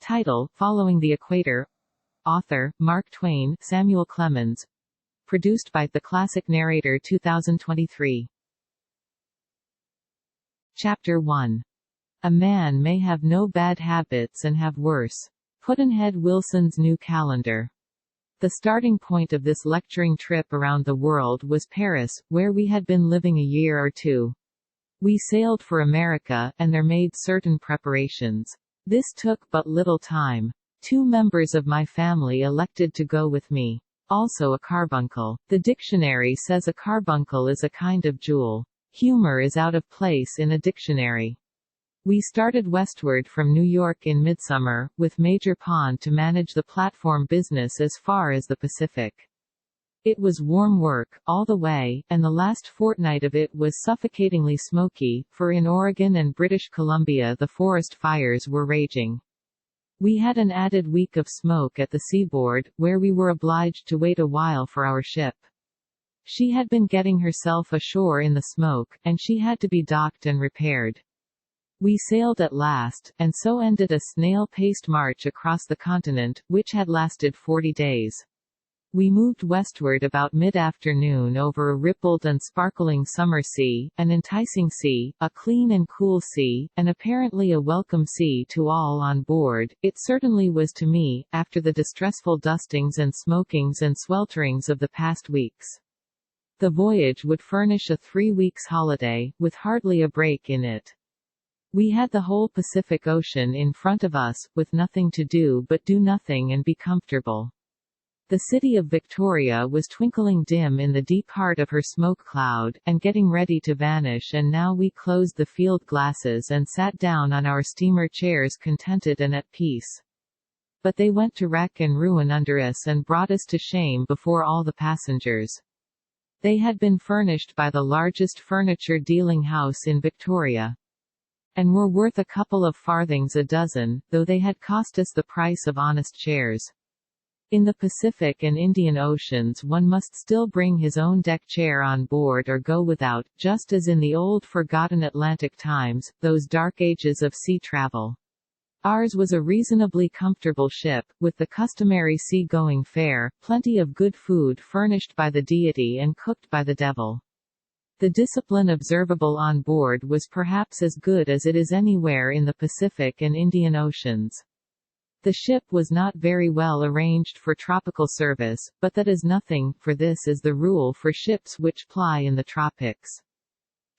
Title: Following the Equator. Author: Mark Twain, Samuel Clemens. Produced by The Classic Narrator 2023. Chapter 1. A man may have no bad habits and have worse. Pudd'nhead Wilson's New Calendar. The starting point of this lecturing trip around the world was Paris, where we had been living a year or two. We sailed for America, and there made certain preparations. This took but little time. 2 members of my family elected to go with me. Also a carbuncle. The dictionary says a carbuncle is a kind of jewel. Humor is out of place in a dictionary. We started westward from New York in midsummer, with Major Pond to manage the platform business as far as the Pacific. It was warm work, all the way, and the last fortnight of it was suffocatingly smoky, for in Oregon and British Columbia the forest fires were raging. We had an added week of smoke at the seaboard, where we were obliged to wait a while for our ship. She had been getting herself ashore in the smoke, and she had to be docked and repaired. We sailed at last, and so ended a snail-paced march across the continent, which had lasted 40 days. We moved westward about mid-afternoon over a rippled and sparkling summer sea, an enticing sea, a clean and cool sea, and apparently a welcome sea to all on board. It certainly was to me, after the distressful dustings and smokings and swelterings of the past weeks. The voyage would furnish a 3 weeks holiday, with hardly a break in it. We had the whole Pacific Ocean in front of us, with nothing to do but do nothing and be comfortable. The city of Victoria was twinkling dim in the deep heart of her smoke cloud, and getting ready to vanish, and now we closed the field glasses and sat down on our steamer chairs contented and at peace. But they went to wreck and ruin under us and brought us to shame before all the passengers. They had been furnished by the largest furniture dealing house in Victoria, and were worth a couple of farthings a dozen, though they had cost us the price of honest chairs. In the Pacific and Indian Oceans one must still bring his own deck chair on board or go without, just as in the old forgotten Atlantic times, those dark ages of sea travel. Ours was a reasonably comfortable ship, with the customary sea-going fare, plenty of good food furnished by the deity and cooked by the devil. The discipline observable on board was perhaps as good as it is anywhere in the Pacific and Indian Oceans. The ship was not very well arranged for tropical service, but that is nothing, for this is the rule for ships which ply in the tropics.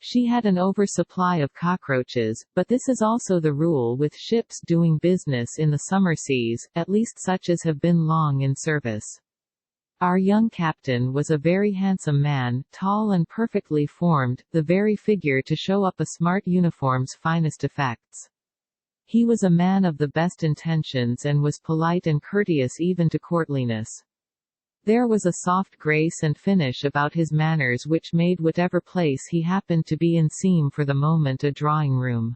She had an oversupply of cockroaches, but this is also the rule with ships doing business in the summer seas, at least such as have been long in service. Our young captain was a very handsome man, tall and perfectly formed, the very figure to show up a smart uniform's finest effects. He was a man of the best intentions and was polite and courteous even to courtliness. There was a soft grace and finish about his manners which made whatever place he happened to be in seem for the moment a drawing room.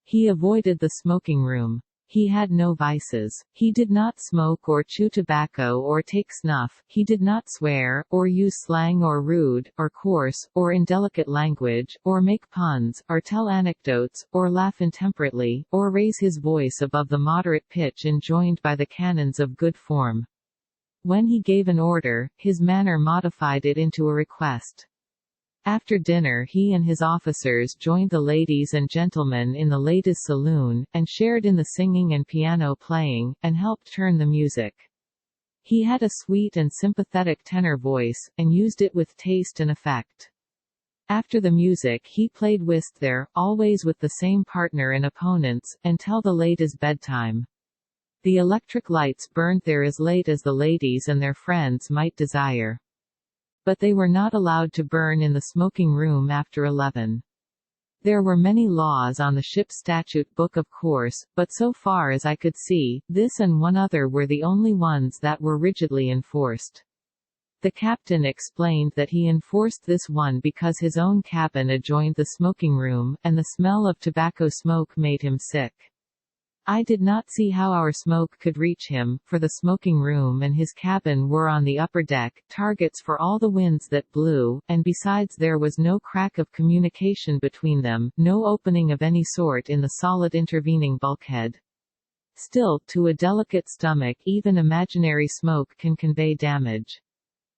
He avoided the smoking room. He had no vices. He did not smoke or chew tobacco or take snuff, he did not swear, or use slang or rude, or coarse, or indelicate language, or make puns, or tell anecdotes, or laugh intemperately, or raise his voice above the moderate pitch enjoined by the canons of good form. When he gave an order, his manner modified it into a request. After dinner he and his officers joined the ladies and gentlemen in the ladies' saloon, and shared in the singing and piano playing, and helped turn the music. He had a sweet and sympathetic tenor voice, and used it with taste and effect. After the music he played whist there, always with the same partner and opponents, until the ladies' bedtime. The electric lights burned there as late as the ladies and their friends might desire. But they were not allowed to burn in the smoking room after 11. There were many laws on the ship's statute book of course, but so far as I could see, this and one other were the only ones that were rigidly enforced. The captain explained that he enforced this one because his own cabin adjoined the smoking room, and the smell of tobacco smoke made him sick. I did not see how our smoke could reach him, for the smoking room and his cabin were on the upper deck, targets for all the winds that blew, and besides there was no crack of communication between them, no opening of any sort in the solid intervening bulkhead. Still, to a delicate stomach even imaginary smoke can convey damage.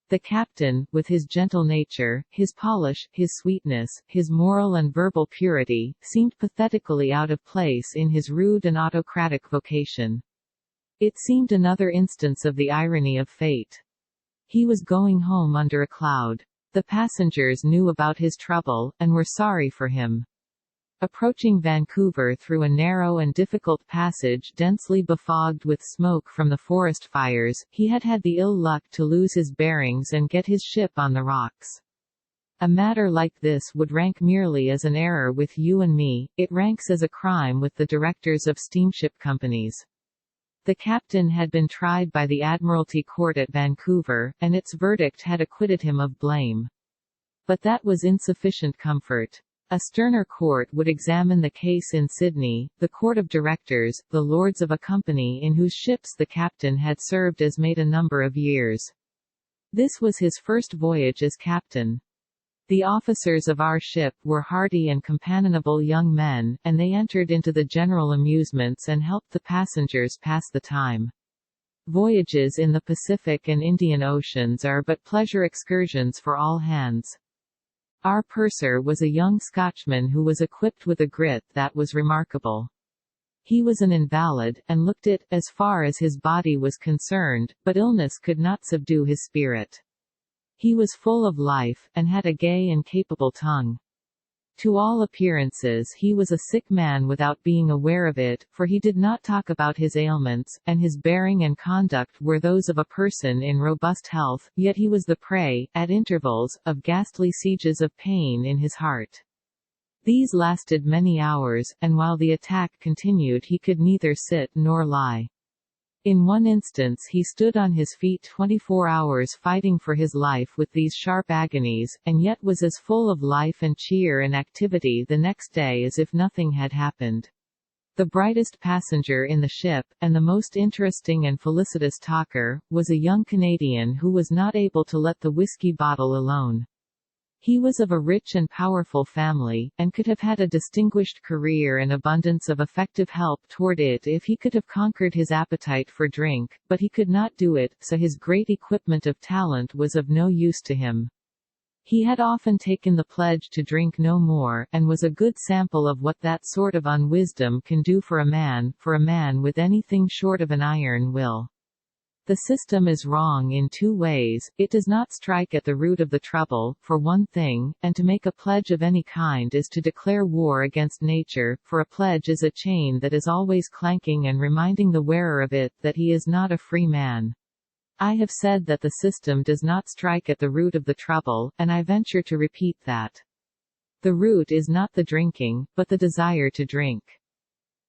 The captain, with his gentle nature, his polish, his sweetness, his moral and verbal purity, seemed pathetically out of place in his rude and autocratic vocation. It seemed another instance of the irony of fate. He was going home under a cloud. The passengers knew about his trouble, and were sorry for him. Approaching Vancouver through a narrow and difficult passage densely befogged with smoke from the forest fires, he had had the ill luck to lose his bearings and get his ship on the rocks. A matter like this would rank merely as an error with you and me, it ranks as a crime with the directors of steamship companies. The captain had been tried by the Admiralty Court at Vancouver, and its verdict had acquitted him of blame. But that was insufficient comfort. A sterner court would examine the case in Sydney, the court of directors, the lords of a company in whose ships the captain had served as mate a number of years. This was his first voyage as captain. The officers of our ship were hearty and companionable young men, and they entered into the general amusements and helped the passengers pass the time. Voyages in the Pacific and Indian Oceans are but pleasure excursions for all hands. Our purser was a young Scotchman who was equipped with a grit that was remarkable. He was an invalid, and looked it, as far as his body was concerned, but illness could not subdue his spirit. He was full of life, and had a gay and capable tongue. To all appearances he was a sick man without being aware of it, for he did not talk about his ailments, and his bearing and conduct were those of a person in robust health, yet he was the prey, at intervals, of ghastly sieges of pain in his heart. These lasted many hours, and while the attack continued he could neither sit nor lie. In one instance he stood on his feet 24 hours fighting for his life with these sharp agonies, and yet was as full of life and cheer and activity the next day as if nothing had happened. The brightest passenger in the ship, and the most interesting and felicitous talker, was a young Canadian who was not able to let the whiskey bottle alone. He was of a rich and powerful family, and could have had a distinguished career and abundance of effective help toward it if he could have conquered his appetite for drink, but he could not do it, so his great equipment of talent was of no use to him. He had often taken the pledge to drink no more, and was a good sample of what that sort of unwisdom can do for a man with anything short of an iron will. The system is wrong in two ways. It does not strike at the root of the trouble, for one thing, and to make a pledge of any kind is to declare war against nature, for a pledge is a chain that is always clanking and reminding the wearer of it that he is not a free man. I have said that the system does not strike at the root of the trouble, and I venture to repeat that. The root is not the drinking, but the desire to drink.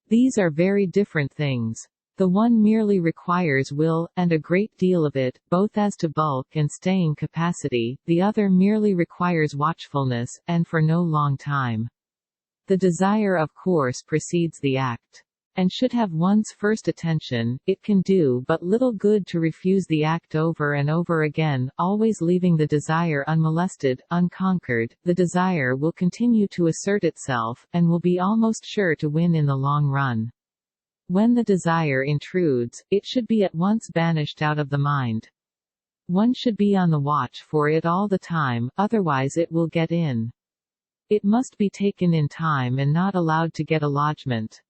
These are very different things. The one merely requires will, and a great deal of it, both as to bulk and staying capacity, the other merely requires watchfulness, and for no long time. The desire of course precedes the act. And should have one's first attention. It can do but little good to refuse the act over and over again, always leaving the desire unmolested, unconquered. The desire will continue to assert itself, and will be almost sure to win in the long run. When the desire intrudes, it should be at once banished out of the mind. One should be on the watch for it all the time, otherwise it will get in. It must be taken in time and not allowed to get a lodgment.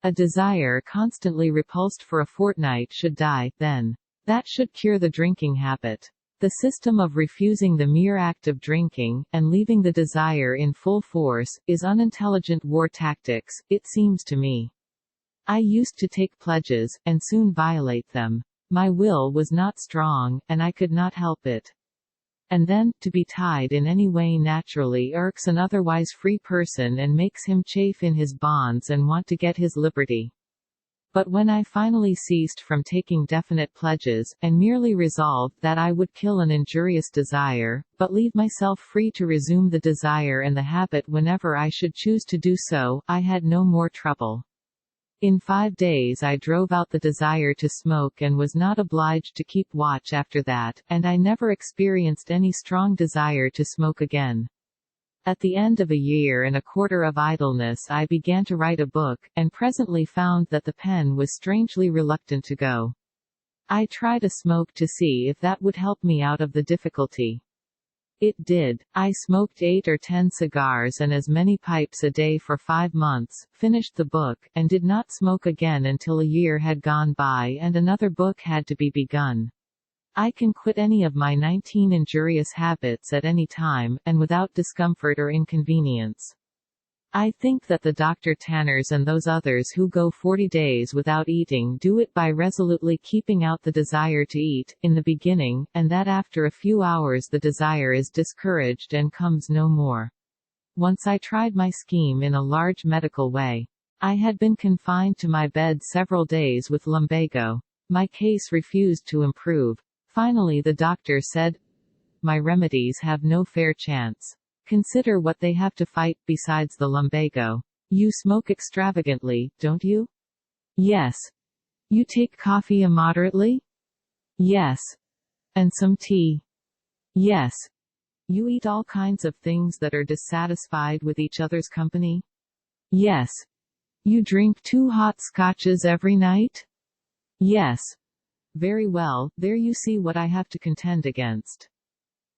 A desire constantly repulsed for a fortnight should die, then. That should cure the drinking habit. The system of refusing the mere act of drinking, and leaving the desire in full force, is unintelligent war tactics, it seems to me. I used to take pledges, and soon violate them. My will was not strong, and I could not help it. And then, to be tied in any way naturally irks an otherwise free person and makes him chafe in his bonds and want to get his liberty. But when I finally ceased from taking definite pledges, and merely resolved that I would kill an injurious desire, but leave myself free to resume the desire and the habit whenever I should choose to do so, I had no more trouble. In 5 days I drove out the desire to smoke and was not obliged to keep watch after that, and I never experienced any strong desire to smoke again. At the end of a year and a quarter of idleness I began to write a book, and presently found that the pen was strangely reluctant to go. I tried a smoke to see if that would help me out of the difficulty. It did. I smoked 8 or 10 cigars and as many pipes a day for 5 months, finished the book, and did not smoke again until a year had gone by and another book had to be begun. I can quit any of my 19 injurious habits at any time, and without discomfort or inconvenience. I think that the Dr. Tanners and those others who go 40 days without eating do it by resolutely keeping out the desire to eat, in the beginning, and that after a few hours the desire is discouraged and comes no more. Once I tried my scheme in a large medical way. I had been confined to my bed several days with lumbago. My case refused to improve. Finally the doctor said, "My remedies have no fair chance. Consider what they have to fight, besides the lumbago. You smoke extravagantly, don't you?" "Yes." "You take coffee immoderately?" "Yes." "And some tea?" "Yes." "You eat all kinds of things that are dissatisfied with each other's company?" "Yes." "You drink 2 hot scotches every night?" "Yes." "Very well, there you see what I have to contend against.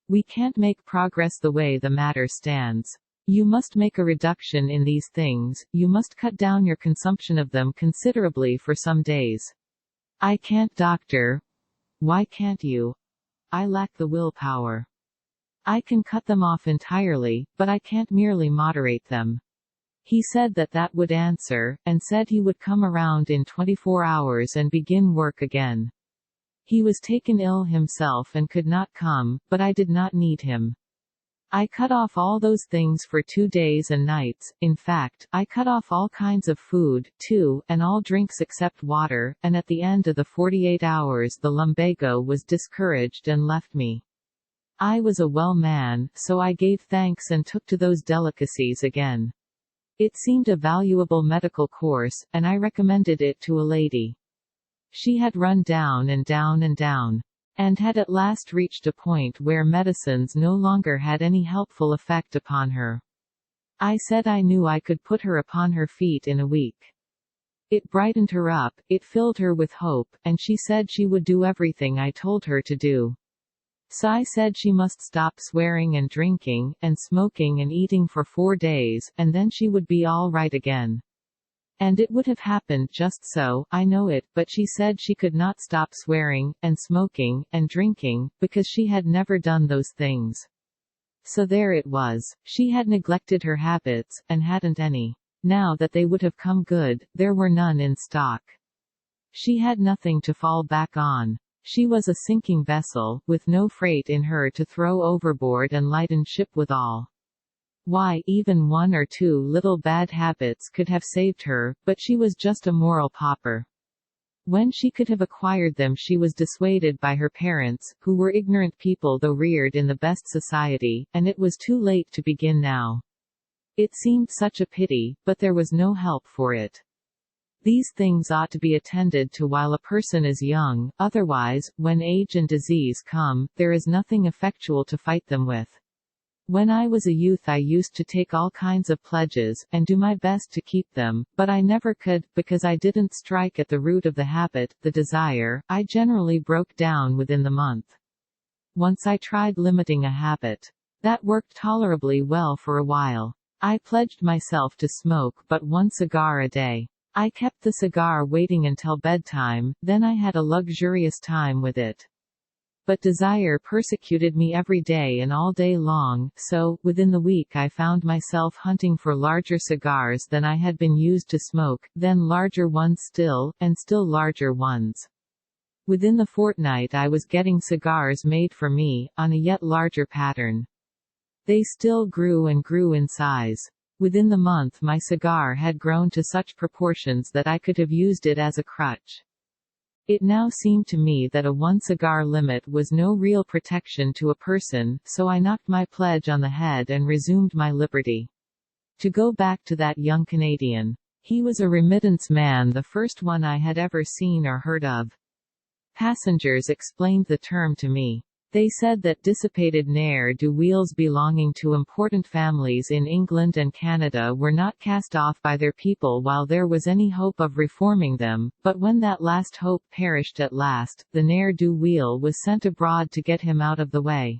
We can't make progress the way the matter stands. You must make a reduction in these things, you must cut down your consumption of them considerably for some days." "I can't, doctor." "Why can't you?" "I lack the willpower." "I can cut them off entirely, but I can't merely moderate them." He said that that would answer, and said he would come around in 24 hours and begin work again. He was taken ill himself and could not come, but I did not need him. I cut off all those things for 2 days and nights, in fact, I cut off all kinds of food, too, and all drinks except water, and at the end of the 48 hours the lumbago was discouraged and left me. I was a well man, so I gave thanks and took to those delicacies again. It seemed a valuable medical course, and I recommended it to a lady. She had run down and down and down, and had at last reached a point where medicines no longer had any helpful effect upon her. I said I knew I could put her upon her feet in a week. It brightened her up, it filled her with hope, and she said she would do everything I told her to do. So I said she must stop swearing and drinking, and smoking and eating for 4 days, and then she would be all right again. And it would have happened just so, I know it, but she said she could not stop swearing, and smoking, and drinking, because she had never done those things. So there it was. She had neglected her habits, and hadn't any. Now that they would have come good, there were none in stock. She had nothing to fall back on. She was a sinking vessel, with no freight in her to throw overboard and lighten ship withal. Why, even 1 or 2 little bad habits could have saved her, but she was just a moral pauper. When she could have acquired them she was dissuaded by her parents, who were ignorant people though reared in the best society, and it was too late to begin now. It seemed such a pity, but there was no help for it. These things ought to be attended to while a person is young, otherwise, when age and disease come, there is nothing effectual to fight them with. When I was a youth I used to take all kinds of pledges, and do my best to keep them, but I never could, because I didn't strike at the root of the habit, the desire. I generally broke down within the month. Once I tried limiting a habit. That worked tolerably well for a while. I pledged myself to smoke but 1 cigar a day. I kept the cigar waiting until bedtime, then I had a luxurious time with it. But desire persecuted me every day and all day long, so, within the week I found myself hunting for larger cigars than I had been used to smoke, then larger ones still, and still larger ones. Within the fortnight I was getting cigars made for me, on a yet larger pattern. They still grew and grew in size. Within the month my cigar had grown to such proportions that I could have used it as a crutch. It now seemed to me that a 1 cigar limit was no real protection to a person, so I knocked my pledge on the head and resumed my liberty. To go back to that young Canadian. He was a remittance man, the first one I had ever seen or heard of. Passengers explained the term to me. They said that dissipated ne'er-do-wells belonging to important families in England and Canada were not cast off by their people while there was any hope of reforming them, but when that last hope perished at last, the ne'er-do-well was sent abroad to get him out of the way.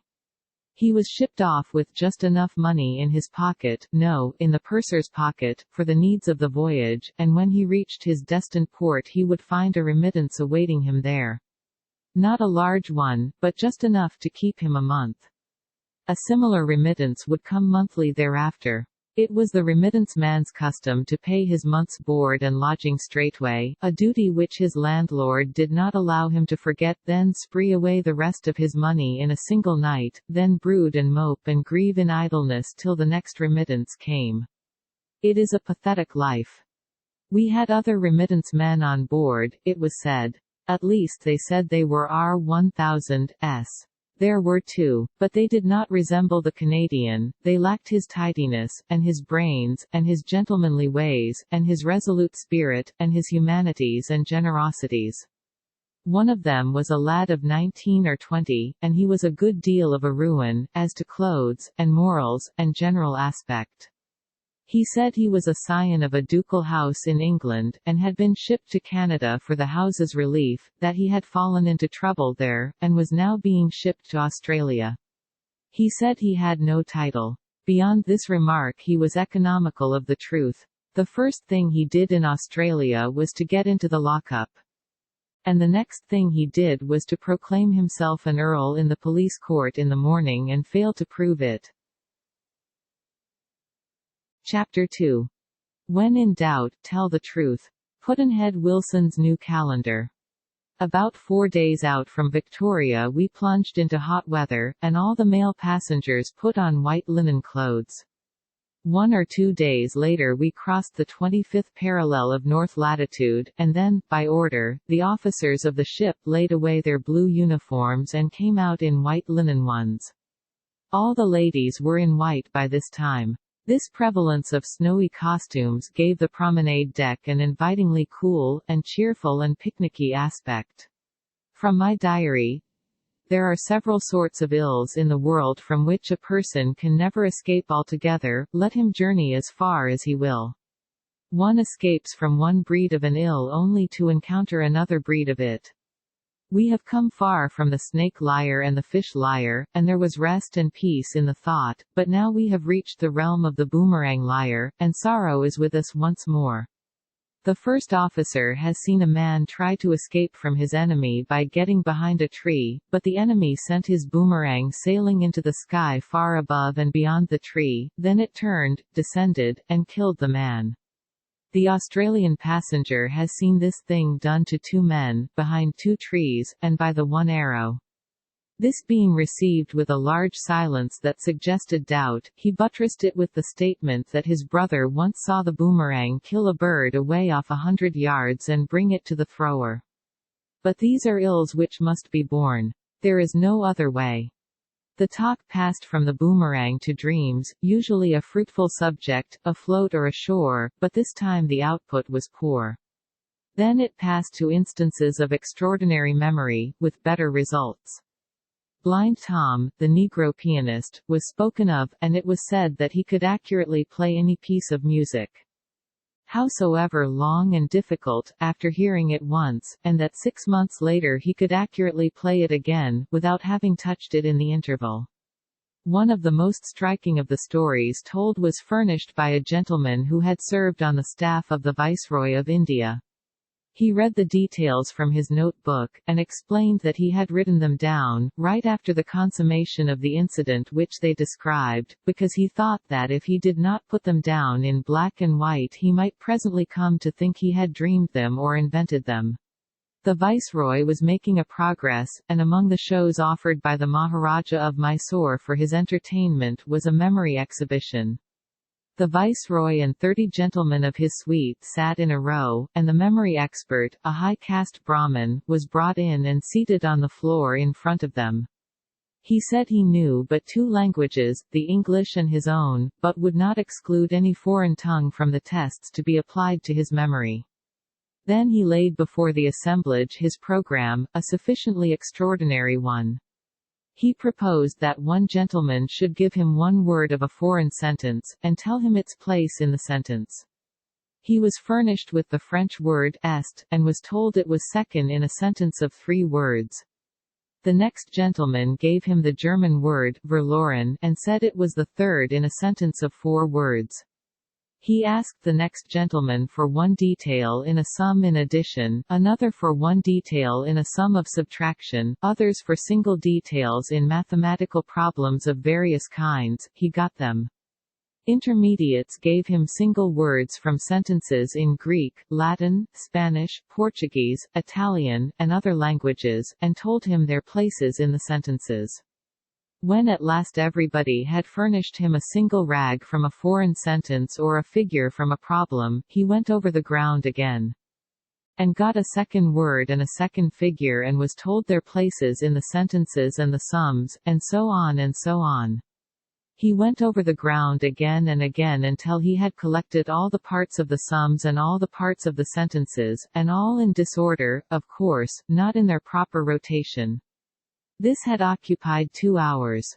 He was shipped off with just enough money in his pocket, no, in the purser's pocket, for the needs of the voyage, and when he reached his destined port he would find a remittance awaiting him there. Not a large one, but just enough to keep him a month. A similar remittance would come monthly thereafter. It was the remittance man's custom to pay his month's board and lodging straightway, a duty which his landlord did not allow him to forget, then spree away the rest of his money in a single night, then brood and mope and grieve in idleness till the next remittance came. It is a pathetic life. We had other remittance men on board, it was said. At least they said they were our 1000s. There were two, but they did not resemble the Canadian, they lacked his tidiness, and his brains, and his gentlemanly ways, and his resolute spirit, and his humanities and generosities. One of them was a lad of 19 or 20, and he was a good deal of a ruin, as to clothes, and morals, and general aspect. He said he was a scion of a ducal house in England, and had been shipped to Canada for the house's relief, that he had fallen into trouble there, and was now being shipped to Australia. He said he had no title. Beyond this remark he was economical of the truth. The first thing he did in Australia was to get into the lockup. And the next thing he did was to proclaim himself an earl in the police court in the morning and fail to prove it. Chapter 2. When in doubt, tell the truth. Pudd'nhead Wilson's New Calendar. About 4 days out from Victoria we plunged into hot weather, and all the male passengers put on white linen clothes. 1 or 2 days later we crossed the 25th parallel of north latitude, and then, by order, the officers of the ship laid away their blue uniforms and came out in white linen ones. All the ladies were in white by this time. This prevalence of snowy costumes gave the promenade deck an invitingly cool, and cheerful and picnicky aspect. From my diary, there are several sorts of ills in the world from which a person can never escape altogether, let him journey as far as he will. One escapes from one breed of an ill only to encounter another breed of it. We have come far from the snake liar and the fish liar, and there was rest and peace in the thought, but now we have reached the realm of the boomerang liar, and sorrow is with us once more. The first officer has seen a man try to escape from his enemy by getting behind a tree, but the enemy sent his boomerang sailing into the sky far above and beyond the tree, then it turned, descended, and killed the man. The Australian passenger has seen this thing done to 2 men, behind 2 trees, and by the one arrow. This being received with a large silence that suggested doubt, he buttressed it with the statement that his brother once saw the boomerang kill a bird away off 100 yards and bring it to the thrower. But these are ills which must be borne. There is no other way. The talk passed from the boomerang to dreams, usually a fruitful subject, afloat or ashore, but this time the output was poor. Then it passed to instances of extraordinary memory, with better results. Blind Tom, the Negro pianist, was spoken of, and it was said that he could accurately play any piece of music. Howsoever long and difficult, after hearing it once, and that 6 months later he could accurately play it again, without having touched it in the interval. One of the most striking of the stories told was furnished by a gentleman who had served on the staff of the Viceroy of India. He read the details from his notebook, and explained that he had written them down, right after the consummation of the incident which they described, because he thought that if he did not put them down in black and white he might presently come to think he had dreamed them or invented them. The Viceroy was making a progress, and among the shows offered by the Maharaja of Mysore for his entertainment was a memory exhibition. The Viceroy and 30 gentlemen of his suite sat in a row, and the memory expert, a high-caste Brahmin, was brought in and seated on the floor in front of them. He said he knew but 2 languages, the English and his own, but would not exclude any foreign tongue from the tests to be applied to his memory. Then he laid before the assemblage his program, a sufficiently extraordinary one. He proposed that one gentleman should give him one word of a foreign sentence, and tell him its place in the sentence. He was furnished with the French word est, and was told it was second in a sentence of 3 words. The next gentleman gave him the German word verloren, and said it was the third in a sentence of 4 words. He asked the next gentleman for one detail in a sum in addition, another for one detail in a sum of subtraction, others for single details in mathematical problems of various kinds. He got them. Intermediates gave him single words from sentences in Greek, Latin, Spanish, Portuguese, Italian, and other languages, and told him their places in the sentences. When at last everybody had furnished him a single rag from a foreign sentence or a figure from a problem, he went over the ground again, and got a second word and a second figure and was told their places in the sentences and the sums, and so on and so on. He went over the ground again and again until he had collected all the parts of the sums and all the parts of the sentences, and all in disorder, of course, not in their proper rotation. This had occupied 2 hours.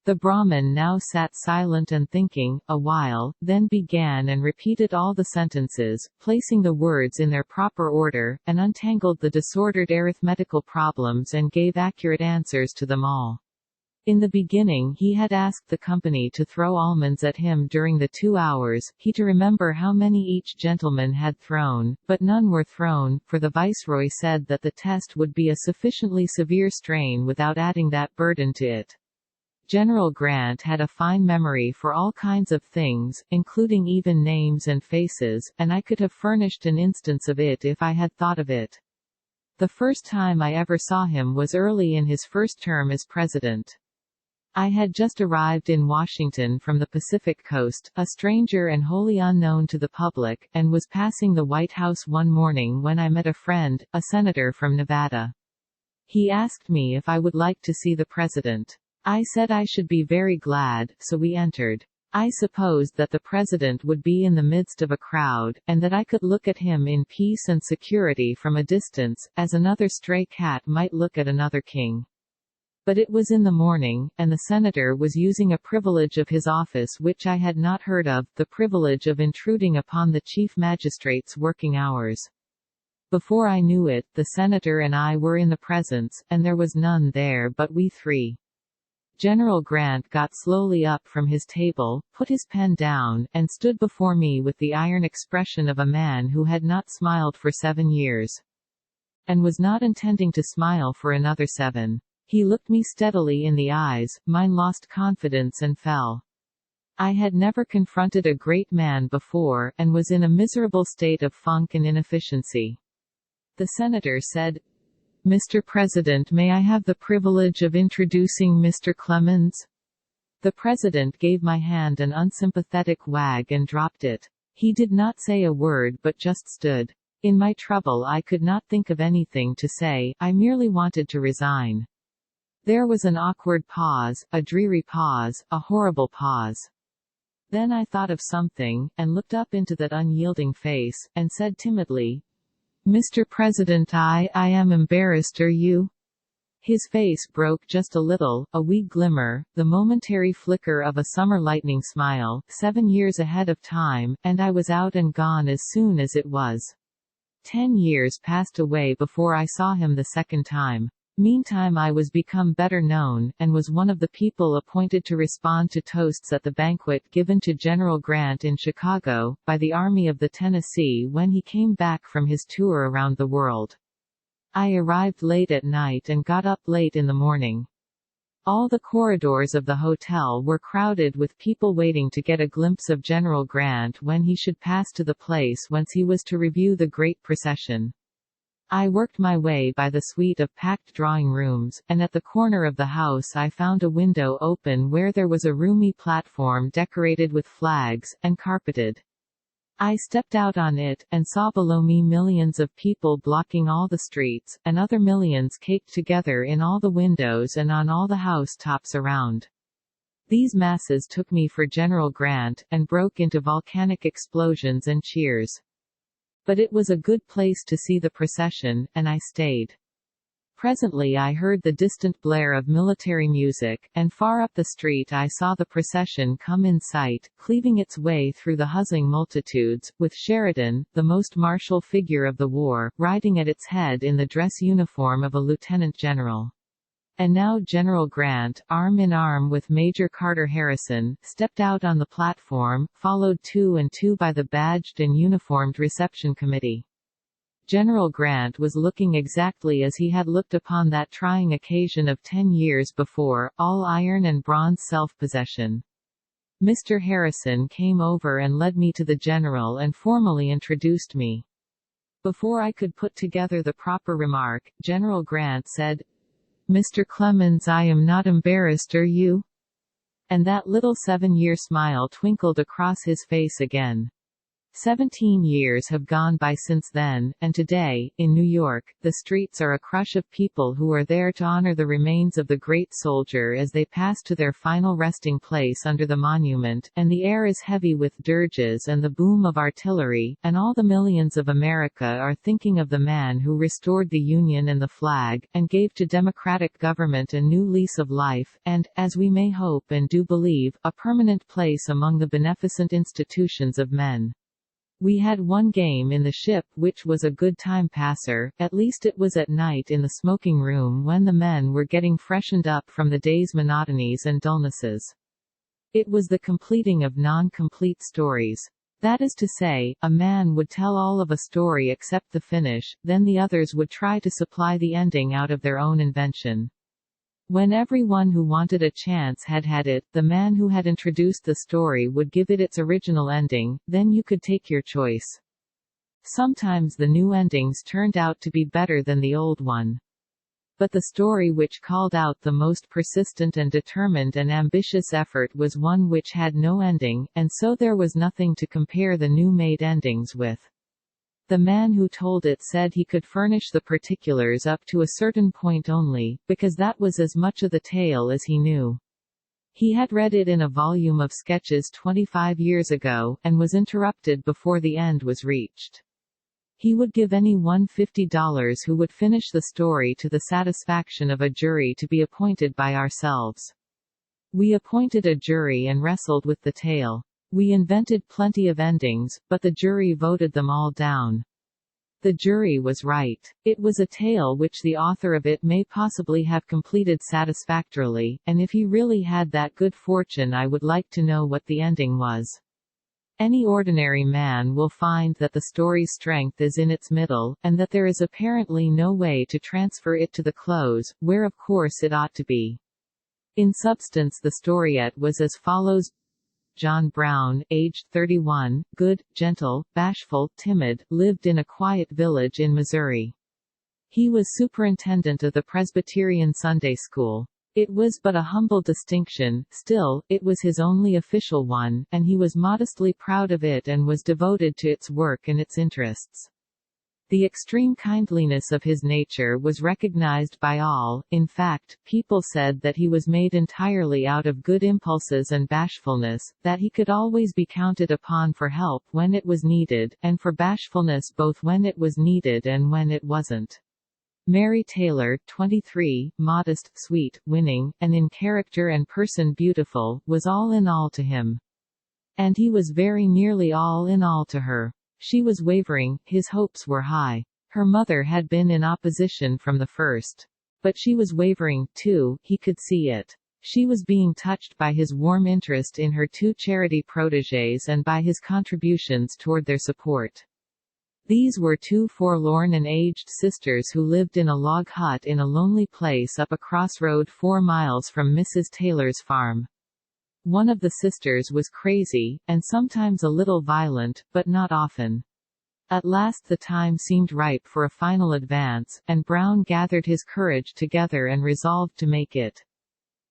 The Brahmin now sat silent and thinking, a while, then began and repeated all the sentences, placing the words in their proper order, and untangled the disordered arithmetical problems and gave accurate answers to them all. In the beginning he had asked the company to throw almonds at him during the 2 hours, he to remember how many each gentleman had thrown, but none were thrown, for the viceroy said that the test would be a sufficiently severe strain without adding that burden to it. General Grant had a fine memory for all kinds of things, including even names and faces, and I could have furnished an instance of it if I had thought of it. The first time I ever saw him was early in his first term as president. I had just arrived in Washington from the Pacific Coast, a stranger and wholly unknown to the public, and was passing the White House one morning when I met a friend, a senator from Nevada. He asked me if I would like to see the president. I said I should be very glad, so we entered. I supposed that the president would be in the midst of a crowd, and that I could look at him in peace and security from a distance, as another stray cat might look at another king. But it was in the morning, and the senator was using a privilege of his office which I had not heard of, the privilege of intruding upon the chief magistrate's working hours. Before I knew it, the senator and I were in the presence, and there was none there but we 3. General Grant got slowly up from his table, put his pen down, and stood before me with the iron expression of a man who had not smiled for 7 years. And was not intending to smile for another 7. He looked me steadily in the eyes, mine lost confidence and fell. I had never confronted a great man before, and was in a miserable state of funk and inefficiency. The senator said, "Mr. President, may I have the privilege of introducing Mr. Clemens?" The president gave my hand an unsympathetic wag and dropped it. He did not say a word but just stood. In my trouble I could not think of anything to say, I merely wanted to resign. There was an awkward pause, a dreary pause, a horrible pause. Then I thought of something, and looked up into that unyielding face, and said timidly, "Mr. President, I am embarrassed. Are you?" His face broke just a little, a wee glimmer, the momentary flicker of a summer lightning smile, 7 years ahead of time, and I was out and gone as soon as it was. 10 years passed away before I saw him the second time. Meantime I was become better known, and was one of the people appointed to respond to toasts at the banquet given to General Grant in Chicago, by the Army of the Tennessee when he came back from his tour around the world. I arrived late at night and got up late in the morning. All the corridors of the hotel were crowded with people waiting to get a glimpse of General Grant when he should pass to the place whence he was to review the great procession. I worked my way by the suite of packed drawing rooms, and at the corner of the house I found a window open where there was a roomy platform decorated with flags, and carpeted. I stepped out on it, and saw below me millions of people blocking all the streets, and other millions caked together in all the windows and on all the house tops around. These masses took me for General Grant, and broke into volcanic explosions and cheers. But it was a good place to see the procession, and I stayed. Presently I heard the distant blare of military music, and far up the street I saw the procession come in sight, cleaving its way through the hustling multitudes, with Sheridan, the most martial figure of the war, riding at its head in the dress uniform of a lieutenant general. And now General Grant, arm in arm with Major Carter Harrison, stepped out on the platform, followed two and two by the badged and uniformed reception committee. General Grant was looking exactly as he had looked upon that trying occasion of 10 years before, all iron and bronze self-possession. Mr. Harrison came over and led me to the general and formally introduced me. Before I could put together the proper remark, General Grant said, "Mr. Clemens, I am not embarrassed, are you?" And that little 7-year smile twinkled across his face again. 17 years have gone by since then, and today, in New York, the streets are a crush of people who are there to honor the remains of the great soldier as they pass to their final resting place under the monument, and the air is heavy with dirges and the boom of artillery, and all the millions of America are thinking of the man who restored the Union and the flag, and gave to democratic government a new lease of life, and, as we may hope and do believe, a permanent place among the beneficent institutions of men. We had one game in the ship which was a good time passer, at least it was at night in the smoking room when the men were getting freshened up from the day's monotonies and dullnesses. It was the completing of non-complete stories. That is to say, a man would tell all of a story except the finish, then the others would try to supply the ending out of their own invention. When everyone who wanted a chance had had it, the man who had introduced the story would give it its original ending, then you could take your choice. Sometimes the new endings turned out to be better than the old one. But the story which called out the most persistent and determined and ambitious effort was one which had no ending, and so there was nothing to compare the new-made endings with. The man who told it said he could furnish the particulars up to a certain point only, because that was as much of the tale as he knew. He had read it in a volume of sketches 25 years ago, and was interrupted before the end was reached. He would give anyone $50 who would finish the story to the satisfaction of a jury to be appointed by ourselves. We appointed a jury and wrestled with the tale. We invented plenty of endings, but the jury voted them all down. The jury was right. It was a tale which the author of it may possibly have completed satisfactorily, and if he really had that good fortune I would like to know what the ending was. Any ordinary man will find that the story's strength is in its middle, and that there is apparently no way to transfer it to the close, where of course it ought to be. In substance the storiette was as follows. John Brown, aged 31, good, gentle, bashful, timid, lived in a quiet village in Missouri. He was superintendent of the Presbyterian Sunday School. It was but a humble distinction, still, it was his only official one, and he was modestly proud of it and was devoted to its work and its interests. The extreme kindliness of his nature was recognized by all. In fact, people said that he was made entirely out of good impulses and bashfulness, that he could always be counted upon for help when it was needed, and for bashfulness both when it was needed and when it wasn't. Mary Taylor, 23, modest, sweet, winning, and in character and person beautiful, was all in all to him. And he was very nearly all in all to her. She was wavering, his hopes were high. Her mother had been in opposition from the first. But she was wavering, too, he could see it. She was being touched by his warm interest in her two charity protégés and by his contributions toward their support. These were two forlorn and aged sisters who lived in a log hut in a lonely place up a crossroad 4 miles from Mrs. Taylor's farm. One of the sisters was crazy, and sometimes a little violent, but not often. At last the time seemed ripe for a final advance, and Brown gathered his courage together and resolved to make it.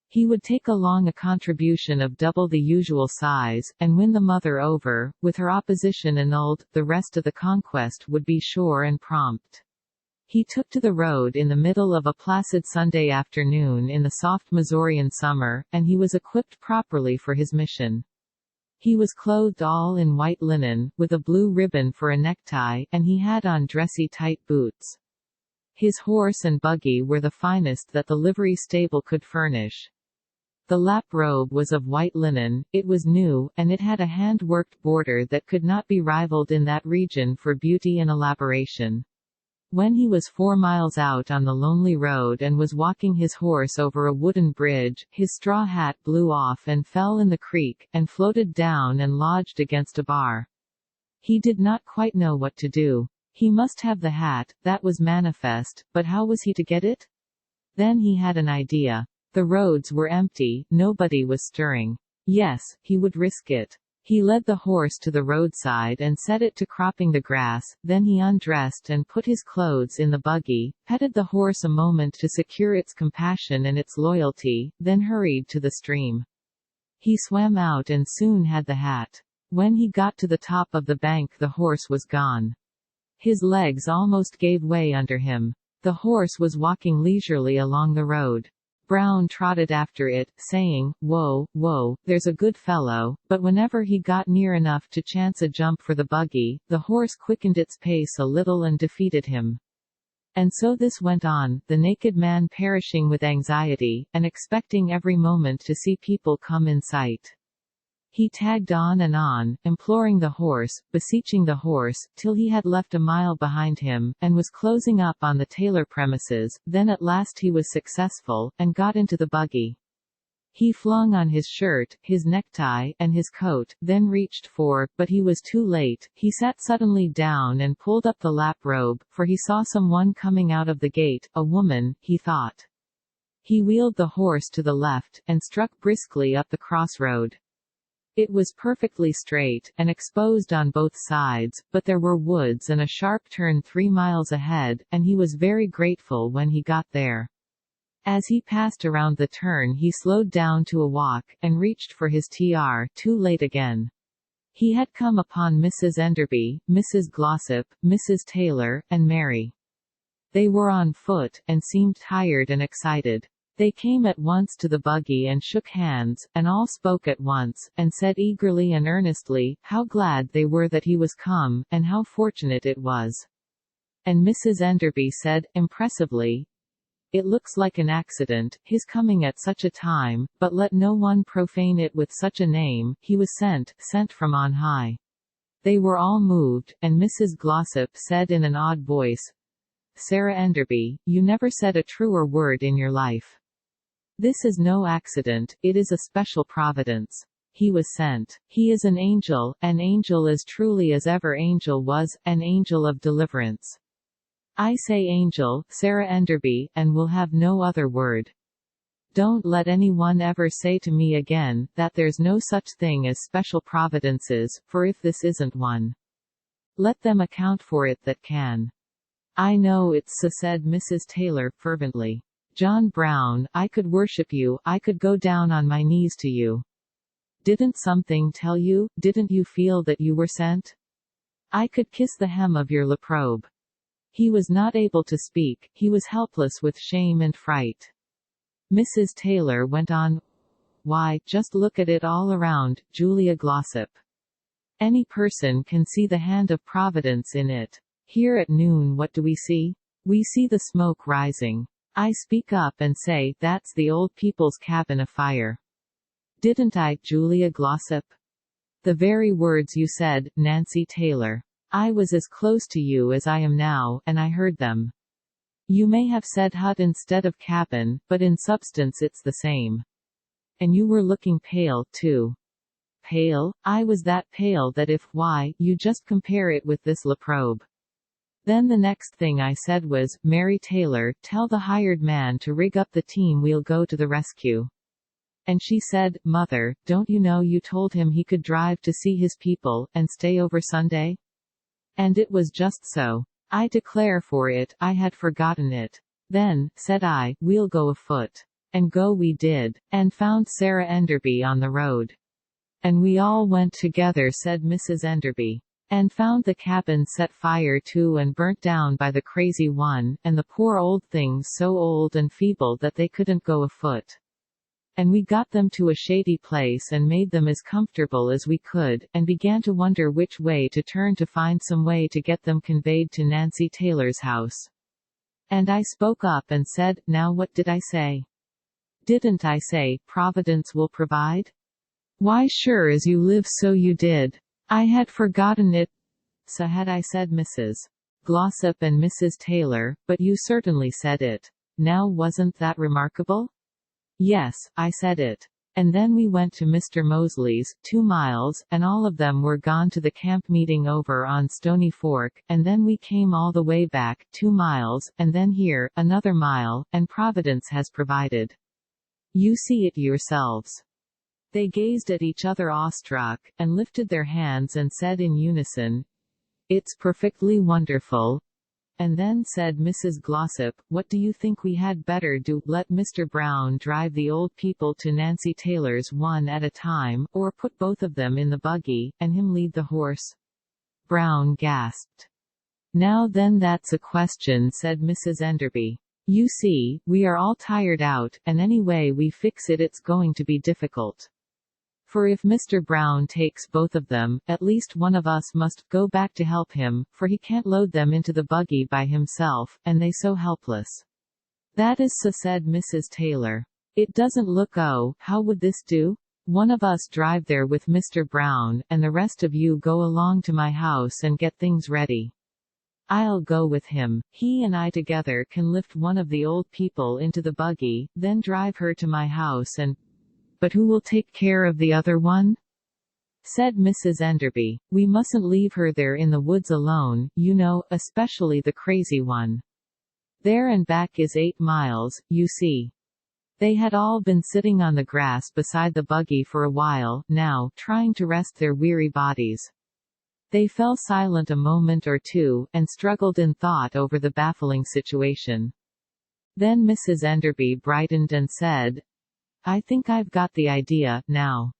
He would take along a contribution of double the usual size, and win the mother over. With her opposition annulled, the rest of the conquest would be sure and prompt. He took to the road in the middle of a placid Sunday afternoon in the soft Missourian summer, and he was equipped properly for his mission. He was clothed all in white linen, with a blue ribbon for a necktie, and he had on dressy tight boots. His horse and buggy were the finest that the livery stable could furnish. The lap robe was of white linen, it was new, and it had a hand-worked border that could not be rivaled in that region for beauty and elaboration. When he was 4 miles out on the lonely road and was walking his horse over a wooden bridge, his straw hat blew off and fell in the creek, and floated down and lodged against a bar. He did not quite know what to do. He must have the hat, that was manifest, but how was he to get it? Then he had an idea. The roads were empty, nobody was stirring. Yes, he would risk it. He led the horse to the roadside and set it to cropping the grass, then he undressed and put his clothes in the buggy, petted the horse a moment to secure its compassion and its loyalty, then hurried to the stream. He swam out and soon had the hat. When he got to the top of the bank, the horse was gone. His legs almost gave way under him. The horse was walking leisurely along the road. Brown trotted after it, saying, "Whoa, whoa, there's a good fellow," but whenever he got near enough to chance a jump for the buggy, the horse quickened its pace a little and defeated him. And so this went on, the naked man perishing with anxiety, and expecting every moment to see people come in sight. He tagged on and on, imploring the horse, beseeching the horse, till he had left a mile behind him, and was closing up on the Taylor premises. Then at last he was successful, and got into the buggy. He flung on his shirt, his necktie, and his coat, then reached for, but he was too late. He sat suddenly down and pulled up the lap robe, for he saw someone coming out of the gate, a woman, he thought. He wheeled the horse to the left, and struck briskly up the crossroad. It was perfectly straight, and exposed on both sides, but there were woods and a sharp turn 3 miles ahead, and he was very grateful when he got there. As he passed around the turn he slowed down to a walk, and reached for his TR, too late again. He had come upon Mrs. Enderby, Mrs. Glossop, Mrs. Taylor, and Mary. They were on foot, and seemed tired and excited. They came at once to the buggy and shook hands, and all spoke at once, and said eagerly and earnestly, how glad they were that he was come, and how fortunate it was. And Mrs. Enderby said, impressively, "It looks like an accident, his coming at such a time, but let no one profane it with such a name, he was sent from on high." They were all moved, and Mrs. Glossop said in an odd voice, "Sarah Enderby, you never said a truer word in your life. This is no accident, it is a special providence. He was sent. He is an angel as truly as ever angel was, an angel of deliverance. I say angel, Sarah Enderby, and will have no other word. Don't let anyone ever say to me again, that there's no such thing as special providences, for if this isn't one, let them account for it that can." "I know it's so," said Mrs. Taylor, fervently. "John Brown, I could worship you, I could go down on my knees to you. Didn't something tell you, didn't you feel that you were sent? I could kiss the hem of your laprobe." He was not able to speak, he was helpless with shame and fright. Mrs. Taylor went on, "Why, just look at it all around, Julia Glossop. Any person can see the hand of Providence in it. Here at noon what do we see? We see the smoke rising. I speak up and say, that's the old people's cabin afire. Didn't I, Julia Glossop? The very words you said, Nancy Taylor. I was as close to you as I am now, and I heard them. You may have said hut instead of cabin, but in substance it's the same. And you were looking pale, too." "Pale? I was that pale that if, why, you just compare it with this laprobe." Then the next thing I said was, "Mary Taylor, tell the hired man to rig up the team, we'll go to the rescue." And she said, "Mother, don't you know you told him he could drive to see his people, and stay over Sunday?" And it was just so. I declare for it, I had forgotten it. "Then," said I, "we'll go afoot." And go we did, and found Sarah Enderby on the road. "And we all went together," said Mrs. Enderby. "And found the cabin set fire to and burnt down by the crazy one, and the poor old things so old and feeble that they couldn't go afoot. And we got them to a shady place and made them as comfortable as we could, and began to wonder which way to turn to find some way to get them conveyed to Nancy Taylor's house. And I spoke up and said, now what did I say? Didn't I say, Providence will provide? Why sure as you live so you did. I had forgotten it. So had I said Mrs. Glossop and Mrs. Taylor, but you certainly said it. Now wasn't that remarkable? Yes, I said it. And then we went to Mr. Mosley's, 2 miles, and all of them were gone to the camp meeting over on Stony Fork, and then we came all the way back, 2 miles, and then here, another mile, and Providence has provided. You see it yourselves. They gazed at each other awestruck, and lifted their hands and said in unison, It's perfectly wonderful. And then said Mrs. Glossop, what do you think we had better do, let Mr. Brown drive the old people to Nancy Taylor's one at a time, or put both of them in the buggy, and him lead the horse? Brown gasped. Now then that's a question, said Mrs. Enderby. You see, we are all tired out, and any way we fix it it's going to be difficult. For if Mr. Brown takes both of them, at least one of us must go back to help him, for he can't load them into the buggy by himself, and they so helpless. That is so, said Mrs. Taylor. It doesn't look how would this do? One of us drive there with Mr. Brown, and the rest of you go along to my house and get things ready. I'll go with him. He and I together can lift one of the old people into the buggy, then drive her to my house and... But who will take care of the other one? Said Mrs. Enderby. We mustn't leave her there in the woods alone, you know, especially the crazy one. There and back is 8 miles, you see. They had all been sitting on the grass beside the buggy for a while, now, trying to rest their weary bodies. They fell silent a moment or two, and struggled in thought over the baffling situation. Then Mrs. Enderby brightened and said, I think I've got the idea, now.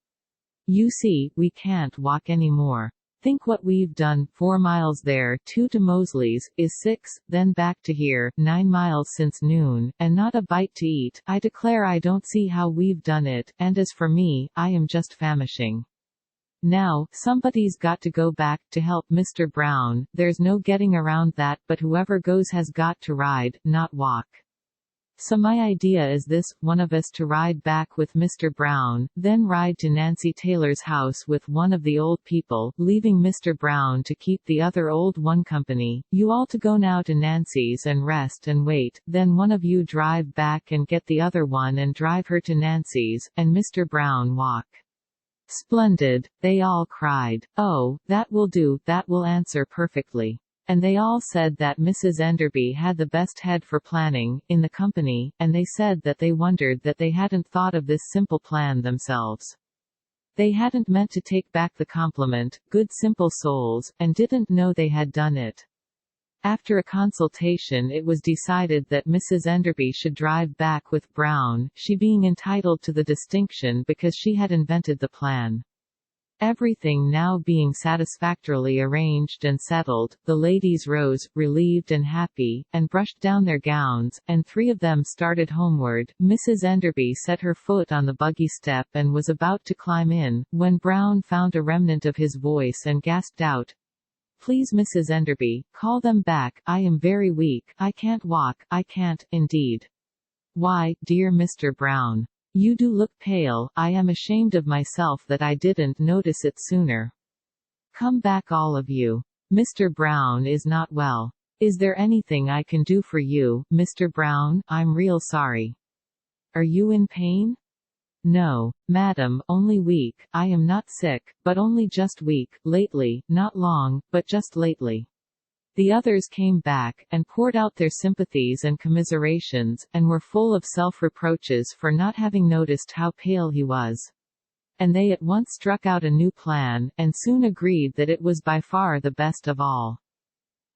You see, we can't walk any more. Think what we've done, 4 miles there, 2 to Mosley's, is 6, then back to here, 9 miles since noon, and not a bite to eat. I declare I don't see how we've done it, and as for me, I am just famishing. Now, somebody's got to go back to help Mr. Brown, there's no getting around that, but whoever goes has got to ride, not walk. So my idea is this, one of us to ride back with Mr. Brown, then ride to Nancy Taylor's house with one of the old people, leaving Mr. Brown to keep the other old one company. You all to go now to Nancy's and rest and wait, then one of you drive back and get the other one and drive her to Nancy's, and Mr. Brown walk. Splendid, they all cried. Oh, that will do, that will answer perfectly. And they all said that Mrs. Enderby had the best head for planning, in the company, and they said that they wondered that they hadn't thought of this simple plan themselves. They hadn't meant to take back the compliment, good simple souls, and didn't know they had done it. After a consultation it was decided that Mrs. Enderby should drive back with Brown, she being entitled to the distinction because she had invented the plan. Everything now being satisfactorily arranged and settled, the ladies rose, relieved and happy, and brushed down their gowns, and 3 of them started homeward. Mrs. Enderby set her foot on the buggy step and was about to climb in, when Brown found a remnant of his voice and gasped out, Please Mrs. Enderby, call them back, I am very weak, I can't walk, I can't, indeed. Why, dear Mr. Brown. You do look pale, I am ashamed of myself that I didn't notice it sooner. Come back all of you. Mr. Brown is not well. Is there anything I can do for you, Mr. Brown? I'm real sorry. Are you in pain? No, madam, only weak. I am not sick, but only just weak, lately, not long, but just lately. The others came back, and poured out their sympathies and commiserations, and were full of self-reproaches for not having noticed how pale he was. And they at once struck out a new plan, and soon agreed that it was by far the best of all.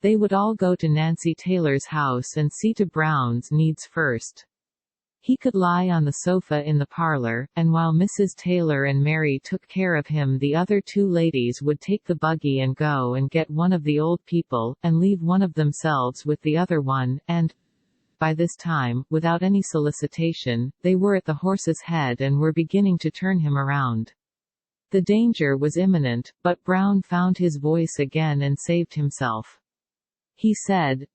They would all go to Nancy Taylor's house and see to Brown's needs first. He could lie on the sofa in the parlor, and while Mrs. Taylor and Mary took care of him the other 2 ladies would take the buggy and go and get one of the old people, and leave one of themselves with the other one, and, by this time, without any solicitation, they were at the horse's head and were beginning to turn him around. The danger was imminent, but Brown found his voice again and saved himself. He said,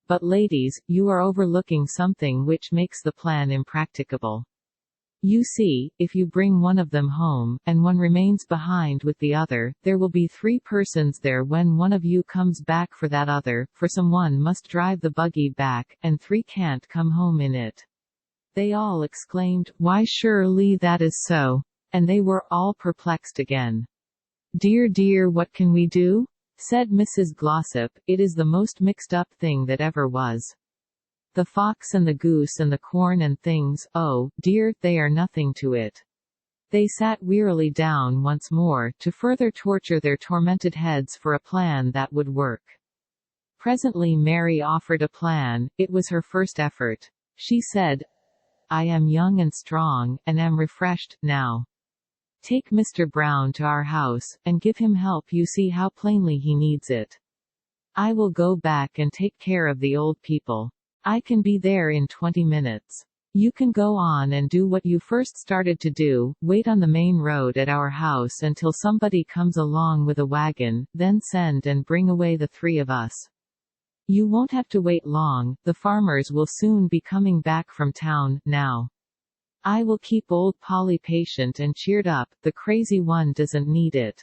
But ladies, you are overlooking something which makes the plan impracticable. You see, if you bring one of them home, and one remains behind with the other, there will be 3 persons there when one of you comes back for that other, for someone must drive the buggy back, and 3 can't come home in it. They all exclaimed, "Why surely that is so." And they were all perplexed again. "Dear, dear, what can we do?" said Mrs. Glossop. "It is the most mixed-up thing that ever was. The fox and the goose and the corn and things, oh, dear, they are nothing to it." They sat wearily down once more, to further torture their tormented heads for a plan that would work. Presently Mary offered a plan. It was her first effort. She said, "I am young and strong, and am refreshed, now. Take Mr. Brown to our house, and give him help. You see how plainly he needs it. I will go back and take care of the old people. I can be there in 20 minutes. You can go on and do what you first started to do, wait on the main road at our house until somebody comes along with a wagon, then send and bring away the 3 of us. You won't have to wait long, the farmers will soon be coming back from town, now. I will keep old Polly patient and cheered up, the crazy one doesn't need it."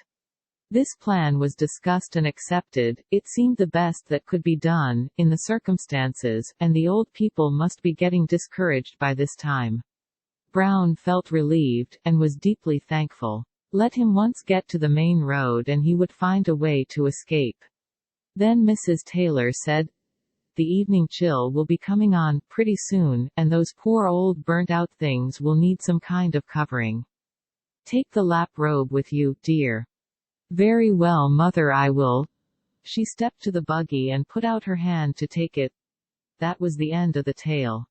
This plan was discussed and accepted. It seemed the best that could be done, in the circumstances, and the old people must be getting discouraged by this time. Brown felt relieved, and was deeply thankful. Let him once get to the main road and he would find a way to escape. Then Mrs. Taylor said, "The evening chill will be coming on, pretty soon, and those poor old burnt-out things will need some kind of covering. Take the lap robe with you, dear." "Very well, mother, I will." She stepped to the buggy and put out her hand to take it. That was the end of the tale.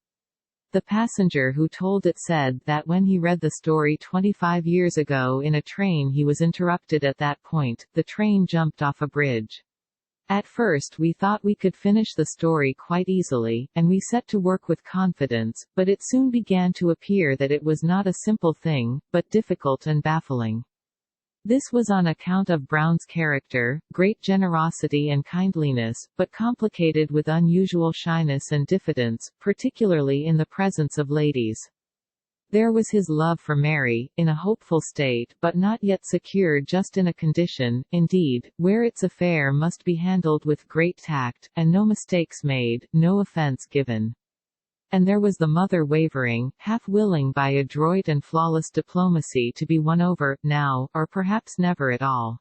The passenger who told it said that when he read the story 25 years ago in a train he was interrupted at that point. The train jumped off a bridge. At first we thought we could finish the story quite easily, and we set to work with confidence, but it soon began to appear that it was not a simple thing, but difficult and baffling. This was on account of Brown's character, great generosity and kindliness, but complicated with unusual shyness and diffidence, particularly in the presence of ladies. There was his love for Mary, in a hopeful state, but not yet secure, just in a condition, indeed, where its affair must be handled with great tact, and no mistakes made, no offense given. And there was the mother wavering, half willing by adroit and flawless diplomacy to be won over, now, or perhaps never at all.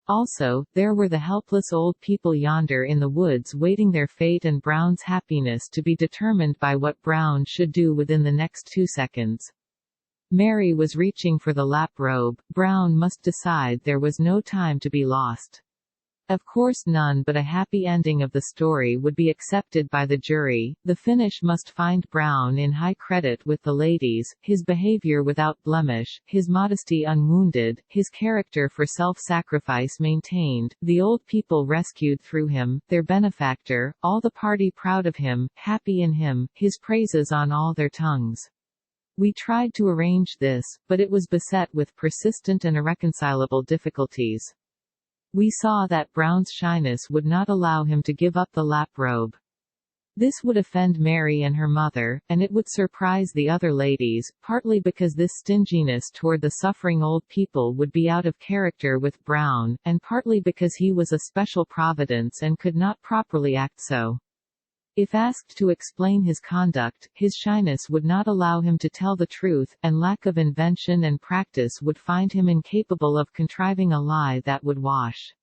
Also, there were the helpless old people yonder in the woods waiting their fate and Brown's happiness to be determined by what Brown should do within the next 2 seconds. Mary was reaching for the lap robe. Brown must decide. There was no time to be lost. Of course none but a happy ending of the story would be accepted by the jury. The finish must find Brown in high credit with the ladies, his behavior without blemish, his modesty unwounded, his character for self-sacrifice maintained, the old people rescued through him, their benefactor, all the party proud of him, happy in him, his praises on all their tongues. We tried to arrange this, but it was beset with persistent and irreconcilable difficulties. We saw that Brown's shyness would not allow him to give up the lap robe. This would offend Mary and her mother, and it would surprise the other ladies, partly because this stinginess toward the suffering old people would be out of character with Brown, and partly because he was a special providence and could not properly act so. If asked to explain his conduct, his shyness would not allow him to tell the truth, and lack of invention and practice would find him incapable of contriving a lie that would wash.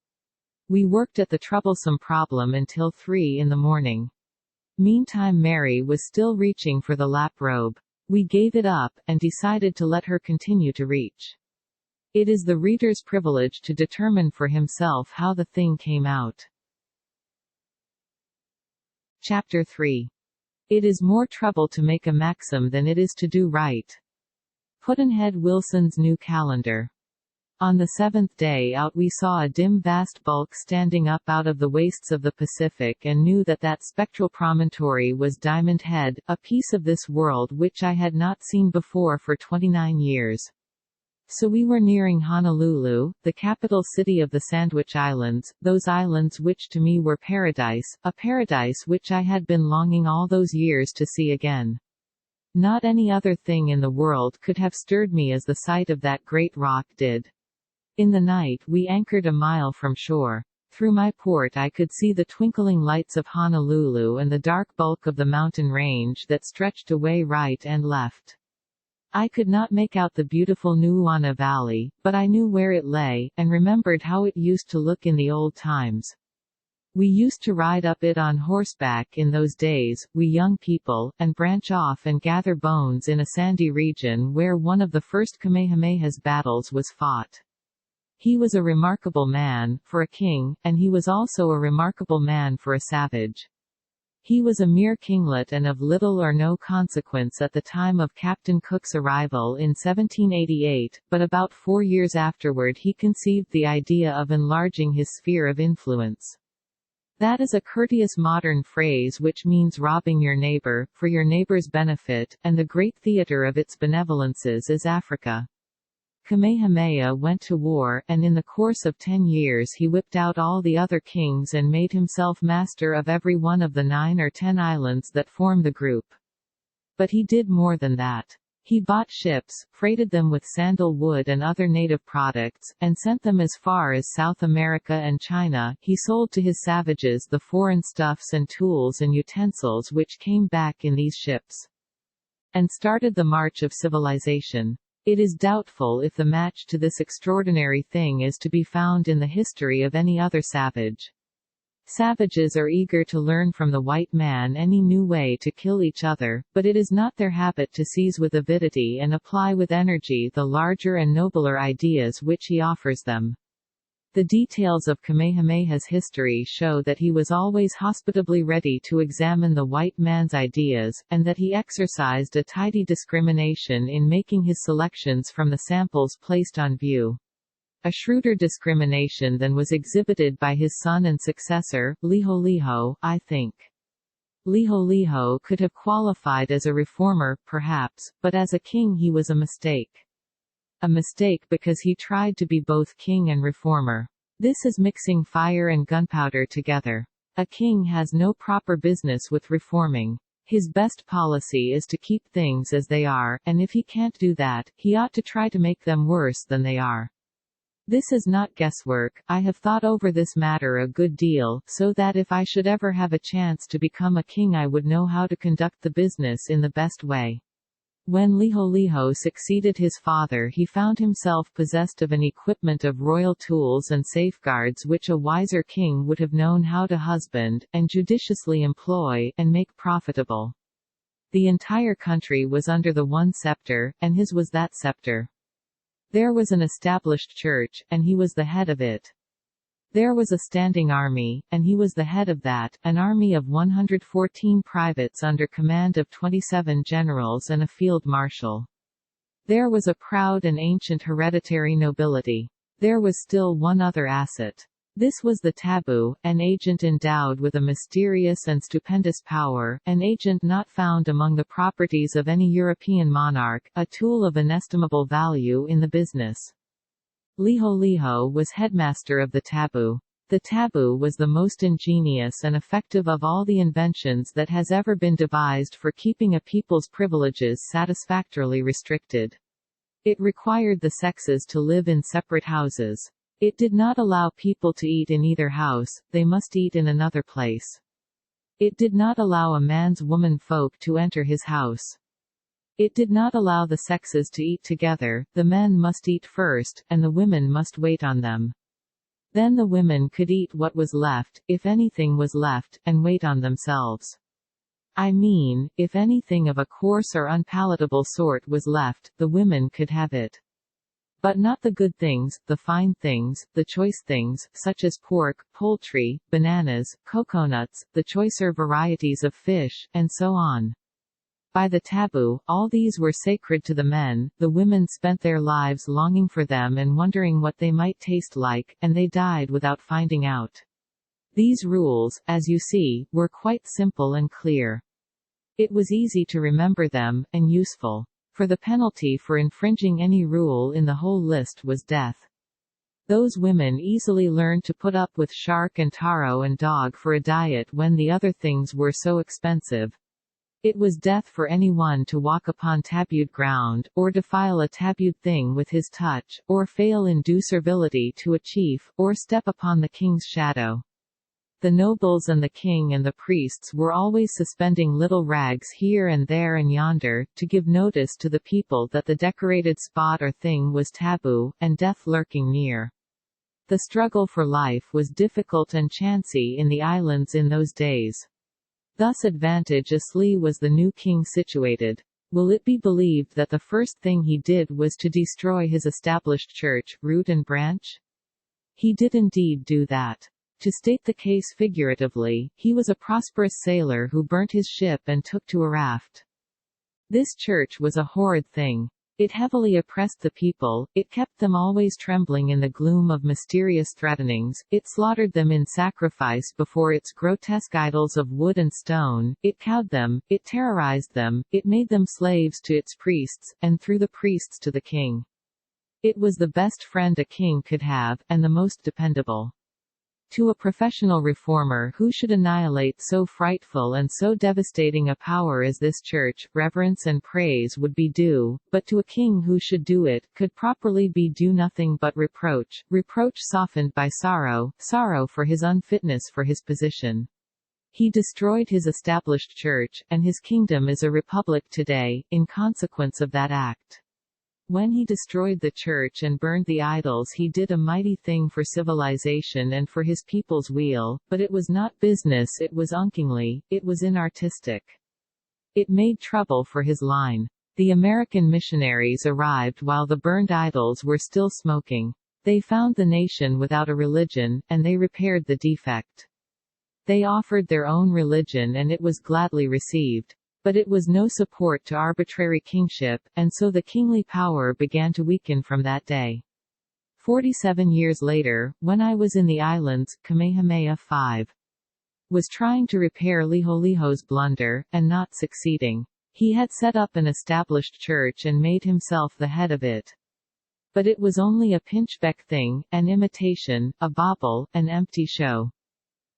We worked at the troublesome problem until 3 in the morning. Meantime Mary was still reaching for the lap robe. We gave it up, and decided to let her continue to reach. It is the reader's privilege to determine for himself how the thing came out. Chapter 3. It is more trouble to make a maxim than it is to do right. Pudd'nhead Wilson's New Calendar. On the 7th day out we saw a dim vast bulk standing up out of the wastes of the Pacific and knew that that spectral promontory was Diamond Head, a piece of this world which I had not seen before for 29 years. So we were nearing Honolulu, the capital city of the Sandwich Islands, those islands which to me were paradise, a paradise which I had been longing all those years to see again. Not any other thing in the world could have stirred me as the sight of that great rock did. In the night we anchored a mile from shore. Through my port I could see the twinkling lights of Honolulu and the dark bulk of the mountain range that stretched away right and left. I could not make out the beautiful Nuuana Valley, but I knew where it lay, and remembered how it used to look in the old times. We used to ride up it on horseback in those days, we young people, and branch off and gather bones in a sandy region where one of the first Kamehameha's battles was fought. He was a remarkable man, for a king, and he was also a remarkable man for a savage. He was a mere kinglet and of little or no consequence at the time of Captain Cook's arrival in 1788, but about 4 years afterward he conceived the idea of enlarging his sphere of influence. That is a courteous modern phrase which means robbing your neighbor, for your neighbor's benefit, and the great theater of its benevolences is Africa. Kamehameha went to war, and in the course of 10 years he whipped out all the other kings and made himself master of every one of the 9 or 10 islands that form the group. But he did more than that. He bought ships, freighted them with sandal wood and other native products, and sent them as far as South America and China. He sold to his savages the foreign stuffs and tools and utensils which came back in these ships, and started the march of civilization. It is doubtful if the match to this extraordinary thing is to be found in the history of any other savage. Savages are eager to learn from the white man any new way to kill each other, but it is not their habit to seize with avidity and apply with energy the larger and nobler ideas which he offers them. The details of Kamehameha's history show that he was always hospitably ready to examine the white man's ideas, and that he exercised a tidy discrimination in making his selections from the samples placed on view. A shrewder discrimination than was exhibited by his son and successor, Liholiho, I think. Liholiho could have qualified as a reformer, perhaps, but as a king he was a mistake. A mistake because he tried to be both king and reformer. This is mixing fire and gunpowder together. A king has no proper business with reforming. His best policy is to keep things as they are, and if he can't do that, he ought to try to make them worse than they are. This is not guesswork. I have thought over this matter a good deal, so that if I should ever have a chance to become a king I would know how to conduct the business in the best way. When Liholiho succeeded his father he found himself possessed of an equipment of royal tools and safeguards which a wiser king would have known how to husband, and judiciously employ, and make profitable. The entire country was under the one scepter, and his was that scepter. There was an established church, and he was the head of it. There was a standing army, and he was the head of that, an army of 114 privates under command of 27 generals and a field marshal. There was a proud and ancient hereditary nobility. There was still one other asset. This was the taboo, an agent endowed with a mysterious and stupendous power, an agent not found among the properties of any European monarch, a tool of inestimable value in the business. Liholiho was headmaster of the taboo. The taboo was the most ingenious and effective of all the inventions that has ever been devised for keeping a people's privileges satisfactorily restricted. It required the sexes to live in separate houses. It did not allow people to eat in either house, they must eat in another place. It did not allow a man's woman folk to enter his house. It did not allow the sexes to eat together, the men must eat first, and the women must wait on them. Then the women could eat what was left, if anything was left, and wait on themselves. I mean, if anything of a coarse or unpalatable sort was left, the women could have it. But not the good things, the fine things, the choice things, such as pork, poultry, bananas, coconuts, the choicer varieties of fish, and so on. By the taboo, all these were sacred to the men, the women spent their lives longing for them and wondering what they might taste like, and they died without finding out. These rules, as you see, were quite simple and clear. It was easy to remember them, and useful. for the penalty for infringing any rule in the whole list was death. Those women easily learned to put up with shark and taro and dog for a diet when the other things were so expensive. It was death for anyone to walk upon tabooed ground, or defile a tabooed thing with his touch, or fail in due servility to a chief, or step upon the king's shadow. The nobles and the king and the priests were always suspending little rags here and there and yonder, to give notice to the people that the decorated spot or thing was taboo, and death lurking near. The struggle for life was difficult and chancy in the islands in those days. Thus advantageously was the new king situated. Will it be believed that the first thing he did was to destroy his established church, root and branch? He did indeed do that. To state the case figuratively, he was a prosperous sailor who burnt his ship and took to a raft. This church was a horrid thing. It heavily oppressed the people, it kept them always trembling in the gloom of mysterious threatenings, it slaughtered them in sacrifice before its grotesque idols of wood and stone, it cowed them, it terrorized them, it made them slaves to its priests, and through the priests to the king. It was the best friend a king could have, and the most dependable. To a professional reformer who should annihilate so frightful and so devastating a power as this church, reverence and praise would be due, but to a king who should do it, could properly be due nothing but reproach, reproach softened by sorrow, sorrow for his unfitness for his position. He destroyed his established church, and his kingdom is a republic today, in consequence of that act. When he destroyed the church and burned the idols, he did a mighty thing for civilization and for his people's weal, but it was not business, it was unkingly, it was inartistic. It made trouble for his line. The American missionaries arrived while the burned idols were still smoking. They found the nation without a religion, and they repaired the defect. They offered their own religion and it was gladly received. But it was no support to arbitrary kingship, and so the kingly power began to weaken from that day. 47 years later, when I was in the islands, Kamehameha V was trying to repair Liholiho's blunder, and not succeeding. He had set up an established church and made himself the head of it. But it was only a pinchbeck thing, an imitation, a bauble, an empty show.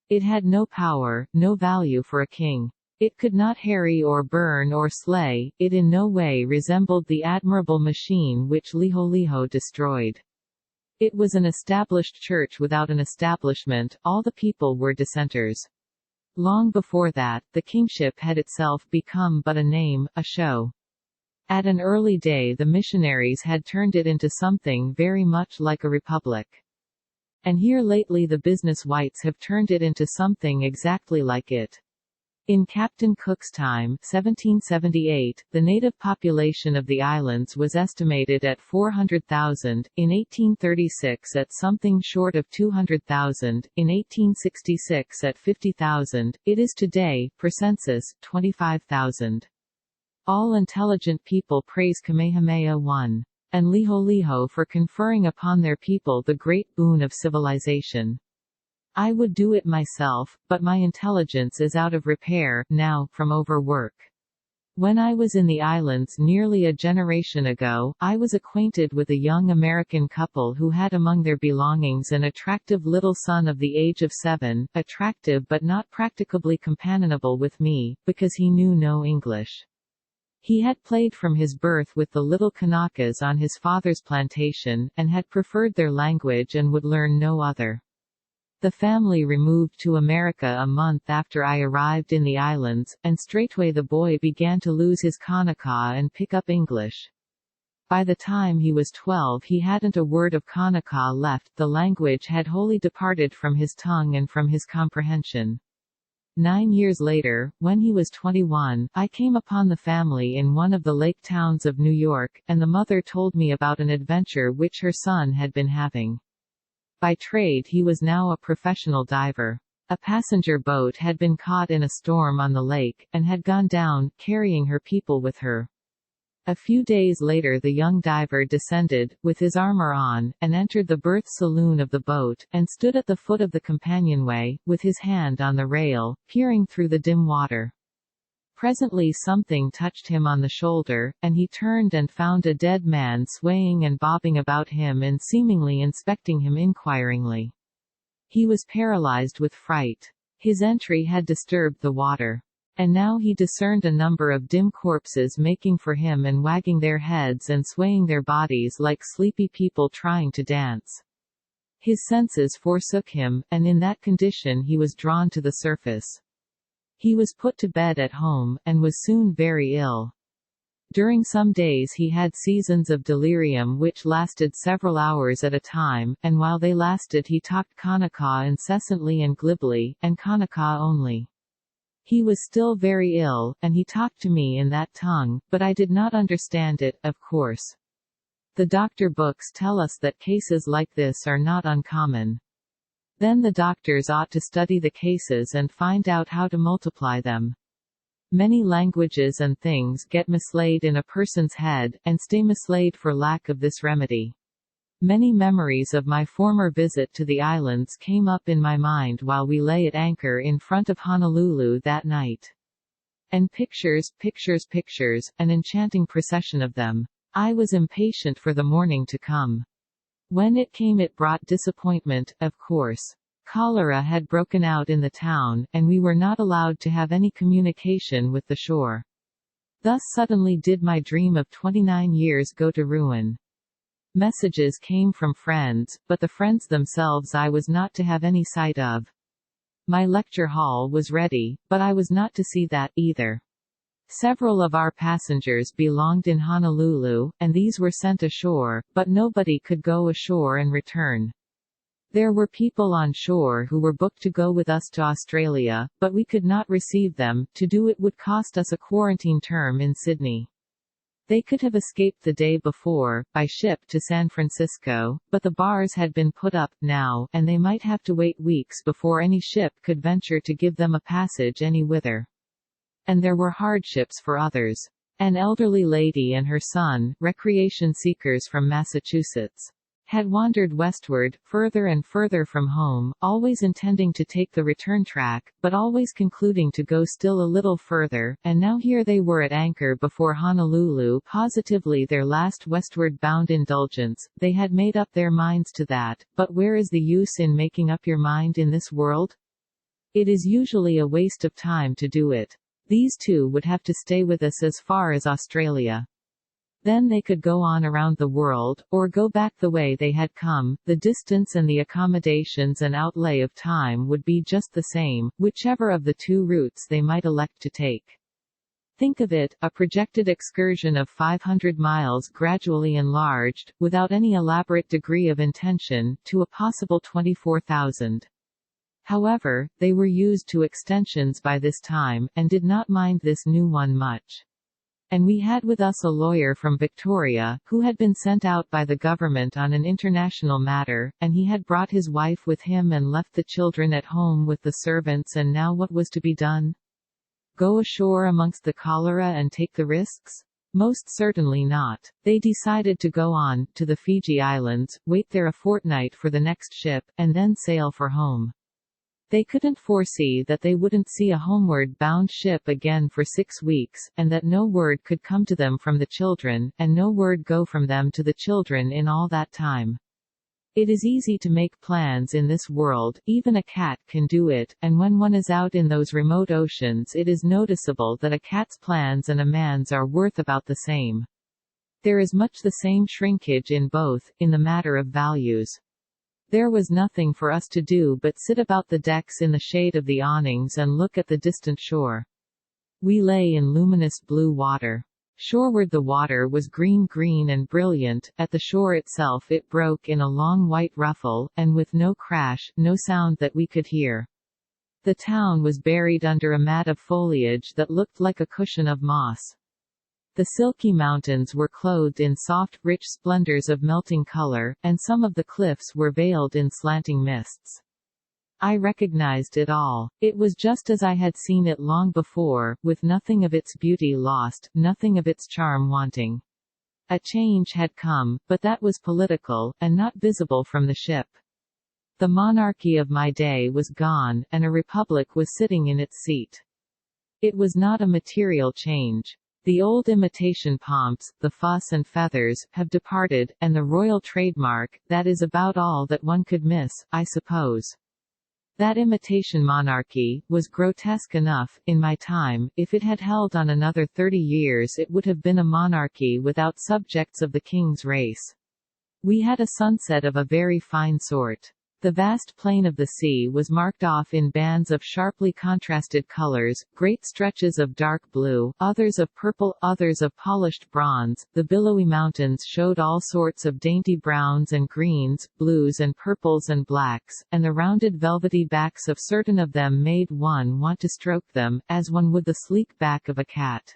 It had no power, no value for a king. It could not harry or burn or slay, it in no way resembled the admirable machine which Liholiho destroyed. It was an established church without an establishment, all the people were dissenters. Long before that, the kingship had itself become but a name, a show. At an early day the missionaries had turned it into something very much like a republic. And here lately the business whites have turned it into something exactly like it. In Captain Cook's time, 1778, the native population of the islands was estimated at 400,000, in 1836 at something short of 200,000, in 1866 at 50,000, it is today, per census, 25,000. All intelligent people praise Kamehameha I and Liholiho for conferring upon their people the great boon of civilization. I would do it myself, but my intelligence is out of repair, now, from overwork. When I was in the islands nearly a generation ago, I was acquainted with a young American couple who had among their belongings an attractive little son of the age of 7, attractive but not practicably companionable with me, because he knew no English. He had played from his birth with the little Kanakas on his father's plantation, and had preferred their language and would learn no other. The family removed to America a month after I arrived in the islands, and straightway the boy began to lose his Kanaka and pick up English. By the time he was 12 he hadn't a word of Kanaka left, the language had wholly departed from his tongue and from his comprehension. 9 years later, when he was 21, I came upon the family in one of the lake towns of New York, and the mother told me about an adventure which her son had been having. By trade he was now a professional diver. A passenger boat had been caught in a storm on the lake, and had gone down, carrying her people with her. A few days later the young diver descended, with his armor on, and entered the berth saloon of the boat, and stood at the foot of the companionway, with his hand on the rail, peering through the dim water. Presently something touched him on the shoulder, and he turned and found a dead man swaying and bobbing about him and seemingly inspecting him inquiringly. He was paralyzed with fright. His entry had disturbed the water. And now he discerned a number of dim corpses making for him and wagging their heads and swaying their bodies like sleepy people trying to dance. His senses forsook him, and in that condition he was drawn to the surface. He was put to bed at home, and was soon very ill. During some days he had seasons of delirium which lasted several hours at a time, and while they lasted he talked Kanaka incessantly and glibly, and Kanaka only. He was still very ill, and he talked to me in that tongue, but I did not understand it, of course. The doctor books tell us that cases like this are not uncommon. Then the doctors ought to study the cases and find out how to multiply them. Many languages and things get mislaid in a person's head, and stay mislaid for lack of this remedy. Many memories of my former visit to the islands came up in my mind while we lay at anchor in front of Honolulu that night. And pictures, an enchanting procession of them. I was impatient for the morning to come. When it came it brought disappointment, of course. Cholera had broken out in the town, and we were not allowed to have any communication with the shore. Thus suddenly did my dream of 29 years go to ruin. Messages came from friends, but the friends themselves I was not to have any sight of. My lecture hall was ready, but I was not to see that, either. Several of our passengers belonged in Honolulu, and these were sent ashore, but nobody could go ashore and return. There were people on shore who were booked to go with us to Australia, but we could not receive them. To do it would cost us a quarantine term in Sydney. They could have escaped the day before, by ship to San Francisco, but the bars had been put up, now, and they might have to wait weeks before any ship could venture to give them a passage any whither. And there were hardships for others. An elderly lady and her son, recreation seekers from Massachusetts, had wandered westward, further and further from home, always intending to take the return track, but always concluding to go still a little further, and now here they were at anchor before Honolulu, positively their last westward-bound indulgence. They had made up their minds to that, but where is the use in making up your mind in this world? It is usually a waste of time to do it. These two would have to stay with us as far as Australia. Then they could go on around the world, or go back the way they had come. The distance and the accommodations and outlay of time would be just the same, whichever of the two routes they might elect to take. Think of it, a projected excursion of 500 miles gradually enlarged, without any elaborate degree of intention, to a possible 24,000. However, they were used to extensions by this time, and did not mind this new one much. And we had with us a lawyer from Victoria, who had been sent out by the government on an international matter, and he had brought his wife with him and left the children at home with the servants. And now what was to be done? Go ashore amongst the cholera and take the risks? Most certainly not. They decided to go on, to the Fiji Islands, wait there a fortnight for the next ship, and then sail for home. They couldn't foresee that they wouldn't see a homeward-bound ship again for 6 weeks, and that no word could come to them from the children, and no word go from them to the children in all that time. It is easy to make plans in this world, even a cat can do it, and when one is out in those remote oceans it is noticeable that a cat's plans and a man's are worth about the same. There is much the same shrinkage in both, in the matter of values. There was nothing for us to do but sit about the decks in the shade of the awnings and look at the distant shore. We lay in luminous blue water. Shoreward the water was green and brilliant, at the shore itself it broke in a long white ruffle, and with no crash, no sound that we could hear. The town was buried under a mat of foliage that looked like a cushion of moss. The silky mountains were clothed in soft, rich splendors of melting color, and some of the cliffs were veiled in slanting mists. I recognized it all. It was just as I had seen it long before, with nothing of its beauty lost, nothing of its charm wanting. A change had come, but that was political, and not visible from the ship. The monarchy of my day was gone, and a republic was sitting in its seat. It was not a material change. The old imitation pomps, the fuss and feathers, have departed, and the royal trademark, that is about all that one could miss, I suppose. That imitation monarchy was grotesque enough, in my time. If it had held on another 30 years it would have been a monarchy without subjects of the king's race. We had a sunset of a very fine sort. The vast plain of the sea was marked off in bands of sharply contrasted colors, great stretches of dark blue, others of purple, others of polished bronze. The billowy mountains showed all sorts of dainty browns and greens, blues and purples and blacks, and the rounded velvety backs of certain of them made one want to stroke them, as one would the sleek back of a cat.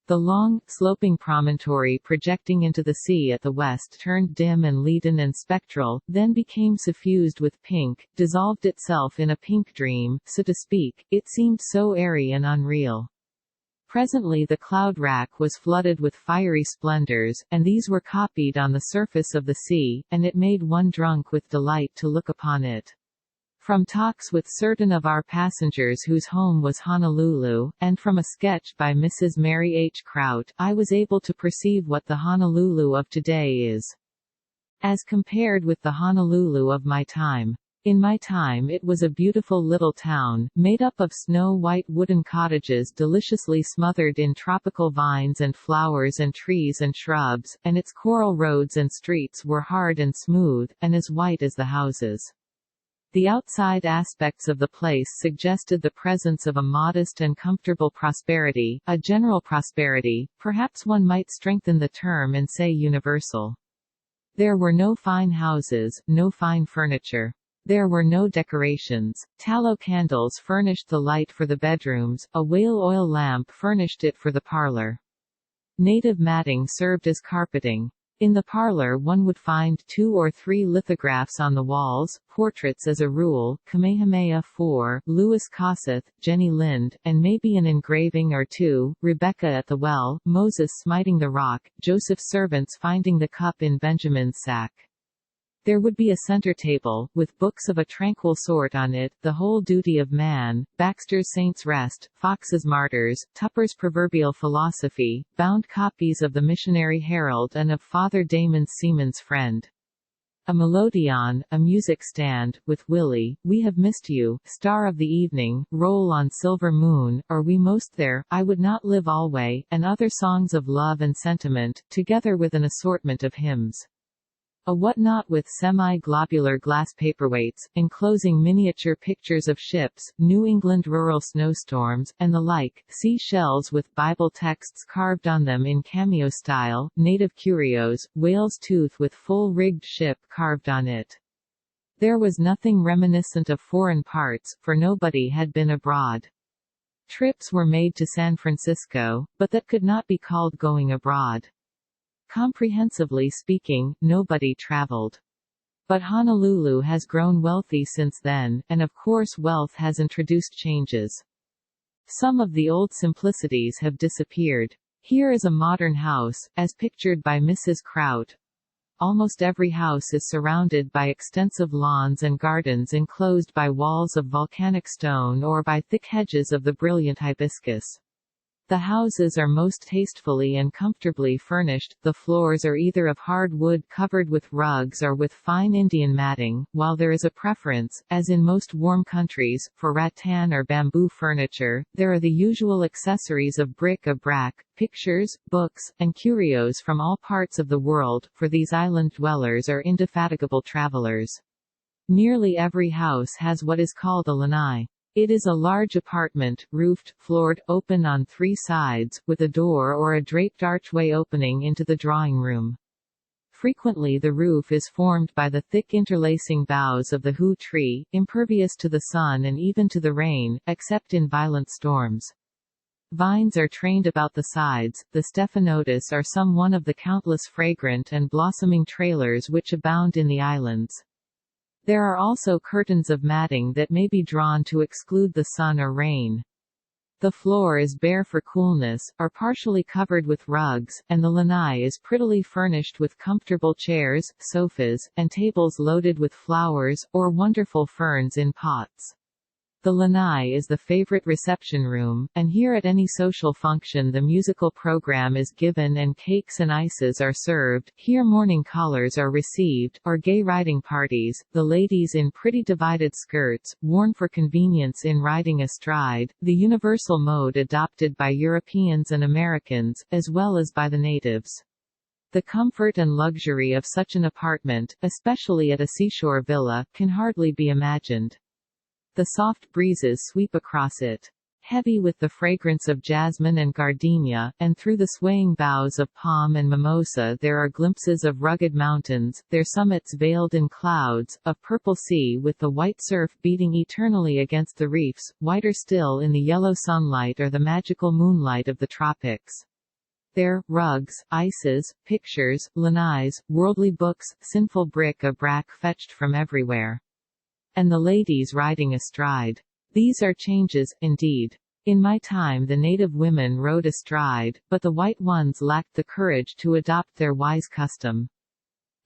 The long, sloping promontory projecting into the sea at the west turned dim and leaden and spectral, then became suffused with pink, dissolved itself in a pink dream, so to speak. It seemed so airy and unreal. Presently the cloud rack was flooded with fiery splendors, and these were copied on the surface of the sea, and it made one drunk with delight to look upon it. From talks with certain of our passengers whose home was Honolulu, and from a sketch by Mrs. Mary H. Kraut, I was able to perceive what the Honolulu of today is, as compared with the Honolulu of my time. In my time it was a beautiful little town, made up of snow-white wooden cottages deliciously smothered in tropical vines and flowers and trees and shrubs, and its coral roads and streets were hard and smooth, and as white as the houses. The outside aspects of the place suggested the presence of a modest and comfortable prosperity, a general prosperity, perhaps one might strengthen the term and say universal. There were no fine houses, no fine furniture. There were no decorations. Tallow candles furnished the light for the bedrooms, a whale oil lamp furnished it for the parlor. Native matting served as carpeting. In the parlor one would find 2 or 3 lithographs on the walls, portraits as a rule, Kamehameha IV, Louis Kossuth, Jenny Lind, and maybe an engraving or 2, Rebecca at the well, Moses smiting the rock, Joseph's servants finding the cup in Benjamin's sack. There would be a center table, with books of a tranquil sort on it, The Whole Duty of Man, Baxter's Saints' Rest, Fox's Martyrs, Tupper's Proverbial Philosophy, bound copies of the Missionary Herald and of Father Damon's Seaman's Friend. A melodeon, a music stand, with Willie, We Have Missed You, Star of the Evening, Roll on Silver Moon, or We Most There, I Would Not Live Alway, and other songs of love and sentiment, together with an assortment of hymns. A whatnot with semi-globular glass paperweights, enclosing miniature pictures of ships, New England rural snowstorms, and the like, sea shells with Bible texts carved on them in cameo style, native curios, whale's tooth with full-rigged ship carved on it. There was nothing reminiscent of foreign parts, for nobody had been abroad. Trips were made to San Francisco, but that could not be called going abroad. Comprehensively speaking, nobody traveled. But Honolulu has grown wealthy since then, and of course wealth has introduced changes. Some of the old simplicities have disappeared. Here is a modern house, as pictured by Mrs. Kraut. Almost every house is surrounded by extensive lawns and gardens enclosed by walls of volcanic stone or by thick hedges of the brilliant hibiscus. The houses are most tastefully and comfortably furnished, the floors are either of hard wood covered with rugs or with fine Indian matting, while there is a preference, as in most warm countries, for rattan or bamboo furniture. There are the usual accessories of bric-a-brac, pictures, books, and curios from all parts of the world, for these island dwellers are indefatigable travelers. Nearly every house has what is called a lanai. It is a large apartment, roofed, floored, open on 3 sides, with a door or a draped archway opening into the drawing room. Frequently the roof is formed by the thick interlacing boughs of the hu tree, impervious to the sun and even to the rain, except in violent storms. Vines are trained about the sides, the stephanotis are some one of the countless fragrant and blossoming trailers which abound in the islands. There are also curtains of matting that may be drawn to exclude the sun or rain. The floor is bare for coolness, or partially covered with rugs, and the lanai is prettily furnished with comfortable chairs, sofas, and tables loaded with flowers, or wonderful ferns in pots. The lanai is the favorite reception room, and here at any social function the musical program is given and cakes and ices are served. Here morning callers are received, or gay riding parties, the ladies in pretty divided skirts, worn for convenience in riding astride, the universal mode adopted by Europeans and Americans, as well as by the natives. The comfort and luxury of such an apartment, especially at a seashore villa, can hardly be imagined. The soft breezes sweep across it, heavy with the fragrance of jasmine and gardenia, and through the swaying boughs of palm and mimosa there are glimpses of rugged mountains, their summits veiled in clouds, of purple sea with the white surf beating eternally against the reefs, whiter still in the yellow sunlight or the magical moonlight of the tropics. There, rugs, ices, pictures, lanais, worldly books, sinful bric-a-brac fetched from everywhere. And the ladies riding astride. These are changes, indeed. In my time the native women rode astride, but the white ones lacked the courage to adopt their wise custom.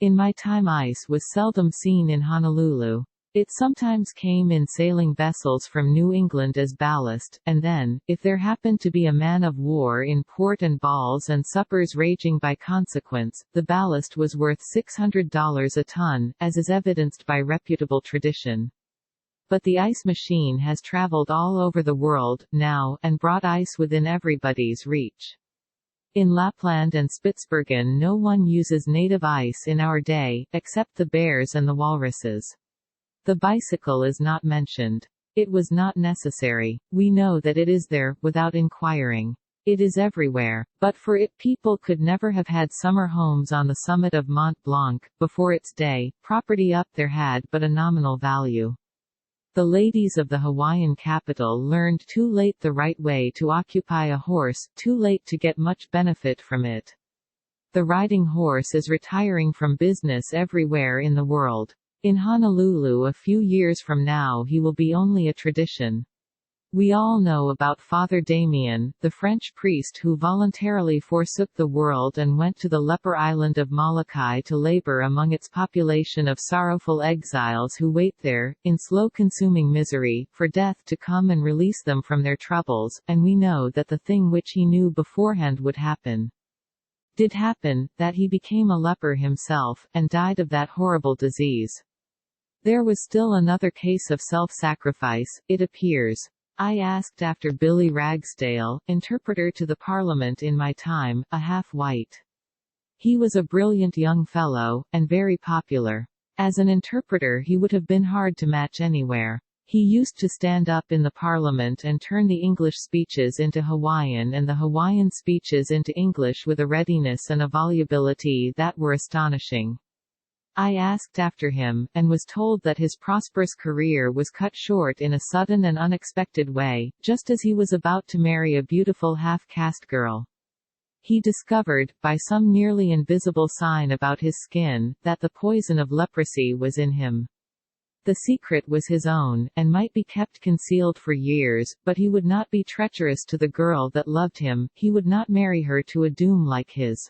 In my time ice was seldom seen in Honolulu. It sometimes came in sailing vessels from New England as ballast, and then, if there happened to be a man of war in port and balls and suppers raging by consequence, the ballast was worth $600 a ton, as is evidenced by reputable tradition. But the ice machine has traveled all over the world, now, and brought ice within everybody's reach. In Lapland and Spitsbergen no one uses native ice in our day, except the bears and the walruses. The bicycle is not mentioned. It was not necessary. We know that it is there, without inquiring. It is everywhere. But for it people could never have had summer homes on the summit of Mont Blanc. Before its day, property up there had but a nominal value. The ladies of the Hawaiian capital learned too late the right way to occupy a horse, too late to get much benefit from it. The riding horse is retiring from business everywhere in the world. In Honolulu a few years from now he will be only a tradition. We all know about Father Damien, the French priest who voluntarily forsook the world and went to the leper island of Molokai to labor among its population of sorrowful exiles who wait there, in slow-consuming misery, for death to come and release them from their troubles, and we know that the thing which he knew beforehand would happen did happen, that he became a leper himself, and died of that horrible disease. There was still another case of self-sacrifice, it appears. I asked after Billy Ragsdale, interpreter to the Parliament in my time, a half-white. He was a brilliant young fellow, and very popular. As an interpreter he would have been hard to match anywhere. He used to stand up in the Parliament and turn the English speeches into Hawaiian and the Hawaiian speeches into English with a readiness and a volubility that were astonishing. I asked after him, and was told that his prosperous career was cut short in a sudden and unexpected way, just as he was about to marry a beautiful half-caste girl. He discovered, by some nearly invisible sign about his skin, that the poison of leprosy was in him. The secret was his own, and might be kept concealed for years, but he would not be treacherous to the girl that loved him, he would not marry her to a doom like his.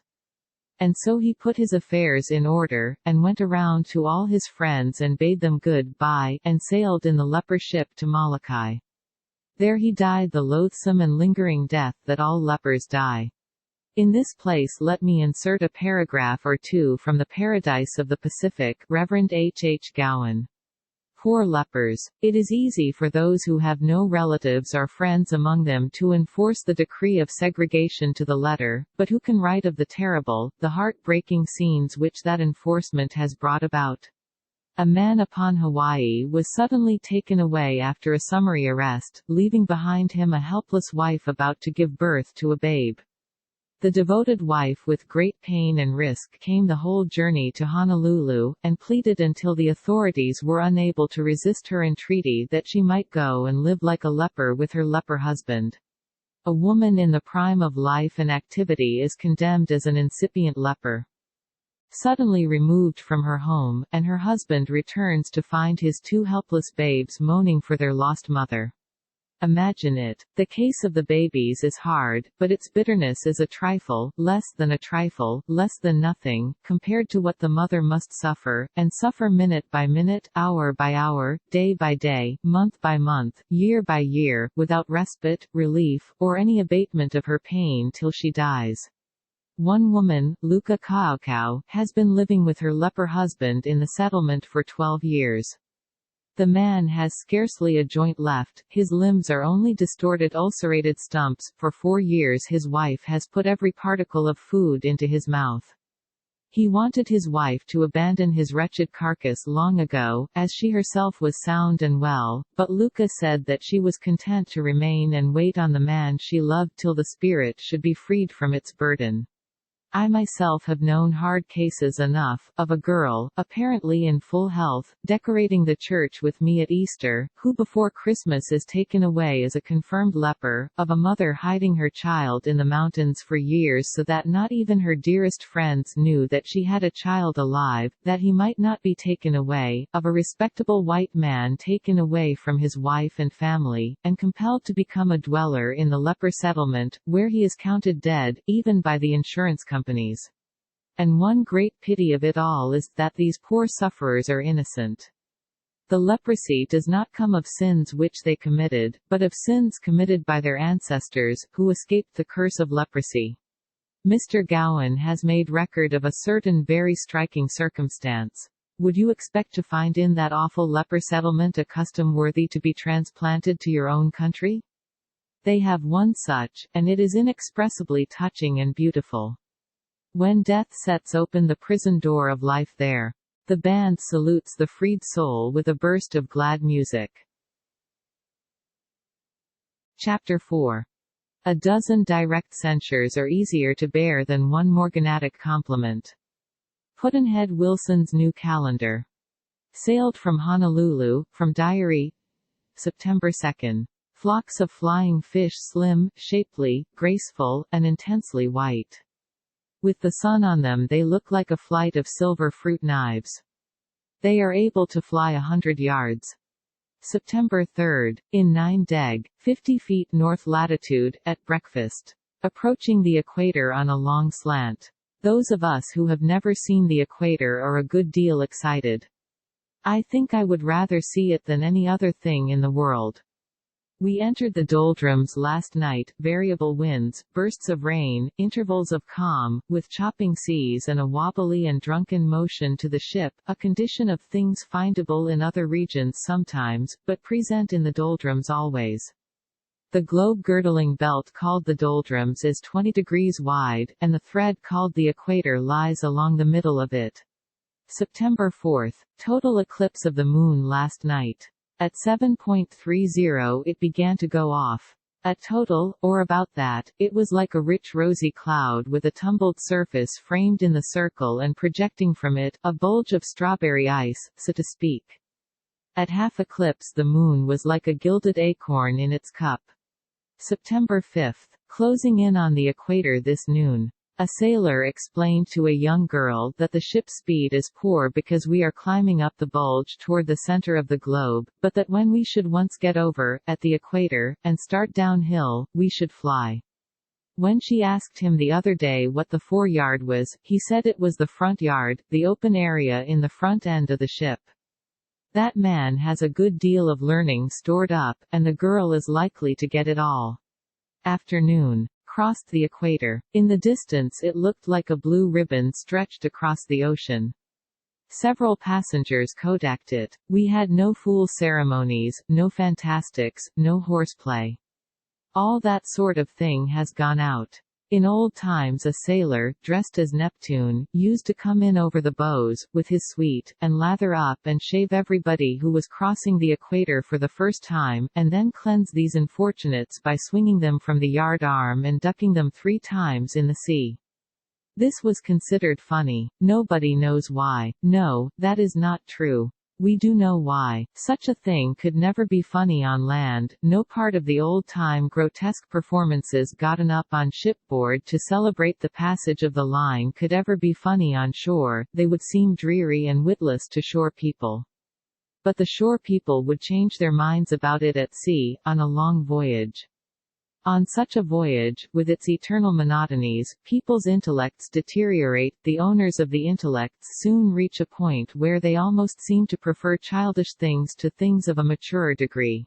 And so he put his affairs in order, and went around to all his friends and bade them good-bye, and sailed in the leper ship to Molokai. There he died the loathsome and lingering death that all lepers die. In this place let me insert a paragraph or two from the Paradise of the Pacific, Reverend H. H. Gowan. Poor lepers. It is easy for those who have no relatives or friends among them to enforce the decree of segregation to the letter, but who can write of the terrible, the heart-breaking scenes which that enforcement has brought about? A man upon Hawaii was suddenly taken away after a summary arrest, leaving behind him a helpless wife about to give birth to a babe. The devoted wife with great pain and risk came the whole journey to Honolulu, and pleaded until the authorities were unable to resist her entreaty that she might go and live like a leper with her leper husband. A woman in the prime of life and activity is condemned as an incipient leper. Suddenly removed from her home, and her husband returns to find his two helpless babes moaning for their lost mother. Imagine it. The case of the babies is hard, but its bitterness is a trifle, less than nothing, compared to what the mother must suffer, and suffer minute by minute, hour by hour, day by day, month by month, year by year, without respite, relief, or any abatement of her pain till she dies. One woman, Luka Kaukau, has been living with her leper husband in the settlement for 12 years. The man has scarcely a joint left, his limbs are only distorted ulcerated stumps. For 4 years his wife has put every particle of food into his mouth. He wanted his wife to abandon his wretched carcass long ago, as she herself was sound and well, but Luka said that she was content to remain and wait on the man she loved till the spirit should be freed from its burden. I myself have known hard cases enough, of a girl, apparently in full health, decorating the church with me at Easter, who before Christmas is taken away as a confirmed leper, of a mother hiding her child in the mountains for years so that not even her dearest friends knew that she had a child alive, that he might not be taken away, of a respectable white man taken away from his wife and family, and compelled to become a dweller in the leper settlement, where he is counted dead, even by the insurance companies. And one great pity of it all is that these poor sufferers are innocent. The leprosy does not come of sins which they committed, but of sins committed by their ancestors, who escaped the curse of leprosy. Mr. Gowan has made record of a certain very striking circumstance. Would you expect to find in that awful leper settlement a custom worthy to be transplanted to your own country? They have one such, and it is inexpressibly touching and beautiful. When death sets open the prison door of life there, the band salutes the freed soul with a burst of glad music. Chapter 4. A dozen direct censures are easier to bear than one morganatic compliment. Pudd'nhead Wilson's New Calendar. Sailed from Honolulu, from diary. September 2. Flocks of flying fish slim, shapely, graceful, and intensely white. With the sun on them they look like a flight of silver fruit knives. They are able to fly 100 yards. September 3. In 9 deg, 50 feet north latitude, at breakfast. Approaching the equator on a long slant. Those of us who have never seen the equator are a good deal excited. I think I would rather see it than any other thing in the world. We entered the doldrums last night, variable winds, bursts of rain, intervals of calm, with chopping seas and a wobbly and drunken motion to the ship, a condition of things findable in other regions sometimes, but present in the doldrums always. The globe-girdling belt called the doldrums is 20 degrees wide, and the thread called the equator lies along the middle of it. September 4. Total eclipse of the moon last night. At 7.30 it began to go off. At total, or about that, it was like a rich rosy cloud with a tumbled surface framed in the circle and projecting from it, a bulge of strawberry ice, so to speak. At half eclipse the moon was like a gilded acorn in its cup. September 5. Closing in on the equator this noon. A sailor explained to a young girl that the ship's speed is poor because we are climbing up the bulge toward the center of the globe, but that when we should once get over, at the equator, and start downhill, we should fly. When she asked him the other day what the foreyard was, he said it was the front yard, the open area in the front end of the ship. That man has a good deal of learning stored up, and the girl is likely to get it all. Afternoon. Crossed the equator. In the distance it looked like a blue ribbon stretched across the ocean. Several passengers kodaked it. We had no fool ceremonies, no fantastics, no horseplay. All that sort of thing has gone out. In old times a sailor, dressed as Neptune, used to come in over the bows, with his suite, and lather up and shave everybody who was crossing the equator for the first time, and then cleanse these unfortunates by swinging them from the yard arm and ducking them 3 times in the sea. This was considered funny. Nobody knows why. No, that is not true. We do know why. Such a thing could never be funny on land. No part of the old-time grotesque performances gotten up on shipboard to celebrate the passage of the line could ever be funny on shore. They would seem dreary and witless to shore people. But the shore people would change their minds about it at sea, on a long voyage. On such a voyage, with its eternal monotonies, people's intellects deteriorate. The owners of the intellects soon reach a point where they almost seem to prefer childish things to things of a maturer degree.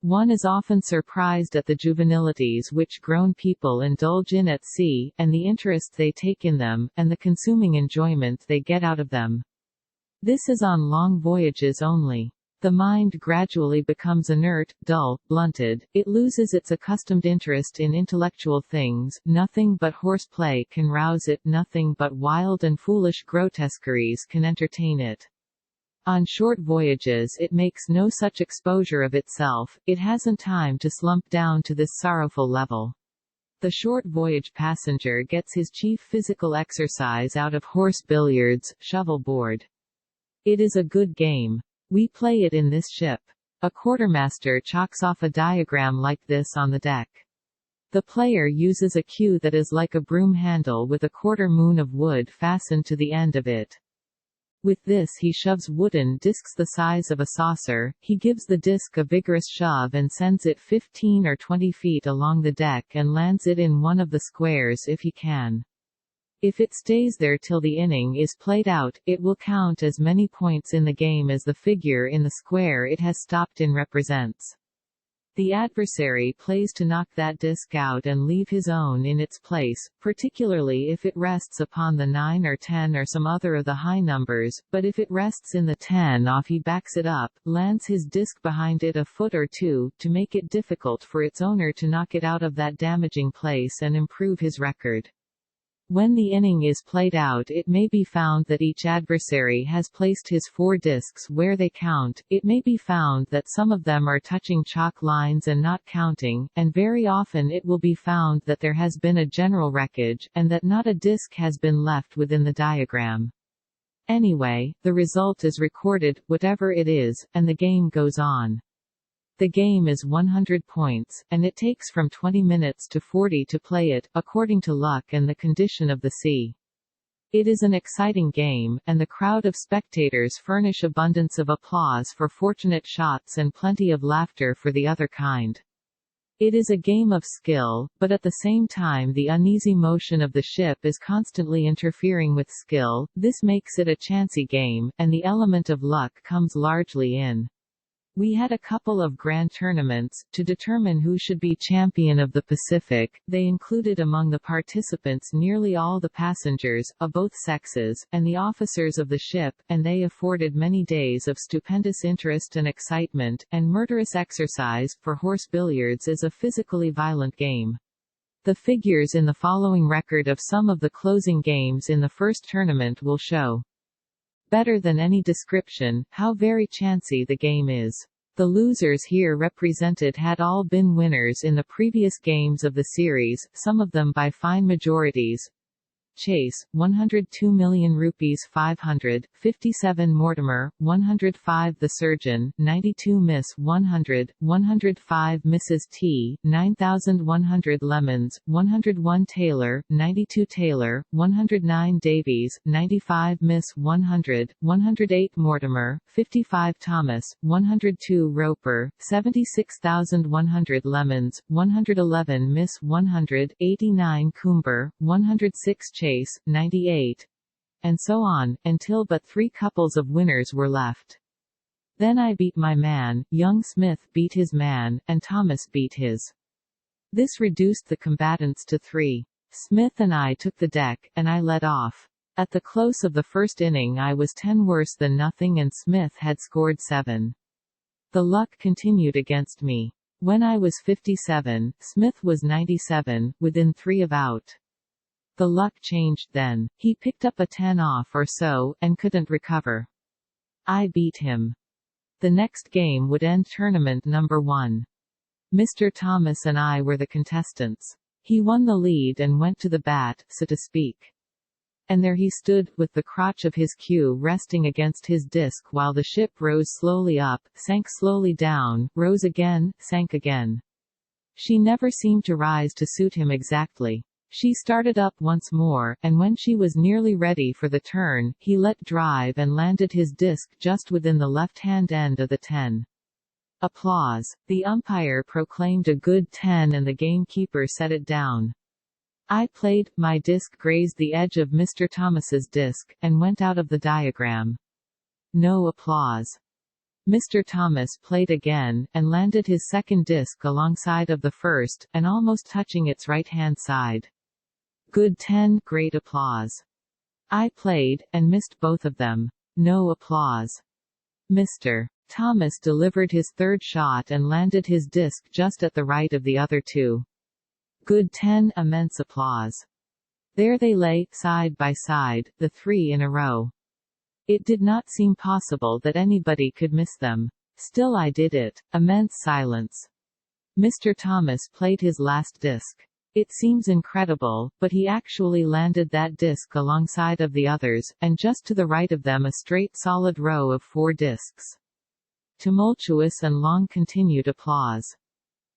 One is often surprised at the juvenilities which grown people indulge in at sea, and the interest they take in them, and the consuming enjoyment they get out of them. This is on long voyages only. The mind gradually becomes inert, dull, blunted, it loses its accustomed interest in intellectual things, nothing but horseplay can rouse it, nothing but wild and foolish grotesqueries can entertain it. On short voyages it makes no such exposure of itself, it hasn't time to slump down to this sorrowful level. The short voyage passenger gets his chief physical exercise out of horse billiards, shovelboard. It is a good game. We play it in this ship. A quartermaster chalks off a diagram like this on the deck. The player uses a cue that is like a broom handle with a quarter moon of wood fastened to the end of it. With this he shoves wooden discs the size of a saucer, he gives the disc a vigorous shove and sends it 15 or 20 feet along the deck and lands it in one of the squares if he can. If it stays there till the inning is played out, it will count as many points in the game as the figure in the square it has stopped in represents. The adversary plays to knock that disc out and leave his own in its place, particularly if it rests upon the 9 or 10 or some other of the high numbers, but if it rests in the 10 off he backs it up, lands his disc behind it a foot or two, to make it difficult for its owner to knock it out of that damaging place and improve his record. When the inning is played out, it may be found that each adversary has placed his 4 discs where they count, it may be found that some of them are touching chalk lines and not counting, and very often it will be found that there has been a general wreckage, and that not a disc has been left within the diagram. Anyway, the result is recorded, whatever it is, and the game goes on. The game is 100 points, and it takes from 20 minutes to 40 to play it, according to luck and the condition of the sea. It is an exciting game, and the crowd of spectators furnish abundance of applause for fortunate shots and plenty of laughter for the other kind. It is a game of skill, but at the same time the uneasy motion of the ship is constantly interfering with skill. This makes it a chancy game, and the element of luck comes largely in. We had a couple of grand tournaments, to determine who should be champion of the Pacific. They included among the participants nearly all the passengers, of both sexes, and the officers of the ship, and they afforded many days of stupendous interest and excitement, and murderous exercise, for horse billiards is a physically violent game. The figures in the following record of some of the closing games in the first tournament will show, better than any description, how very chancy the game is. The losers here represented had all been winners in the previous games of the series, some of them by fine majorities. Chase, 102 million rupees 500, 57 Mortimer, 105 The Surgeon, 92 Miss 100, 105 Mrs. T, 9100 Lemons, 101 Taylor, 92 Taylor, 109 Davies, 95 Miss 100, 108 Mortimer, 55 Thomas, 102 Roper, 76,100 Lemons, 111 Miss 100, 89 Coomber, 106 Chase, 98, and so on, until but 3 couples of winners were left. Then I beat my man, young Smith beat his man, and Thomas beat his. This reduced the combatants to 3. Smith and I took the deck, and I led off. At the close of the first inning I was 10 worse than nothing and Smith had scored 7. The luck continued against me. When I was 57, Smith was 97, within 3 of out. The luck changed then. He picked up a 10 off or so, and couldn't recover. I beat him. The next game would end tournament number 1. Mr. Thomas and I were the contestants. He won the lead and went to the bat, so to speak. And there he stood, with the crotch of his cue resting against his disc while the ship rose slowly up, sank slowly down, rose again, sank again. She never seemed to rise to suit him exactly. She started up once more, and when she was nearly ready for the turn, he let drive and landed his disc just within the left-hand end of the 10. Applause. The umpire proclaimed a good 10 and the gamekeeper set it down. I played, my disc grazed the edge of Mr. Thomas's disc, and went out of the diagram. No applause. Mr. Thomas played again, and landed his second disc alongside of the first, and almost touching its right-hand side. Good 10, great applause. I played, and missed both of them. No applause. Mr. Thomas delivered his third shot and landed his disc just at the right of the other two. Good 10, immense applause. There they lay, side by side, the three in a row. It did not seem possible that anybody could miss them. Still I did it. Immense silence. Mr. Thomas played his last disc. It seems incredible, but he actually landed that disc alongside of the others, and just to the right of them a straight solid row of 4 discs. Tumultuous and long continued applause.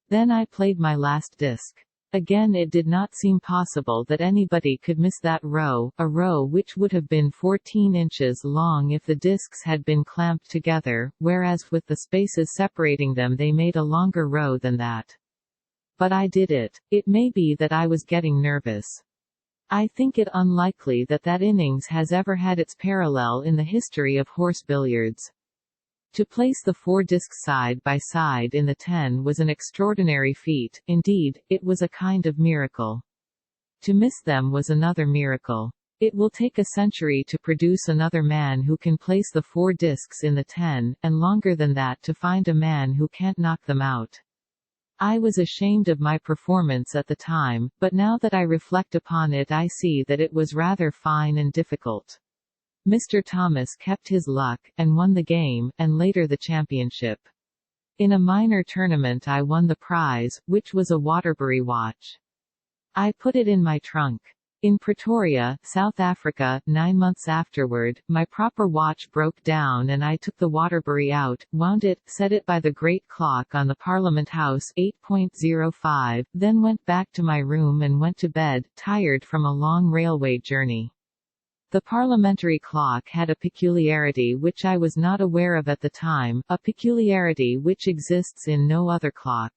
Then I played my last disc. Again it did not seem possible that anybody could miss that row, a row which would have been 14 inches long if the discs had been clamped together, whereas with the spaces separating them they made a longer row than that. But I did it. It may be that I was getting nervous. I think it unlikely that that innings has ever had its parallel in the history of horse billiards. To place the 4 discs side by side in the 10 was an extraordinary feat, indeed, it was a kind of miracle. To miss them was another miracle. It will take a century to produce another man who can place the 4 discs in the 10, and longer than that to find a man who can't knock them out. I was ashamed of my performance at the time, but now that I reflect upon it I see that it was rather fine and difficult. Mr. Thomas kept his luck, and won the game, and later the championship. In a minor tournament I won the prize, which was a Waterbury watch. I put it in my trunk. In Pretoria, South Africa, 9 months afterward, my proper watch broke down and I took the Waterbury out, wound it, set it by the great clock on the Parliament House 8.05, then went back to my room and went to bed, tired from a long railway journey. The parliamentary clock had a peculiarity which I was not aware of at the time, a peculiarity which exists in no other clock.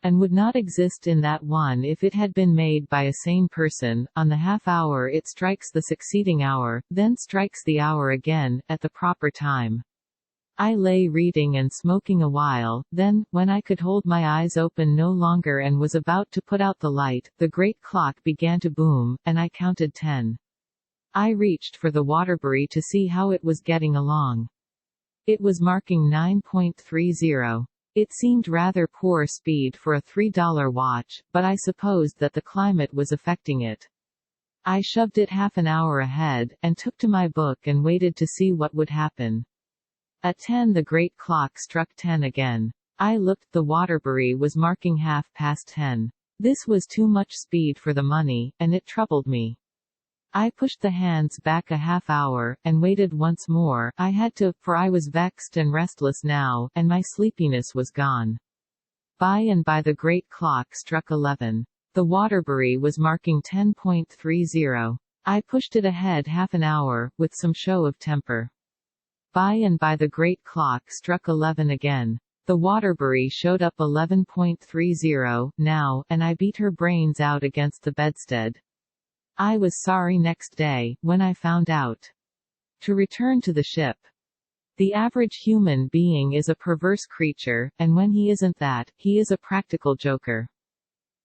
And would not exist in that one if it had been made by a sane person. On the half hour it strikes the succeeding hour, then strikes the hour again, at the proper time. I lay reading and smoking a while, then, when I could hold my eyes open no longer and was about to put out the light, the great clock began to boom, and I counted 10. I reached for the Waterbury to see how it was getting along. It was marking 9.30. It seemed rather poor speed for a $3 watch, but I supposed that the climate was affecting it. I shoved it half an hour ahead, and took to my book and waited to see what would happen. At 10 the great clock struck 10 again. I looked, the Waterbury was marking 10:30. This was too much speed for the money, and it troubled me. I pushed the hands back a half hour, and waited once more. I had to, for I was vexed and restless now, and my sleepiness was gone. By and by the great clock struck 11. The Waterbury was marking 10.30. I pushed it ahead half an hour, with some show of temper. By and by the great clock struck 11 again. The Waterbury showed up 11.30 now, and I beat her brains out against the bedstead. I was sorry next day, when I found out. To return to the ship. The average human being is a perverse creature, and when he isn't that, he is a practical joker.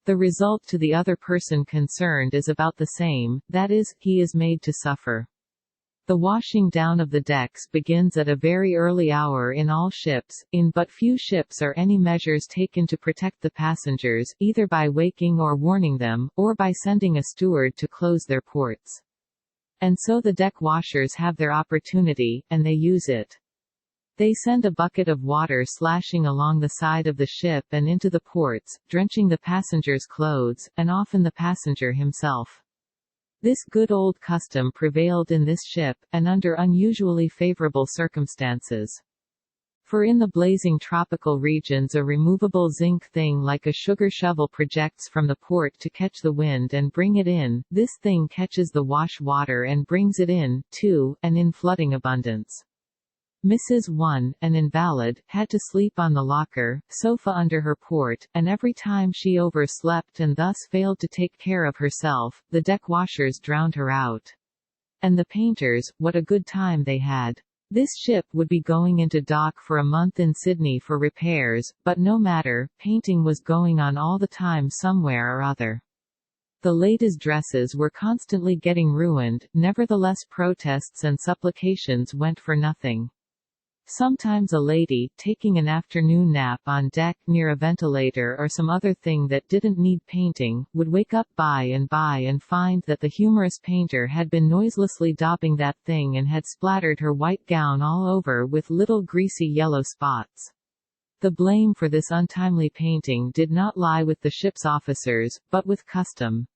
The result to the other person concerned is about the same, that is, he is made to suffer. The washing down of the decks begins at a very early hour in all ships. In but few ships are any measures taken to protect the passengers, either by waking or warning them, or by sending a steward to close their ports. And so the deck washers have their opportunity, and they use it. They send a bucket of water slashing along the side of the ship and into the ports, drenching the passenger's clothes, and often the passenger himself. This good old custom prevailed in this ship, and under unusually favorable circumstances. For in the blazing tropical regions a removable zinc thing like a sugar shovel projects from the port to catch the wind and bring it in. This thing catches the wash water and brings it in, too, and in flooding abundance. Mrs. 1, an invalid, had to sleep on the locker, sofa under her port, and every time she overslept and thus failed to take care of herself, the deck washers drowned her out. And the painters, what a good time they had. This ship would be going into dock for a month in Sydney for repairs, but no matter, painting was going on all the time somewhere or other. The ladies' dresses were constantly getting ruined, nevertheless protests and supplications went for nothing. Sometimes a lady, taking an afternoon nap on deck near a ventilator or some other thing that didn't need painting, would wake up by and find that the humorous painter had been noiselessly daubing that thing and had splattered her white gown all over with little greasy yellow spots. The blame for this untimely painting did not lie with the ship's officers, but with custom.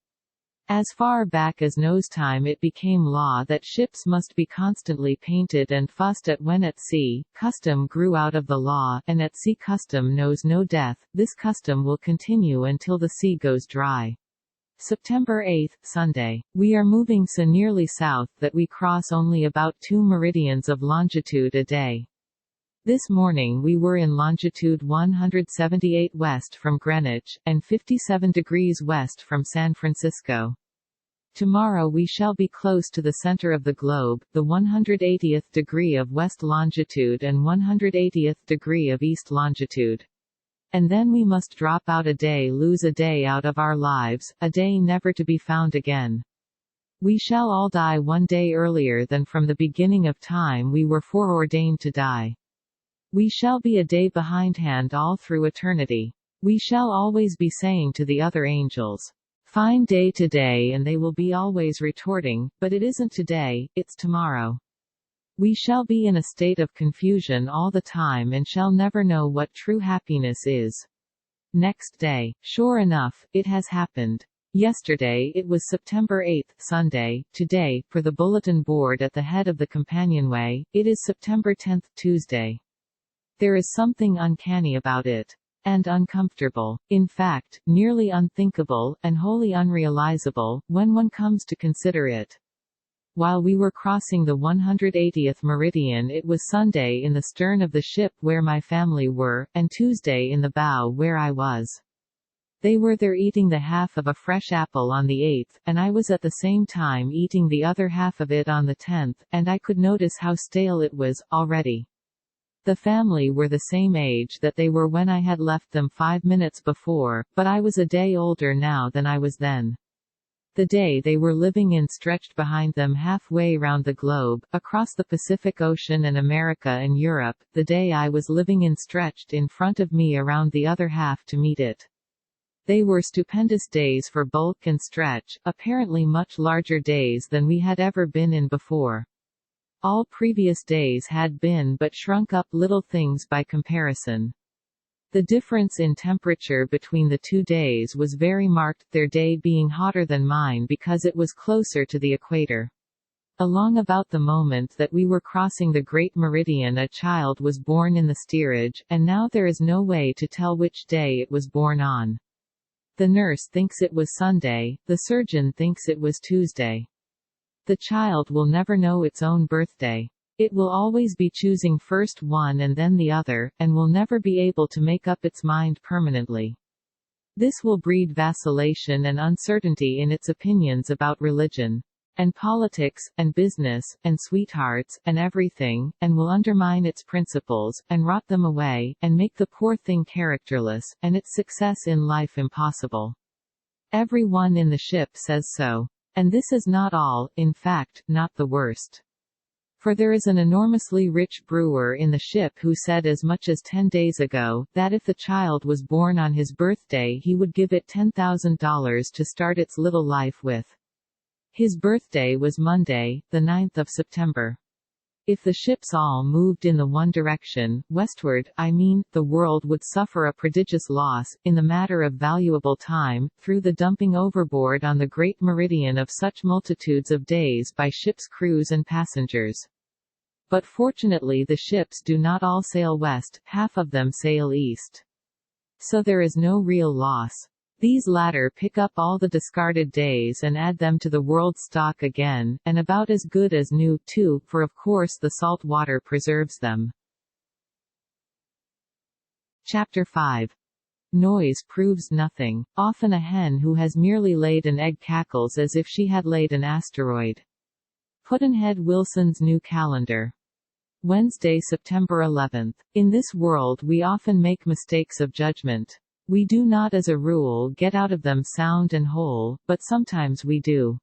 As far back as nose time it became law that ships must be constantly painted and fussed at when at sea. Custom grew out of the law, and at sea custom knows no death. This custom will continue until the sea goes dry. September 8, Sunday. We are moving so nearly south that we cross only about 2 meridians of longitude a day. This morning we were in longitude 178 west from Greenwich, and 57 degrees west from San Francisco. Tomorrow we shall be close to the center of the globe, the 180th degree of west longitude and 180th degree of east longitude. And then we must drop out a day, lose a day out of our lives, a day never to be found again. We shall all die one day earlier than from the beginning of time we were foreordained to die. We shall be a day behindhand all through eternity. We shall always be saying to the other angels, "Fine day today," and they will be always retorting, "But it isn't today, it's tomorrow." We shall be in a state of confusion all the time and shall never know what true happiness is. Next day. Sure enough, it has happened. Yesterday it was September 8, Sunday. Today, for the bulletin board at the head of the companionway, it is September 10, Tuesday. There is something uncanny about it. And uncomfortable. In fact, nearly unthinkable, and wholly unrealizable, when one comes to consider it. While we were crossing the 180th meridian it was Sunday in the stern of the ship where my family were, and Tuesday in the bow where I was. They were there eating the half of a fresh apple on the 8th, and I was at the same time eating the other half of it on the 10th, and I could notice how stale it was, already. The family were the same age that they were when I had left them 5 minutes before, but I was a day older now than I was then. The day they were living in stretched behind them halfway round the globe, across the Pacific Ocean and America and Europe. The day I was living in stretched in front of me around the other half to meet it. They were stupendous days for bulk and stretch, apparently much larger days than we had ever been in before. All previous days had been but shrunk up little things by comparison. The difference in temperature between the 2 days was very marked, their day being hotter than mine because it was closer to the equator. Along about the moment that we were crossing the Great Meridian a child was born in the steerage, and now there is no way to tell which day it was born on. The nurse thinks it was Sunday, the surgeon thinks it was Tuesday. The child will never know its own birthday. It will always be choosing first one and then the other, and will never be able to make up its mind permanently. This will breed vacillation and uncertainty in its opinions about religion, and politics, and business, and sweethearts, and everything, and will undermine its principles, and rot them away, and make the poor thing characterless, and its success in life impossible. Every one in the ship says so. And this is not all, in fact, not the worst. For there is an enormously rich brewer in the ship who said as much as 10 days ago, that if the child was born on his birthday he would give it $10,000 to start its little life with. His birthday was Monday, the 9th of September. If the ships all moved in the one direction, westward, I mean, the world would suffer a prodigious loss, in the matter of valuable time, through the dumping overboard on the Great Meridian of such multitudes of days by ships' crews and passengers. But fortunately the ships do not all sail west, half of them sail east. So there is no real loss. These latter pick up all the discarded days and add them to the world's stock again, and about as good as new, too, for of course the salt water preserves them. Chapter 5. Noise proves nothing. Often a hen who has merely laid an egg cackles as if she had laid an asteroid. Pudd'nhead Wilson's New Calendar. Wednesday, September 11th. In this world we often make mistakes of judgment. We do not as a rule get out of them sound and whole, but sometimes we do.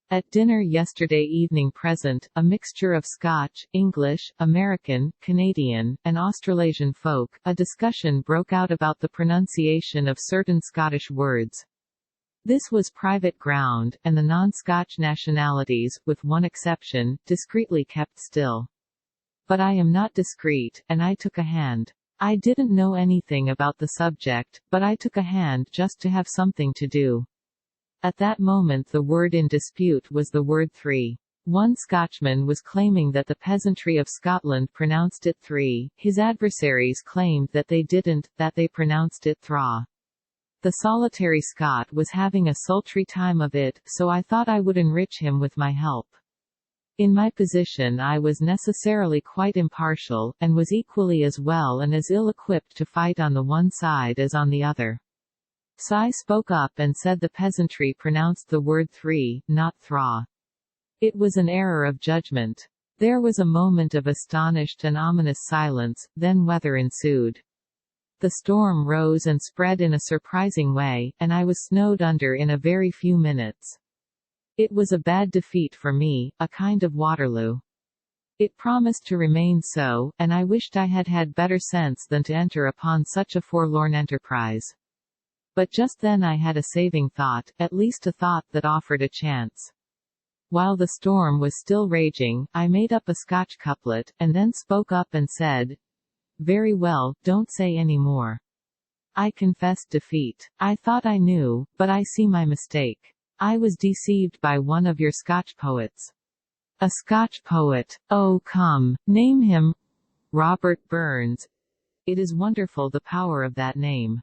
At dinner yesterday evening present, a mixture of Scotch, English, American, Canadian, and Australasian folk, a discussion broke out about the pronunciation of certain Scottish words. This was private ground, and the non-Scotch nationalities, with one exception, discreetly kept still. But I am not discreet, and I took a hand. I didn't know anything about the subject, but I took a hand just to have something to do. At that moment the word in dispute was the word three. One Scotchman was claiming that the peasantry of Scotland pronounced it three, his adversaries claimed that they didn't, that they pronounced it thra. The solitary Scot was having a sultry time of it, so I thought I would enrich him with my help. In my position I was necessarily quite impartial, and was equally as well and as ill-equipped to fight on the one side as on the other. So I spoke up and said the peasantry pronounced the word three, not thra. It was an error of judgment. There was a moment of astonished and ominous silence, then weather ensued. The storm rose and spread in a surprising way, and I was snowed under in a very few minutes. It was a bad defeat for me, a kind of Waterloo. It promised to remain so, and I wished I had had better sense than to enter upon such a forlorn enterprise. But just then I had a saving thought, at least a thought that offered a chance. While the storm was still raging, I made up a Scotch couplet, and then spoke up and said, "Very well, don't say any more. I confessed defeat. I thought I knew, but I see my mistake. I was deceived by one of your Scotch poets." "A Scotch poet? Oh come, name him." "Robert Burns." It is wonderful the power of that name.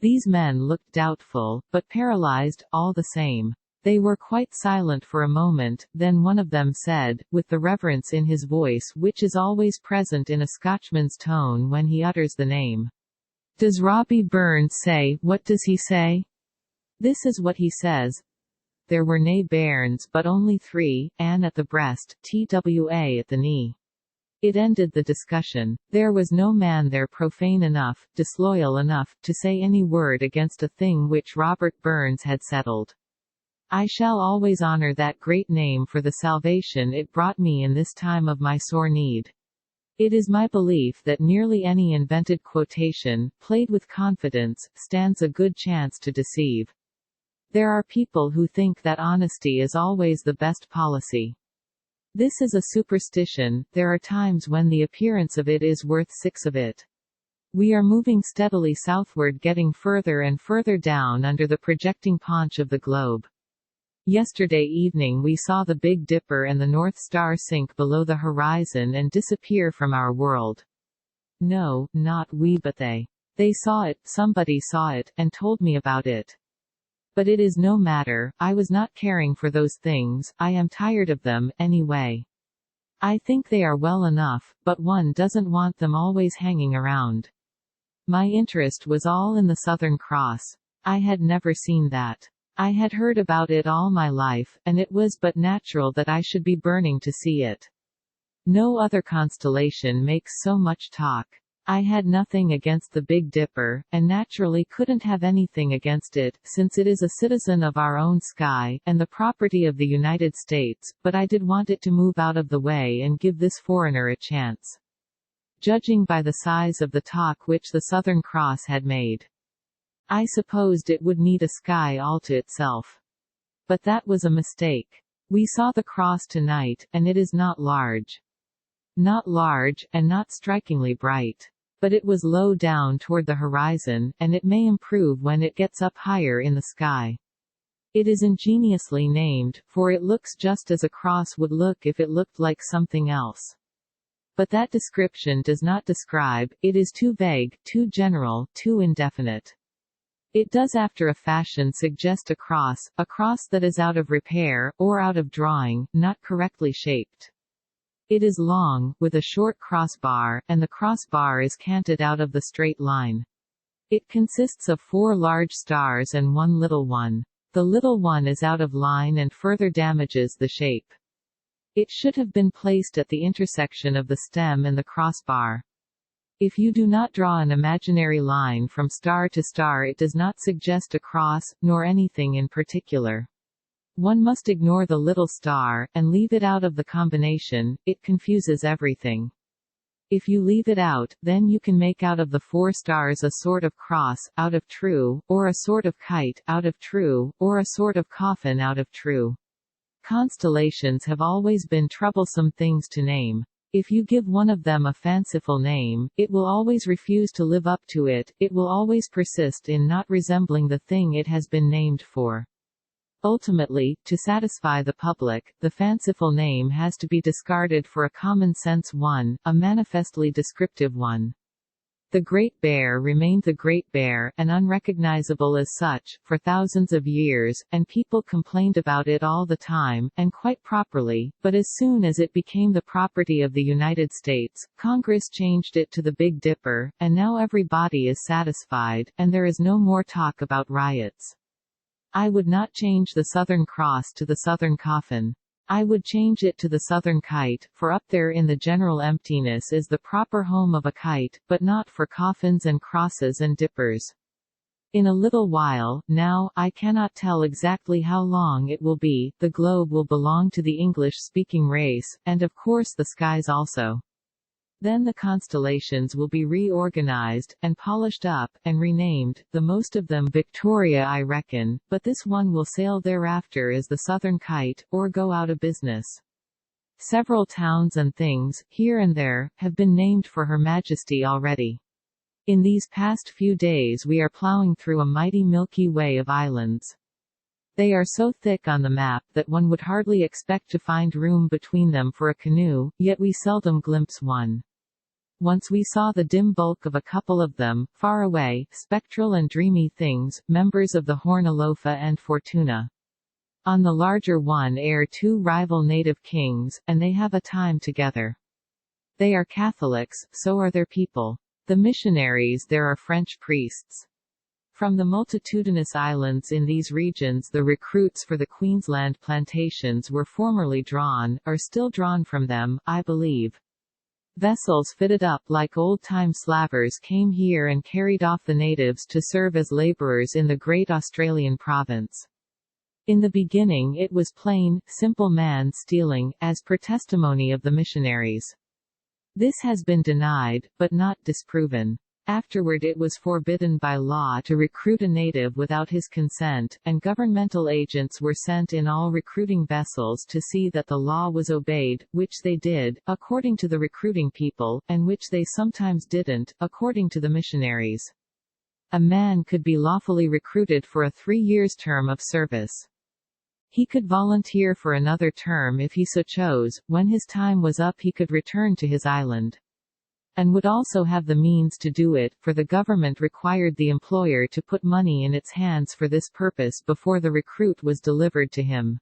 These men looked doubtful, but paralyzed, all the same. They were quite silent for a moment, then one of them said, with the reverence in his voice which is always present in a Scotchman's tone when he utters the name, "Does Robbie Burns say, what does he say?" "This is what he says. There were nae bairns but only three, Anne at the breast, TWA at the knee." It ended the discussion. There was no man there profane enough, disloyal enough, to say any word against a thing which Robert Burns had settled. I shall always honor that great name for the salvation it brought me in this time of my sore need. It is my belief that nearly any invented quotation, played with confidence, stands a good chance to deceive. There are people who think that honesty is always the best policy. This is a superstition. There are times when the appearance of it is worth six of it. We are moving steadily southward, getting further and further down under the projecting paunch of the globe. Yesterday evening we saw the Big Dipper and the North Star sink below the horizon and disappear from our world. No, not we but they. They saw it, somebody saw it, and told me about it. But it is no matter, I was not caring for those things, I am tired of them, anyway. I think they are well enough, but one doesn't want them always hanging around. My interest was all in the Southern Cross. I had never seen that. I had heard about it all my life, and it was but natural that I should be burning to see it. No other constellation makes so much talk. I had nothing against the Big Dipper, and naturally couldn't have anything against it, since it is a citizen of our own sky, and the property of the United States, but I did want it to move out of the way and give this foreigner a chance. Judging by the size of the talk which the Southern Cross had made, I supposed it would need a sky all to itself. But that was a mistake. We saw the cross tonight, and it is not large. Not large, and not strikingly bright. But it was low down toward the horizon, and it may improve when it gets up higher in the sky. It is ingeniously named, for it looks just as a cross would look if it looked like something else. But that description does not describe, it is too vague, too general, too indefinite. It does after a fashion suggest a cross that is out of repair, or out of drawing, not correctly shaped. It is long, with a short crossbar, and the crossbar is canted out of the straight line. It consists of 4 large stars and 1 little one. The little one is out of line and further damages the shape. It should have been placed at the intersection of the stem and the crossbar. If you do not draw an imaginary line from star to star, it does not suggest a cross, nor anything in particular. One must ignore the little star, and leave it out of the combination, it confuses everything. If you leave it out, then you can make out of the 4 stars a sort of cross, out of true, or a sort of kite, out of true, or a sort of coffin out of true. Constellations have always been troublesome things to name. If you give one of them a fanciful name, it will always refuse to live up to it, it will always persist in not resembling the thing it has been named for. Ultimately, to satisfy the public, the fanciful name has to be discarded for a common-sense one, a manifestly descriptive one. The Great Bear remained the Great Bear, and unrecognizable as such, for thousands of years, and people complained about it all the time, and quite properly, but as soon as it became the property of the United States, Congress changed it to the Big Dipper, and now everybody is satisfied, and there is no more talk about riots. I would not change the Southern Cross to the Southern Coffin. I would change it to the Southern Kite, for up there in the general emptiness is the proper home of a kite, but not for coffins and crosses and dippers. In a little while, now, I cannot tell exactly how long it will be, the globe will belong to the English-speaking race, and of course the skies also. Then the constellations will be reorganized, and polished up, and renamed, the most of them Victoria I reckon, but this one will sail thereafter as the Southern Kite, or go out of business. Several towns and things, here and there, have been named for Her Majesty already. In these past few days we are plowing through a mighty Milky Way of islands. They are so thick on the map that one would hardly expect to find room between them for a canoe, yet we seldom glimpse one. Once we saw the dim bulk of a couple of them, far away, spectral and dreamy things, members of the Horn Alofa and Fortuna. On the larger one air 2 rival native kings, and they have a time together. They are Catholics, so are their people. The missionaries there are French priests. From the multitudinous islands in these regions the recruits for the Queensland plantations were formerly drawn, or still drawn from them, I believe. Vessels fitted up like old-time slavers came here and carried off the natives to serve as laborers in the great Australian province. In the beginning it was plain, simple man-stealing, as per testimony of the missionaries. This has been denied, but not disproven. Afterward it was forbidden by law to recruit a native without his consent, and governmental agents were sent in all recruiting vessels to see that the law was obeyed, which they did, according to the recruiting people, and which they sometimes didn't, according to the missionaries. A man could be lawfully recruited for a 3-year term of service. He could volunteer for another term if he so chose. When his time was up he could return to his island. And would also have the means to do it, for the government required the employer to put money in its hands for this purpose before the recruit was delivered to him.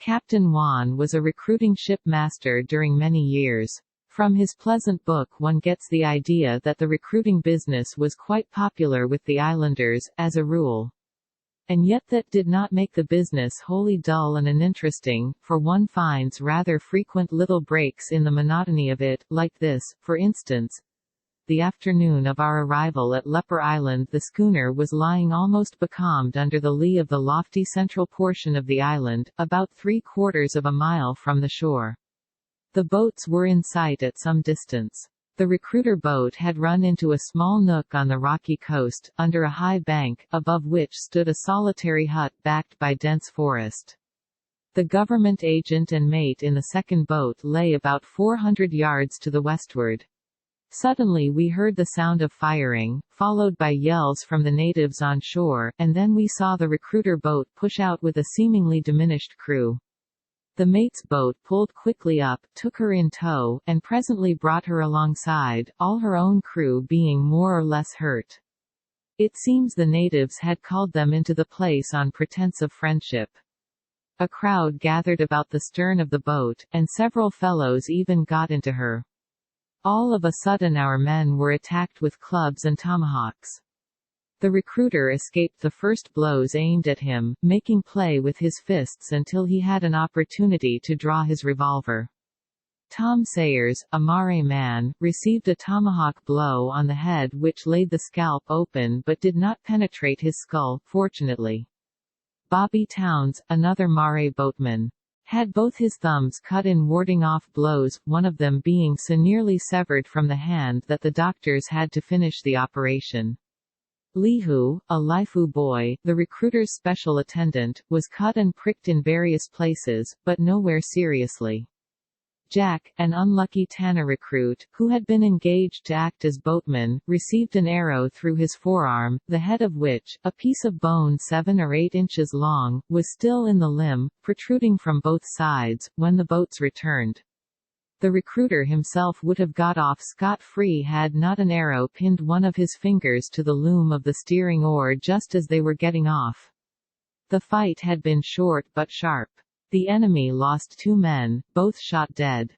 Captain Juan was a recruiting ship master during many years. From his pleasant book one gets the idea that the recruiting business was quite popular with the islanders, as a rule. And yet that did not make the business wholly dull and uninteresting, for one finds rather frequent little breaks in the monotony of it, like this, for instance. The afternoon of our arrival at Leper Island the schooner was lying almost becalmed under the lee of the lofty central portion of the island, about 3/4 of a mile from the shore. The boats were in sight at some distance. The recruiter boat had run into a small nook on the rocky coast, under a high bank, above which stood a solitary hut backed by dense forest. The government agent and mate in the second boat lay about 400 yards to the westward. Suddenly we heard the sound of firing, followed by yells from the natives on shore, and then we saw the recruiter boat push out with a seemingly diminished crew. The mate's boat pulled quickly up, took her in tow, and presently brought her alongside, all her own crew being more or less hurt. It seems the natives had called them into the place on pretense of friendship. A crowd gathered about the stern of the boat, and several fellows even got into her. All of a sudden our men were attacked with clubs and tomahawks. The recruiter escaped the first blows aimed at him, making play with his fists until he had an opportunity to draw his revolver. Tom Sayers, a Mare man, received a tomahawk blow on the head which laid the scalp open but did not penetrate his skull, fortunately. Bobby Towns, another Mare boatman, had both his thumbs cut in warding off blows, one of them being so nearly severed from the hand that the doctors had to finish the operation. Lihu, a Lifu boy, the recruiter's special attendant, was cut and pricked in various places, but nowhere seriously. Jack, an unlucky Tana recruit, who had been engaged to act as boatman, received an arrow through his forearm, the head of which, a piece of bone 7 or 8 inches long, was still in the limb, protruding from both sides, when the boats returned. The recruiter himself would have got off scot-free had not an arrow pinned one of his fingers to the loom of the steering oar just as they were getting off. The fight had been short but sharp. The enemy lost 2 men, both shot dead.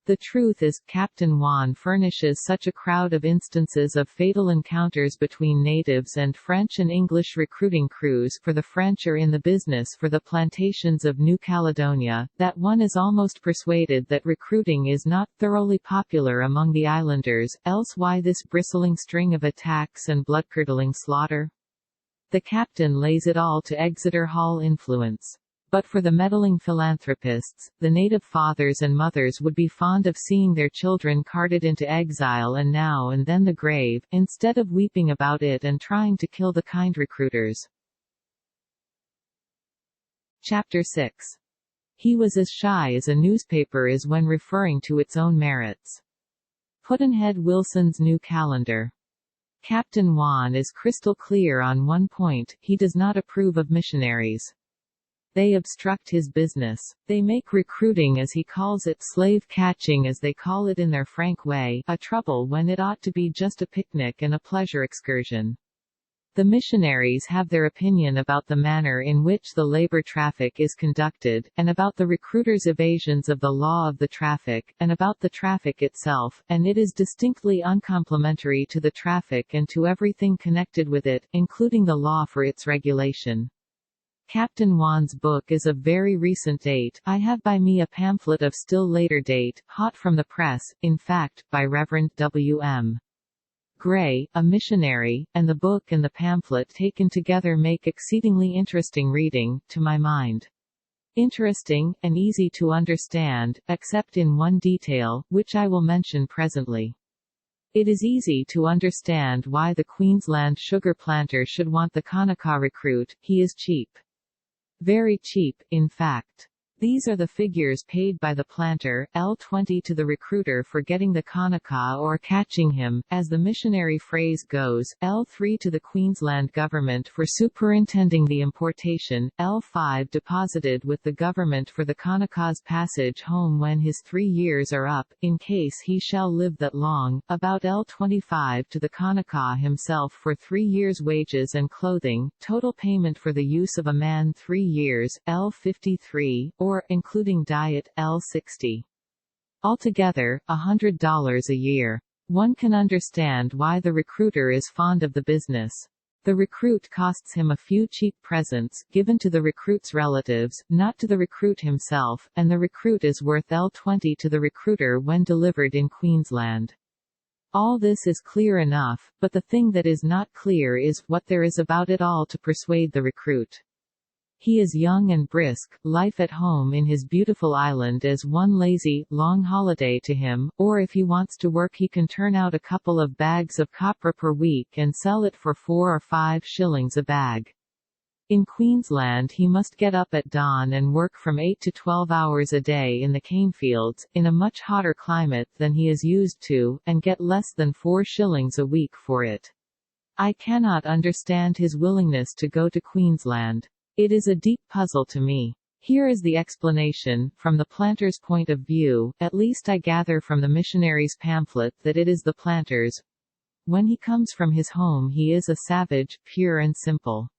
The truth is, Captain Juan furnishes such a crowd of instances of fatal encounters between natives and French and English recruiting crews, for the French are in the business for the plantations of New Caledonia, that one is almost persuaded that recruiting is not thoroughly popular among the islanders, else why this bristling string of attacks and blood-curdling slaughter? The captain lays it all to Exeter Hall influence. But for the meddling philanthropists, the native fathers and mothers would be fond of seeing their children carted into exile and now and then the grave, instead of weeping about it and trying to kill the kind recruiters. Chapter 6. He was as shy as a newspaper is when referring to its own merits. Pudd'nhead Wilson's New Calendar. Captain Juan is crystal clear on one point: he does not approve of missionaries. They obstruct his business. They make recruiting, as he calls it, slave catching as they call it in their frank way, a trouble when it ought to be just a picnic and a pleasure excursion. The missionaries have their opinion about the manner in which the labor traffic is conducted, and about the recruiters' evasions of the law of the traffic, and about the traffic itself, and it is distinctly uncomplimentary to the traffic and to everything connected with it, including the law for its regulation. Captain Juan's book is of very recent date. I have by me a pamphlet of still later date, hot from the press, in fact, by Reverend W.M. Gray, a missionary, and the book and the pamphlet taken together make exceedingly interesting reading, to my mind. Interesting, and easy to understand, except in one detail, which I will mention presently. It is easy to understand why the Queensland sugar planter should want the Kanaka recruit. He is cheap. Very cheap, in fact. These are the figures paid by the planter, L20 to the recruiter for getting the Kanaka or catching him, as the missionary phrase goes, L3 to the Queensland government for superintending the importation, L5 deposited with the government for the Kanaka's passage home when his 3 years are up, in case he shall live that long, about L25 to the Kanaka himself for 3 years' wages and clothing, total payment for the use of a man 3 years, L53, or, including diet, L60. Altogether, $100 a year. One can understand why the recruiter is fond of the business. The recruit costs him a few cheap presents, given to the recruit's relatives, not to the recruit himself, and the recruit is worth L20 to the recruiter when delivered in Queensland. All this is clear enough, but the thing that is not clear is what there is about it all to persuade the recruit. He is young and brisk, life at home in his beautiful island is one lazy, long holiday to him, or if he wants to work he can turn out a couple of bags of copra per week and sell it for 4 or 5 shillings a bag. In Queensland he must get up at dawn and work from 8 to 12 hours a day in the cane fields, in a much hotter climate than he is used to, and get less than 4 shillings a week for it. I cannot understand his willingness to go to Queensland. It is a deep puzzle to me. Here is the explanation, from the planter's point of view, at least I gather from the missionary's pamphlet that it is the planter's. When he comes from his home he is a savage, pure and simple.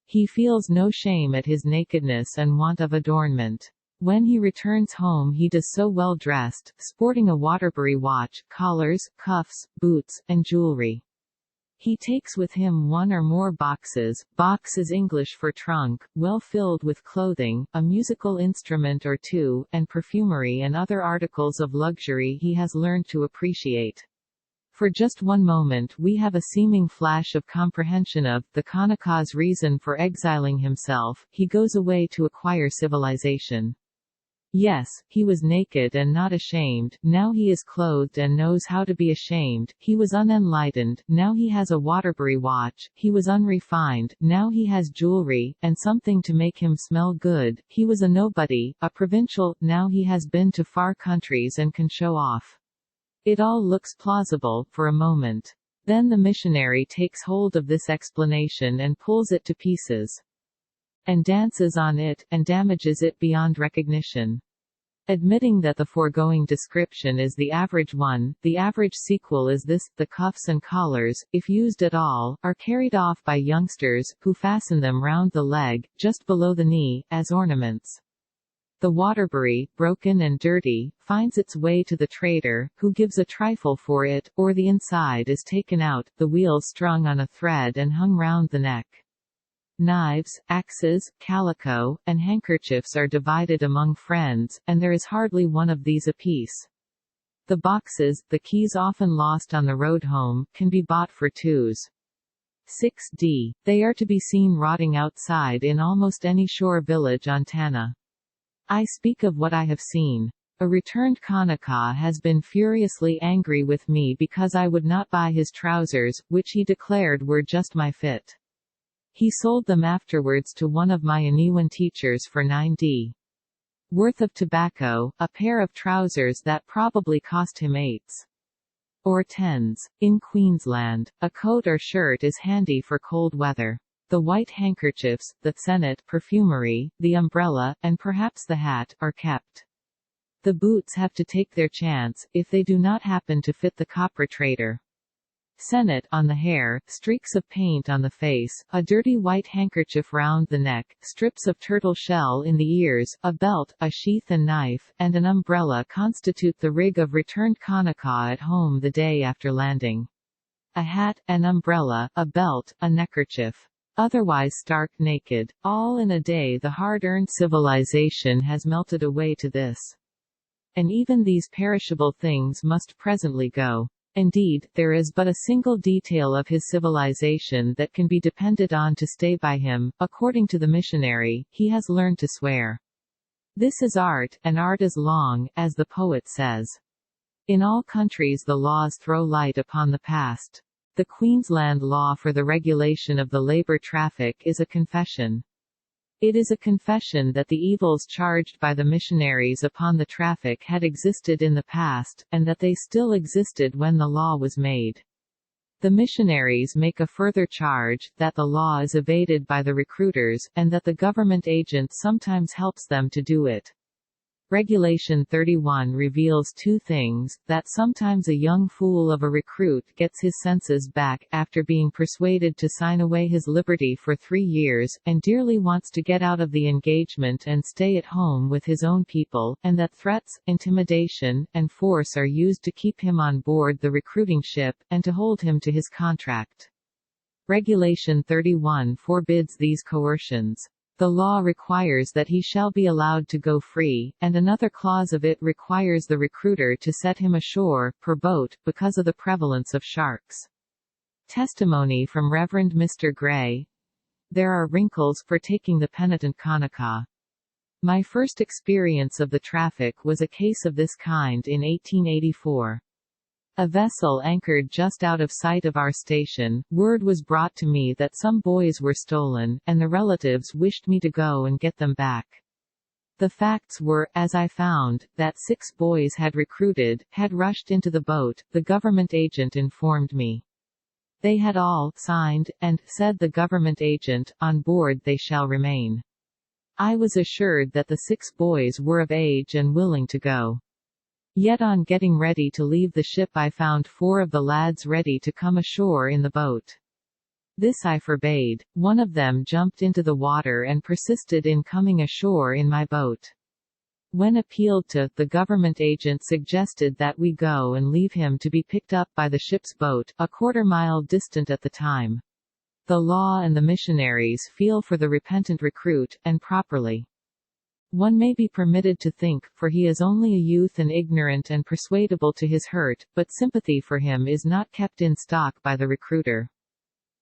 He feels no shame at his nakedness and want of adornment. When he returns home he does so well dressed, sporting a Waterbury watch, collars, cuffs, boots, and jewelry. He takes with him one or more boxes, box is English for trunk, well filled with clothing, a musical instrument or two, and perfumery and other articles of luxury he has learned to appreciate. For just one moment we have a seeming flash of comprehension of the Kanaka's reason for exiling himself. He goes away to acquire civilization. Yes, he was naked and not ashamed, now he is clothed and knows how to be ashamed. He was unenlightened, now he has a Waterbury watch. He was unrefined, now he has jewelry, and something to make him smell good. He was a nobody, a provincial, now he has been to far countries and can show off. It all looks plausible, for a moment. Then the missionary takes hold of this explanation and pulls it to pieces. And dances on it, and damages it beyond recognition. Admitting that the foregoing description is the average one, the average sequel is this: the cuffs and collars, if used at all, are carried off by youngsters, who fasten them round the leg, just below the knee, as ornaments. The Waterbury, broken and dirty, finds its way to the trader, who gives a trifle for it, or the inside is taken out, the wheels strung on a thread and hung round the neck. Knives, axes, calico, and handkerchiefs are divided among friends, and there is hardly one of these apiece. The boxes, the keys often lost on the road home, can be bought for 2s. 6d. They are to be seen rotting outside in almost any shore village on Tanna. I speak of what I have seen. A returned Kanaka has been furiously angry with me because I would not buy his trousers, which he declared were just my fit. He sold them afterwards to one of my Aniwan teachers for 9d. worth of tobacco, a pair of trousers that probably cost him 8s. or 10s. In Queensland, a coat or shirt is handy for cold weather. The white handkerchiefs, the senate perfumery, the umbrella, and perhaps the hat, are kept. The boots have to take their chance, if they do not happen to fit the copra trader. Senate on the hair, streaks of paint on the face, a dirty white handkerchief round the neck, strips of turtle shell in the ears, a belt, a sheath and knife, and an umbrella constitute the rig of returned Kanaka at home the day after landing. A hat, an umbrella, a belt, a neckerchief. Otherwise stark naked. All in a day the hard-earned civilization has melted away to this. And even these perishable things must presently go. Indeed, there is but a single detail of his civilization that can be depended on to stay by him. According to the missionary, he has learned to swear. This is art, and art is long, as the poet says. In all countries the laws throw light upon the past. The Queensland law for the regulation of the labour traffic is a confession. It is a confession that the evils charged by the missionaries upon the traffic had existed in the past, and that they still existed when the law was made. The missionaries make a further charge, that the law is evaded by the recruiters, and that the government agent sometimes helps them to do it. Regulation 31 reveals 2 things, that sometimes a young fool of a recruit gets his senses back, after being persuaded to sign away his liberty for 3 years, and dearly wants to get out of the engagement and stay at home with his own people, and that threats, intimidation, and force are used to keep him on board the recruiting ship, and to hold him to his contract. Regulation 31 forbids these coercions. The law requires that he shall be allowed to go free, and another clause of it requires the recruiter to set him ashore, per boat, because of the prevalence of sharks. Testimony from Reverend Mr. Gray. There are wrinkles for taking the penitent Kanaka. My first experience of the traffic was a case of this kind in 1884. A vessel anchored just out of sight of our station. Word was brought to me that some boys were stolen, and the relatives wished me to go and get them back. The facts were, as I found, that 6 boys had rushed into the boat, the government agent informed me. They had all signed, and said the government agent, on board they shall remain. I was assured that the 6 boys were of age and willing to go. Yet on getting ready to leave the ship I found 4 of the lads ready to come ashore in the boat. This I forbade. One of them jumped into the water and persisted in coming ashore in my boat. When appealed to, the government agent suggested that we go and leave him to be picked up by the ship's boat, a quarter-mile distant at the time. The law and the missionaries feel for the repentant recruit, and properly. One may be permitted to think, for he is only a youth and ignorant and persuadable to his hurt, but sympathy for him is not kept in stock by the recruiter.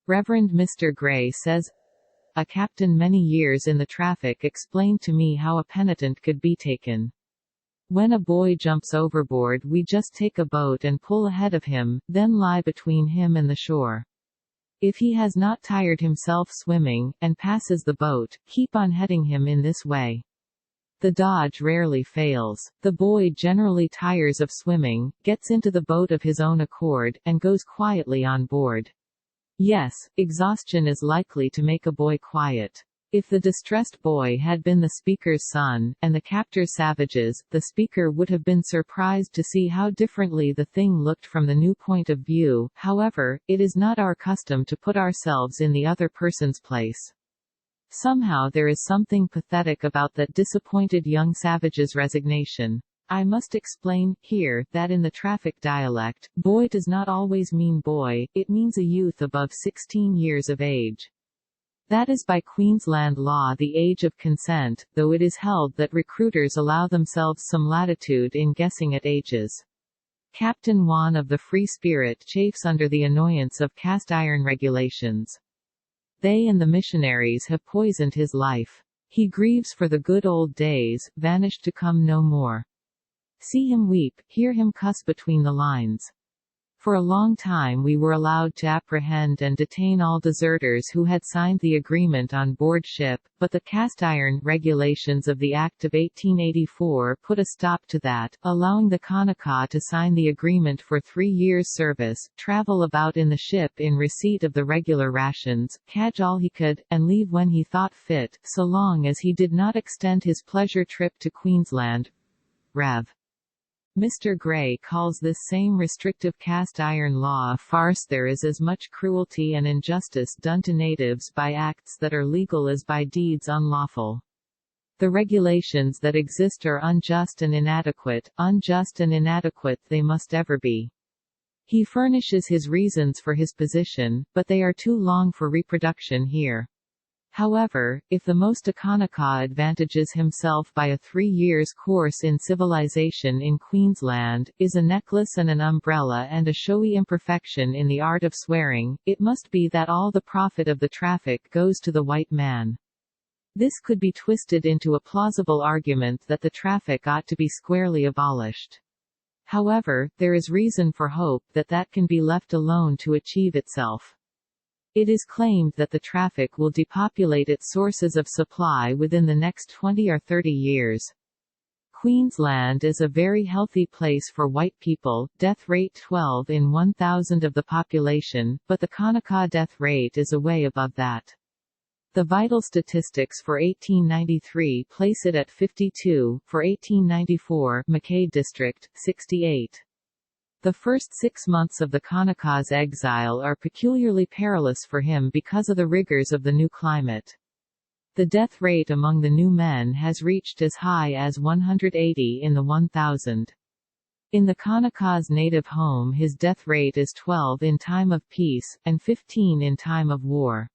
Reverend Mr. Gray says, a captain many years in the traffic explained to me how a penitent could be taken. When a boy jumps overboard we just take a boat and pull ahead of him, then lie between him and the shore. If he has not tired himself swimming, and passes the boat, keep on heading him in this way. The dodge rarely fails. The boy generally tires of swimming, gets into the boat of his own accord, and goes quietly on board. Yes, exhaustion is likely to make a boy quiet. If the distressed boy had been the speaker's son, and the captor's savages, the speaker would have been surprised to see how differently the thing looked from the new point of view. However, it is not our custom to put ourselves in the other person's place. Somehow there is something pathetic about that disappointed young savage's resignation. I must explain, here, that in the traffic dialect, boy does not always mean boy, it means a youth above 16 years of age. That is by Queensland law the age of consent, though it is held that recruiters allow themselves some latitude in guessing at ages. Captain Juan of the Free Spirit chafes under the annoyance of cast-iron regulations. They and the missionaries have poisoned his life. He grieves for the good old days, vanished to come no more. See him weep, hear him cuss between the lines. For a long time we were allowed to apprehend and detain all deserters who had signed the agreement on board ship, but the cast-iron regulations of the Act of 1884 put a stop to that, allowing the Kanaka to sign the agreement for 3 years' service, travel about in the ship in receipt of the regular rations, catch all he could, and leave when he thought fit, so long as he did not extend his pleasure trip to Queensland. Rev. Mr. Gray calls this same restrictive cast-iron law a farce. There is as much cruelty and injustice done to natives by acts that are legal as by deeds unlawful. The regulations that exist are unjust and inadequate they must ever be. He furnishes his reasons for his position, but they are too long for reproduction here. However, if the most Kanaka advantages himself by a 3 years course in civilization in Queensland, is a necklace and an umbrella and a showy imperfection in the art of swearing, it must be that all the profit of the traffic goes to the white man. This could be twisted into a plausible argument that the traffic ought to be squarely abolished. However, there is reason for hope that that can be left alone to achieve itself. It is claimed that the traffic will depopulate its sources of supply within the next 20 or 30 years. Queensland is a very healthy place for white people, death rate 12 in 1,000 of the population, but the Kanaka death rate is a way above that. The vital statistics for 1893 place it at 52, for 1894 Mackay District, 68. The first 6 months of the Kanaka's exile are peculiarly perilous for him because of the rigors of the new climate. The death rate among the new men has reached as high as 180 in the 1,000. In the Kanaka's native home his death rate is 12 in time of peace, and 15 in time of war.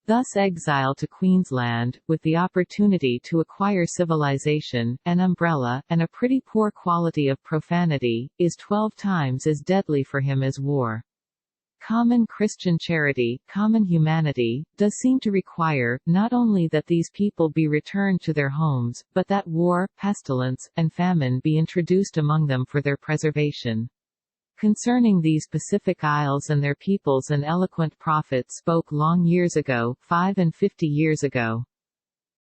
Thus exile to Queensland, with the opportunity to acquire civilization, an umbrella, and a pretty poor quality of profanity, is 12 times as deadly for him as war. Common Christian charity, common humanity, does seem to require, not only that these people be returned to their homes, but that war, pestilence, and famine be introduced among them for their preservation. Concerning these Pacific Isles and their peoples an eloquent prophet spoke long years ago, 5 and 50 years ago.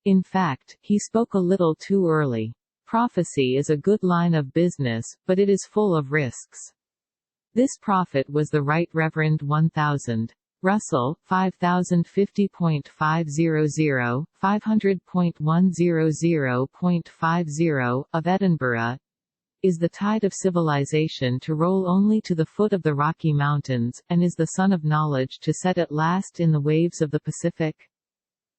In fact, he spoke a little too early. Prophecy is a good line of business, but it is full of risks. This prophet was the Right Reverend 1000. Russell, 5050.500, 500.100.50, of Edinburgh, is the tide of civilization to roll only to the foot of the Rocky Mountains, and is the sun of knowledge to set at last in the waves of the Pacific?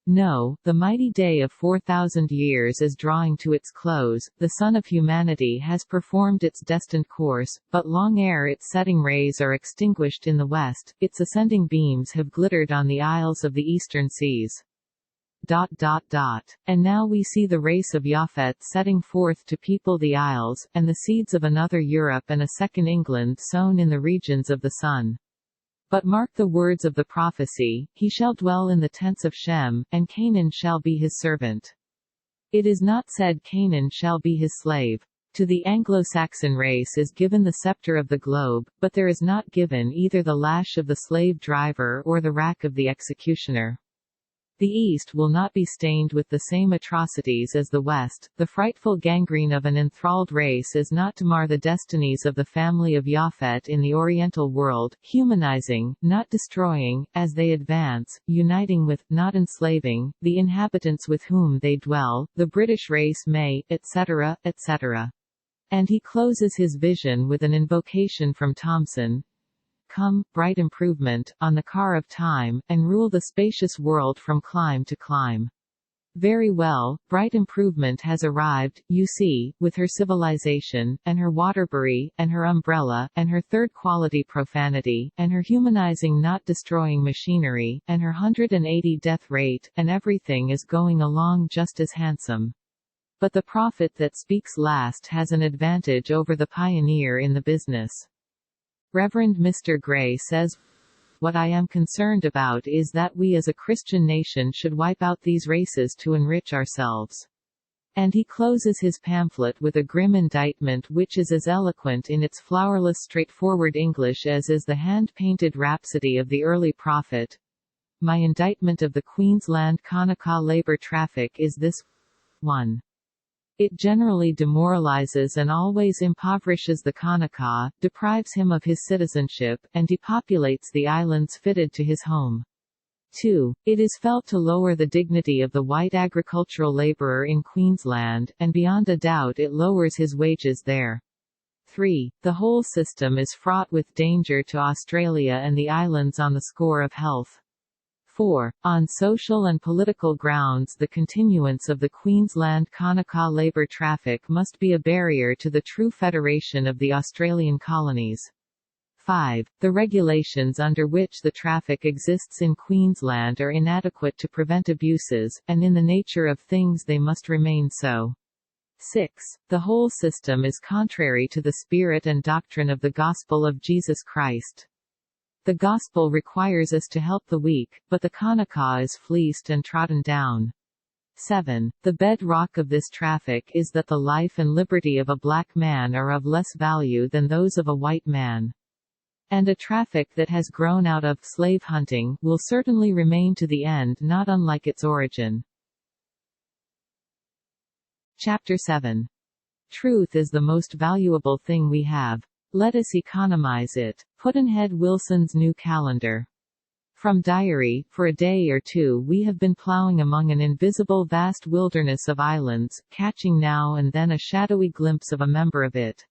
No, the mighty day of 4,000 years is drawing to its close, the sun of humanity has performed its destined course, but long ere its setting rays are extinguished in the west, its ascending beams have glittered on the isles of the eastern seas. And now we see the race of Japhet setting forth to people the isles, and the seeds of another Europe and a second England sown in the regions of the sun. But mark the words of the prophecy, he shall dwell in the tents of Shem, and Canaan shall be his servant. It is not said Canaan shall be his slave. To the Anglo-Saxon race is given the scepter of the globe, but there is not given either the lash of the slave driver or the rack of the executioner. The East will not be stained with the same atrocities as the West. The frightful gangrene of an enthralled race is not to mar the destinies of the family of Japhet in the Oriental world, humanizing, not destroying, as they advance, uniting with, not enslaving, the inhabitants with whom they dwell. The British race may, etc., etc. And he closes his vision with an invocation from Thomson. Come, bright improvement, on the car of time, and rule the spacious world from clime to clime. Very well, bright improvement has arrived, you see, with her civilization, and her Waterbury, and her umbrella, and her third-quality profanity, and her humanizing not destroying machinery, and her 180 death rate, and everything is going along just as handsome. But the prophet that speaks last has an advantage over the pioneer in the business. Reverend Mr. Gray says, "What I am concerned about is that we as a Christian nation should wipe out these races to enrich ourselves." And he closes his pamphlet with a grim indictment which is as eloquent in its flowerless straightforward English as is the hand-painted rhapsody of the early prophet. My indictment of the Queensland Kanaka labour traffic is this: 1. It generally demoralizes and always impoverishes the Kanaka, deprives him of his citizenship, and depopulates the islands fitted to his home. 2. It is felt to lower the dignity of the white agricultural laborer in Queensland, and beyond a doubt it lowers his wages there. 3. The whole system is fraught with danger to Australia and the islands on the score of health. 4. On social and political grounds the continuance of the Queensland Kanaka labour traffic must be a barrier to the true federation of the Australian colonies. 5. The regulations under which the traffic exists in Queensland are inadequate to prevent abuses, and in the nature of things they must remain so. 6. The whole system is contrary to the spirit and doctrine of the Gospel of Jesus Christ. The Gospel requires us to help the weak, but the Kanaka is fleeced and trodden down. 7. The bedrock of this traffic is that the life and liberty of a black man are of less value than those of a white man. And a traffic that has grown out of slave hunting will certainly remain to the end, not unlike its origin. Chapter 7. Truth is the most valuable thing we have. Let us economize it. Pudd'nhead Wilson's New Calendar. From diary, for a day or two we have been ploughing among an invisible vast wilderness of islands, catching now and then a shadowy glimpse of a member of it.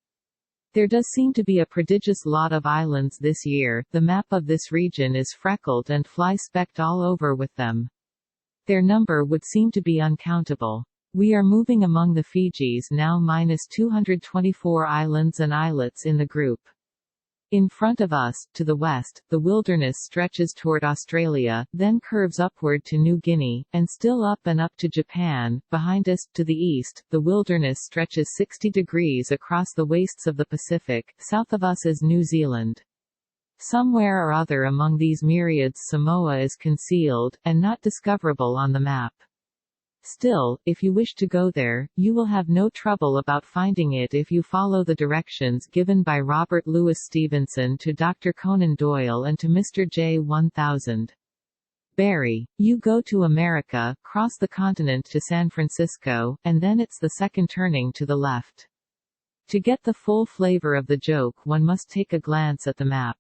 There does seem to be a prodigious lot of islands this year. The map of this region is freckled and fly-specked all over with them. Their number would seem to be uncountable. We are moving among the Fijis, now -224 islands and islets in the group. In front of us, to the west, the wilderness stretches toward Australia, then curves upward to New Guinea, and still up and up to Japan. Behind us, to the east, the wilderness stretches 60 degrees across the wastes of the Pacific. South of us is New Zealand. Somewhere or other among these myriads Samoa is concealed, and not discoverable on the map. Still, if you wish to go there, you will have no trouble about finding it if you follow the directions given by Robert Louis Stevenson to Dr. Conan Doyle and to Mr. J. 1000. Barry. You go to America, cross the continent to San Francisco, and then it's the second turning to the left. To get the full flavor of the joke one must take a glance at the map.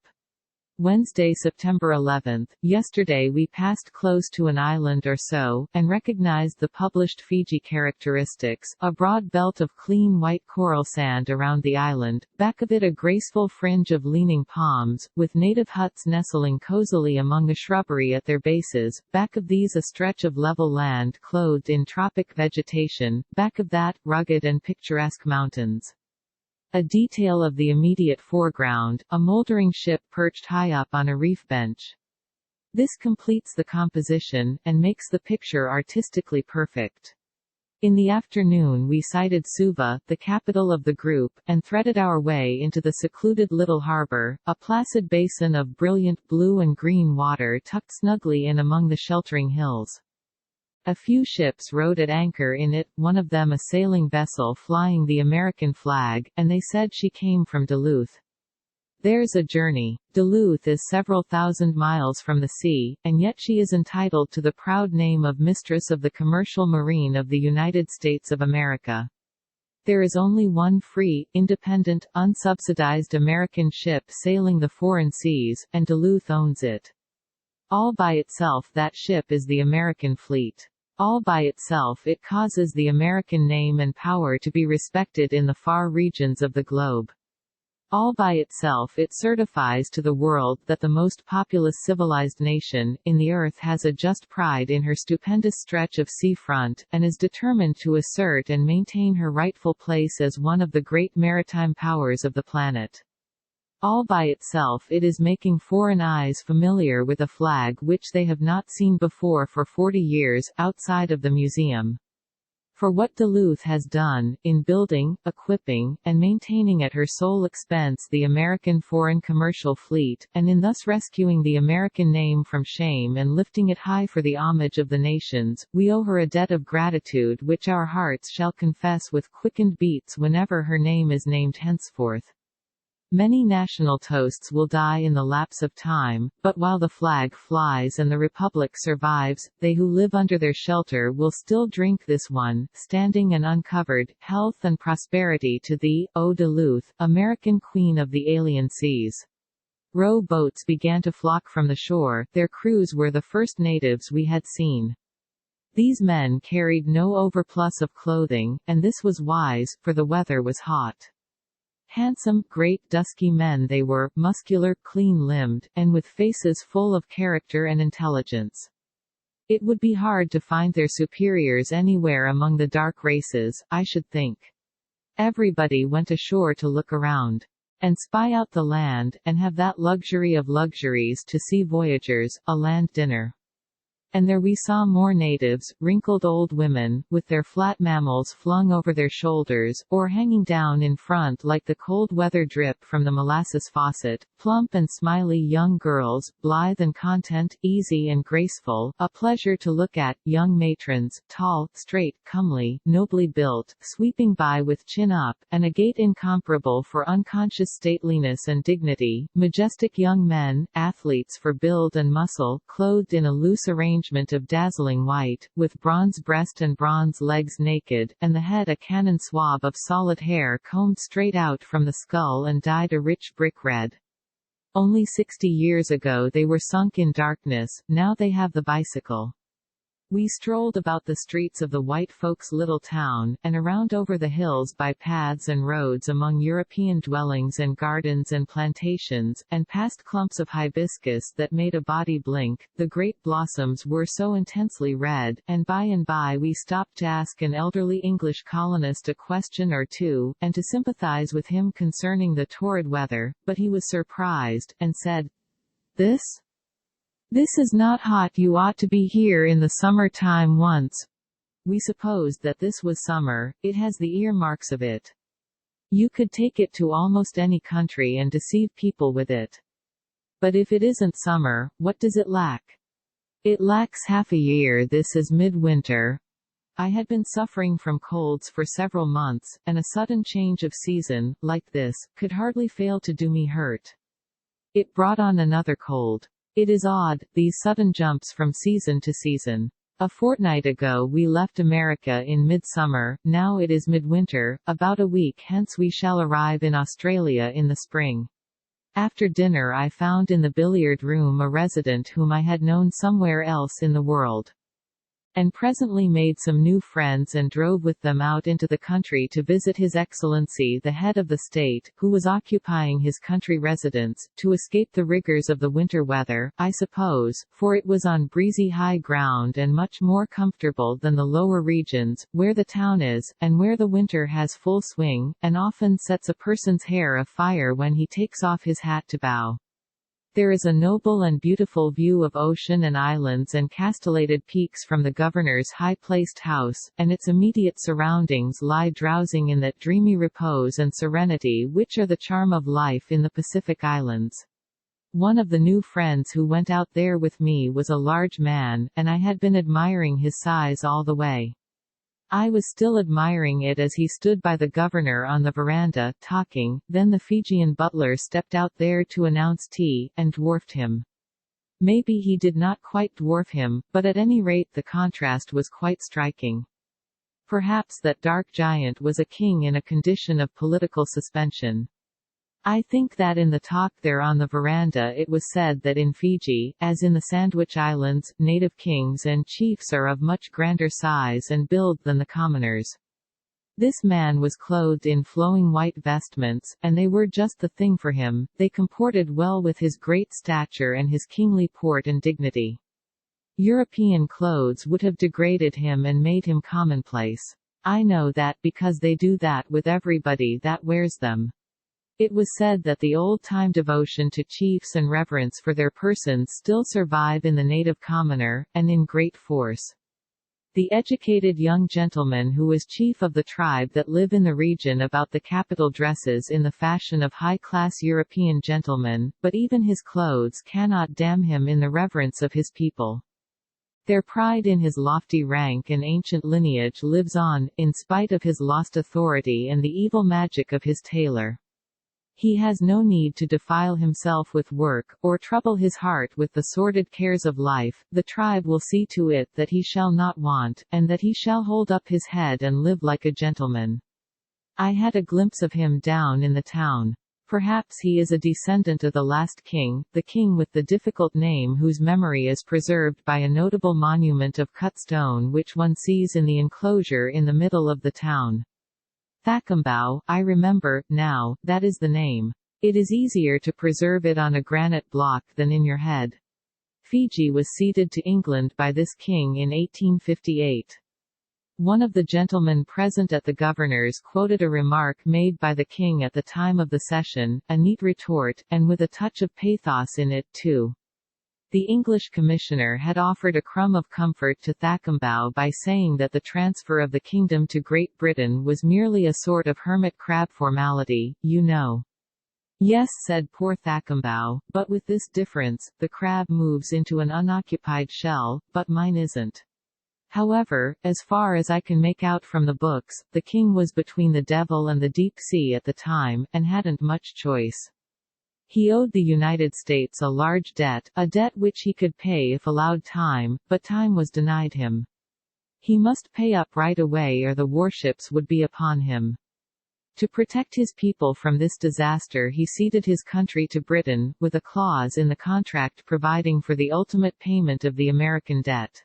Wednesday, September 11th. Yesterday we passed close to an island or so, and recognized the published Fiji characteristics, a broad belt of clean white coral sand around the island, back of it a graceful fringe of leaning palms, with native huts nestling cozily among the shrubbery at their bases, back of these a stretch of level land clothed in tropic vegetation, back of that, rugged and picturesque mountains. A detail of the immediate foreground, a moldering ship perched high up on a reef bench. This completes the composition, and makes the picture artistically perfect. In the afternoon we sighted Suva, the capital of the group, and threaded our way into the secluded little harbor, a placid basin of brilliant blue and green water tucked snugly in among the sheltering hills. A few ships rode at anchor in it, one of them a sailing vessel flying the American flag, and they said she came from Duluth. There's a journey. Duluth is several thousand miles from the sea, and yet she is entitled to the proud name of Mistress of the Commercial Marine of the United States of America. There is only one free, independent, unsubsidized American ship sailing the foreign seas, and Duluth owns it. All by itself that ship is the American fleet. All by itself it causes the American name and power to be respected in the far regions of the globe. All by itself it certifies to the world that the most populous civilized nation in the earth has a just pride in her stupendous stretch of sea front, and is determined to assert and maintain her rightful place as one of the great maritime powers of the planet. All by itself it is making foreign eyes familiar with a flag which they have not seen before for 40 years, outside of the museum. For what Duluth has done, in building, equipping, and maintaining at her sole expense the American foreign commercial fleet, and in thus rescuing the American name from shame and lifting it high for the homage of the nations, we owe her a debt of gratitude which our hearts shall confess with quickened beats whenever her name is named henceforth. Many national toasts will die in the lapse of time, but while the flag flies and the Republic survives, they who live under their shelter will still drink this one, standing and uncovered, health and prosperity to thee, O Duluth, American Queen of the alien seas. Row boats began to flock from the shore, their crews were the first natives we had seen. These men carried no overplus of clothing, and this was wise, for the weather was hot. Handsome, great, dusky men they were, muscular, clean-limbed, and with faces full of character and intelligence. It would be hard to find their superiors anywhere among the dark races, I should think. Everybody went ashore to look around. And spy out the land, and have that luxury of luxuries to see voyagers, a land dinner. And there we saw more natives, wrinkled old women, with their flat mammals flung over their shoulders, or hanging down in front like the cold weather drip from the molasses faucet, plump and smiley young girls, blithe and content, easy and graceful, a pleasure to look at, young matrons, tall, straight, comely, nobly built, sweeping by with chin up, and a gait incomparable for unconscious stateliness and dignity, majestic young men, athletes for build and muscle, clothed in a loose arrangement of dazzling white, with bronze breast and bronze legs naked, and the head a cannon swab of solid hair combed straight out from the skull and dyed a rich brick red. Only 60 years ago they were sunk in darkness, now they have the bicycle. We strolled about the streets of the white folks' little town, and around over the hills by paths and roads among European dwellings and gardens and plantations, and past clumps of hibiscus that made a body blink. The great blossoms were so intensely red, and by we stopped to ask an elderly English colonist a question or two, and to sympathize with him concerning the torrid weather, but he was surprised, and said, This is not hot, you ought to be here in the summer time once. We supposed that this was summer, it has the earmarks of it. You could take it to almost any country and deceive people with it. But if it isn't summer, what does it lack? It lacks half a year. This is midwinter. I had been suffering from colds for several months, and a sudden change of season, like this, could hardly fail to do me hurt. It brought on another cold. It is odd, these sudden jumps from season to season. A fortnight ago we left America in midsummer, now it is midwinter, about a week hence we shall arrive in Australia in the spring. After dinner I found in the billiard room a resident whom I had known somewhere else in the world, and presently made some new friends and drove with them out into the country to visit His Excellency the head of the state, who was occupying his country residence, to escape the rigors of the winter weather, I suppose, for it was on breezy high ground and much more comfortable than the lower regions, where the town is, and where the winter has full swing, and often sets a person's hair afire when he takes off his hat to bow. There is a noble and beautiful view of ocean and islands and castellated peaks from the governor's high-placed house, and its immediate surroundings lie drowsing in that dreamy repose and serenity which are the charm of life in the Pacific Islands. One of the new friends who went out there with me was a large man, and I had been admiring his size all the way. I was still admiring it as he stood by the governor on the veranda, talking, then the Fijian butler stepped out there to announce tea, and dwarfed him. Maybe he did not quite dwarf him, but at any rate the contrast was quite striking. Perhaps that dark giant was a king in a condition of political suspension. I think that in the talk there on the veranda it was said that in Fiji, as in the Sandwich Islands, native kings and chiefs are of much grander size and build than the commoners. This man was clothed in flowing white vestments, and they were just the thing for him. They comported well with his great stature and his kingly port and dignity. European clothes would have degraded him and made him commonplace. I know that because they do that with everybody that wears them. It was said that the old-time devotion to chiefs and reverence for their persons still survive in the native commoner, and in great force. The educated young gentleman who is chief of the tribe that live in the region about the capital dresses in the fashion of high-class European gentlemen, but even his clothes cannot damn him in the reverence of his people. Their pride in his lofty rank and ancient lineage lives on, in spite of his lost authority and the evil magic of his tailor. He has no need to defile himself with work, or trouble his heart with the sordid cares of life. The tribe will see to it that he shall not want, and that he shall hold up his head and live like a gentleman. I had a glimpse of him down in the town. Perhaps he is a descendant of the last king, the king with the difficult name whose memory is preserved by a notable monument of cut stone which one sees in the enclosure in the middle of the town. Thakambau, I remember, now, that is the name. It is easier to preserve it on a granite block than in your head. Fiji was ceded to England by this king in 1858. One of the gentlemen present at the governor's quoted a remark made by the king at the time of the session, a neat retort, and with a touch of pathos in it, too. The English commissioner had offered a crumb of comfort to Thakambau by saying that the transfer of the kingdom to Great Britain was merely a sort of hermit crab formality, you know. Yes, said poor Thakambau, but with this difference, the crab moves into an unoccupied shell, but mine isn't. However, as far as I can make out from the books, the king was between the devil and the deep sea at the time, and hadn't much choice. He owed the United States a large debt, a debt which he could pay if allowed time, but time was denied him. He must pay up right away or the warships would be upon him. To protect his people from this disaster he ceded his country to Britain, with a clause in the contract providing for the ultimate payment of the American debt.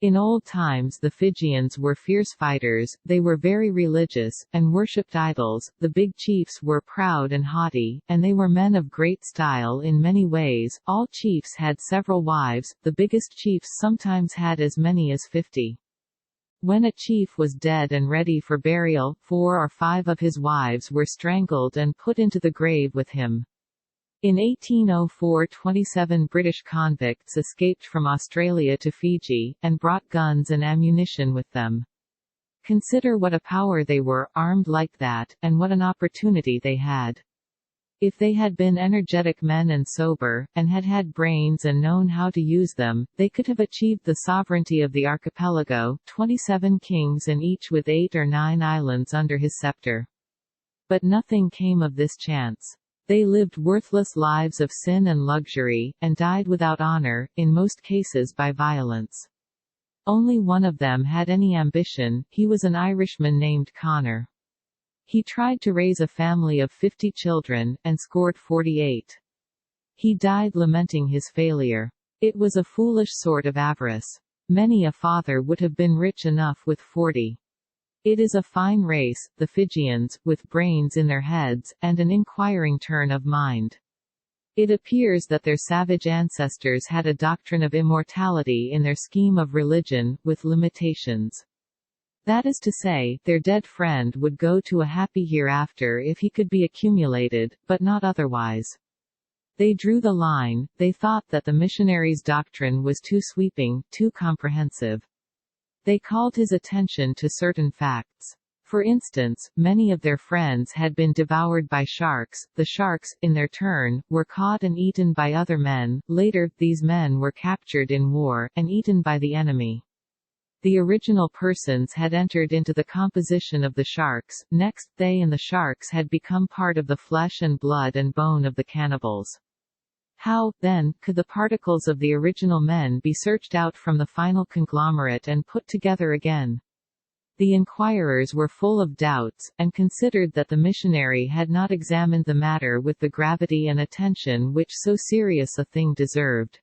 In old times the Fijians were fierce fighters, they were very religious, and worshipped idols. The big chiefs were proud and haughty, and they were men of great style in many ways. All chiefs had several wives, the biggest chiefs sometimes had as many as 50. When a chief was dead and ready for burial, 4 or 5 of his wives were strangled and put into the grave with him. In 1804 27 British convicts escaped from Australia to Fiji, and brought guns and ammunition with them. Consider what a power they were, armed like that, and what an opportunity they had. If they had been energetic men and sober, and had had brains and known how to use them, they could have achieved the sovereignty of the archipelago, 27 kings and each with 8 or 9 islands under his scepter. But nothing came of this chance. They lived worthless lives of sin and luxury, and died without honor, in most cases by violence. Only one of them had any ambition, he was an Irishman named Connor. He tried to raise a family of 50 children, and scored 48. He died lamenting his failure. It was a foolish sort of avarice. Many a father would have been rich enough with 40. It is a fine race, the Fijians, with brains in their heads, and an inquiring turn of mind. It appears that their savage ancestors had a doctrine of immortality in their scheme of religion, with limitations. That is to say, their dead friend would go to a happy hereafter if he could be accumulated, but not otherwise. They drew the line. They thought that the missionary's doctrine was too sweeping, too comprehensive. They called his attention to certain facts. For instance, many of their friends had been devoured by sharks. The sharks, in their turn, were caught and eaten by other men. Later, these men were captured in war, and eaten by the enemy. The original persons had entered into the composition of the sharks. Next, they and the sharks had become part of the flesh and blood and bone of the cannibals. How, then, could the particles of the original men be searched out from the final conglomerate and put together again? The inquirers were full of doubts, and considered that the missionary had not examined the matter with the gravity and attention which so serious a thing deserved.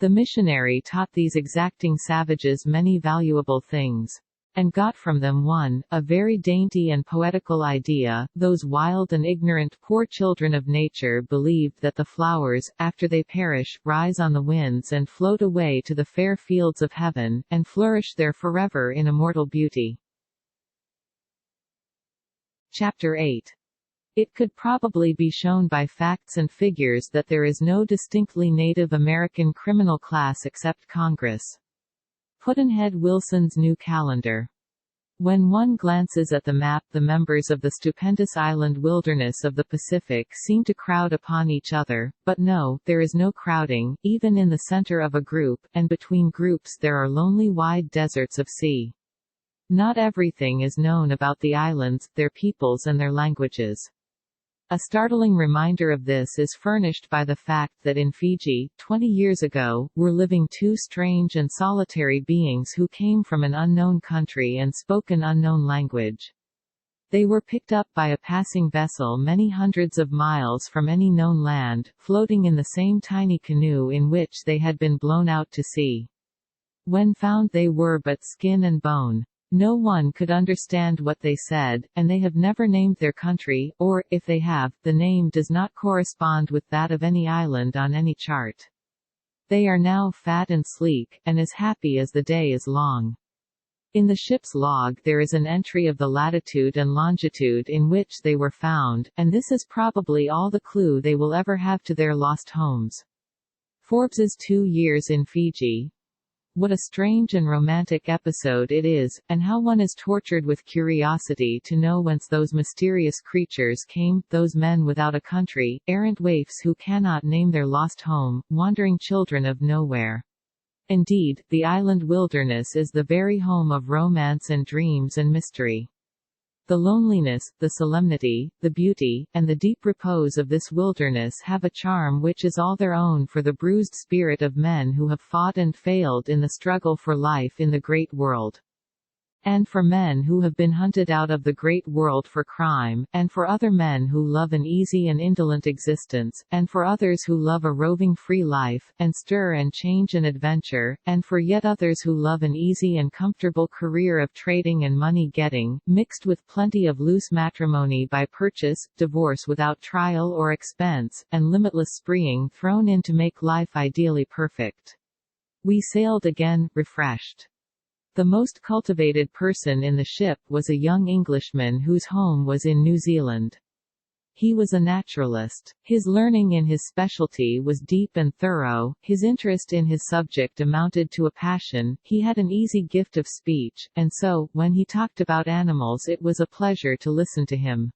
The missionary taught these exacting savages many valuable things, and got from them one, a very dainty and poetical idea. Those wild and ignorant poor children of nature believed that the flowers, after they perish, rise on the winds and float away to the fair fields of heaven, and flourish there forever in immortal beauty. Chapter 8. It could probably be shown by facts and figures that there is no distinctly Native American criminal class except Congress. Pudd'nhead Wilson's New Calendar. When one glances at the map, the members of the stupendous island wilderness of the Pacific seem to crowd upon each other, but no, there is no crowding, even in the center of a group, and between groups there are lonely wide deserts of sea. Not everything is known about the islands, their peoples and their languages. A startling reminder of this is furnished by the fact that in Fiji, 20 years ago, were living two strange and solitary beings who came from an unknown country and spoke an unknown language. They were picked up by a passing vessel many hundreds of miles from any known land, floating in the same tiny canoe in which they had been blown out to sea. When found, they were but skin and bone. No one could understand what they said, and they have never named their country, or, if they have, the name does not correspond with that of any island on any chart. They are now fat and sleek, and as happy as the day is long. In the ship's log there is an entry of the latitude and longitude in which they were found, and this is probably all the clue they will ever have to their lost homes. Forbes's 2 years in Fiji. What a strange and romantic episode it is, and how one is tortured with curiosity to know whence those mysterious creatures came, those men without a country, errant waifs who cannot name their lost home, wandering children of nowhere. Indeed, the island wilderness is the very home of romance and dreams and mystery. The loneliness, the solemnity, the beauty, and the deep repose of this wilderness have a charm which is all their own for the bruised spirit of men who have fought and failed in the struggle for life in the great world. And for men who have been hunted out of the great world for crime, and for other men who love an easy and indolent existence, and for others who love a roving free life, and stir and change and adventure, and for yet others who love an easy and comfortable career of trading and money-getting, mixed with plenty of loose matrimony by purchase, divorce without trial or expense, and limitless spreeing thrown in to make life ideally perfect. We sailed again, refreshed. The most cultivated person in the ship was a young Englishman whose home was in New Zealand. He was a naturalist. His learning in his specialty was deep and thorough, his interest in his subject amounted to a passion, he had an easy gift of speech, and so, when he talked about animals it was a pleasure to listen to him.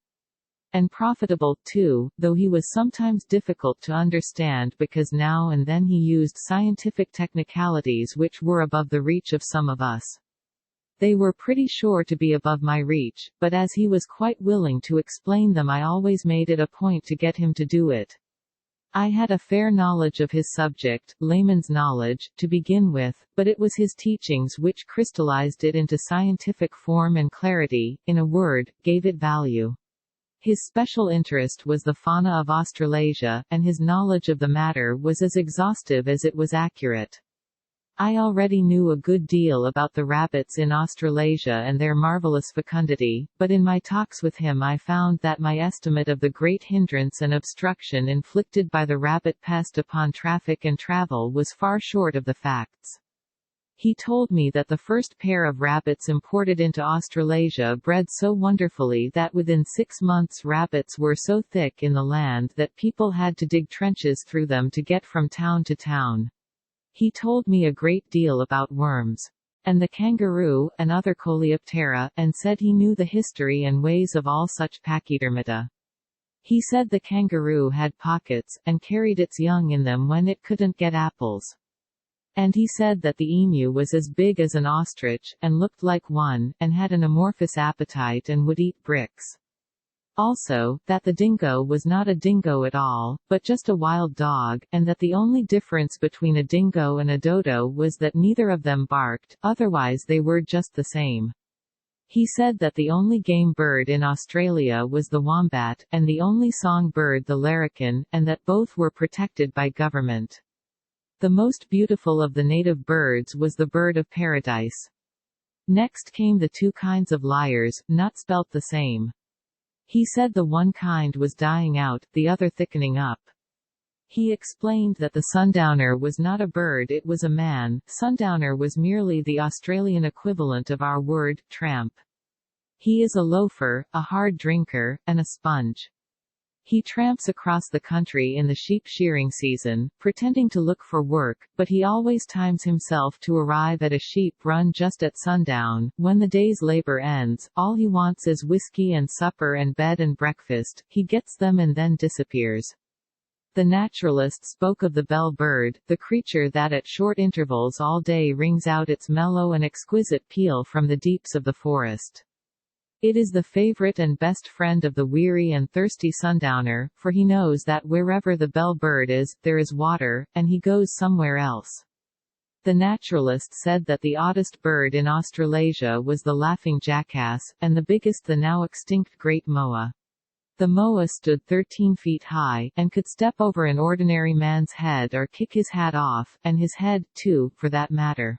And profitable, too, though he was sometimes difficult to understand because now and then he used scientific technicalities which were above the reach of some of us. They were pretty sure to be above my reach, but as he was quite willing to explain them I always made it a point to get him to do it. I had a fair knowledge of his subject, layman's knowledge, to begin with, but it was his teachings which crystallized it into scientific form and clarity, in a word, gave it value. His special interest was the fauna of Australasia, and his knowledge of the matter was as exhaustive as it was accurate. I already knew a good deal about the rabbits in Australasia and their marvelous fecundity, but in my talks with him I found that my estimate of the great hindrance and obstruction inflicted by the rabbit pest upon traffic and travel was far short of the facts. He told me that the first pair of rabbits imported into Australasia bred so wonderfully that within 6 months rabbits were so thick in the land that people had to dig trenches through them to get from town to town. He told me a great deal about worms and the kangaroo, and other coleoptera, and said he knew the history and ways of all such pachydermata. He said the kangaroo had pockets, and carried its young in them when it couldn't get apples. And he said that the emu was as big as an ostrich, and looked like one, and had an amorphous appetite and would eat bricks. Also, that the dingo was not a dingo at all, but just a wild dog, and that the only difference between a dingo and a dodo was that neither of them barked, otherwise they were just the same. He said that the only game bird in Australia was the wombat, and the only song bird the larrikin, and that both were protected by government. The most beautiful of the native birds was the bird of paradise. Next came the two kinds of lyres, not spelt the same. He said the one kind was dying out, the other thickening up. He explained that the sundowner was not a bird, it was a man. Sundowner was merely the Australian equivalent of our word, tramp. He is a loafer, a hard drinker, and a sponge. He tramps across the country in the sheep shearing season, pretending to look for work, but he always times himself to arrive at a sheep run just at sundown. When the day's labor ends, all he wants is whiskey and supper and bed and breakfast. He gets them and then disappears. The naturalist spoke of the bell bird, the creature that at short intervals all day rings out its mellow and exquisite peal from the deeps of the forest. It is the favorite and best friend of the weary and thirsty sundowner, for he knows that wherever the bell bird is, there is water, and he goes somewhere else. The naturalist said that the oddest bird in Australasia was the laughing jackass, and the biggest the now extinct great moa. The moa stood 13 feet high, and could step over an ordinary man's head or kick his hat off, and his head, too, for that matter.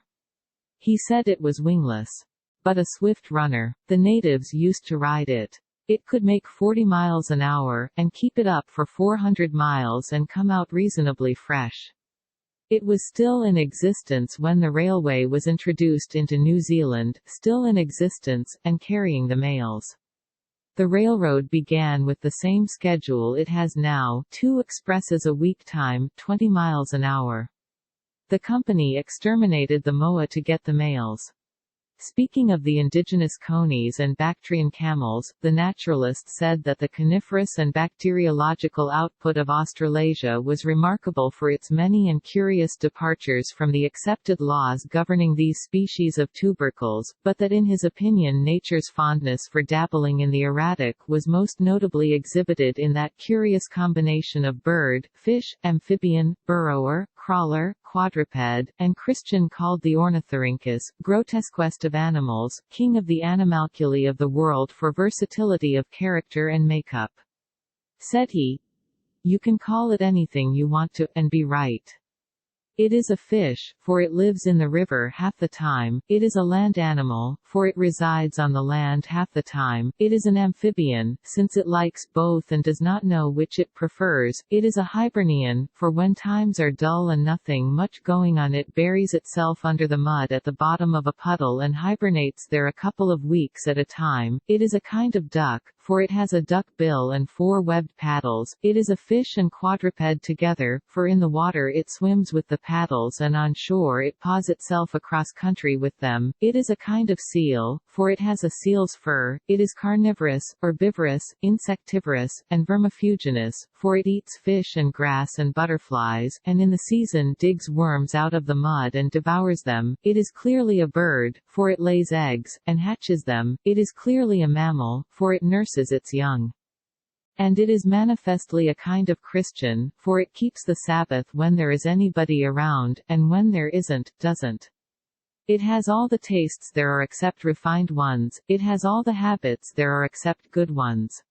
He said it was wingless, but a swift runner. The natives used to ride it. It could make 40 miles an hour, and keep it up for 400 miles and come out reasonably fresh. It was still in existence when the railway was introduced into New Zealand, still in existence, and carrying the mails. The railroad began with the same schedule it has now, 2 expresses a week, time 20 miles an hour. The company exterminated the moa to get the mails. Speaking of the indigenous conies and Bactrian camels, the naturalist said that the coniferous and bacteriological output of Australasia was remarkable for its many and curious departures from the accepted laws governing these species of tubercles, but that in his opinion nature's fondness for dabbling in the erratic was most notably exhibited in that curious combination of bird, fish, amphibian, burrower, crawler, quadruped, and Christian called the ornithorhynchus, grotesquest of animals, king of the animalculae of the world for versatility of character and makeup. Said he, "You can call it anything you want to, and be right. It is a fish, for it lives in the river half the time. It is a land animal, for it resides on the land half the time. It is an amphibian, since it likes both and does not know which it prefers. It is a hibernian, for when times are dull and nothing much going on it buries itself under the mud at the bottom of a puddle and hibernates there a couple of weeks at a time. It is a kind of duck, for it has a duck bill and 4 webbed paddles. It is a fish and quadruped together, for in the water it swims with the paddles and on shore it paws itself across country with them. It is a kind of seal, for it has a seal's fur. It is carnivorous, herbivorous, insectivorous, and vermifuginous, for it eats fish and grass and butterflies, and in the season digs worms out of the mud and devours them. It is clearly a bird, for it lays eggs, and hatches them. It is clearly a mammal, for it nurses its young. And it is manifestly a kind of Christian, for it keeps the Sabbath when there is anybody around, and when there isn't, doesn't. It has all the tastes there are except refined ones, it has all the habits there are except good ones.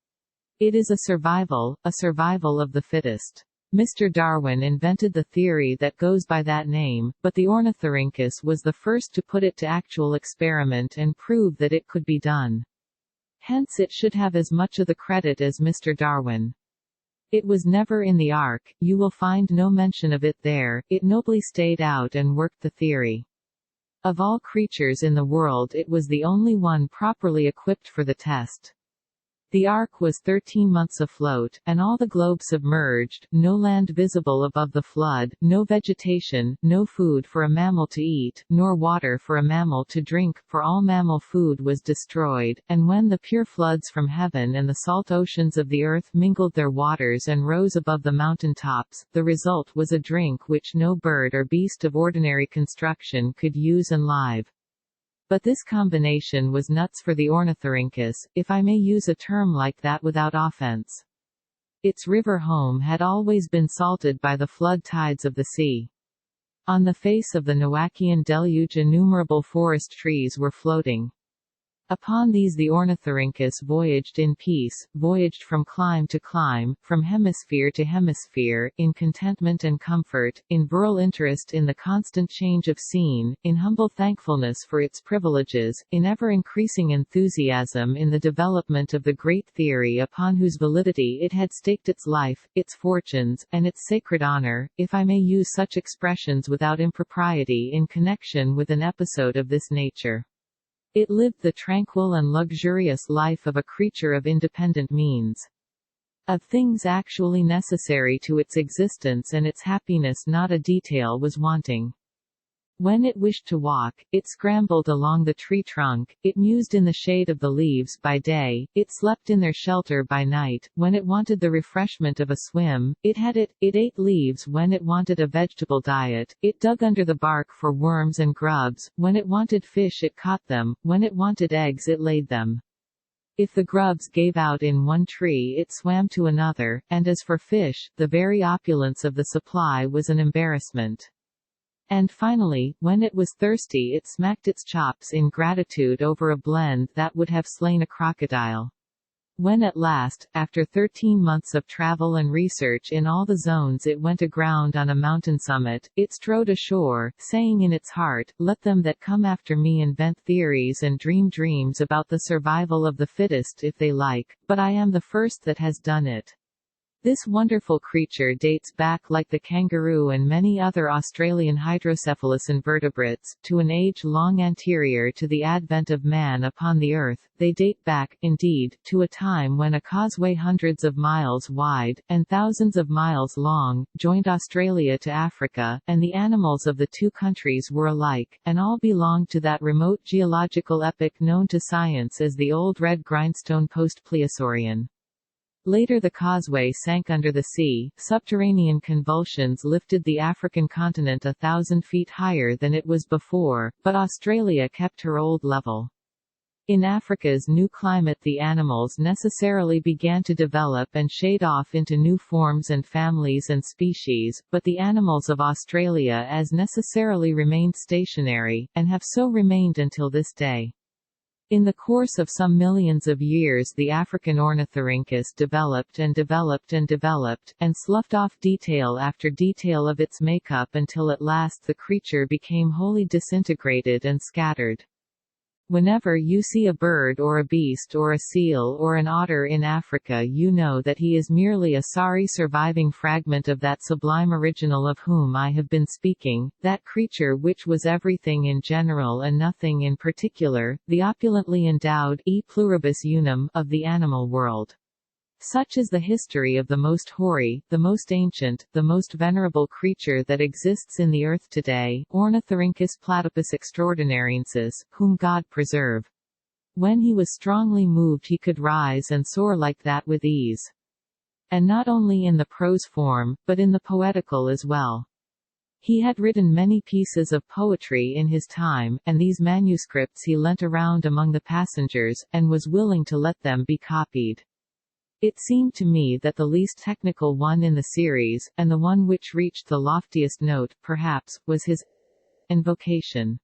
It is a survival of the fittest. Mr. Darwin invented the theory that goes by that name, but the ornithorhynchus was the first to put it to actual experiment and prove that it could be done. Hence it should have as much of the credit as Mr. Darwin. It was never in the Ark, you will find no mention of it there, it nobly stayed out and worked the theory. Of all creatures in the world it was the only one properly equipped for the test. The Ark was 13 months afloat, and all the globe submerged, no land visible above the flood, no vegetation, no food for a mammal to eat, nor water for a mammal to drink, for all mammal food was destroyed, and when the pure floods from heaven and the salt oceans of the earth mingled their waters and rose above the mountain tops, the result was a drink which no bird or beast of ordinary construction could use and live. But this combination was nuts for the ornithorhynchus, if I may use a term like that without offense. Its river home had always been salted by the flood tides of the sea. On the face of the Noachian deluge innumerable forest trees were floating. Upon these the ornithorhynchus voyaged in peace, voyaged from clime to clime, from hemisphere to hemisphere, in contentment and comfort, in virile interest in the constant change of scene, in humble thankfulness for its privileges, in ever-increasing enthusiasm in the development of the great theory upon whose validity it had staked its life, its fortunes, and its sacred honor, if I may use such expressions without impropriety in connection with an episode of this nature. It lived the tranquil and luxurious life of a creature of independent means. Of things actually necessary to its existence and its happiness not a detail was wanting. When it wished to walk, it scrambled along the tree trunk, it mused in the shade of the leaves by day, it slept in their shelter by night, when it wanted the refreshment of a swim, it had it ate leaves when it wanted a vegetable diet, it dug under the bark for worms and grubs, when it wanted fish it caught them, when it wanted eggs it laid them. If the grubs gave out in one tree it swam to another, and as for fish, the very opulence of the supply was an embarrassment. And finally, when it was thirsty it smacked its chops in gratitude over a blend that would have slain a crocodile. When at last, after 13 months of travel and research in all the zones it went aground on a mountain summit, it strode ashore, saying in its heart, "Let them that come after me invent theories and dream dreams about the survival of the fittest if they like, but I am the first that has done it." This wonderful creature dates back like the kangaroo and many other Australian hydrocephalus invertebrates, to an age long anterior to the advent of man upon the earth. They date back, indeed, to a time when a causeway hundreds of miles wide, and thousands of miles long, joined Australia to Africa, and the animals of the two countries were alike, and all belonged to that remote geological epoch known to science as the Old Red Grindstone Post-Plesiosaurian. Later the causeway sank under the sea, subterranean convulsions lifted the African continent 1,000 feet higher than it was before, but Australia kept her old level. In Africa's new climate the animals necessarily began to develop and shade off into new forms and families and species, but the animals of Australia as necessarily remained stationary, and have so remained until this day. In the course of some millions of years the African ornithorhynchus developed and developed and developed, and sloughed off detail after detail of its makeup until at last the creature became wholly disintegrated and scattered. Whenever you see a bird or a beast or a seal or an otter in Africa you know that he is merely a sorry surviving fragment of that sublime original of whom I have been speaking, that creature which was everything in general and nothing in particular, the opulently endowed e pluribus unum of the animal world. Such is the history of the most hoary, the most ancient, the most venerable creature that exists in the earth today, Ornithorhynchus platypus extraordinariensis, whom God preserve. When he was strongly moved he could rise and soar like that with ease. And not only in the prose form, but in the poetical as well. He had written many pieces of poetry in his time, and these manuscripts he lent around among the passengers, and was willing to let them be copied. It seemed to me that the least technical one in the series, and the one which reached the loftiest note, perhaps, was his invocation.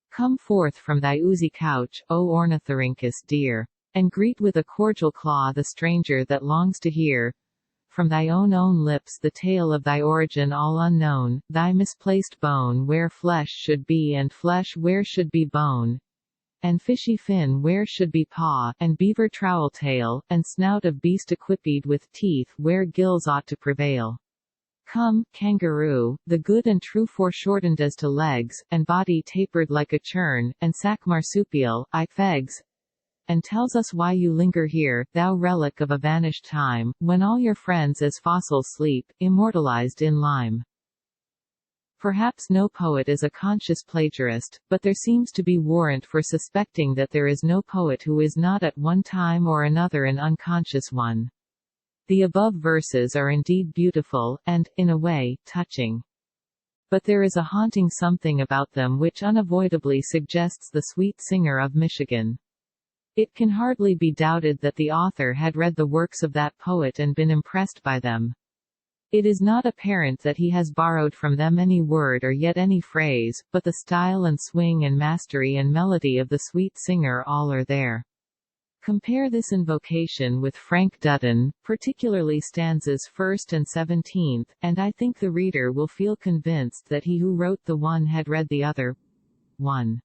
Come forth from thy oozy couch, O ornithorhynchus dear, and greet with a cordial claw the stranger that longs to hear from thy own lips the tale of thy origin all unknown, thy misplaced bone where flesh should be and flesh where should be bone, and fishy fin where should be paw, and beaver trowel tail, and snout of beast equipped with teeth where gills ought to prevail. Come, kangaroo, the good and true foreshortened as to legs, and body tapered like a churn, and sack marsupial, fegs, and tells us why you linger here, thou relic of a vanished time, when all your friends as fossils sleep, immortalized in lime. Perhaps no poet is a conscious plagiarist, but there seems to be warrant for suspecting that there is no poet who is not at one time or another an unconscious one. The above verses are indeed beautiful, and, in a way, touching. But there is a haunting something about them which unavoidably suggests the sweet singer of Michigan. It can hardly be doubted that the author had read the works of that poet and been impressed by them. It is not apparent that he has borrowed from them any word or yet any phrase, but the style and swing and mastery and melody of the sweet singer all are there. Compare this invocation with Frank Dutton, particularly stanzas 1st and 17th, and I think the reader will feel convinced that he who wrote the one had read the other. 1.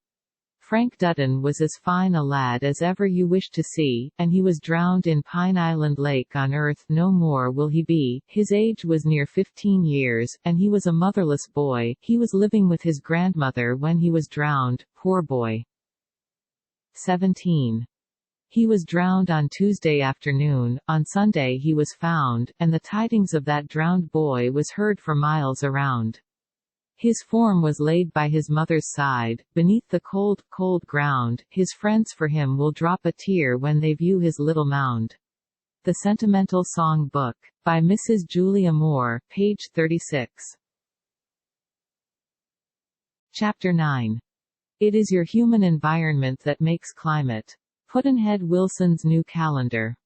Frank Dutton was as fine a lad as ever you wish to see, and he was drowned in Pine Island Lake on earth no more will he be. His age was near 15 years, and he was a motherless boy. He was living with his grandmother when he was drowned, poor boy. 17. He was drowned on Tuesday afternoon, on Sunday he was found, and the tidings of that drowned boy was heard for miles around. His form was laid by his mother's side, beneath the cold, cold ground. His friends for him will drop a tear when they view his little mound. The Sentimental Song Book. By Mrs. Julia Moore, page 36. Chapter 9. It is your human environment that makes climate. Pudd'nhead Wilson's New Calendar.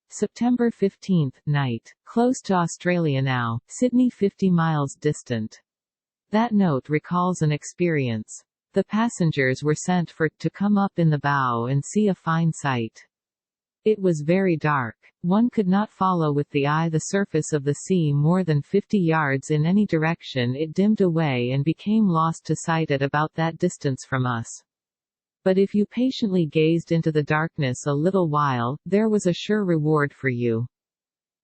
September 15, night. Close to Australia now, Sydney 50 miles distant. That note recalls an experience. The passengers were sent for to come up in the bow and see a fine sight. It was very dark. One could not follow with the eye the surface of the sea more than 50 yards in any direction. It dimmed away and became lost to sight at about that distance from us. But if you patiently gazed into the darkness a little while, there was a sure reward for you.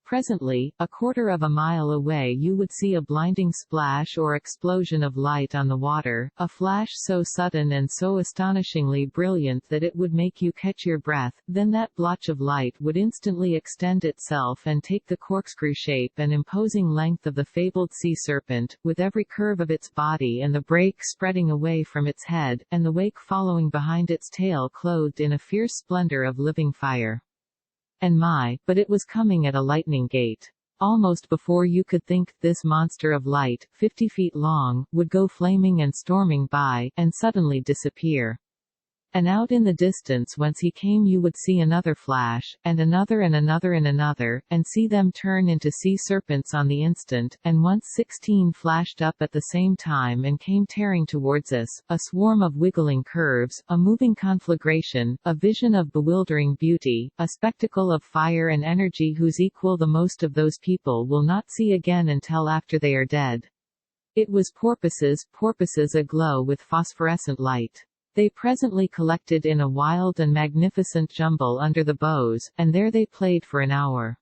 Presently, a quarter of a mile away you would see a blinding splash or explosion of light on the water, a flash so sudden and so astonishingly brilliant that it would make you catch your breath. Then that blotch of light would instantly extend itself and take the corkscrew shape and imposing length of the fabled sea serpent, with every curve of its body and the break spreading away from its head, and the wake following behind its tail clothed in a fierce splendor of living fire. And but it was coming at a lightning gait. Almost before you could think, this monster of light, 50 feet long, would go flaming and storming by, and suddenly disappear. And out in the distance whence he came you would see another flash, and another and another and another, and see them turn into sea serpents on the instant, and once 16 flashed up at the same time and came tearing towards us, a swarm of wiggling curves, a moving conflagration, a vision of bewildering beauty, a spectacle of fire and energy whose equal the most of those people will not see again until after they are dead. It was porpoises aglow with phosphorescent light. They presently collected in a wild and magnificent jumble under the bows, and there they played for an hour.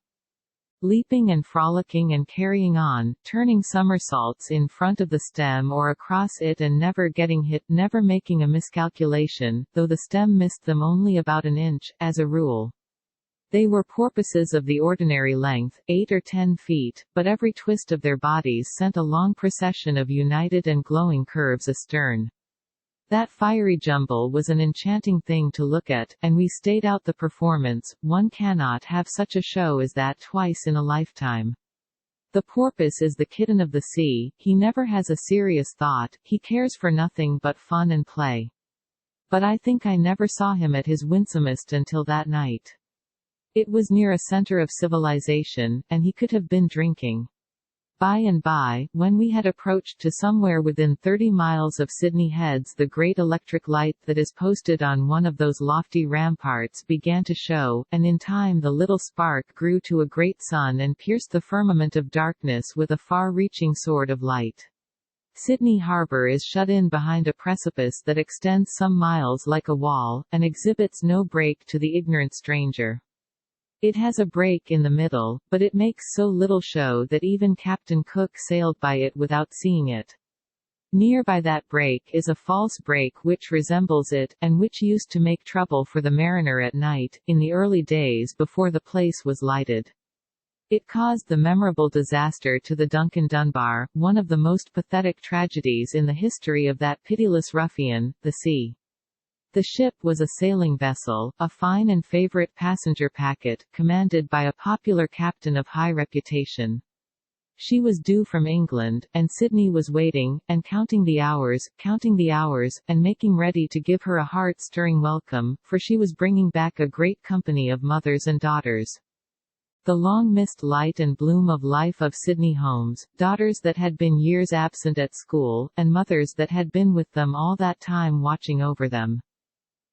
Leaping and frolicking and carrying on, turning somersaults in front of the stem or across it and never getting hit, never making a miscalculation, though the stem missed them only about an inch, as a rule. They were porpoises of the ordinary length, 8 or 10 feet, but every twist of their bodies sent a long procession of united and glowing curves astern. That fiery jumble was an enchanting thing to look at, and we stayed out the performance. One cannot have such a show as that twice in a lifetime. The porpoise is the kitten of the sea, he never has a serious thought, he cares for nothing but fun and play. But I think I never saw him at his winsomest until that night. It was near a center of civilization, and he could have been drinking. By and by, when we had approached to somewhere within 30 miles of Sydney Heads, the great electric light that is posted on one of those lofty ramparts began to show, and in time the little spark grew to a great sun and pierced the firmament of darkness with a far-reaching sword of light. Sydney Harbour is shut in behind a precipice that extends some miles like a wall, and exhibits no break to the ignorant stranger. It has a break in the middle, but it makes so little show that even Captain Cook sailed by it without seeing it. Near by that break is a false break which resembles it, and which used to make trouble for the mariner at night, in the early days before the place was lighted. It caused the memorable disaster to the Duncan Dunbar, one of the most pathetic tragedies in the history of that pitiless ruffian, the sea. The ship was a sailing vessel, a fine and favorite passenger packet, commanded by a popular captain of high reputation. She was due from England, and Sydney was waiting, and counting the hours, and making ready to give her a heart-stirring welcome, for she was bringing back a great company of mothers and daughters. The long-missed light and bloom of life of Sydney homes, daughters that had been years absent at school, and mothers that had been with them all that time watching over them.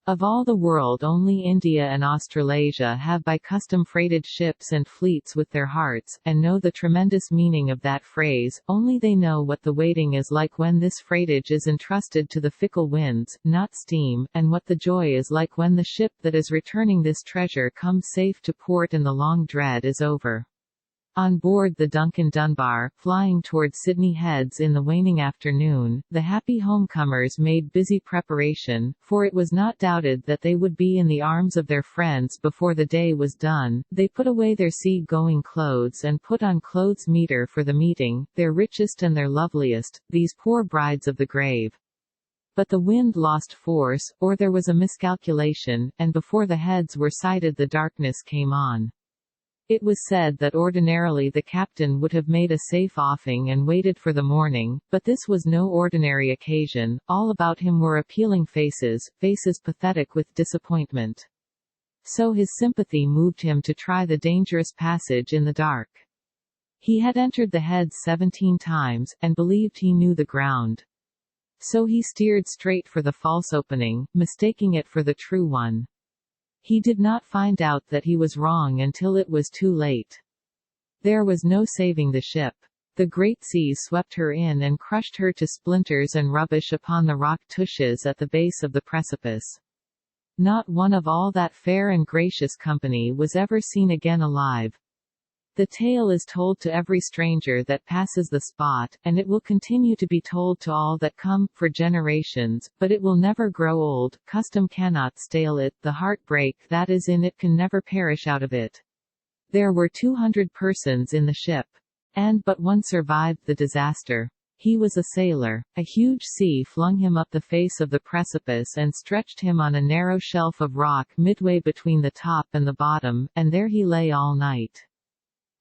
Of all the world only India and Australasia have by custom freighted ships and fleets with their hearts, and know the tremendous meaning of that phrase. Only they know what the waiting is like when this freightage is entrusted to the fickle winds, not steam, and what the joy is like when the ship that is returning this treasure comes safe to port and the long dread is over. On board the Duncan Dunbar, flying toward Sydney Heads in the waning afternoon, the happy homecomers made busy preparation, for it was not doubted that they would be in the arms of their friends before the day was done. They put away their sea-going clothes and put on clothes meeter for the meeting, their richest and their loveliest, these poor brides of the grave. But the wind lost force, or there was a miscalculation, and before the Heads were sighted the darkness came on. It was said that ordinarily the captain would have made a safe offing and waited for the morning, but this was no ordinary occasion. All about him were appealing faces, faces pathetic with disappointment. So his sympathy moved him to try the dangerous passage in the dark. He had entered the Heads 17 times, and believed he knew the ground. So he steered straight for the false opening, mistaking it for the true one. He did not find out that he was wrong until it was too late. There was no saving the ship. The great seas swept her in and crushed her to splinters and rubbish upon the rock tushes at the base of the precipice. Not one of all that fair and gracious company was ever seen again alive. The tale is told to every stranger that passes the spot, and it will continue to be told to all that come, for generations, but it will never grow old, custom cannot stale it, the heartbreak that is in it can never perish out of it. There were 200 persons in the ship. And but one survived the disaster. He was a sailor. A huge sea flung him up the face of the precipice and stretched him on a narrow shelf of rock midway between the top and the bottom, and there he lay all night.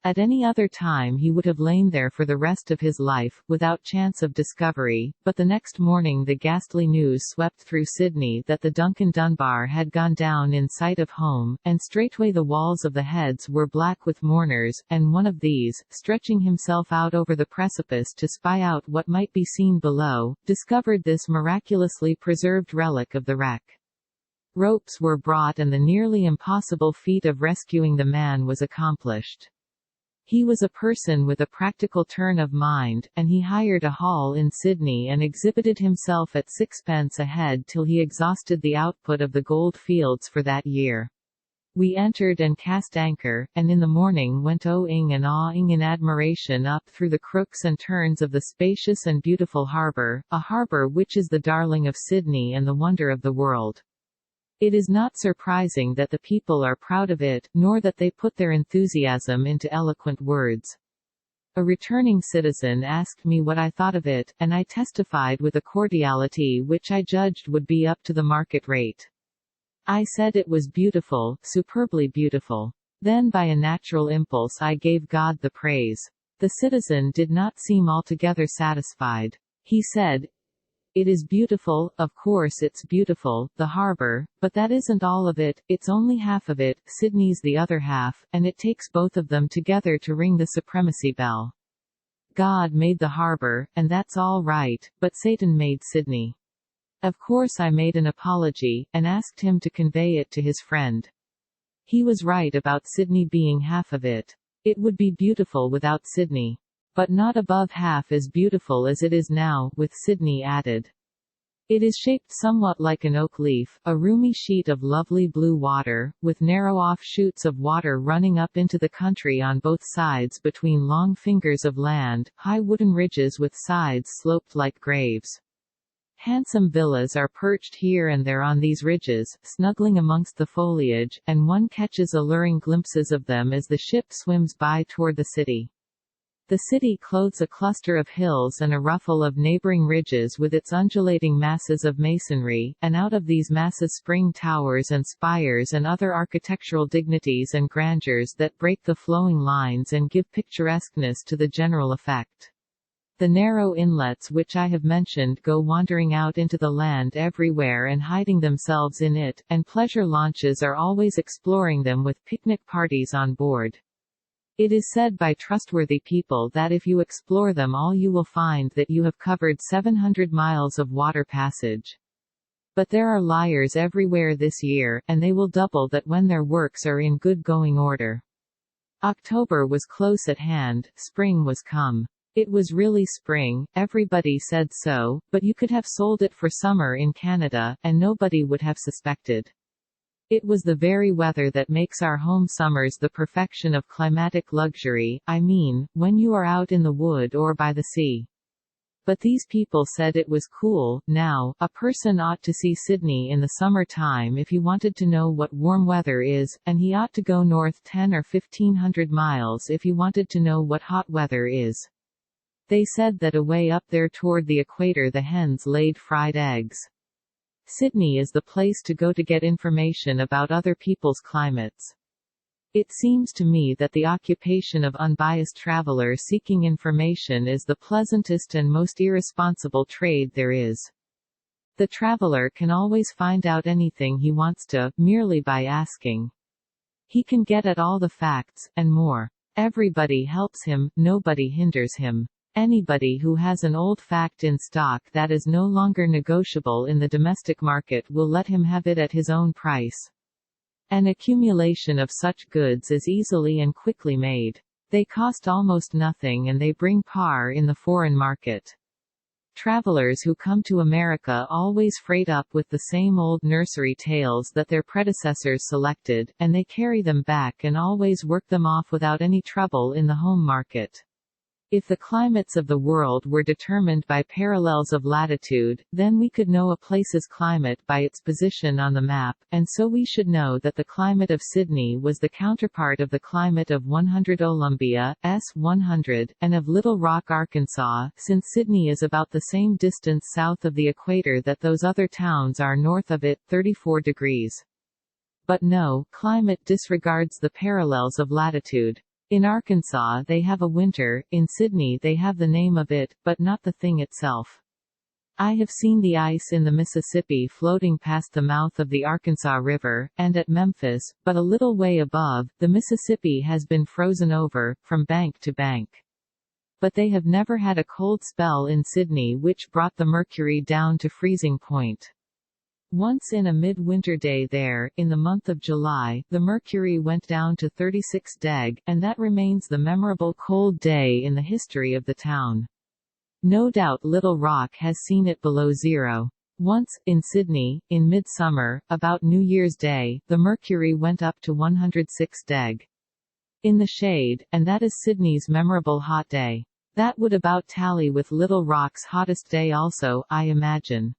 At any other time he would have lain there for the rest of his life, without chance of discovery, but the next morning the ghastly news swept through Sydney that the Duncan Dunbar had gone down in sight of home, and straightway the walls of the Heads were black with mourners, and one of these, stretching himself out over the precipice to spy out what might be seen below, discovered this miraculously preserved relic of the wreck. Ropes were brought and the nearly impossible feat of rescuing the man was accomplished. He was a person with a practical turn of mind, and he hired a hall in Sydney and exhibited himself at 6p a head till he exhausted the output of the gold fields for that year. We entered and cast anchor, and in the morning went oh-ing and ah-ing in admiration up through the crooks and turns of the spacious and beautiful harbour, a harbour which is the darling of Sydney and the wonder of the world. It is not surprising that the people are proud of it, nor that they put their enthusiasm into eloquent words. A returning citizen asked me what I thought of it, and I testified with a cordiality which I judged would be up to the market rate. I said it was beautiful, superbly beautiful. Then by a natural impulse I gave God the praise. The citizen did not seem altogether satisfied. He said, It is beautiful, of course it's beautiful, the harbor, but that isn't all of it, it's only half of it, Sydney's the other half, and it takes both of them together to ring the supremacy bell. God made the harbor, and that's all right, but Satan made Sydney. Of course I made an apology, and asked him to convey it to his friend. He was right about Sydney being half of it. It would be beautiful without Sydney. But not above half as beautiful as it is now, with Sydney added. It is shaped somewhat like an oak leaf, a roomy sheet of lovely blue water, with narrow offshoots of water running up into the country on both sides between long fingers of land, high wooden ridges with sides sloped like graves. Handsome villas are perched here and there on these ridges, snuggling amongst the foliage, and one catches alluring glimpses of them as the ship swims by toward the city. The city clothes a cluster of hills and a ruffle of neighboring ridges with its undulating masses of masonry, and out of these masses spring towers and spires and other architectural dignities and grandeurs that break the flowing lines and give picturesqueness to the general effect. The narrow inlets which I have mentioned go wandering out into the land everywhere and hiding themselves in it, and pleasure launches are always exploring them with picnic parties on board. It is said by trustworthy people that if you explore them all you will find that you have covered 700 miles of water passage. But there are liars everywhere this year, and they will double that when their works are in good going order. October was close at hand, spring was come. It was really spring, everybody said so, but you could have sold it for summer in Canada, and nobody would have suspected. It was the very weather that makes our home summers the perfection of climatic luxury, I mean, when you are out in the wood or by the sea. But these people said it was cool. Now, a person ought to see Sydney in the summer time if he wanted to know what warm weather is, and he ought to go north 10 or 1500 miles if he wanted to know what hot weather is. They said that away up there toward the equator the hens laid fried eggs. Sydney is the place to go to get information about other people's climates. It seems to me that the occupation of unbiased traveler seeking information is the pleasantest and most irresponsible trade there is. The traveler can always find out anything he wants to, merely by asking. He can get at all the facts, and more. Everybody helps him, nobody hinders him. Anybody who has an old fact in stock that is no longer negotiable in the domestic market will let him have it at his own price. An accumulation of such goods is easily and quickly made. They cost almost nothing and they bring par in the foreign market. Travelers who come to America always freight up with the same old nursery tales that their predecessors selected, and they carry them back and always work them off without any trouble in the home market. If the climates of the world were determined by parallels of latitude, then we could know a place's climate by its position on the map, and so we should know that the climate of Sydney was the counterpart of the climate of 100 Olympia, S100, and of Little Rock, Arkansas, since Sydney is about the same distance south of the equator that those other towns are north of it, 34 degrees. But no, climate disregards the parallels of latitude. In Arkansas they have a winter, in Sydney they have the name of it, but not the thing itself. I have seen the ice in the Mississippi floating past the mouth of the Arkansas River, and at Memphis, but a little way above, the Mississippi has been frozen over, from bank to bank. But they have never had a cold spell in Sydney which brought the mercury down to freezing point. Once in a midwinter day there, in the month of July, the mercury went down to 36°, and that remains the memorable cold day in the history of the town. No doubt Little Rock has seen it below zero. Once, in Sydney, in midsummer, about New Year's Day, the mercury went up to 106°. In the shade, and that is Sydney's memorable hot day. That would about tally with Little Rock's hottest day also, I imagine.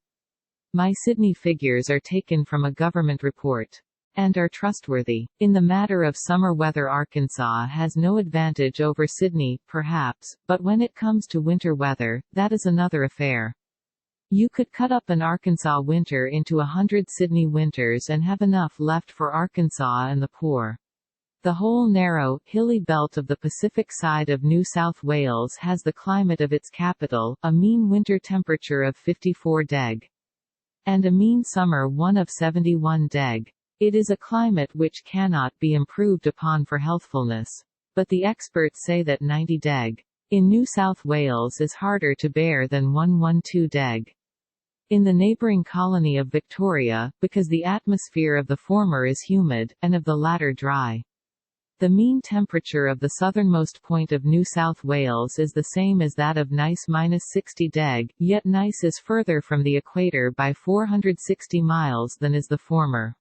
My Sydney figures are taken from a government report. And are trustworthy. In the matter of summer weather Arkansas has no advantage over Sydney, perhaps, but when it comes to winter weather, that is another affair. You could cut up an Arkansas winter into 100 Sydney winters and have enough left for Arkansas and the poor. The whole narrow, hilly belt of the Pacific side of New South Wales has the climate of its capital, a mean winter temperature of 54°, and a mean summer one of 71°. It is a climate which cannot be improved upon for healthfulness. But the experts say that 90° in New South Wales is harder to bear than 112°. In the neighbouring colony of Victoria, because the atmosphere of the former is humid, and of the latter dry. The mean temperature of the southernmost point of New South Wales is the same as that of Nice -60°, yet Nice is further from the equator by 460 miles than is the former.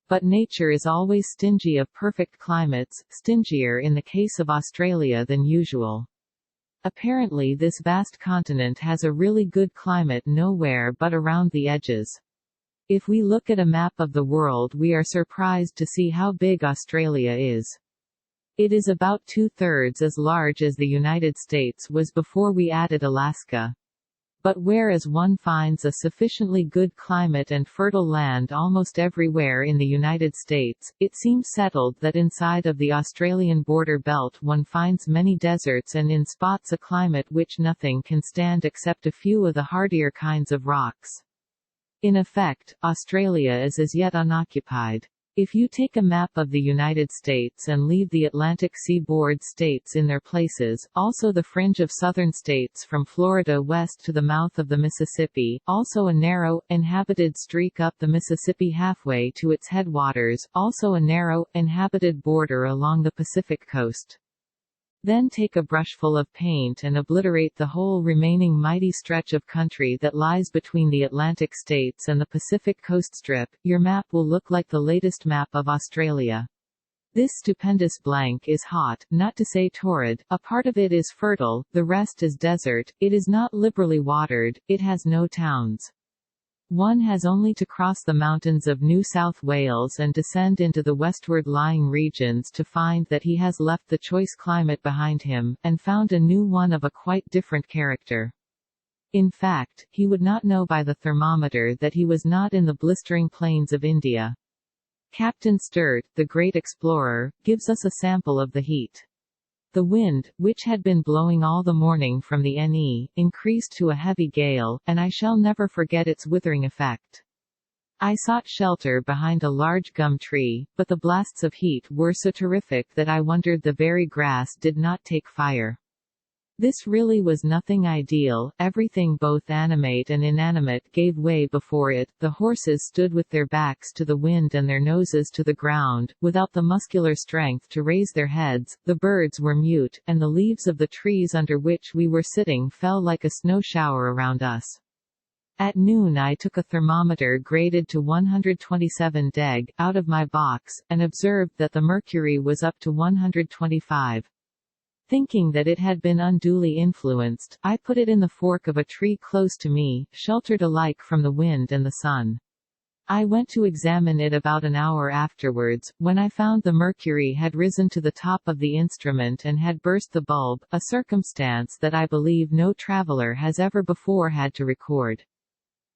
But nature is always stingy of perfect climates, stingier in the case of Australia than usual. Apparently this vast continent has a really good climate nowhere but around the edges. If we look at a map of the world, we are surprised to see how big Australia is. It is about 2/3 as large as the United States was before we added Alaska. But whereas one finds a sufficiently good climate and fertile land almost everywhere in the United States, it seems settled that inside of the Australian border belt one finds many deserts and in spots a climate which nothing can stand except a few of the hardier kinds of rocks. In effect, Australia is as yet unoccupied. If you take a map of the United States and leave the Atlantic seaboard states in their places, also the fringe of southern states from Florida west to the mouth of the Mississippi, also a narrow, inhabited streak up the Mississippi halfway to its headwaters, also a narrow, inhabited border along the Pacific coast. Then take a brushful of paint and obliterate the whole remaining mighty stretch of country that lies between the Atlantic states and the Pacific coast strip. Your map will look like the latest map of Australia. This stupendous blank is hot, not to say torrid, a part of it is fertile, the rest is desert, it is not liberally watered, it has no towns. One has only to cross the mountains of New South Wales and descend into the westward-lying regions to find that he has left the choice climate behind him, and found a new one of a quite different character. In fact, he would not know by the thermometer that he was not in the blistering plains of India. Captain Sturt, the great explorer, gives us a sample of the heat. The wind, which had been blowing all the morning from the NE, increased to a heavy gale, and I shall never forget its withering effect. I sought shelter behind a large gum tree, but the blasts of heat were so terrific that I wondered the very grass did not take fire. This really was nothing ideal, everything both animate and inanimate gave way before it, the horses stood with their backs to the wind and their noses to the ground, without the muscular strength to raise their heads, the birds were mute, and the leaves of the trees under which we were sitting fell like a snow shower around us. At noon I took a thermometer graded to 127°, out of my box, and observed that the mercury was up to 125. Thinking that it had been unduly influenced, I put it in the fork of a tree close to me, sheltered alike from the wind and the sun. I went to examine it about an hour afterwards, when I found the mercury had risen to the top of the instrument and had burst the bulb, a circumstance that I believe no traveler has ever before had to record.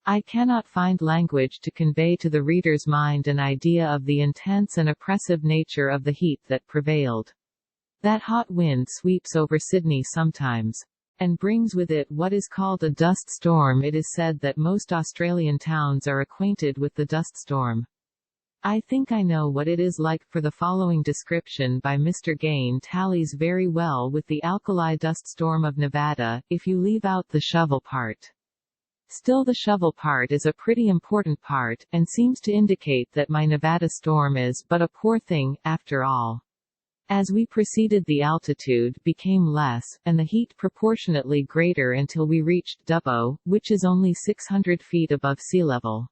I cannot find language to convey to the reader's mind an idea of the intense and oppressive nature of the heat that prevailed. That hot wind sweeps over Sydney sometimes, and brings with it what is called a dust storm. It is said that most Australian towns are acquainted with the dust storm. I think I know what it is like, for the following description by Mr. Gain tallies very well with the alkali dust storm of Nevada, if you leave out the shovel part. Still, the shovel part is a pretty important part, and seems to indicate that my Nevada storm is but a poor thing, after all. As we proceeded, the altitude became less, and the heat proportionately greater until we reached Dubbo, which is only 600 feet above sea level.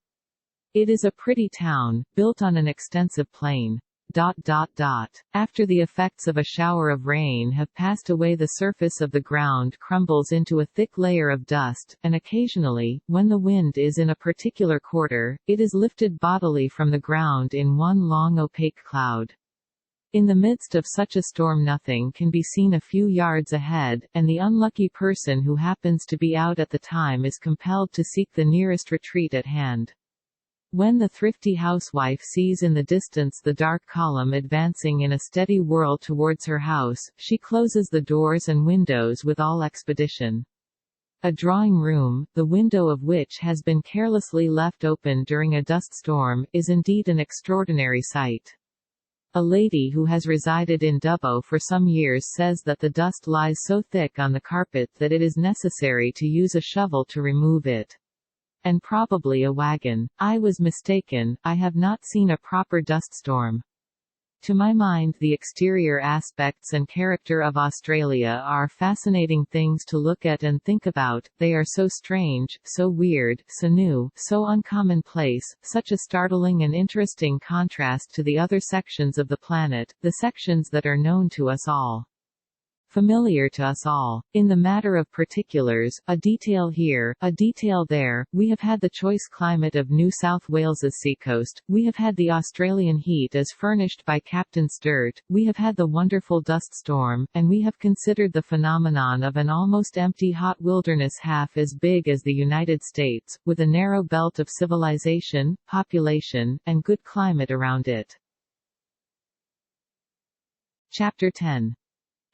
It is a pretty town, built on an extensive plain. After the effects of a shower of rain have passed away, the surface of the ground crumbles into a thick layer of dust, and occasionally, when the wind is in a particular quarter, it is lifted bodily from the ground in one long opaque cloud. In the midst of such a storm nothing can be seen a few yards ahead, and the unlucky person who happens to be out at the time is compelled to seek the nearest retreat at hand. When the thrifty housewife sees in the distance the dark column advancing in a steady whirl towards her house, she closes the doors and windows with all expedition. A drawing room, the window of which has been carelessly left open during a dust storm, is indeed an extraordinary sight. A lady who has resided in Dubbo for some years says that the dust lies so thick on the carpet that it is necessary to use a shovel to remove it. And probably a wagon. I was mistaken, I have not seen a proper dust storm. To my mind, the exterior aspects and character of Australia are fascinating things to look at and think about. They are so strange, so weird, so new, so uncommonplace, such a startling and interesting contrast to the other sections of the planet, the sections that are known to us all. Familiar to us all. In the matter of particulars, a detail here, a detail there, we have had the choice climate of New South Wales's seacoast, we have had the Australian heat as furnished by Captain Sturt, we have had the wonderful dust storm, and we have considered the phenomenon of an almost empty hot wilderness half as big as the United States, with a narrow belt of civilization, population, and good climate around it. Chapter 10.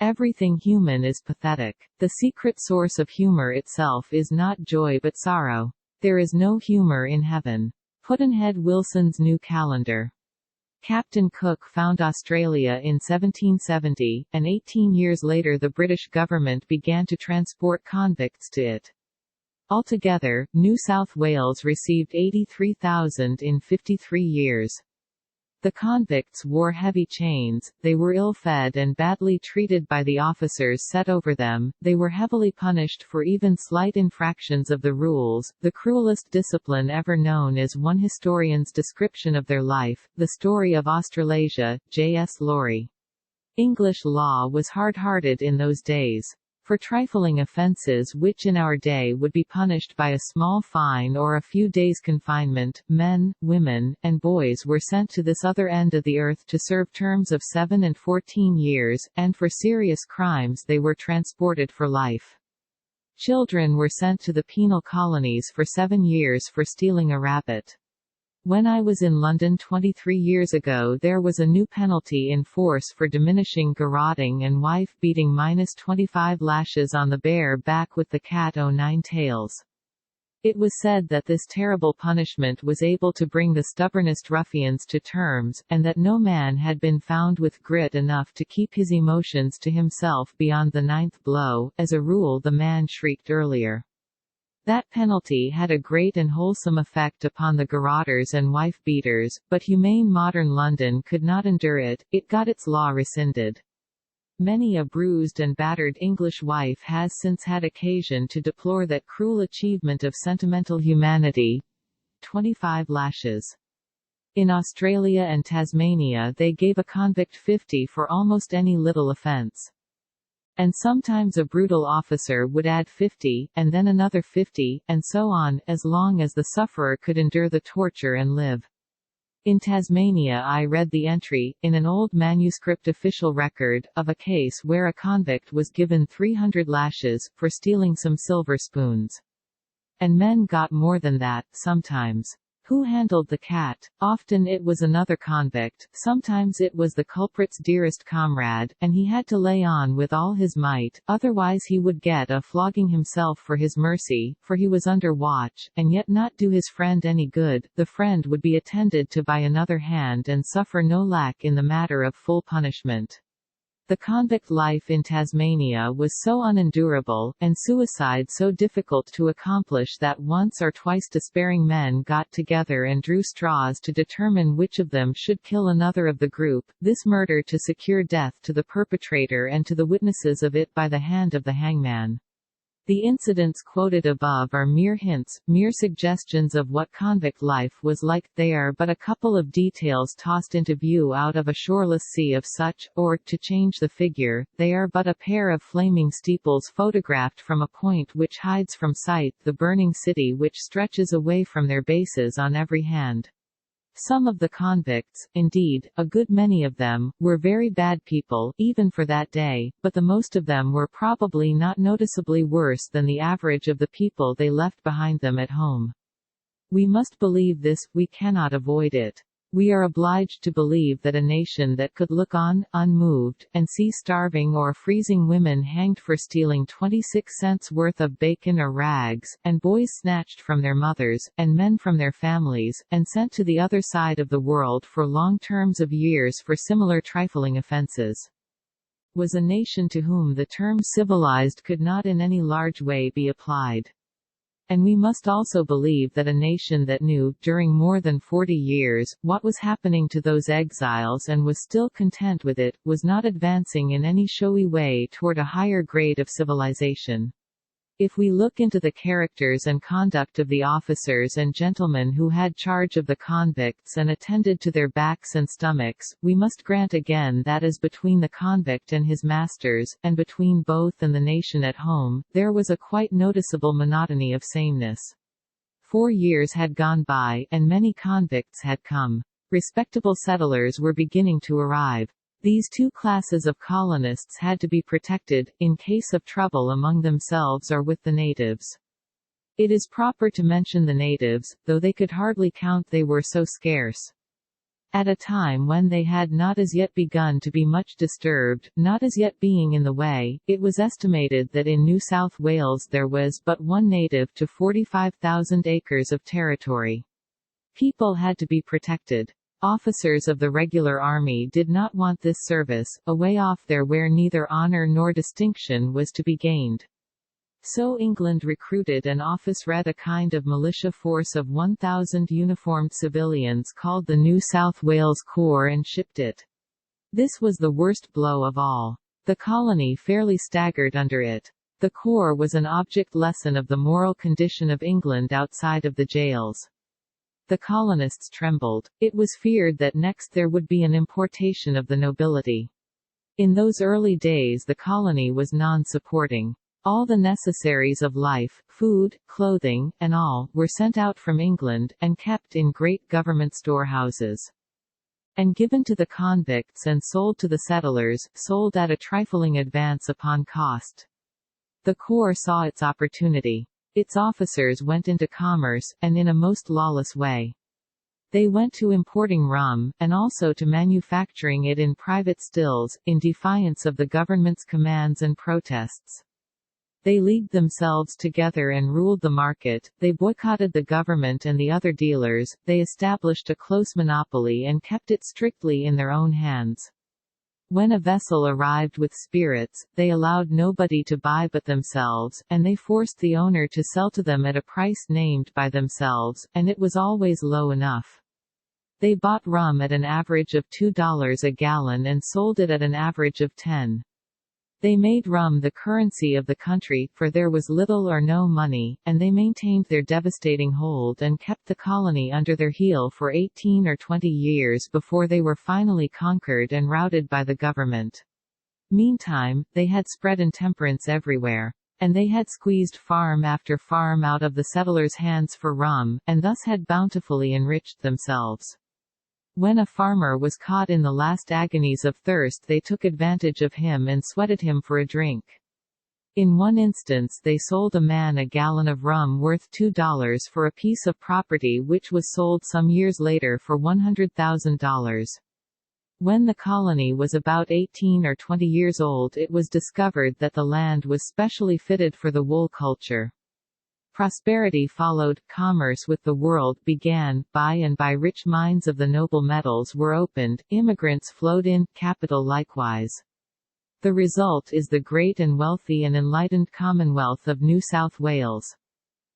Everything human is pathetic. The secret source of humor itself is not joy but sorrow. There is no humor in heaven. Pudd'nhead Wilson's New Calendar. Captain Cook found Australia in 1770, and 18 years later the British government began to transport convicts to it. Altogether, New South Wales received 83,000 in 53 years. The convicts wore heavy chains, they were ill-fed and badly treated by the officers set over them, they were heavily punished for even slight infractions of the rules. The cruelest discipline ever known is one historian's description of their life, The Story of Australasia, J.S. Laurie. English law was hard-hearted in those days. For trifling offences which in our day would be punished by a small fine or a few days' confinement, men, women, and boys were sent to this other end of the earth to serve terms of 7 and 14 years, and for serious crimes they were transported for life. Children were sent to the penal colonies for 7 years for stealing a rabbit. When I was in London 23 years ago there was a new penalty in force for diminishing garroting and wife-beating -25 lashes on the bare back with the cat o' nine tails. It was said that this terrible punishment was able to bring the stubbornest ruffians to terms, and that no man had been found with grit enough to keep his emotions to himself beyond the 9th blow. As a rule the man shrieked earlier. That penalty had a great and wholesome effect upon the garroters and wife-beaters, but humane modern London could not endure it, it got its law rescinded. Many a bruised and battered English wife has since had occasion to deplore that cruel achievement of sentimental humanity. 25 lashes. In Australia and Tasmania they gave a convict 50 for almost any little offence. And sometimes a brutal officer would add 50, and then another 50, and so on, as long as the sufferer could endure the torture and live. In Tasmania I read the entry, in an old manuscript official record, of a case where a convict was given 300 lashes, for stealing some silver spoons. And men got more than that, sometimes. Who handled the cat? Often it was another convict, sometimes it was the culprit's dearest comrade, and he had to lay on with all his might, otherwise he would get a flogging himself for his mercy, for he was under watch, and yet not do his friend any good. The friend would be attended to by another hand and suffer no lack in the matter of full punishment. The convict life in Tasmania was so unendurable, and suicide so difficult to accomplish that once or twice despairing men got together and drew straws to determine which of them should kill another of the group, this murder to secure death to the perpetrator and to the witnesses of it by the hand of the hangman. The incidents quoted above are mere hints, mere suggestions of what convict life was like. They are but a couple of details tossed into view out of a shoreless sea of such, or, to change the figure, they are but a pair of flaming steeples photographed from a point which hides from sight the burning city which stretches away from their bases on every hand. Some of the convicts, indeed, a good many of them, were very bad people, even for that day, but the most of them were probably not noticeably worse than the average of the people they left behind them at home. We must believe this, we cannot avoid it. We are obliged to believe that a nation that could look on, unmoved, and see starving or freezing women hanged for stealing 26 cents worth of bacon or rags, and boys snatched from their mothers, and men from their families, and sent to the other side of the world for long terms of years for similar trifling offenses, was a nation to whom the term civilized could not in any large way be applied. And we must also believe that a nation that knew, during more than 40 years, what was happening to those exiles and was still content with it, was not advancing in any showy way toward a higher grade of civilization. If we look into the characters and conduct of the officers and gentlemen who had charge of the convicts and attended to their backs and stomachs, we must grant again that as between the convict and his masters, and between both and the nation at home, there was a quite noticeable monotony of sameness. 4 years had gone by, and many convicts had come. Respectable settlers were beginning to arrive. These two classes of colonists had to be protected, in case of trouble among themselves or with the natives. It is proper to mention the natives, though they could hardly count, they were so scarce. At a time when they had not as yet begun to be much disturbed, not as yet being in the way, it was estimated that in New South Wales there was but one native to 45,000 acres of territory. People had to be protected. Officers of the regular army did not want this service, away off there where neither honor nor distinction was to be gained. So England recruited and office-read a kind of militia force of 1,000 uniformed civilians called the New South Wales Corps and shipped it. This was the worst blow of all. The colony fairly staggered under it. The Corps was an object lesson of the moral condition of England outside of the jails. The colonists trembled. It was feared that next there would be an importation of the nobility. In those early days the colony was non-supporting. All the necessaries of life, food, clothing, and all, were sent out from England, and kept in great government storehouses, and given to the convicts and sold to the settlers, sold at a trifling advance upon cost. The Corps saw its opportunity. Its officers went into commerce, and in a most lawless way. They went to importing rum, and also to manufacturing it in private stills, in defiance of the government's commands and protests. They leagued themselves together and ruled the market, they boycotted the government and the other dealers, they established a close monopoly and kept it strictly in their own hands. When a vessel arrived with spirits, they allowed nobody to buy but themselves, and they forced the owner to sell to them at a price named by themselves, and it was always low enough. They bought rum at an average of $2 a gallon and sold it at an average of 10. They made rum the currency of the country, for there was little or no money, and they maintained their devastating hold and kept the colony under their heel for 18 or 20 years before they were finally conquered and routed by the government. Meantime, they had spread intemperance everywhere. And they had squeezed farm after farm out of the settlers' hands for rum, and thus had bountifully enriched themselves. When a farmer was caught in the last agonies of thirst, they took advantage of him and sweated him for a drink. In one instance they sold a man a gallon of rum worth $2 for a piece of property which was sold some years later for $100,000. When the colony was about 18 or 20 years old, it was discovered that the land was specially fitted for the wool culture. Prosperity followed, commerce with the world began, by and by rich mines of the noble metals were opened, immigrants flowed in, capital likewise. The result is the great and wealthy and enlightened Commonwealth of New South Wales.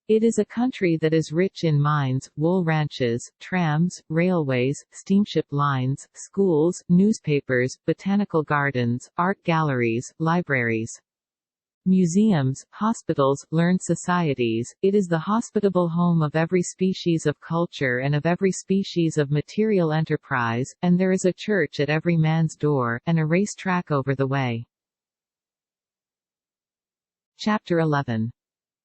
It is a country that is rich in mines, wool ranches, trams, railways, steamship lines, schools, newspapers, botanical gardens, art galleries, libraries, museums, hospitals, learned societies. It is the hospitable home of every species of culture and of every species of material enterprise, and there is a church at every man's door, and a race track over the way. Chapter 11.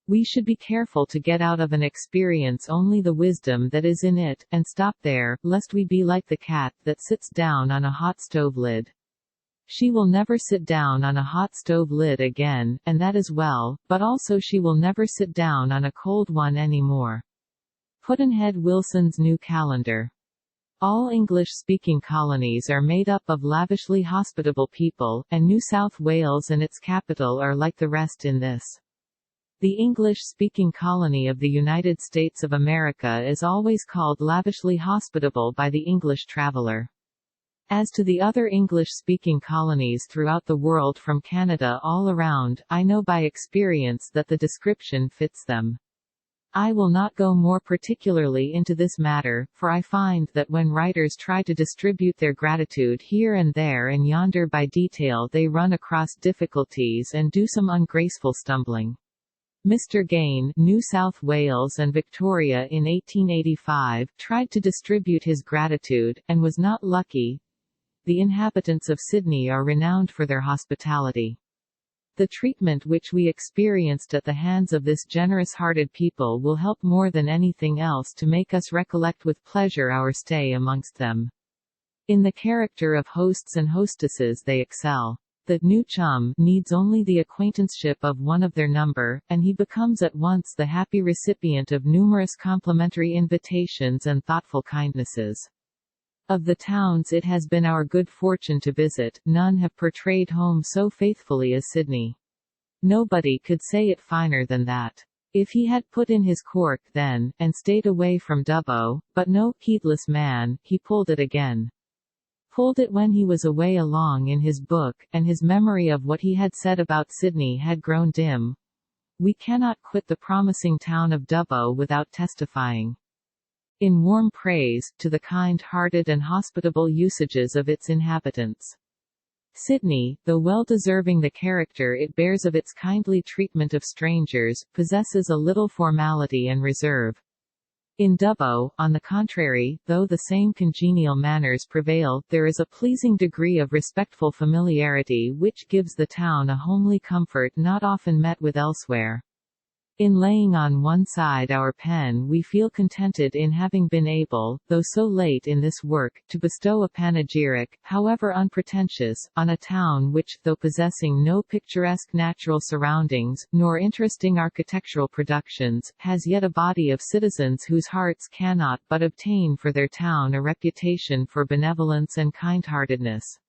We should be careful to get out of an experience only the wisdom that is in it, and stop there, lest we be like the cat that sits down on a hot stove lid. She will never sit down on a hot stove lid again, and that is well, but also she will never sit down on a cold one any more. Pudd'nhead Wilson's New Calendar. All English-speaking colonies are made up of lavishly hospitable people, and New South Wales and its capital are like the rest in this. The English-speaking colony of the United States of America is always called lavishly hospitable by the English traveler. As to the other English-speaking colonies throughout the world from Canada all around, I know by experience that the description fits them. I will not go more particularly into this matter, for I find that when writers try to distribute their gratitude here and there and yonder by detail, they run across difficulties and do some ungraceful stumbling. Mr. Gain, New South Wales and Victoria in 1885, tried to distribute his gratitude, and was not lucky. The inhabitants of Sydney are renowned for their hospitality. The treatment which we experienced at the hands of this generous-hearted people will help more than anything else to make us recollect with pleasure our stay amongst them. In the character of hosts and hostesses they excel. The new chum needs only the acquaintanceship of one of their number, and he becomes at once the happy recipient of numerous complimentary invitations and thoughtful kindnesses. Of the towns it has been our good fortune to visit, none have portrayed home so faithfully as Sydney. Nobody could say it finer than that. If he had put in his cork then, and stayed away from Dubbo, but no heedless man, he pulled it again. Pulled it when he was away along in his book, and his memory of what he had said about Sydney had grown dim. We cannot quit the promising town of Dubbo without testifying, in warm praise, to the kind-hearted and hospitable usages of its inhabitants. Sydney, though well deserving the character it bears of its kindly treatment of strangers, possesses a little formality and reserve. In Dubbo, on the contrary, though the same congenial manners prevail, there is a pleasing degree of respectful familiarity which gives the town a homely comfort not often met with elsewhere. In laying on one side our pen we feel contented in having been able, though so late in this work, to bestow a panegyric, however unpretentious, on a town which, though possessing no picturesque natural surroundings, nor interesting architectural productions, has yet a body of citizens whose hearts cannot but obtain for their town a reputation for benevolence and kindheartedness.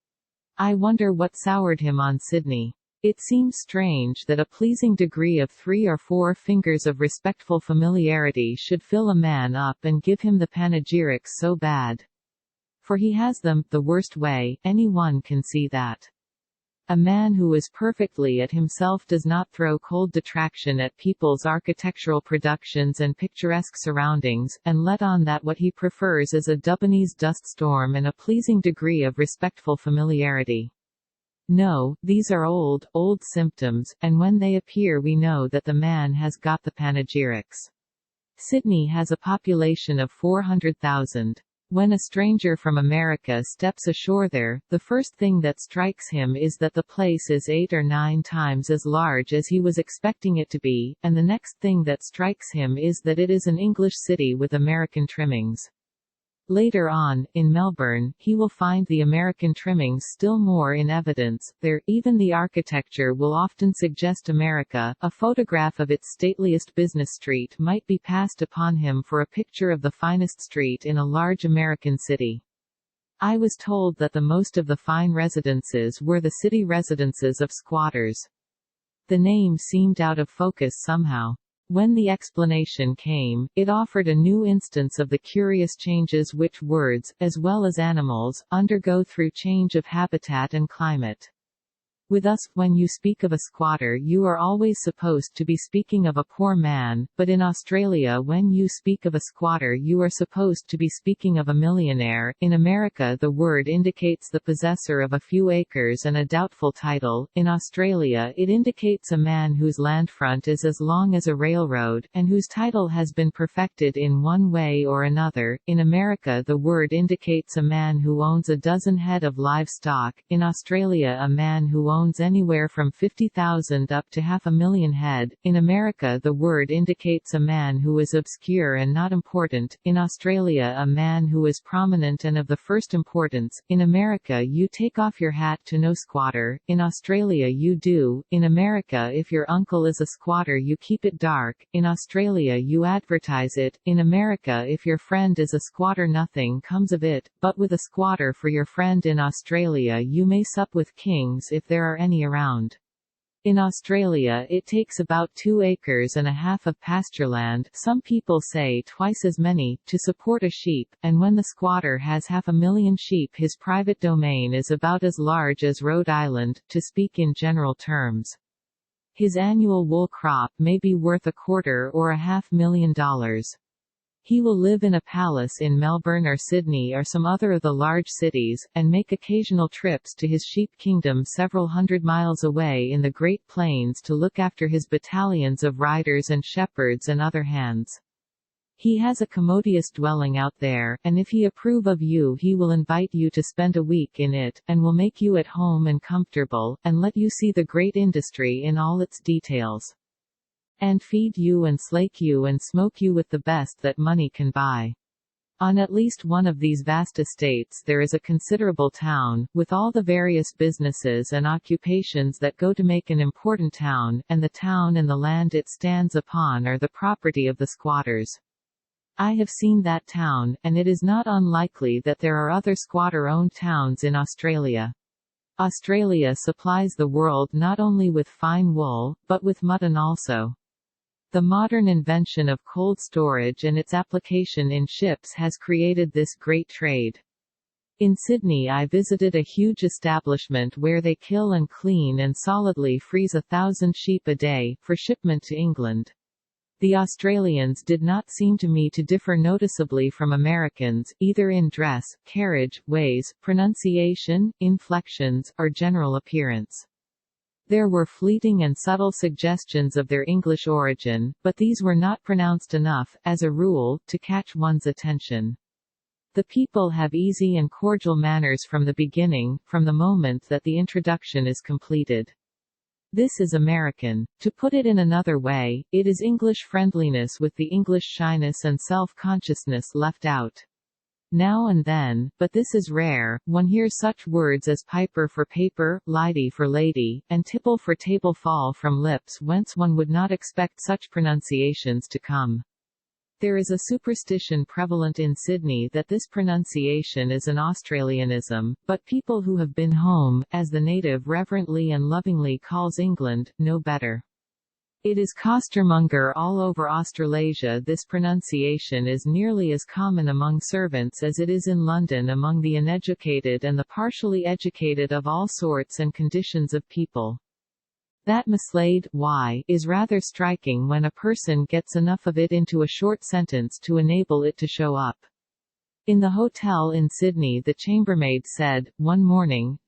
I wonder what soured him on Sydney. It seems strange that a pleasing degree of 3 or 4 fingers of respectful familiarity should fill a man up and give him the panegyrics so bad. For he has them, the worst way, any one can see that. A man who is perfectly at himself does not throw cold detraction at people's architectural productions and picturesque surroundings, and let on that what he prefers is a Dubonese dust storm and a pleasing degree of respectful familiarity. No, these are old symptoms, and when they appear we know that the man has got the panegyrics. Sydney has a population of 400,000. When a stranger from America steps ashore there, the first thing that strikes him is that the place is 8 or 9 times as large as he was expecting it to be, and the next thing that strikes him is that it is an English city with American trimmings. Later on, in Melbourne, he will find the American trimmings still more in evidence. There, even the architecture will often suggest America. A photograph of its stateliest business street might be passed upon him for a picture of the finest street in a large American city. I was told that the most of the fine residences were the city residences of squatters. The name seemed out of focus somehow. When the explanation came, it offered a new instance of the curious changes which words, as well as animals, undergo through change of habitat and climate. With us, when you speak of a squatter you are always supposed to be speaking of a poor man, but in Australia when you speak of a squatter you are supposed to be speaking of a millionaire. In America the word indicates the possessor of a few acres and a doubtful title. In Australia it indicates a man whose land front is as long as a railroad, and whose title has been perfected in one way or another. In America the word indicates a man who owns a dozen head of livestock. In Australia a man who owns anywhere from 50,000 up to 500,000 head. In America, the word indicates a man who is obscure and not important. In Australia, a man who is prominent and of the first importance. In America, you take off your hat to no squatter. In Australia, you do. In America, if your uncle is a squatter, you keep it dark. In Australia, you advertise it. In America, if your friend is a squatter, nothing comes of it, but with a squatter for your friend in Australia you may sup with kings if there are any around. In Australia it takes about 2 acres and a half of pastureland, some people say twice as many, to support a sheep, and when the squatter has 500,000 sheep his private domain is about as large as Rhode Island, to speak in general terms. His annual wool crop may be worth $250,000 or $500,000. He will live in a palace in Melbourne or Sydney or some other of the large cities, and make occasional trips to his sheep kingdom several hundred miles away in the Great Plains to look after his battalions of riders and shepherds and other hands. He has a commodious dwelling out there, and if he approve of you he will invite you to spend a week in it, and will make you at home and comfortable, and let you see the great industry in all its details. And feed you and slake you and smoke you with the best that money can buy. On at least one of these vast estates there is a considerable town, with all the various businesses and occupations that go to make an important town, and the town and the land it stands upon are the property of the squatters. I have seen that town, and it is not unlikely that there are other squatter-owned towns in Australia. Australia supplies the world not only with fine wool, but with mutton also. The modern invention of cold storage and its application in ships has created this great trade. In Sydney I visited a huge establishment where they kill and clean and solidly freeze 1,000 sheep a day, for shipment to England. The Australians did not seem to me to differ noticeably from Americans, either in dress, carriage, ways, pronunciation, inflections, or general appearance. There were fleeting and subtle suggestions of their English origin, but these were not pronounced enough, as a rule, to catch one's attention. The people have easy and cordial manners from the beginning, from the moment that the introduction is completed. This is American. To put it in another way, it is English friendliness with the English shyness and self-consciousness left out. Now and then, but this is rare, one hears such words as piper for paper, lady for lady, and tipple for table fall from lips whence one would not expect such pronunciations to come. There is a superstition prevalent in Sydney that this pronunciation is an Australianism, but people who have been home, as the native reverently and lovingly calls England, know better. It is costermonger all over Australasia. This pronunciation is nearly as common among servants as it is in London among the uneducated and the partially educated of all sorts and conditions of people. That mislaid y is rather striking when a person gets enough of it into a short sentence to enable it to show up. In the hotel in Sydney the chambermaid said, one morning,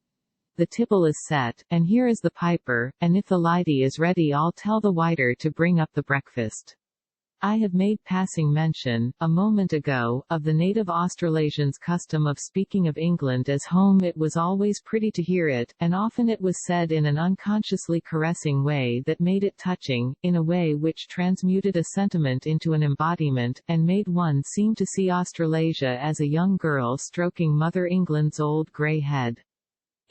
"The tibble is set, and here is the piper, and if the lady is ready I'll tell the waiter to bring up the breakfast." I have made passing mention, a moment ago, of the native Australasians' custom of speaking of England as home. It was always pretty to hear it, and often it was said in an unconsciously caressing way that made it touching, in a way which transmuted a sentiment into an embodiment, and made one seem to see Australasia as a young girl stroking Mother England's old grey head.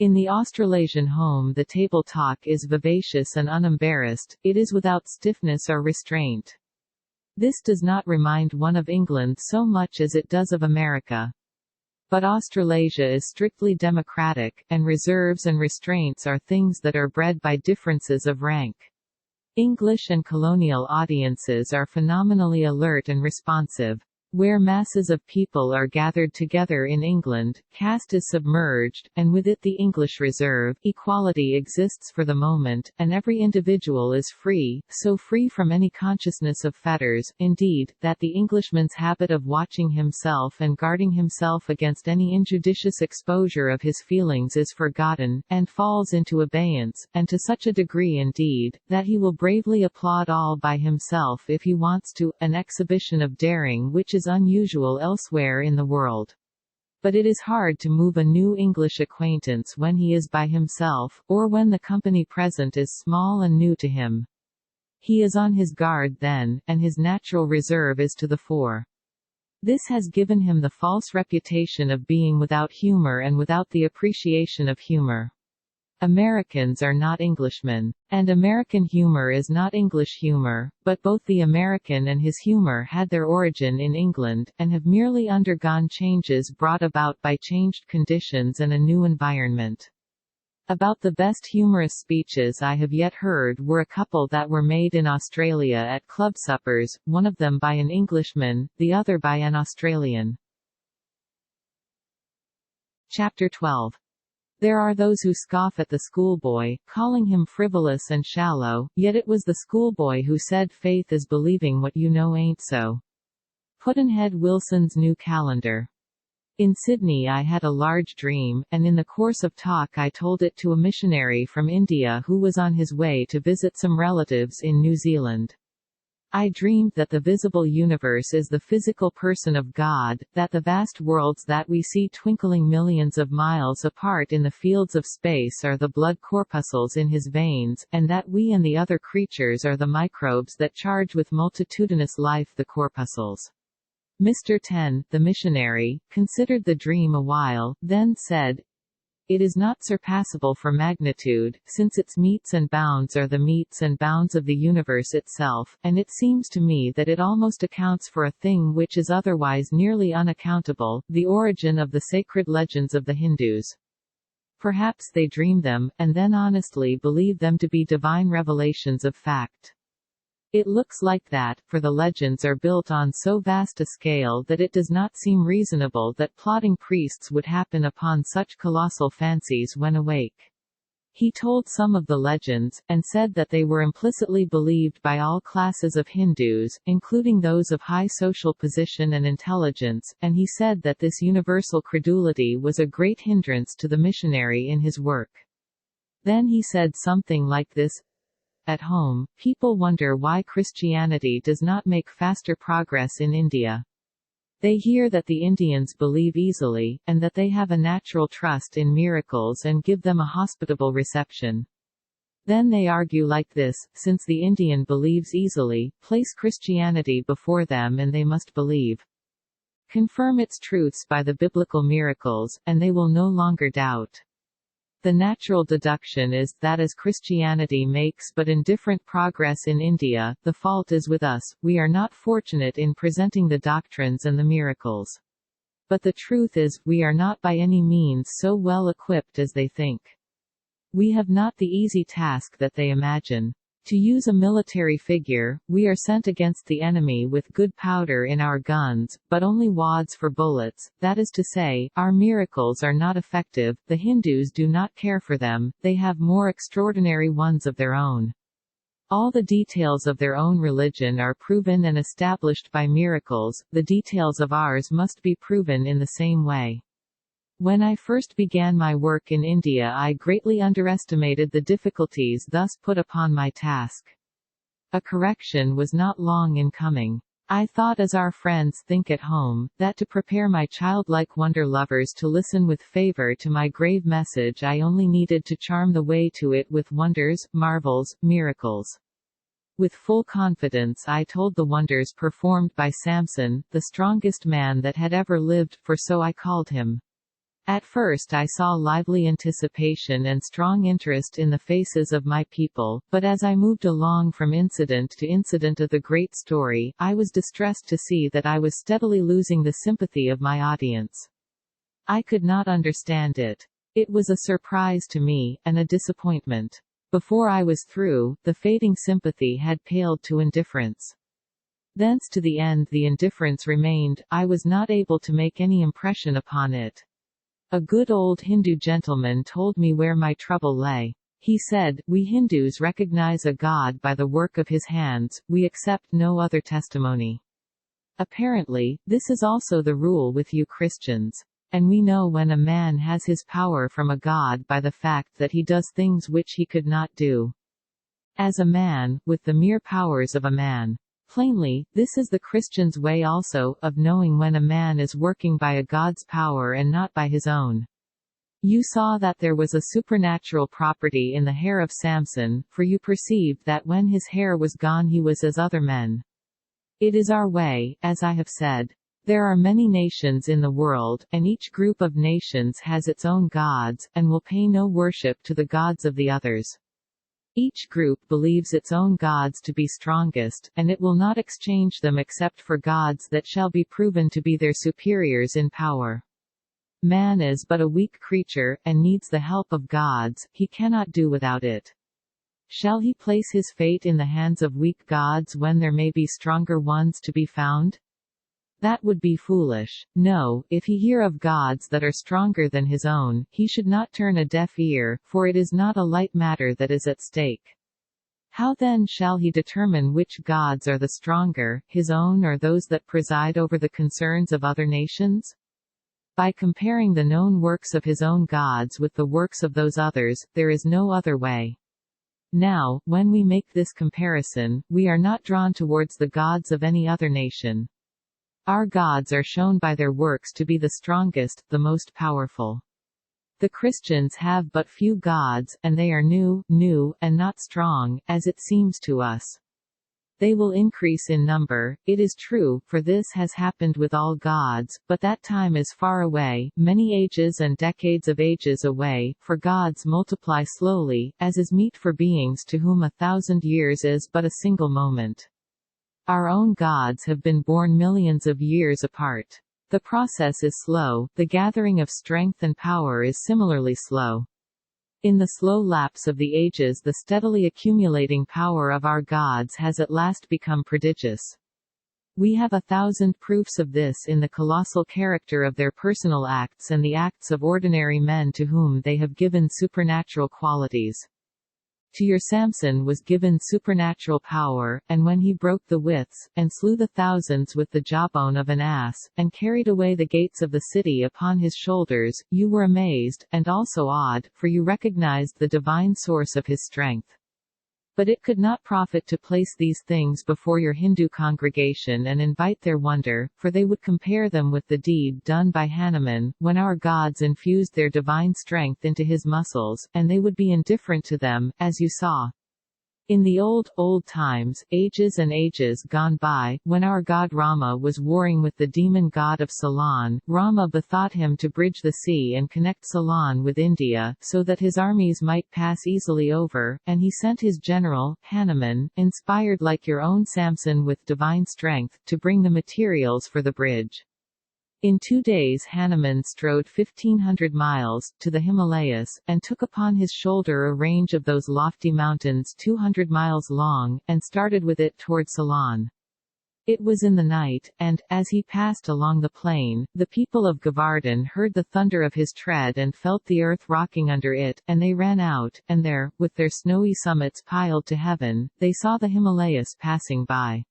In the Australasian home the table talk is vivacious and unembarrassed, it is without stiffness or restraint. This does not remind one of England so much as it does of America. But Australasia is strictly democratic, and reserves and restraints are things that are bred by differences of rank. English and colonial audiences are phenomenally alert and responsive. Where masses of people are gathered together in England, caste is submerged, and with it the English reserve. Equality exists for the moment, and every individual is free, so free from any consciousness of fetters, indeed, that the Englishman's habit of watching himself and guarding himself against any injudicious exposure of his feelings is forgotten, and falls into abeyance, and to such a degree indeed, that he will bravely applaud all by himself if he wants to, an exhibition of daring which is unusual elsewhere in the world. But it is hard to move a new English acquaintance when he is by himself, or when the company present is small and new to him. He is on his guard then, and his natural reserve is to the fore. This has given him the false reputation of being without humor and without the appreciation of humor. Americans are not Englishmen. And American humor is not English humor, but both the American and his humor had their origin in England, and have merely undergone changes brought about by changed conditions and a new environment. About the best humorous speeches I have yet heard were a couple that were made in Australia at club suppers, one of them by an Englishman, the other by an Australian. Chapter 12. There are those who scoff at the schoolboy, calling him frivolous and shallow, yet it was the schoolboy who said faith is believing what you know ain't so. Pudd'nhead Wilson's New Calendar. In Sydney I had a large dream, and in the course of talk I told it to a missionary from India who was on his way to visit some relatives in New Zealand. I dreamed that the visible universe is the physical person of God, that the vast worlds that we see twinkling millions of miles apart in the fields of space are the blood corpuscles in his veins, and that we and the other creatures are the microbes that charge with multitudinous life the corpuscles. Mr. Ten, the missionary, considered the dream a while, then said, "It is not surpassable for magnitude, since its metes and bounds are the metes and bounds of the universe itself, and it seems to me that it almost accounts for a thing which is otherwise nearly unaccountable, the origin of the sacred legends of the Hindus. Perhaps they dream them, and then honestly believe them to be divine revelations of fact. It looks like that, for the legends are built on so vast a scale that it does not seem reasonable that plodding priests would happen upon such colossal fancies when awake." He told some of the legends, and said that they were implicitly believed by all classes of Hindus, including those of high social position and intelligence, and he said that this universal credulity was a great hindrance to the missionary in his work. Then he said something like this: "At home, people wonder why Christianity does not make faster progress in India. They hear that the Indians believe easily, and that they have a natural trust in miracles and give them a hospitable reception. Then they argue like this: since the Indian believes easily, place Christianity before them and they must believe. Confirm its truths by the biblical miracles, and they will no longer doubt. The natural deduction is that as Christianity makes but indifferent progress in India, the fault is with us. We are not fortunate in presenting the doctrines and the miracles. But the truth is, we are not by any means so well equipped as they think. We have not the easy task that they imagine. To use a military figure, we are sent against the enemy with good powder in our guns, but only wads for bullets. That is to say, our miracles are not effective, the Hindus do not care for them, they have more extraordinary ones of their own. All the details of their own religion are proven and established by miracles, the details of ours must be proven in the same way. When I first began my work in India I greatly underestimated the difficulties thus put upon my task. A correction was not long in coming. I thought, as our friends think at home, that to prepare my childlike wonder lovers to listen with favor to my grave message I only needed to charm the way to it with wonders, marvels, miracles. With full confidence I told the wonders performed by Samson, the strongest man that had ever lived, for so I called him. At first I saw lively anticipation and strong interest in the faces of my people, but as I moved along from incident to incident of the great story, I was distressed to see that I was steadily losing the sympathy of my audience. I could not understand it. It was a surprise to me, and a disappointment. Before I was through, the fading sympathy had paled to indifference. Thence to the end the indifference remained, I was not able to make any impression upon it. A good old Hindu gentleman told me where my trouble lay. He said, "We Hindus recognize a God by the work of his hands, we accept no other testimony." Apparently, this is also the rule with you Christians. And we know when a man has his power from a God by the fact that he does things which he could not do. As a man, with the mere powers of a man. Plainly, this is the Christian's way also, of knowing when a man is working by a God's power and not by his own. You saw that there was a supernatural property in the hair of Samson, for you perceived that when his hair was gone he was as other men. It is our way, as I have said. There are many nations in the world, and each group of nations has its own gods, and will pay no worship to the gods of the others. Each group believes its own gods to be strongest, and it will not exchange them except for gods that shall be proven to be their superiors in power. Man is but a weak creature, and needs the help of gods, he cannot do without it. Shall he place his fate in the hands of weak gods when there may be stronger ones to be found? That would be foolish. No, if he hear of gods that are stronger than his own, he should not turn a deaf ear, for it is not a light matter that is at stake. How then shall he determine which gods are the stronger, his own or those that preside over the concerns of other nations? By comparing the known works of his own gods with the works of those others, there is no other way. Now, when we make this comparison, we are not drawn towards the gods of any other nation. Our gods are shown by their works to be the strongest, the most powerful. The Christians have but few gods, and they are new, and not strong, as it seems to us. They will increase in number, it is true, for this has happened with all gods, but that time is far away, many ages and decades of ages away, for gods multiply slowly, as is meet for beings to whom 1,000 years is but a single moment. Our own gods have been born millions of years apart. The process is slow, the gathering of strength and power is similarly slow. In the slow lapse of the ages the steadily accumulating power of our gods has at last become prodigious. We have 1,000 proofs of this in the colossal character of their personal acts and the acts of ordinary men to whom they have given supernatural qualities. To your Samson was given supernatural power, and when he broke the withs, and slew the thousands with the jawbone of an ass, and carried away the gates of the city upon his shoulders, you were amazed, and also awed, for you recognized the divine source of his strength. But it could not profit to place these things before your Hindu congregation and invite their wonder, for they would compare them with the deed done by Hanuman, when our gods infused their divine strength into his muscles, and they would be indifferent to them, as you saw. In the old times, ages and ages gone by, when our god Rama was warring with the demon god of Ceylon, Rama bethought him to bridge the sea and connect Ceylon with India, so that his armies might pass easily over, and he sent his general, Hanuman, inspired like your own Samson with divine strength, to bring the materials for the bridge. In 2 days Hanuman strode 1,500 miles, to the Himalayas, and took upon his shoulder a range of those lofty mountains 200 miles long, and started with it toward Ceylon. It was in the night, and, as he passed along the plain, the people of Govardhan heard the thunder of his tread and felt the earth rocking under it, and they ran out, and there, with their snowy summits piled to heaven, they saw the Himalayas passing by.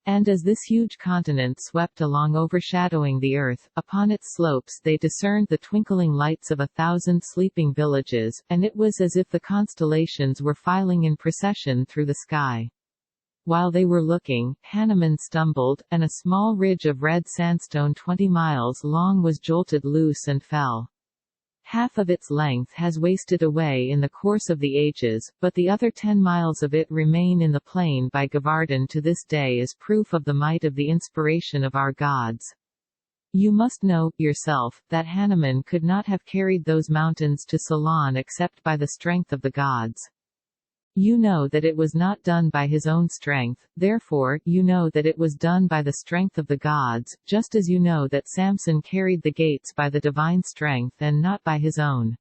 And as this huge continent swept along overshadowing the earth, upon its slopes they discerned the twinkling lights of 1,000 sleeping villages, and it was as if the constellations were filing in procession through the sky. While they were looking, Hanuman stumbled, and a small ridge of red sandstone 20 miles long was jolted loose and fell. Half of its length has wasted away in the course of the ages, but the other 10 miles of it remain in the plain by Govardhan to this day as proof of the might of the inspiration of our gods. You must know, yourself, that Hanuman could not have carried those mountains to Ceylon except by the strength of the gods. You know that it was not done by his own strength, therefore, you know that it was done by the strength of the gods, just as you know that Samson carried the gates by the divine strength and not by his own.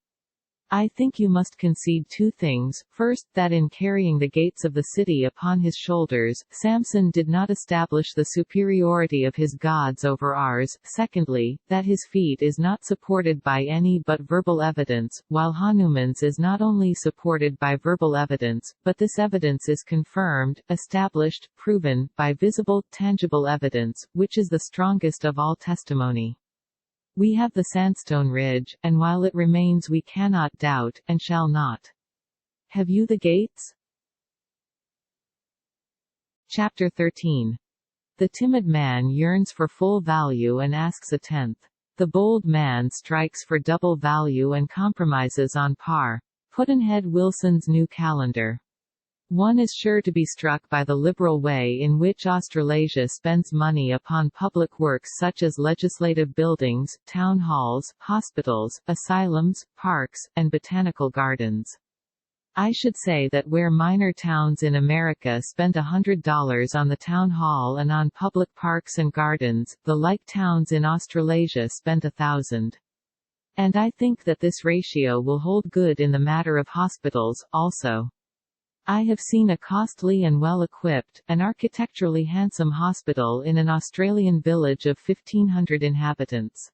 I think you must concede 2 things, first, that in carrying the gates of the city upon his shoulders, Samson did not establish the superiority of his gods over ours, secondly, that his feat is not supported by any but verbal evidence, while Hanuman's is not only supported by verbal evidence, but this evidence is confirmed, established, proven, by visible, tangible evidence, which is the strongest of all testimony. We have the sandstone ridge, and while it remains we cannot doubt, and shall not. Have you the gates? Chapter 13. The timid man yearns for full value and asks a tenth. The bold man strikes for double value and compromises on par. Pudd'nhead Wilson's New Calendar. One is sure to be struck by the liberal way in which Australasia spends money upon public works such as legislative buildings, town halls, hospitals, asylums, parks, and botanical gardens. I should say that where minor towns in America spent $100 on the town hall and on public parks and gardens, the like towns in Australasia spent $1,000. And I think that this ratio will hold good in the matter of hospitals, also. I have seen a costly and well-equipped, and architecturally handsome hospital in an Australian village of 1,500 inhabitants.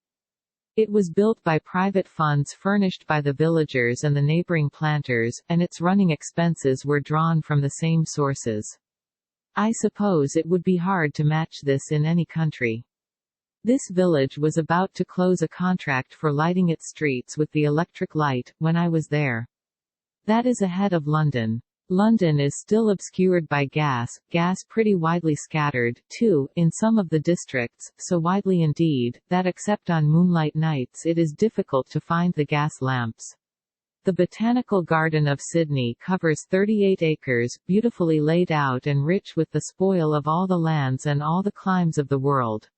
It was built by private funds furnished by the villagers and the neighbouring planters, and its running expenses were drawn from the same sources. I suppose it would be hard to match this in any country. This village was about to close a contract for lighting its streets with the electric light, when I was there. That is ahead of London. London is still obscured by gas pretty widely scattered, too, in some of the districts, so widely indeed, that except on moonlight nights it is difficult to find the gas lamps. The Botanical Garden of Sydney covers 38 acres, beautifully laid out and rich with the spoil of all the lands and all the climes of the world.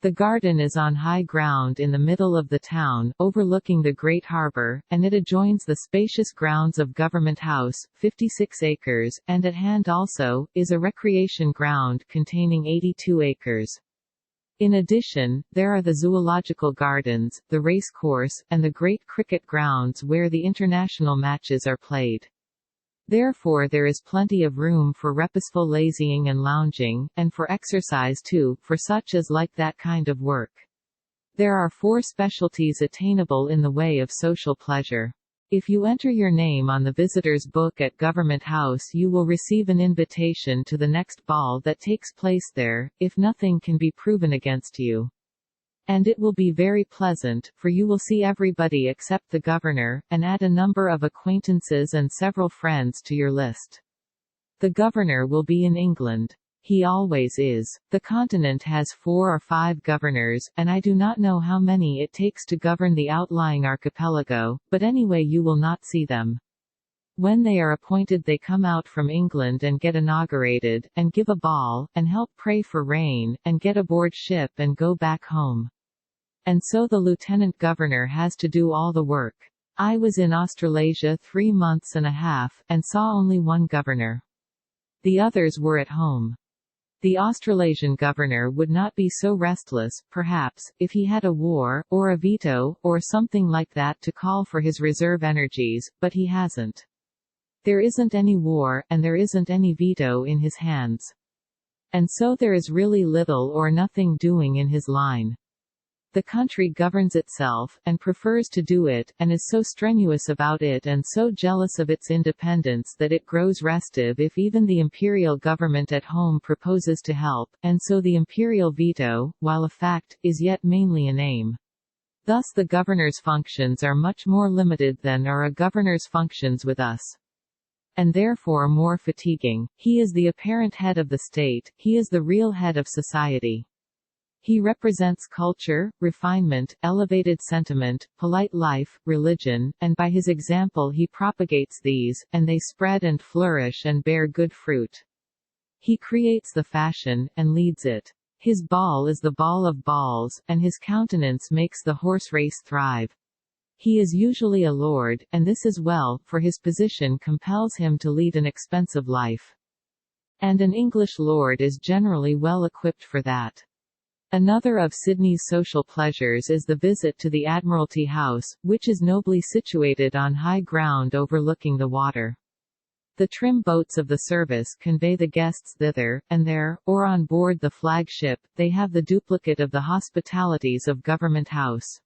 The garden is on high ground in the middle of the town, overlooking the great harbour, and it adjoins the spacious grounds of Government House, 56 acres, and at hand also, is a recreation ground containing 82 acres. In addition, there are the zoological gardens, the racecourse, and the great cricket grounds where the international matches are played. Therefore there is plenty of room for reposeful lazying and lounging, and for exercise too, for such as like that kind of work. There are 4 specialties attainable in the way of social pleasure. If you enter your name on the visitor's book at Government House you will receive an invitation to the next ball that takes place there, if nothing can be proven against you. And it will be very pleasant, for you will see everybody except the governor, and add a number of acquaintances and several friends to your list. The governor will be in England. He always is. The continent has 4 or 5 governors, and I do not know how many it takes to govern the outlying archipelago, but anyway you will not see them. When they are appointed they come out from England and get inaugurated, and give a ball, and help pray for rain, and get aboard ship and go back home. And so the lieutenant governor has to do all the work. I was in Australasia 3 months and a half, and saw only one governor. The others were at home. The Australasian governor would not be so restless, perhaps, if he had a war, or a veto, or something like that to call for his reserve energies, but he hasn't. There isn't any war, and there isn't any veto in his hands. And so there is really little or nothing doing in his line. The country governs itself, and prefers to do it, and is so strenuous about it and so jealous of its independence that it grows restive if even the imperial government at home proposes to help, and so the imperial veto, while a fact, is yet mainly a name. Thus the governor's functions are much more limited than are a governor's functions with us. And therefore more fatiguing. He is the apparent head of the state, he is the real head of society. He represents culture, refinement, elevated sentiment, polite life, religion, and by his example he propagates these, and they spread and flourish and bear good fruit. He creates the fashion, and leads it. His ball is the ball of balls, and his countenance makes the horse race thrive. He is usually a lord, and this is well, for his position compels him to lead an expensive life. And an English lord is generally well equipped for that. Another of Sydney's social pleasures is the visit to the Admiralty House, which is nobly situated on high ground overlooking the water. The trim boats of the service convey the guests thither, and there, or on board the flagship, they have the duplicate of the hospitalities of Government House.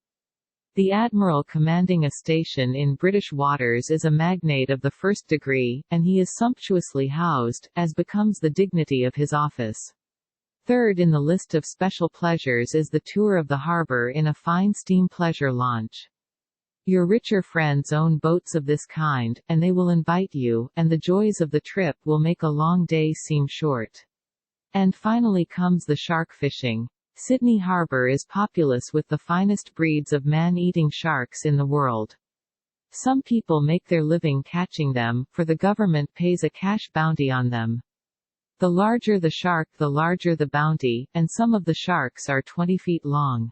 The admiral commanding a station in British waters is a magnate of the first degree, and he is sumptuously housed, as becomes the dignity of his office. Third in the list of special pleasures is the tour of the harbour in a fine steam pleasure launch. Your richer friends own boats of this kind, and they will invite you, and the joys of the trip will make a long day seem short. And finally comes the shark fishing. Sydney Harbour is populous with the finest breeds of man-eating sharks in the world. Some people make their living catching them, for the government pays a cash bounty on them. The larger the shark, the larger the bounty, and some of the sharks are 20 feet long.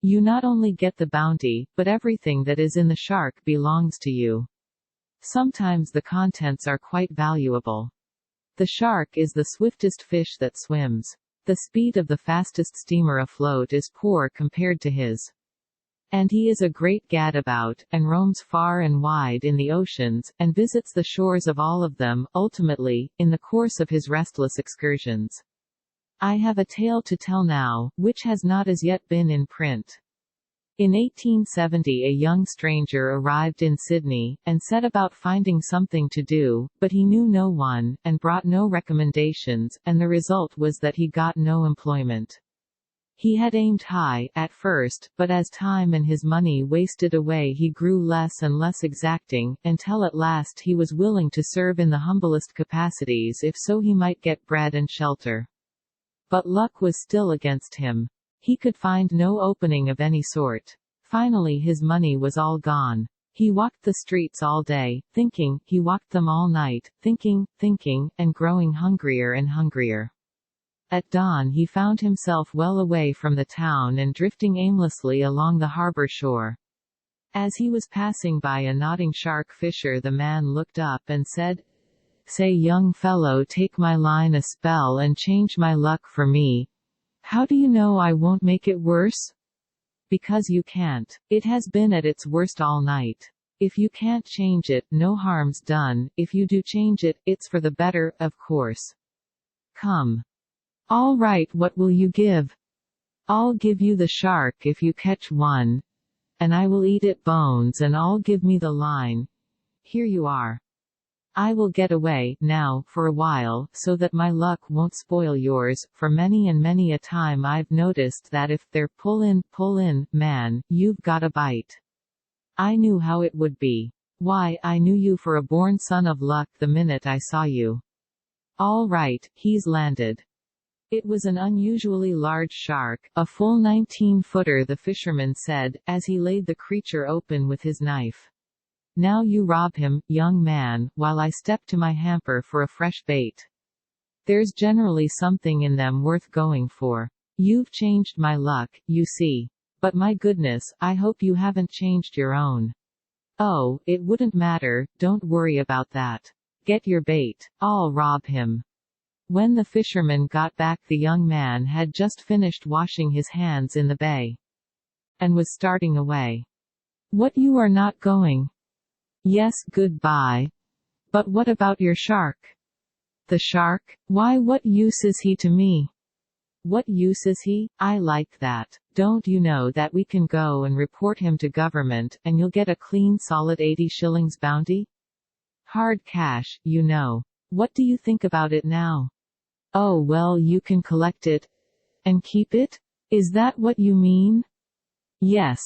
You not only get the bounty, but everything that is in the shark belongs to you. Sometimes the contents are quite valuable. The shark is the swiftest fish that swims. The speed of the fastest steamer afloat is poor compared to his. And he is a great gadabout, and roams far and wide in the oceans, and visits the shores of all of them, ultimately, in the course of his restless excursions. I have a tale to tell now, which has not as yet been in print. In 1870 a young stranger arrived in Sydney, and set about finding something to do, but he knew no one, and brought no recommendations, and the result was that he got no employment. He had aimed high, at first, but as time and his money wasted away he grew less and less exacting, until at last he was willing to serve in the humblest capacities if so he might get bread and shelter. But luck was still against him. He could find no opening of any sort. Finally his money was all gone. He walked the streets all day, thinking, he walked them all night, thinking, and growing hungrier and hungrier. At dawn he found himself well away from the town and drifting aimlessly along the harbor shore. As he was passing by a nodding shark fisher the man looked up and said, "Say young fellow, take my line a spell and change my luck for me. How do you know I won't make it worse?" "Because you can't. It has been at its worst all night. If you can't change it, no harm's done. If you do change it, it's for the better, of course. Come." "All right, what will you give?" "I'll give you the shark if you catch one. And I will eat it bones and all give me the line. Here you are. I will get away, now, for a while, so that my luck won't spoil yours, for many and many a time I've noticed that if they're pull in, man, you've got a bite. I knew how it would be. Why, I knew you for a born son of luck the minute I saw you. All right, he's landed." It was an unusually large shark, a full 19-footer the fisherman said, as he laid the creature open with his knife. "Now you rob him, young man, while I step to my hamper for a fresh bait. There's generally something in them worth going for. You've changed my luck, you see. But my goodness, I hope you haven't changed your own." "Oh, it wouldn't matter, don't worry about that. Get your bait. I'll rob him." When the fisherman got back the young man had just finished washing his hands in the bay. And was starting away. "What, you are not going?" "Yes, goodbye. But what about your shark?" "The shark? Why, what use is he to me?" "What use is he? I like that. Don't you know that we can go and report him to government, and you'll get a clean solid 80 shillings bounty? Hard cash, you know. What do you think about it now?" "Oh well, you can collect it. And keep it? Is that what you mean?" "Yes."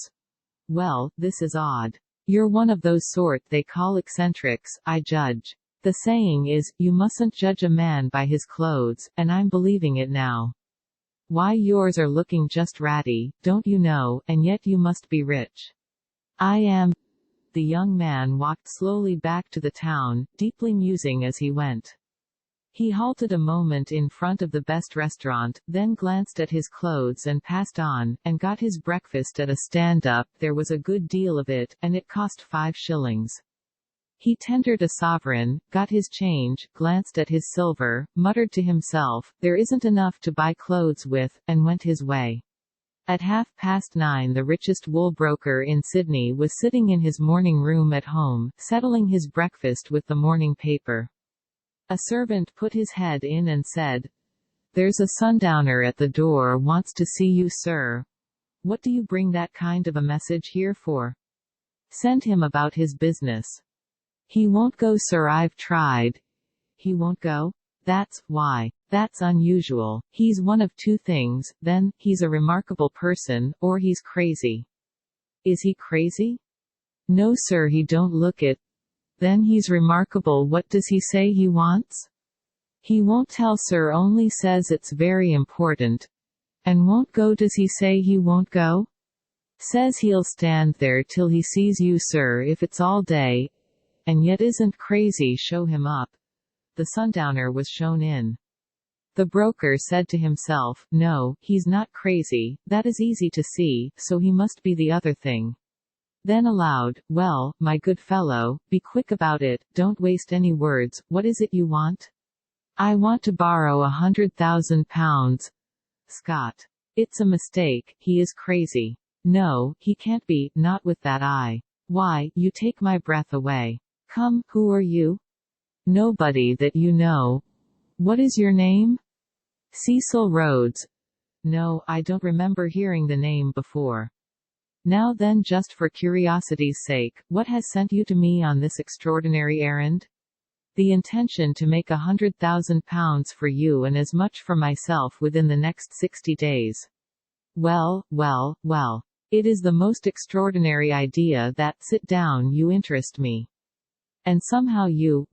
"Well, this is odd. You're one of those sort they call eccentrics, I judge. The saying is, you mustn't judge a man by his clothes, and I'm believing it now. Why, yours are looking just ratty, don't you know, and yet you must be rich." "I am." The young man walked slowly back to the town, deeply musing as he went. He halted a moment in front of the best restaurant, then glanced at his clothes and passed on, and got his breakfast at a stand-up. There was a good deal of it, and it cost 5 shillings. He tendered a sovereign, got his change, glanced at his silver, muttered to himself, "There isn't enough to buy clothes with," and went his way. At 9:30 the richest wool broker in Sydney was sitting in his morning room at home, settling his breakfast with the morning paper. A servant put his head in and said, "There's a sundowner at the door wants to see you, sir." "What do you bring that kind of a message here for?" "Send him about his business." "He won't go, sir, I've tried." "He won't go? That's why. That's unusual. He's one of two things, then, he's a remarkable person, or he's crazy." "Is he crazy?" "No, sir, he don't look it." "Then he's remarkable. What does he say he wants?" He won't tell sir, only says it's very important. And won't go. Does he say he won't go? Says he'll stand there till he sees you sir, if it's all day. And yet isn't crazy. Show him up. The sundowner was shown in. The broker said to himself, no, he's not crazy, that is easy to see, so he must be the other thing. Then aloud, well, my good fellow, be quick about it, don't waste any words, what is it you want? I want to borrow £100,000. Scott. It's a mistake, he is crazy. No, he can't be, not with that eye. Why, you take my breath away. Come, who are you? Nobody that you know. What is your name? Cecil Rhodes. No, I don't remember hearing the name before. Now then, just for curiosity's sake, what has sent you to me on this extraordinary errand? The intention to make £100,000 for you and as much for myself within the next 60 days. Well, well, well. It is the most extraordinary idea that, sit down, you interest me. And somehow you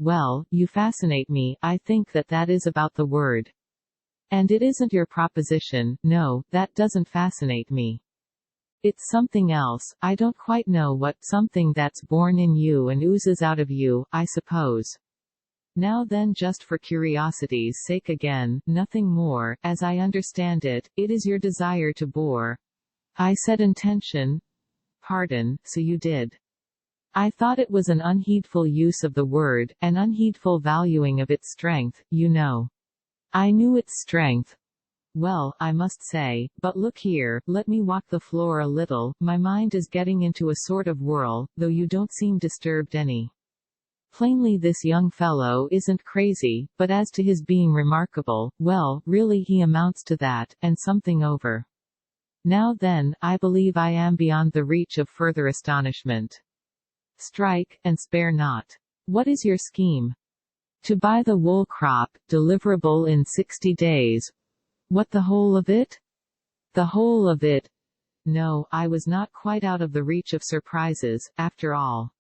fascinate me, I think that is about the word. And it isn't your proposition, no, that doesn't fascinate me. It's something else, I don't quite know what, something that's born in you and oozes out of you, I suppose. Now then, just for curiosity's sake again, nothing more, as I understand it, it is your desire to bore. I said intention. Pardon, so you did. I thought it was an unheedful use of the word, an unheedful valuing of its strength, you know. I knew its strength. Well, I must say, but look here, let me walk the floor a little, my mind is getting into a sort of whirl, though you don't seem disturbed any. Plainly this young fellow isn't crazy, but as to his being remarkable, well, really he amounts to that, and something over. Now then, I believe I am beyond the reach of further astonishment. Strike, and spare not. What is your scheme? To buy the wool crop, deliverable in 60 days. What, the whole of it? The whole of it? No, I was not quite out of the reach of surprises, after all.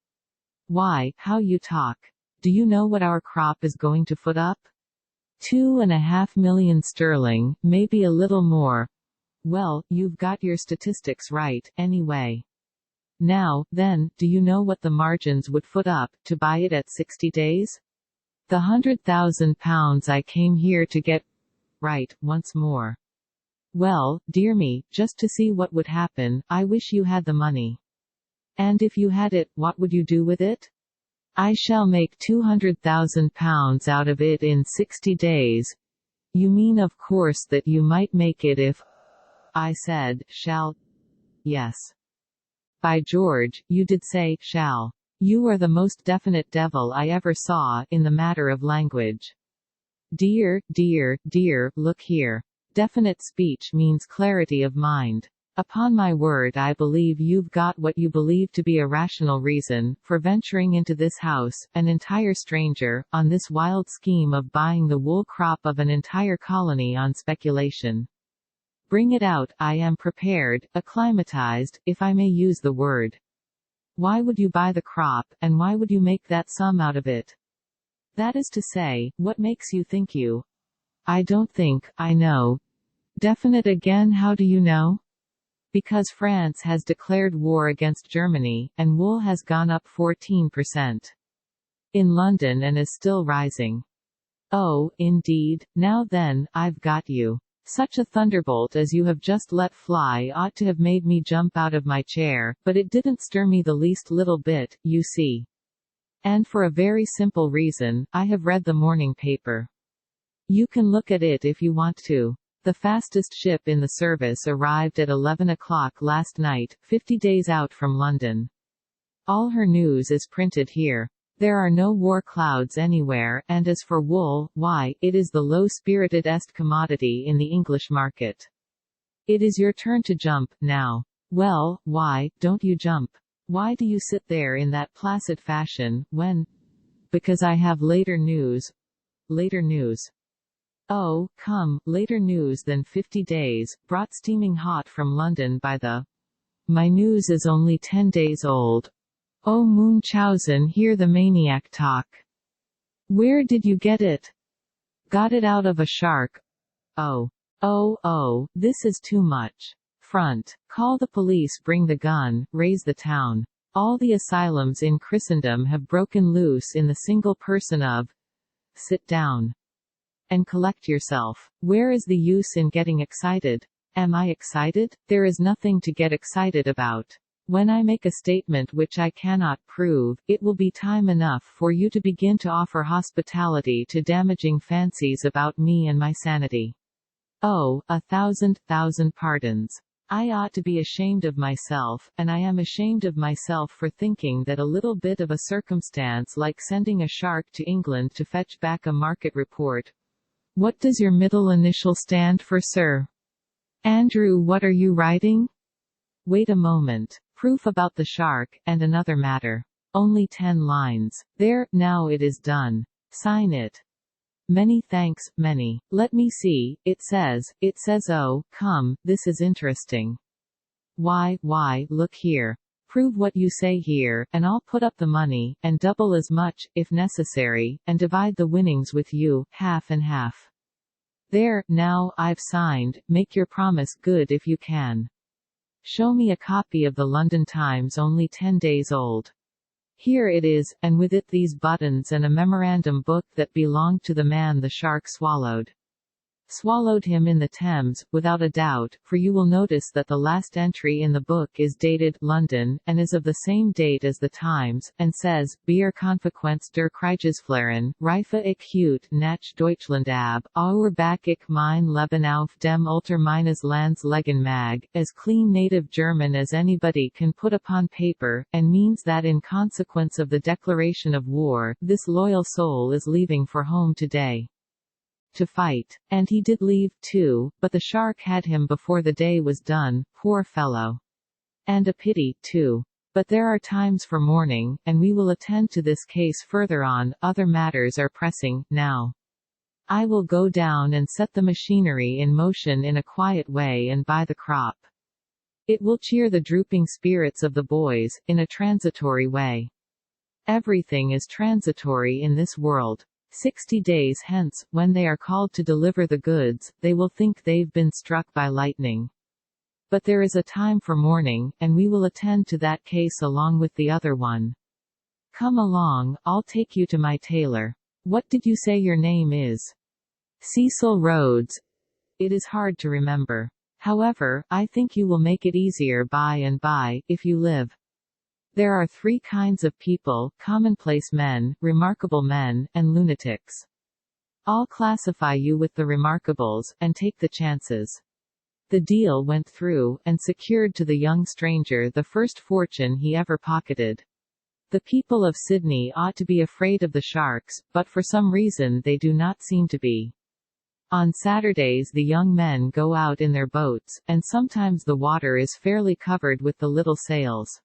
Why, how you talk. Do you know what our crop is going to foot up? 2.5 million sterling, maybe a little more. Well, you've got your statistics right, anyway. Now, then, do you know what the margins would foot up, to buy it at 60 days? The £100,000 I came here to get. Right, once more. Well, dear me, just to see what would happen, I wish you had the money. And if you had it, what would you do with it? I shall make £200,000 out of it in 60 days. You mean of course that you might make it if. I said, shall. Yes. By George, you did say, shall. You are the most definite devil I ever saw, in the matter of language. Dear, dear, dear, look here. Definite speech means clarity of mind. Upon my word, I believe you've got what you believe to be a rational reason, for venturing into this house, an entire stranger, on this wild scheme of buying the wool crop of an entire colony on speculation. Bring it out, I am prepared, acclimatized, if I may use the word. Why would you buy the crop, and why would you make that sum out of it? That is to say, what makes you think you? I don't think, I know. Definite again, how do you know? Because France has declared war against Germany, and wool has gone up 14%. In London and is still rising. Oh, indeed, now then, I've got you. Such a thunderbolt as you have just let fly ought to have made me jump out of my chair, but it didn't stir me the least little bit, you see. And for a very simple reason, I have read the morning paper. You can look at it if you want to. The fastest ship in the service arrived at 11 o'clock last night, 50 days out from London. All her news is printed here. There are no war clouds anywhere, and as for wool, why, it is the low-spiritedest commodity in the English market. It is your turn to jump, now. Well, why don't you jump? Why do you sit there in that placid fashion, when? Because I have later news. Later news. Oh, come, later news than 50 days, brought steaming hot from London by the. My news is only 10 days old. Oh Munchausen, hear the maniac talk. Where did you get it? Got it out of a shark. Oh. Oh, this is too much. Front. Call the police, bring the gun, raise the town. All the asylums in Christendom have broken loose in the single person of. Sit down. And collect yourself. Where is the use in getting excited? Am I excited? There is nothing to get excited about. When I make a statement which I cannot prove, it will be time enough for you to begin to offer hospitality to damaging fancies about me and my sanity. Oh, 1,000 pardons. I ought to be ashamed of myself, and I am ashamed of myself for thinking that a little bit of a circumstance like sending a shark to England to fetch back a market report. What does your middle initial stand for, sir? Andrew, what are you writing? Wait a moment. Proof about the shark, and another matter. Only 10 lines. There, now it is done. Sign it. Many thanks, many. Let me see, it says, oh, come, this is interesting. Why, look here. Prove what you say here, and I'll put up the money, and double as much, if necessary, and divide the winnings with you, half and half. There, now, I've signed, make your promise good if you can. Show me a copy of the London Times only 10 days old. Here it is, and with it these buttons and a memorandum book that belonged to the man the shark swallowed. Swallowed him in the Thames, without a doubt, for you will notice that the last entry in the book is dated London, and is of the same date as the Times, and says, Bier Konsequenz der Krijgsvlaren, Reife ich Hut nach Deutschland ab, Auerbach ich mein Leben auf dem Alter meines Lands legen mag, as clean native German as anybody can put upon paper, and means that in consequence of the declaration of war, this loyal soul is leaving for home today. To fight. And he did leave, too, but the shark had him before the day was done, poor fellow. And a pity, too. But there are times for mourning, and we will attend to this case further on, other matters are pressing, now. I will go down and set the machinery in motion in a quiet way and buy the crop. It will cheer the drooping spirits of the boys, in a transitory way. Everything is transitory in this world. 60 days hence, when they are called to deliver the goods, they will think they've been struck by lightning. But there is a time for mourning, and we will attend to that case along with the other one. Come along, I'll take you to my tailor. What did you say your name is? Cecil Rhodes. It is hard to remember. However, I think you will make it easier by and by, if you live. There are 3 kinds of people, commonplace men, remarkable men, and lunatics. I'll classify you with the remarkables, and take the chances. The deal went through, and secured to the young stranger the first fortune he ever pocketed. The people of Sydney ought to be afraid of the sharks, but for some reason they do not seem to be. On Saturdays the young men go out in their boats, and sometimes the water is fairly covered with the little sails.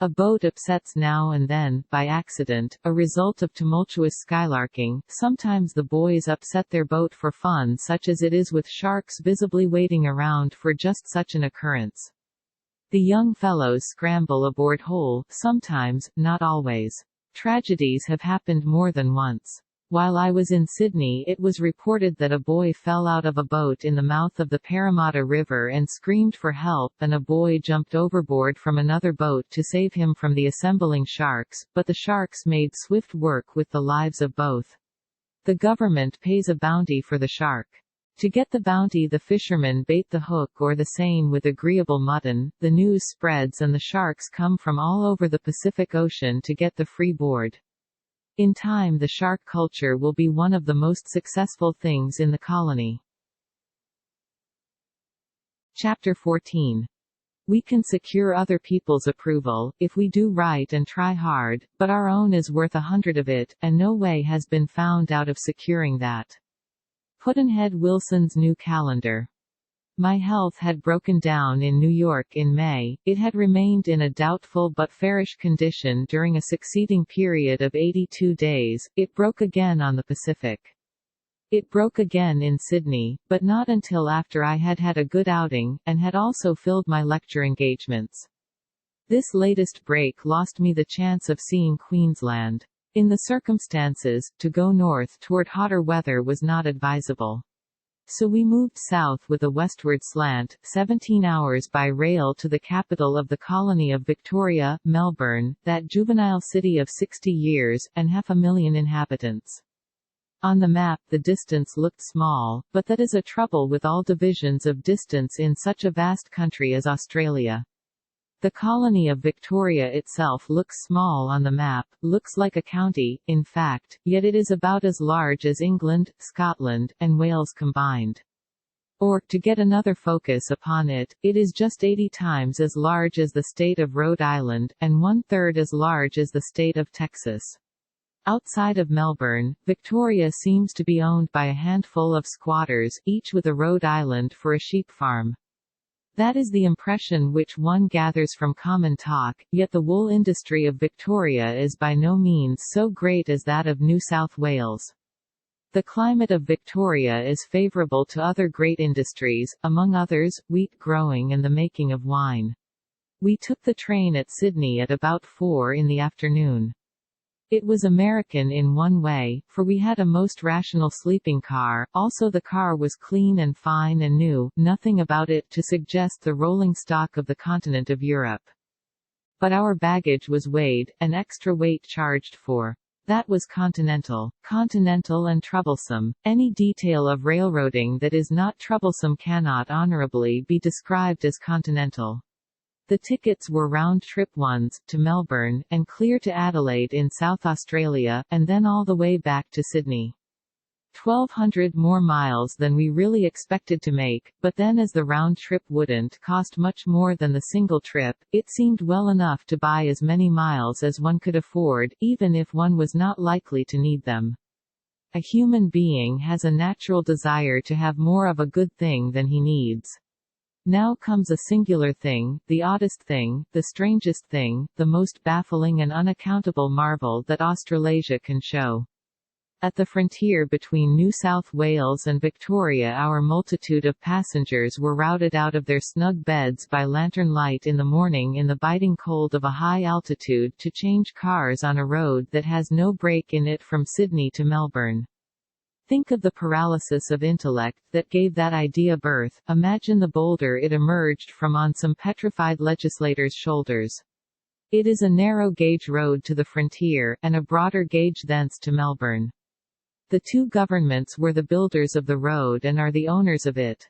A boat upsets now and then, by accident, a result of tumultuous skylarking. Sometimes the boys upset their boat for fun, such as it is with sharks visibly waiting around for just such an occurrence. The young fellows scramble aboard whole, sometimes, not always. Tragedies have happened more than once. While I was in Sydney it was reported that a boy fell out of a boat in the mouth of the Parramatta River and screamed for help, and a boy jumped overboard from another boat to save him from the assembling sharks, but the sharks made swift work with the lives of both. The government pays a bounty for the shark. To get the bounty the fishermen bait the hook or the seine with agreeable mutton, the news spreads and the sharks come from all over the Pacific Ocean to get the free board. In time the shark culture will be one of the most successful things in the colony. Chapter 14. We can secure other people's approval, if we do right and try hard, but our own is worth 100 of it, and no way has been found out of securing that. Pudd'nhead Wilson's New Calendar. My health had broken down in New York in May. It had remained in a doubtful but fairish condition during a succeeding period of 82 days. It broke again on the Pacific. It broke again in Sydney, but not until after I had had a good outing, and had also filled my lecture engagements. This latest break lost me the chance of seeing Queensland. In the circumstances, to go north toward hotter weather was not advisable. So we moved south with a westward slant, 17 hours by rail to the capital of the colony of Victoria, Melbourne, that juvenile city of 60 years, and 500,000 inhabitants. On the map the distance looked small, but that is a trouble with all divisions of distance in such a vast country as Australia. The colony of Victoria itself looks small on the map, looks like a county, in fact, yet it is about as large as England, Scotland, and Wales combined. Or, to get another focus upon it, it is just 80 times as large as the state of Rhode Island, and one-third as large as the state of Texas. Outside of Melbourne, Victoria seems to be owned by a handful of squatters, each with a Rhode Island for a sheep farm. That is the impression which one gathers from common talk, yet the wool industry of Victoria is by no means so great as that of New South Wales. The climate of Victoria is favourable to other great industries, among others, wheat growing and the making of wine. We took the train at Sydney at about 4 in the afternoon. It was American in one way, for we had a most rational sleeping car, also the car was clean and fine and new, nothing about it to suggest the rolling stock of the continent of Europe. But our baggage was weighed, an extra weight charged for. That was continental. Continental and troublesome. Any detail of railroading that is not troublesome cannot honorably be described as continental. The tickets were round-trip ones, to Melbourne, and clear to Adelaide in South Australia, and then all the way back to Sydney. 1,200 more miles than we really expected to make, but then as the round trip wouldn't cost much more than the single trip, it seemed well enough to buy as many miles as one could afford, even if one was not likely to need them. A human being has a natural desire to have more of a good thing than he needs. Now comes a singular thing, the oddest thing, the strangest thing, the most baffling and unaccountable marvel that Australasia can show. At the frontier between New South Wales and Victoria our multitude of passengers were routed out of their snug beds by lantern light in the morning in the biting cold of a high altitude to change cars on a road that has no break in it from Sydney to Melbourne. Think of the paralysis of intellect that gave that idea birth, imagine the boulder it emerged from on some petrified legislator's shoulders. It is a narrow-gauge road to the frontier, and a broader gauge thence to Melbourne. The two governments were the builders of the road and are the owners of it.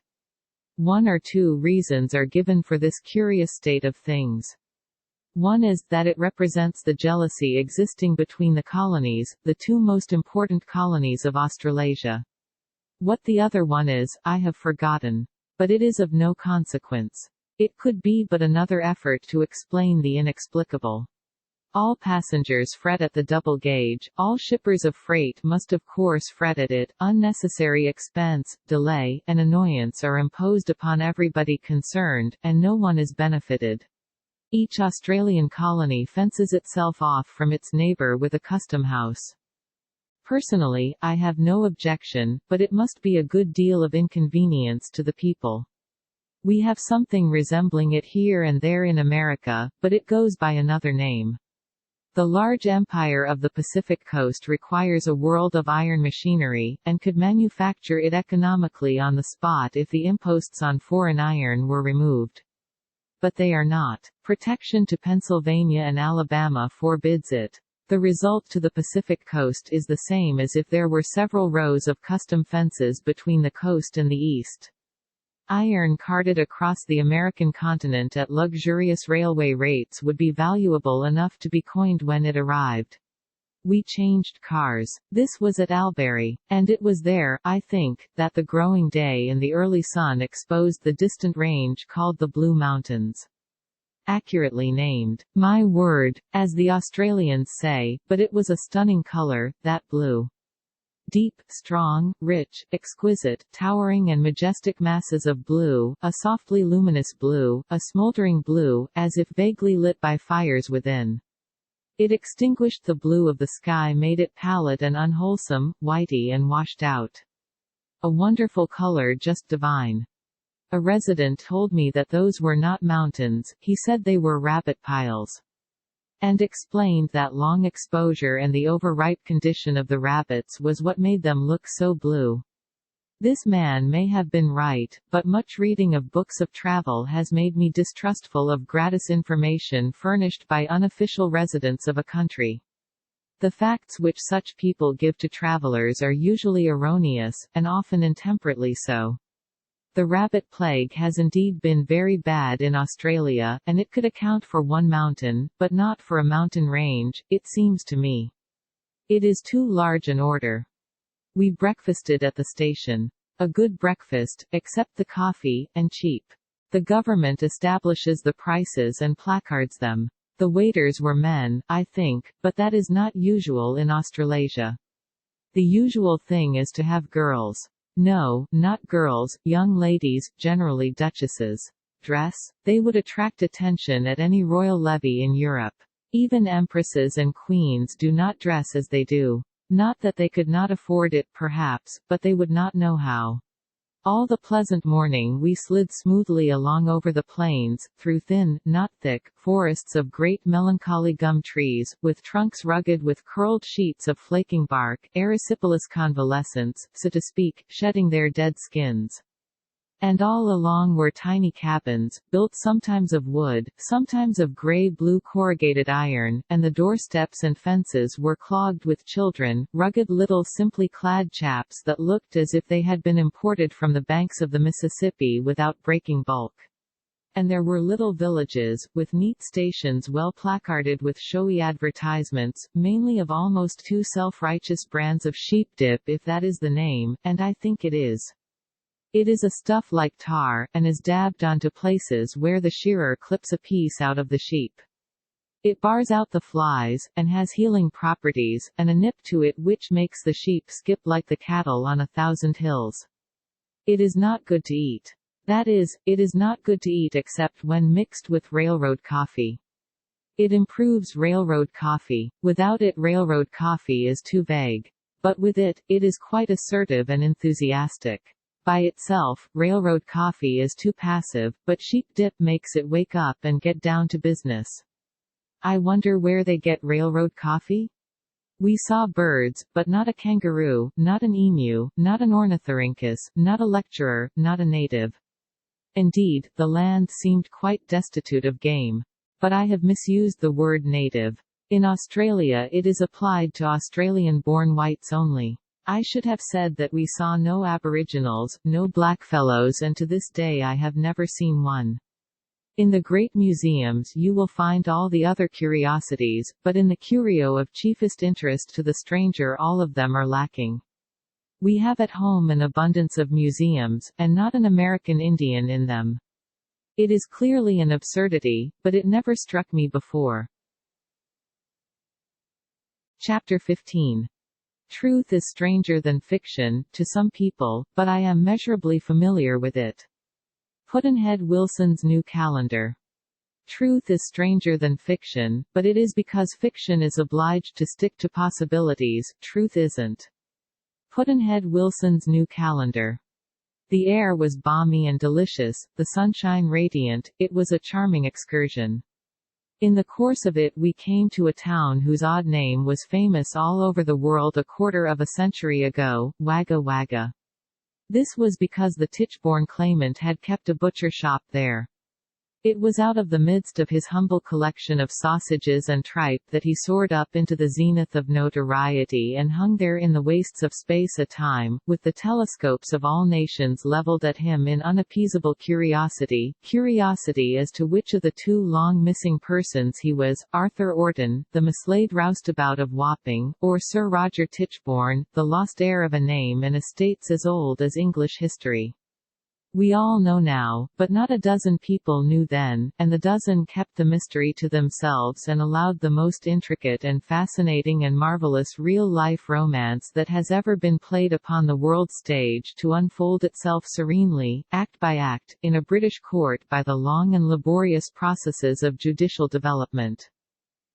One or two reasons are given for this curious state of things. One is that it represents the jealousy existing between the colonies, the two most important colonies of Australasia. What the other one is, I have forgotten. But it is of no consequence. It could be but another effort to explain the inexplicable. All passengers fret at the double gauge, all shippers of freight must of course fret at it, unnecessary expense, delay, and annoyance are imposed upon everybody concerned, and no one is benefited. Each Australian colony fences itself off from its neighbour with a custom house. Personally, I have no objection, but it must be a good deal of inconvenience to the people. We have something resembling it here and there in America, but it goes by another name. The large empire of the Pacific coast requires a world of iron machinery, and could manufacture it economically on the spot if the imposts on foreign iron were removed. But they are not. Protection to Pennsylvania and Alabama forbids it. The result to the Pacific coast is the same as if there were several rows of custom fences between the coast and the east. Iron carted across the American continent at luxurious railway rates would be valuable enough to be coined when it arrived. We changed cars. This was at Albury, and it was there, I think, that the growing day and the early sun exposed the distant range called the Blue Mountains. Accurately named, my word, as the Australians say, but it was a stunning color, that blue. Deep, strong, rich, exquisite, towering and majestic masses of blue, a softly luminous blue, a smoldering blue, as if vaguely lit by fires within. It extinguished the blue of the sky, made it pallid and unwholesome, whity and washed out. A wonderful color, just divine. A resident told me that those were not mountains, he said they were rabbit piles. and explained that long exposure and the overripe condition of the rabbits was what made them look so blue. This man may have been right, but much reading of books of travel has made me distrustful of gratis information furnished by unofficial residents of a country. The facts which such people give to travelers are usually erroneous, and often intemperately so. The rabbit plague has indeed been very bad in Australia, and it could account for one mountain, but not for a mountain range, it seems to me. It is too large an order. We breakfasted at the station. A good breakfast, except the coffee, and cheap. The government establishes the prices and placards them. The waiters were men, I think, but that is not usual in Australasia. The usual thing is to have girls. No, not girls, young ladies, generally duchesses. Dress? They would attract attention at any royal levee in Europe. Even empresses and queens do not dress as they do. Not that they could not afford it perhaps, but they would not know how. All the pleasant morning we slid smoothly along over the plains, through thin, not thick, forests of great melancholy gum trees, with trunks rugged with curled sheets of flaking bark, erysipelas convalescents, so to speak, shedding their dead skins. And all along were tiny cabins, built sometimes of wood, sometimes of grey-blue corrugated iron, and the doorsteps and fences were clogged with children, rugged little simply clad chaps that looked as if they had been imported from the banks of the Mississippi without breaking bulk. And there were little villages, with neat stations well placarded with showy advertisements, mainly of almost too self-righteous brands of sheep dip if that is the name, and I think it is. It is a stuff like tar, and is dabbed onto places where the shearer clips a piece out of the sheep. It bars out the flies, and has healing properties, and a nip to it which makes the sheep skip like the cattle on 1,000 hills. It is not good to eat. That is, it is not good to eat except when mixed with railroad coffee. It improves railroad coffee. Without it railroad coffee is too vague. But with it, it is quite assertive and enthusiastic. By itself, railroad coffee is too passive, but sheep dip makes it wake up and get down to business. I wonder where they get railroad coffee? We saw birds, but not a kangaroo, not an emu, not an ornithorhynchus, not a lecturer, not a native. Indeed, the land seemed quite destitute of game. But I have misused the word native. In Australia it is applied to Australian-born whites only. I should have said that we saw no aboriginals, no blackfellows, and to this day I have never seen one. In the great museums you will find all the other curiosities, but in the curio of chiefest interest to the stranger all of them are lacking. We have at home an abundance of museums, and not an American Indian in them. It is clearly an absurdity, but it never struck me before. Chapter 15. Truth is stranger than fiction, to some people, but I am measurably familiar with it. Pudd'nhead Wilson's New Calendar. Truth is stranger than fiction, but it is because fiction is obliged to stick to possibilities, truth isn't. Pudd'nhead Wilson's New Calendar. The air was balmy and delicious, the sunshine radiant, it was a charming excursion. In the course of it we came to a town whose odd name was famous all over the world a quarter of a century ago, Wagga Wagga. This was because the Tichborne claimant had kept a butcher shop there. It was out of the midst of his humble collection of sausages and tripe that he soared up into the zenith of notoriety and hung there in the wastes of space a time, with the telescopes of all nations leveled at him in unappeasable curiosity as to which of the two long-missing persons he was, Arthur Orton, the mislaid roustabout of Wapping, or Sir Roger Tichborne, the lost heir of a name and estates as old as English history. We all know now, but not a dozen people knew then, and the dozen kept the mystery to themselves and allowed the most intricate and fascinating and marvelous real-life romance that has ever been played upon the world stage to unfold itself serenely, act by act, in a British court by the long and laborious processes of judicial development.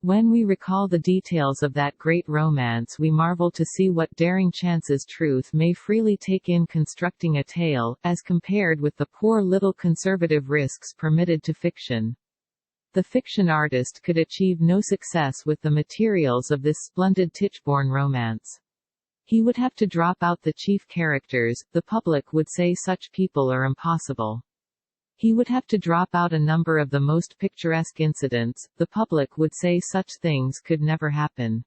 When we recall the details of that great romance we marvel to see what daring chances truth may freely take in constructing a tale, as compared with the poor little conservative risks permitted to fiction. The fiction artist could achieve no success with the materials of this splendid Tichborne romance. He would have to drop out the chief characters, the public would say such people are impossible. He would have to drop out a number of the most picturesque incidents, the public would say such things could never happen.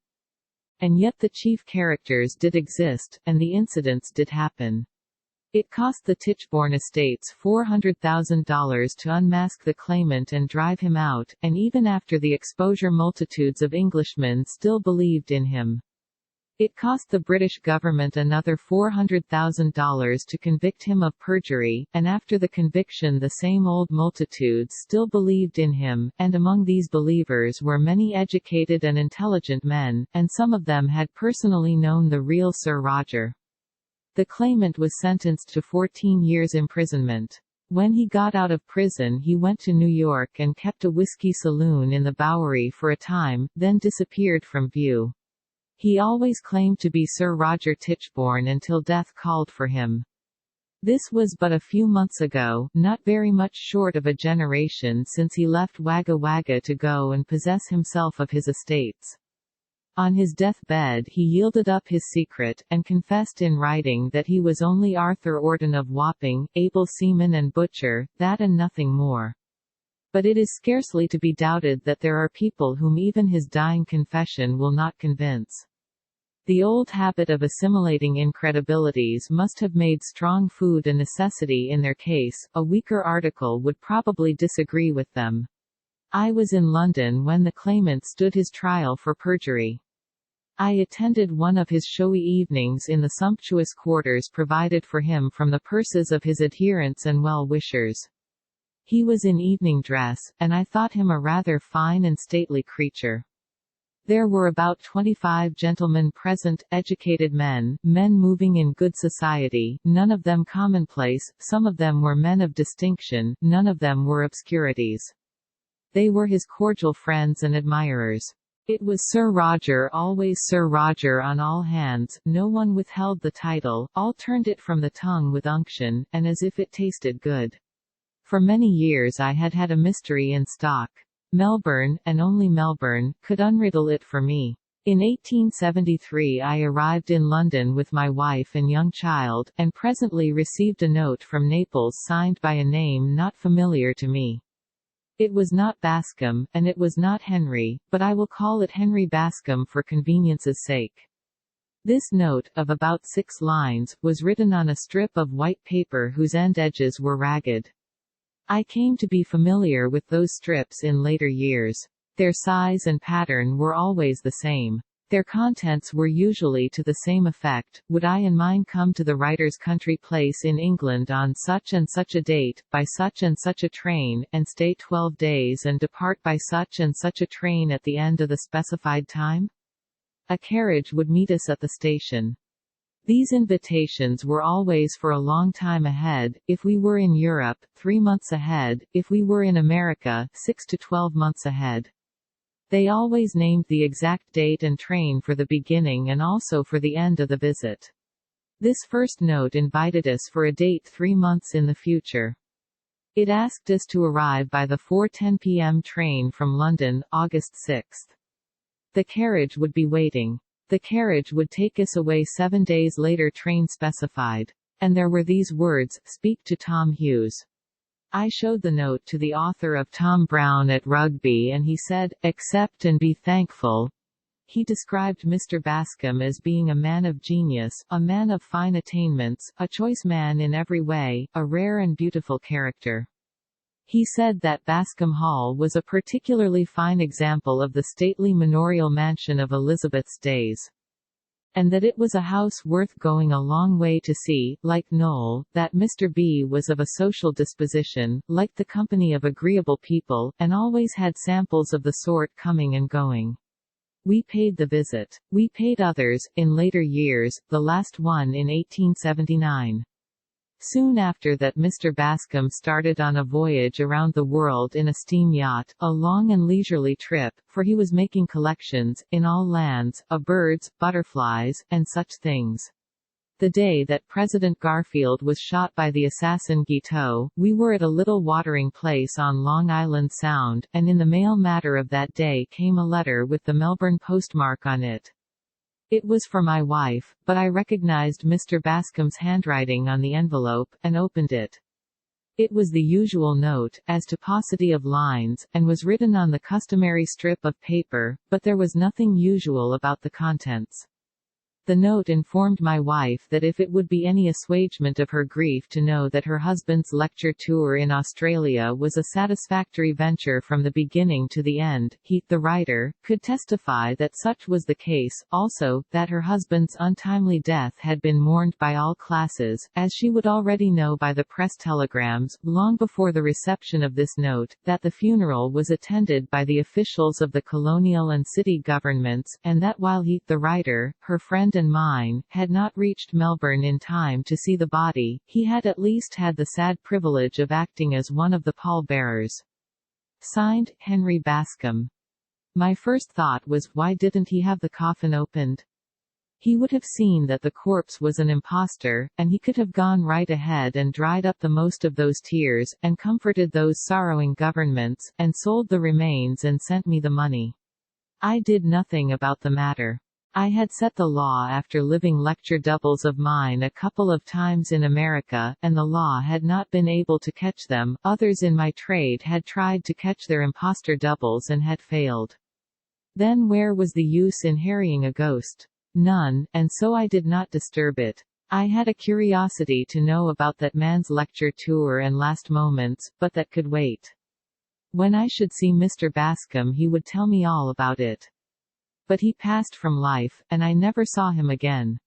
And yet the chief characters did exist, and the incidents did happen. It cost the Tichborne estates $400,000 to unmask the claimant and drive him out, and even after the exposure multitudes of Englishmen still believed in him. It cost the British government another $400,000 to convict him of perjury, and after the conviction the same old multitudes still believed in him, and among these believers were many educated and intelligent men, and some of them had personally known the real Sir Roger. The claimant was sentenced to 14 years imprisonment. When he got out of prison he went to New York and kept a whiskey saloon in the Bowery for a time, then disappeared from view. He always claimed to be Sir Roger Tichborne until death called for him. This was but a few months ago, not very much short of a generation since he left Wagga Wagga to go and possess himself of his estates. On his deathbed he yielded up his secret, and confessed in writing that he was only Arthur Orton of Wapping, able seaman and butcher, that and nothing more. But it is scarcely to be doubted that there are people whom even his dying confession will not convince. The old habit of assimilating incredibilities must have made strong food a necessity in their case, a weaker article would probably disagree with them. I was in London when the claimant stood his trial for perjury. I attended one of his showy evenings in the sumptuous quarters provided for him from the purses of his adherents and well-wishers. He was in evening dress, and I thought him a rather fine and stately creature. There were about 25 gentlemen present, educated men moving in good society, none of them commonplace, some of them were men of distinction, none of them were obscurities. They were his cordial friends and admirers. It was Sir Roger, always Sir Roger on all hands, no one withheld the title, all turned it from the tongue with unction, and as if it tasted good. For many years I had had a mystery in stock. Melbourne, and only Melbourne, could unriddle it for me. In 1873 I arrived in London with my wife and young child, and presently received a note from Naples signed by a name not familiar to me. It was not Bascom, and it was not Henry, but I will call it Henry Bascom for convenience's sake. This note, of about 6 lines, was written on a strip of white paper whose end edges were ragged. I came to be familiar with those strips in later years. Their size and pattern were always the same. Their contents were usually to the same effect: would I and mine come to the writer's country place in England on such and such a date, by such and such a train, and stay 12 days and depart by such and such a train at the end of the specified time? A carriage would meet us at the station. These invitations were always for a long time ahead, if we were in Europe, 3 months ahead, if we were in America, 6 to 12 months ahead. They always named the exact date and train for the beginning and also for the end of the visit. This first note invited us for a date 3 months in the future. It asked us to arrive by the 4:10 p.m. train from London, August 6. The carriage would be waiting. The carriage would take us away 7 days later, train specified. And there were these words: speak to Tom Hughes. I showed the note to the author of Tom Brown at Rugby and he said, accept and be thankful. He described Mr. Bascom as being a man of genius, a man of fine attainments, a choice man in every way, a rare and beautiful character. He said that Bascom Hall was a particularly fine example of the stately manorial mansion of Elizabeth's days. And that it was a house worth going a long way to see, like Noel, that Mr. B was of a social disposition, liked the company of agreeable people, and always had samples of the sort coming and going. We paid the visit. We paid others, in later years, the last one in 1879. Soon after that Mr. Bascom started on a voyage around the world in a steam yacht, a long and leisurely trip, for he was making collections, in all lands, of birds, butterflies, and such things. The day that President Garfield was shot by the assassin Guiteau, we were at a little watering place on Long Island Sound, and in the mail matter of that day came a letter with the Melbourne postmark on it. It was for my wife, but I recognized Mr. Bascom's handwriting on the envelope, and opened it. It was the usual note, as to paucity of lines, and was written on the customary strip of paper, but there was nothing usual about the contents. The note informed my wife that if it would be any assuagement of her grief to know that her husband's lecture tour in Australia was a satisfactory venture from the beginning to the end, he, the writer, could testify that such was the case, also, that her husband's untimely death had been mourned by all classes, as she would already know by the press telegrams, long before the reception of this note, that the funeral was attended by the officials of the colonial and city governments, and that while he, the writer, her friend and mine, had not reached Melbourne in time to see the body, he had at least had the sad privilege of acting as one of the pallbearers. Signed, Henry Bascom. My first thought was, why didn't he have the coffin opened? He would have seen that the corpse was an impostor, and he could have gone right ahead and dried up the most of those tears, and comforted those sorrowing governments, and sold the remains and sent me the money. I did nothing about the matter. I had set the law after living lecture doubles of mine a couple of times in America, and the law had not been able to catch them. Others in my trade had tried to catch their impostor doubles and had failed. Then where was the use in harrying a ghost? None, and so I did not disturb it. I had a curiosity to know about that man's lecture tour and last moments, but that could wait. When I should see Mr. Bascom he would tell me all about it. But he passed from life, and I never saw him again.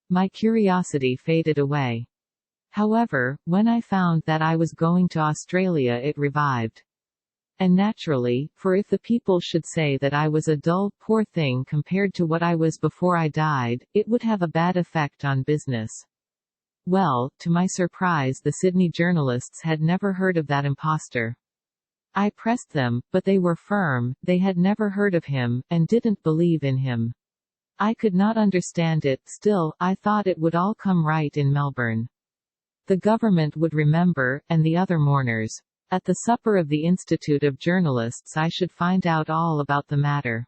My curiosity faded away. However, when I found that I was going to Australia it revived. And naturally, for if the people should say that I was a dull, poor thing compared to what I was before I died, it would have a bad effect on business. Well, to my surprise the Sydney journalists had never heard of that impostor. I pressed them, but they were firm, they had never heard of him, and didn't believe in him. I could not understand it, still, I thought it would all come right in Melbourne. The government would remember, and the other mourners. At the supper of the Institute of Journalists I should find out all about the matter.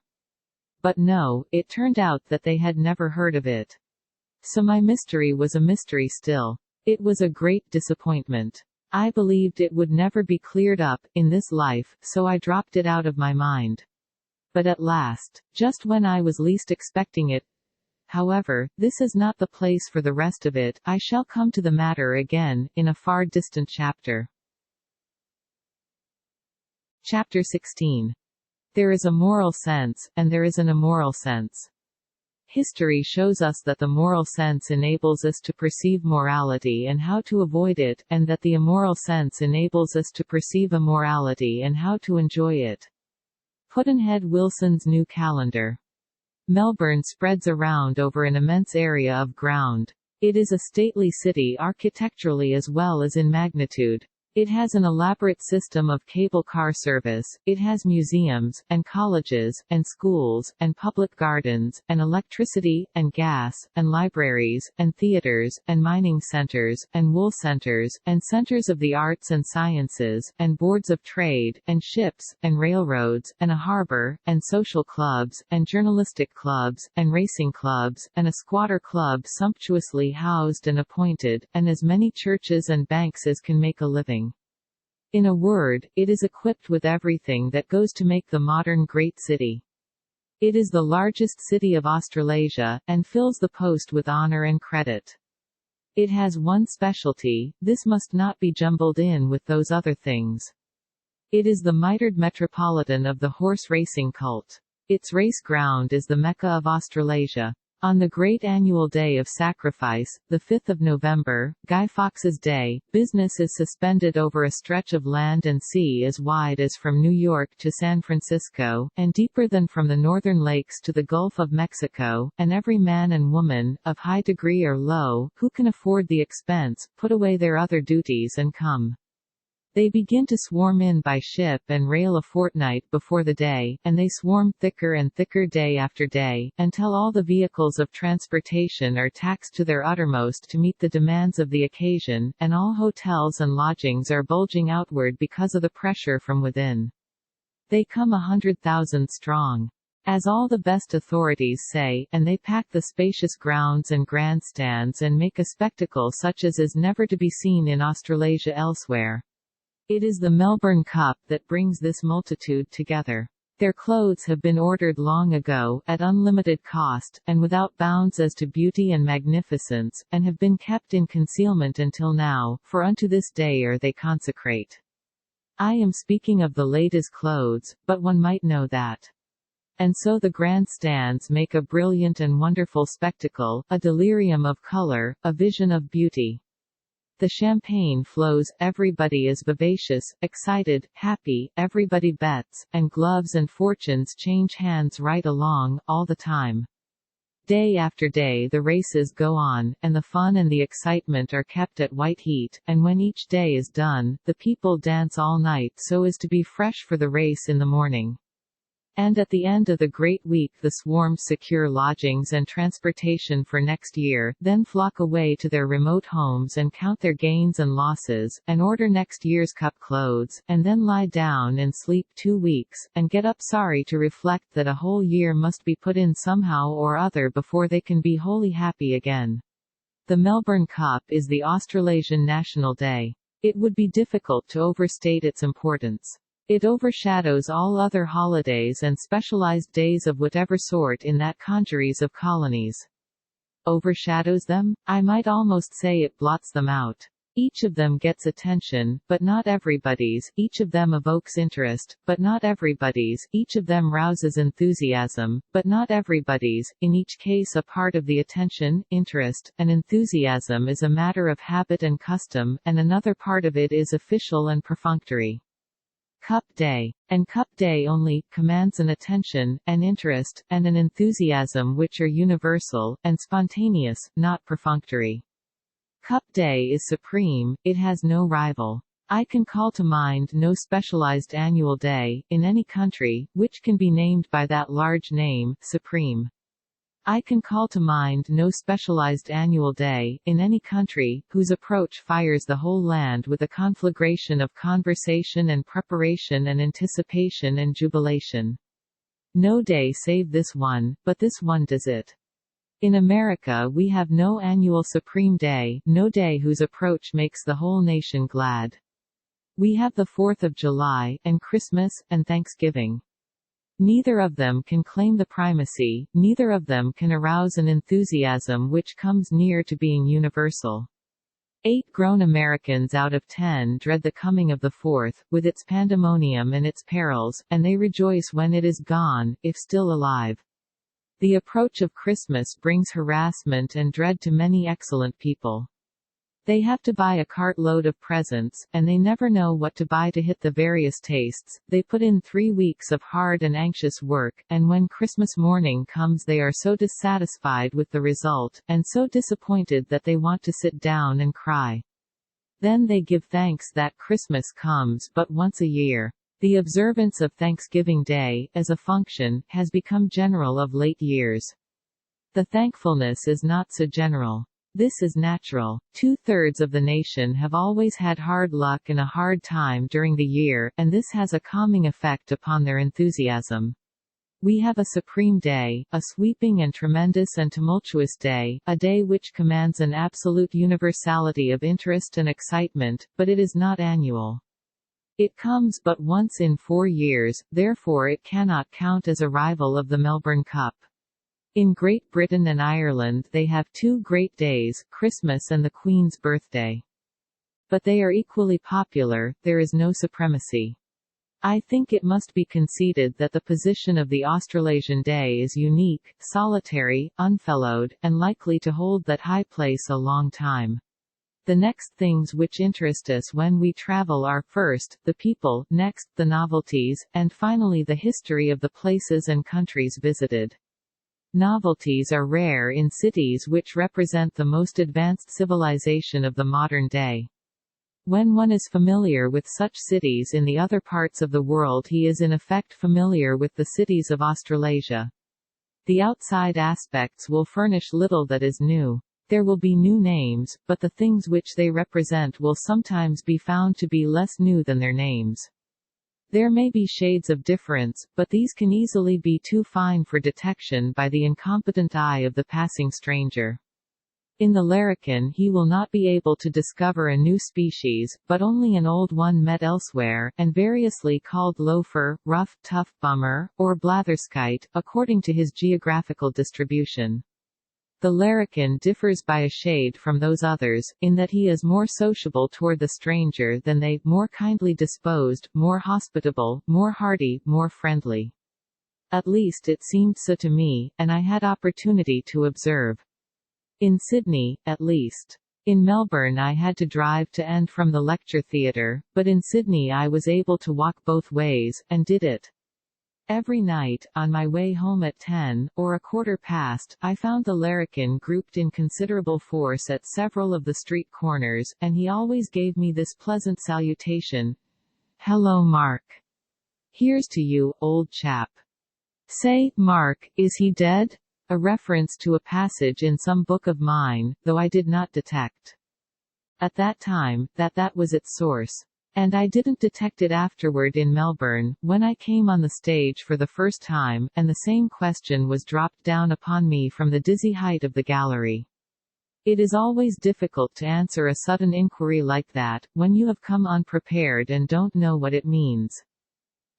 But no, it turned out that they had never heard of it. So my mystery was a mystery still. It was a great disappointment. I believed it would never be cleared up, in this life, so I dropped it out of my mind. But at last, just when I was least expecting it. However, this is not the place for the rest of it, I shall come to the matter again, in a far distant chapter. Chapter 16. There is a moral sense, and there is an immoral sense. History shows us that the moral sense enables us to perceive morality and how to avoid it, and that the immoral sense enables us to perceive immorality and how to enjoy it. Pudd'nhead Wilson's New Calendar. Melbourne spreads around over an immense area of ground. It is a stately city architecturally as well as in magnitude. It has an elaborate system of cable car service, it has museums, and colleges, and schools, and public gardens, and electricity, and gas, and libraries, and theaters, and mining centers, and wool centers, and centers of the arts and sciences, and boards of trade, and ships, and railroads, and a harbor, and social clubs, and journalistic clubs, and racing clubs, and a squatter club sumptuously housed and appointed, and as many churches and banks as can make a living. In a word, it is equipped with everything that goes to make the modern great city. It is the largest city of Australasia, and fills the post with honor and credit. It has one specialty, this must not be jumbled in with those other things. It is the mitred metropolitan of the horse racing cult. Its race ground is the Mecca of Australasia. On the great annual day of sacrifice, the 5th of November, Guy Fawkes's Day, business is suspended over a stretch of land and sea as wide as from New York to San Francisco, and deeper than from the northern lakes to the Gulf of Mexico, and every man and woman, of high degree or low, who can afford the expense, put away their other duties and come. They begin to swarm in by ship and rail a fortnight before the day, and they swarm thicker and thicker day after day, until all the vehicles of transportation are taxed to their uttermost to meet the demands of the occasion, and all hotels and lodgings are bulging outward because of the pressure from within. They come 100,000 strong. As all the best authorities say, and they pack the spacious grounds and grandstands and make a spectacle such as is never to be seen in Australasia elsewhere. It is the Melbourne Cup that brings this multitude together. Their clothes have been ordered long ago, at unlimited cost, and without bounds as to beauty and magnificence, and have been kept in concealment until now, for unto this day are they consecrate. I am speaking of the latest clothes, but one might know that. And so the grandstands make a brilliant and wonderful spectacle, a delirium of color, a vision of beauty. The champagne flows, everybody is vivacious, excited, happy, everybody bets, and gloves and fortunes change hands right along, all the time. Day after day the races go on, and the fun and the excitement are kept at white heat, and when each day is done, the people dance all night so as to be fresh for the race in the morning. And at the end of the great week the swarms secure lodgings and transportation for next year, then flock away to their remote homes and count their gains and losses, and order next year's cup clothes, and then lie down and sleep 2 weeks, and get up sorry to reflect that a whole year must be put in somehow or other before they can be wholly happy again. The Melbourne Cup is the Australasian National Day. It would be difficult to overstate its importance. It overshadows all other holidays and specialized days of whatever sort in that congeries of colonies. Overshadows them? I might almost say it blots them out. Each of them gets attention, but not everybody's, each of them evokes interest, but not everybody's, each of them rouses enthusiasm, but not everybody's, in each case a part of the attention, interest, and enthusiasm is a matter of habit and custom, and another part of it is official and perfunctory. Cup Day. And Cup Day only, commands an attention, an interest, and an enthusiasm which are universal, and spontaneous, not perfunctory. Cup Day is supreme, it has no rival. I can call to mind no specialized annual day, in any country, which can be named by that large name, supreme. I can call to mind no specialized annual day, in any country, whose approach fires the whole land with a conflagration of conversation and preparation and anticipation and jubilation. No day save this one, but this one does it. In America we have no annual supreme day, no day whose approach makes the whole nation glad. We have the 4th of July, and Christmas, and Thanksgiving. Neither of them can claim the primacy, neither of them can arouse an enthusiasm which comes near to being universal. 8 grown Americans out of 10 dread the coming of the 4th, with its pandemonium and its perils, and they rejoice when it is gone, if still alive. The approach of Christmas brings harassment and dread to many excellent people. They have to buy a cartload of presents, and they never know what to buy to hit the various tastes. They put in 3 weeks of hard and anxious work, and when Christmas morning comes they are so dissatisfied with the result, and so disappointed that they want to sit down and cry. Then they give thanks that Christmas comes but once a year. The observance of Thanksgiving Day, as a function, has become general of late years. The thankfulness is not so general. This is natural. 2/3 of the nation have always had hard luck and a hard time during the year, and this has a calming effect upon their enthusiasm. We have a supreme day, a sweeping and tremendous and tumultuous day, a day which commands an absolute universality of interest and excitement, but it is not annual. It comes but once in 4 years, therefore it cannot count as a rival of the Melbourne Cup. In Great Britain and Ireland they have 2 great days, Christmas and the Queen's birthday. But they are equally popular, there is no supremacy. I think it must be conceded that the position of the Australasian Day is unique, solitary, unfellowed, and likely to hold that high place a long time. The next things which interest us when we travel are, first, the people, next, the novelties, and finally the history of the places and countries visited. Novelties are rare in cities which represent the most advanced civilization of the modern day. When one is familiar with such cities in the other parts of the world, he is in effect familiar with the cities of Australasia. The outside aspects will furnish little that is new. There will be new names, but the things which they represent will sometimes be found to be less new than their names. There may be shades of difference, but these can easily be too fine for detection by the incompetent eye of the passing stranger. In the larrikin he will not be able to discover a new species, but only an old one met elsewhere, and variously called loafer, rough, tough, bummer, or blatherskite, according to his geographical distribution. The larrikin differs by a shade from those others, in that he is more sociable toward the stranger than they, more kindly disposed, more hospitable, more hearty, more friendly. At least it seemed so to me, and I had opportunity to observe. In Sydney, at least. In Melbourne I had to drive to and from the lecture theatre, but in Sydney I was able to walk both ways, and did it. Every night, on my way home at 10, or a quarter past, I found the larrikin grouped in considerable force at several of the street corners, and he always gave me this pleasant salutation. "Hello, Mark. Here's to you, old chap. Say, Mark, is he dead?" A reference to a passage in some book of mine, though I did not detect at that time that was its source. And I didn't detect it afterward in Melbourne, when I came on the stage for the first time, and the same question was dropped down upon me from the dizzy height of the gallery. It is always difficult to answer a sudden inquiry like that, when you have come unprepared and don't know what it means.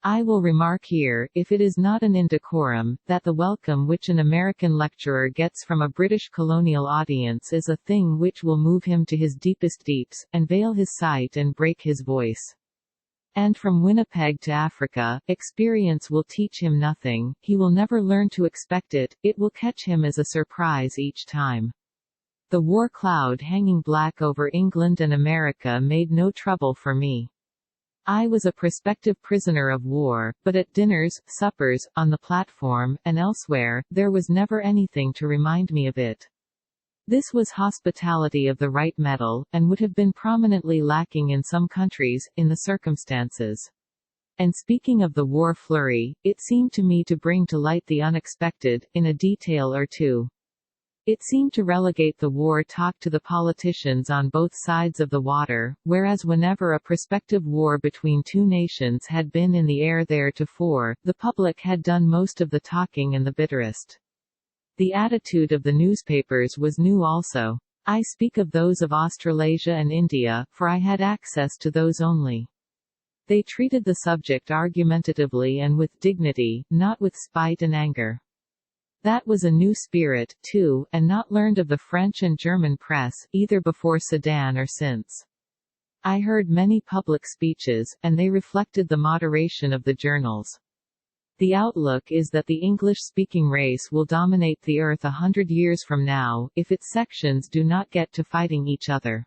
I will remark here, if it is not an indecorum, that the welcome which an American lecturer gets from a British colonial audience is a thing which will move him to his deepest deeps, and veil his sight and break his voice. And from Winnipeg to Africa, experience will teach him nothing, he will never learn to expect it, it will catch him as a surprise each time. The war cloud hanging black over England and America made no trouble for me. I was a prospective prisoner of war, but at dinners, suppers, on the platform, and elsewhere, there was never anything to remind me of it. This was hospitality of the right metal, and would have been prominently lacking in some countries, in the circumstances. And speaking of the war flurry, it seemed to me to bring to light the unexpected, in a detail or two. It seemed to relegate the war talk to the politicians on both sides of the water, whereas whenever a prospective war between two nations had been in the air theretofore, the public had done most of the talking and the bitterest. The attitude of the newspapers was new also. I speak of those of Australasia and India, for I had access to those only. They treated the subject argumentatively and with dignity, not with spite and anger. That was a new spirit, too, and not learned of the French and German press, either before Sedan or since. I heard many public speeches, and they reflected the moderation of the journals. The outlook is that the English-speaking race will dominate the earth 100 years from now, if its sections do not get to fighting each other.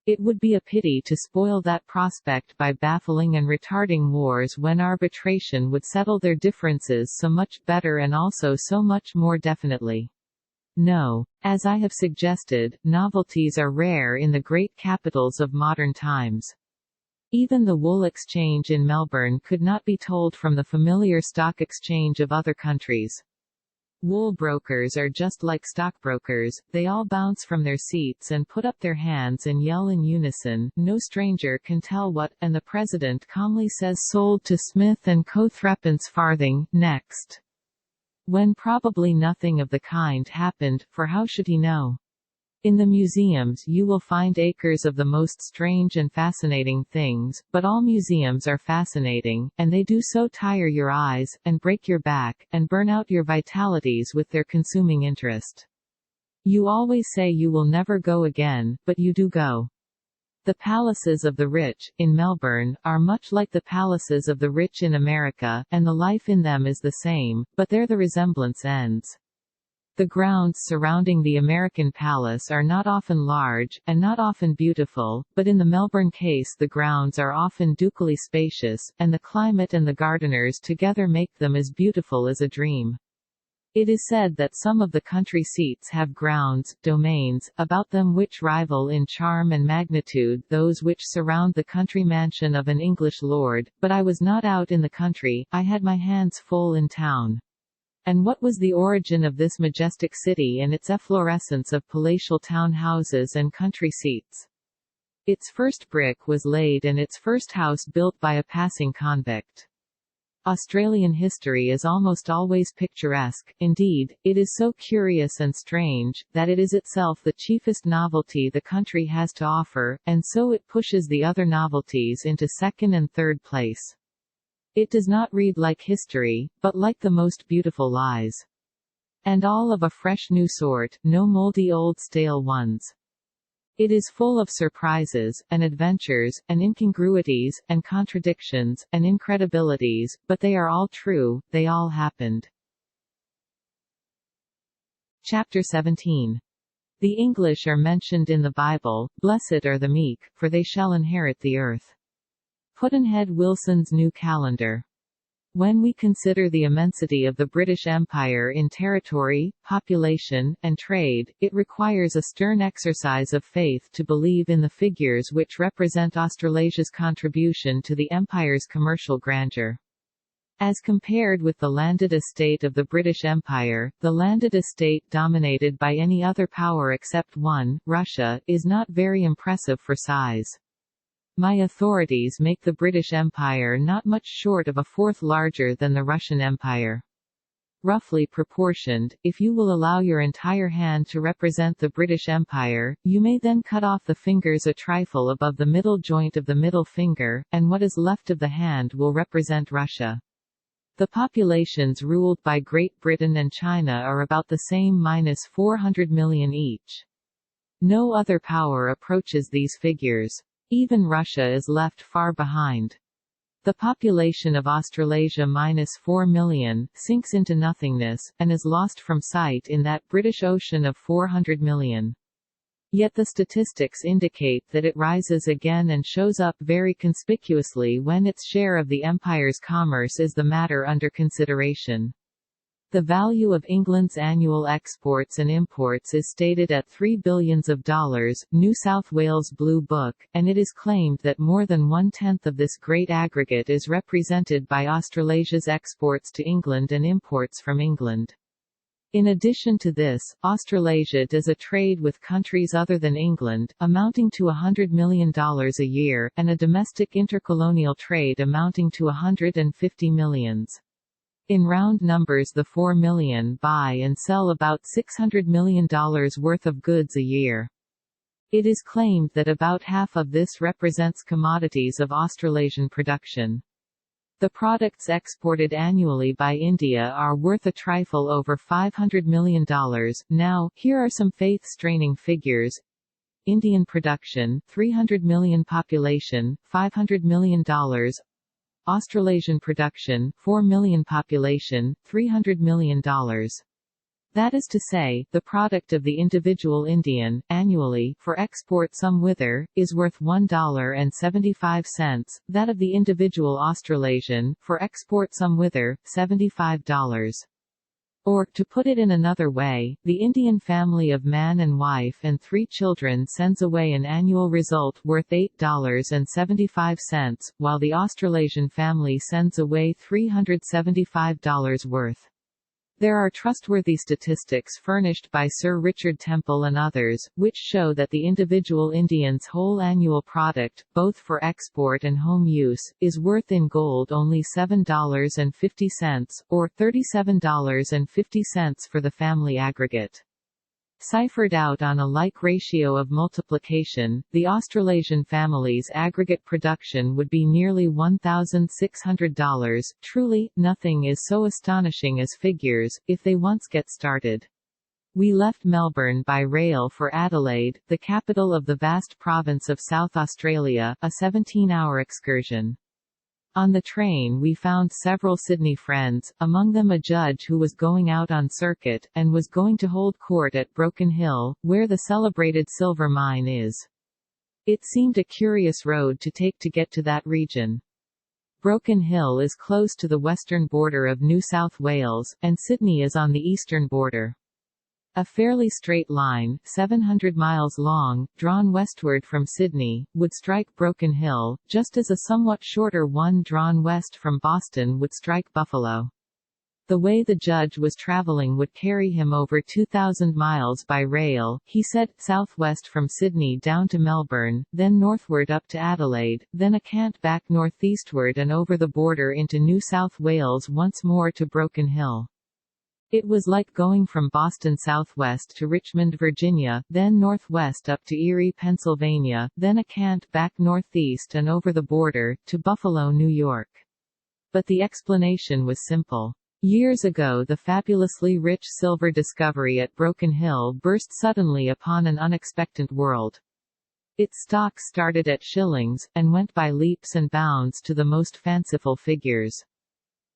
It would be a pity to spoil that prospect by baffling and retarding wars when arbitration would settle their differences so much better and also so much more definitely. No. As I have suggested, novelties are rare in the great capitals of modern times. Even the wool exchange in Melbourne could not be told from the familiar stock exchange of other countries. Wool brokers are just like stockbrokers, they all bounce from their seats and put up their hands and yell in unison, no stranger can tell what, and the president calmly says sold to Smith & Co. threepence farthing, next. When probably nothing of the kind happened, for how should he know? In the museums you will find acres of the most strange and fascinating things, but all museums are fascinating, and they do so tire your eyes, and break your back, and burn out your vitalities with their consuming interest. You always say you will never go again, but you do go. The palaces of the rich, in Melbourne, are much like the palaces of the rich in America, and the life in them is the same, but there the resemblance ends. The grounds surrounding the American palace are not often large, and not often beautiful, but in the Melbourne case the grounds are often ducally spacious, and the climate and the gardeners together make them as beautiful as a dream. It is said that some of the country seats have grounds, domains, about them which rival in charm and magnitude those which surround the country mansion of an English lord, but I was not out in the country, I had my hands full in town. And what was the origin of this majestic city and its efflorescence of palatial town houses and country seats? Its first brick was laid and its first house built by a passing convict. Australian history is almost always picturesque, indeed, it is so curious and strange, that it is itself the chiefest novelty the country has to offer, and so it pushes the other novelties into second and third place. It does not read like history, but like the most beautiful lies. And all of a fresh new sort, no moldy old stale ones. It is full of surprises, and adventures, and incongruities, and contradictions, and incredibilities, but they are all true, they all happened. Chapter 17. The English are mentioned in the Bible, blessed are the meek, for they shall inherit the earth. Pudd'nhead Wilson's New Calendar. When we consider the immensity of the British Empire in territory, population, and trade, it requires a stern exercise of faith to believe in the figures which represent Australasia's contribution to the Empire's commercial grandeur. As compared with the landed estate of the British Empire, the landed estate dominated by any other power except one, Russia, is not very impressive for size. My authorities make the British Empire not much short of a fourth larger than the Russian Empire. Roughly proportioned, if you will allow your entire hand to represent the British Empire, you may then cut off the fingers a trifle above the middle joint of the middle finger, and what is left of the hand will represent Russia. The populations ruled by Great Britain and China are about the same, -400 million each. No other power approaches these figures. Even Russia is left far behind. The population of Australasia -4 million, sinks into nothingness, and is lost from sight in that British Ocean of 400 million. Yet the statistics indicate that it rises again and shows up very conspicuously when its share of the Empire's commerce is the matter under consideration. The value of England's annual exports and imports is stated at $3 billion, New South Wales Blue Book, and it is claimed that more than 1/10 of this great aggregate is represented by Australasia's exports to England and imports from England. In addition to this, Australasia does a trade with countries other than England, amounting to $100 million a year, and a domestic intercolonial trade amounting to $150 million. In round numbers, the 4 million buy and sell about $600 million worth of goods a year. It is claimed that about half of this represents commodities of Australasian production. The products exported annually by India are worth a trifle over $500 million. Now, here are some faith-straining figures. Indian production, 300 million population, $500 million. Australasian production, 4 million population, $300 million. That is to say, the product of the individual Indian, annually, for export somewhither, is worth $1.75, that of the individual Australasian, for export somewhither, $75. Or, to put it in another way, the Indian family of man and wife and 3 children sends away an annual result worth $8.75, while the Australasian family sends away $375 worth. There are trustworthy statistics furnished by Sir Richard Temple and others, which show that the individual Indian's whole annual product, both for export and home use, is worth in gold only $7.50, or $37.50 for the family aggregate. Ciphered out on a like ratio of multiplication, the Australasian family's aggregate production would be nearly $1,600. Truly, nothing is so astonishing as figures, if they once get started. We left Melbourne by rail for Adelaide, the capital of the vast province of South Australia, a 17-hour excursion. On the train we found several Sydney friends, among them a judge who was going out on circuit, and was going to hold court at Broken Hill, where the celebrated silver mine is. It seemed a curious road to take to get to that region. Broken Hill is close to the western border of New South Wales, and Sydney is on the eastern border. A fairly straight line, 700 miles long, drawn westward from Sydney, would strike Broken Hill, just as a somewhat shorter one drawn west from Boston would strike Buffalo. The way the judge was travelling would carry him over 2,000 miles by rail, he said, southwest from Sydney down to Melbourne, then northward up to Adelaide, then a cant back northeastward and over the border into New South Wales once more to Broken Hill. It was like going from Boston southwest to Richmond, Virginia, then northwest up to Erie, Pennsylvania, then a cant back northeast and over the border, to Buffalo, New York. But the explanation was simple. Years ago the fabulously rich silver discovery at Broken Hill burst suddenly upon an unexpected world. Its stock started at shillings, and went by leaps and bounds to the most fanciful figures.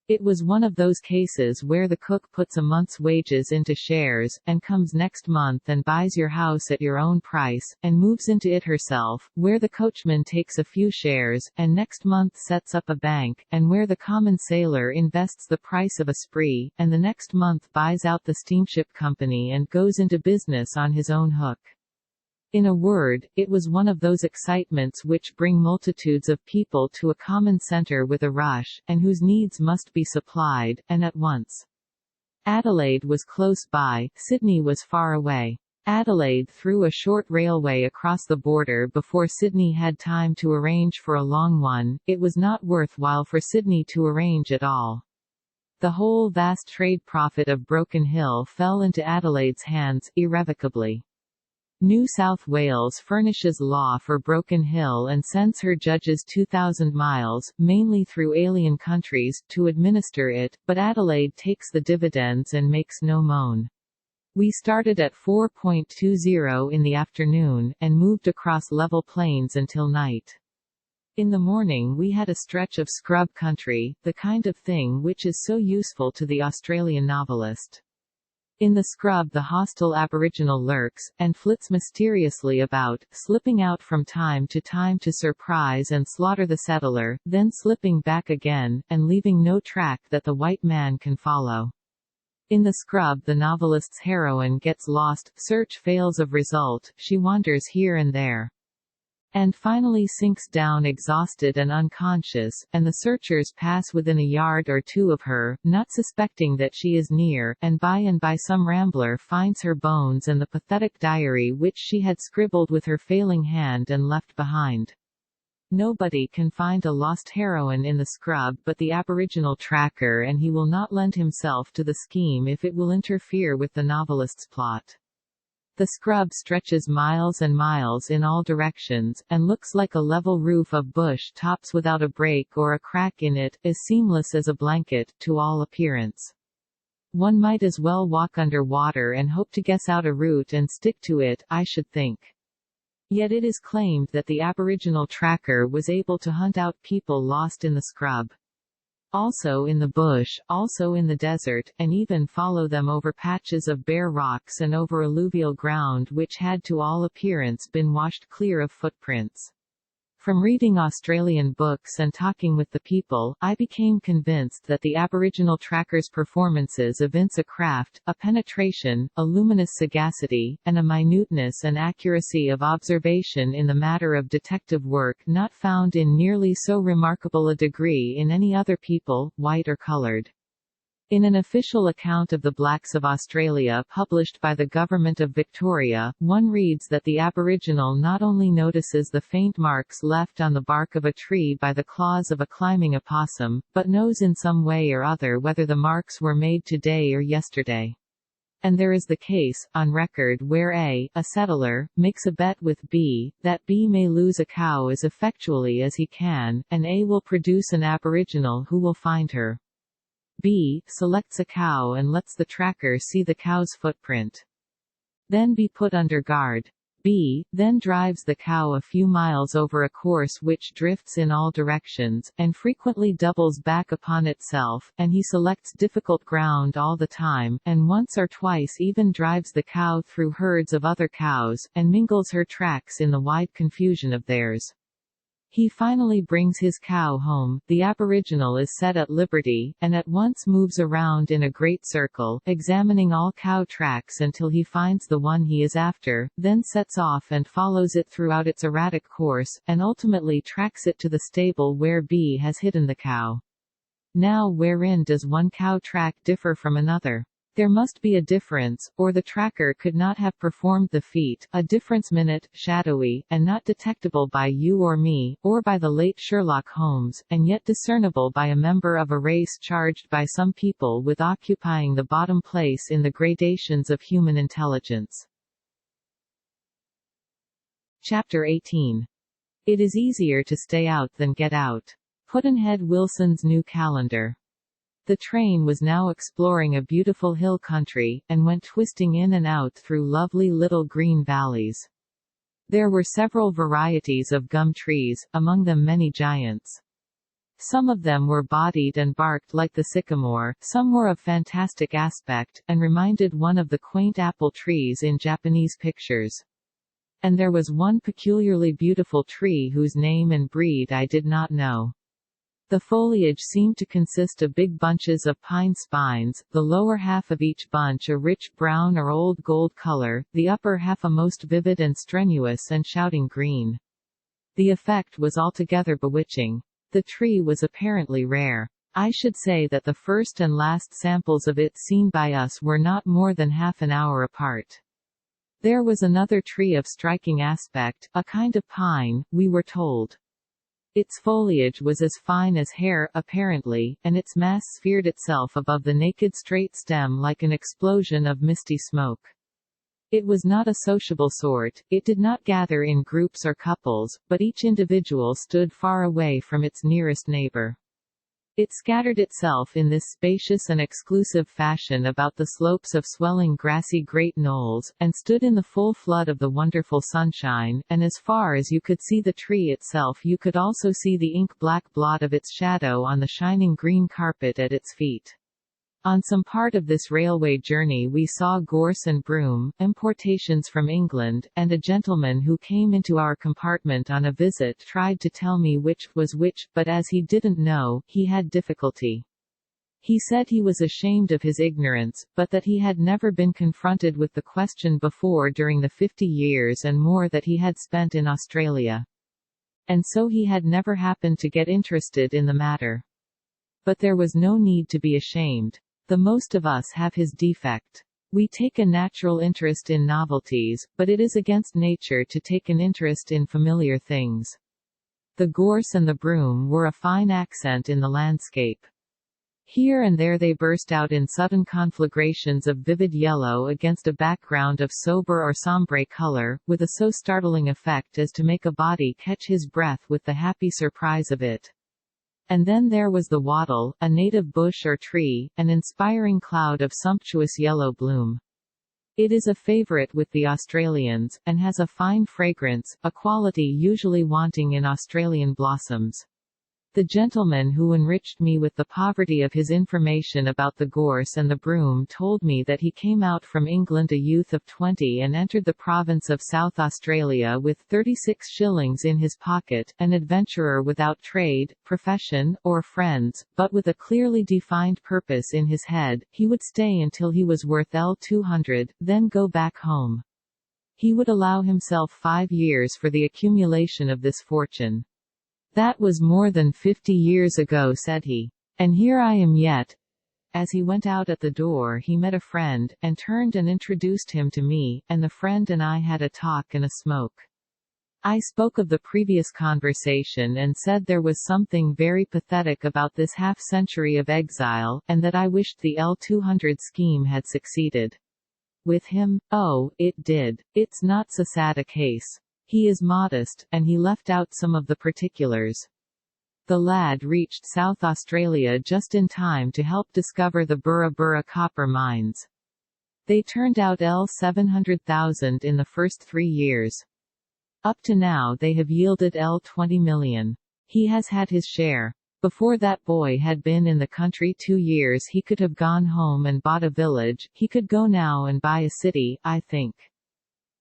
It was one of those cases where the cook puts a month's wages into shares, and comes next month and buys your house at your own price, and moves into it herself, where the coachman takes a few shares, and next month sets up a bank, and where the common sailor invests the price of a spree, and the next month buys out the steamship company and goes into business on his own hook. In a word, it was one of those excitements which bring multitudes of people to a common center with a rush, and whose needs must be supplied, and at once. Adelaide was close by, Sydney was far away. Adelaide threw a short railway across the border before Sydney had time to arrange for a long one. It was not worthwhile for Sydney to arrange at all. The whole vast trade profit of Broken Hill fell into Adelaide's hands, irrevocably. New South Wales furnishes law for Broken Hill and sends her judges 2,000 miles, mainly through alien countries, to administer it, but Adelaide takes the dividends and makes no moan. We started at 4:20 in the afternoon, and moved across level plains until night. In the morning we had a stretch of scrub country, the kind of thing which is so useful to the Australian novelist. In the scrub the hostile aboriginal lurks, and flits mysteriously about, slipping out from time to surprise and slaughter the settler, then slipping back again, and leaving no track that the white man can follow. In the scrub the novelist's heroine gets lost, search fails of result, she wanders here and there, and finally sinks down exhausted and unconscious, and the searchers pass within a yard or two of her, not suspecting that she is near, and by some rambler finds her bones and the pathetic diary which she had scribbled with her failing hand and left behind. Nobody can find a lost heroine in the scrub but the aboriginal tracker, and he will not lend himself to the scheme if it will interfere with the novelist's plot. The scrub stretches miles and miles in all directions, and looks like a level roof of bush tops without a break or a crack in it, as seamless as a blanket, to all appearance. One might as well walk under water and hope to guess out a route and stick to it, I should think. Yet it is claimed that the aboriginal tracker was able to hunt out people lost in the scrub. Also in the bush, also in the desert, and even follow them over patches of bare rocks and over alluvial ground which had to all appearance been washed clear of footprints. From reading Australian books and talking with the people, I became convinced that the Aboriginal tracker's performances evince a craft, a penetration, a luminous sagacity, and a minuteness and accuracy of observation in the matter of detective work not found in nearly so remarkable a degree in any other people, white or coloured. In an official account of the blacks of Australia published by the Government of Victoria, one reads that the Aboriginal not only notices the faint marks left on the bark of a tree by the claws of a climbing opossum, but knows in some way or other whether the marks were made today or yesterday. And there is the case, on record, where a settler, makes a bet with B, that B may lose a cow as effectually as he can, and A will produce an Aboriginal who will find her. B selects a cow and lets the tracker see the cow's footprint. Then be put under guard. B then drives the cow a few miles over a course which drifts in all directions, and frequently doubles back upon itself, and he selects difficult ground all the time, and once or twice even drives the cow through herds of other cows, and mingles her tracks in the wide confusion of theirs. He finally brings his cow home, the aboriginal is set at liberty, and at once moves around in a great circle, examining all cow tracks until he finds the one he is after, then sets off and follows it throughout its erratic course, and ultimately tracks it to the stable where B has hidden the cow. Now wherein does one cow track differ from another? There must be a difference, or the tracker could not have performed the feat, a difference minute, shadowy, and not detectable by you or me, or by the late Sherlock Holmes, and yet discernible by a member of a race charged by some people with occupying the bottom place in the gradations of human intelligence. Chapter 18. It is easier to stay out than get out. Pudd'nhead Wilson's New Calendar. The train was now exploring a beautiful hill country, and went twisting in and out through lovely little green valleys. There were several varieties of gum trees, among them many giants. Some of them were bodied and barked like the sycamore, some were of fantastic aspect, and reminded one of the quaint apple trees in Japanese pictures. And there was one peculiarly beautiful tree whose name and breed I did not know. The foliage seemed to consist of big bunches of pine spines, the lower half of each bunch a rich brown or old gold color, the upper half a most vivid and strenuous and shouting green. The effect was altogether bewitching. The tree was apparently rare. I should say that the first and last samples of it seen by us were not more than half an hour apart. There was another tree of striking aspect, a kind of pine, we were told. Its foliage was as fine as hair, apparently, and its mass sphered itself above the naked straight stem like an explosion of misty smoke. It was not a sociable sort, it did not gather in groups or couples, but each individual stood far away from its nearest neighbor. It scattered itself in this spacious and exclusive fashion about the slopes of swelling grassy great knolls, and stood in the full flood of the wonderful sunshine, and as far as you could see the tree itself you could also see the ink-black blot of its shadow on the shining green carpet at its feet. On some part of this railway journey we saw gorse and broom, importations from England, and a gentleman who came into our compartment on a visit tried to tell me which was which, but as he didn't know, he had difficulty. He said he was ashamed of his ignorance, but that he had never been confronted with the question before during the 50 years and more that he had spent in Australia. And so he had never happened to get interested in the matter. But there was no need to be ashamed. The most of us have his defect. We take a natural interest in novelties, but it is against nature to take an interest in familiar things. The gorse and the broom were a fine accent in the landscape. Here and there they burst out in sudden conflagrations of vivid yellow against a background of sober or sombre color, with a so startling effect as to make a body catch his breath with the happy surprise of it. And then there was the wattle, a native bush or tree, an inspiring cloud of sumptuous yellow bloom. It is a favorite with the Australians, and has a fine fragrance, a quality usually wanting in Australian blossoms. The gentleman who enriched me with the poverty of his information about the gorse and the broom told me that he came out from England a youth of 20 and entered the province of South Australia with 36 shillings in his pocket, an adventurer without trade, profession, or friends, but with a clearly defined purpose in his head. He would stay until he was worth L200, then go back home. He would allow himself 5 years for the accumulation of this fortune. That was more than 50 years ago, said he. And here I am yet. As he went out at the door he met a friend, and turned and introduced him to me, and the friend and I had a talk and a smoke. I spoke of the previous conversation and said there was something very pathetic about this half-century of exile, and that I wished the L200 scheme had succeeded. With him? Oh, it did. It's not so sad a case. He is modest, and he left out some of the particulars. The lad reached South Australia just in time to help discover the Burra Burra copper mines. They turned out L700,000 in the first 3 years. Up to now they have yielded L20 million. He has had his share. Before that boy had been in the country 2 years he could have gone home and bought a village, he could go now and buy a city, I think.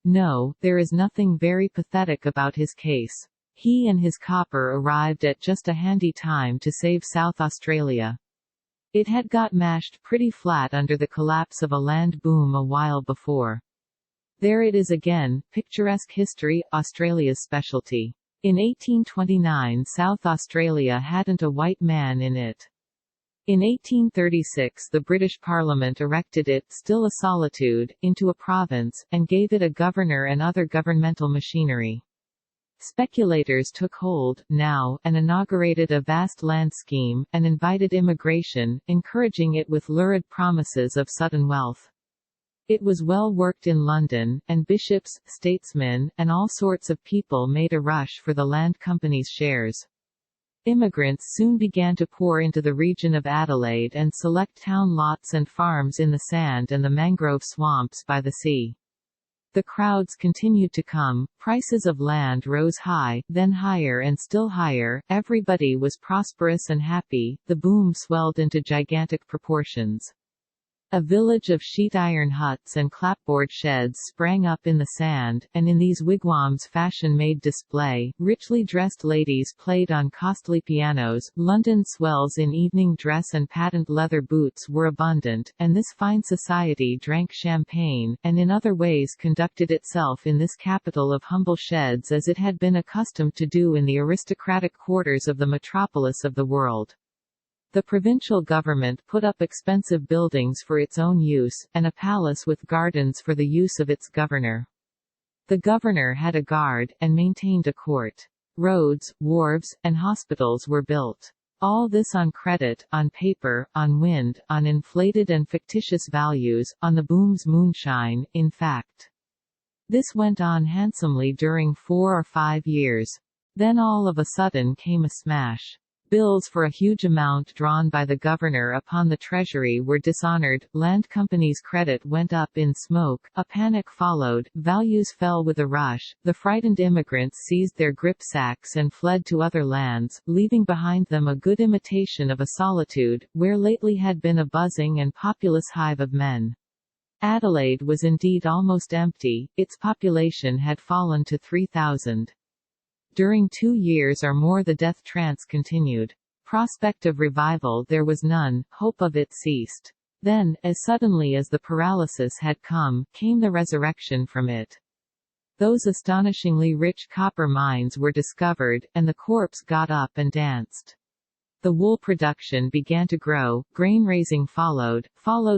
No, there is nothing very pathetic about his case. He and his copper arrived at just a handy time to save South Australia. It had got mashed pretty flat under the collapse of a land boom a while before. There it is again, picturesque history, Australia's specialty. In 1829 South Australia hadn't a white man in it. In 1836 the British Parliament erected it, still a solitude, into a province, and gave it a governor and other governmental machinery. Speculators took hold, now, and inaugurated a vast land scheme, and invited immigration, encouraging it with lurid promises of sudden wealth. It was well worked in London, and bishops, statesmen, and all sorts of people made a rush for the land company's shares. Immigrants soon began to pour into the region of Adelaide and select town lots and farms in the sand and the mangrove swamps by the sea. The crowds continued to come, prices of land rose high, then higher and still higher, everybody was prosperous and happy, the boom swelled into gigantic proportions. A village of sheet iron huts and clapboard sheds sprang up in the sand, and in these wigwams fashion-made display, richly dressed ladies played on costly pianos, London swells in evening dress and patent leather boots were abundant, and this fine society drank champagne, and in other ways conducted itself in this capital of humble sheds as it had been accustomed to do in the aristocratic quarters of the metropolis of the world. The provincial government put up expensive buildings for its own use, and a palace with gardens for the use of its governor. The governor had a guard, and maintained a court. Roads, wharves, and hospitals were built. All this on credit, on paper, on wind, on inflated and fictitious values, on the boom's moonshine, in fact. This went on handsomely during 4 or 5 years. Then all of a sudden came a smash. Bills for a huge amount drawn by the governor upon the treasury were dishonored, land companies' credit went up in smoke, a panic followed, values fell with a rush, the frightened immigrants seized their gripsacks and fled to other lands, leaving behind them a good imitation of a solitude, where lately had been a buzzing and populous hive of men. Adelaide was indeed almost empty, its population had fallen to 3,000. During 2 years or more the death trance continued. Prospect of revival there was none, hope of it ceased. Then, as suddenly as the paralysis had come, came the resurrection from it. Those astonishingly rich copper mines were discovered, and the corpse got up and danced. The wool production began to grow, grain-raising followed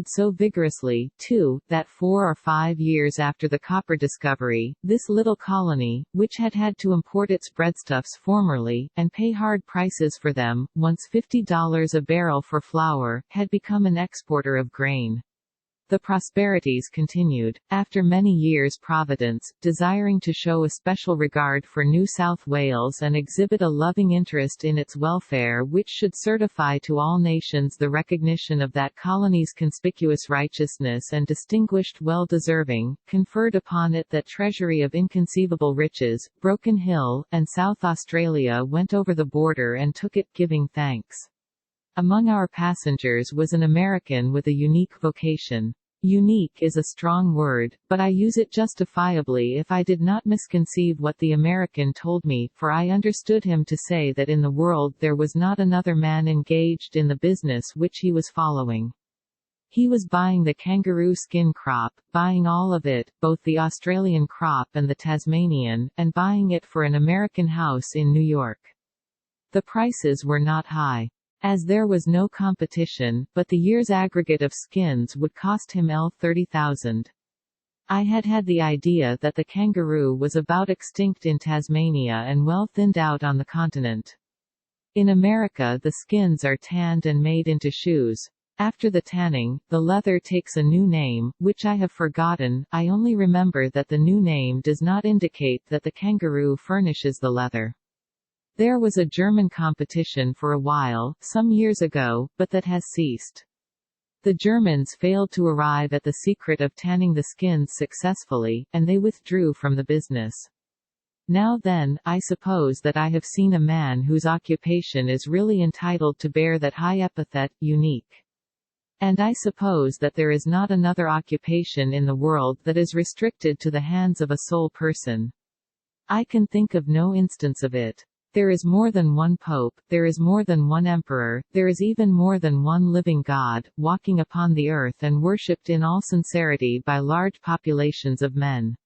so vigorously, too, that 4 or 5 years after the copper discovery, this little colony, which had had to import its breadstuffs formerly, and pay hard prices for them, once $50 a barrel for flour, had become an exporter of grain. The prosperities continued. After many years Providence, desiring to show a special regard for New South Wales and exhibit a loving interest in its welfare which should certify to all nations the recognition of that colony's conspicuous righteousness and distinguished well-deserving, conferred upon it that treasury of inconceivable riches, Broken Hill, and South Australia went over the border and took it, giving thanks. Among our passengers was an American with a unique vocation. Unique is a strong word, but I use it justifiably if I did not misconceive what the American told me, for I understood him to say that in the world there was not another man engaged in the business which he was following. He was buying the kangaroo skin crop, buying all of it, both the Australian crop and the Tasmanian, and buying it for an American house in New York. The prices were not high, as there was no competition, but the year's aggregate of skins would cost him $30,000. I had had the idea that the kangaroo was about extinct in Tasmania and well thinned out on the continent. In America the skins are tanned and made into shoes. After the tanning, the leather takes a new name, which I have forgotten. I only remember that the new name does not indicate that the kangaroo furnishes the leather. There was a German competition for a while, some years ago, but that has ceased. The Germans failed to arrive at the secret of tanning the skins successfully, and they withdrew from the business. Now then, I suppose that I have seen a man whose occupation is really entitled to bear that high epithet, unique. And I suppose that there is not another occupation in the world that is restricted to the hands of a sole person. I can think of no instance of it. There is more than one pope, there is more than one emperor, there is even more than one living God, walking upon the earth and worshipped in all sincerity by large populations of men.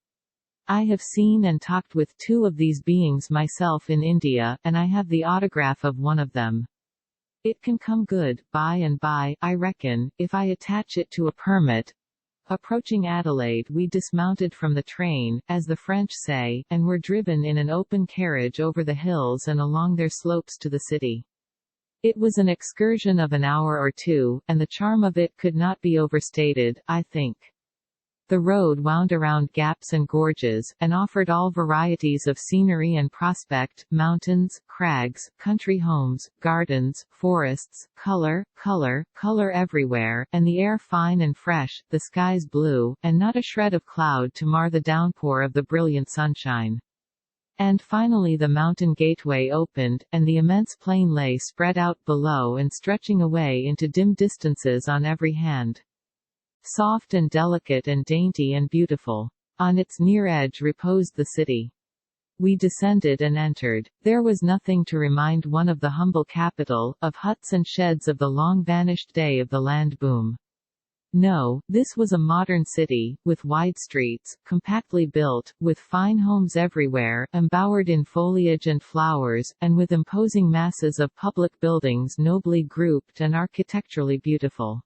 I have seen and talked with two of these beings myself in India, and I have the autograph of one of them. It can come good, by and by, I reckon, if I attach it to a permit. Approaching Adelaide, we dismounted from the train, as the French say, and were driven in an open carriage over the hills and along their slopes to the city. It was an excursion of an hour or two, and the charm of it could not be overstated, I think. The road wound around gaps and gorges, and offered all varieties of scenery and prospect, mountains, crags, country homes, gardens, forests, color everywhere, and the air fine and fresh, the skies blue, and not a shred of cloud to mar the downpour of the brilliant sunshine. And finally the mountain gateway opened, and the immense plain lay spread out below and stretching away into dim distances on every hand. Soft and delicate and dainty and beautiful. On its near edge reposed the city. We descended and entered. There was nothing to remind one of the humble capital, of huts and sheds of the long-vanished day of the land boom. No, this was a modern city, with wide streets, compactly built, with fine homes everywhere, embowered in foliage and flowers, and with imposing masses of public buildings nobly grouped and architecturally beautiful.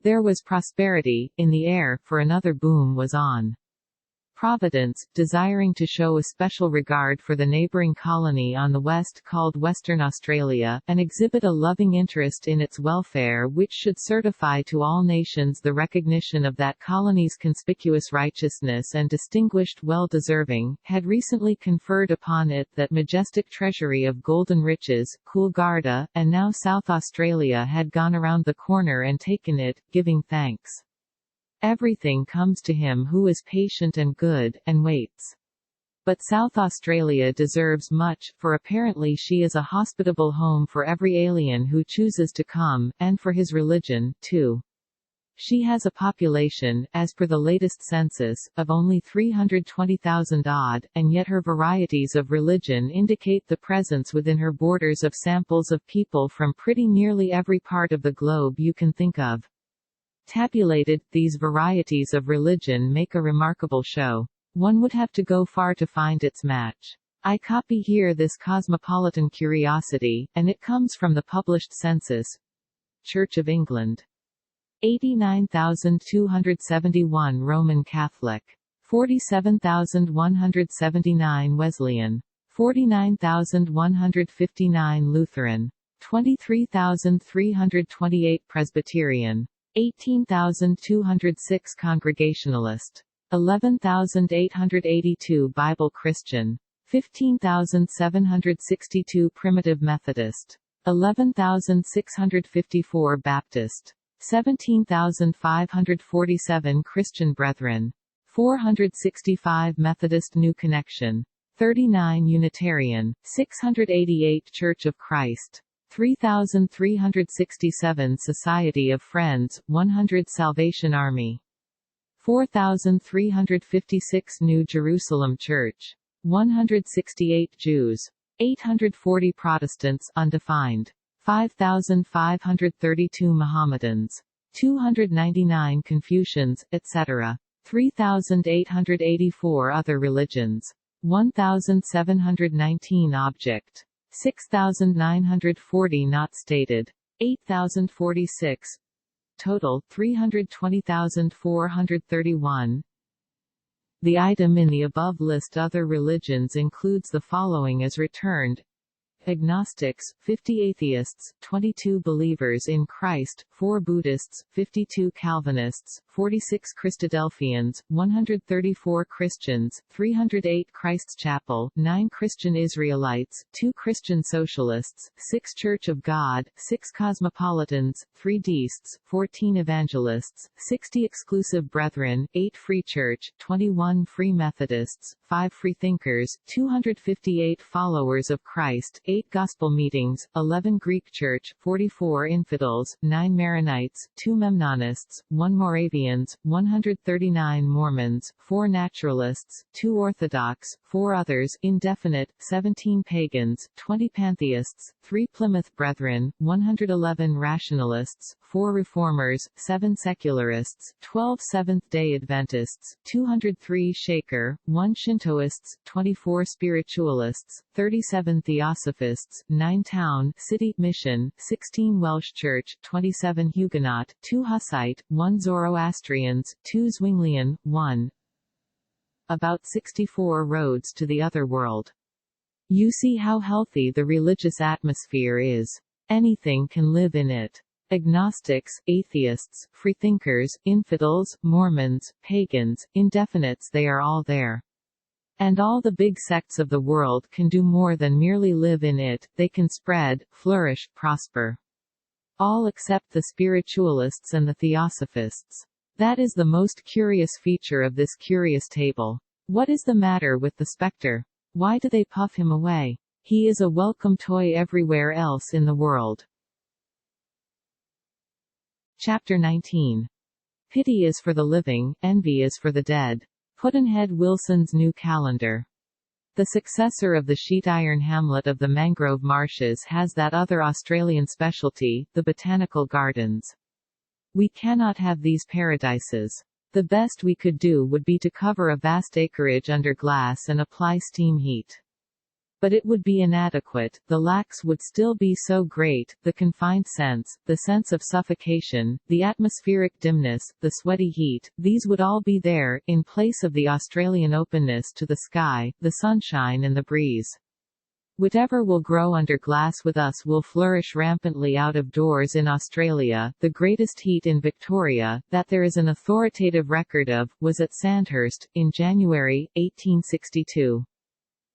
There was prosperity in the air, for another boom was on. Providence, desiring to show a special regard for the neighbouring colony on the west called Western Australia, and exhibit a loving interest in its welfare which should certify to all nations the recognition of that colony's conspicuous righteousness and distinguished well-deserving, had recently conferred upon it that majestic treasury of golden riches, Coolgardie, and now South Australia had gone around the corner and taken it, giving thanks. Everything comes to him who is patient and good, and waits. But South Australia deserves much, for apparently she is a hospitable home for every alien who chooses to come, and for his religion, too. She has a population, as per the latest census, of only 320,000 odd, and yet her varieties of religion indicate the presence within her borders of samples of people from pretty nearly every part of the globe you can think of. Tabulated, these varieties of religion make a remarkable show. One would have to go far to find its match. I copy here this cosmopolitan curiosity, and it comes from the published census. Church of England. 89,271 Roman Catholic. 47,179 Wesleyan. 49,159 Lutheran. 23,328 Presbyterian. 18,206 Congregationalist. 11,882 Bible Christian. 15,762 Primitive Methodist. 11,654 Baptist. 17,547 Christian Brethren. 465 Methodist New Connection. 39 Unitarian. 688 Church of Christ. 3,367 Society of Friends, 100 Salvation Army. 4,356 New Jerusalem Church. 168 Jews. 840 Protestants undefined. 5,532 Mohammedans. 299 Confucians, etc. 3,884 Other religions. 1,719 Object. 6,940 not stated. 8,046. Total, 320,431. The item in the above list other religions includes the following as returned: Agnostics, 50 Atheists, 22 Believers in Christ, 4 Buddhists, 52 Calvinists, 46 Christadelphians, 134 Christians, 308 Christ's Chapel, 9 Christian Israelites, 2 Christian Socialists, 6 Church of God, 6 Cosmopolitans, 3 Deists, 14 Evangelists, 60 Exclusive Brethren, 8 Free Church, 21 Free Methodists, 5 Freethinkers, 258 Followers of Christ, 8 Gospel meetings, 11 Greek Church, 44 Infidels, 9 Maronites, 2 Memnonists, 1 Moravians, 139 Mormons, 4 Naturalists, 2 Orthodox, 4 others, indefinite, 17 Pagans, 20 Pantheists, 3 Plymouth Brethren, 111 Rationalists, 4 Reformers, 7 Secularists, 12 Seventh-day Adventists, 203 Shaker, 1 Shintoists, 24 Spiritualists, 37 Theosophists, 9 Town, City, Mission, 16 Welsh Church, 27 Huguenot, 2 Hussite, 1 Zoroastrians, 2 Zwinglian, 1. About 64 roads to the other world. You see how healthy the religious atmosphere is. Anything can live in it. Agnostics, atheists, freethinkers, infidels, Mormons, pagans, indefinites, they are all there. And all the big sects of the world can do more than merely live in it, they can spread, flourish, prosper. All except the spiritualists and the theosophists. That is the most curious feature of this curious table. What is the matter with the spectre? Why do they puff him away? He is a welcome toy everywhere else in the world. Chapter 19. Pity is for the living, envy is for the dead. Pudd'nhead Wilson's New Calendar. The successor of the sheet iron hamlet of the mangrove marshes has that other Australian specialty, the botanical gardens. We cannot have these paradises. The best we could do would be to cover a vast acreage under glass and apply steam heat. But it would be inadequate, the lacks would still be so great, the confined sense, the sense of suffocation, the atmospheric dimness, the sweaty heat, these would all be there, in place of the Australian openness to the sky, the sunshine and the breeze. Whatever will grow under glass with us will flourish rampantly out of doors in Australia. The greatest heat in Victoria, that there is an authoritative record of, was at Sandhurst, in January, 1862.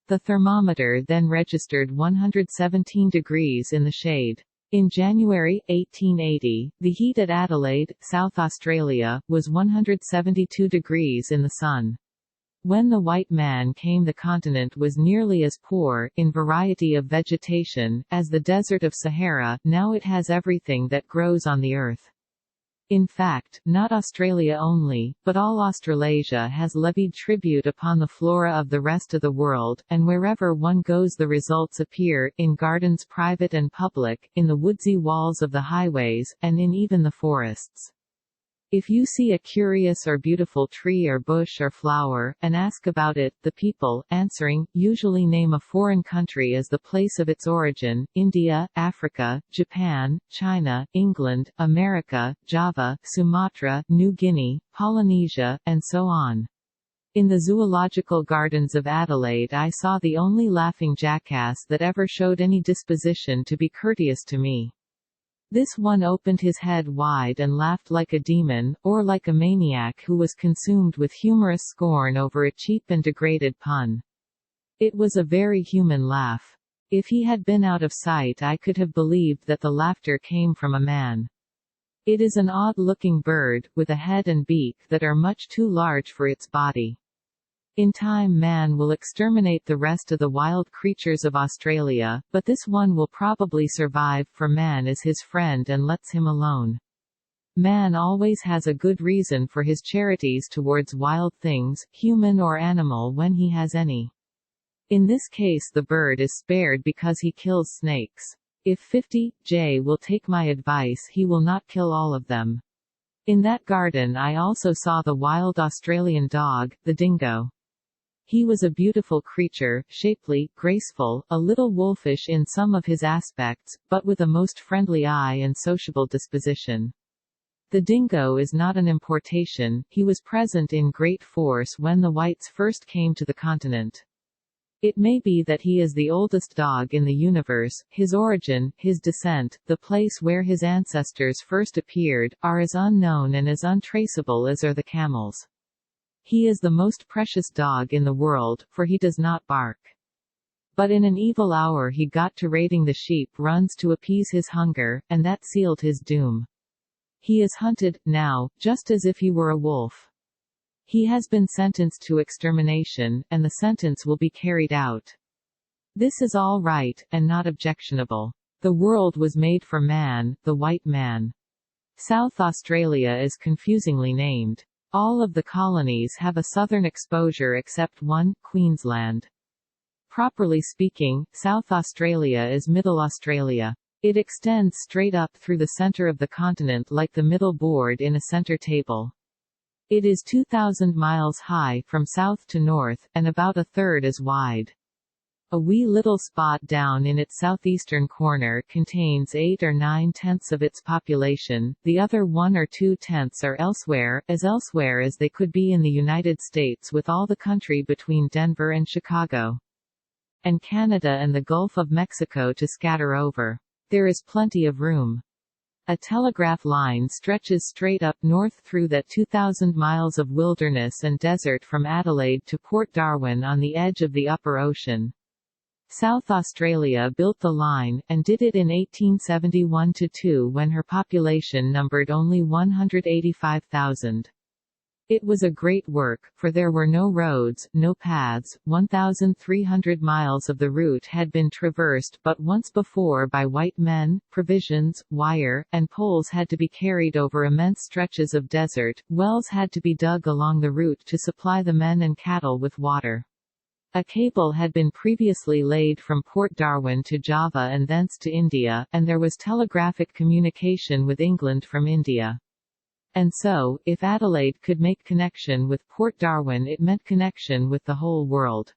The thermometer then registered 117 degrees in the shade. In January, 1880, the heat at Adelaide, South Australia, was 172 degrees in the sun. When the white man came, the continent was nearly as poor, in variety of vegetation, as the desert of Sahara. Now it has everything that grows on the earth. In fact, not Australia only, but all Australasia has levied tribute upon the flora of the rest of the world, and wherever one goes the results appear, in gardens private and public, in the woodsy walls of the highways, and in even the forests. If you see a curious or beautiful tree or bush or flower, and ask about it, the people, answering, usually name a foreign country as the place of its origin: India, Africa, Japan, China, England, America, Java, Sumatra, New Guinea, Polynesia, and so on. In the zoological gardens of Adelaide I saw the only laughing jackass that ever showed any disposition to be courteous to me. This one opened his head wide and laughed like a demon, or like a maniac who was consumed with humorous scorn over a cheap and degraded pun. It was a very human laugh. If he had been out of sight I could have believed that the laughter came from a man. It is an odd-looking bird, with a head and beak that are much too large for its body. In time man will exterminate the rest of the wild creatures of Australia, but this one will probably survive, for man is his friend and lets him alone. Man always has a good reason for his charities towards wild things, human or animal, when he has any. In this case the bird is spared because he kills snakes. If 50J will take my advice he will not kill all of them. In that garden I also saw the wild Australian dog, the dingo. He was a beautiful creature, shapely, graceful, a little wolfish in some of his aspects, but with a most friendly eye and sociable disposition. The dingo is not an importation, he was present in great force when the whites first came to the continent. It may be that he is the oldest dog in the universe. His origin, his descent, the place where his ancestors first appeared, are as unknown and as untraceable as are the camels. He is the most precious dog in the world, for he does not bark. But in an evil hour he got to raiding the sheep runs to appease his hunger, and that sealed his doom. He is hunted, now, just as if he were a wolf. He has been sentenced to extermination, and the sentence will be carried out. This is all right, and not objectionable. The world was made for man, the white man. South Australia is confusingly named. All of the colonies have a southern exposure except one, Queensland. Properly speaking, South Australia is Middle Australia. It extends straight up through the center of the continent like the middle board in a center table. It is 2,000 miles high from south to north, and about a third as wide. A wee little spot down in its southeastern corner contains 8 or 9 tenths of its population, the other 1 or 2 tenths are elsewhere as they could be in the United States with all the country between Denver and Chicago. And Canada and the Gulf of Mexico to scatter over. There is plenty of room. A telegraph line stretches straight up north through that 2,000 miles of wilderness and desert from Adelaide to Port Darwin on the edge of the upper ocean. South Australia built the line, and did it in 1871–2 when her population numbered only 185,000. It was a great work, for there were no roads, no paths. 1,300 miles of the route had been traversed but once before by white men. Provisions, wire, and poles had to be carried over immense stretches of desert. Wells had to be dug along the route to supply the men and cattle with water. A cable had been previously laid from Port Darwin to Java and thence to India, and there was telegraphic communication with England from India. And so, if Adelaide could make connection with Port Darwin, it meant connection with the whole world.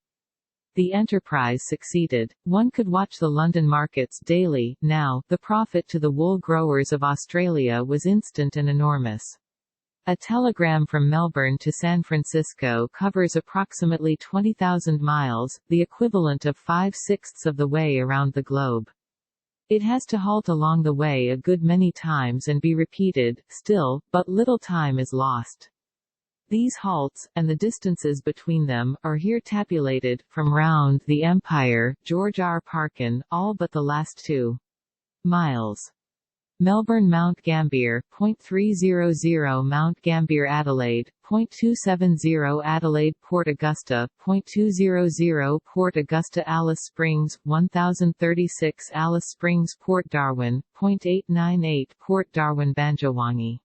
The enterprise succeeded. One could watch the London markets daily. Now, the profit to the wool growers of Australia was instant and enormous. A telegram from Melbourne to San Francisco covers approximately 20,000 miles, the equivalent of 5/6 of the way around the globe. It has to halt along the way a good many times and be repeated, still, but little time is lost. These halts, and the distances between them, are here tabulated, from round the Empire, George R. Parkin, all but the last 2 miles. Melbourne Mount Gambier, 0.300 Mount Gambier Adelaide, 0.270 Adelaide Port Augusta, 0.200 Port Augusta Alice Springs, 1036 Alice Springs Port Darwin, 0.898 Port Darwin Banjowangi.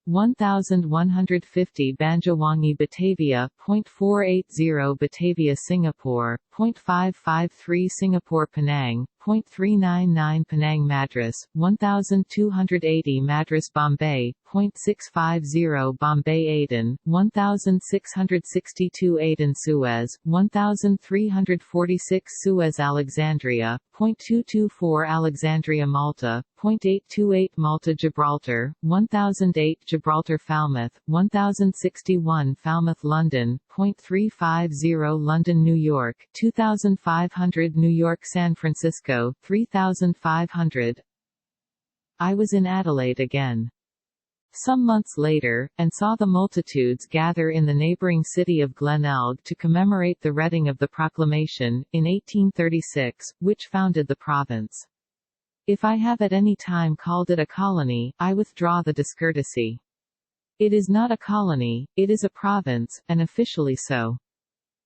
1150 Banjowangi Batavia, 0.480 Batavia Singapore, 0.553 Singapore Penang, 0.399 Penang Madras, 1280 Madras Bombay, 0.650 Bombay Aden, 1662 Aden Suez, 1346 Suez Alexandria, 0.224 Alexandria Malta, 0.828 Malta Gibraltar, 1008 Gibraltar Falmouth, 1061 Falmouth London, 0.350 London New York, 2500 New York San Francisco, 3500. I was in Adelaide again. Some months later, and saw the multitudes gather in the neighbouring city of Glenelg to commemorate the reading of the proclamation, in 1836, which founded the province. If I have at any time called it a colony, I withdraw the discourtesy. It is not a colony, it is a province, and officially so.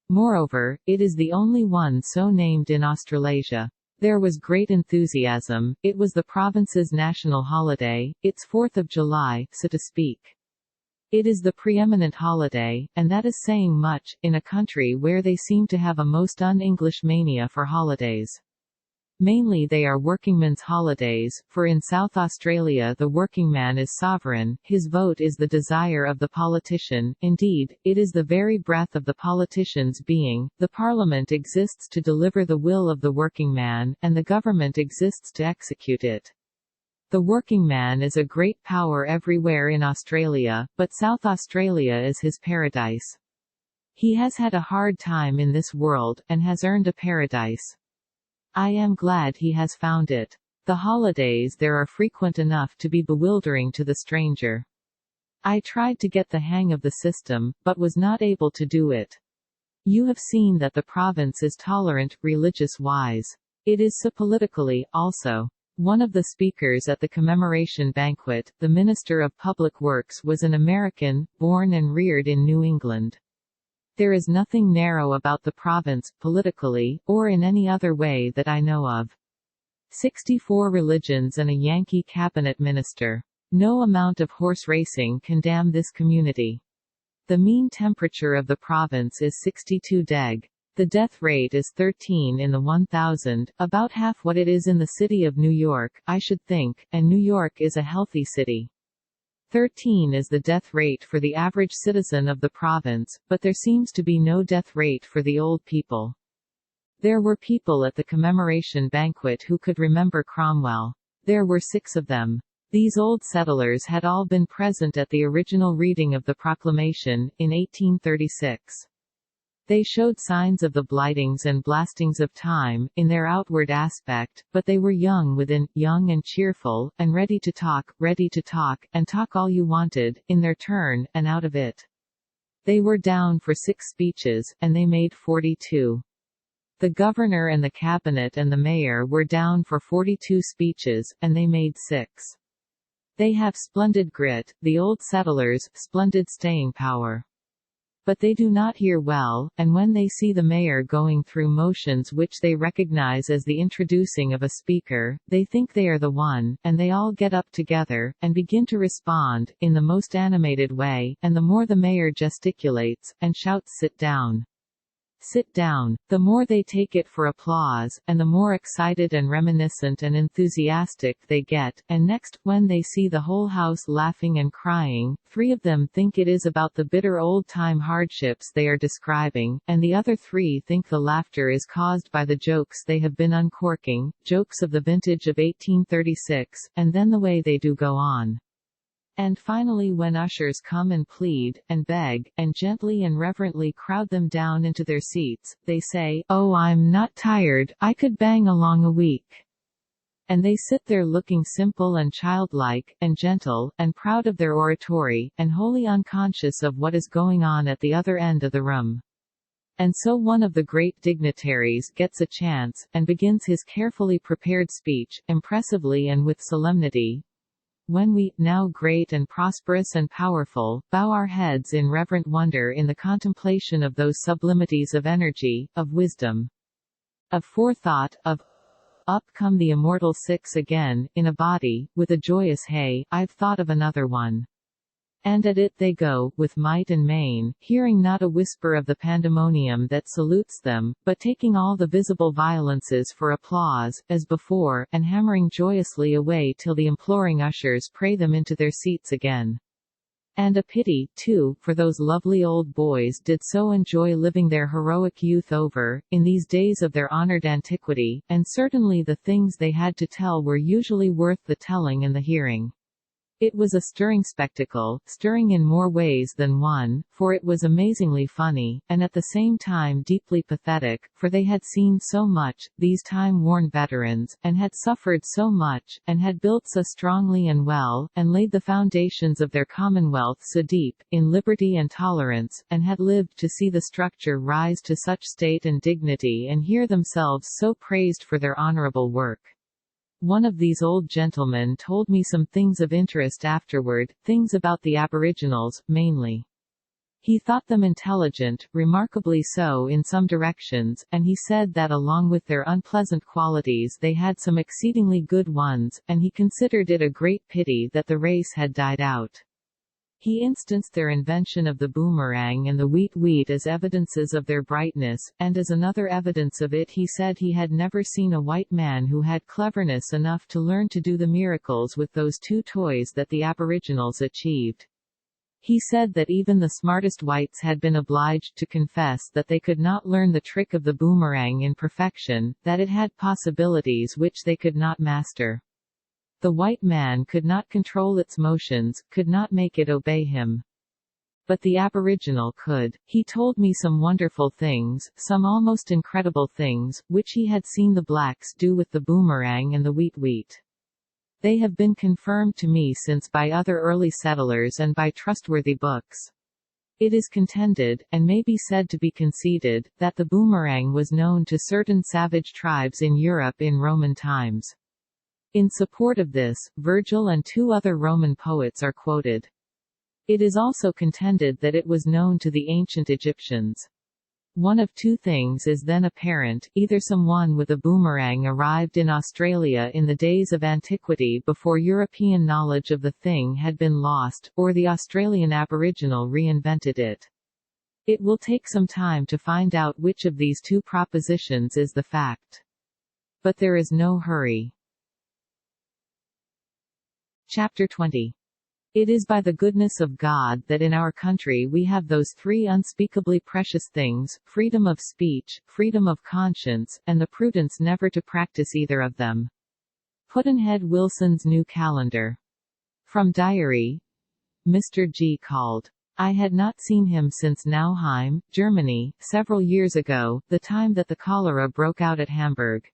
Moreover, it is the only one so named in Australasia. There was great enthusiasm. It was the province's national holiday, its 4th of July, so to speak. It is the preeminent holiday, and that is saying much, in a country where they seem to have a most un-English mania for holidays. Mainly they are workingmen's holidays, for in South Australia the working man is sovereign, his vote is the desire of the politician, indeed, it is the very breath of the politician's being. The parliament exists to deliver the will of the working man, and the government exists to execute it. The working man is a great power everywhere in Australia, but South Australia is his paradise. He has had a hard time in this world, and has earned a paradise. I am glad he has found it. The holidays there are frequent enough to be bewildering to the stranger. I tried to get the hang of the system, but was not able to do it. You have seen that the province is tolerant, religious-wise. It is so politically, also. One of the speakers at the commemoration banquet, the Minister of Public Works, was an American, born and reared in New England. There is nothing narrow about the province, politically, or in any other way that I know of. 64 religions and a Yankee cabinet minister. No amount of horse racing can damn this community. The mean temperature of the province is 62 deg. The death rate is 13 in the 1,000, about half what it is in the city of New York, I should think, and New York is a healthy city. 13 is the death rate for the average citizen of the province, but there seems to be no death rate for the old people. There were people at the commemoration banquet who could remember Cromwell. There were 6 of them. These old settlers had all been present at the original reading of the proclamation, in 1836. They showed signs of the blightings and blastings of time, in their outward aspect, but they were young within, young and cheerful, and ready to talk, and talk all you wanted, in their turn, and out of it. They were down for 6 speeches, and they made 42. The governor and the cabinet and the mayor were down for 42 speeches, and they made 6. They have splendid grit, the old settlers, splendid staying power. But they do not hear well, and when they see the mayor going through motions which they recognize as the introducing of a speaker, they think they are the one, and they all get up together, and begin to respond, in the most animated way, and the more the mayor gesticulates, and shouts "sit down. Sit down," the more they take it for applause, and the more excited and reminiscent and enthusiastic they get, and next, when they see the whole house laughing and crying, 3 of them think it is about the bitter old-time hardships they are describing, and the other 3 think the laughter is caused by the jokes they have been uncorking, jokes of the vintage of 1836, and then the way they do go on. And finally when ushers come and plead, and beg, and gently and reverently crowd them down into their seats, they say, "Oh, I'm not tired, I could bang along a week." And they sit there looking simple and childlike, and gentle, and proud of their oratory, and wholly unconscious of what is going on at the other end of the room. And so one of the great dignitaries gets a chance, and begins his carefully prepared speech, impressively and with solemnity. When we, now great and prosperous and powerful, bow our heads in reverent wonder in the contemplation of those sublimities of energy, of wisdom, of forethought, up come the immortal 6 again, in a body, with a joyous "Hey, I've thought of another one." And at it they go, with might and main, hearing not a whisper of the pandemonium that salutes them, but taking all the visible violences for applause, as before, and hammering joyously away till the imploring ushers pray them into their seats again. And a pity, too, for those lovely old boys did so enjoy living their heroic youth over, in these days of their honored antiquity, and certainly the things they had to tell were usually worth the telling and the hearing. It was a stirring spectacle, stirring in more ways than one, for it was amazingly funny, and at the same time deeply pathetic, for they had seen so much, these time-worn veterans, and had suffered so much, and had built so strongly and well, and laid the foundations of their commonwealth so deep, in liberty and tolerance, and had lived to see the structure rise to such state and dignity and hear themselves so praised for their honorable work. One of these old gentlemen told me some things of interest afterward, things about the aboriginals, mainly. He thought them intelligent, remarkably so in some directions, and he said that along with their unpleasant qualities they had some exceedingly good ones, and he considered it a great pity that the race had died out. He instanced their invention of the boomerang and the weet as evidences of their brightness, and as another evidence of it he said he had never seen a white man who had cleverness enough to learn to do the miracles with those 2 toys that the aboriginals achieved. He said that even the smartest whites had been obliged to confess that they could not learn the trick of the boomerang in perfection, that it had possibilities which they could not master. The white man could not control its motions, could not make it obey him. But the aboriginal could. He told me some wonderful things, some almost incredible things, which he had seen the blacks do with the boomerang and the weet. They have been confirmed to me since by other early settlers and by trustworthy books. It is contended, and may be said to be conceded, that the boomerang was known to certain savage tribes in Europe in Roman times. In support of this, Virgil and 2 other Roman poets are quoted. It is also contended that it was known to the ancient Egyptians. One of two things is then apparent: either someone with a boomerang arrived in Australia in the days of antiquity before European knowledge of the thing had been lost, or the Australian Aboriginal reinvented it. It will take some time to find out which of these two propositions is the fact. But there is no hurry. Chapter 20. It is by the goodness of God that in our country we have those three unspeakably precious things: freedom of speech, freedom of conscience, and the prudence never to practice either of them. Pudd'nhead Wilson's New Calendar. From Diary. Mr. G. called. I had not seen him since Nauheim, Germany, several years ago, the time that the cholera broke out at Hamburg.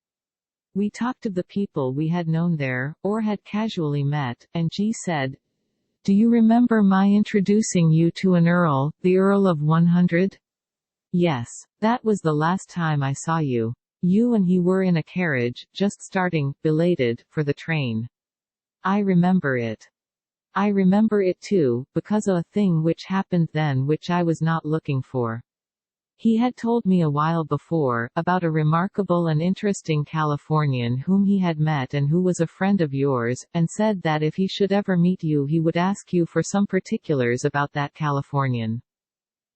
We talked of the people we had known there, or had casually met, and G. said, "Do you remember my introducing you to an Earl, the Earl of 100? Yes. That was the last time I saw you. You and he were in a carriage, just starting, belated, for the train. I remember it. I remember it too, because of a thing which happened then which I was not looking for. He had told me a while before, about a remarkable and interesting Californian whom he had met and who was a friend of yours, and said that if he should ever meet you he would ask you for some particulars about that Californian.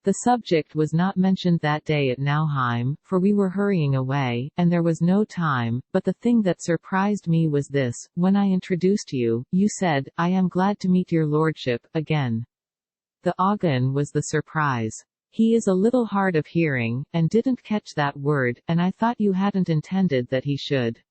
The subject was not mentioned that day at Nauheim, for we were hurrying away, and there was no time, but the thing that surprised me was this: when I introduced you, you said, "I am glad to meet your lordship, again." The Ogden was the surprise. He is a little hard of hearing, and didn't catch that word, and I thought you hadn't intended that he should.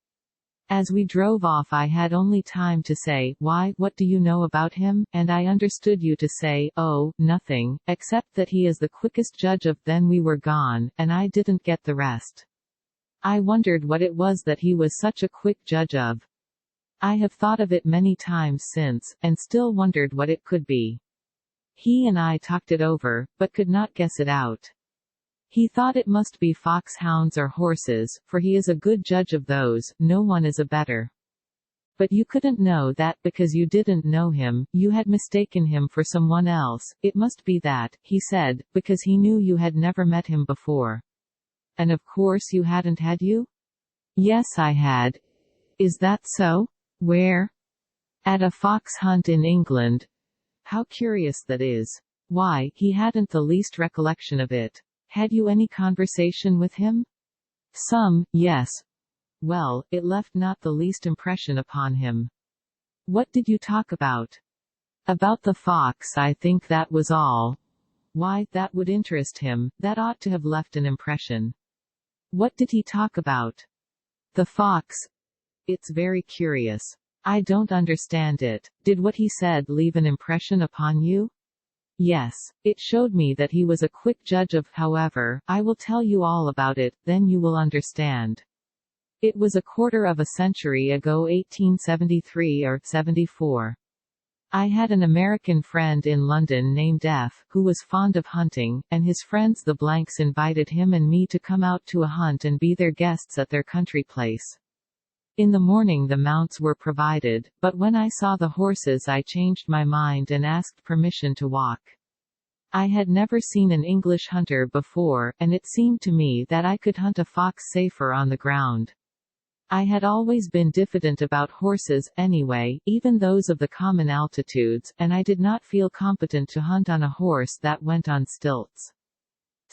As we drove off I had only time to say, "Why, what do you know about him?" and I understood you to say, "Oh, nothing, except that he is the quickest judge of." Then we were gone, and I didn't get the rest. I wondered what it was that he was such a quick judge of. I have thought of it many times since, and still wondered what it could be. He and I talked it over, but could not guess it out. He thought it must be foxhounds or horses, for he is a good judge of those, no one is a better. But you couldn't know that because you didn't know him, you had mistaken him for someone else. It must be that, he said, because he knew you had never met him before. And of course you hadn't, had you? Yes, I had. Is that so? Where? At a fox hunt in England. How curious that is. Why, he hadn't the least recollection of it. Had you any conversation with him? Some, yes. Well, it left not the least impression upon him. What did you talk about? About the fox, I think that was all. Why, that would interest him, that ought to have left an impression. What did he talk about? The fox. It's very curious. I don't understand it. Did what he said leave an impression upon you? Yes. It showed me that he was a quick judge of. However, I will tell you all about it, then you will understand. It was a quarter of a century ago, 1873 or 74. I had an American friend in London named F, who was fond of hunting, and his friends the Blanks invited him and me to come out to a hunt and be their guests at their country place. In the morning the mounts were provided, but when I saw the horses I changed my mind and asked permission to walk. I had never seen an English hunter before, and it seemed to me that I could hunt a fox safer on the ground. I had always been diffident about horses, anyway, even those of the common altitudes, and I did not feel competent to hunt on a horse that went on stilts.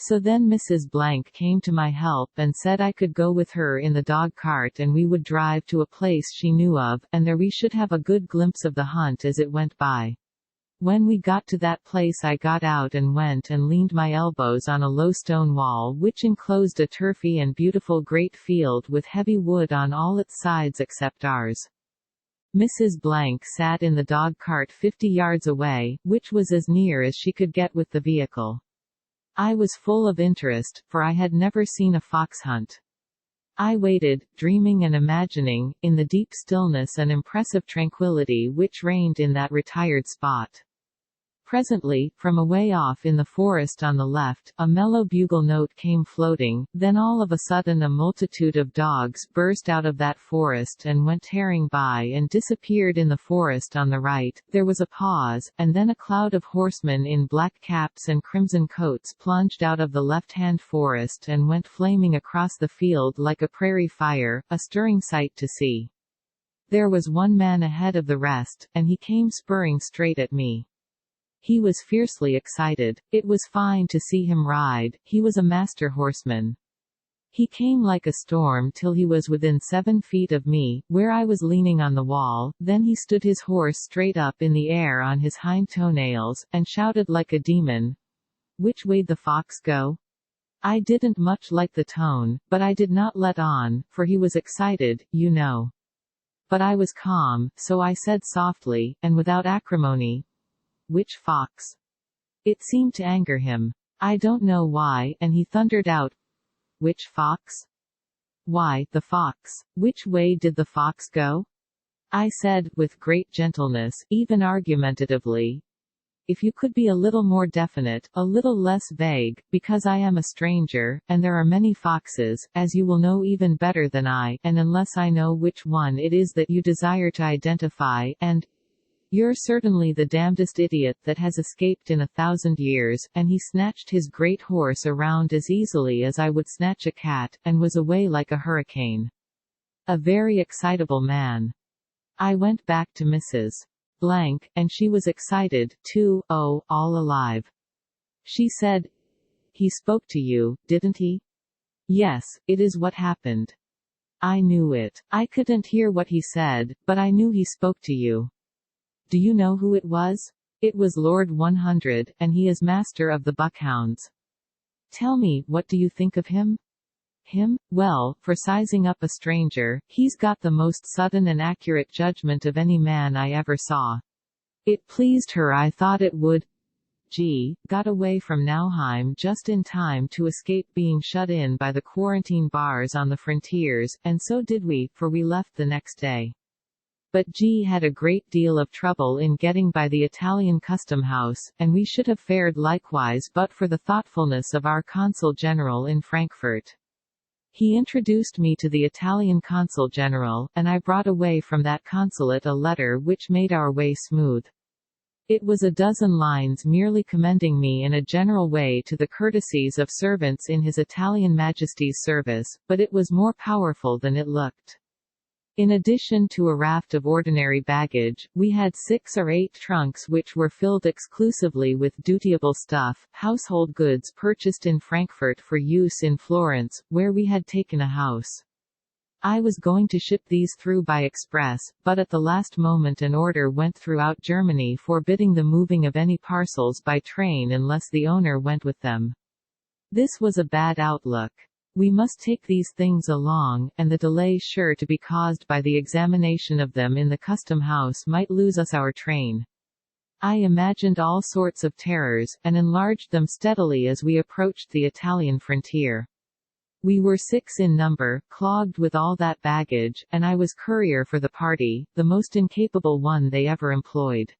So then Mrs. Blank came to my help and said I could go with her in the dog cart and we would drive to a place she knew of, and there we should have a good glimpse of the hunt as it went by. When we got to that place I got out and went and leaned my elbows on a low stone wall which enclosed a turfy and beautiful great field with heavy wood on all its sides except ours. Mrs. Blank sat in the dog cart 50 yards away, which was as near as she could get with the vehicle. I was full of interest, for I had never seen a fox hunt. I waited, dreaming and imagining, in the deep stillness and impressive tranquility which reigned in that retired spot. Presently, from away off in the forest on the left, a mellow bugle note came floating, then all of a sudden a multitude of dogs burst out of that forest and went tearing by and disappeared in the forest on the right. There was a pause, and then a cloud of horsemen in black caps and crimson coats plunged out of the left-hand forest and went flaming across the field like a prairie fire, a stirring sight to see. There was one man ahead of the rest, and he came spurring straight at me. He was fiercely excited. It was fine to see him ride. He was a master horseman. He came like a storm till he was within 7 feet of me, where I was leaning on the wall. Then he stood his horse straight up in the air on his hind toenails, and shouted like a demon, "Which way'd the fox go?" I didn't much like the tone, but I did not let on, for he was excited, you know. But I was calm, so I said softly, and without acrimony, "Which fox?" It seemed to anger him. I don't know why, and he thundered out, "Which fox?" "Why, the fox. Which way did the fox go?" I said, with great gentleness, even argumentatively, "If you could be a little more definite, a little less vague, because I am a stranger, and there are many foxes, as you will know even better than I, and unless I know which one it is that you desire to identify, and you're certainly the damnedest idiot that has escaped in 1,000 years," and he snatched his great horse around as easily as I would snatch a cat, and was away like a hurricane. A very excitable man. I went back to Mrs. Blank, and she was excited, too, oh, all alive. She said, "He spoke to you, didn't he?" "Yes, it is what happened." I knew it. I couldn't hear what he said, but I knew he spoke to you. "Do you know who it was?" "It was Lord 100, and he is master of the Buckhounds." "Tell me, what do you think of him?" "Him? Well, for sizing up a stranger, he's got the most sudden and accurate judgment of any man I ever saw." It pleased her. I thought it would. G. got away from Nauheim just in time to escape being shut in by the quarantine bars on the frontiers, and so did we, for we left the next day. But G had a great deal of trouble in getting by the Italian custom house, and we should have fared likewise but for the thoughtfulness of our consul general in Frankfurt. He introduced me to the Italian consul general, and I brought away from that consulate a letter which made our way smooth. It was a dozen lines merely commending me in a general way to the courtesies of servants in His Italian Majesty's service, but it was more powerful than it looked. In addition to a raft of ordinary baggage, we had 6 or 8 trunks which were filled exclusively with dutiable stuff, household goods purchased in Frankfurt for use in Florence, where we had taken a house. I was going to ship these through by express, but at the last moment an order went throughout Germany forbidding the moving of any parcels by train unless the owner went with them. This was a bad outlook. We must take these things along, and the delay sure to be caused by the examination of them in the custom house might lose us our train. I imagined all sorts of terrors, and enlarged them steadily as we approached the Italian frontier. We were 6 in number, clogged with all that baggage, and I was courier for the party, the most incapable one they ever employed.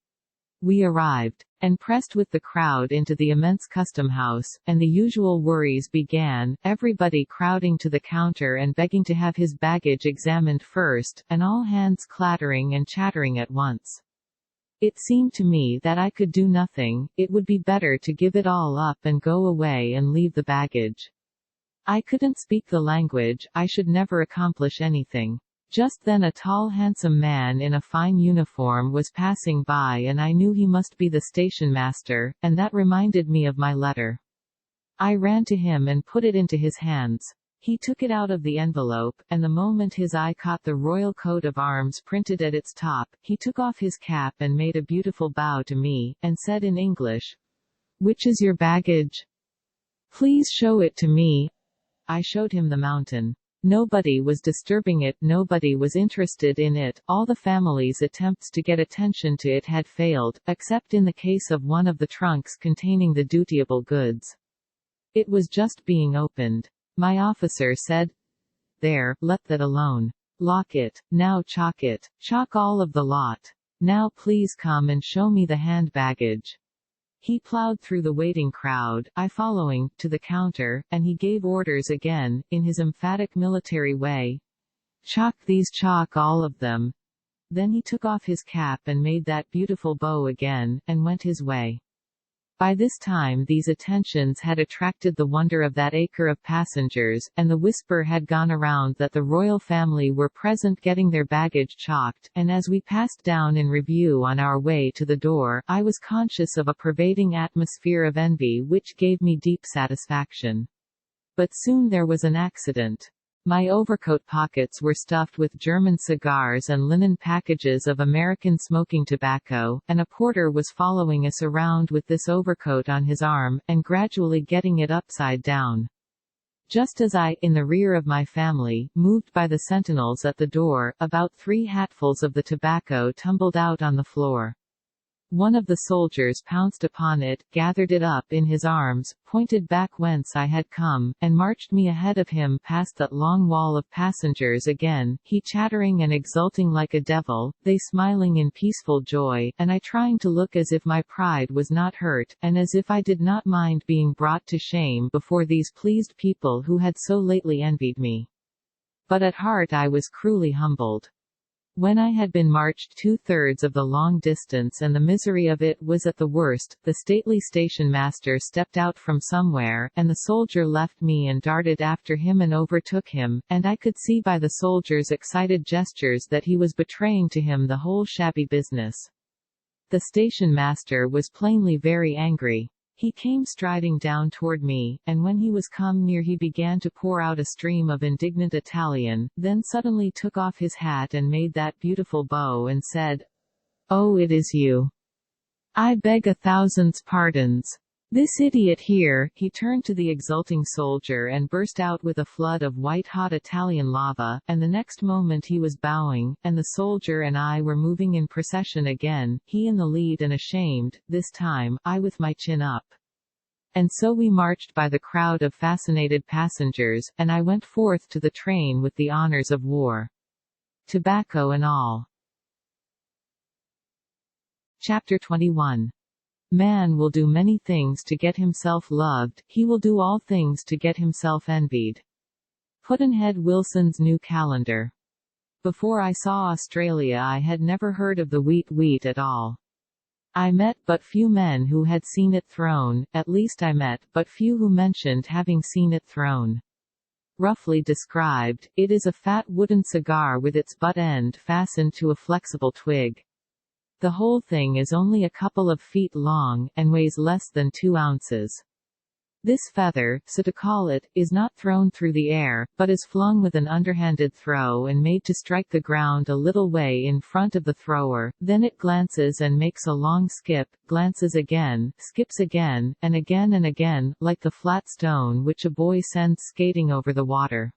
We arrived, and pressed with the crowd into the immense custom house, and the usual worries began, everybody crowding to the counter and begging to have his baggage examined first, and all hands clattering and chattering at once. It seemed to me that I could do nothing. It would be better to give it all up and go away and leave the baggage. I couldn't speak the language, I should never accomplish anything. Just then a tall handsome man in a fine uniform was passing by and I knew he must be the station master, and that reminded me of my letter. I ran to him and put it into his hands. He took it out of the envelope, and the moment his eye caught the royal coat of arms printed at its top, he took off his cap and made a beautiful bow to me, and said in English, "Which is your baggage? Please show it to me." I showed him the mountain. Nobody was disturbing it, nobody was interested in it, all the family's attempts to get attention to it had failed, except in the case of one of the trunks containing the dutiable goods. It was just being opened. My officer said, "There, let that alone. Lock it. Now chalk it. Chalk all of the lot. Now please come and show me the hand baggage." He plowed through the waiting crowd, I following, to the counter, and he gave orders again, in his emphatic military way. Chalk these, chalk all of them. Then he took off his cap and made that beautiful bow again, and went his way. By this time these attentions had attracted the wonder of that acre of passengers, and the whisper had gone around that the royal family were present getting their baggage chalked, and as we passed down in review on our way to the door, I was conscious of a pervading atmosphere of envy which gave me deep satisfaction. But soon there was an accident. My overcoat pockets were stuffed with German cigars and linen packages of American smoking tobacco, and a porter was following us around with this overcoat on his arm, and gradually getting it upside down. Just as I, in the rear of my family, moved by the sentinels at the door, about 3 hatfuls of the tobacco tumbled out on the floor. One of the soldiers pounced upon it, gathered it up in his arms, pointed back whence I had come, and marched me ahead of him past that long wall of passengers again, he chattering and exulting like a devil, they smiling in peaceful joy, and I trying to look as if my pride was not hurt, and as if I did not mind being brought to shame before these pleased people who had so lately envied me. But at heart I was cruelly humbled. When I had been marched 2/3 of the long distance and the misery of it was at the worst, the stately station master stepped out from somewhere, and the soldier left me and darted after him and overtook him, and I could see by the soldier's excited gestures that he was betraying to him the whole shabby business. The station master was plainly very angry. He came striding down toward me, and when he was come near he began to pour out a stream of indignant Italian, then suddenly took off his hat and made that beautiful bow and said, "Oh, it is you. I beg 1,000 pardons. This idiot here," he turned to the exulting soldier and burst out with a flood of white-hot Italian lava, and the next moment he was bowing, and the soldier and I were moving in procession again, he in the lead and ashamed, this time, I with my chin up. And so we marched by the crowd of fascinated passengers, and I went forth to the train with the honors of war. Tobacco and all. Chapter 21. Man will do many things to get himself loved, he will do all things to get himself envied. Pudd'nhead Wilson's New Calendar. Before I saw Australia I had never heard of the wheat at all. I met but few men who had seen it thrown, at least I met but few who mentioned having seen it thrown. Roughly described, it is a fat wooden cigar with its butt end fastened to a flexible twig. The whole thing is only a couple of feet long, and weighs less than 2 ounces. This feather, so to call it, is not thrown through the air, but is flung with an underhanded throw and made to strike the ground a little way in front of the thrower, then it glances and makes a long skip, glances again, skips again, and again, like the flat stone which a boy sends skating over the water.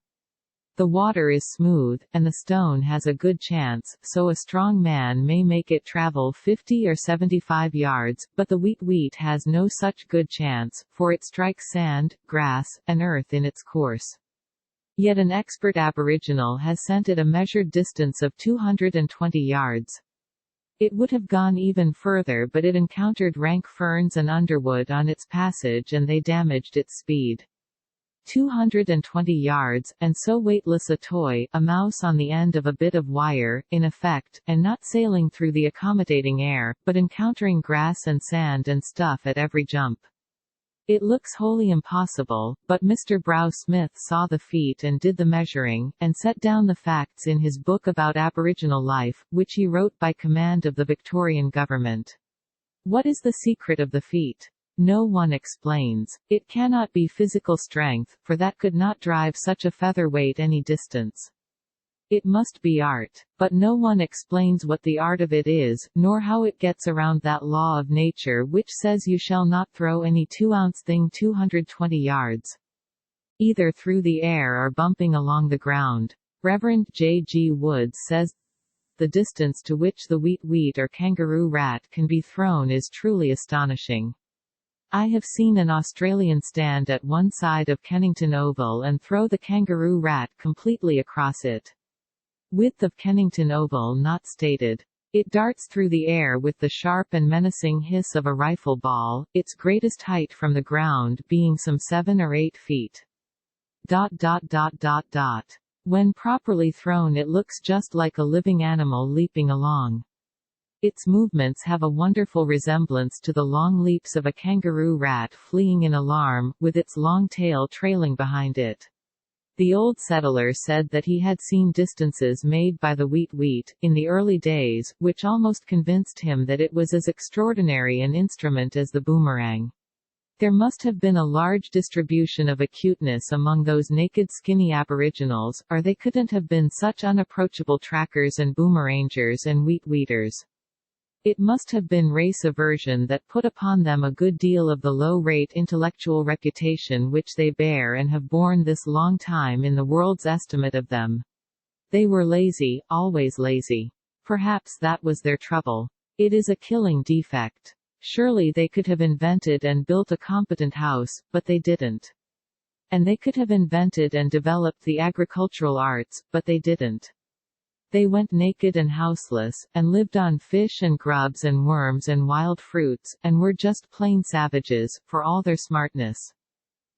The water is smooth, and the stone has a good chance, so a strong man may make it travel 50 or 75 yards, but the wheat has no such good chance, for it strikes sand, grass, and earth in its course. Yet an expert aboriginal has sent it a measured distance of 220 yards. It would have gone even further but it encountered rank ferns and underwood on its passage and they damaged its speed. 220 yards, and so weightless a toy, a mouse on the end of a bit of wire, in effect, and not sailing through the accommodating air, but encountering grass and sand and stuff at every jump. It looks wholly impossible, but Mr. Brow Smith saw the feat and did the measuring, and set down the facts in his book about Aboriginal life, which he wrote by command of the Victorian government. What is the secret of the feat? No one explains. It cannot be physical strength, for that could not drive such a featherweight any distance. It must be art. But no one explains what the art of it is, nor how it gets around that law of nature which says you shall not throw any 2-ounce thing 220 yards. Either through the air or bumping along the ground. Reverend J. G. Woods says, the distance to which the wheat or kangaroo rat can be thrown is truly astonishing. I have seen an Australian stand at one side of Kennington Oval and throw the kangaroo rat completely across it. Width of Kennington Oval not stated. It darts through the air with the sharp and menacing hiss of a rifle ball, its greatest height from the ground being some 7 or 8 feet. When properly thrown it looks just like a living animal leaping along. Its movements have a wonderful resemblance to the long leaps of a kangaroo rat fleeing in alarm, with its long tail trailing behind it. The old settler said that he had seen distances made by the weet in the early days, which almost convinced him that it was as extraordinary an instrument as the boomerang. There must have been a large distribution of acuteness among those naked skinny aboriginals, or they couldn't have been such unapproachable trackers and boomerangers and weet-weeters. It must have been race aversion that put upon them a good deal of the low-rate intellectual reputation which they bear and have borne this long time in the world's estimate of them. They were lazy, always lazy. Perhaps that was their trouble. It is a killing defect. Surely they could have invented and built a competent house, but they didn't. And they could have invented and developed the agricultural arts, but they didn't. They went naked and houseless, and lived on fish and grubs and worms and wild fruits, and were just plain savages, for all their smartness.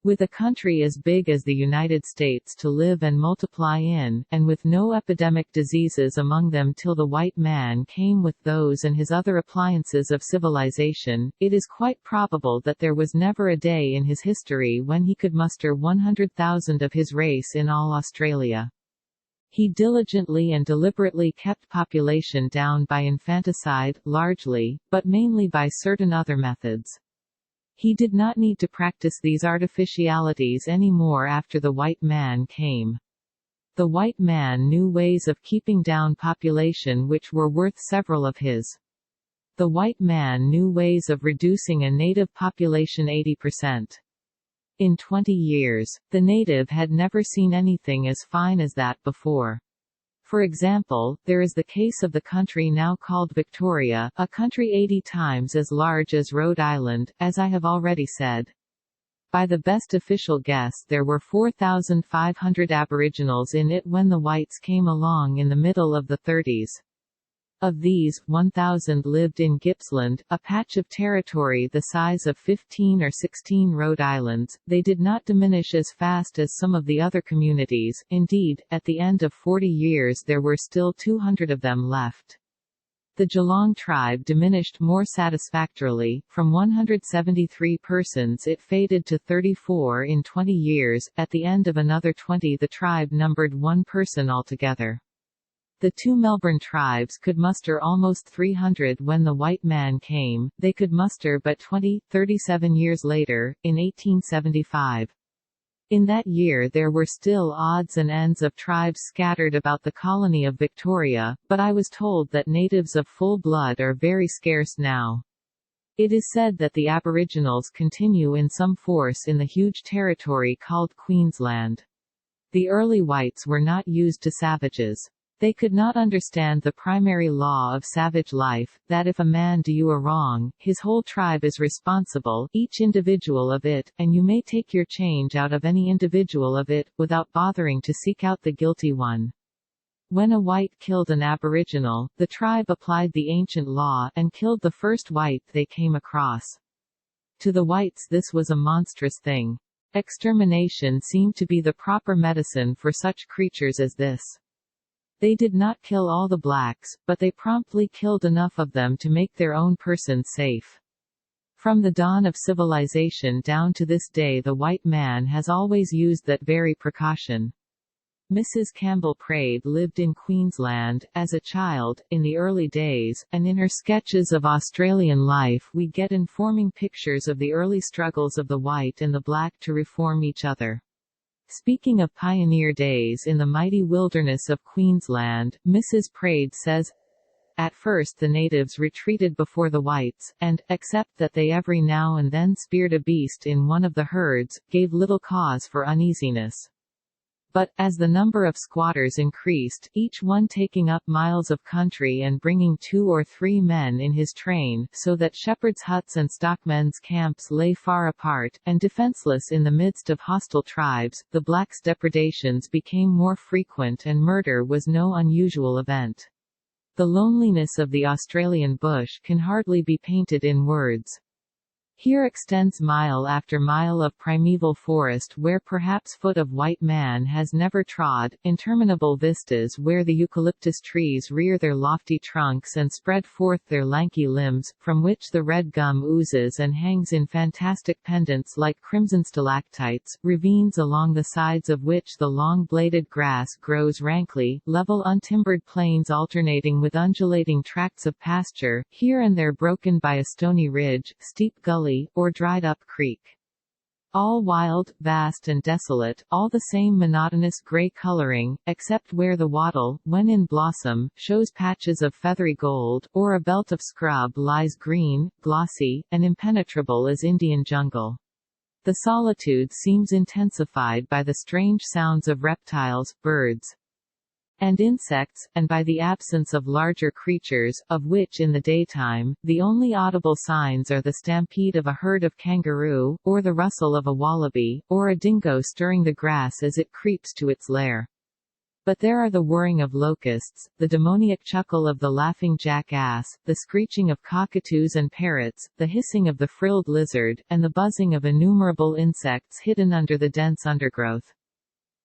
With a country as big as the United States to live and multiply in, and with no epidemic diseases among them till the white man came with those and his other appliances of civilization, it is quite probable that there was never a day in his history when he could muster 100,000 of his race in all Australia. He diligently and deliberately kept population down by infanticide, largely, but mainly by certain other methods. He did not need to practice these artificialities any more after the white man came. The white man knew ways of keeping down population which were worth several of his. The white man knew ways of reducing a native population 80%. In 20 years, the native had never seen anything as fine as that before. For example, there is the case of the country now called Victoria, a country 80 times as large as Rhode Island, as I have already said. By the best official guess there were 4,500 Aboriginals in it when the whites came along in the middle of the 30s. Of these, 1,000 lived in Gippsland, a patch of territory the size of 15 or 16 Rhode Islands. They did not diminish as fast as some of the other communities, indeed, at the end of 40 years there were still 200 of them left. The Geelong tribe diminished more satisfactorily, from 173 persons it faded to 34 in 20 years, at the end of another 20 the tribe numbered 1 person altogether. The two Melbourne tribes could muster almost 300 when the white man came, they could muster but 20, 37 years later, in 1875. In that year there were still odds and ends of tribes scattered about the colony of Victoria, but I was told that natives of full blood are very scarce now. It is said that the Aboriginals continue in some force in the huge territory called Queensland. The early whites were not used to savages. They could not understand the primary law of savage life, that if a man do you a wrong, his whole tribe is responsible, each individual of it, and you may take your change out of any individual of it, without bothering to seek out the guilty one. When a white killed an Aboriginal, the tribe applied the ancient law, and killed the first white they came across. To the whites this was a monstrous thing. Extermination seemed to be the proper medicine for such creatures as this. They did not kill all the blacks, but they promptly killed enough of them to make their own persons safe. From the dawn of civilization down to this day the white man has always used that very precaution. Mrs. Campbell Praed lived in Queensland, as a child, in the early days, and in her sketches of Australian life we get informing pictures of the early struggles of the white and the black to reform each other. Speaking of pioneer days in the mighty wilderness of Queensland, Mrs. Praed says, "At first the natives retreated before the whites, and, except that they every now and then speared a beast in one of the herds, gave little cause for uneasiness. But, as the number of squatters increased, each one taking up miles of country and bringing 2 or 3 men in his train, so that shepherds' huts and stockmen's camps lay far apart, and defenseless in the midst of hostile tribes, the blacks' depredations became more frequent and murder was no unusual event. The loneliness of the Australian bush can hardly be painted in words. Here extends mile after mile of primeval forest where perhaps foot of white man has never trod, interminable vistas where the eucalyptus trees rear their lofty trunks and spread forth their lanky limbs, from which the red gum oozes and hangs in fantastic pendants like crimson stalactites, ravines along the sides of which the long-bladed grass grows rankly, level untimbered plains alternating with undulating tracts of pasture, here and there broken by a stony ridge, steep gully, or dried-up creek. All wild, vast and desolate, all the same monotonous gray coloring, except where the wattle, when in blossom, shows patches of feathery gold, or a belt of scrub lies green, glossy, and impenetrable as Indian jungle. The solitude seems intensified by the strange sounds of reptiles, birds, and insects, and by the absence of larger creatures, of which in the daytime, the only audible signs are the stampede of a herd of kangaroo, or the rustle of a wallaby, or a dingo stirring the grass as it creeps to its lair. But there are the whirring of locusts, the demoniac chuckle of the laughing jackass, the screeching of cockatoos and parrots, the hissing of the frilled lizard, and the buzzing of innumerable insects hidden under the dense undergrowth.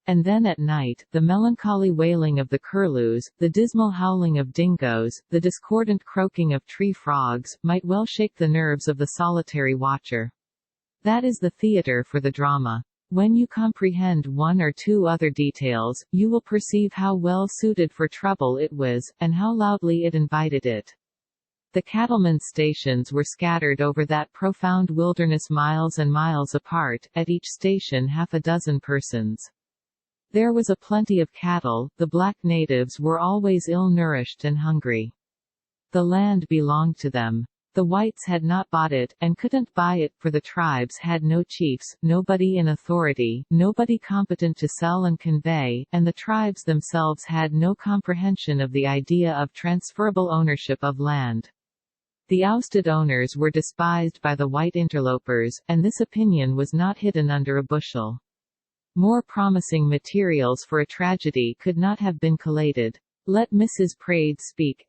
And then at night, the melancholy wailing of the curlews, the dismal howling of dingoes, the discordant croaking of tree frogs, might well shake the nerves of the solitary watcher. That is the theatre for the drama. When you comprehend one or two other details, you will perceive how well suited for trouble it was, and how loudly it invited it. The cattlemen's stations were scattered over that profound wilderness miles and miles apart, at each station half a dozen persons. There was a plenty of cattle, the black natives were always ill-nourished and hungry. The land belonged to them. The whites had not bought it, and couldn't buy it, for the tribes had no chiefs, nobody in authority, nobody competent to sell and convey, and the tribes themselves had no comprehension of the idea of transferable ownership of land. The ousted owners were despised by the white interlopers, and this opinion was not hidden under a bushel. More promising materials for a tragedy could not have been collated. Let Mrs. Praed speak.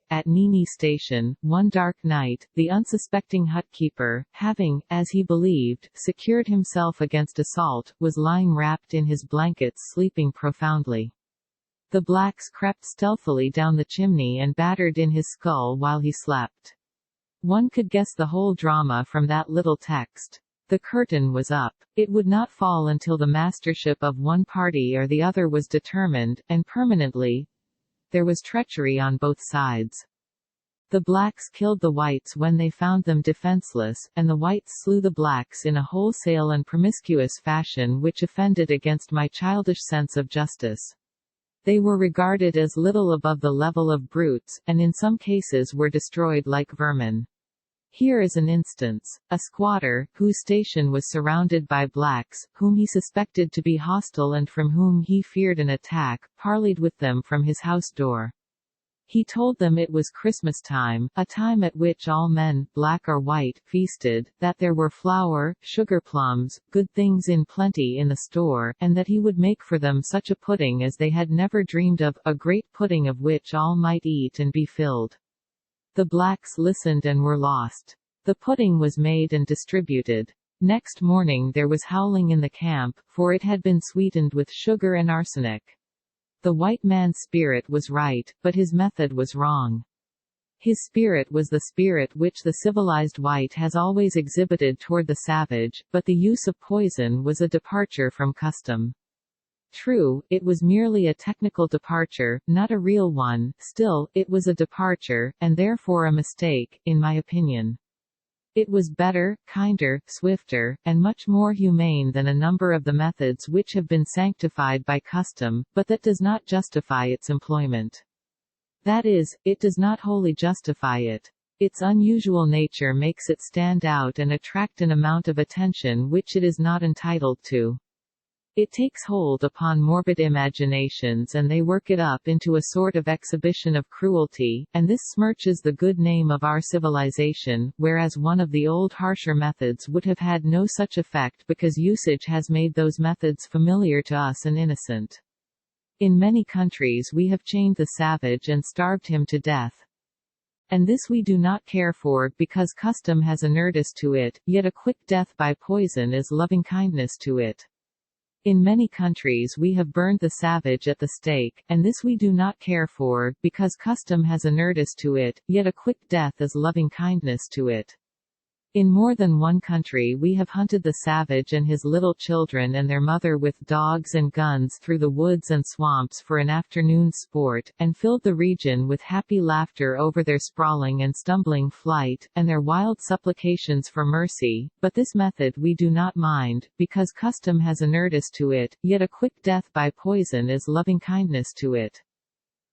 At Nini Station, one dark night, the unsuspecting hut-keeper, having, as he believed, secured himself against assault, was lying wrapped in his blankets sleeping profoundly. The blacks crept stealthily down the chimney and battered in his skull while he slept. One could guess the whole drama from that little text. The curtain was up. It would not fall until the mastership of one party or the other was determined, and permanently. There was treachery on both sides. The blacks killed the whites when they found them defenseless, and the whites slew the blacks in a wholesale and promiscuous fashion which offended against my childish sense of justice. They were regarded as little above the level of brutes, and in some cases were destroyed like vermin. Here is an instance. A squatter, whose station was surrounded by blacks, whom he suspected to be hostile and from whom he feared an attack, parleyed with them from his house door. He told them it was Christmas time, a time at which all men, black or white, feasted, that there were flour, sugar plums, good things in plenty in the store, and that he would make for them such a pudding as they had never dreamed of, a great pudding of which all might eat and be filled. The blacks listened and were lost. The pudding was made and distributed. Next morning there was howling in the camp, for it had been sweetened with sugar and arsenic. The white man's spirit was right, but his method was wrong. His spirit was the spirit which the civilized white has always exhibited toward the savage, but the use of poison was a departure from custom. True, it was merely a technical departure, not a real one, still, it was a departure, and therefore a mistake, in my opinion. It was better, kinder, swifter, and much more humane than a number of the methods which have been sanctified by custom, but that does not justify its employment. That is, it does not wholly justify it. Its unusual nature makes it stand out and attract an amount of attention which it is not entitled to. It takes hold upon morbid imaginations and they work it up into a sort of exhibition of cruelty, and this smirches the good name of our civilization, whereas one of the old harsher methods would have had no such effect because usage has made those methods familiar to us and innocent. In many countries we have chained the savage and starved him to death. And this we do not care for, because custom has inured us to it, yet a quick death by poison is loving-kindness to it. In many countries we have burned the savage at the stake, and this we do not care for, because custom has inured us to it, yet a quick death is loving-kindness to it. In more than one country we have hunted the savage and his little children and their mother with dogs and guns through the woods and swamps for an afternoon's sport, and filled the region with happy laughter over their sprawling and stumbling flight, and their wild supplications for mercy, but this method we do not mind, because custom has inured us to it, yet a quick death by poison is loving-kindness to it.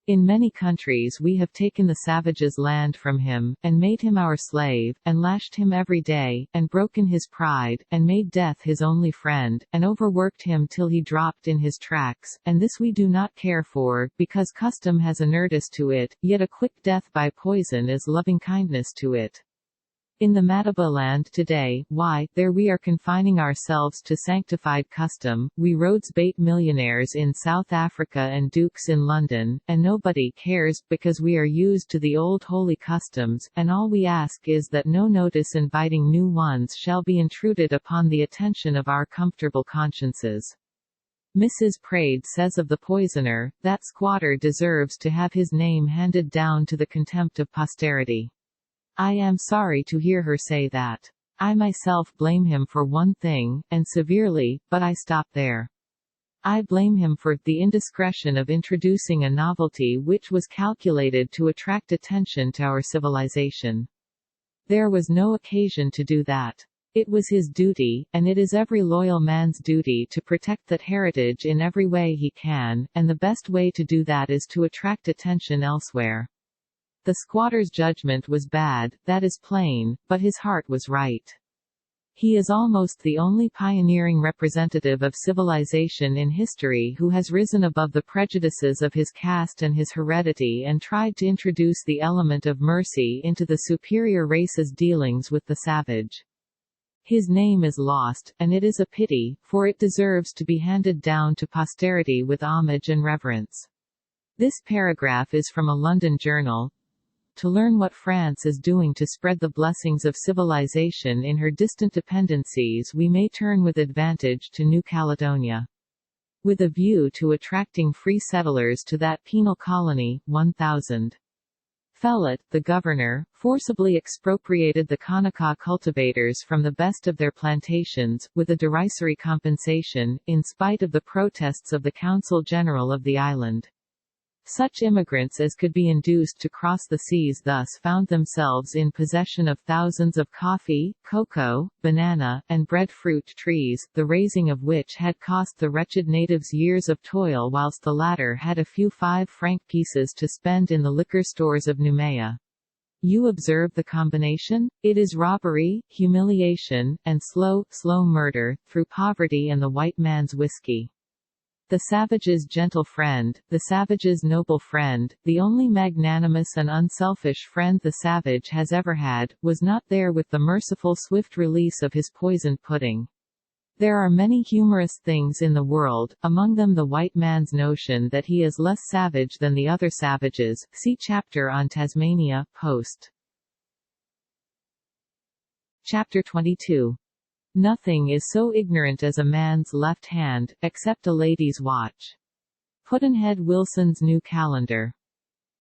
In many countries we have taken the savage's land from him, and made him our slave, and lashed him every day, and broken his pride, and made death his only friend, and overworked him till he dropped in his tracks, and this we do not care for, because custom has inured us to it, yet a quick death by poison is loving-kindness to it. In the Mataba land today, there we are confining ourselves to sanctified custom, we Rhodes bait millionaires in South Africa and dukes in London, and nobody cares, because we are used to the old holy customs, and all we ask is that no notice inviting new ones shall be intruded upon the attention of our comfortable consciences. Mrs. Praed says of the poisoner, that squatter deserves to have his name handed down to the contempt of posterity. I am sorry to hear her say that. I myself blame him for one thing, and severely, but I stop there. I blame him for the indiscretion of introducing a novelty which was calculated to attract attention to our civilization. There was no occasion to do that. It was his duty, and it is every loyal man's duty to protect that heritage in every way he can, and the best way to do that is to attract attention elsewhere. The squatter's judgment was bad, that is plain, but his heart was right. He is almost the only pioneering representative of civilization in history who has risen above the prejudices of his caste and his heredity and tried to introduce the element of mercy into the superior race's dealings with the savage. His name is lost, and it is a pity, for it deserves to be handed down to posterity with homage and reverence. This paragraph is from a London journal. To learn what France is doing to spread the blessings of civilization in her distant dependencies, we may turn with advantage to New Caledonia. With a view to attracting free settlers to that penal colony, 1000. Fellet, the governor, forcibly expropriated the Kanaka cultivators from the best of their plantations, with a derisory compensation, in spite of the protests of the Council General of the island. Such immigrants as could be induced to cross the seas thus found themselves in possession of thousands of coffee, cocoa, banana, and breadfruit trees, the raising of which had cost the wretched natives years of toil whilst the latter had a few 5-franc pieces to spend in the liquor stores of Noumea. You observe the combination? It is robbery, humiliation, and slow murder, through poverty and the white man's whiskey. The savage's gentle friend, the savage's noble friend, the only magnanimous and unselfish friend the savage has ever had, was not there with the merciful swift release of his poisoned pudding. There are many humorous things in the world, among them the white man's notion that he is less savage than the other savages. See chapter on Tasmania, post. Chapter 22. Nothing is so ignorant as a man's left hand, except a lady's watch. Pudd'nhead Wilson's New Calendar.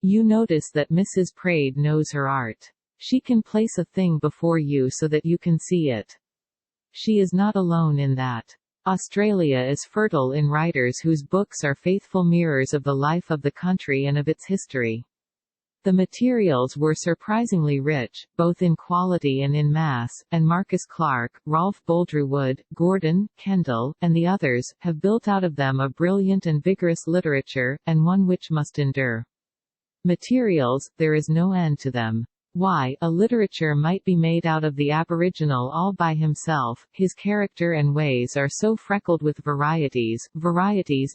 You notice that Mrs. Praed knows her art. She can place a thing before you so that you can see it. She is not alone in that. Australia is fertile in writers whose books are faithful mirrors of the life of the country and of its history. The materials were surprisingly rich, both in quality and in mass, and Marcus Clarke, Rolfe Boldrewood, Gordon, Kendall, and the others, have built out of them a brilliant and vigorous literature, and one which must endure. Materials, there is no end to them. Why, a literature might be made out of the aboriginal all by himself. His character and ways are so freckled with varieties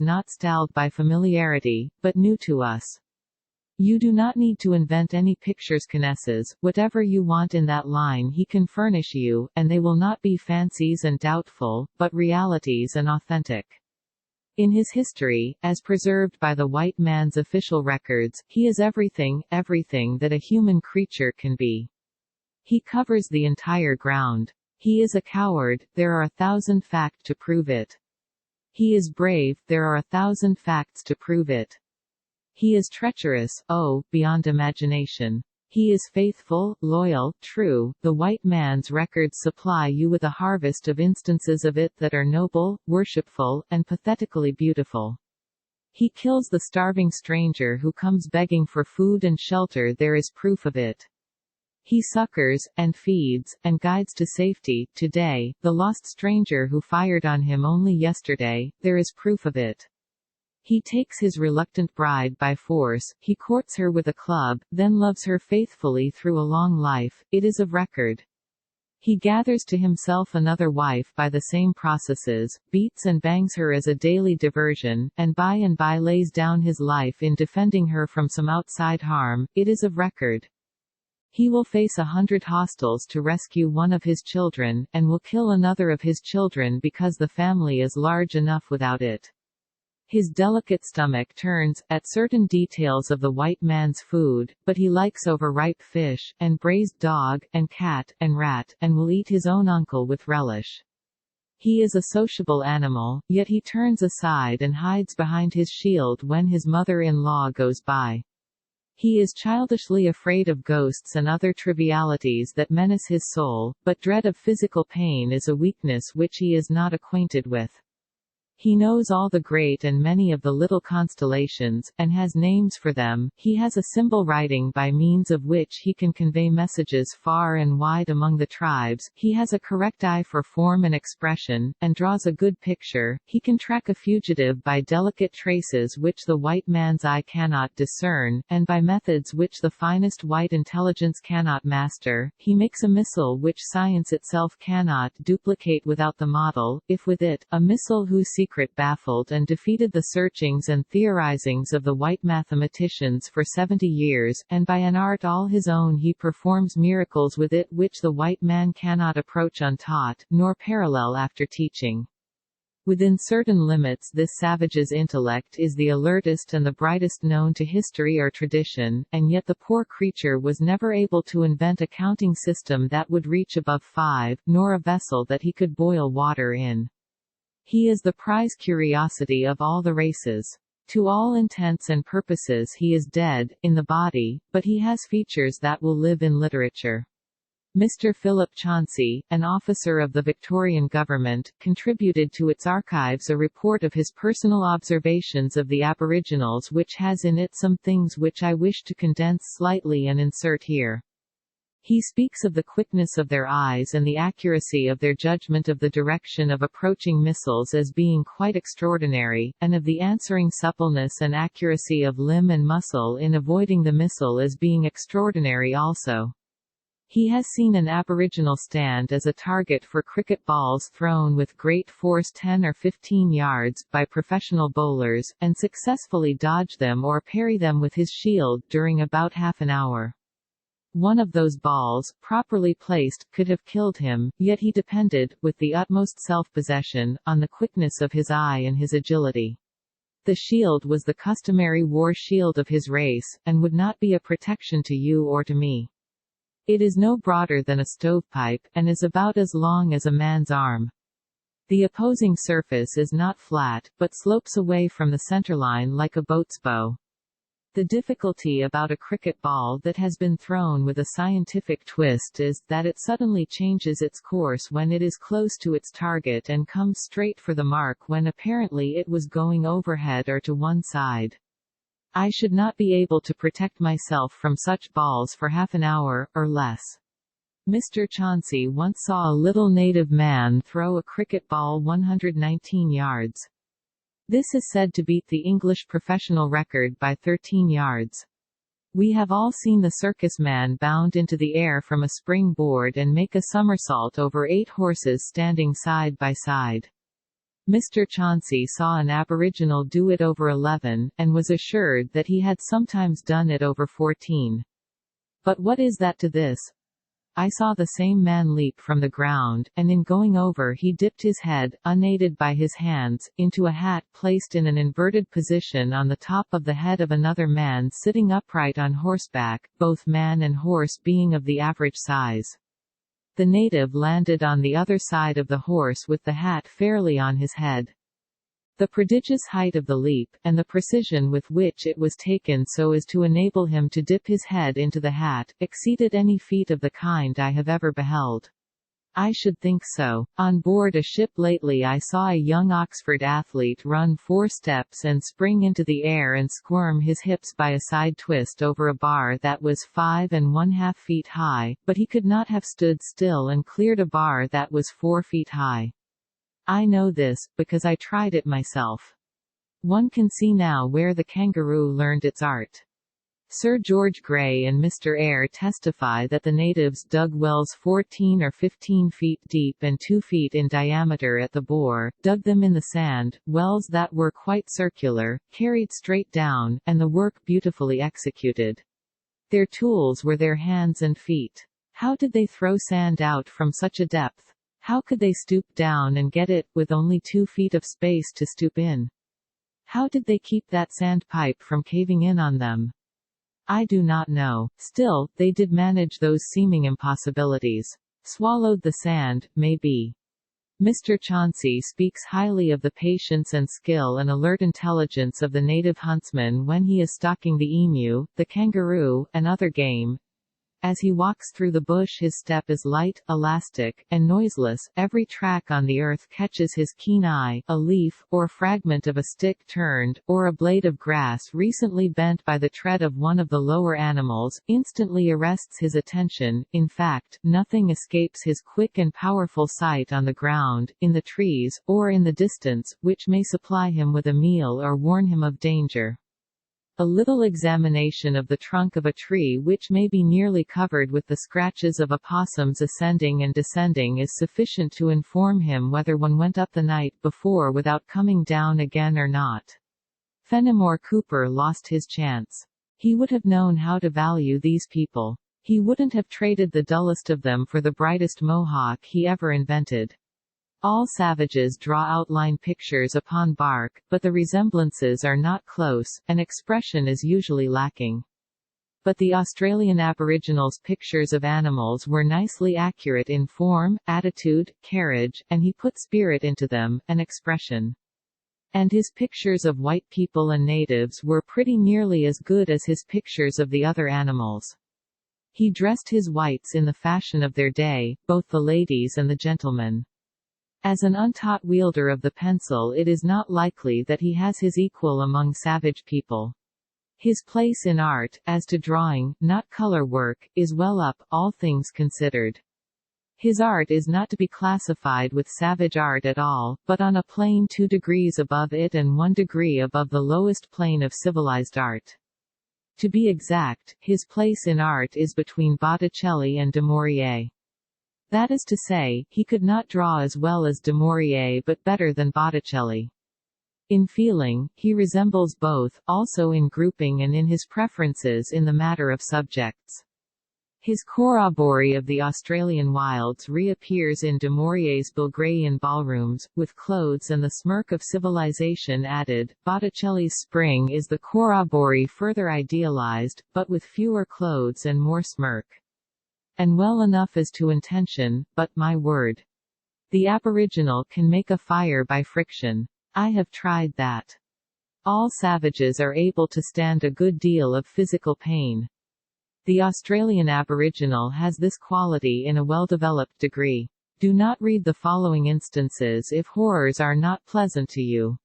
not styled by familiarity, but new to us. You do not need to invent any pictures canesses, whatever you want in that line he can furnish you, and they will not be fancies and doubtful, but realities and authentic. In his history, as preserved by the white man's official records, he is everything that a human creature can be. He covers the entire ground. He is a coward, there are 1,000 facts to prove it. He is brave, there are 1,000 facts to prove it. He is treacherous, oh, beyond imagination. He is faithful, loyal, true. The white man's records supply you with a harvest of instances of it that are noble, worshipful, and pathetically beautiful. He kills the starving stranger who comes begging for food and shelter, there is proof of it. He succors, and feeds, and guides to safety, today, the lost stranger who fired on him only yesterday, there is proof of it. He takes his reluctant bride by force, he courts her with a club, then loves her faithfully through a long life, it is of record. He gathers to himself another wife by the same processes, beats and bangs her as a daily diversion, and by lays down his life in defending her from some outside harm, it is of record. He will face 100 hostiles to rescue one of his children, and will kill another of his children because the family is large enough without it. His delicate stomach turns, at certain details of the white man's food, but he likes overripe fish, and braised dog, and cat, and rat, and will eat his own uncle with relish. He is a sociable animal, yet he turns aside and hides behind his shield when his mother-in-law goes by. He is childishly afraid of ghosts and other trivialities that menace his soul, but dread of physical pain is a weakness which he is not acquainted with. He knows all the great and many of the little constellations, and has names for them. He has a symbol writing by means of which he can convey messages far and wide among the tribes. He has a correct eye for form and expression, and draws a good picture. He can track a fugitive by delicate traces which the white man's eye cannot discern, and by methods which the finest white intelligence cannot master. He makes a missile which science itself cannot duplicate without the model, if with it, a missile whose secret baffled and defeated the searchings and theorizings of the white mathematicians for 70 years, and by an art all his own he performs miracles with it which the white man cannot approach untaught, nor parallel after teaching. Within certain limits this savage's intellect is the alertest and the brightest known to history or tradition, and yet the poor creature was never able to invent a counting system that would reach above 5, nor a vessel that he could boil water in. He is the prize curiosity of all the races. To all intents and purposes he is dead, in the body, but he has features that will live in literature. Mr. Philip Chauncey, an officer of the Victorian government, contributed to its archives a report of his personal observations of the Aboriginals which has in it some things which I wish to condense slightly and insert here. He speaks of the quickness of their eyes and the accuracy of their judgment of the direction of approaching missiles as being quite extraordinary, and of the answering suppleness and accuracy of limb and muscle in avoiding the missile as being extraordinary also. He has seen an aboriginal stand as a target for cricket balls thrown with great force 10 or 15 yards, by professional bowlers, and successfully dodge them or parry them with his shield during about half an hour. One of those balls, properly placed, could have killed him, yet he depended, with the utmost self-possession, on the quickness of his eye and his agility. The shield was the customary war shield of his race, and would not be a protection to you or to me. It is no broader than a stovepipe, and is about as long as a man's arm. The opposing surface is not flat, but slopes away from the centerline like a boat's bow. The difficulty about a cricket ball that has been thrown with a scientific twist is, that it suddenly changes its course when it is close to its target and comes straight for the mark when apparently it was going overhead or to one side. I should not be able to protect myself from such balls for half an hour, or less. Mr. Chauncey once saw a little native man throw a cricket ball 119 yards. This is said to beat the English professional record by 13 yards. We have all seen the circus man bound into the air from a spring board and make a somersault over 8 horses standing side by side. Mr. Chauncey saw an aboriginal do it over 11, and was assured that he had sometimes done it over 14. But what is that to this? I saw the same man leap from the ground, and in going over he dipped his head, unaided by his hands, into a hat placed in an inverted position on the top of the head of another man sitting upright on horseback, both man and horse being of the average size. The native landed on the other side of the horse with the hat fairly on his head. The prodigious height of the leap, and the precision with which it was taken so as to enable him to dip his head into the hat, exceeded any feat of the kind I have ever beheld. I should think so. On board a ship lately I saw a young Oxford athlete run 4 steps and spring into the air and squirm his hips by a side twist over a bar that was 5 1/2 feet high, but he could not have stood still and cleared a bar that was 4 feet high. I know this, because I tried it myself. One can see now where the kangaroo learned its art. Sir George Grey and Mr. Eyre testify that the natives dug wells 14 or 15 feet deep and 2 feet in diameter at the bore, dug them in the sand, wells that were quite circular, carried straight down, and the work beautifully executed. Their tools were their hands and feet. How did they throw sand out from such a depth? How could they stoop down and get it, with only 2 feet of space to stoop in? How did they keep that sandpipe from caving in on them? I do not know. Still, they did manage those seeming impossibilities. Swallowed the sand, maybe. Mr. Chauncey speaks highly of the patience and skill and alert intelligence of the native huntsman when he is stalking the emu, the kangaroo, and other game. As he walks through the bush his step is light, elastic, and noiseless, every track on the earth catches his keen eye, a leaf, or fragment of a stick turned, or a blade of grass recently bent by the tread of one of the lower animals, instantly arrests his attention. In fact, nothing escapes his quick and powerful sight on the ground, in the trees, or in the distance, which may supply him with a meal or warn him of danger. A little examination of the trunk of a tree which may be nearly covered with the scratches of opossums ascending and descending is sufficient to inform him whether one went up the night before without coming down again or not. Fenimore Cooper lost his chance. He would have known how to value these people. He wouldn't have traded the dullest of them for the brightest mohawk he ever invented. All savages draw outline pictures upon bark, but the resemblances are not close, and expression is usually lacking. But the Australian Aboriginals' pictures of animals were nicely accurate in form, attitude, carriage, and he put spirit into them, and expression. And his pictures of white people and natives were pretty nearly as good as his pictures of the other animals. He dressed his whites in the fashion of their day, both the ladies and the gentlemen. As an untaught wielder of the pencil it is not likely that he has his equal among savage people. His place in art, as to drawing, not color work, is well up, all things considered. His art is not to be classified with savage art at all, but on a plane 2 degrees above it and 1 degree above the lowest plane of civilized art. To be exact, his place in art is between Botticelli and Du Maurier. That is to say, he could not draw as well as Du Maurier but better than Botticelli. In feeling, he resembles both, also in grouping and in his preferences in the matter of subjects. His corroboree of the Australian wilds reappears in Du Maurier's Bulgarian ballrooms, with clothes and the smirk of civilization added. Botticelli's Spring is the corroboree further idealized, but with fewer clothes and more smirk. And well enough as to intention, but, my word. The aboriginal can make a fire by friction. I have tried that. All savages are able to stand a good deal of physical pain. The Australian Aboriginal has this quality in a well-developed degree. Do not read the following instances if horrors are not pleasant to you.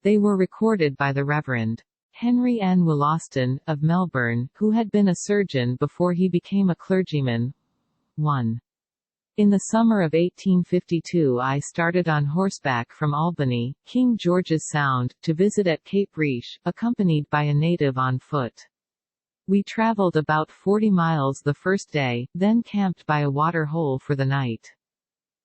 They were recorded by the Reverend Henry N. Wollaston, of Melbourne, who had been a surgeon before he became a clergyman. 1. In the summer of 1852 I started on horseback from Albany, King George's Sound, to visit at Cape Riche, accompanied by a native on foot. We traveled about 40 miles the first day, then camped by a water hole for the night.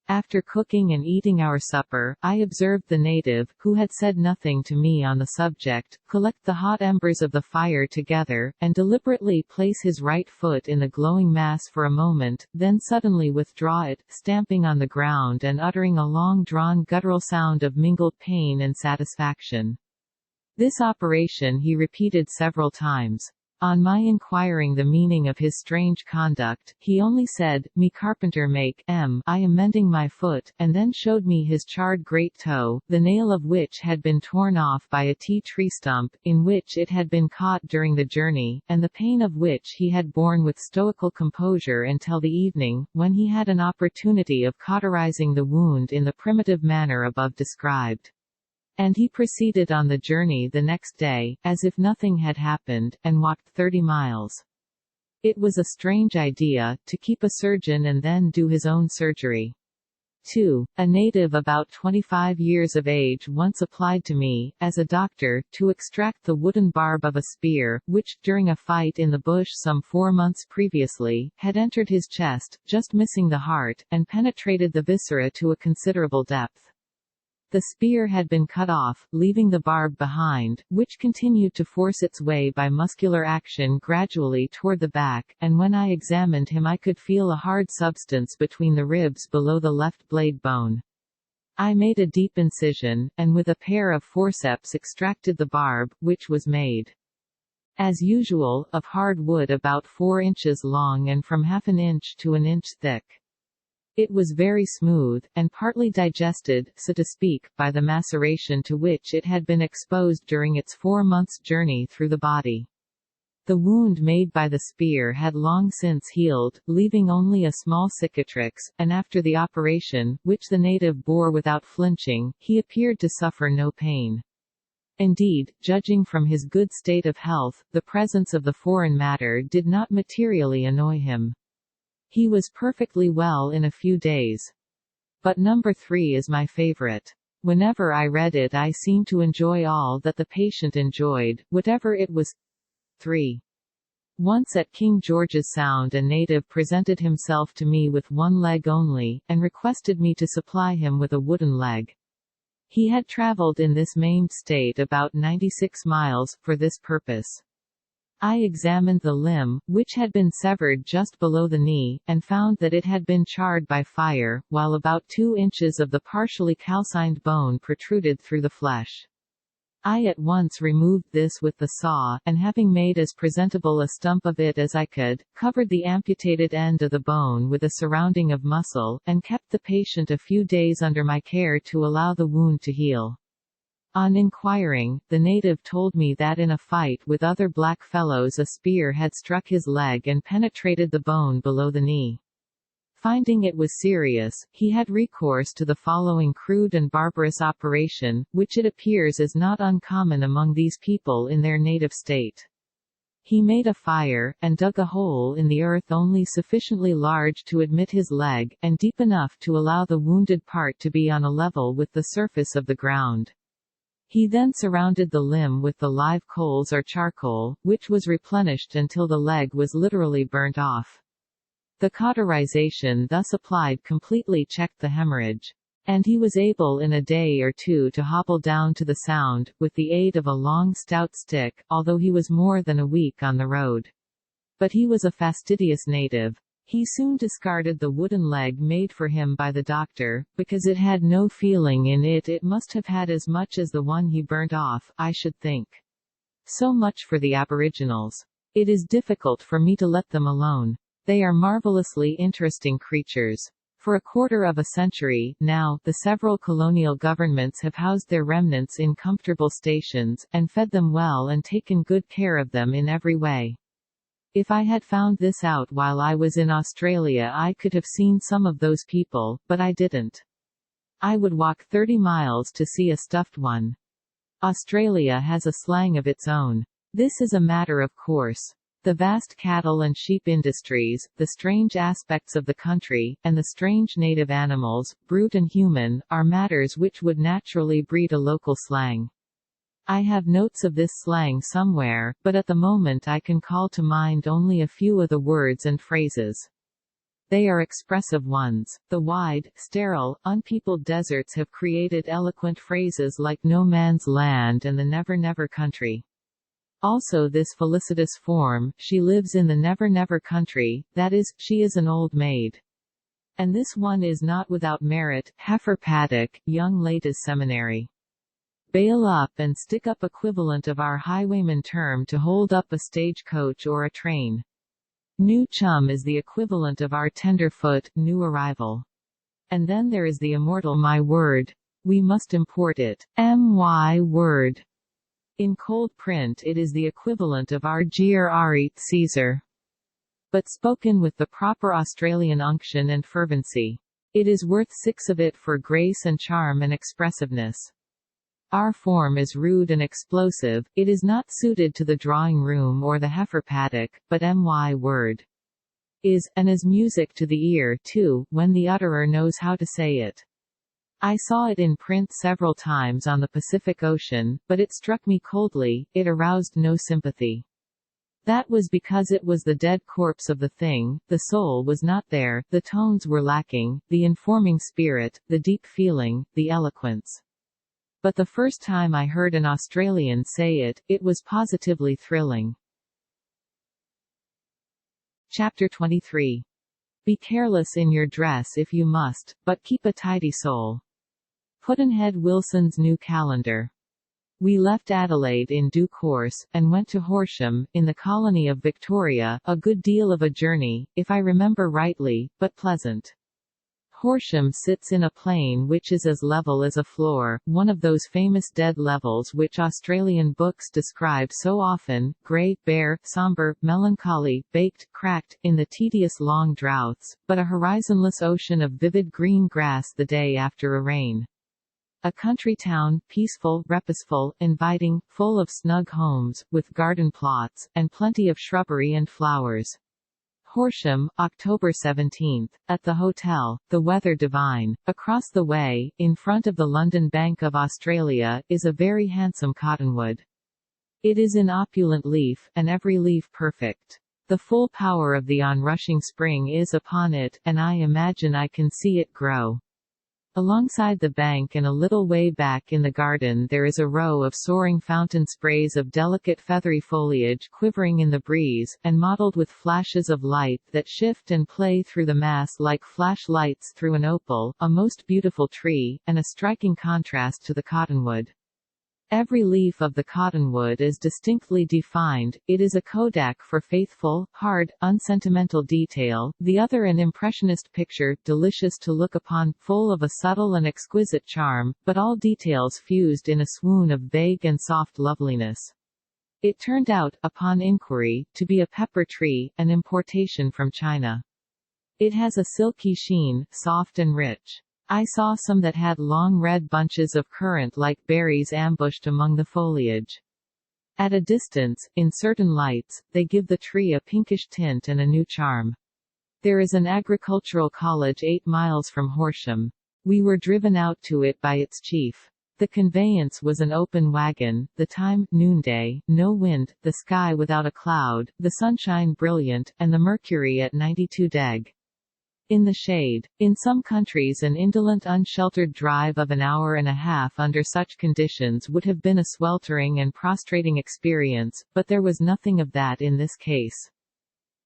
After cooking and eating our supper, I observed the native, who had said nothing to me on the subject, collect the hot embers of the fire together, and deliberately place his right foot in the glowing mass for a moment, then suddenly withdraw it, stamping on the ground and uttering a long-drawn guttural sound of mingled pain and satisfaction. This operation he repeated several times. On my inquiring the meaning of his strange conduct, he only said, "Me carpenter make I am mending my foot," and then showed me his charred great toe, the nail of which had been torn off by a tree stump, in which it had been caught during the journey, and the pain of which he had borne with stoical composure until the evening, when he had an opportunity of cauterizing the wound in the primitive manner above described. And he proceeded on the journey the next day, as if nothing had happened, and walked 30 miles. It was a strange idea, to keep a surgeon and then do his own surgery. 2. A native about 25 years of age once applied to me, as a doctor, to extract the wooden barb of a spear, which, during a fight in the bush some 4 months previously, had entered his chest, just missing the heart, and penetrated the viscera to a considerable depth. The spear had been cut off, leaving the barb behind, which continued to force its way by muscular action gradually toward the back, and when I examined him I could feel a hard substance between the ribs below the left blade bone. I made a deep incision, and with a pair of forceps extracted the barb, which was made, as usual, of hard wood about 4 inches long and from half an inch to an inch thick. It was very smooth, and partly digested, so to speak, by the maceration to which it had been exposed during its 4 months' journey through the body. The wound made by the spear had long since healed, leaving only a small cicatrix, and after the operation, which the native bore without flinching, he appeared to suffer no pain. Indeed, judging from his good state of health, the presence of the foreign matter did not materially annoy him. He was perfectly well in a few days. But number 3 is my favorite. Whenever I read it I seemed to enjoy all that the patient enjoyed, whatever it was. 3. Once at King George's Sound a native presented himself to me with one leg only, and requested me to supply him with a wooden leg. He had traveled in this maimed state about 96 miles, for this purpose. I examined the limb, which had been severed just below the knee, and found that it had been charred by fire, while about 2 inches of the partially calcined bone protruded through the flesh. I at once removed this with the saw, and having made as presentable a stump of it as I could, covered the amputated end of the bone with a surrounding of muscle, and kept the patient a few days under my care to allow the wound to heal. On inquiring, the native told me that in a fight with other black fellows a spear had struck his leg and penetrated the bone below the knee. Finding it was serious, he had recourse to the following crude and barbarous operation, which it appears is not uncommon among these people in their native state. He made a fire, and dug a hole in the earth only sufficiently large to admit his leg, and deep enough to allow the wounded part to be on a level with the surface of the ground. He then surrounded the limb with the live coals or charcoal, which was replenished until the leg was literally burnt off. The cauterization thus applied completely checked the hemorrhage. And he was able in a day or 2 to hobble down to the Sound, with the aid of a long stout stick, although he was more than a week on the road. But he was a fastidious native. He soon discarded the wooden leg made for him by the doctor, because it had no feeling in it. It must have had as much as the one he burnt off, I should think. So much for the aboriginals. It is difficult for me to let them alone. They are marvelously interesting creatures. For a quarter of a century, now, the several colonial governments have housed their remnants in comfortable stations, and fed them well and taken good care of them in every way. If I had found this out while I was in Australia I could have seen some of those people, but I didn't. I would walk 30 miles to see a stuffed one. Australia has a slang of its own. This is a matter of course. The vast cattle and sheep industries, the strange aspects of the country, and the strange native animals, brute and human, are matters which would naturally breed a local slang. I have notes of this slang somewhere, but at the moment I can call to mind only a few of the words and phrases. They are expressive ones. The wide, sterile, unpeopled deserts have created eloquent phrases like no man's land and the never never country. Also this felicitous form, she lives in the never never country, that is, she is an old maid. And this one is not without merit, heifer paddock, young ladies seminary. Bail up and stick up equivalent of our highwayman term to hold up a stagecoach or a train. New chum is the equivalent of our tenderfoot, new arrival. And then there is the immortal my word. We must import it. My word. In cold print it is the equivalent of our grreit Caesar. But spoken with the proper Australian unction and fervency. It is worth 6 of it for grace and charm and expressiveness. Our form is rude and explosive, it is not suited to the drawing room or the heifer paddock, but my word is, and is music to the ear too, when the utterer knows how to say it. I saw it in print several times on the Pacific Ocean, but it struck me coldly, it aroused no sympathy. That was because it was the dead corpse of the thing, the soul was not there, the tones were lacking, the informing spirit, the deep feeling, the eloquence. But the first time I heard an Australian say it, it was positively thrilling. Chapter 23. Be careless in your dress if you must, but keep a tidy soul. Pudd'nhead Wilson's New Calendar. We left Adelaide in due course, and went to Horsham, in the colony of Victoria, a good deal of a journey, if I remember rightly, but pleasant. Horsham sits in a plain which is as level as a floor, one of those famous dead levels which Australian books describe so often, grey, bare, sombre, melancholy, baked, cracked, in the tedious long droughts, but a horizonless ocean of vivid green grass the day after a rain. A country town, peaceful, reposeful, inviting, full of snug homes, with garden plots, and plenty of shrubbery and flowers. Horsham, October 17. At the hotel, the weather divine. Across the way, in front of the London Bank of Australia, is a very handsome cottonwood. It is in opulent leaf, and every leaf perfect. The full power of the onrushing spring is upon it, and I imagine I can see it grow. Alongside the bank and a little way back in the garden there is a row of soaring fountain sprays of delicate feathery foliage quivering in the breeze, and mottled with flashes of light that shift and play through the mass like flashlights through an opal, a most beautiful tree, and a striking contrast to the cottonwood. Every leaf of the cottonwood is distinctly defined, it is a kodak for faithful, hard, unsentimental detail, the other an impressionist picture, delicious to look upon, full of a subtle and exquisite charm, but all details fused in a swoon of vague and soft loveliness. It turned out, upon inquiry, to be a pepper tree, an importation from China. It has a silky sheen, soft and rich. I saw some that had long red bunches of currant-like berries ambushed among the foliage. At a distance, in certain lights, they give the tree a pinkish tint and a new charm. There is an agricultural college 8 miles from Horsham. We were driven out to it by its chief. The conveyance was an open wagon, the time, noonday, no wind, the sky without a cloud, the sunshine brilliant, and the mercury at 92°. In the shade. In some countries an indolent unsheltered drive of an hour and a half under such conditions would have been a sweltering and prostrating experience, but there was nothing of that in this case.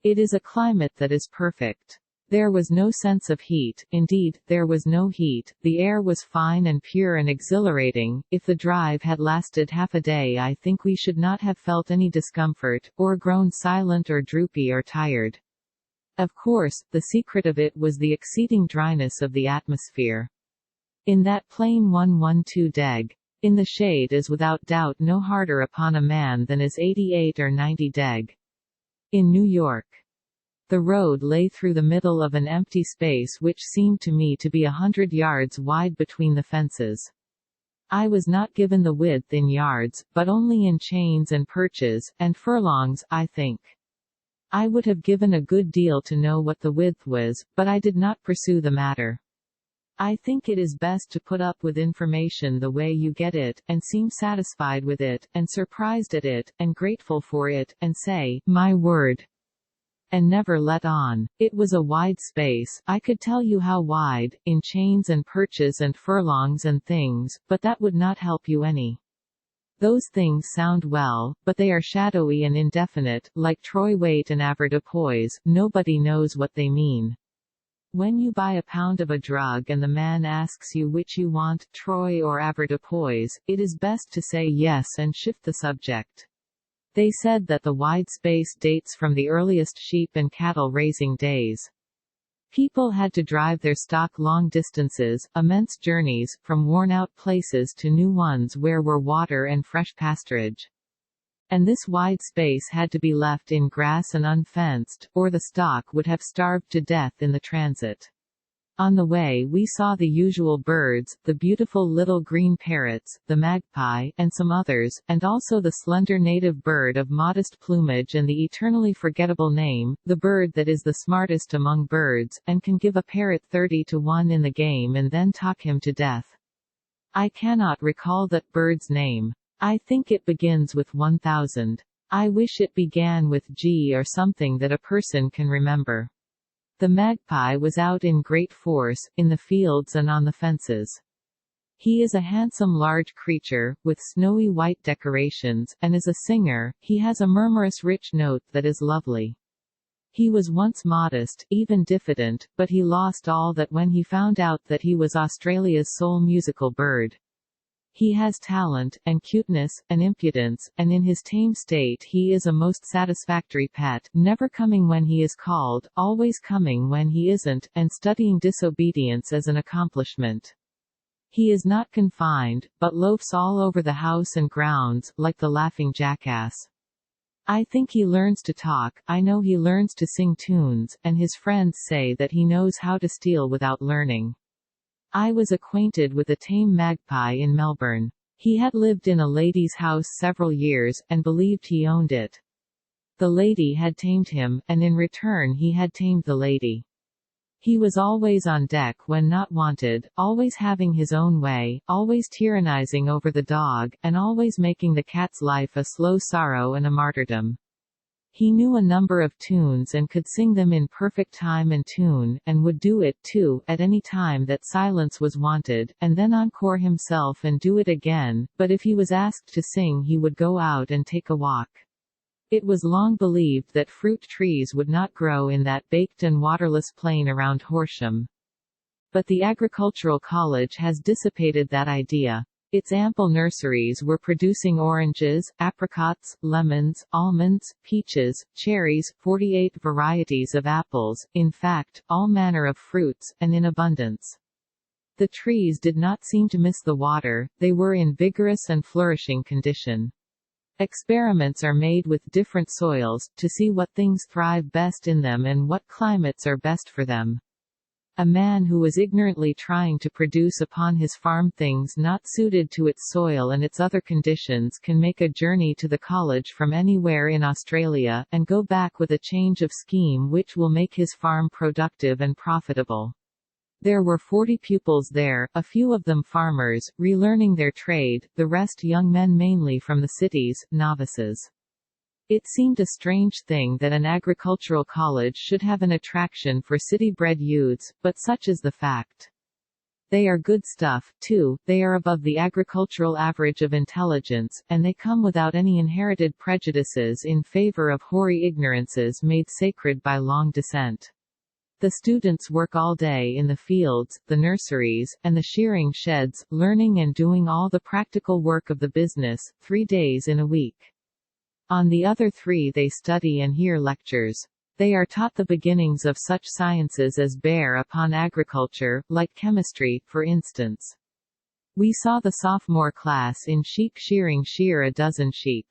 It is a climate that is perfect. There was no sense of heat, indeed, there was no heat, the air was fine and pure and exhilarating. If the drive had lasted half a day I think we should not have felt any discomfort, or grown silent or droopy or tired. Of course, the secret of it was the exceeding dryness of the atmosphere. In that plain 112°, in the shade is without doubt no harder upon a man than is 88 or 90°. In New York, the road lay through the middle of an empty space which seemed to me to be 100 yards wide between the fences. I was not given the width in yards, but only in chains and perches, and furlongs, I think. I would have given a good deal to know what the width was, but I did not pursue the matter. I think it is best to put up with information the way you get it, and seem satisfied with it, and surprised at it, and grateful for it, and say, my word. and never let on. It was a wide space, I could tell you how wide, in chains and perches and furlongs and things, but that would not help you any. Those things sound well, but they are shadowy and indefinite, like troy weight and avoirdupois, nobody knows what they mean. When you buy a pound of a drug and the man asks you which you want, troy or avoirdupois, it is best to say yes and shift the subject. They said that the wide space dates from the earliest sheep and cattle raising days. People had to drive their stock long distances, immense journeys, from worn-out places to new ones where were water and fresh pasturage. And this wide space had to be left in grass and unfenced, or the stock would have starved to death in the transit. On the way we saw the usual birds, the beautiful little green parrots, the magpie, and some others, and also the slender native bird of modest plumage and the eternally forgettable name, the bird that is the smartest among birds, and can give a parrot 30 to 1 in the game and then talk him to death. I cannot recall that bird's name. I think it begins with 1000. I wish it began with G or something that a person can remember. The magpie was out in great force, in the fields and on the fences. He is a handsome large creature, with snowy white decorations, and is a singer. He has a murmurous rich note that is lovely. He was once modest, even diffident, but he lost all that when he found out that he was Australia's sole musical bird. He has talent, and cuteness, and impudence, and in his tame state he is a most satisfactory pet, never coming when he is called, always coming when he isn't, and studying disobedience as an accomplishment. He is not confined, but loafs all over the house and grounds, like the laughing jackass. I think he learns to talk, I know he learns to sing tunes, and his friends say that he knows how to steal without learning. I was acquainted with a tame magpie in Melbourne. He had lived in a lady's house several years, and believed he owned it. The lady had tamed him, and in return he had tamed the lady. He was always on deck when not wanted, always having his own way, always tyrannizing over the dog, and always making the cat's life a slow sorrow and a martyrdom. He knew a number of tunes and could sing them in perfect time and tune, and would do it, too, at any time that silence was wanted, and then encore himself and do it again, but if he was asked to sing he would go out and take a walk. It was long believed that fruit trees would not grow in that baked and waterless plain around Horsham. But the Agricultural College has dissipated that idea. Its ample nurseries were producing oranges, apricots, lemons, almonds, peaches, cherries, 48 varieties of apples, in fact, all manner of fruits, and in abundance. The trees did not seem to miss the water, they were in vigorous and flourishing condition. Experiments are made with different soils, to see what things thrive best in them and what climates are best for them. A man who is ignorantly trying to produce upon his farm things not suited to its soil and its other conditions can make a journey to the college from anywhere in Australia, and go back with a change of scheme which will make his farm productive and profitable. There were 40 pupils there, a few of them farmers, relearning their trade, the rest young men mainly from the cities, novices. It seemed a strange thing that an agricultural college should have an attraction for city-bred youths, but such is the fact. They are good stuff, too, they are above the agricultural average of intelligence, and they come without any inherited prejudices in favor of hoary ignorances made sacred by long descent. The students work all day in the fields, the nurseries, and the shearing sheds, learning and doing all the practical work of the business, 3 days in a week. On the other 3 they study and hear lectures. They are taught the beginnings of such sciences as bear upon agriculture, like chemistry, for instance. We saw the sophomore class in sheep shearing shear a dozen sheep.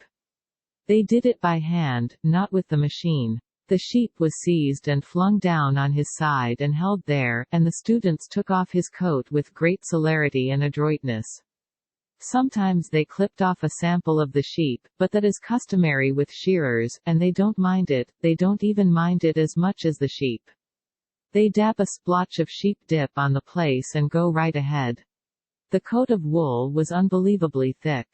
They did it by hand, not with the machine. The sheep was seized and flung down on his side and held there, and the students took off his coat with great celerity and adroitness. Sometimes they clipped off a sample of the sheep, but that is customary with shearers, and they don't mind it, they don't even mind it as much as the sheep. They dab a splotch of sheep dip on the place and go right ahead. The coat of wool was unbelievably thick.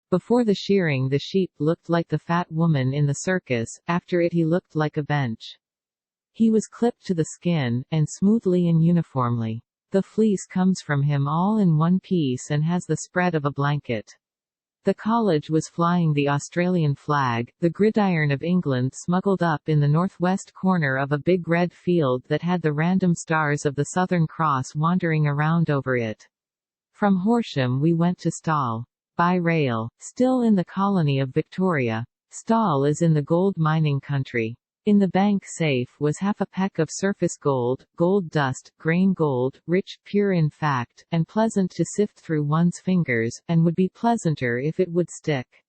Before the shearing the sheep looked like the fat woman in the circus, after it he looked like a bench. He was clipped to the skin, and smoothly and uniformly. The fleece comes from him all in one piece and has the spread of a blanket. The college was flying the Australian flag, the gridiron of England smuggled up in the northwest corner of a big red field that had the random stars of the Southern Cross wandering around over it. From Horsham we went to Stawell. By rail. Still in the colony of Victoria. Stawell is in the gold mining country. In the bank safe was half a peck of surface gold, gold dust, grain gold, rich, pure in fact, and pleasant to sift through one's fingers, and would be pleasanter if it would stick.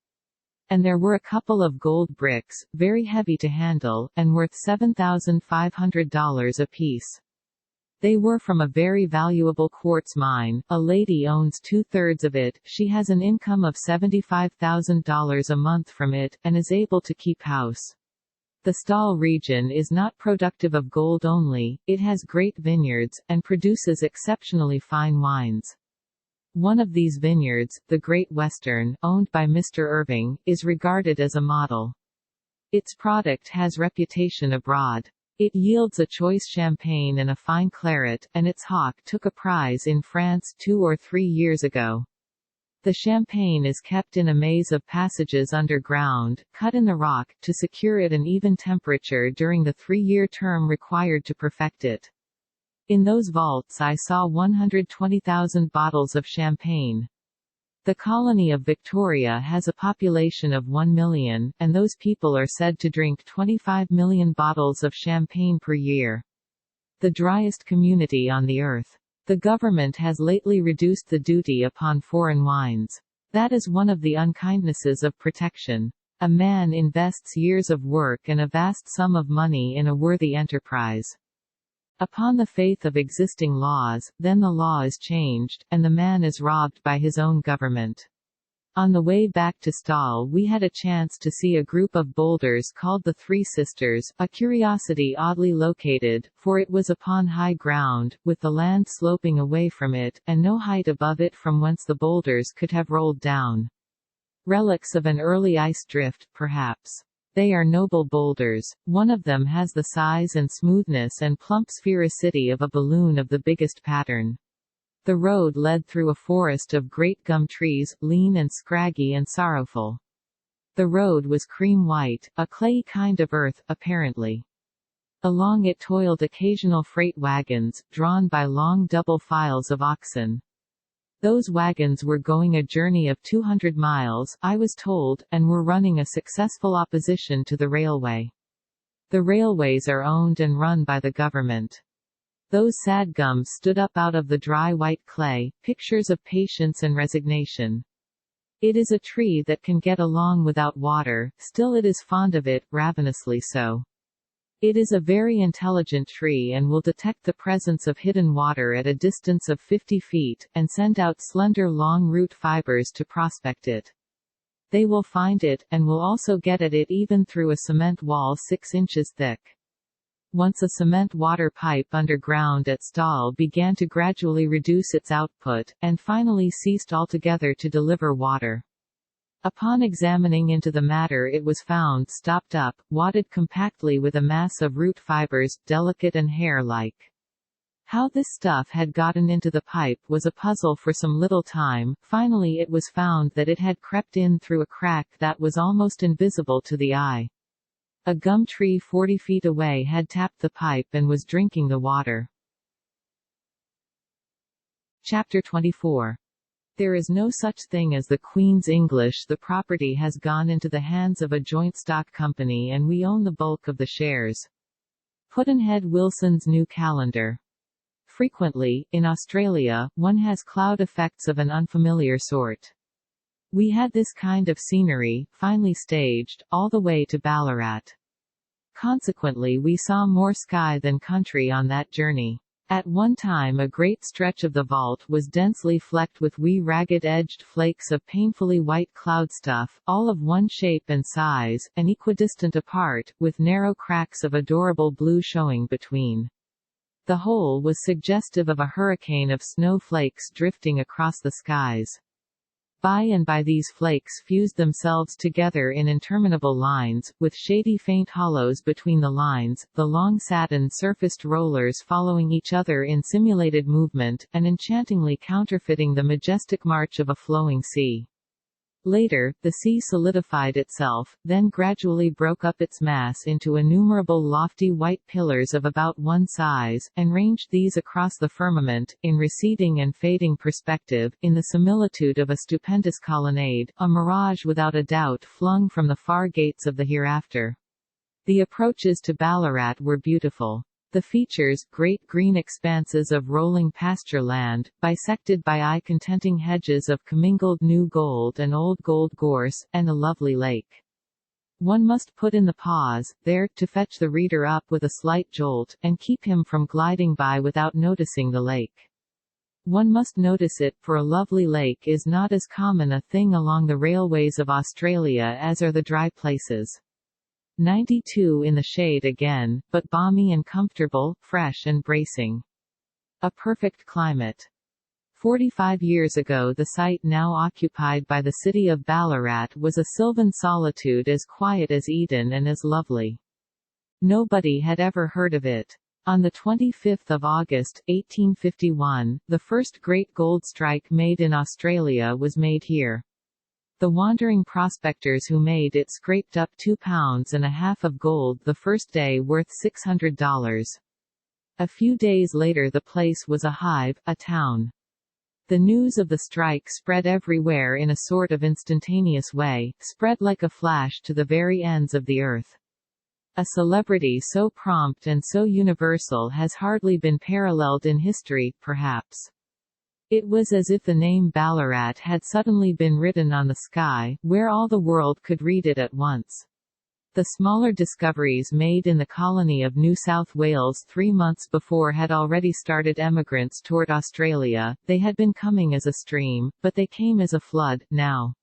And there were a couple of gold bricks, very heavy to handle, and worth $7,500 apiece. They were from a very valuable quartz mine. A lady owns 2/3 of it, she has an income of $75,000 a month from it, and is able to keep house. The Stawell region is not productive of gold only, it has great vineyards, and produces exceptionally fine wines. One of these vineyards, the Great Western, owned by Mr. Irving, is regarded as a model. Its product has reputation abroad. It yields a choice champagne and a fine claret, and its hock took a prize in France 2 or 3 years ago. The champagne is kept in a maze of passages underground, cut in the rock, to secure it an even temperature during the 3-year term required to perfect it. In those vaults I saw 120,000 bottles of champagne. The colony of Victoria has a population of 1 million, and those people are said to drink 25 million bottles of champagne per year. The driest community on the earth. The government has lately reduced the duty upon foreign wines. That is one of the unkindnesses of protection. A man invests years of work and a vast sum of money in a worthy enterprise. Upon the faith of existing laws, then the law is changed, and the man is robbed by his own government. On the way back to Stawell we had a chance to see a group of boulders called the Three Sisters, a curiosity oddly located, for it was upon high ground, with the land sloping away from it, and no height above it from whence the boulders could have rolled down. Relics of an early ice drift, perhaps. They are noble boulders. One of them has the size and smoothness and plump sphericity of a balloon of the biggest pattern. The road led through a forest of great gum trees, lean and scraggy and sorrowful. The road was cream white, a clayey kind of earth, apparently. Along it toiled occasional freight wagons, drawn by long double files of oxen. Those wagons were going a journey of 200 miles, I was told, and were running a successful opposition to the railway. The railways are owned and run by the government. Those sad gums stood up out of the dry white clay, pictures of patience and resignation. It is a tree that can get along without water, still it is fond of it, ravenously so. It is a very intelligent tree and will detect the presence of hidden water at a distance of 50 feet, and send out slender long root fibers to prospect it. They will find it, and will also get at it even through a cement wall 6 inches thick. Once a cement water pipe underground at Stawell began to gradually reduce its output, and finally ceased altogether to deliver water. Upon examining into the matter it was found stopped up, wadded compactly with a mass of root fibers, delicate and hair-like. How this stuff had gotten into the pipe was a puzzle for some little time. Finally it was found that it had crept in through a crack that was almost invisible to the eye. A gum tree 40 feet away had tapped the pipe and was drinking the water. Chapter 24. There is no such thing as the Queen's English. The property has gone into the hands of a joint stock company and we own the bulk of the shares. Pudd'nhead Wilson's New Calendar. Frequently, in Australia, one has cloud effects of an unfamiliar sort. We had this kind of scenery, finely staged, all the way to Ballarat. Consequently we saw more sky than country on that journey. At one time a great stretch of the vault was densely flecked with wee ragged-edged flakes of painfully white cloud stuff, all of one shape and size, and equidistant apart, with narrow cracks of adorable blue showing between. The whole was suggestive of a hurricane of snow flakes drifting across the skies. By and by these flakes fused themselves together in interminable lines, with shady faint hollows between the lines, the long satin-surfaced rollers following each other in simulated movement, and enchantingly counterfeiting the majestic march of a flowing sea. Later, the sea solidified itself, then gradually broke up its mass into innumerable lofty white pillars of about one size, and ranged these across the firmament, in receding and fading perspective, in the similitude of a stupendous colonnade, a mirage without a doubt flung from the far gates of the hereafter. The approaches to Ballarat were beautiful. The features, great green expanses of rolling pasture land, bisected by eye-contenting hedges of commingled new gold and old gold gorse, and a lovely lake. One must put in the pause, there, to fetch the reader up with a slight jolt, and keep him from gliding by without noticing the lake. One must notice it, for a lovely lake is not as common a thing along the railways of Australia as are the dry places. 92 in the shade again, but balmy and comfortable, fresh and bracing. A perfect climate. 45 years ago the site now occupied by the city of Ballarat was a sylvan solitude as quiet as Eden and as lovely. Nobody had ever heard of it. On 25 August, 1851, the first great gold strike made in Australia was made here. The wandering prospectors who made it scraped up 2.5 pounds of gold the first day, worth $600. A few days later the place was a hive, a town. The news of the strike spread everywhere in a sort of instantaneous way, spread like a flash to the very ends of the earth. A celebrity so prompt and so universal has hardly been paralleled in history, perhaps. It was as if the name Ballarat had suddenly been written on the sky, where all the world could read it at once. The smaller discoveries made in the colony of New South Wales 3 months before had already started emigrants toward Australia. They had been coming as a stream, but they came as a flood, now.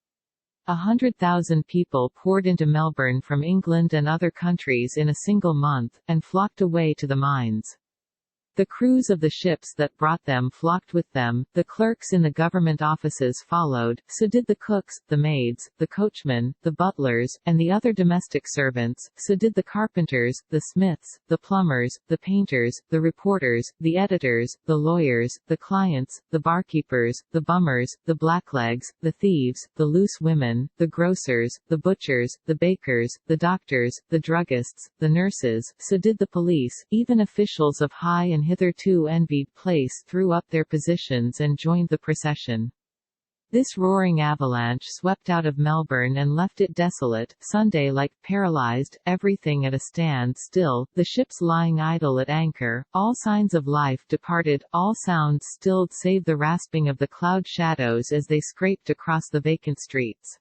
100,000 people poured into Melbourne from England and other countries in a single month, and flocked away to the mines. The crews of the ships that brought them flocked with them, the clerks in the government offices followed, so did the cooks, the maids, the coachmen, the butlers, and the other domestic servants, so did the carpenters, the smiths, the plumbers, the painters, the reporters, the editors, the lawyers, the clients, the barkeepers, the bummers, the blacklegs, the thieves, the loose women, the grocers, the butchers, the bakers, the doctors, the druggists, the nurses, so did the police, even officials of high and hitherto envied place threw up their positions and joined the procession. This roaring avalanche swept out of Melbourne and left it desolate, Sunday-like, paralysed, everything at a stand-still, the ships lying idle at anchor, all signs of life departed, all sounds stilled save the rasping of the cloud shadows as they scraped across the vacant streets.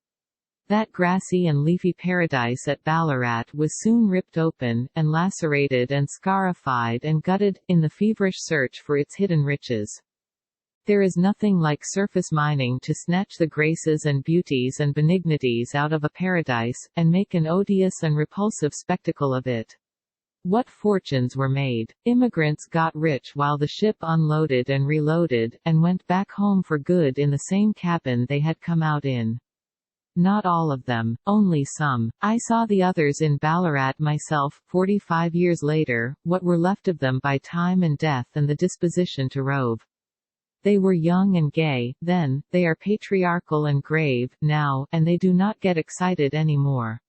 That grassy and leafy paradise at Ballarat was soon ripped open, and lacerated and scarified and gutted, in the feverish search for its hidden riches. There is nothing like surface mining to snatch the graces and beauties and benignities out of a paradise, and make an odious and repulsive spectacle of it. What fortunes were made! Immigrants got rich while the ship unloaded and reloaded, and went back home for good in the same cabin they had come out in. Not all of them, only some. I saw the others in Ballarat myself, 45 years later, what were left of them by time and death and the disposition to rove. They were young and gay, then, they are patriarchal and grave, now, and they do not get excited any more.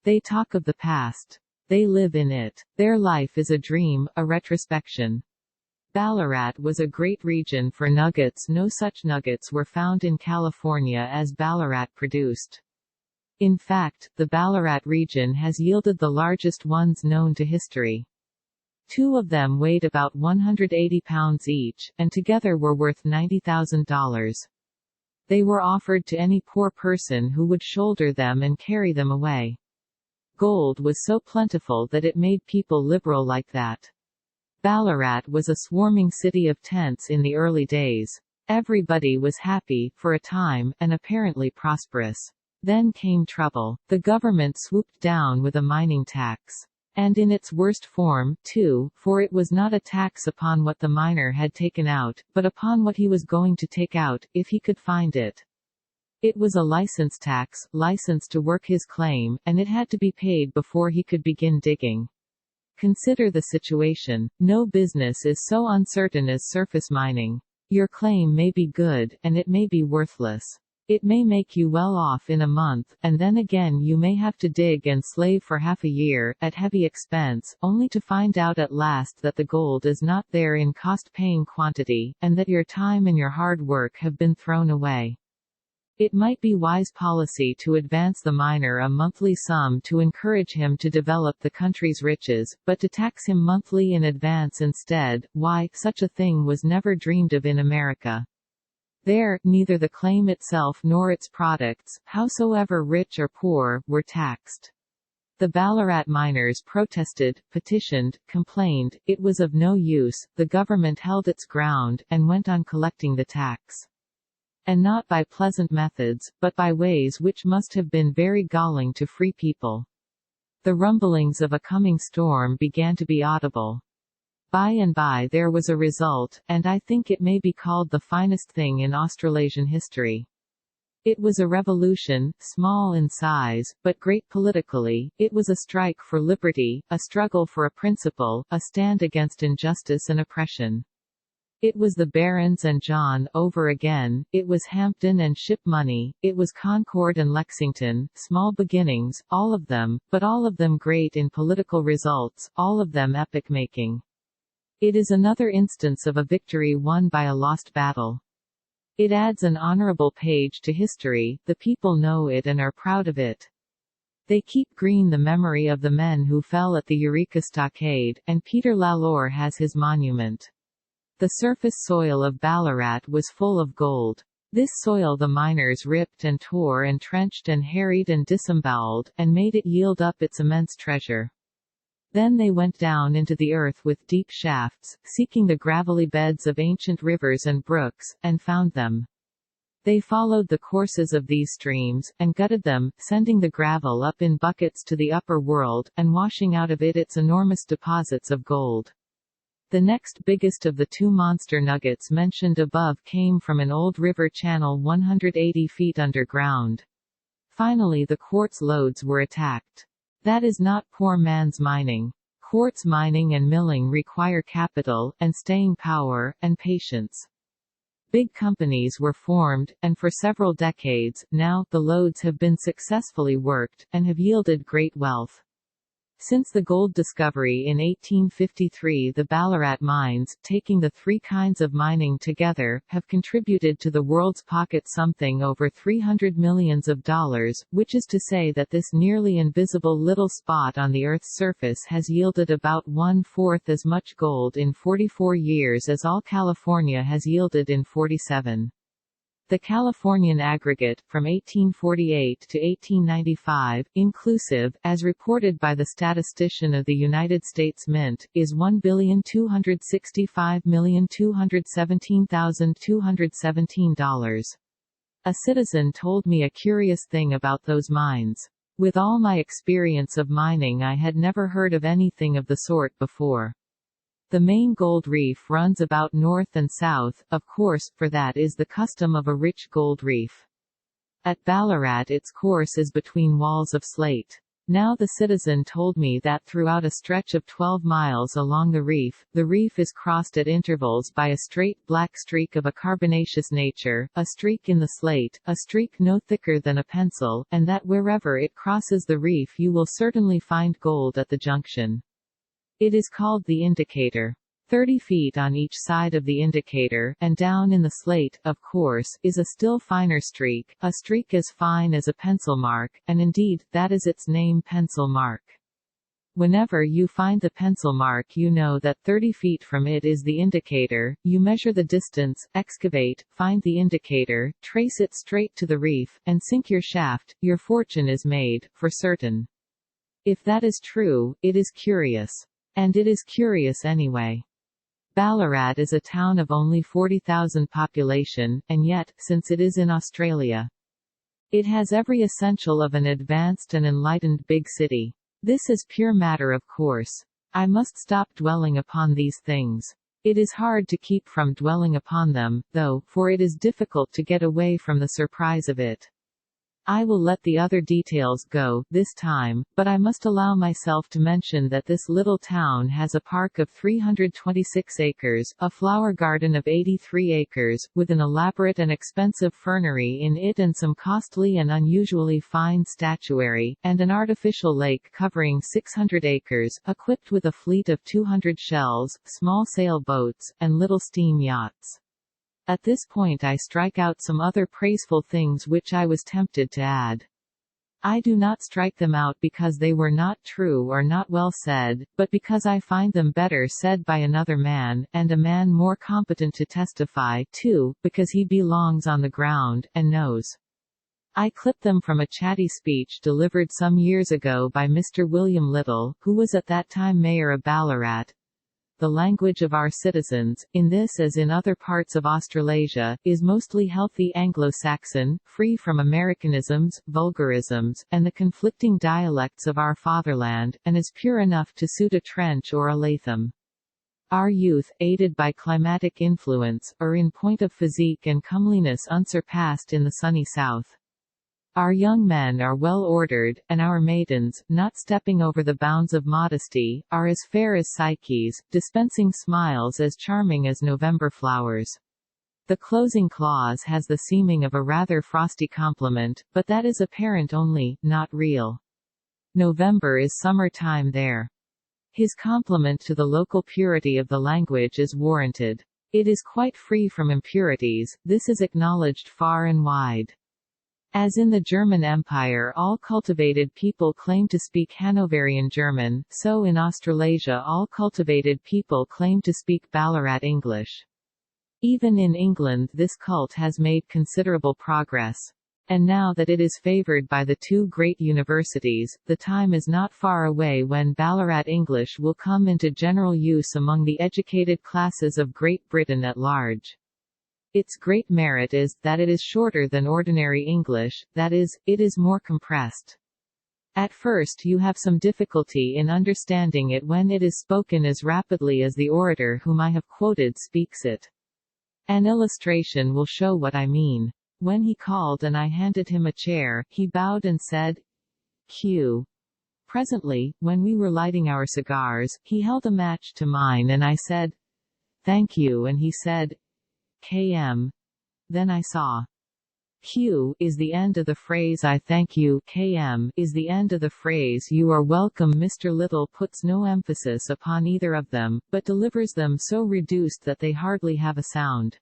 They talk of the past. They live in it. Their life is a dream, a retrospection. Ballarat was a great region for nuggets. No such nuggets were found in California as Ballarat produced. In fact, the Ballarat region has yielded the largest ones known to history. 2 of them weighed about 180 pounds each, and together were worth $90,000. They were offered to any poor person who would shoulder them and carry them away. Gold was so plentiful that it made people liberal like that. Ballarat was a swarming city of tents in the early days. Everybody was happy, for a time, and apparently prosperous. Then came trouble. The government swooped down with a mining tax. And in its worst form, too, for it was not a tax upon what the miner had taken out, but upon what he was going to take out, if he could find it. It was a license tax, license to work his claim, and it had to be paid before he could begin digging. Consider the situation. No business is so uncertain as surface mining. Your claim may be good, and it may be worthless. It may make you well off in a month, and then again you may have to dig and slave for half a year, at heavy expense, only to find out at last that the gold is not there in cost-paying quantity, and that your time and your hard work have been thrown away. It might be wise policy to advance the miner a monthly sum to encourage him to develop the country's riches, but to tax him monthly in advance instead, why, such a thing was never dreamed of in America. There, neither the claim itself nor its products, howsoever rich or poor, were taxed. The Ballarat miners protested, petitioned, complained, it was of no use, the government held its ground, and went on collecting the tax. And not by pleasant methods, but by ways which must have been very galling to free people. The rumblings of a coming storm began to be audible. By and by there was a result, and I think it may be called the finest thing in Australasian history. It was a revolution, small in size, but great politically. It was a strike for liberty, a struggle for a principle, a stand against injustice and oppression. It was the Barons and John over again, it was Hampden and Ship Money, it was Concord and Lexington, small beginnings, all of them, but all of them great in political results, all of them epoch-making. It is another instance of a victory won by a lost battle. It adds an honorable page to history, the people know it and are proud of it. They keep green the memory of the men who fell at the Eureka Stockade, and Peter Lalor has his monument. The surface soil of Ballarat was full of gold. This soil the miners ripped and tore and trenched and harried and disemboweled, and made it yield up its immense treasure. Then they went down into the earth with deep shafts, seeking the gravelly beds of ancient rivers and brooks, and found them. They followed the courses of these streams, and gutted them, sending the gravel up in buckets to the upper world, and washing out of it its enormous deposits of gold. The next biggest of the two monster nuggets mentioned above came from an old river channel 180 feet underground. Finally the quartz lodes were attacked. That is not poor man's mining. Quartz mining and milling require capital, and staying power, and patience. Big companies were formed, and for several decades, now, the lodes have been successfully worked, and have yielded great wealth. Since the gold discovery in 1853 the Ballarat mines, taking the three kinds of mining together, have contributed to the world's pocket something over $300 million, which is to say that this nearly invisible little spot on the Earth's surface has yielded about 1/4 as much gold in 44 years as all California has yielded in 47. The Californian aggregate, from 1848 to 1895, inclusive, as reported by the statistician of the United States Mint, is $1,265,217,217. A citizen told me a curious thing about those mines. With all my experience of mining I had never heard of anything of the sort before. The main gold reef runs about north and south, of course, for that is the custom of a rich gold reef. At Ballarat its course is between walls of slate. Now the citizen told me that throughout a stretch of 12 miles along the reef is crossed at intervals by a straight black streak of a carbonaceous nature, a streak in the slate, a streak no thicker than a pencil, and that wherever it crosses the reef you will certainly find gold at the junction. It is called the indicator. 30 feet on each side of the indicator, and down in the slate, of course, is a still finer streak, a streak as fine as a pencil mark, and indeed, that is its name, pencil mark. Whenever you find the pencil mark you know that 30 feet from it is the indicator, you measure the distance, excavate, find the indicator, trace it straight to the reef, and sink your shaft, your fortune is made, for certain. If that is true, it is curious. And it is curious anyway. Ballarat is a town of only 40,000 population, and yet, since it is in Australia, it has every essential of an advanced and enlightened big city. This is pure matter of course. I must stop dwelling upon these things. It is hard to keep from dwelling upon them, though, for it is difficult to get away from the surprise of it. I will let the other details go, this time, but I must allow myself to mention that this little town has a park of 326 acres, a flower garden of 83 acres, with an elaborate and expensive fernery in it and some costly and unusually fine statuary, and an artificial lake covering 600 acres, equipped with a fleet of 200 shells, small sailboats, and little steam yachts. At this point I strike out some other praiseful things which I was tempted to add. I do not strike them out because they were not true or not well said, but because I find them better said by another man, and a man more competent to testify, too, because he belongs on the ground, and knows. I clip them from a chatty speech delivered some years ago by Mr. William Little, who was at that time mayor of Ballarat. The language of our citizens, in this as in other parts of Australasia, is mostly healthy Anglo-Saxon, free from Americanisms, vulgarisms, and the conflicting dialects of our fatherland, and is pure enough to suit a Trench or a Latham. Our youth, aided by climatic influence, are in point of physique and comeliness unsurpassed in the sunny south. Our young men are well ordered, and our maidens, not stepping over the bounds of modesty, are as fair as Psyches, dispensing smiles as charming as November flowers. The closing clause has the seeming of a rather frosty compliment, but that is apparent only, not real. November is summer time there. His compliment to the local purity of the language is warranted. It is quite free from impurities, this is acknowledged far and wide. As in the German Empire all cultivated people claim to speak Hanoverian German, so in Australasia all cultivated people claim to speak Ballarat English. Even in England this cult has made considerable progress. And now that it is favoured by the two great universities, the time is not far away when Ballarat English will come into general use among the educated classes of Great Britain at large. Its great merit is, that it is shorter than ordinary English, that is, it is more compressed. At first you have some difficulty in understanding it when it is spoken as rapidly as the orator whom I have quoted speaks it. An illustration will show what I mean. When he called and I handed him a chair, he bowed and said, "Q." Presently, when we were lighting our cigars, he held a match to mine and I said, "Thank you," and he said, "KM." Then I saw. Q is the end of the phrase "I thank you," KM is the end of the phrase "You are welcome." Mr. Little puts no emphasis upon either of them, but delivers them so reduced that they hardly have a sound.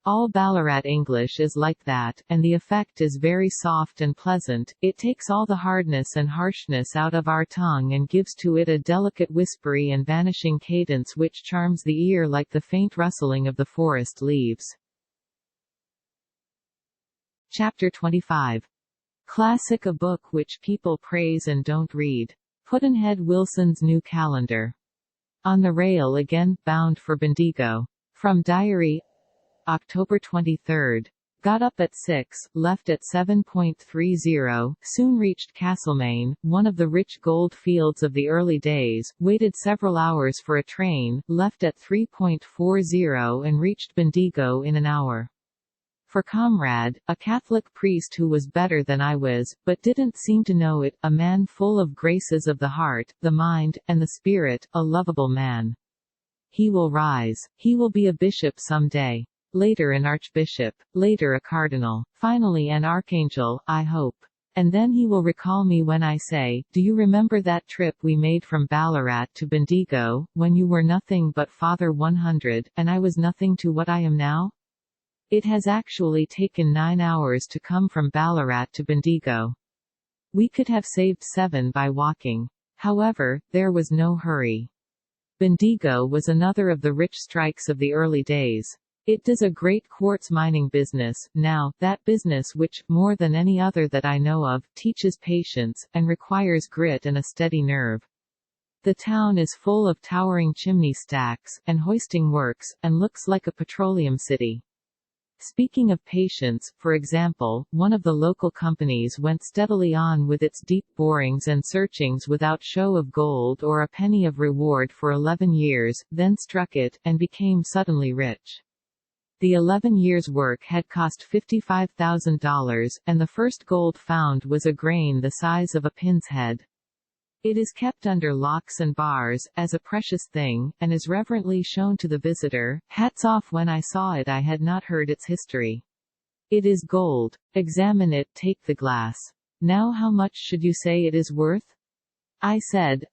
All Ballarat English is like that, and the effect is very soft and pleasant. It takes all the hardness and harshness out of our tongue and gives to it a delicate whispery and vanishing cadence which charms the ear like the faint rustling of the forest leaves. Chapter 25. Classic, a book which people praise and don't read. Pudd'nhead Wilson's New Calendar. On the rail again, bound for Bendigo. From Diary, October 23. Got up at 6, left at 7:30, soon reached Castlemaine, one of the rich gold fields of the early days, waited several hours for a train, left at 3:40 and reached Bendigo in an hour. For comrade, a Catholic priest who was better than I was, but didn't seem to know it, a man full of graces of the heart, the mind, and the spirit, a lovable man. He will rise. He will be a bishop some day. Later an archbishop. Later a cardinal. Finally an archangel, I hope. And then he will recall me when I say, "Do you remember that trip we made from Ballarat to Bendigo, when you were nothing but Father 100, and I was nothing to what I am now?" It has actually taken 9 hours to come from Ballarat to Bendigo. We could have saved 7 by walking. However, there was no hurry. Bendigo was another of the rich strikes of the early days. It does a great quartz mining business, now, that business which, more than any other that I know of, teaches patience, and requires grit and a steady nerve. The town is full of towering chimney stacks, and hoisting works, and looks like a petroleum city. Speaking of patience, for example, one of the local companies went steadily on with its deep borings and searchings without show of gold or a penny of reward for 11 years, then struck it, and became suddenly rich. The 11 years' work had cost $55,000, and the first gold found was a grain the size of a pin's head. It is kept under locks and bars, as a precious thing, and is reverently shown to the visitor. Hats off, when I saw it I had not heard its history. It is gold. Examine it, take the glass. Now how much should you say it is worth? I said,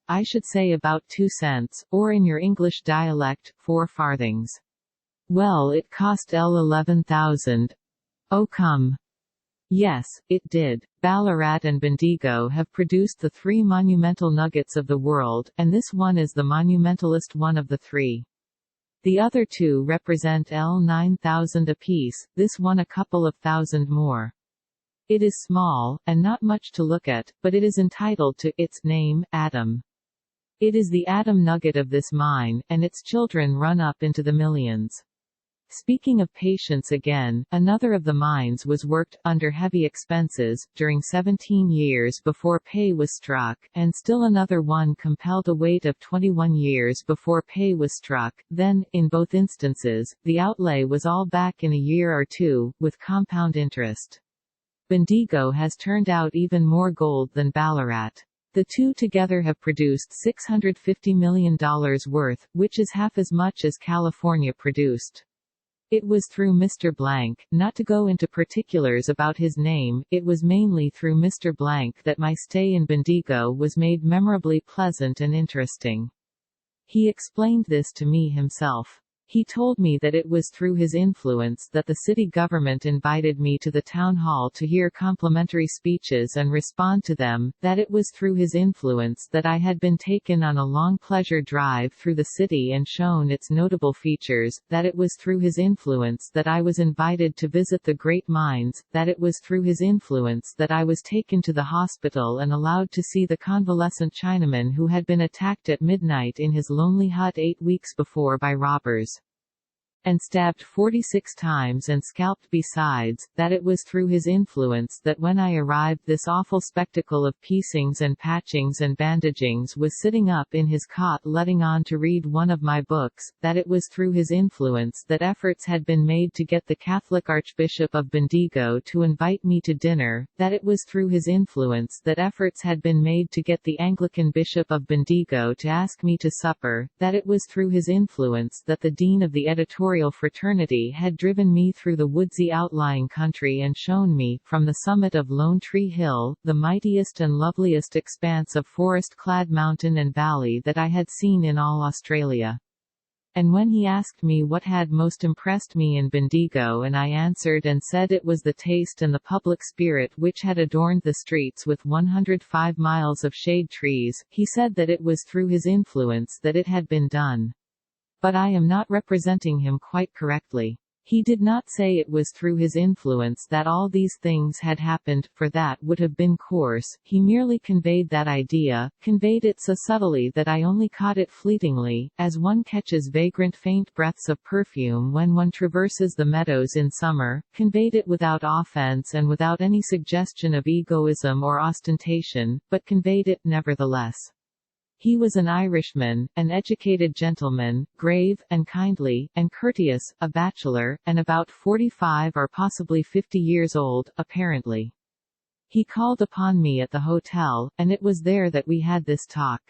I should say about 2 cents, or in your English dialect, 4 farthings. Well, it cost 11,000. Oh come. Yes, it did. Ballarat and Bendigo have produced the 3 monumental nuggets of the world, and this one is the monumentalist one of the 3. The other 2 represent 9,000 apiece, this one a couple of thousand more. It is small, and not much to look at, but it is entitled to its name, Atom. It is the atom nugget of this mine, and its children run up into the millions. Speaking of patience again, another of the mines was worked, under heavy expenses, during 17 years before pay was struck, and still another one compelled a wait of 21 years before pay was struck. Then, in both instances, the outlay was all back in a year or 2, with compound interest. Bendigo has turned out even more gold than Ballarat. The 2 together have produced $650 million worth, which is half as much as California produced. It was through Mr. Blank, not to go into particulars about his name, it was mainly through Mr. Blank that my stay in Bendigo was made memorably pleasant and interesting. He explained this to me himself. He told me that it was through his influence that the city government invited me to the town hall to hear complimentary speeches and respond to them, that it was through his influence that I had been taken on a long pleasure drive through the city and shown its notable features, that it was through his influence that I was invited to visit the great mines, that it was through his influence that I was taken to the hospital and allowed to see the convalescent Chinaman who had been attacked at midnight in his lonely hut 8 weeks before by robbers, and stabbed 46 times and scalped besides, that it was through his influence that when I arrived this awful spectacle of piecings and patchings and bandagings was sitting up in his cot letting on to read one of my books, that it was through his influence that efforts had been made to get the Catholic Archbishop of Bendigo to invite me to dinner, that it was through his influence that efforts had been made to get the Anglican Bishop of Bendigo to ask me to supper, that it was through his influence that the Dean of the editorial fraternity had driven me through the woodsy outlying country and shown me, from the summit of Lone Tree Hill, the mightiest and loveliest expanse of forest-clad mountain and valley that I had seen in all Australia. And when he asked me what had most impressed me in Bendigo, and I answered and said it was the taste and the public spirit which had adorned the streets with 105 miles of shade trees, he said that it was through his influence that it had been done. But I am not representing him quite correctly. He did not say it was through his influence that all these things had happened, for that would have been coarse. He merely conveyed that idea, conveyed it so subtly that I only caught it fleetingly, as one catches vagrant faint breaths of perfume when one traverses the meadows in summer, conveyed it without offense and without any suggestion of egoism or ostentation, but conveyed it nevertheless. He was an Irishman, an educated gentleman, grave, and kindly, and courteous, a bachelor, and about 45 or possibly 50 years old, apparently. He called upon me at the hotel, and it was there that we had this talk.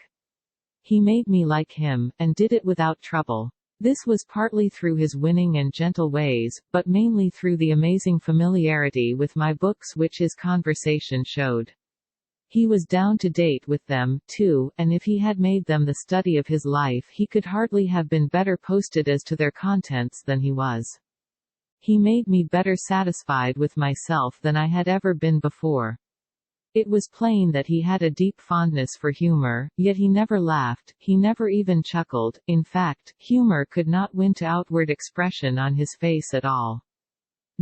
He made me like him, and did it without trouble. This was partly through his winning and gentle ways, but mainly through the amazing familiarity with my books which his conversation showed. He was down to date with them, too, and if he had made them the study of his life he could hardly have been better posted as to their contents than he was. He made me better satisfied with myself than I had ever been before. It was plain that he had a deep fondness for humor, yet he never laughed, he never even chuckled. In fact, humor could not win to outward expression on his face at all.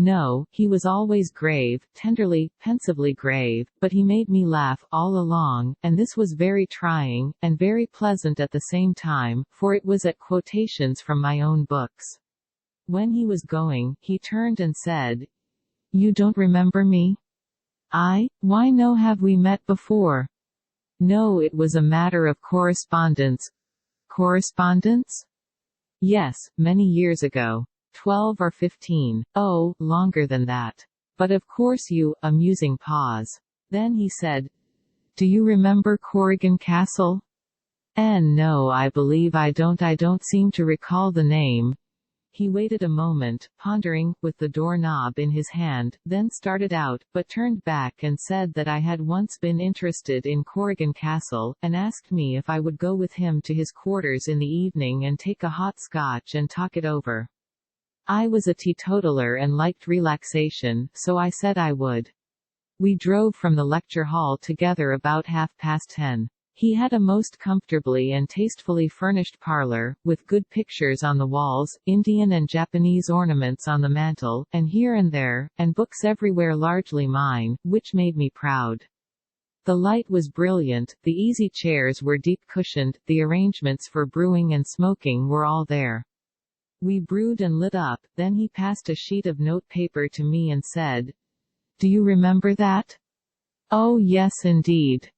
No, he was always grave, tenderly, pensively grave, but he made me laugh all along, and this was very trying, and very pleasant at the same time, for it was at quotations from my own books. When he was going, he turned and said, "You don't remember me?" Why no, have we met before? No, it was a matter of correspondence. Correspondence? Yes, many years ago. 12 or 15. Oh, longer than that. But of course you, amusing pause. Then he said, do you remember Corrigan Castle? No, I believe I don't seem to recall the name. He waited a moment, pondering, with the doorknob in his hand, then started out, but turned back and said that I had once been interested in Corrigan Castle, and asked me if I would go with him to his quarters in the evening and take a hot scotch and talk it over. I was a teetotaler and liked relaxation, so I said I would. We drove from the lecture hall together about 10:30. He had a most comfortably and tastefully furnished parlor, with good pictures on the walls, Indian and Japanese ornaments on the mantel, and here and there, and books everywhere largely mine, which made me proud. The light was brilliant, the easy chairs were deep cushioned, the arrangements for brewing and smoking were all there. We brewed and lit up, then he passed a sheet of note paper to me and said, do you remember that? Oh yes indeed.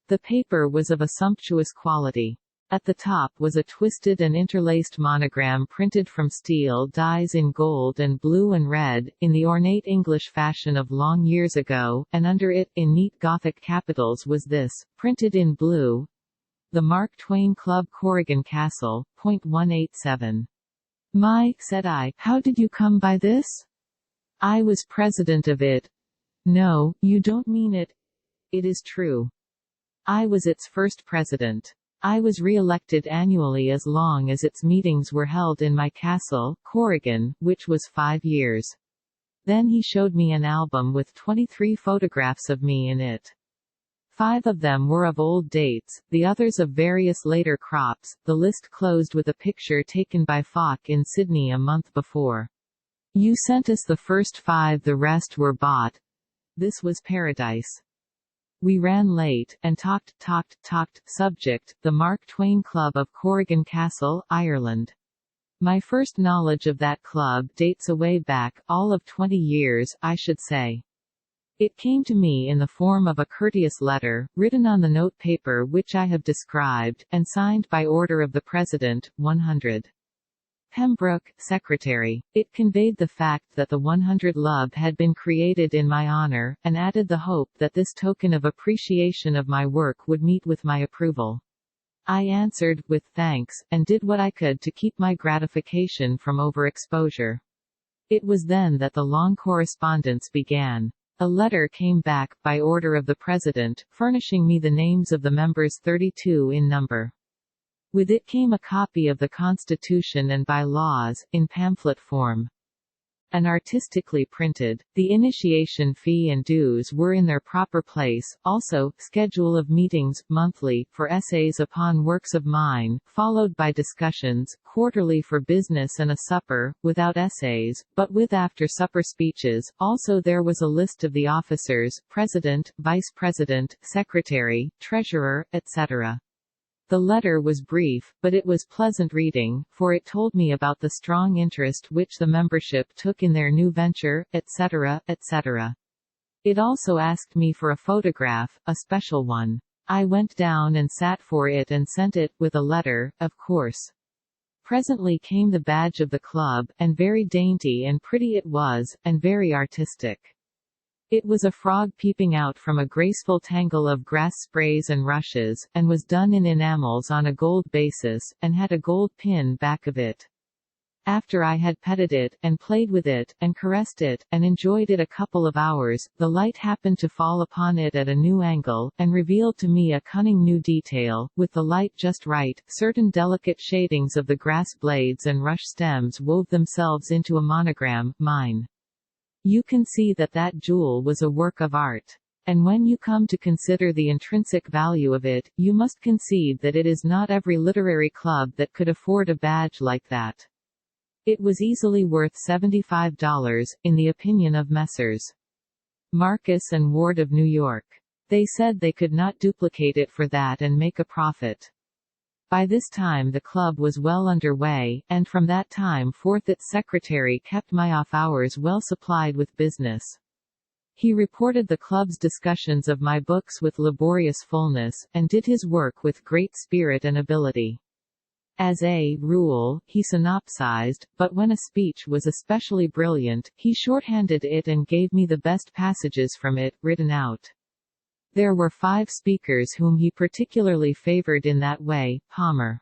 The paper was of a sumptuous quality. At the top was a twisted and interlaced monogram printed from steel dies in gold and blue and red, in the ornate English fashion of long years ago, and under it, in neat Gothic capitals was this, printed in blue: The Mark Twain Club, Corrigan Castle, .187. My, said I, how did you come by this? I was president of it. No, you don't mean it. It is true. I was its first president. I was re-elected annually as long as its meetings were held in my castle, Corrigan, which was 5 years. Then he showed me an album with 23 photographs of me in it. 5 of them were of old dates, the others of various later crops. The list closed with a picture taken by Falk in Sydney a month before. You sent us the first 5, the rest were bought. This was paradise. We ran late, and talked. Subject, the Mark Twain Club of Corrigan Castle, Ireland. My first knowledge of that club dates away back, all of 20 years, I should say. It came to me in the form of a courteous letter, written on the note paper which I have described, and signed by order of the President, 100. Pembroke, Secretary. It conveyed the fact that the 100 Club had been created in my honor, and added the hope that this token of appreciation of my work would meet with my approval. I answered, with thanks, and did what I could to keep my gratification from overexposure. It was then that the long correspondence began. A letter came back, by order of the President, furnishing me the names of the members 32 in number. With it came a copy of the Constitution and bylaws, in pamphlet form. And artistically printed. The initiation fee and dues were in their proper place, also, schedule of meetings, monthly, for essays upon works of mine, followed by discussions, quarterly for business and a supper, without essays, but with after-supper speeches. Also there was a list of the officers, President, Vice President, Secretary, Treasurer, etc. The letter was brief, but it was pleasant reading, for it told me about the strong interest which the membership took in their new venture, etc., etc. It also asked me for a photograph, a special one. I went down and sat for it and sent it, with a letter, of course. Presently came the badge of the club, and very dainty and pretty it was, and very artistic. It was a frog peeping out from a graceful tangle of grass sprays and rushes, and was done in enamels on a gold basis, and had a gold pin back of it. After I had petted it, and played with it, and caressed it, and enjoyed it a couple of hours, the light happened to fall upon it at a new angle, and revealed to me a cunning new detail. With the light just right, certain delicate shadings of the grass blades and rush stems wove themselves into a monogram, mine. You can see that that jewel was a work of art. And when you come to consider the intrinsic value of it, you must concede that it is not every literary club that could afford a badge like that. It was easily worth $75, in the opinion of Messrs. Marcus and Ward of New York. They said they could not duplicate it for that and make a profit. By this time the club was well underway, and from that time forth its secretary kept my off hours well supplied with business. He reported the club's discussions of my books with laborious fullness, and did his work with great spirit and ability. As a rule, he synopsized, but when a speech was especially brilliant, he shorthanded it and gave me the best passages from it, written out. There were 5 speakers whom he particularly favored in that way: Palmer,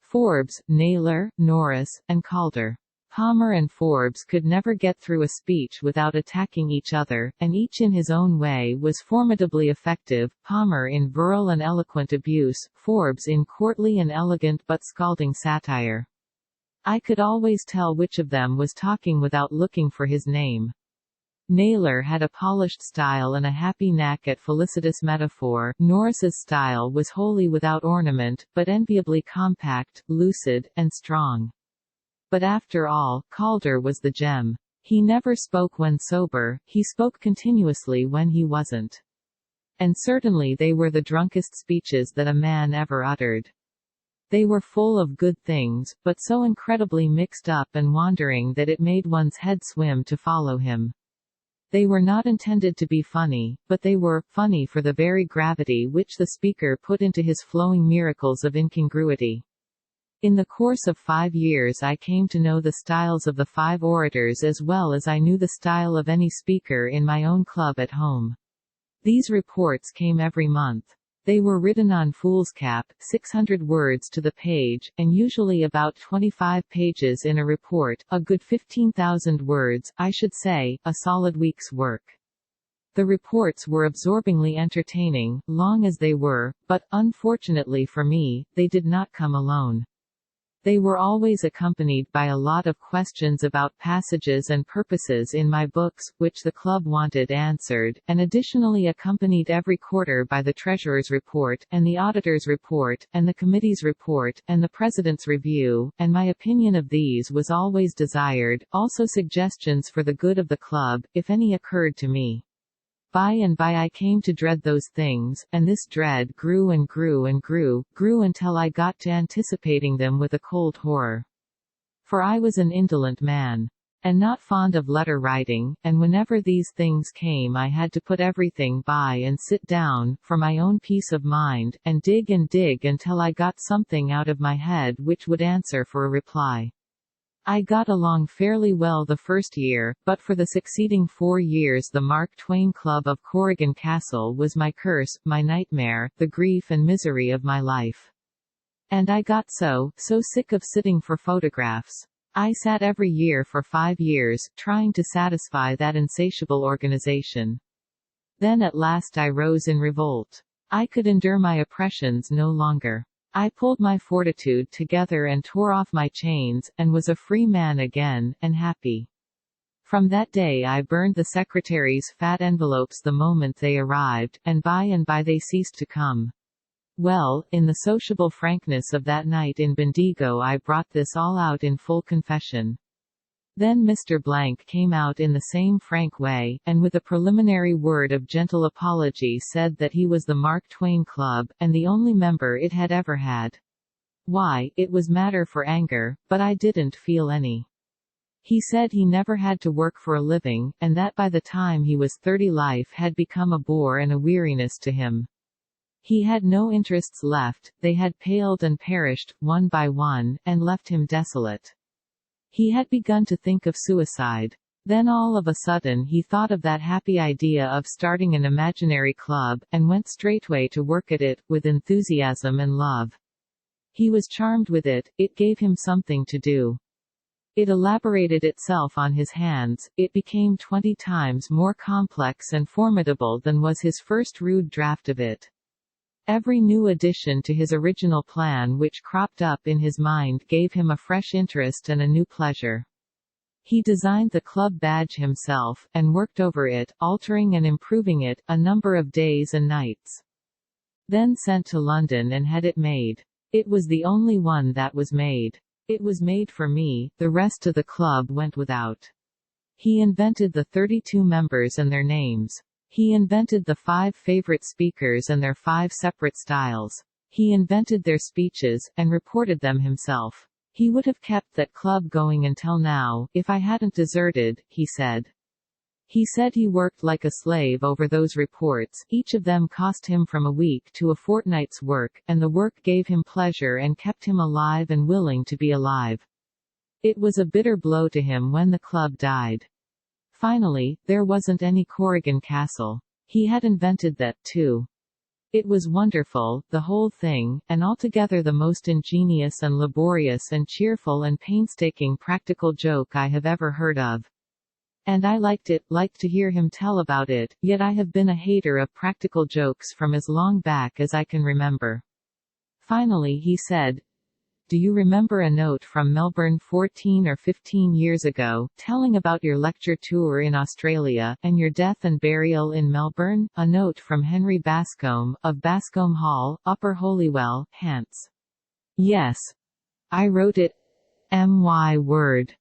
Forbes, Naylor, Norris, and Calder. Palmer and Forbes could never get through a speech without attacking each other, and each in his own way was formidably effective, Palmer in virile and eloquent abuse, Forbes in courtly and elegant but scalding satire. I could always tell which of them was talking without looking for his name. Naylor had a polished style and a happy knack at felicitous metaphor. Norris's style was wholly without ornament, but enviably compact, lucid, and strong. But after all, Calder was the gem. He never spoke when sober, he spoke continuously when he wasn't. And certainly they were the drunkest speeches that a man ever uttered. They were full of good things, but so incredibly mixed up and wandering that it made one's head swim to follow him. They were not intended to be funny, but they were funny for the very gravity which the speaker put into his flowing miracles of incongruity. In the course of 5 years I came to know the styles of the 5 orators as well as I knew the style of any speaker in my own club at home. These reports came every month. They were written on foolscap, 600 words to the page, and usually about 25 pages in a report, a good 15,000 words, I should say, a solid week's work. The reports were absorbingly entertaining, long as they were, but, unfortunately for me, they did not come alone. They were always accompanied by a lot of questions about passages and purposes in my books, which the club wanted answered, and additionally accompanied every quarter by the treasurer's report, and the auditor's report, and the committee's report, and the president's review, and my opinion of these was always desired, also suggestions for the good of the club, if any occurred to me. By and by I came to dread those things, and this dread grew and grew and grew until I got to anticipating them with a cold horror. For I was an indolent man, and not fond of letter writing, and whenever these things came I had to put everything by and sit down, for my own peace of mind, and dig until I got something out of my head which would answer for a reply. I got along fairly well the first year, but for the succeeding 4 years the Mark Twain Club of Corrigan Castle was my curse, my nightmare, the grief and misery of my life. And I got so sick of sitting for photographs. I sat every year for 5 years, trying to satisfy that insatiable organization. Then at last I rose in revolt. I could endure my oppressions no longer. I pulled my fortitude together and tore off my chains, and was a free man again, and happy. From that day I burned the secretary's fat envelopes the moment they arrived, and by they ceased to come. Well, in the sociable frankness of that night in Bendigo I brought this all out in full confession. Then Mr. Blank came out in the same frank way, and with a preliminary word of gentle apology said that he was the Mark Twain Club, and the only member it had ever had. Why, it was matter for anger, but I didn't feel any. He said he never had to work for a living, and that by the time he was 30 life had become a bore and a weariness to him. He had no interests left, they had paled and perished, one by one, and left him desolate. He had begun to think of suicide. Then all of a sudden he thought of that happy idea of starting an imaginary club, and went straightway to work at it, with enthusiasm and love. He was charmed with it, it gave him something to do. It elaborated itself on his hands, it became 20 times more complex and formidable than was his first rude draft of it. Every new addition to his original plan which cropped up in his mind gave him a fresh interest and a new pleasure. He designed the club badge himself, and worked over it, altering and improving it, a number of days and nights. Then sent to London and had it made. It was the only one that was made. It was made for me, the rest of the club went without. He invented the 32 members and their names. He invented the 5 favorite speakers and their 5 separate styles. He invented their speeches, and reported them himself. He would have kept that club going until now, if I hadn't deserted, he said. He said he worked like a slave over those reports, each of them cost him from a week to a fortnight's work, and the work gave him pleasure and kept him alive and willing to be alive. It was a bitter blow to him when the club died. Finally, there wasn't any Corrigan Castle. He had invented that, too. It was wonderful, the whole thing, and altogether the most ingenious and laborious and cheerful and painstaking practical joke I have ever heard of. And I liked to hear him tell about it, yet I have been a hater of practical jokes from as long back as I can remember. Finally he said, "Do you remember a note from Melbourne 14 or 15 years ago, telling about your lecture tour in Australia, and your death and burial in Melbourne? A note from Henry Bascombe, of Bascombe Hall, Upper Holywell, Hants." "Yes. I wrote it. My word.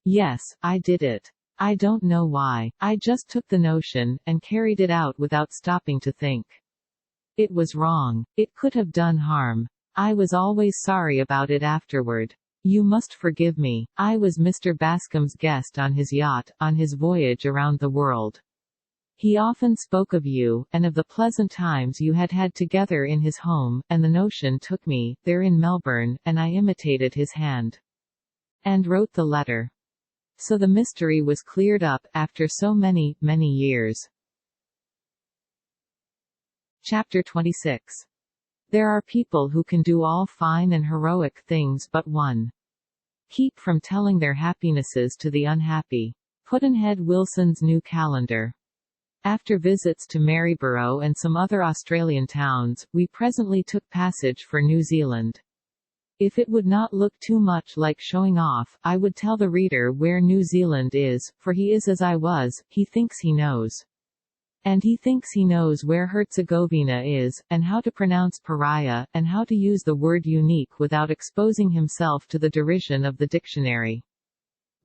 Yes, I did it. I don't know why. I just took the notion, and carried it out without stopping to think. It was wrong. It could have done harm. I was always sorry about it afterward. You must forgive me. I was Mr. Bascombe's guest on his yacht, on his voyage around the world. He often spoke of you, and of the pleasant times you had had together in his home, and the notion took me, there in Melbourne, and I imitated his hand. And wrote the letter. So the mystery was cleared up, after so many, many years." Chapter 26. There are people who can do all fine and heroic things but one. Keep from telling their happinesses to the unhappy. Pudd'nhead Wilson's New Calendar. After visits to Maryborough and some other Australian towns, we presently took passage for New Zealand. If it would not look too much like showing off, I would tell the reader where New Zealand is, for he is as I was, he thinks he knows. And he thinks he knows where Herzegovina is, and how to pronounce pariah, and how to use the word unique without exposing himself to the derision of the dictionary.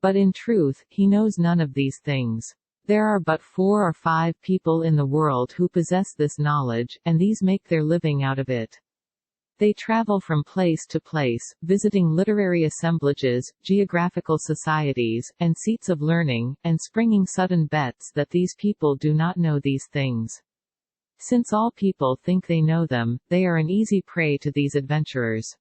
But in truth, he knows none of these things. There are but 4 or 5 people in the world who possess this knowledge, and these make their living out of it. They travel from place to place, visiting literary assemblages, geographical societies, and seats of learning, and springing sudden bets that these people do not know these things. Since all people think they know them, they are an easy prey to these adventurers.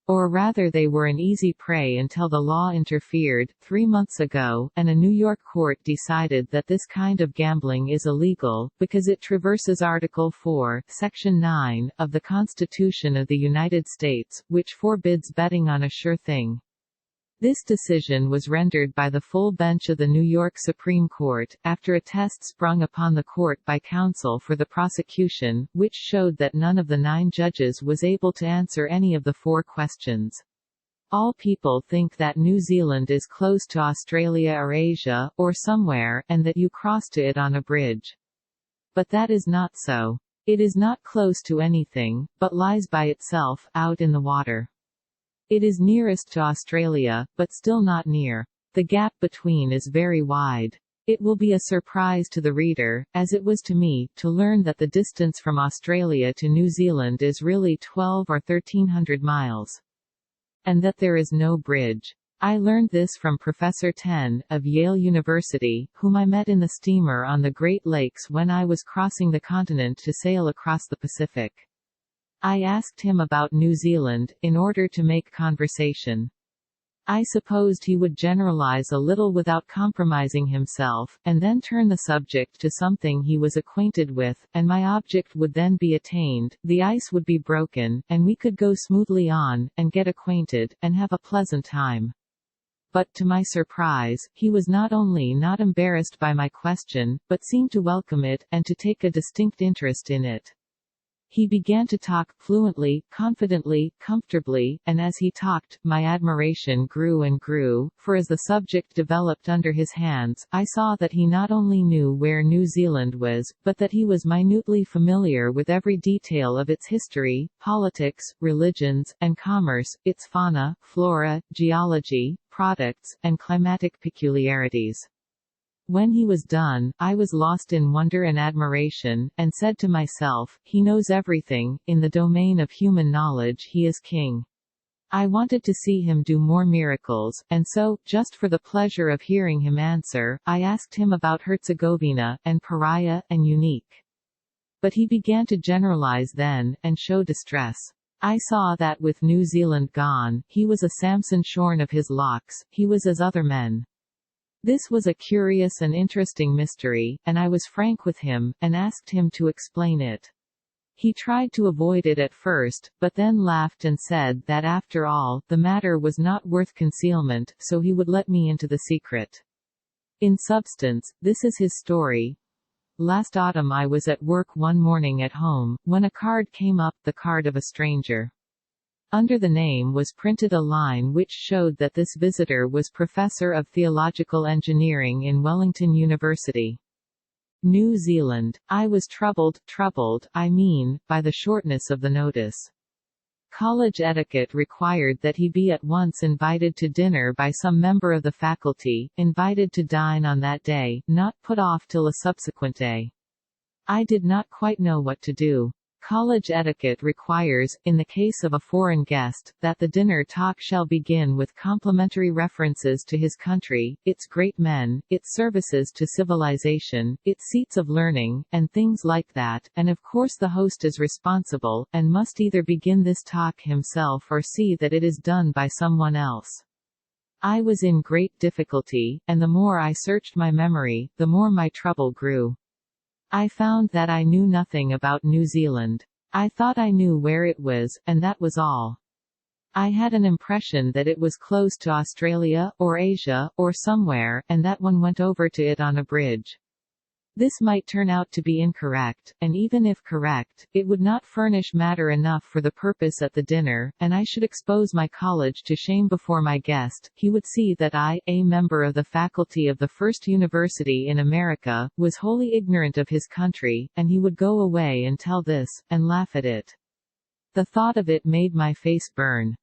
Or rather, they were an easy prey until the law interfered, 3 months ago, and a New York court decided that this kind of gambling is illegal, because it traverses Article 4, Section 9, of the Constitution of the United States, which forbids betting on a sure thing. This decision was rendered by the full bench of the New York Supreme Court, after a test sprung upon the court by counsel for the prosecution, which showed that none of the 9 judges was able to answer any of the 4 questions. All people think that New Zealand is close to Australia or Asia, or somewhere, and that you cross to it on a bridge. But that is not so. It is not close to anything, but lies by itself, out in the water. It is nearest to Australia, but still not near. The gap between is very wide. It will be a surprise to the reader, as it was to me, to learn that the distance from Australia to New Zealand is really 12 or 1300 miles. And that there is no bridge. I learned this from Professor Ten, of Yale University, whom I met in the steamer on the Great Lakes when I was crossing the continent to sail across the Pacific. I asked him about New Zealand, in order to make conversation. I supposed he would generalize a little without compromising himself, and then turn the subject to something he was acquainted with, and my object would then be attained, the ice would be broken, and we could go smoothly on, and get acquainted, and have a pleasant time. But, to my surprise, he was not only not embarrassed by my question, but seemed to welcome it, and to take a distinct interest in it. He began to talk, fluently, confidently, comfortably, and as he talked, my admiration grew and grew, for as the subject developed under his hands, I saw that he not only knew where New Zealand was, but that he was minutely familiar with every detail of its history, politics, religions, and commerce, its fauna, flora, geology, products, and climatic peculiarities. When he was done, I was lost in wonder and admiration, and said to myself, he knows everything, in the domain of human knowledge he is king. I wanted to see him do more miracles, and so, just for the pleasure of hearing him answer, I asked him about Herzegovina, and pariah, and unique. But he began to generalize then, and show distress. I saw that with New Zealand gone, he was a Samson shorn of his locks, he was as other men. This was a curious and interesting mystery, and I was frank with him, and asked him to explain it. He tried to avoid it at first, but then laughed and said that after all, the matter was not worth concealment, so he would let me into the secret. In substance, this is his story. Last autumn I was at work one morning at home, when a card came up, the card of a stranger. Under the name was printed a line which showed that this visitor was Professor of Theological Engineering in Wellington University, New Zealand. I was troubled, I mean, by the shortness of the notice. College etiquette required that he be at once invited to dinner by some member of the faculty, invited to dine on that day, not put off till a subsequent day. I did not quite know what to do. College etiquette requires, in the case of a foreign guest, that the dinner talk shall begin with complimentary references to his country, its great men, its services to civilization, its seats of learning, and things like that, and of course the host is responsible, and must either begin this talk himself or see that it is done by someone else. I was in great difficulty, and the more I searched my memory, the more my trouble grew. I found that I knew nothing about New Zealand. I thought I knew where it was, and that was all. I had an impression that it was close to Australia, or Asia, or somewhere, and that one went over to it on a bridge. This might turn out to be incorrect, and even if correct, it would not furnish matter enough for the purpose at the dinner, and I should expose my college to shame before my guest. He would see that I, a member of the faculty of the first university in America, was wholly ignorant of his country, and he would go away and tell this, and laugh at it. The thought of it made my face burn.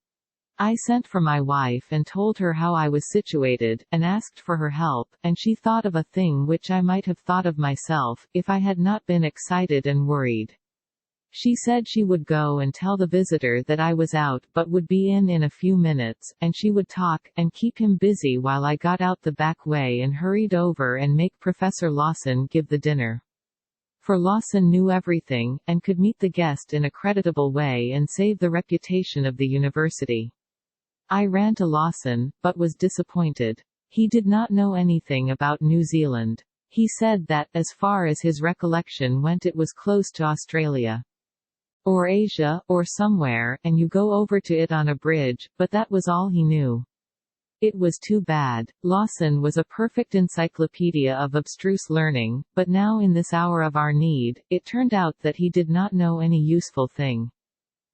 I sent for my wife and told her how I was situated, and asked for her help, and she thought of a thing which I might have thought of myself, if I had not been excited and worried. She said she would go and tell the visitor that I was out but would be in a few minutes, and she would talk, and keep him busy while I got out the back way and hurried over and make Professor Lawson give the dinner. For Lawson knew everything, and could meet the guest in a creditable way and save the reputation of the university. I ran to Lawson, but was disappointed. He did not know anything about New Zealand. He said that, as far as his recollection went, it was close to Australia, or Asia, or somewhere, and you go over to it on a bridge, but that was all he knew. It was too bad. Lawson was a perfect encyclopedia of abstruse learning, but now in this hour of our need, it turned out that he did not know any useful thing.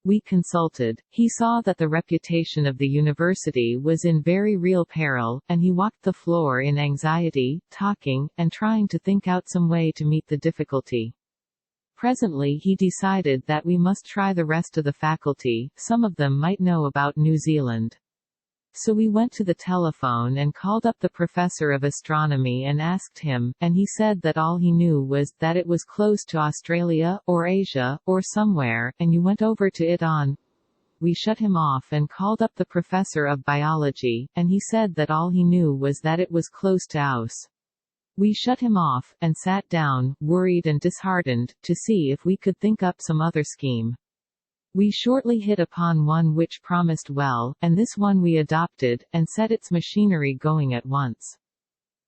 We consulted. He saw that the reputation of the university was in very real peril, and he walked the floor in anxiety, talking, and trying to think out some way to meet the difficulty. Presently he decided that we must try the rest of the faculty, some of them might know about New Zealand. So we went to the telephone and called up the professor of astronomy and asked him, and he said that all he knew was that it was close to Australia, or Asia, or somewhere, and you went over to it on. We shut him off and called up the professor of biology, and he said that all he knew was that it was close to Aus. We shut him off, and sat down, worried and disheartened, to see if we could think up some other scheme. We shortly hit upon one which promised well, and this one we adopted, and set its machinery going at once.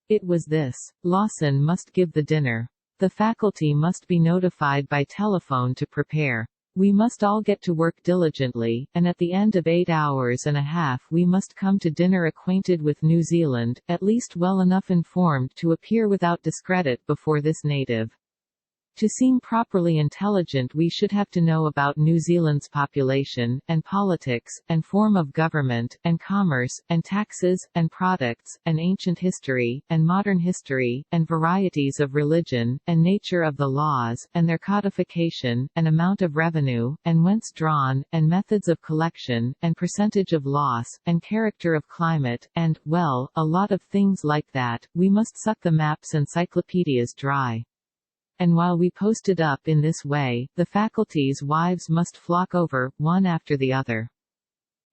It was this. Lawson must give the dinner. The faculty must be notified by telephone to prepare. We must all get to work diligently, and at the end of 8 hours and a half we must come to dinner acquainted with New Zealand, at least well enough informed to appear without discredit before this native. To seem properly intelligent we should have to know about New Zealand's population, and politics, and form of government, and commerce, and taxes, and products, and ancient history, and modern history, and varieties of religion, and nature of the laws, and their codification, and amount of revenue, and whence drawn, and methods of collection, and percentage of loss, and character of climate, and, well, a lot of things like that. We must suck the maps' encyclopedias dry. And while we posted up in this way, the faculty's wives must flock over, one after the other.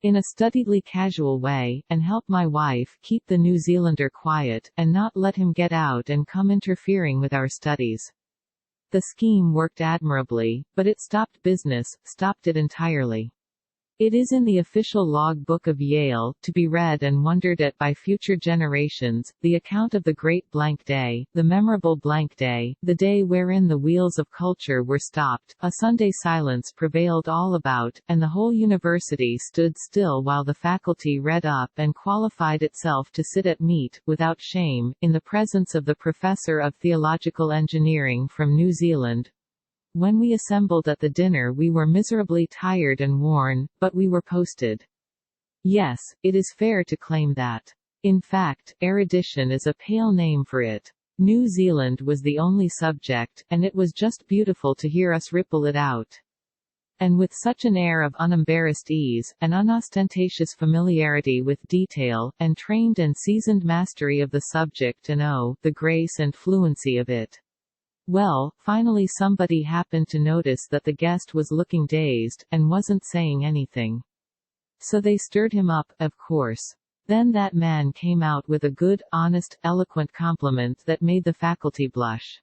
in a studiedly casual way, and help my wife keep the New Zealander quiet, and not let him get out and come interfering with our studies. The scheme worked admirably, but it stopped it entirely. It is in the official log book of Yale, to be read and wondered at by future generations, the account of the great blank day, the memorable blank day, the day wherein the wheels of culture were stopped, a Sunday silence prevailed all about, and the whole university stood still while the faculty read up and qualified itself to sit at meat, without shame, in the presence of the professor of theological engineering from New Zealand. When we assembled at the dinner we were miserably tired and worn, but we were posted. Yes, it is fair to claim that. In fact, erudition is a pale name for it. New Zealand was the only subject, and it was just beautiful to hear us ripple it out. And with such an air of unembarrassed ease, an unostentatious familiarity with detail, and trained and seasoned mastery of the subject and the grace and fluency of it. Well, finally somebody happened to notice that the guest was looking dazed, and wasn't saying anything. So they stirred him up, of course. Then that man came out with a good, honest, eloquent compliment that made the faculty blush.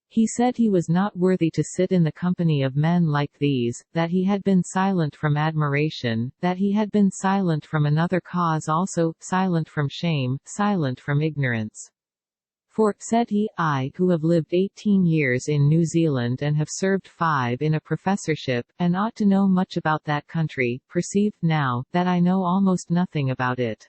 He said he was not worthy to sit in the company of men like these, that he had been silent from admiration, that he had been silent from another cause also, silent from shame, silent from ignorance. For, said he, I, who have lived 18 years in New Zealand and have served 5 in a professorship, and ought to know much about that country, perceive, now, that I know almost nothing about it.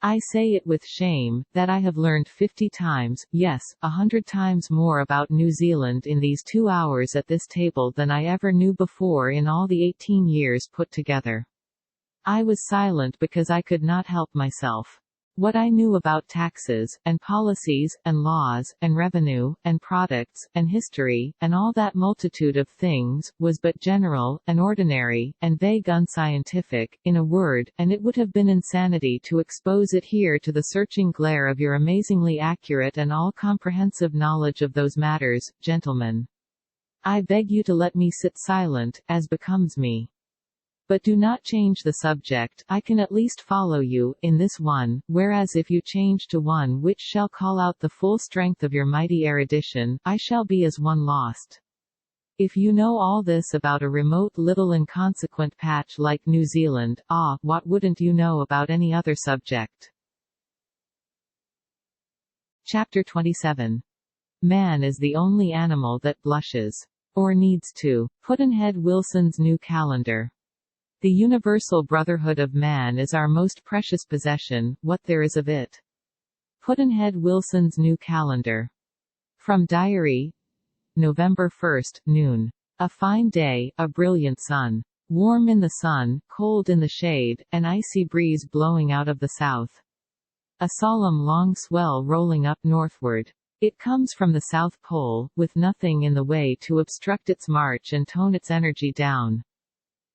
I say it with shame, that I have learned 50 times, yes, 100 times more about New Zealand in these 2 hours at this table than I ever knew before in all the 18 years put together. I was silent because I could not help myself. What I knew about taxes, and policies, and laws, and revenue, and products, and history, and all that multitude of things, was but general, and ordinary, and vague unscientific, in a word, and it would have been insanity to expose it here to the searching glare of your amazingly accurate and all-comprehensive knowledge of those matters, gentlemen. I beg you to let me sit silent, as becomes me. But do not change the subject, I can at least follow you, in this one, whereas if you change to one which shall call out the full strength of your mighty erudition, I shall be as one lost. If you know all this about a remote little inconsequent patch like New Zealand, what wouldn't you know about any other subject? Chapter 27. Man is the only animal that blushes. Or needs to. Pudd'nhead Wilson's New Calendar. The universal brotherhood of man is our most precious possession, what there is of it. Pudd'nhead Wilson's New Calendar. From Diary. November 1, noon. A fine day, a brilliant sun. Warm in the sun, cold in the shade, an icy breeze blowing out of the south. A solemn long swell rolling up northward. It comes from the South Pole, with nothing in the way to obstruct its march and tone its energy down.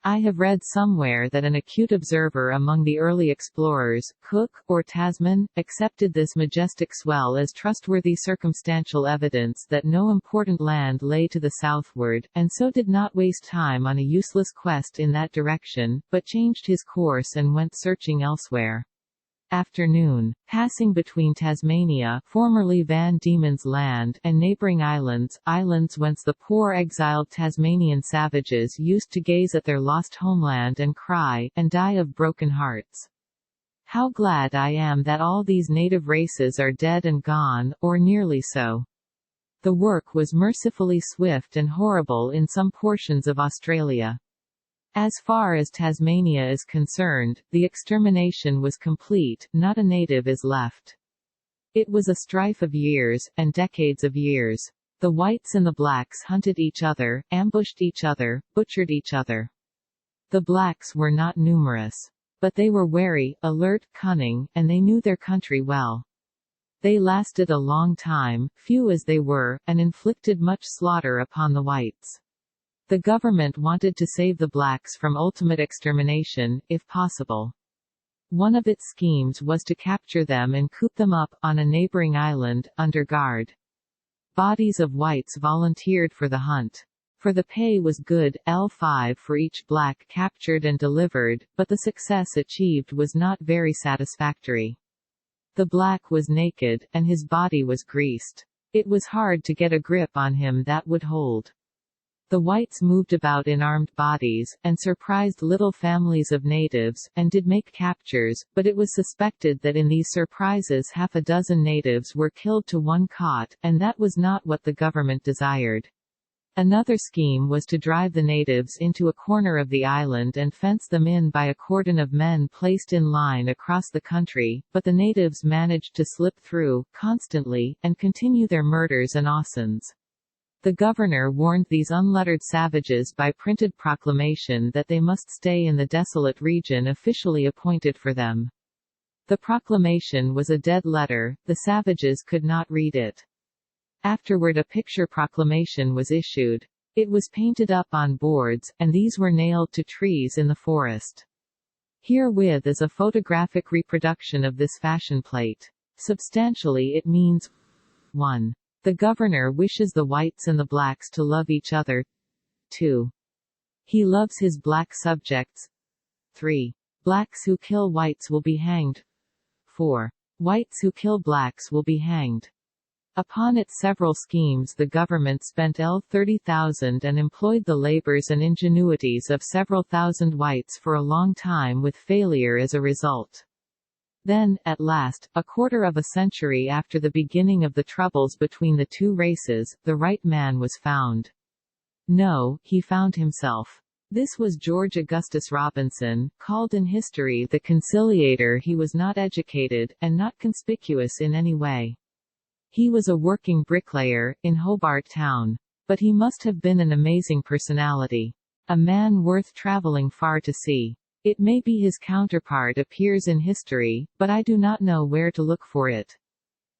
I have read somewhere that an acute observer among the early explorers, Cook, or Tasman, accepted this majestic swell as trustworthy circumstantial evidence that no important land lay to the southward, and so did not waste time on a useless quest in that direction, but changed his course and went searching elsewhere. Afternoon. Passing between Tasmania, formerly Van Diemen's Land, and neighbouring islands whence the poor exiled Tasmanian savages used to gaze at their lost homeland and cry, and die of broken hearts. How glad I am that all these native races are dead and gone, or nearly so. The work was mercifully swift and horrible in some portions of Australia. As far as Tasmania is concerned, the extermination was complete, not a native is left. It was a strife of years, and decades of years. The whites and the blacks hunted each other, ambushed each other, butchered each other. The blacks were not numerous. But they were wary, alert, cunning, and they knew their country well. They lasted a long time, few as they were, and inflicted much slaughter upon the whites. The government wanted to save the blacks from ultimate extermination, if possible. One of its schemes was to capture them and coop them up, on a neighboring island, under guard. Bodies of whites volunteered for the hunt. For the pay was good, L5 for each black captured and delivered, but the success achieved was not very satisfactory. The black was naked, and his body was greased. It was hard to get a grip on him that would hold. The whites moved about in armed bodies, and surprised little families of natives, and did make captures, but it was suspected that in these surprises half a dozen natives were killed to one caught, and that was not what the government desired. Another scheme was to drive the natives into a corner of the island and fence them in by a cordon of men placed in line across the country, but the natives managed to slip through, constantly, and continue their murders and arsons. The governor warned these unlettered savages by printed proclamation that they must stay in the desolate region officially appointed for them. The proclamation was a dead letter, the savages could not read it. Afterward a picture proclamation was issued. It was painted up on boards, and these were nailed to trees in the forest. Herewith is a photographic reproduction of this fashion plate. Substantially it means 1. The governor wishes the whites and the blacks to love each other. 2. He loves his black subjects. 3. Blacks who kill whites will be hanged. 4. Whites who kill blacks will be hanged. Upon its several schemes the government spent $30,000 and employed the labors and ingenuities of several thousand whites for a long time with failure as a result. Then, at last, a quarter of a century after the beginning of the troubles between the two races, the right man was found. No, he found himself. This was George Augustus Robinson, called in history the conciliator. He was not educated, and not conspicuous in any way. He was a working bricklayer, in Hobart Town. But he must have been an amazing personality. A man worth traveling far to see. It may be his counterpart appears in history, but I do not know where to look for it.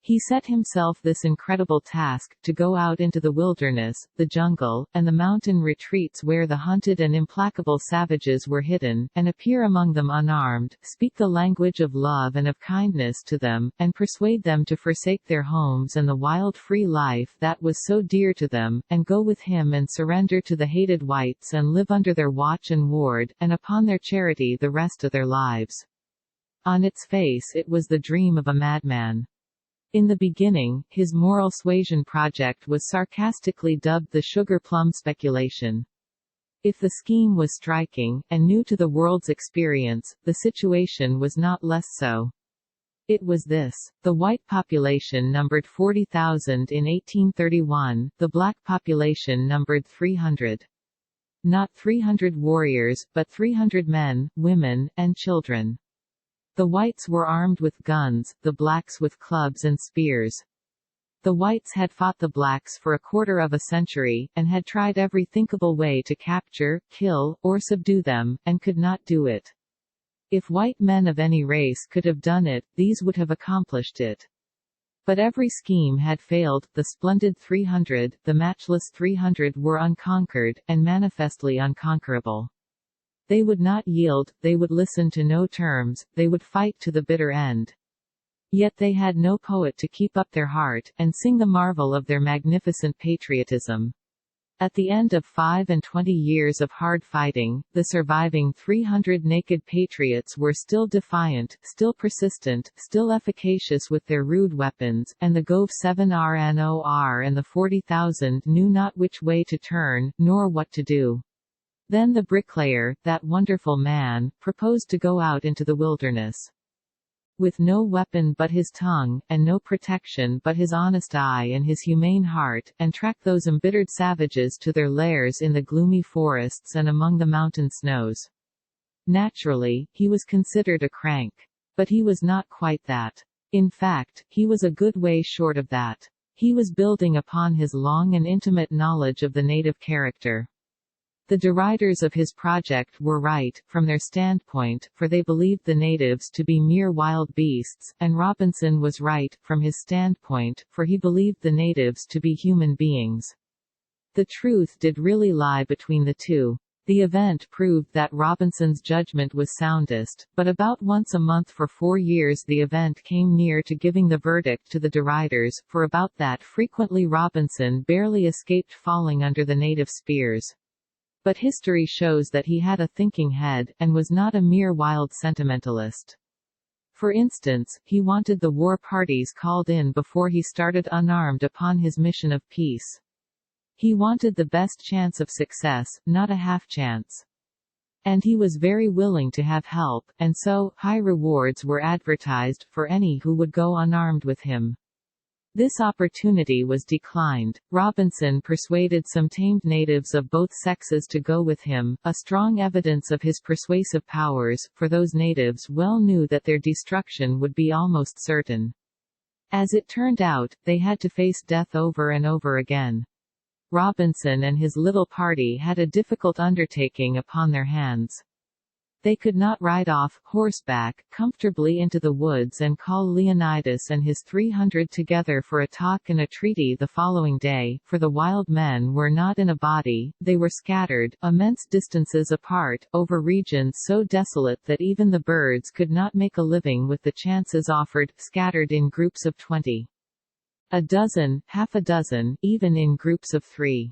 He set himself this incredible task, to go out into the wilderness, the jungle, and the mountain retreats where the hunted and implacable savages were hidden, and appear among them unarmed, speak the language of love and of kindness to them, and persuade them to forsake their homes and the wild free life that was so dear to them, and go with him and surrender to the hated whites and live under their watch and ward, and upon their charity the rest of their lives. On its face it was the dream of a madman. In the beginning, his moral suasion project was sarcastically dubbed the sugar plum speculation. If the scheme was striking, and new to the world's experience, the situation was not less so. It was this. The white population numbered 40,000 in 1831, the black population numbered 300. Not 300 warriors, but 300 men, women, and children. The whites were armed with guns, the blacks with clubs and spears. The whites had fought the blacks for a quarter of a century, and had tried every thinkable way to capture, kill, or subdue them, and could not do it. If white men of any race could have done it, these would have accomplished it. But every scheme had failed. The splendid 300, the matchless 300 were unconquered, and manifestly unconquerable. They would not yield, they would listen to no terms, they would fight to the bitter end. Yet they had no poet to keep up their heart, and sing the marvel of their magnificent patriotism. At the end of 25 years of hard fighting, the surviving 300 naked patriots were still defiant, still persistent, still efficacious with their rude weapons, and the Gove 7 RNOR and the 40,000 knew not which way to turn, nor what to do. Then the bricklayer, that wonderful man, proposed to go out into the wilderness. With no weapon but his tongue, and no protection but his honest eye and his humane heart, and track those embittered savages to their lairs in the gloomy forests and among the mountain snows. Naturally, he was considered a crank. But he was not quite that. In fact, he was a good way short of that. He was building upon his long and intimate knowledge of the native character. The deriders of his project were right, from their standpoint, for they believed the natives to be mere wild beasts, and Robinson was right, from his standpoint, for he believed the natives to be human beings. The truth did really lie between the two. The event proved that Robinson's judgment was soundest, but about once a month for 4 years the event came near to giving the verdict to the deriders, for about that frequently Robinson barely escaped falling under the native spears. But history shows that he had a thinking head, and was not a mere wild sentimentalist. For instance, he wanted the war parties called in before he started unarmed upon his mission of peace. He wanted the best chance of success, not a half chance. And he was very willing to have help, and so, high rewards were advertised for any who would go unarmed with him. This opportunity was declined. Robinson persuaded some tamed natives of both sexes to go with him, a strong evidence of his persuasive powers, for those natives well knew that their destruction would be almost certain. As it turned out, they had to face death over and over again. Robinson and his little party had a difficult undertaking upon their hands. They could not ride off, horseback, comfortably into the woods and call Leonidas and his 300 together for a talk and a treaty the following day, for the wild men were not in a body, they were scattered, immense distances apart, over regions so desolate that even the birds could not make a living with the chances offered, scattered in groups of 20. A dozen, half a dozen, even in groups of 3.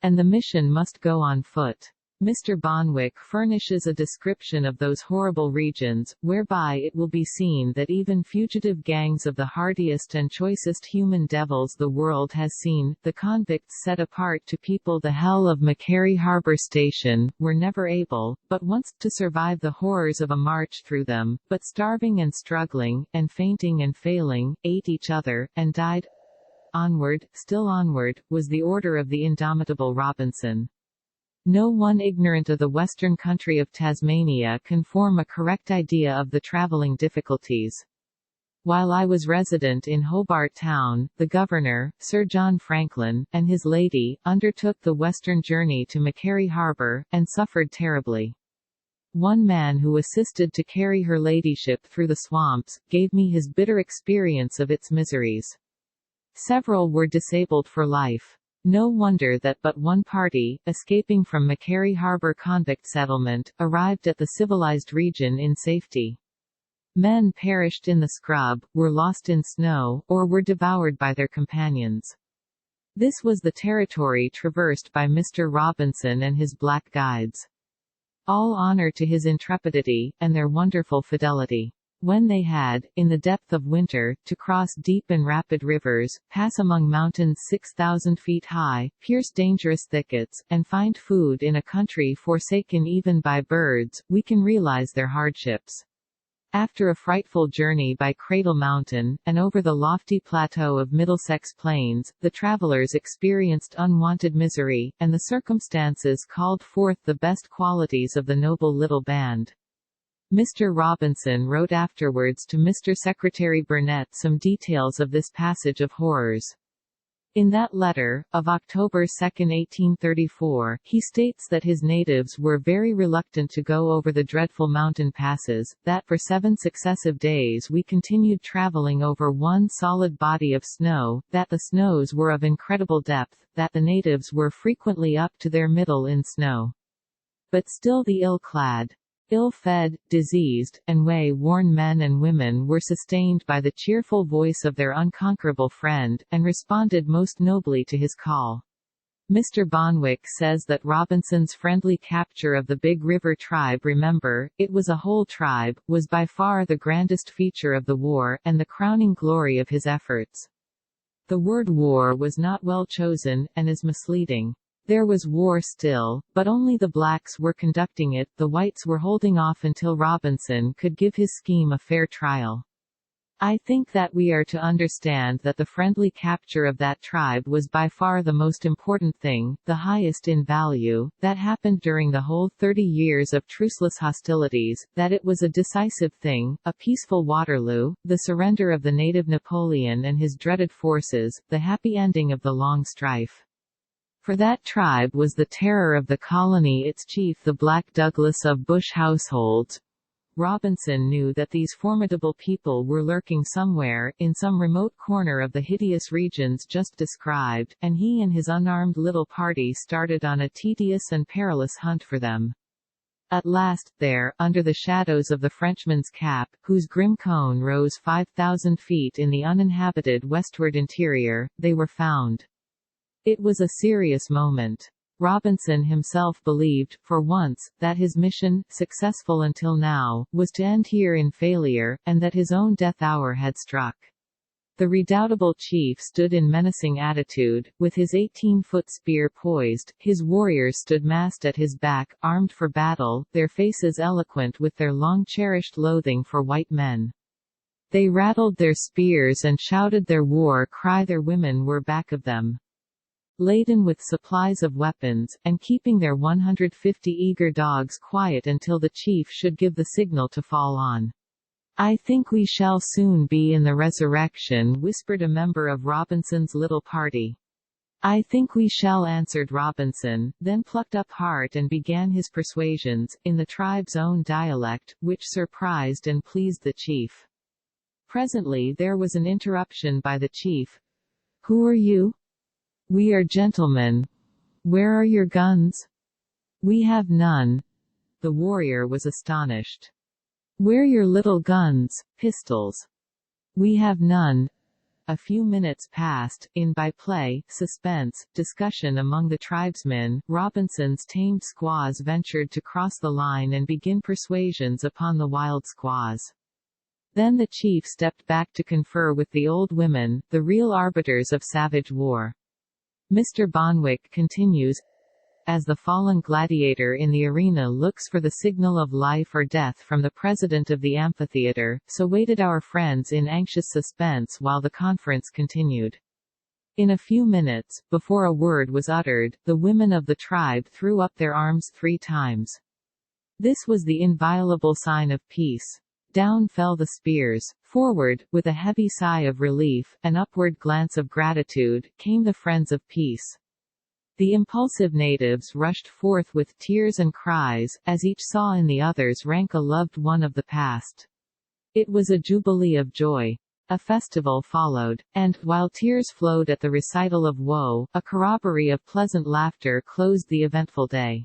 And the mission must go on foot. Mr. Bonwick furnishes a description of those horrible regions, whereby it will be seen that even fugitive gangs of the hardiest and choicest human devils the world has seen, the convicts set apart to people the hell of Macquarie Harbour Station, were never able, but once, to survive the horrors of a march through them, but starving and struggling, and fainting and failing, ate each other, and died. Onward, still onward, was the order of the indomitable Robinson. No one ignorant of the western country of Tasmania can form a correct idea of the travelling difficulties. While I was resident in Hobart Town, the governor, Sir John Franklin, and his lady, undertook the western journey to Macquarie Harbour, and suffered terribly. One man who assisted to carry her ladyship through the swamps, gave me his bitter experience of its miseries. Several were disabled for life. No wonder that but one party, escaping from Macquarie Harbour convict settlement, arrived at the civilized region in safety. Men perished in the scrub, were lost in snow, or were devoured by their companions. This was the territory traversed by Mr. Robinson and his black guides. All honor to his intrepidity, and their wonderful fidelity. When they had, in the depth of winter, to cross deep and rapid rivers, pass among mountains 6,000 feet high, pierce dangerous thickets, and find food in a country forsaken even by birds, we can realize their hardships. After a frightful journey by Cradle Mountain, and over the lofty plateau of Middlesex Plains, the travelers experienced unwonted misery, and the circumstances called forth the best qualities of the noble little band. Mr. Robinson wrote afterwards to Mr. Secretary Burnett some details of this passage of horrors. In that letter, of October 2, 1834, he states that his natives were very reluctant to go over the dreadful mountain passes, that for 7 successive days we continued traveling over one solid body of snow, that the snows were of incredible depth, that the natives were frequently up to their middle in snow. But still the ill-clad, ill-fed, diseased, and way-worn men and women were sustained by the cheerful voice of their unconquerable friend, and responded most nobly to his call. Mr. Bonwick says that Robinson's friendly capture of the Big River tribe, remember, it was a whole tribe, was by far the grandest feature of the war, and the crowning glory of his efforts. The word war was not well chosen, and is misleading. There was war still, but only the blacks were conducting it, the whites were holding off until Robinson could give his scheme a fair trial. I think that we are to understand that the friendly capture of that tribe was by far the most important thing, the highest in value, that happened during the whole 30 years of truceless hostilities, that it was a decisive thing, a peaceful Waterloo, the surrender of the native Napoleon and his dreaded forces, the happy ending of the long strife. For that tribe was the terror of the colony, its chief the Black Douglas of bush households, Robinson knew that these formidable people were lurking somewhere, in some remote corner of the hideous regions just described, and he and his unarmed little party started on a tedious and perilous hunt for them. At last, there, under the shadows of the Frenchman's Cap, whose grim cone rose 5,000 feet in the uninhabited westward interior, they were found. It was a serious moment. Robinson himself believed, for once, that his mission, successful until now, was to end here in failure, and that his own death hour had struck. The redoubtable chief stood in menacing attitude, with his 18-foot spear poised, his warriors stood massed at his back, armed for battle, their faces eloquent with their long-cherished loathing for white men. They rattled their spears and shouted their war cry. Their women were back of them, laden with supplies of weapons, and keeping their 150 eager dogs quiet until the chief should give the signal to fall on. "I think we shall soon be in the resurrection," whispered a member of Robinson's little party. "I think we shall," answered Robinson, then plucked up heart and began his persuasions, in the tribe's own dialect, which surprised and pleased the chief. Presently there was an interruption by the chief. "Who are you?" "We are gentlemen." "Where are your guns?" "We have none." The warrior was astonished. "Where your little guns, pistols?" "We have none." A few minutes passed, in by-play, suspense, discussion among the tribesmen. Robinson's tamed squaws ventured to cross the line and begin persuasions upon the wild squaws. Then the chief stepped back to confer with the old women, the real arbiters of savage war. Mr. Bonwick continues, as the fallen gladiator in the arena looks for the signal of life or death from the president of the amphitheater, so waited our friends in anxious suspense while the conference continued. In a few minutes, before a word was uttered, the women of the tribe threw up their arms 3 times. This was the inviolable sign of peace. Down fell the spears. Forward, with a heavy sigh of relief, an upward glance of gratitude, came the friends of peace. The impulsive natives rushed forth with tears and cries, as each saw in the others rank a loved one of the past. It was a jubilee of joy. A festival followed, and, while tears flowed at the recital of woe, a corroboree of pleasant laughter closed the eventful day.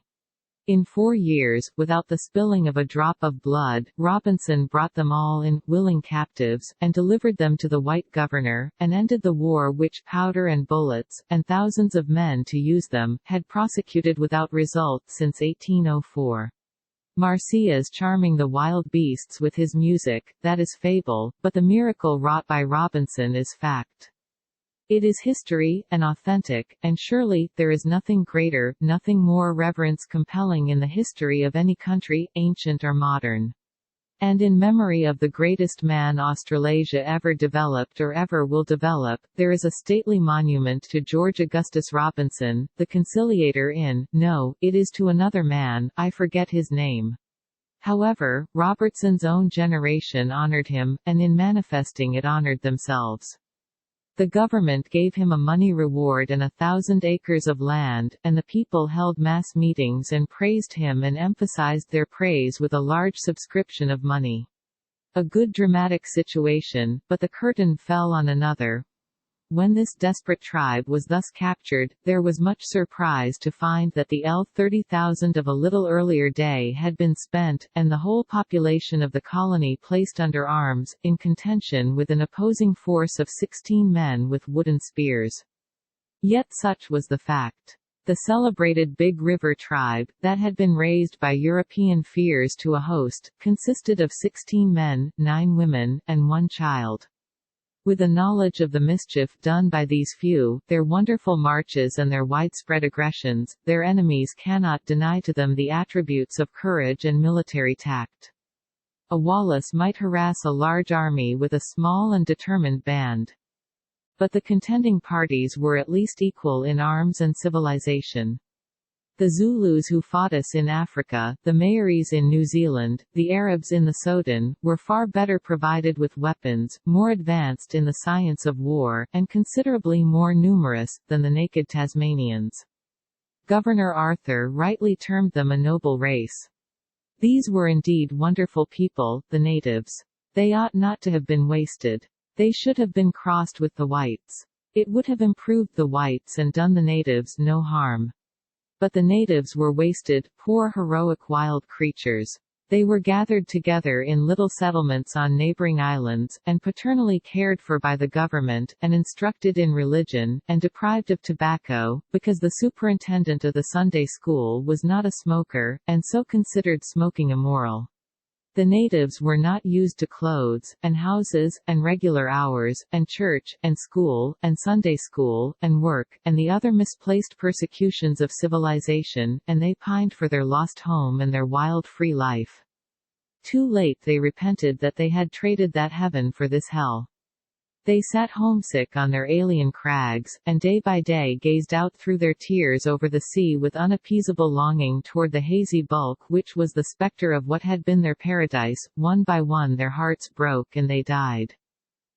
In 4 years, without the spilling of a drop of blood, Robinson brought them all in, willing captives, and delivered them to the white governor, and ended the war which powder and bullets, and thousands of men to use them, had prosecuted without result since 1804. Marsyas charming the wild beasts with his music, that is fable, but the miracle wrought by Robinson is fact. It is history, and authentic, and surely, there is nothing greater, nothing more reverence-compelling in the history of any country, ancient or modern. And in memory of the greatest man Australasia ever developed or ever will develop, there is a stately monument to George Augustus Robinson, the conciliator it is to another man, I forget his name. However, Robertson's own generation honored him, and in manifesting it honored themselves. The government gave him a money reward and 1,000 acres of land, and the people held mass meetings and praised him and emphasized their praise with a large subscription of money. A good dramatic situation, but the curtain fell on another. When this desperate tribe was thus captured, there was much surprise to find that the 30,000 of a little earlier day had been spent, and the whole population of the colony placed under arms, in contention with an opposing force of 16 men with wooden spears. Yet such was the fact. The celebrated Big River tribe, that had been raised by European fears to a host, consisted of 16 men, 9 women, and 1 child. With a knowledge of the mischief done by these few, their wonderful marches and their widespread aggressions, their enemies cannot deny to them the attributes of courage and military tact. A Wallace might harass a large army with a small and determined band. But the contending parties were at least equal in arms and civilization. The Zulus who fought us in Africa, the Maoris in New Zealand, the Arabs in the Soudan, were far better provided with weapons, more advanced in the science of war, and considerably more numerous, than the naked Tasmanians. Governor Arthur rightly termed them a noble race. These were indeed wonderful people, the natives. They ought not to have been wasted. They should have been crossed with the whites. It would have improved the whites and done the natives no harm. But the natives were wasted, poor heroic wild creatures. They were gathered together in little settlements on neighboring islands, and paternally cared for by the government, and instructed in religion, and deprived of tobacco, because the superintendent of the Sunday school was not a smoker, and so considered smoking immoral. The natives were not used to clothes, and houses, and regular hours, and church, and school, and Sunday school, and work, and the other misplaced persecutions of civilization, and they pined for their lost home and their wild free life. Too late they repented that they had traded that heaven for this hell. They sat homesick on their alien crags, and day by day gazed out through their tears over the sea with unappeasable longing toward the hazy bulk which was the specter of what had been their paradise. One by one their hearts broke and they died.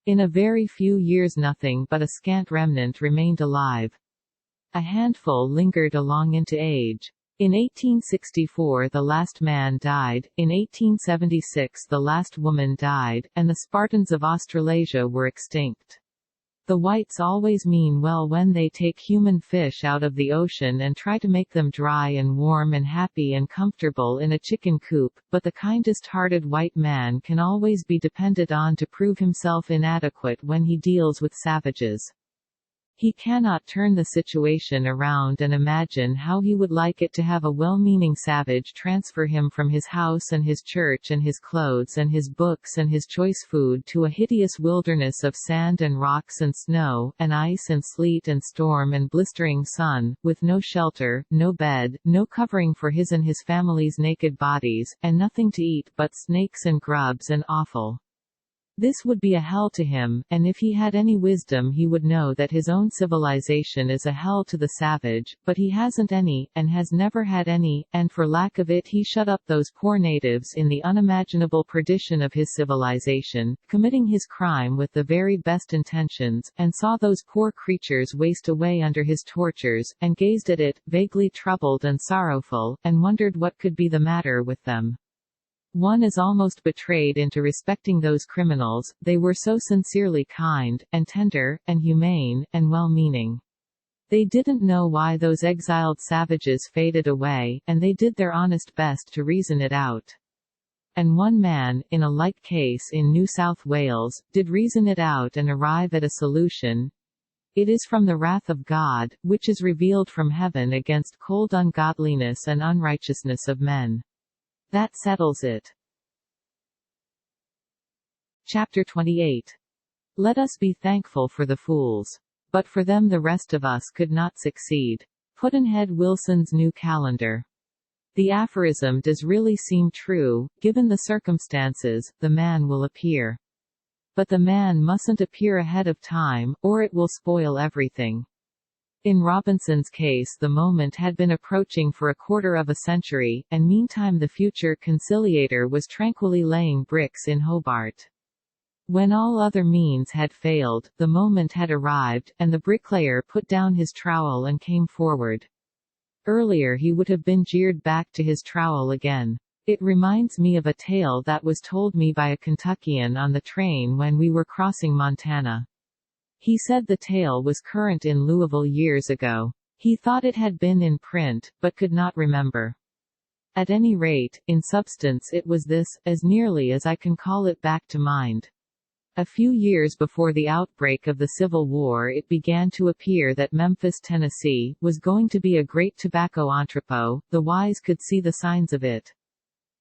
In a very few years nothing but a scant remnant remained alive. A handful lingered along into age. In 1864 the last man died, in 1876 the last woman died, and the Spartans of Australasia were extinct. The whites always mean well when they take human fish out of the ocean and try to make them dry and warm and happy and comfortable in a chicken coop, but the kindest-hearted white man can always be depended on to prove himself inadequate when he deals with savages. He cannot turn the situation around and imagine how he would like it to have a well-meaning savage transfer him from his house and his church and his clothes and his books and his choice food to a hideous wilderness of sand and rocks and snow, and ice and sleet and storm and blistering sun, with no shelter, no bed, no covering for his and his family's naked bodies, and nothing to eat but snakes and grubs and offal. This would be a hell to him, and if he had any wisdom he would know that his own civilization is a hell to the savage, but he hasn't any, and has never had any, and for lack of it he shut up those poor natives in the unimaginable perdition of his civilization, committing his crime with the very best intentions, and saw those poor creatures waste away under his tortures, and gazed at it, vaguely troubled and sorrowful, and wondered what could be the matter with them. One is almost betrayed into respecting those criminals, they were so sincerely kind, and tender, and humane, and well-meaning. They didn't know why those exiled savages faded away, and they did their honest best to reason it out. And one man, in a like case in New South Wales, did reason it out and arrive at a solution. It is from the wrath of God, which is revealed from heaven against cold ungodliness and unrighteousness of men. That settles it. Chapter 28. Let us be thankful for the fools. But for them the rest of us could not succeed. Pudd'nhead Wilson's New Calendar. The aphorism does really seem true, given the circumstances, the man will appear. But the man mustn't appear ahead of time, or it will spoil everything. In Robinson's case the moment had been approaching for a quarter of a century, and meantime the future conciliator was tranquilly laying bricks in Hobart. When all other means had failed, the moment had arrived, and the bricklayer put down his trowel and came forward. Earlier he would have been jeered back to his trowel again. It reminds me of a tale that was told me by a Kentuckian on the train when we were crossing Montana. He said the tale was current in Louisville years ago. He thought it had been in print, but could not remember. At any rate, in substance it was this, as nearly as I can call it back to mind. A few years before the outbreak of the Civil War it began to appear that Memphis, Tennessee, was going to be a great tobacco entrepot. The wise could see the signs of it.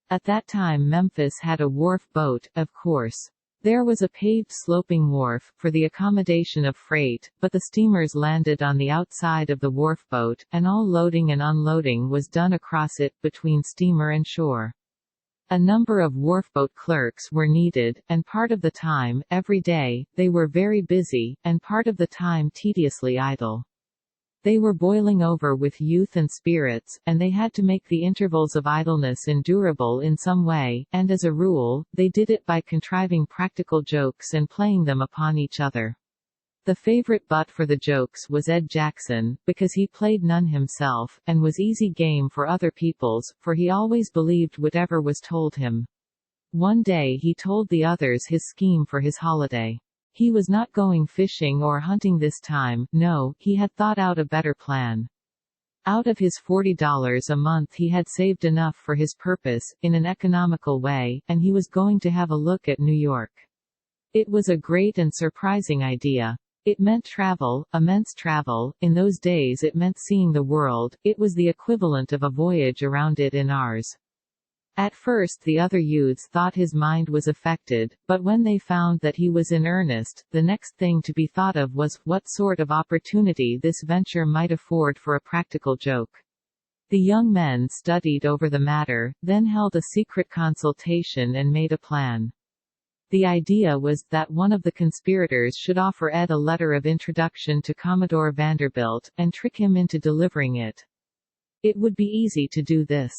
At that time Memphis had a wharf boat, of course. There was a paved sloping wharf, for the accommodation of freight, but the steamers landed on the outside of the wharf boat, and all loading and unloading was done across it, between steamer and shore. A number of wharfboat clerks were needed, and part of the time, every day, they were very busy, and part of the time tediously idle. They were boiling over with youth and spirits, and they had to make the intervals of idleness endurable in some way, and as a rule, they did it by contriving practical jokes and playing them upon each other. The favorite butt for the jokes was Ed Jackson, because he played none himself, and was easy game for other people's, for he always believed whatever was told him. One day he told the others his scheme for his holiday. He was not going fishing or hunting this time, no, he had thought out a better plan. Out of his $40 a month he had saved enough for his purpose, in an economical way, and he was going to have a look at New York. It was a great and surprising idea. It meant travel, immense travel. In those days it meant seeing the world. It was the equivalent of a voyage around it in ours. At first the other youths thought his mind was affected, but when they found that he was in earnest, the next thing to be thought of was, what sort of opportunity this venture might afford for a practical joke. The young men studied over the matter, then held a secret consultation and made a plan. The idea was that one of the conspirators should offer Ed a letter of introduction to Commodore Vanderbilt, and trick him into delivering it. It would be easy to do this.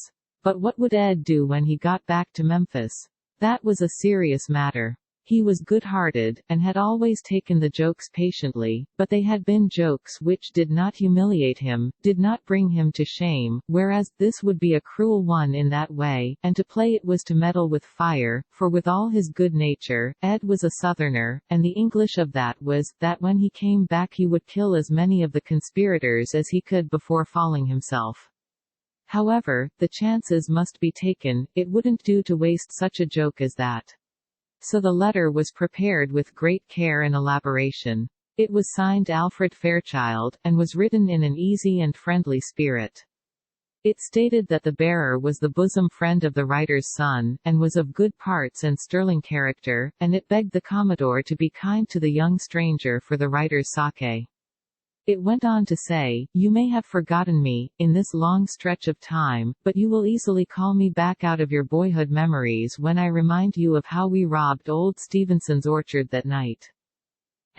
But what would Ed do when he got back to Memphis? That was a serious matter. He was good-hearted, and had always taken the jokes patiently, but they had been jokes which did not humiliate him, did not bring him to shame, whereas, this would be a cruel one in that way, and to play it was to meddle with fire, for with all his good nature, Ed was a Southerner, and the English of that was, that when he came back he would kill as many of the conspirators as he could before falling himself. However, the chances must be taken, it wouldn't do to waste such a joke as that. So the letter was prepared with great care and elaboration. It was signed Alfred Fairchild, and was written in an easy and friendly spirit. It stated that the bearer was the bosom friend of the writer's son, and was of good parts and sterling character, and it begged the Commodore to be kind to the young stranger for the writer's sake. It went on to say, "You may have forgotten me, in this long stretch of time, but you will easily call me back out of your boyhood memories when I remind you of how we robbed old Stevenson's orchard that night.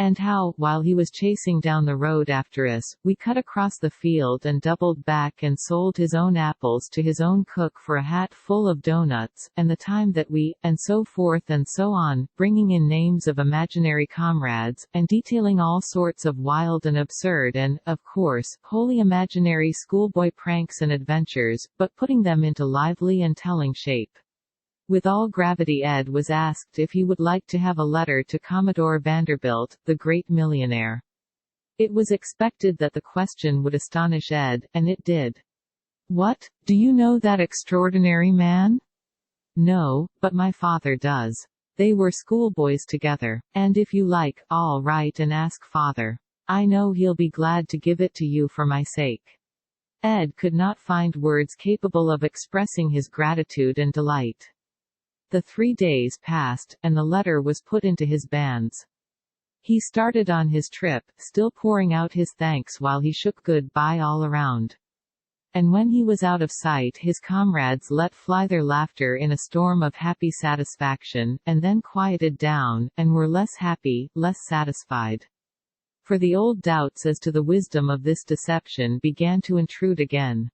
And how, while he was chasing down the road after us, we cut across the field and doubled back and sold his own apples to his own cook for a hat full of doughnuts, and the time that we, and so forth and so on, bringing in names of imaginary comrades, and detailing all sorts of wild and absurd and, of course, wholly imaginary schoolboy pranks and adventures, but putting them into lively and telling shape." With all gravity Ed was asked if he would like to have a letter to Commodore Vanderbilt, the great millionaire. It was expected that the question would astonish Ed, and it did. "What? Do you know that extraordinary man?" "No, but my father does. They were schoolboys together. And if you like, I'll write and ask father. I know he'll be glad to give it to you for my sake." Ed could not find words capable of expressing his gratitude and delight. The 3 days passed, and the letter was put into his bands. He started on his trip, still pouring out his thanks while he shook good-bye all around. And when he was out of sight his comrades let fly their laughter in a storm of happy satisfaction, and then quieted down, and were less happy, less satisfied. For the old doubts as to the wisdom of this deception began to intrude again.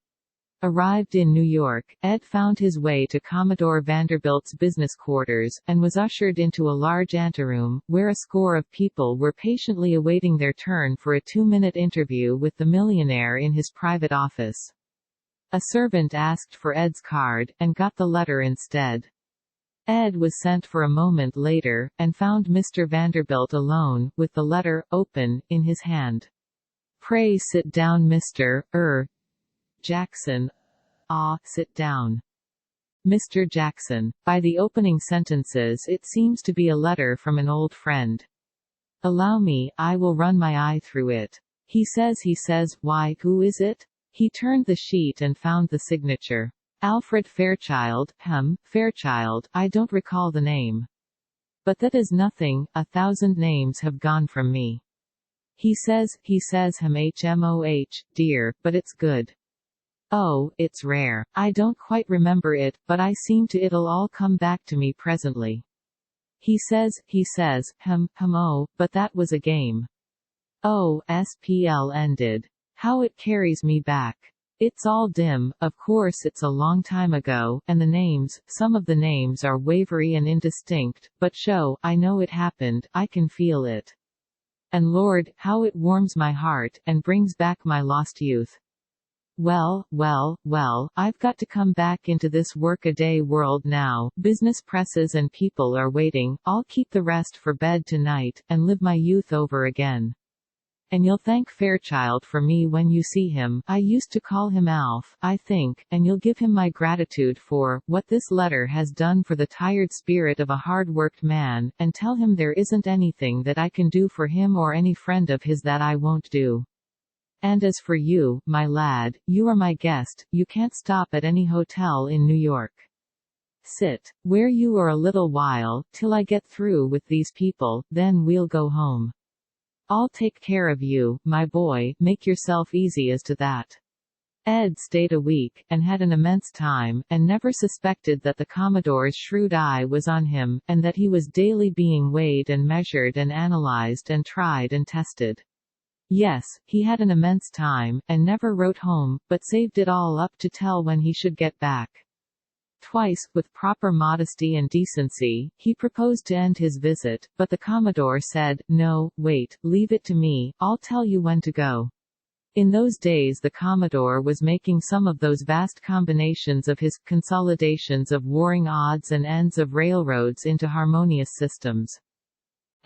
Arrived in New York, Ed found his way to Commodore Vanderbilt's business quarters, and was ushered into a large anteroom, where a score of people were patiently awaiting their turn for a 2-minute interview with the millionaire in his private office. A servant asked for Ed's card, and got the letter instead. Ed was sent for a moment later, and found Mr. Vanderbilt alone, with the letter, open, in his hand. "Pray sit down Mr. Jackson." "Ah, sit down. Mr. Jackson." By the opening sentences it seems to be a letter from an old friend. "Allow me, I will run my eye through it. He says, why, who is it?" He turned the sheet and found the signature. "Alfred Fairchild, Fairchild, I don't recall the name. But that is nothing, 1,000 names have gone from me. He says, HMOH, dear, but it's good. Oh, it's rare. I don't quite remember it, but I seem to it'll all come back to me presently. He says, oh, but that was a game. Oh, SPL ended. How it carries me back. It's all dim, of course it's a long time ago, and the names, some of the names are wavery and indistinct, but I know it happened, I can feel it. And Lord, how it warms my heart, and brings back my lost youth. Well, well, well, I've got to come back into this work-a-day world now. Business presses and people are waiting. I'll keep the rest for bed tonight, and live my youth over again. And you'll thank Fairchild for me when you see him. I used to call him Alf, I think, and you'll give him my gratitude for what this letter has done for the tired spirit of a hard-worked man, and tell him there isn't anything that I can do for him or any friend of his that I won't do. And as for you, my lad, you are my guest, you can't stop at any hotel in New York. Sit where you are a little while, till I get through with these people, then we'll go home. I'll take care of you, my boy, make yourself easy as to that. Ed stayed a week, and had an immense time, and never suspected that the Commodore's shrewd eye was on him, and that he was daily being weighed and measured and analyzed and tried and tested. Yes, he had an immense time, and never wrote home, but saved it all up to tell when he should get back. Twice, with proper modesty and decency, he proposed to end his visit, but the Commodore said, "No, wait, leave it to me, I'll tell you when to go." In those days the Commodore was making some of those vast combinations of his consolidations of warring odds and ends of railroads into harmonious systems,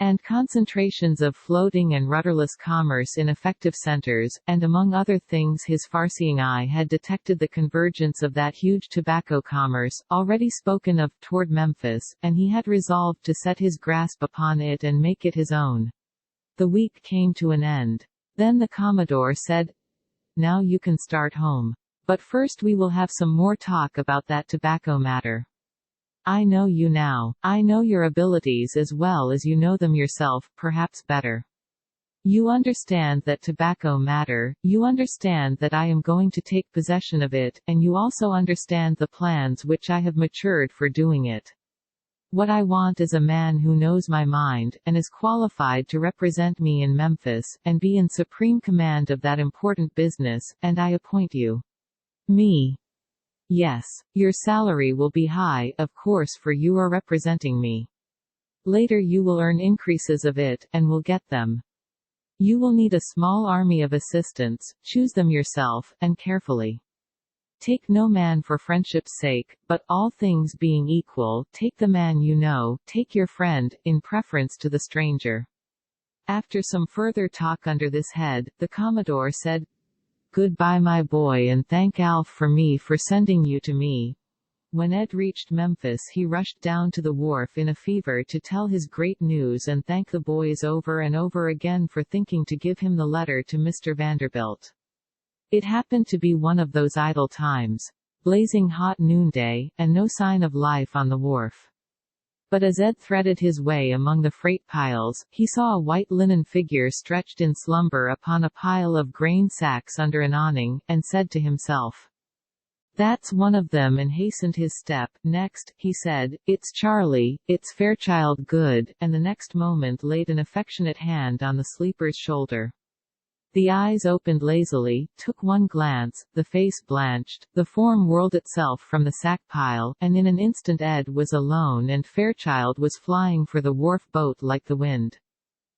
and concentrations of floating and rudderless commerce in effective centers, and among other things his farseeing eye had detected the convergence of that huge tobacco commerce, already spoken of, toward Memphis, and he had resolved to set his grasp upon it and make it his own. The week came to an end. Then the Commodore said, "Now you can start home. But first we will have some more talk about that tobacco matter. I know you now. I know your abilities as well as you know them yourself, perhaps better. You understand that tobacco matter, you understand that I am going to take possession of it, and you also understand the plans which I have matured for doing it. What I want is a man who knows my mind, and is qualified to represent me in Memphis, and be in supreme command of that important business, and I appoint you." "Me?" "Yes. Your salary will be high, of course, for you are representing me. Later you will earn increases of it, and will get them. You will need a small army of assistants, choose them yourself, and carefully. Take no man for friendship's sake, but, all things being equal, take the man you know, take your friend, in preference to the stranger." After some further talk under this head, the Commodore said, "Goodbye my boy, and thank Alf for me for sending you to me." When Ed reached Memphis he rushed down to the wharf in a fever to tell his great news and thank the boys over and over again for thinking to give him the letter to Mr. Vanderbilt. It happened to be one of those idle times. Blazing hot noonday, and no sign of life on the wharf. But as Ed threaded his way among the freight piles, he saw a white linen figure stretched in slumber upon a pile of grain sacks under an awning, and said to himself, "That's one of them," and hastened his step. "Next," he said, "it's Charlie, it's Fairchild Good," and the next moment laid an affectionate hand on the sleeper's shoulder. The eyes opened lazily, took one glance, the face blanched, the form whirled itself from the sack pile, and in an instant Ed was alone and Fairchild was flying for the wharf boat like the wind.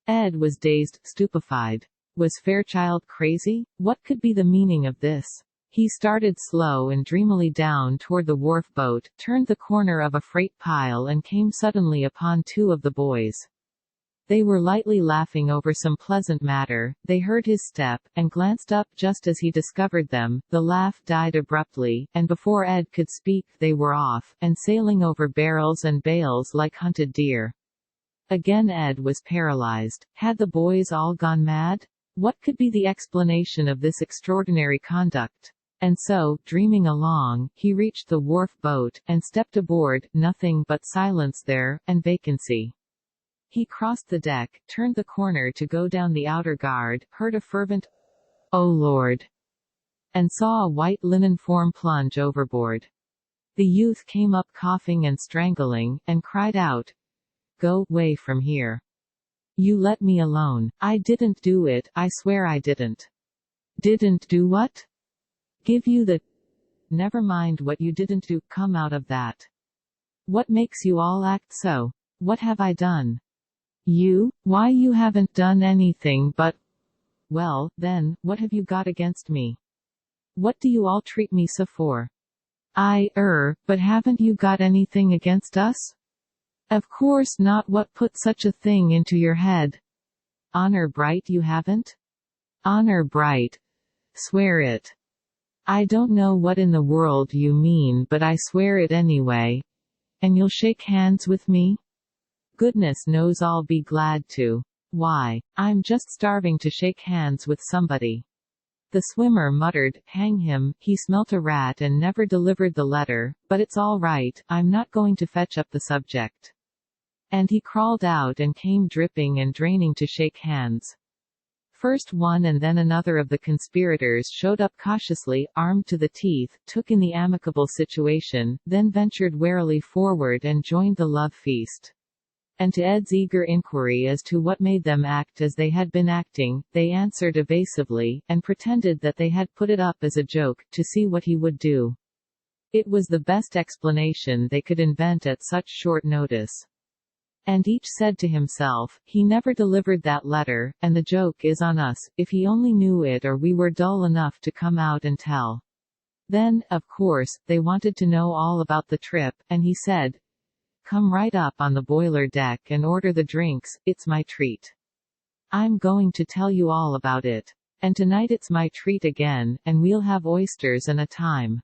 Ed was dazed, stupefied. Was Fairchild crazy? What could be the meaning of this? He started slow and dreamily down toward the wharf boat, turned the corner of a freight pile and came suddenly upon two of the boys. They were lightly laughing over some pleasant matter. They heard his step, and glanced up just as he discovered them. The laugh died abruptly, and before Ed could speak they were off, and sailing over barrels and bales like hunted deer. Again Ed was paralyzed. Had the boys all gone mad? What could be the explanation of this extraordinary conduct? And so, dreaming along, he reached the wharf boat, and stepped aboard. Nothing but silence there, and vacancy. He crossed the deck, turned the corner to go down the outer guard, heard a fervent, "Oh Lord!" and saw a white linen form plunge overboard. The youth came up coughing and strangling, and cried out, "Go way from here. You let me alone. I didn't do it, I swear I didn't." "Didn't do what?" "Give you the—" "Never mind what you didn't do, come out of that. What makes you all act so? What have I done?" You? Why, you haven't done anything but… Well, then, what have you got against me? What do you all treat me so for? But haven't you got anything against us? Of course not. What put such a thing into your head? Honor bright, you haven't? Honor bright. Swear it. I don't know what in the world you mean, but I swear it anyway. And you'll shake hands with me? Goodness knows I'll be glad to. Why, I'm just starving to shake hands with somebody. The swimmer muttered, hang him, he smelt a rat and never delivered the letter, but it's all right, I'm not going to fetch up the subject. And he crawled out and came dripping and draining to shake hands. First one and then another of the conspirators showed up cautiously, armed to the teeth, took in the amicable situation, then ventured warily forward and joined the love feast. And to Ed's eager inquiry as to what made them act as they had been acting, they answered evasively, and pretended that they had put it up as a joke, to see what he would do. It was the best explanation they could invent at such short notice. And each said to himself, he never delivered that letter, and the joke is on us, if he only knew it or we were dull enough to come out and tell. Then, of course, they wanted to know all about the trip, and he said, come right up on the boiler deck and order the drinks, it's my treat. I'm going to tell you all about it. And tonight it's my treat again, and we'll have oysters and a time.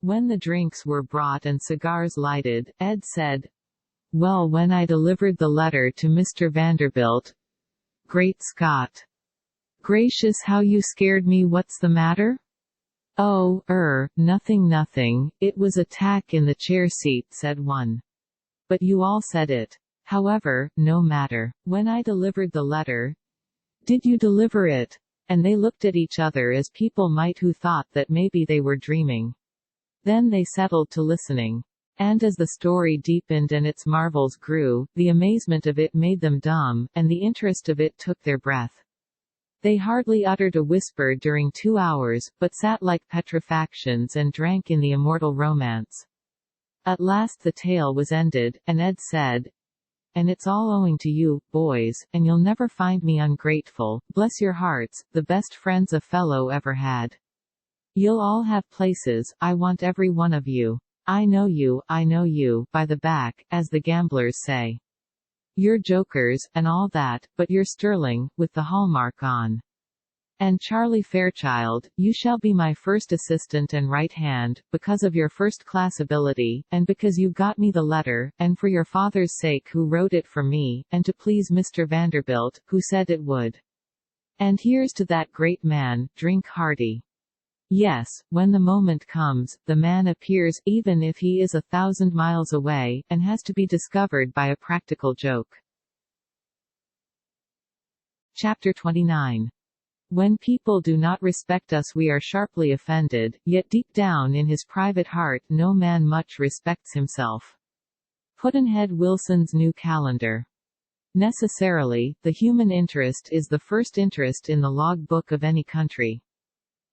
When the drinks were brought and cigars lighted, Ed said, well, when I delivered the letter to Mr. Vanderbilt… Great Scott! Gracious, how you scared me. What's the matter? Oh, nothing, it was a tack in the chair seat, said one. But you all said it. However, no matter. When I delivered the letter… Did you deliver it? And they looked at each other as people might who thought that maybe they were dreaming. Then they settled to listening. And as the story deepened and its marvels grew, the amazement of it made them dumb, and the interest of it took their breath. They hardly uttered a whisper during 2 hours, but sat like petrifactions and drank in the immortal romance. At last the tale was ended, and Ed said, and it's all owing to you, boys, and you'll never find me ungrateful, bless your hearts, the best friends a fellow ever had. You'll all have places, I want every one of you. I know you, by the back, as the gamblers say. You're jokers, and all that, but you're sterling, with the hallmark on. And Charlie Fairchild, you shall be my first assistant and right hand, because of your first-class ability, and because you got me the letter, and for your father's sake who wrote it for me, and to please Mr. Vanderbilt, who said it would. And here's to that great man, drink hearty. Yes, when the moment comes, the man appears, even if he is 1,000 miles away, and has to be discovered by a practical joke. Chapter 29. When people do not respect us we are sharply offended, yet deep down in his private heart no man much respects himself. Pudd'nhead Wilson's New Calendar. Necessarily, the human interest is the first interest in the log book of any country.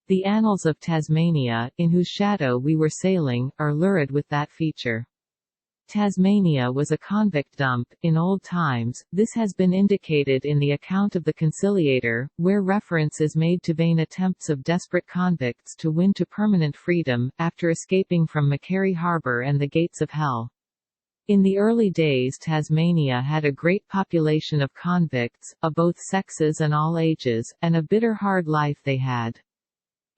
The annals of Tasmania, in whose shadow we were sailing, are lurid with that feature. Tasmania was a convict dump. In old times, this has been indicated in the account of the Conciliator, where reference is made to vain attempts of desperate convicts to win to permanent freedom, after escaping from Macquarie Harbour and the gates of hell. In the early days Tasmania had a great population of convicts, of both sexes and all ages, and a bitter hard life they had.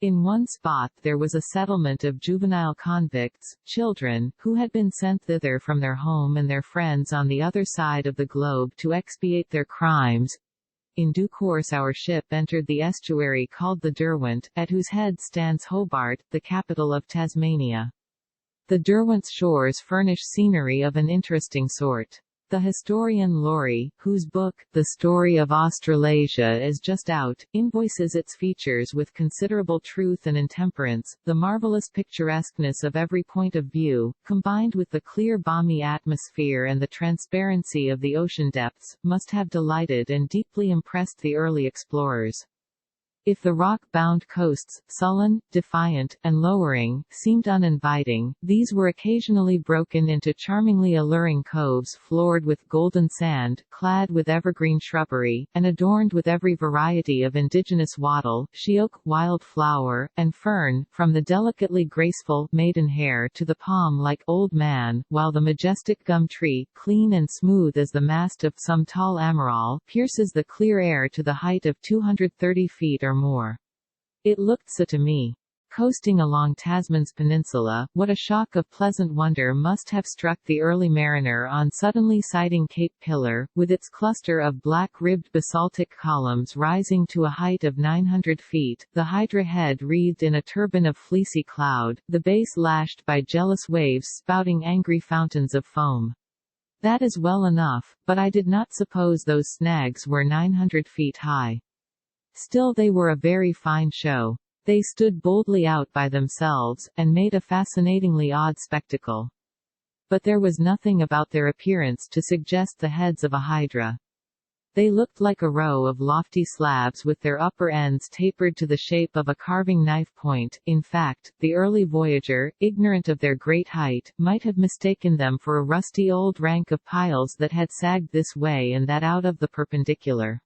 In one spot there was a settlement of juvenile convicts, children, who had been sent thither from their home and their friends on the other side of the globe to expiate their crimes. In due course our ship entered the estuary called the Derwent, at whose head stands Hobart, the capital of Tasmania. The Derwent's shores furnish scenery of an interesting sort. The historian Laurie, whose book, The Story of Australasia is just out, invoices its features with considerable truth and intemperance. The marvelous picturesqueness of every point of view, combined with the clear balmy atmosphere and the transparency of the ocean depths, must have delighted and deeply impressed the early explorers. If the rock-bound coasts, sullen, defiant, and lowering, seemed uninviting, these were occasionally broken into charmingly alluring coves floored with golden sand, clad with evergreen shrubbery, and adorned with every variety of indigenous wattle, sheoak, wild flower, and fern, from the delicately graceful maidenhair to the palm-like old man, while the majestic gum tree, clean and smooth as the mast of some tall amarall, pierces the clear air to the height of 230 feet or more. It looked so to me. Coasting along Tasman's peninsula, what a shock of pleasant wonder must have struck the early mariner on suddenly sighting Cape Pillar, with its cluster of black-ribbed basaltic columns rising to a height of 900 feet, the Hydra head wreathed in a turban of fleecy cloud, the base lashed by jealous waves spouting angry fountains of foam. That is well enough, but I did not suppose those snags were 900 feet high. Still, they were a very fine show. They stood boldly out by themselves, and made a fascinatingly odd spectacle. But there was nothing about their appearance to suggest the heads of a hydra. They looked like a row of lofty slabs with their upper ends tapered to the shape of a carving knife point. In fact, the early voyager, ignorant of their great height, might have mistaken them for a rusty old rank of piles that had sagged this way and that out of the perpendicular.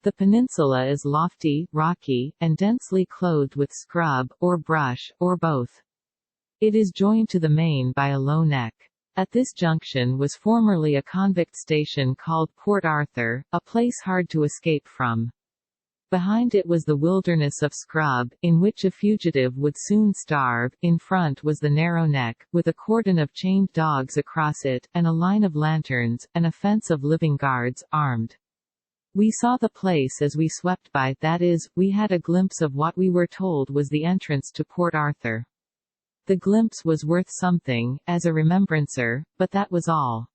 The peninsula is lofty, rocky, and densely clothed with scrub, or brush, or both. It is joined to the main by a low neck. At this junction was formerly a convict station called Port Arthur, a place hard to escape from. Behind it was the wilderness of scrub, in which a fugitive would soon starve. In front was the narrow neck, with a cordon of chained dogs across it, and a line of lanterns, and a fence of living guards, armed. We saw the place as we swept by, that is, we had a glimpse of what we were told was the entrance to Port Arthur. The glimpse was worth something, as a remembrancer, but that was all.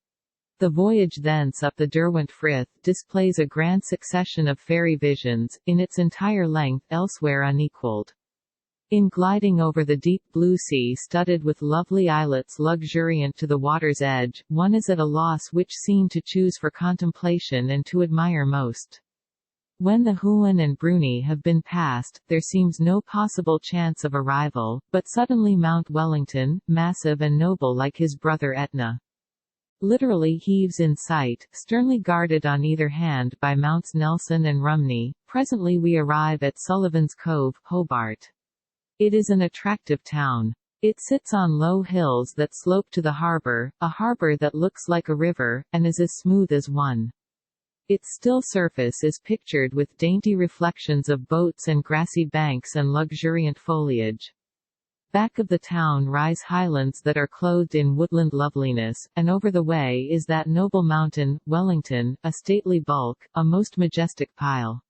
The voyage thence up the Derwent Frith displays a grand succession of fairy visions, in its entire length elsewhere unequalled. In gliding over the deep blue sea studded with lovely islets luxuriant to the water's edge, one is at a loss which scene to choose for contemplation and to admire most. When the Huon and Bruni have been passed, there seems no possible chance of arrival, but suddenly Mount Wellington, massive and noble like his brother Etna, literally heaves in sight, sternly guarded on either hand by Mounts Nelson and Rumney. Presently we arrive at Sullivan's Cove, Hobart. It is an attractive town. It sits on low hills that slope to the harbor, a harbor that looks like a river, and is as smooth as one. Its still surface is pictured with dainty reflections of boats and grassy banks and luxuriant foliage. Back of the town rise highlands that are clothed in woodland loveliness, and over the way is that noble mountain, Wellington, a stately bulk, a most majestic pile.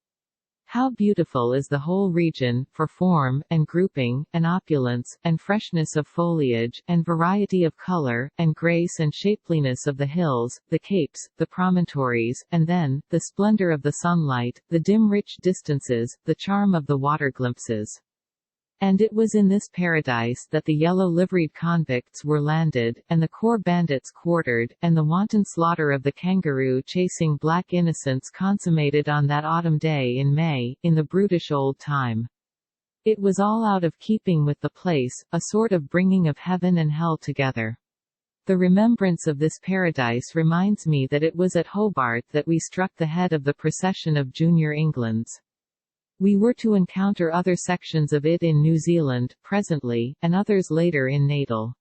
How beautiful is the whole region, for form, and grouping, and opulence, and freshness of foliage, and variety of color, and grace and shapeliness of the hills, the capes, the promontories, and then, the splendor of the sunlight, the dim rich distances, the charm of the water glimpses. And it was in this paradise that the yellow-liveried convicts were landed, and the Corps bandits quartered, and the wanton slaughter of the kangaroo chasing black innocents consummated on that autumn day in May, in the brutish old time. It was all out of keeping with the place, a sort of bringing of heaven and hell together. The remembrance of this paradise reminds me that it was at Hobart that we struck the head of the procession of Junior Englands. We were to encounter other sections of it in New Zealand, presently, and others later in Natal.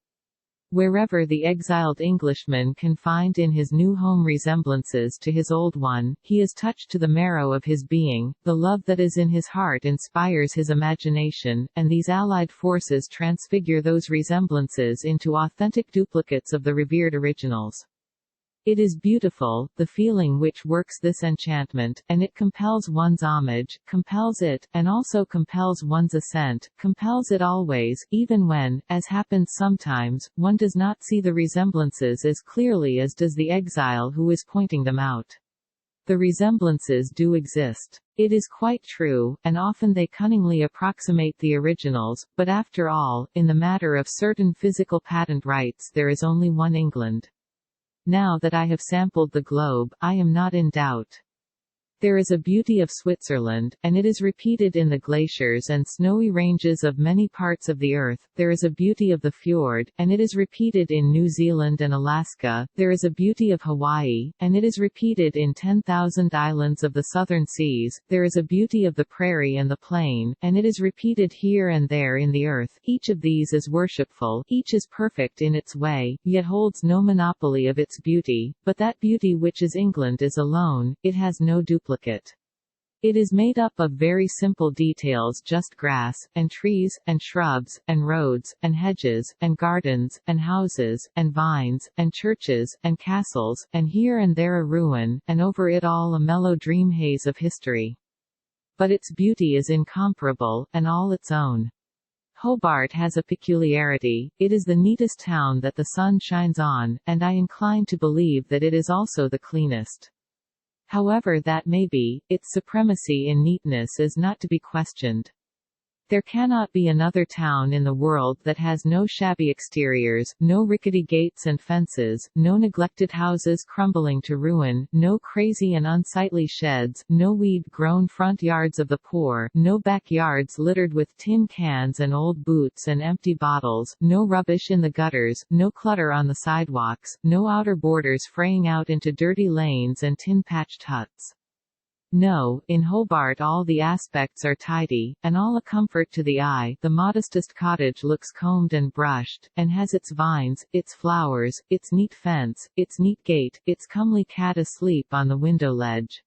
Wherever the exiled Englishman can find in his new home resemblances to his old one, he is touched to the marrow of his being, the love that is in his heart inspires his imagination, and these allied forces transfigure those resemblances into authentic duplicates of the revered originals. It is beautiful, the feeling which works this enchantment, and it compels one's homage, compels it, and also compels one's assent, compels it always, even when, as happens sometimes, one does not see the resemblances as clearly as does the exile who is pointing them out. The resemblances do exist. It is quite true, and often they cunningly approximate the originals, but after all, in the matter of certain physical patent rights there is only one England. Now that I have sampled the globe, I am not in doubt. There is a beauty of Switzerland, and it is repeated in the glaciers and snowy ranges of many parts of the earth. There is a beauty of the fjord, and it is repeated in New Zealand and Alaska. There is a beauty of Hawaii, and it is repeated in 10,000 islands of the southern seas. There is a beauty of the prairie and the plain, and it is repeated here and there in the earth. Each of these is worshipful, each is perfect in its way, yet holds no monopoly of its beauty, but that beauty which is England is alone, it has no duplicate. It is made up of very simple details, just grass, and trees, and shrubs, and roads, and hedges, and gardens, and houses, and vines, and churches, and castles, and here and there a ruin, and over it all a mellow dream haze of history. But its beauty is incomparable, and all its own. Hobart has a peculiarity: it is the neatest town that the sun shines on, and I incline to believe that it is also the cleanest. However that may be, its supremacy in neatness is not to be questioned. There cannot be another town in the world that has no shabby exteriors, no rickety gates and fences, no neglected houses crumbling to ruin, no crazy and unsightly sheds, no weed-grown front yards of the poor, no backyards littered with tin cans and old boots and empty bottles, no rubbish in the gutters, no clutter on the sidewalks, no outer borders fraying out into dirty lanes and tin-patched huts. No, in Hobart all the aspects are tidy, and all a comfort to the eye. The modestest cottage looks combed and brushed, and has its vines, its flowers, its neat fence, its neat gate, its comely cat asleep on the window ledge.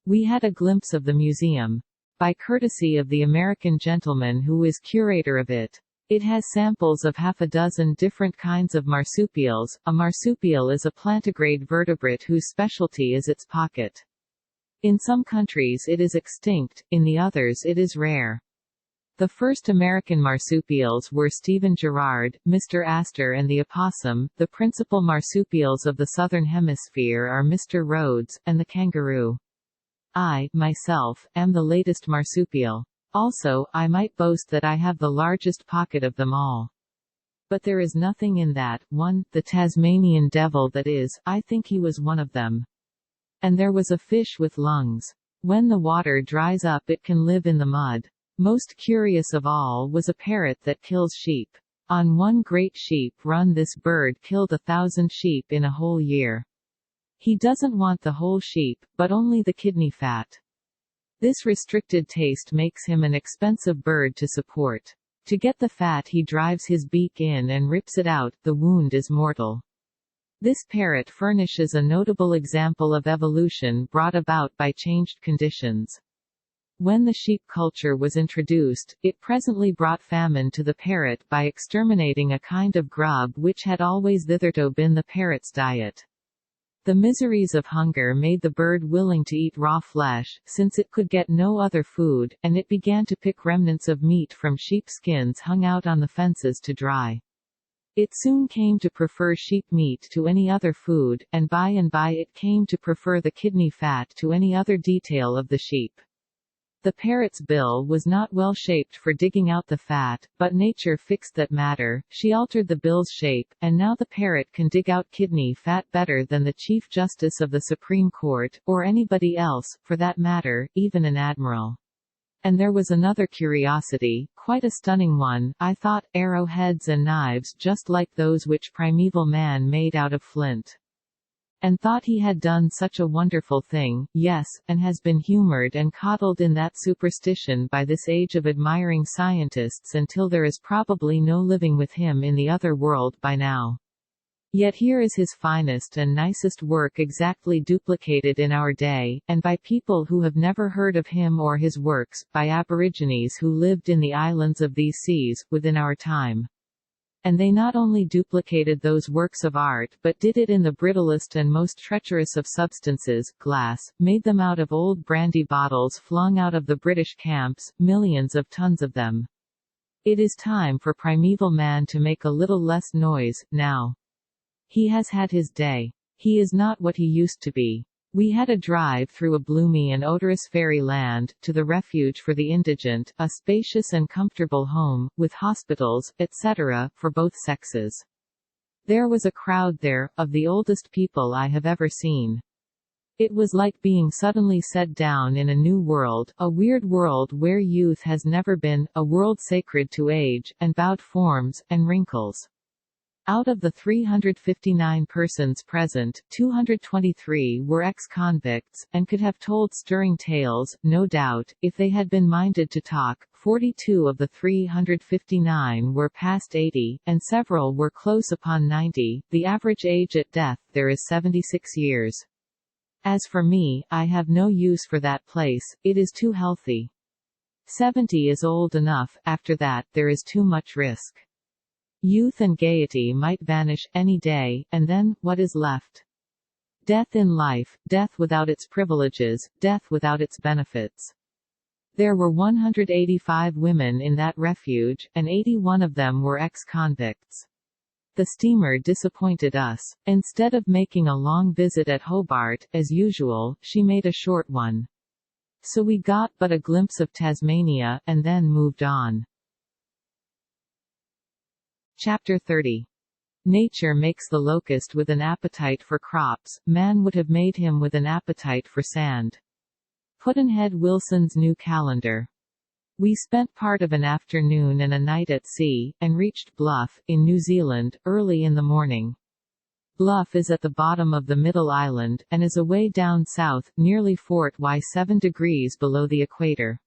We had a glimpse of the museum, by courtesy of the American gentleman who is curator of it. It has samples of half a dozen different kinds of marsupials. A marsupial is a plantigrade vertebrate whose specialty is its pocket. In some countries it is extinct, in the others it is rare. The first American marsupials were Stephen Girard, Mr. Astor and the opossum. The principal marsupials of the southern hemisphere are Mr. Rhodes, and the kangaroo. I, myself, am the latest marsupial. Also, I might boast that I have the largest pocket of them all. But there is nothing in that one, the Tasmanian devil, that is, I think he was one of them. And there was a fish with lungs. When the water dries up it can live in the mud. Most curious of all was a parrot that kills sheep. On one great sheep run this bird killed 1,000 sheep in a whole year. He doesn't want the whole sheep, but only the kidney fat. This restricted taste makes him an expensive bird to support. To get the fat he drives his beak in and rips it out. The wound is mortal. This parrot furnishes a notable example of evolution brought about by changed conditions. When the sheep culture was introduced, it presently brought famine to the parrot by exterminating a kind of grub which had always thitherto been the parrot's diet. The miseries of hunger made the bird willing to eat raw flesh, since it could get no other food, and it began to pick remnants of meat from sheep skins hung out on the fences to dry. It soon came to prefer sheep meat to any other food, and by it came to prefer the kidney fat to any other detail of the sheep. The parrot's bill was not well shaped for digging out the fat, but nature fixed that matter. She altered the bill's shape, and now the parrot can dig out kidney fat better than the Chief Justice of the Supreme Court, or anybody else, for that matter, even an admiral. And there was another curiosity, quite a stunning one, I thought: arrowheads and knives just like those which primeval man made out of flint. And thought he had done such a wonderful thing, yes, and has been humored and coddled in that superstition by this age of admiring scientists until there is probably no living with him in the other world by now. Yet here is his finest and nicest work exactly duplicated in our day, and by people who have never heard of him or his works, by aborigines who lived in the islands of these seas, within our time. And they not only duplicated those works of art but did it in the brittlest and most treacherous of substances, glass, made them out of old brandy bottles flung out of the British camps, millions of tons of them. It is time for primeval man to make a little less noise, now. He has had his day. He is not what he used to be. We had a drive through a bloomy and odorous fairyland, to the refuge for the indigent, a spacious and comfortable home, with hospitals, etc., for both sexes. There was a crowd there, of the oldest people I have ever seen. It was like being suddenly set down in a new world, a weird world where youth has never been, a world sacred to age, and bowed forms, and wrinkles. Out of the 359 persons present, 223 were ex-convicts, and could have told stirring tales, no doubt, if they had been minded to talk. 42 of the 359 were past 80, and several were close upon 90. The average age at death there is 76 years. As for me, I have no use for that place, it is too healthy. 70 is old enough, after that, there is too much risk. Youth and gaiety might vanish, any day, and then, what is left? Death in life, death without its privileges, death without its benefits. There were 185 women in that refuge, and 81 of them were ex-convicts. The steamer disappointed us. Instead of making a long visit at Hobart, as usual, she made a short one. So we got but a glimpse of Tasmania, and then moved on. Chapter 30. Nature makes the locust with an appetite for crops, man would have made him with an appetite for sand. Pudd'nhead Wilson's New Calendar. We spent part of an afternoon and a night at sea, and reached Bluff, in New Zealand, early in the morning. Bluff is at the bottom of the middle island, and is away down south, nearly 7 degrees below the equator.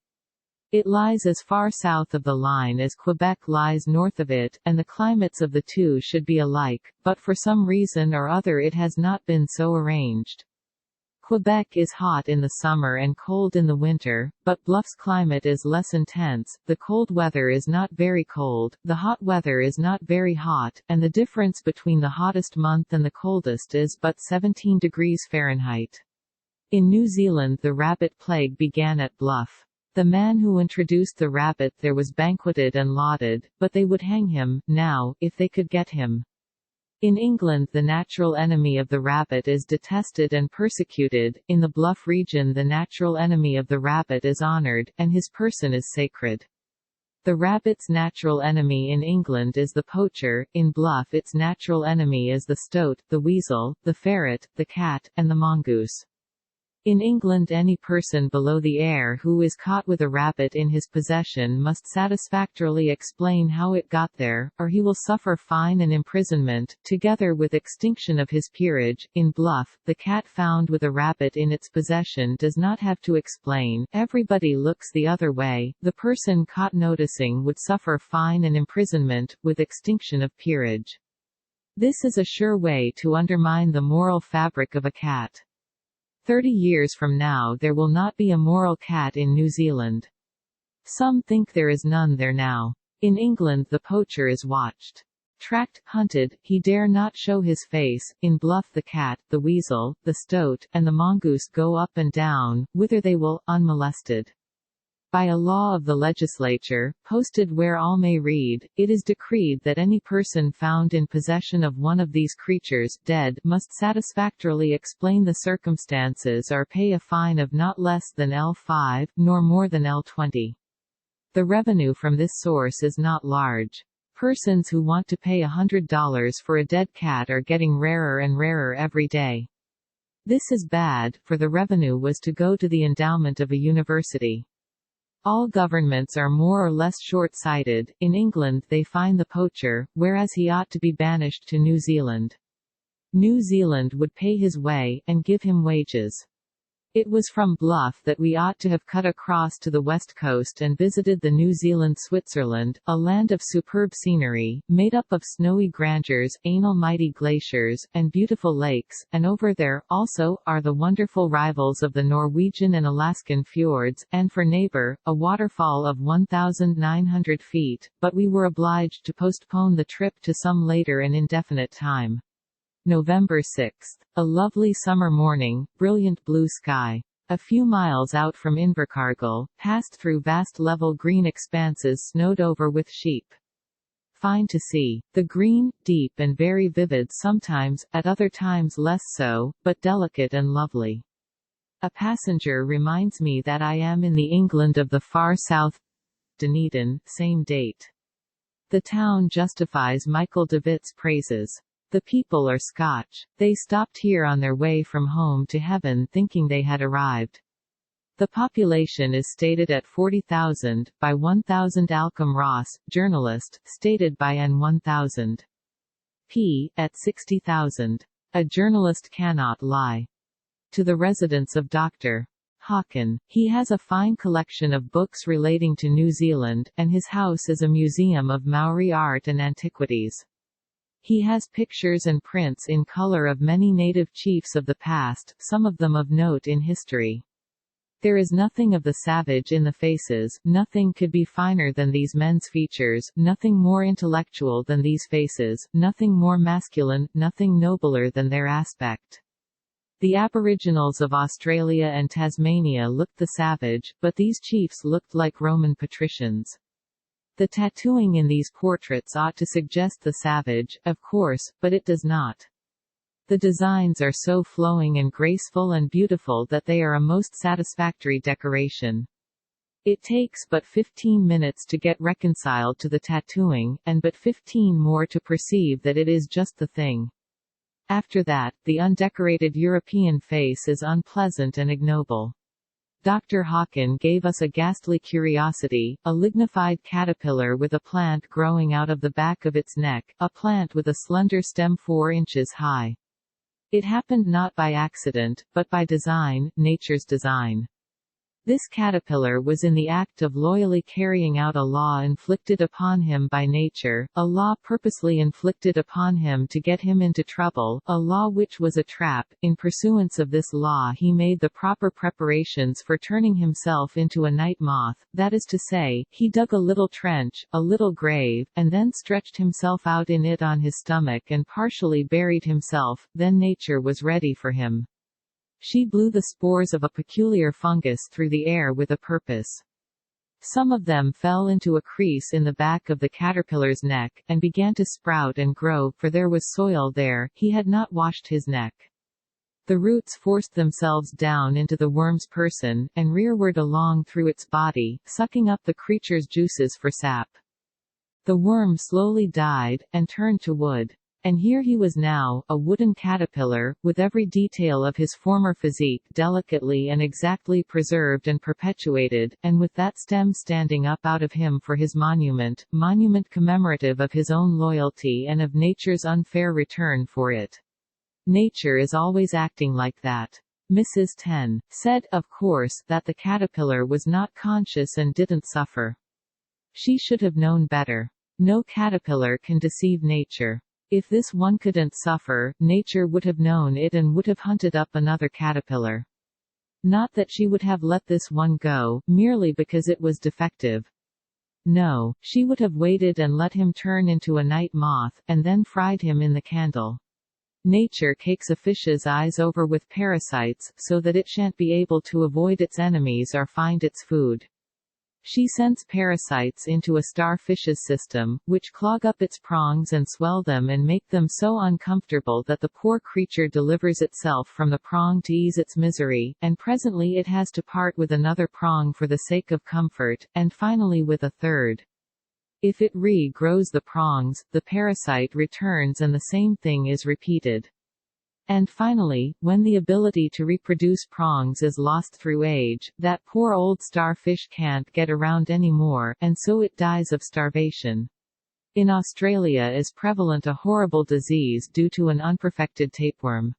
It lies as far south of the line as Quebec lies north of it, and the climates of the two should be alike, but for some reason or other it has not been so arranged. Quebec is hot in the summer and cold in the winter, but Bluff's climate is less intense, the cold weather is not very cold, the hot weather is not very hot, and the difference between the hottest month and the coldest is but 17 degrees Fahrenheit. In New Zealand the rabbit plague began at Bluff. The man who introduced the rabbit there was banqueted and lauded, but they would hang him, now, if they could get him. In England the natural enemy of the rabbit is detested and persecuted, in the Bluff region the natural enemy of the rabbit is honored, and his person is sacred. The rabbit's natural enemy in England is the poacher, in Bluff its natural enemy is the stoat, the weasel, the ferret, the cat, and the mongoose. In England any person below the heir who is caught with a rabbit in his possession must satisfactorily explain how it got there, or he will suffer fine and imprisonment, together with extinction of his peerage. In Bluff, the cat found with a rabbit in its possession does not have to explain, everybody looks the other way, the person caught noticing would suffer fine and imprisonment, with extinction of peerage. This is a sure way to undermine the moral fabric of a cat. 30 years from now there will not be a moral cat in New Zealand. Some think there is none there now. In England the poacher is watched. Tracked, hunted, he dare not show his face. In Bluff the cat, the weasel, the stoat, and the mongoose go up and down, whither they will, unmolested. By a law of the legislature, posted where all may read, it is decreed that any person found in possession of one of these creatures, dead, must satisfactorily explain the circumstances or pay a fine of not less than L5, nor more than L20. The revenue from this source is not large. Persons who want to pay $100 for a dead cat are getting rarer and rarer every day. This is bad, for the revenue was to go to the endowment of a university. All governments are more or less short-sighted. In England they fine the poacher, whereas he ought to be banished to New Zealand. New Zealand would pay his way, and give him wages. It was from Bluff that we ought to have cut across to the west coast and visited the New Zealand Switzerland, a land of superb scenery, made up of snowy grandeurs, anal mighty glaciers, and beautiful lakes, and over there, also, are the wonderful rivals of the Norwegian and Alaskan fjords, and for neighbor, a waterfall of 1,900 feet, but we were obliged to postpone the trip to some later and indefinite time. November 6. A lovely summer morning, brilliant blue sky. A few miles out from Invercargill, passed through vast level green expanses snowed over with sheep. Fine to see. The green, deep and very vivid sometimes, at other times less so, but delicate and lovely. A passenger reminds me that I am in the England of the far south. Dunedin, same date. The town justifies Michael de Witt's praises. The people are Scotch. They stopped here on their way from home to heaven thinking they had arrived. The population is stated at 40,000, by 1,000 Alcom Ross, journalist, stated by N 1,000. P. at 60,000. A journalist cannot lie. To the residents of Dr. Hawken. He has a fine collection of books relating to New Zealand, and his house is a museum of Maori art and antiquities. He has pictures and prints in color of many native chiefs of the past, some of them of note in history. There is nothing of the savage in the faces, nothing could be finer than these men's features, nothing more intellectual than these faces, nothing more masculine, nothing nobler than their aspect. The Aboriginals of Australia and Tasmania looked the savage, but these chiefs looked like Roman patricians. The tattooing in these portraits ought to suggest the savage, of course, but it does not. The designs are so flowing and graceful and beautiful that they are a most satisfactory decoration. It takes but 15 minutes to get reconciled to the tattooing, and but 15 more to perceive that it is just the thing. After that, the undecorated European face is unpleasant and ignoble. Dr. Hawken gave us a ghastly curiosity, a lignified caterpillar with a plant growing out of the back of its neck, a plant with a slender stem 4 inches high. It happened not by accident, but by design, nature's design. This caterpillar was in the act of loyally carrying out a law inflicted upon him by nature, a law purposely inflicted upon him to get him into trouble, a law which was a trap. In pursuance of this law he made the proper preparations for turning himself into a night moth, that is to say, he dug a little trench, a little grave, and then stretched himself out in it on his stomach and partially buried himself, then nature was ready for him. She blew the spores of a peculiar fungus through the air with a purpose. Some of them fell into a crease in the back of the caterpillar's neck, and began to sprout and grow, for there was soil there, he had not washed his neck. The roots forced themselves down into the worm's person, and rearward along through its body, sucking up the creature's juices for sap. The worm slowly died, and turned to wood. And here he was now, a wooden caterpillar, with every detail of his former physique delicately and exactly preserved and perpetuated, and with that stem standing up out of him for his monument commemorative of his own loyalty and of nature's unfair return for it. Nature is always acting like that. Mrs. Ten said, of course, that the caterpillar was not conscious and didn't suffer. She should have known better. No caterpillar can deceive nature. If this one couldn't suffer, nature would have known it and would have hunted up another caterpillar. Not that she would have let this one go, merely because it was defective. No, she would have waited and let him turn into a night moth, and then fried him in the candle. Nature cakes a fish's eyes over with parasites, so that it shan't be able to avoid its enemies or find its food. She sends parasites into a starfish's system, which clog up its prongs and swell them and make them so uncomfortable that the poor creature delivers itself from the prong to ease its misery, and presently it has to part with another prong for the sake of comfort, and finally with a third. If it re-grows the prongs, the parasite returns and the same thing is repeated. And finally, when the ability to reproduce prongs is lost through age, that poor old starfish can't get around anymore, and so it dies of starvation. In Australia is prevalent a horrible disease due to an unperfected tapeworm.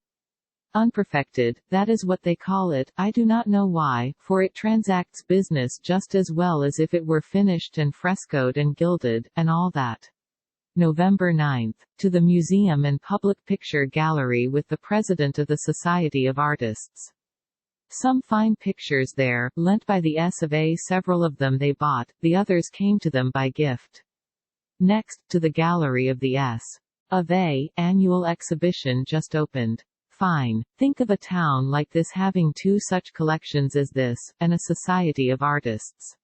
Unperfected, that is what they call it, I do not know why, for it transacts business just as well as if it were finished and frescoed and gilded, and all that. November 9. To the Museum and Public Picture Gallery with the President of the Society of Artists. Some fine pictures there, lent by the S of A. Several of them they bought, the others came to them by gift. Next, to the Gallery of the S. of A. Annual exhibition just opened. Fine. Think of a town like this having two such collections as this, and a society of artists.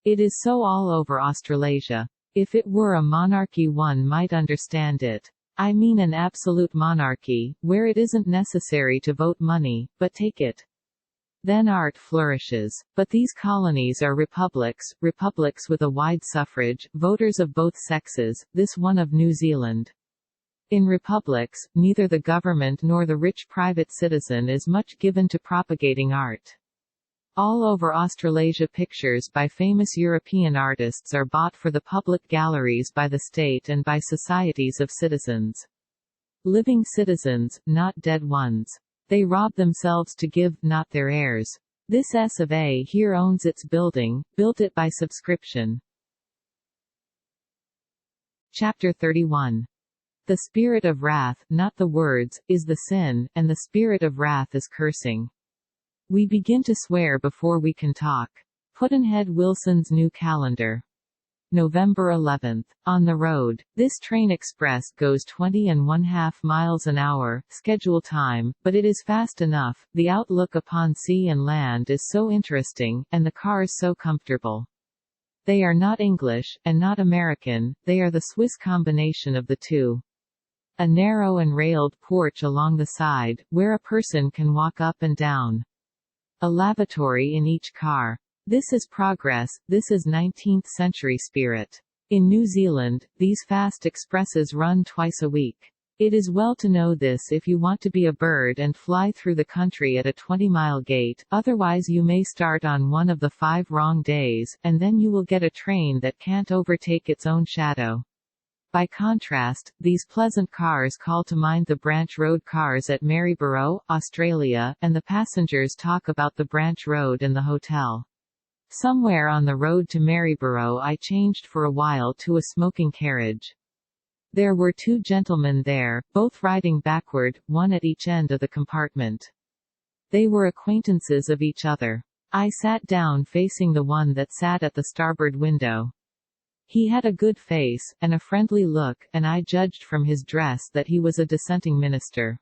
It is so all over Australasia. If it were a monarchy one might understand it. I mean an absolute monarchy, where it isn't necessary to vote money, but take it. Then art flourishes. But these colonies are republics, republics with a wide suffrage, voters of both sexes, this one of New Zealand. In republics, neither the government nor the rich private citizen is much given to propagating art. All over Australasia pictures by famous European artists are bought for the public galleries by the state and by societies of citizens. Living citizens, not dead ones. They rob themselves to give, not their heirs. This S of A here owns its building, built it by subscription. Chapter 31. The spirit of wrath, not the words, is the sin, and the spirit of wrath is cursing. We begin to swear before we can talk. Pudd'nhead Wilson's New Calendar. November 11th. On the road. This train express goes 20½ miles an hour, schedule time, but it is fast enough. The outlook upon sea and land is so interesting, and the cars so comfortable. They are not English, and not American, they are the Swiss combination of the two. A narrow and railed porch along the side, where a person can walk up and down. A lavatory in each car. This is progress, this is 19th century spirit. In New Zealand, these fast expresses run twice a week. It is well to know this if you want to be a bird and fly through the country at a 20-mile gait, otherwise you may start on one of the 5 wrong days, and then you will get a train that can't overtake its own shadow. By contrast, these pleasant cars call to mind the branch road cars at Maryborough, Australia, and the passengers talk about the branch road and the hotel. Somewhere on the road to Maryborough I changed for a while to a smoking carriage. There were 2 gentlemen there, both riding backward, one at each end of the compartment. They were acquaintances of each other. I sat down facing the one that sat at the starboard window. He had a good face, and a friendly look, and I judged from his dress that he was a dissenting minister.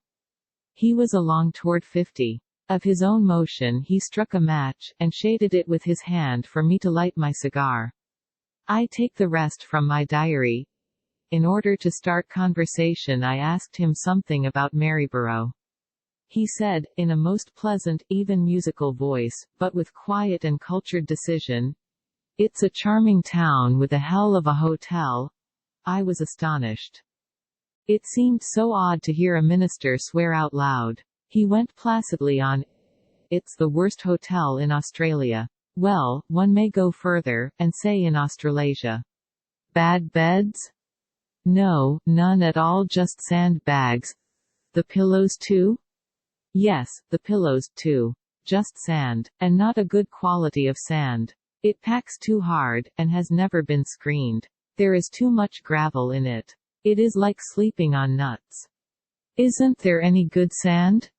He was along toward 50. Of his own motion he struck a match, and shaded it with his hand for me to light my cigar. I take the rest from my diary. In order to start conversation I asked him something about Maryborough. He said, in a most pleasant, even musical voice, but with quiet and cultured decision, "It's a charming town with a hell of a hotel." I was astonished. It seemed so odd to hear a minister swear out loud. He went placidly on, "It's the worst hotel in Australia." Well, one may go further, and say in Australasia. Bad beds? No, none at all, just sandbags. The pillows too? Yes, the pillows too. Just sand, and not a good quality of sand. It packs too hard, and has never been screened. There is too much gravel in it. It is like sleeping on nuts. Isn't there any good sand?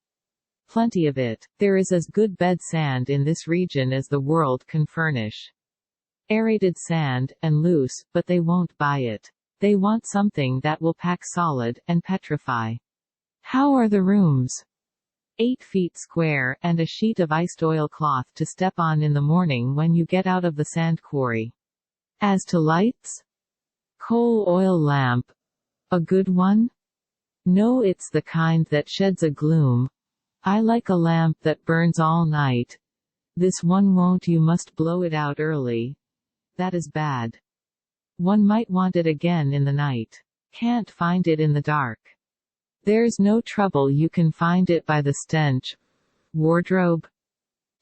Plenty of it. There is as good bed sand in this region as the world can furnish. Aerated sand, and loose, but they won't buy it. They want something that will pack solid, and petrify. How are the rooms? 8 feet square, and a sheet of iced oilcloth to step on in the morning when you get out of the sand quarry. As to lights? Coal oil lamp. A good one? No, it's the kind that sheds a gloom. I like a lamp that burns all night. This one won't, you must blow it out early. That is bad. One might want it again in the night. Can't find it in the dark. There's no trouble, you can find it by the stench. Wardrobe?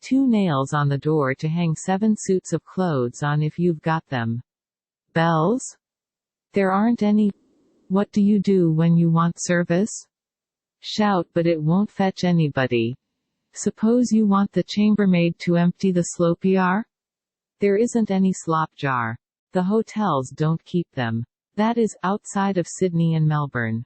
2 nails on the door to hang 7 suits of clothes on if you've got them. Bells? There aren't any. What do you do when you want service? Shout, but it won't fetch anybody. Suppose you want the chambermaid to empty the slop jar? There isn't any slop jar. The hotels don't keep them. That is outside of Sydney and Melbourne.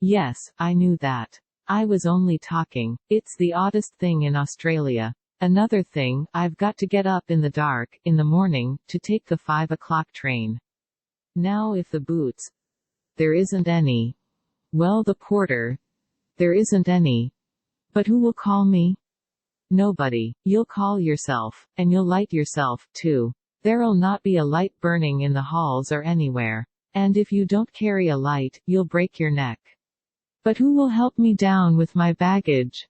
Yes, I knew that. I was only talking. It's the oddest thing in Australia. Another thing, I've got to get up in the dark, in the morning, to take the 5 o'clock train. Now if the boots. There isn't any. Well, the porter. There isn't any. But who will call me? Nobody. You'll call yourself, and you'll light yourself, too. There'll not be a light burning in the halls or anywhere. And if you don't carry a light, you'll break your neck. But who will help me down with my baggage?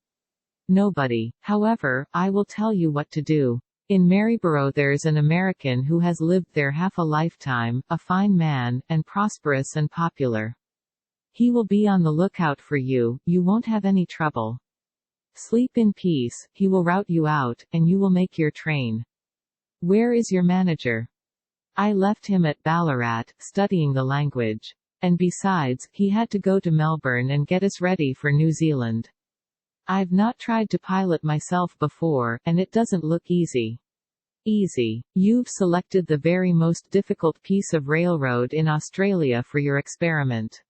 Nobody. However, I will tell you what to do. In Maryborough there's an American who has lived there half a lifetime, a fine man, and prosperous and popular. He will be on the lookout for you, you won't have any trouble. Sleep in peace, he will rout you out, and you will make your train. Where is your manager? I left him at Ballarat, studying the language. And besides, he had to go to Melbourne and get us ready for New Zealand. I've not tried to pilot myself before, and it doesn't look easy. Easy. You've selected the very most difficult piece of railroad in Australia for your experiment.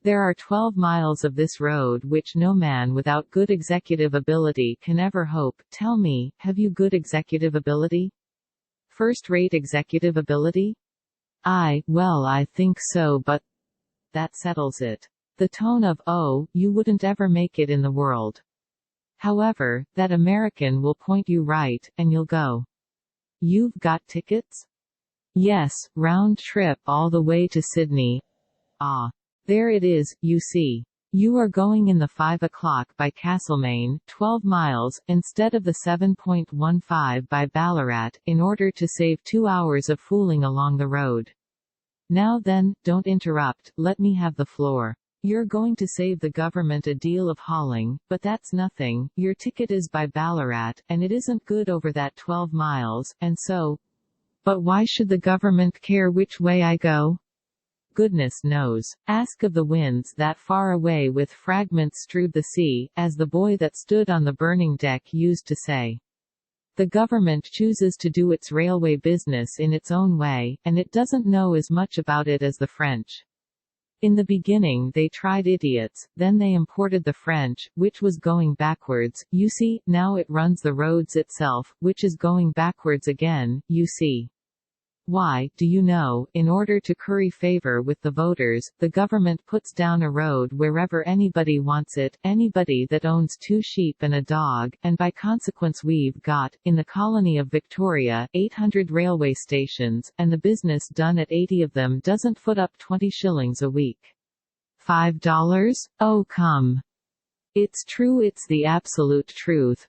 There are 12 miles of this road which no man without good executive ability can ever hope. Tell me, have you good executive ability? First-rate executive ability? Well, I think so, but that settles it. The tone of, oh, you wouldn't ever make it in the world. However, that American will point you right, and you'll go. You've got tickets? Yes, round trip all the way to Sydney. Ah. There it is, you see. You are going in the 5 o'clock by Castlemaine, 12 miles, instead of the 7.15 by Ballarat, in order to save 2 hours of fooling along the road. Now then, don't interrupt, let me have the floor. You're going to save the government a deal of hauling, but that's nothing, your ticket is by Ballarat, and it isn't good over that 12 miles, and so. But why should the government care which way I go? Goodness knows. Ask of the winds that far away with fragments strewed the sea, as the boy that stood on the burning deck used to say. The government chooses to do its railway business in its own way, and it doesn't know as much about it as the French. In the beginning they tried idiots, then they imported the French, which was going backwards, you see, now it runs the roads itself, which is going backwards again, you see. Why, do you know, in order to curry favor with the voters, the government puts down a road wherever anybody wants it, anybody that owns 2 sheep and a dog, and by consequence we've got, in the colony of Victoria, 800 railway stations, and the business done at 80 of them doesn't foot up 20 shillings a week. $5? Oh come. It's true, it's the absolute truth.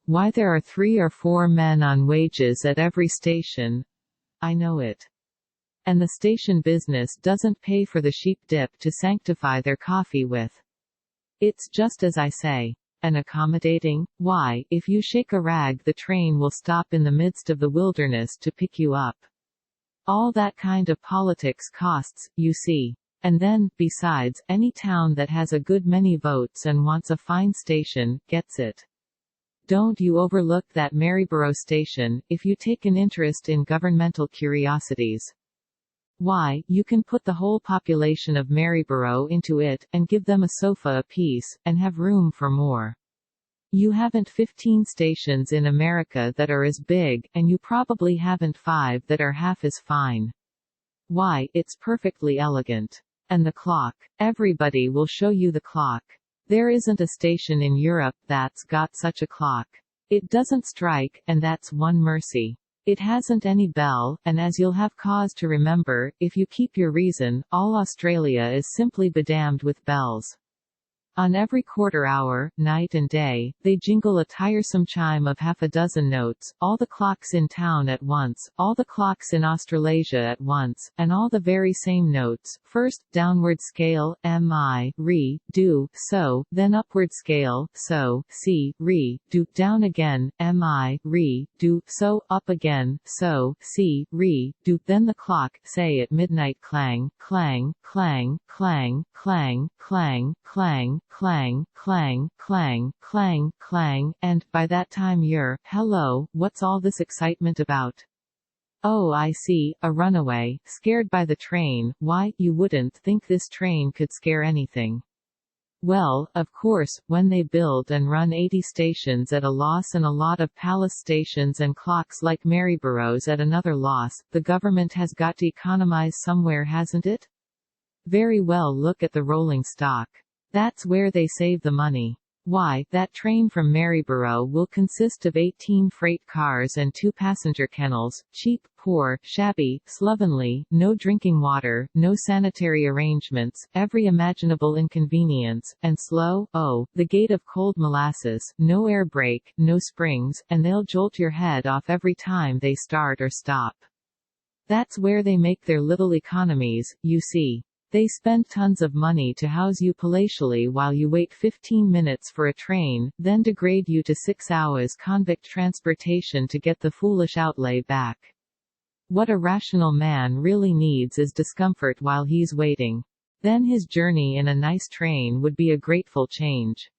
Why, there are 3 or 4 men on wages at every station. I know it. And the station business doesn't pay for the sheep dip to sanctify their coffee with. It's just as I say. And accommodating? Why, if you shake a rag the train will stop in the midst of the wilderness to pick you up. All that kind of politics costs, you see. And then, besides, any town that has a good many votes and wants a fine station, gets it. Don't you overlook that Maryborough station, if you take an interest in governmental curiosities. Why, you can put the whole population of Maryborough into it, and give them a sofa apiece, and have room for more. You haven't 15 stations in America that are as big, and you probably haven't 5 that are half as fine. Why, it's perfectly elegant. And the clock. Everybody will show you the clock. There isn't a station in Europe that's got such a clock. It doesn't strike, and that's one mercy. It hasn't any bell, and as you'll have cause to remember, if you keep your reason, all Australia is simply bedamned with bells. On every quarter hour, night and day, they jingle a tiresome chime of half a dozen notes, all the clocks in town at once, all the clocks in Australasia at once, and all the very same notes, first, downward scale, mi, re, do, so, then upward scale, so, si, re, do, down again, mi, re, do, so, up again, so, si, re, do, then the clock, say at midnight clang, clang, clang, clang, clang, clang, clang, clang, clang, clang, clang, clang, and, by that time you're, hello, what's all this excitement about? Oh, I see, a runaway, scared by the train. Why, you wouldn't think this train could scare anything. Well, of course, when they build and run 80 stations at a loss and a lot of palace stations and clocks like Maryborough's at another loss, the government has got to economize somewhere, hasn't it? Very well, look at the rolling stock. That's where they save the money. Why, that train from Maryborough will consist of 18 freight cars and 2 passenger kennels, cheap, poor, shabby, slovenly, no drinking water, no sanitary arrangements, every imaginable inconvenience, and slow, oh, the gate of cold molasses, no air brake, no springs, and they'll jolt your head off every time they start or stop. That's where they make their little economies, you see. They spend tons of money to house you palatially while you wait 15 minutes for a train, then degrade you to 6 hours convict transportation to get the foolish outlay back. What a rational man really needs is discomfort while he's waiting. Then his journey in a nice train would be a grateful change.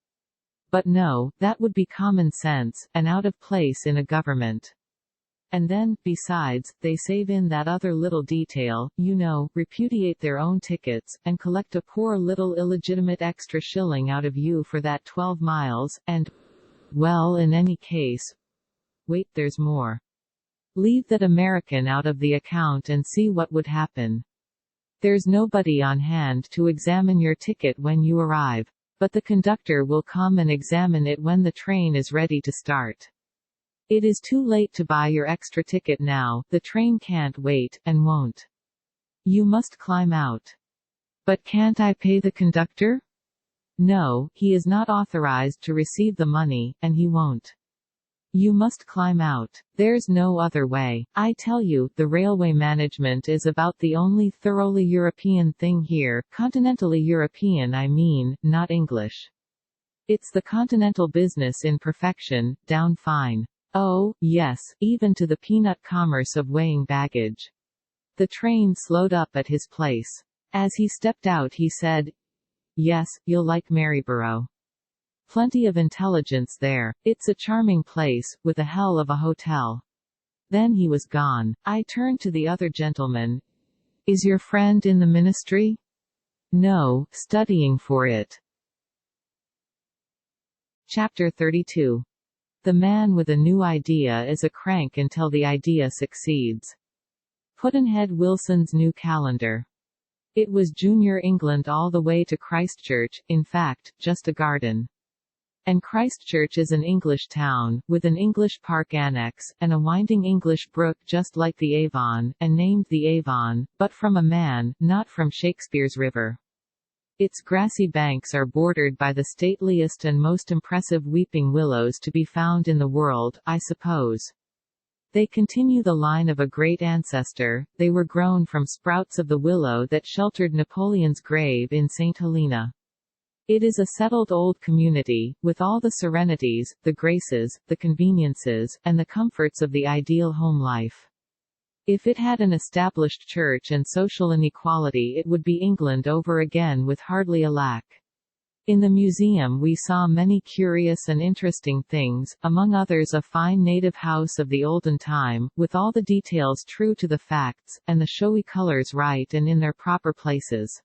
But no, that would be common sense, and out of place in a government. And then, besides, they save in that other little detail, repudiate their own tickets, and collect a poor little illegitimate extra shilling out of you for that 12 miles, and, well, in any case, wait, there's more. Leave that American out of the account and see what would happen. There's nobody on hand to examine your ticket when you arrive. But the conductor will come and examine it when the train is ready to start. It is too late to buy your extra ticket now, the train can't wait, and won't. You must climb out. But can't I pay the conductor? No, he is not authorized to receive the money, and he won't. You must climb out. There's no other way. I tell you, the railway management is about the only thoroughly European thing here, continentally European I mean, not English. It's the continental business in perfection, down fine. Oh, yes, even to the peanut commerce of weighing baggage. The train slowed up at his place. As he stepped out he said, "Yes, you'll like Maryborough. Plenty of intelligence there. It's a charming place, with a hell of a hotel." Then he was gone. I turned to the other gentleman. "Is your friend in the ministry?" "No, studying for it." Chapter 32. The man with a new idea is a crank until the idea succeeds. Pudd'nhead Wilson's New Calendar. It was Junior England all the way to Christchurch, in fact, just a garden. And Christchurch is an English town, with an English park annex, and a winding English brook just like the Avon, and named the Avon, but from a man, not from Shakespeare's river. Its grassy banks are bordered by the stateliest and most impressive weeping willows to be found in the world, I suppose. They continue the line of a great ancestor. They were grown from sprouts of the willow that sheltered Napoleon's grave in St. Helena. It is a settled old community, with all the serenities, the graces, the conveniences, and the comforts of the ideal home life. If it had an established church and social inequality, it would be England over again with hardly a lack. In the museum we saw many curious and interesting things, among others a fine native house of the olden time, with all the details true to the facts, and the showy colors right and in their proper places.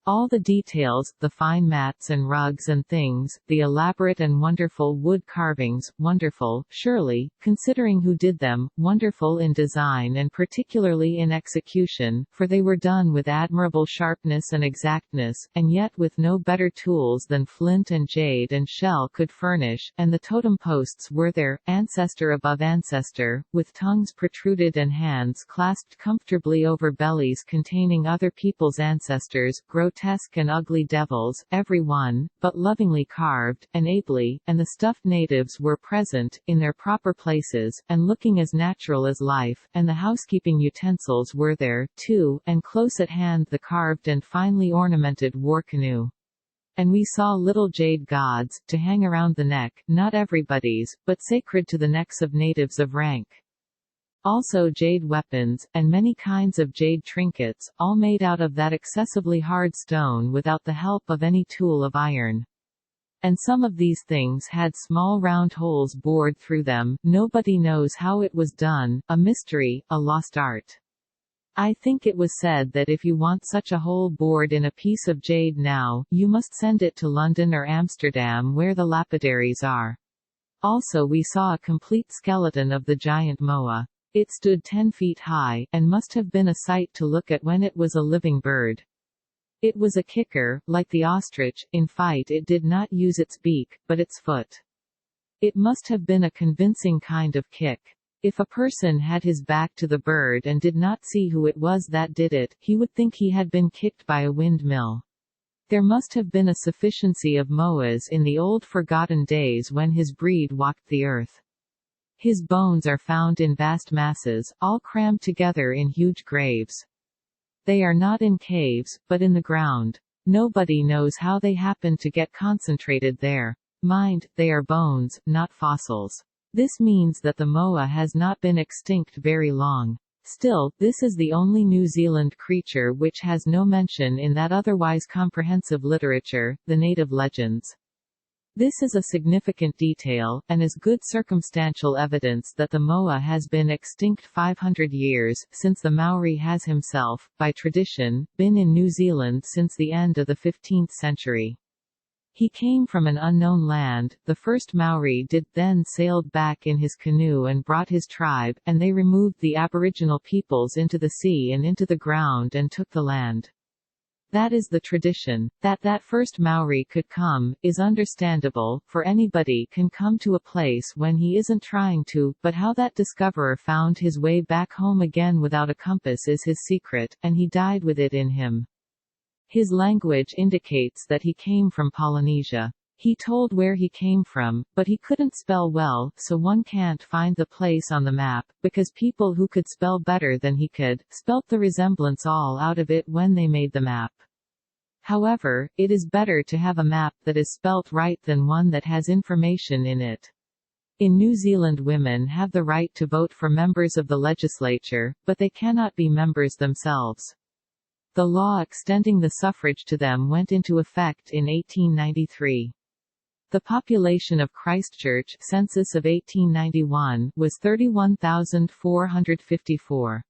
All the details, the fine mats and rugs and things, the elaborate and wonderful wood carvings, wonderful, surely, considering who did them, wonderful in design and particularly in execution, for they were done with admirable sharpness and exactness, and yet with no better tools than flint and jade and shell could furnish, and the totem posts were there, ancestor above ancestor, with tongues protruded and hands clasped comfortably over bellies containing other people's ancestors, grotesque and ugly devils, every one, but lovingly carved, and ably, and the stuffed natives were present, in their proper places, and looking as natural as life, and the housekeeping utensils were there, too, and close at hand the carved and finely ornamented war canoe. And we saw little jade gods, to hang around the neck, not everybody's, but sacred to the necks of natives of rank. Also jade weapons, and many kinds of jade trinkets, all made out of that excessively hard stone without the help of any tool of iron. And some of these things had small round holes bored through them, nobody knows how it was done, a mystery, a lost art. I think it was said that if you want such a hole bored in a piece of jade now, you must send it to London or Amsterdam where the lapidaries are. Also we saw a complete skeleton of the giant moa. It stood 10 feet high, and must have been a sight to look at when it was a living bird. It was a kicker, like the ostrich. In fight it did not use its beak, but its foot. It must have been a convincing kind of kick. If a person had his back to the bird and did not see who it was that did it, he would think he had been kicked by a windmill. There must have been a sufficiency of moas in the old forgotten days when his breed walked the earth. His bones are found in vast masses, all crammed together in huge graves. They are not in caves, but in the ground. Nobody knows how they happen to get concentrated there. Mind, they are bones, not fossils. This means that the moa has not been extinct very long. Still, this is the only New Zealand creature which has no mention in that otherwise comprehensive literature, the native legends. This is a significant detail, and is good circumstantial evidence that the moa has been extinct 500 years, since the Maori has himself, by tradition, been in New Zealand since the end of the 15th century. He came from an unknown land, the first Maori did, then sailed back in his canoe and brought his tribe, and they removed the aboriginal peoples into the sea and into the ground and took the land. That is the tradition. That first Maori could come, is understandable, for anybody can come to a place when he isn't trying to, but how that discoverer found his way back home again without a compass is his secret, and he died with it in him. His language indicates that he came from Polynesia. He told where he came from, but he couldn't spell well, so one can't find the place on the map, because people who could spell better than he could, spelt the resemblance all out of it when they made the map. However, it is better to have a map that is spelt right than one that has information in it. In New Zealand, women have the right to vote for members of the legislature, but they cannot be members themselves. The law extending the suffrage to them went into effect in 1893. The population of Christchurch, census of 1891, was 31,454.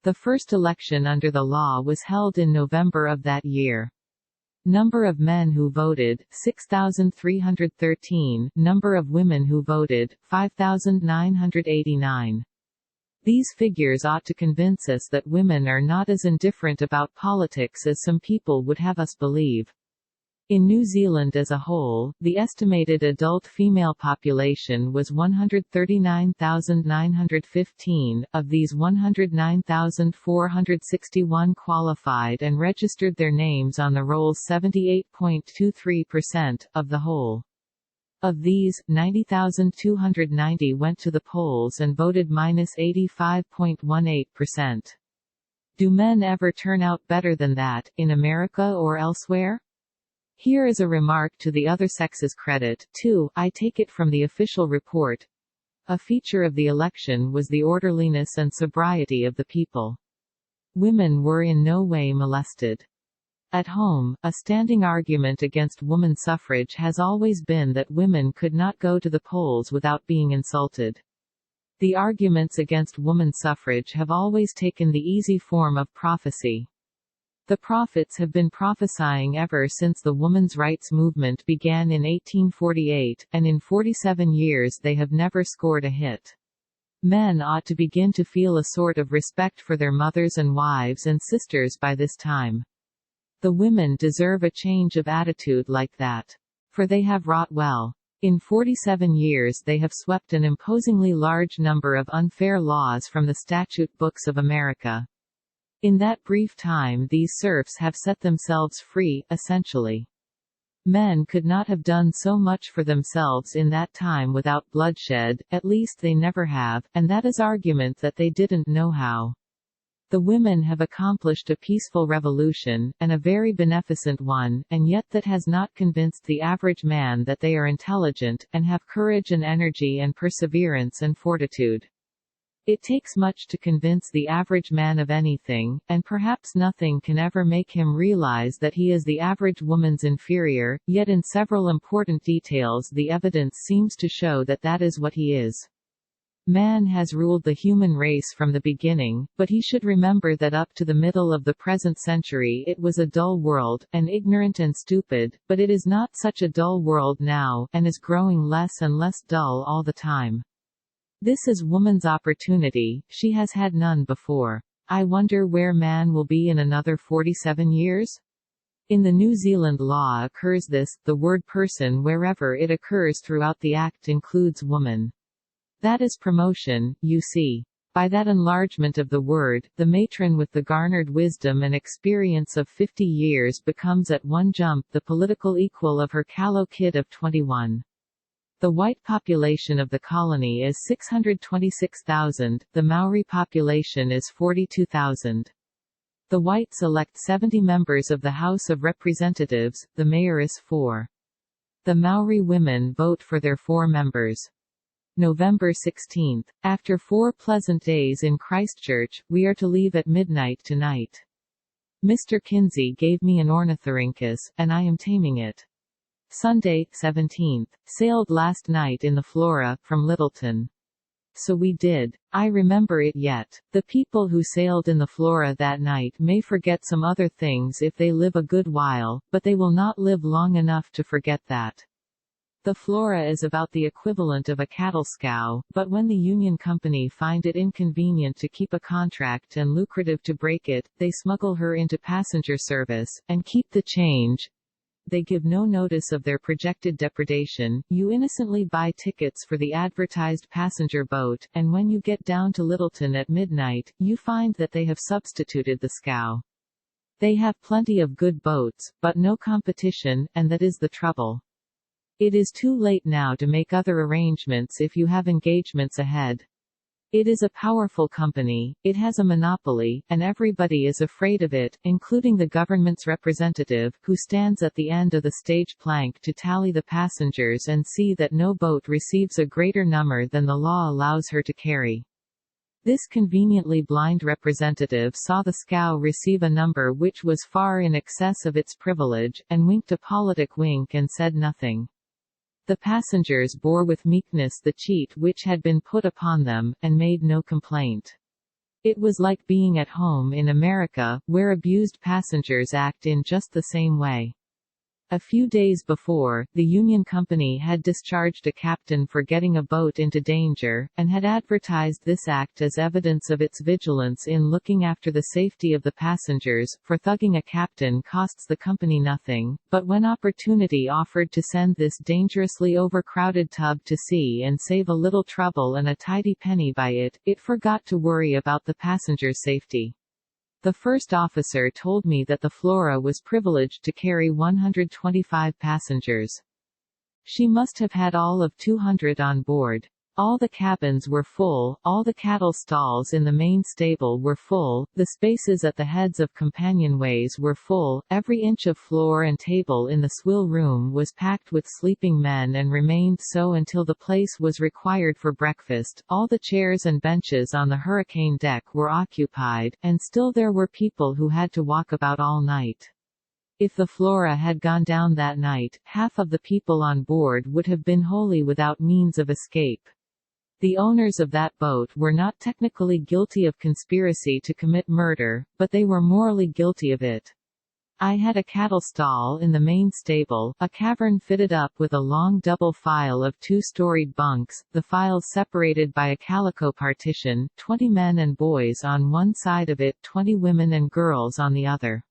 The first election under the law was held in November of that year. Number of men who voted, 6,313. Number of women who voted, 5,989. These figures ought to convince us that women are not as indifferent about politics as some people would have us believe. In New Zealand as a whole, the estimated adult female population was 139,915. Of these, 109,461 qualified and registered their names on the rolls, 78.23% of the whole. Of these, 90,290 went to the polls and voted -85.18%. Do men ever turn out better than that, in America or elsewhere? Here is a remark to the other sex's credit, too. I take it from the official report. A feature of the election was the orderliness and sobriety of the people. Women were in no way molested. At home, a standing argument against woman suffrage has always been that women could not go to the polls without being insulted. The arguments against woman suffrage have always taken the easy form of prophecy. The prophets have been prophesying ever since the women's rights movement began in 1848, and in 47 years they have never scored a hit. Men ought to begin to feel a sort of respect for their mothers and wives and sisters by this time. The women deserve a change of attitude like that. For they have wrought well. In 47 years they have swept an imposingly large number of unfair laws from the statute books of America. In that brief time these serfs have set themselves free, essentially. Men could not have done so much for themselves in that time without bloodshed, at least they never have, and that is argument that they didn't know how. The women have accomplished a peaceful revolution, and a very beneficent one, and yet that has not convinced the average man that they are intelligent, and have courage and energy and perseverance and fortitude. It takes much to convince the average man of anything, and perhaps nothing can ever make him realize that he is the average woman's inferior, yet in several important details the evidence seems to show that that is what he is. Man has ruled the human race from the beginning, but he should remember that up to the middle of the present century it was a dull world, and ignorant and stupid, but it is not such a dull world now, and is growing less and less dull all the time. This is woman's opportunity, she has had none before. I wonder where man will be in another 47 years? In the New Zealand law occurs this, the word person wherever it occurs throughout the Act includes woman. That is promotion, you see. By that enlargement of the word, the matron with the garnered wisdom and experience of 50 years becomes at one jump the political equal of her callow kid of 21. The white population of the colony is 626,000, the Maori population is 42,000. The whites elect 70 members of the House of Representatives, the mayor is 4. The Maori women vote for their 4 members. November 16. After 4 pleasant days in Christchurch, we are to leave at midnight tonight. Mr. Kinsey gave me an ornithorhynchus, and I am taming it. Sunday, 17th. Sailed last night in the Flora, from Lyttelton. So we did. I remember it yet. The people who sailed in the Flora that night may forget some other things if they live a good while, but they will not live long enough to forget that. The Flora is about the equivalent of a cattle scow, but when the Union Company find it inconvenient to keep a contract and lucrative to break it, they smuggle her into passenger service, and keep the change. They give no notice of their projected depredation. You innocently buy tickets for the advertised passenger boat, and when you get down to Lyttelton at midnight, you find that they have substituted the scow. They have plenty of good boats, but no competition, and that is the trouble. It is too late now to make other arrangements if you have engagements ahead. It is a powerful company, it has a monopoly, and everybody is afraid of it, including the government's representative, who stands at the end of the stage plank to tally the passengers and see that no boat receives a greater number than the law allows her to carry. This conveniently blind representative saw the scow receive a number which was far in excess of its privilege, and winked a politic wink and said nothing. The passengers bore with meekness the cheat which had been put upon them, and made no complaint. It was like being at home in America, where abused passengers act in just the same way. A few days before, the Union Company had discharged a captain for getting a boat into danger, and had advertised this act as evidence of its vigilance in looking after the safety of the passengers, for thugging a captain costs the company nothing, but when opportunity offered to send this dangerously overcrowded tub to sea and save a little trouble and a tidy penny by it, it forgot to worry about the passengers' safety. The first officer told me that the Flora was privileged to carry 125 passengers. She must have had all of 200 on board. All the cabins were full, all the cattle stalls in the main stable were full, the spaces at the heads of companionways were full, every inch of floor and table in the swill room was packed with sleeping men and remained so until the place was required for breakfast. All the chairs and benches on the hurricane deck were occupied, and still there were people who had to walk about all night. If the Flora had gone down that night, half of the people on board would have been wholly without means of escape. The owners of that boat were not technically guilty of conspiracy to commit murder, but they were morally guilty of it. I had a cattle stall in the main stable, a cavern fitted up with a long double file of 2-storied bunks, the files separated by a calico partition, 20 men and boys on one side of it, 20 women and girls on the other.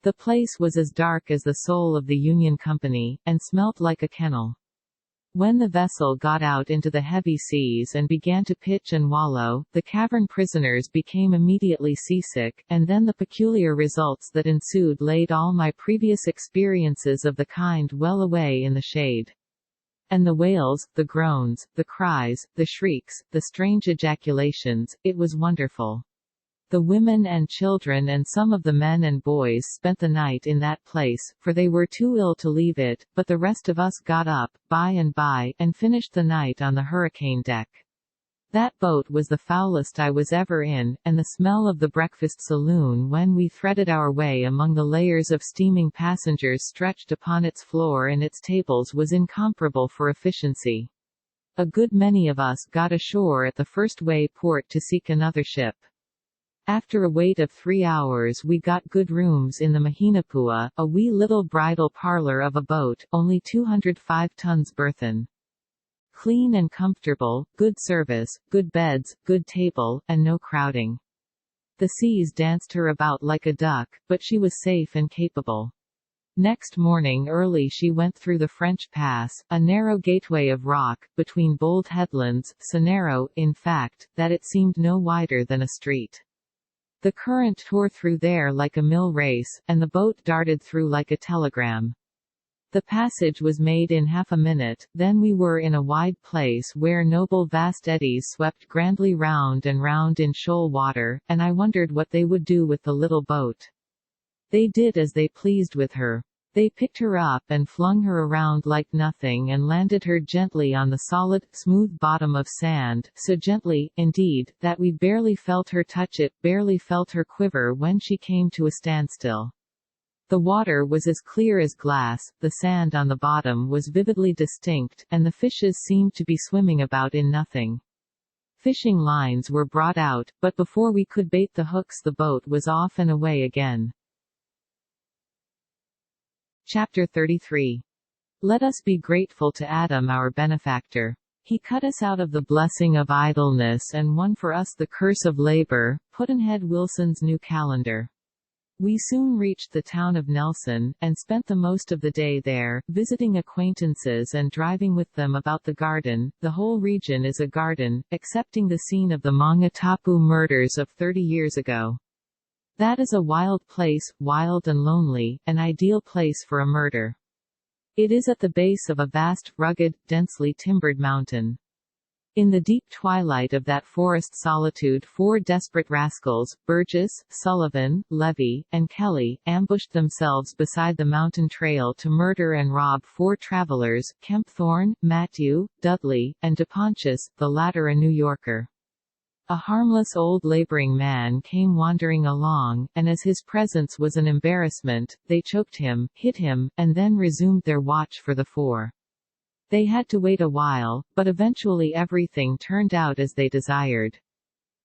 The place was as dark as the soul of the Union Company, and smelt like a kennel. When the vessel got out into the heavy seas and began to pitch and wallow, the cavern prisoners became immediately seasick, and then the peculiar results that ensued laid all my previous experiences of the kind well away in the shade. And the wails, the groans, the cries, the shrieks, the strange ejaculations, it was wonderful. The women and children and some of the men and boys spent the night in that place, for they were too ill to leave it, but the rest of us got up, by and by, and finished the night on the hurricane deck. That boat was the foulest I was ever in, and the smell of the breakfast saloon when we threaded our way among the layers of steaming passengers stretched upon its floor and its tables was incomparable for efficiency. A good many of us got ashore at the first way port to seek another ship. After a wait of 3 hours we got good rooms in the Mahinapua, a wee little bridal parlor of a boat, only 205 tons burthen. Clean and comfortable, good service, good beds, good table, and no crowding. The seas danced her about like a duck, but she was safe and capable. Next morning early she went through the French Pass, a narrow gateway of rock, between bold headlands, so narrow, in fact, that it seemed no wider than a street. The current tore through there like a mill race, and the boat darted through like a telegram. The passage was made in half a minute, then we were in a wide place where noble vast eddies swept grandly round and round in shoal water, and I wondered what they would do with the little boat. They did as they pleased with her. They picked her up and flung her around like nothing and landed her gently on the solid, smooth bottom of sand, so gently, indeed, that we barely felt her touch it, barely felt her quiver when she came to a standstill. The water was as clear as glass, the sand on the bottom was vividly distinct, and the fishes seemed to be swimming about in nothing. Fishing lines were brought out, but before we could bait the hooks the boat was off and away again. Chapter 33. Let us be grateful to Adam our benefactor. He cut us out of the blessing of idleness and won for us the curse of labor. Pudd'nhead Wilson's New Calendar. We soon reached the town of Nelson, and spent the most of the day there, visiting acquaintances and driving with them about the garden. The whole region is a garden, excepting the scene of the Mangatapu murders of 30 years ago. That is a wild place, wild and lonely, an ideal place for a murder. It is at the base of a vast, rugged, densely timbered mountain. In the deep twilight of that forest solitude 4 desperate rascals, Burgess, Sullivan, Levy, and Kelly, ambushed themselves beside the mountain trail to murder and rob 4 travelers, Kempthorne, Matthew, Dudley, and DePontius, the latter a New Yorker. A harmless old laboring man came wandering along, and as his presence was an embarrassment, they choked him, hit him, and then resumed their watch for the 4. They had to wait a while, but eventually everything turned out as they desired.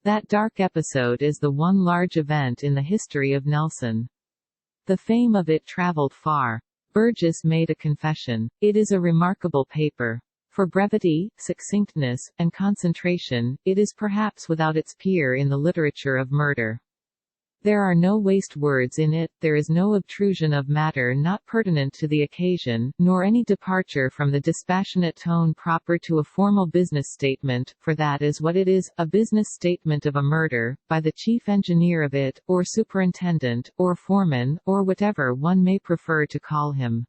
That dark episode is the one large event in the history of Nelson. The fame of it traveled far. Burgess made a confession. It is a remarkable paper. For brevity, succinctness, and concentration, it is perhaps without its peer in the literature of murder. There are no waste words in it, there is no obtrusion of matter not pertinent to the occasion, nor any departure from the dispassionate tone proper to a formal business statement, for that is what it is, a business statement of a murder, by the chief engineer of it, or superintendent, or foreman, or whatever one may prefer to call him.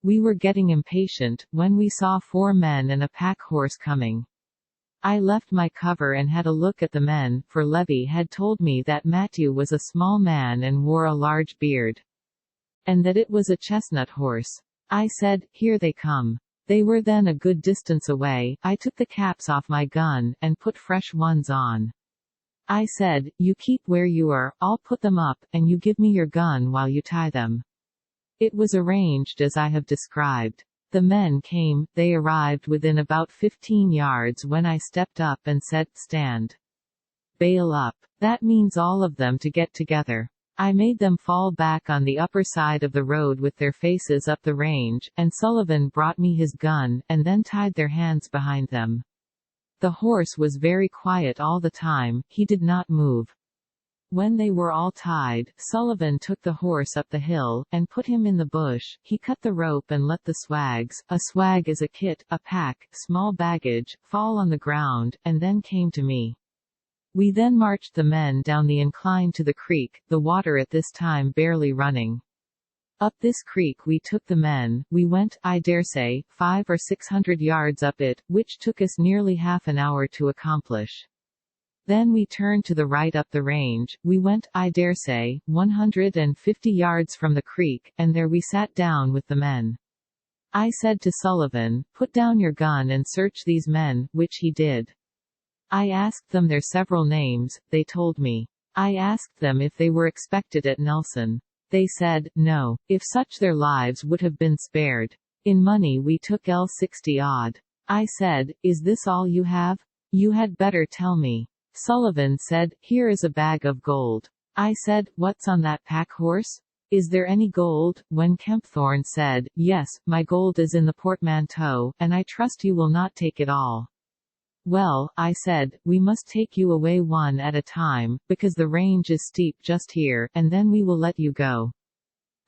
We were getting impatient, when we saw 4 men and a pack horse coming. I left my cover and had a look at the men, for Levy had told me that Matthew was a small man and wore a large beard. And that it was a chestnut horse. I said, "Here they come." They were then a good distance away. I took the caps off my gun, and put fresh ones on. I said, "You keep where you are, I'll put them up, and you give me your gun while you tie them." It was arranged as I have described. The men came, they arrived within about 15 yards when I stepped up and said, "Stand. Bail up." That means all of them to get together. I made them fall back on the upper side of the road with their faces up the range, and Sullivan brought me his gun, and then tied their hands behind them. The horse was very quiet all the time, he did not move. When they were all tied, Sullivan took the horse up the hill, and put him in the bush. He cut the rope and let the swags, a swag is a kit, a pack, small baggage, fall on the ground, and then came to me. We then marched the men down the incline to the creek, the water at this time barely running. Up this creek we took the men, we went, I daresay, 500 or 600 yards up it, which took us nearly half an hour to accomplish. Then we turned to the right up the range, we went, I daresay, 150 yards from the creek, and there we sat down with the men. I said to Sullivan, "Put down your gun and search these men," which he did. I asked them their several names, they told me. I asked them if they were expected at Nelson. They said, no, if such their lives would have been spared. In money we took L60 odd. I said, "Is this all you have? You had better tell me." Sullivan said, "Here is a bag of gold." I said, "What's on that pack horse? Is there any gold?" When Kempthorne said, "Yes, my gold is in the portmanteau, and I trust you will not take it all." "Well," I said, "we must take you away one at a time, because the range is steep just here, and then we will let you go."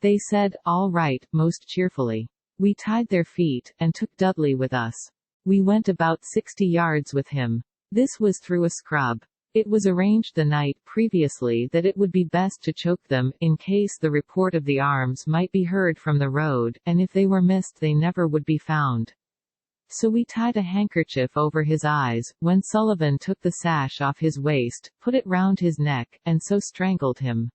They said, "All right," most cheerfully. We tied their feet, and took Dudley with us. We went about 60 yards with him. This was through a scrub. It was arranged the night previously that it would be best to choke them, in case the report of the arms might be heard from the road, and if they were missed they never would be found. So we tied a handkerchief over his eyes, when Sullivan took the sash off his waist, put it round his neck, and so strangled him.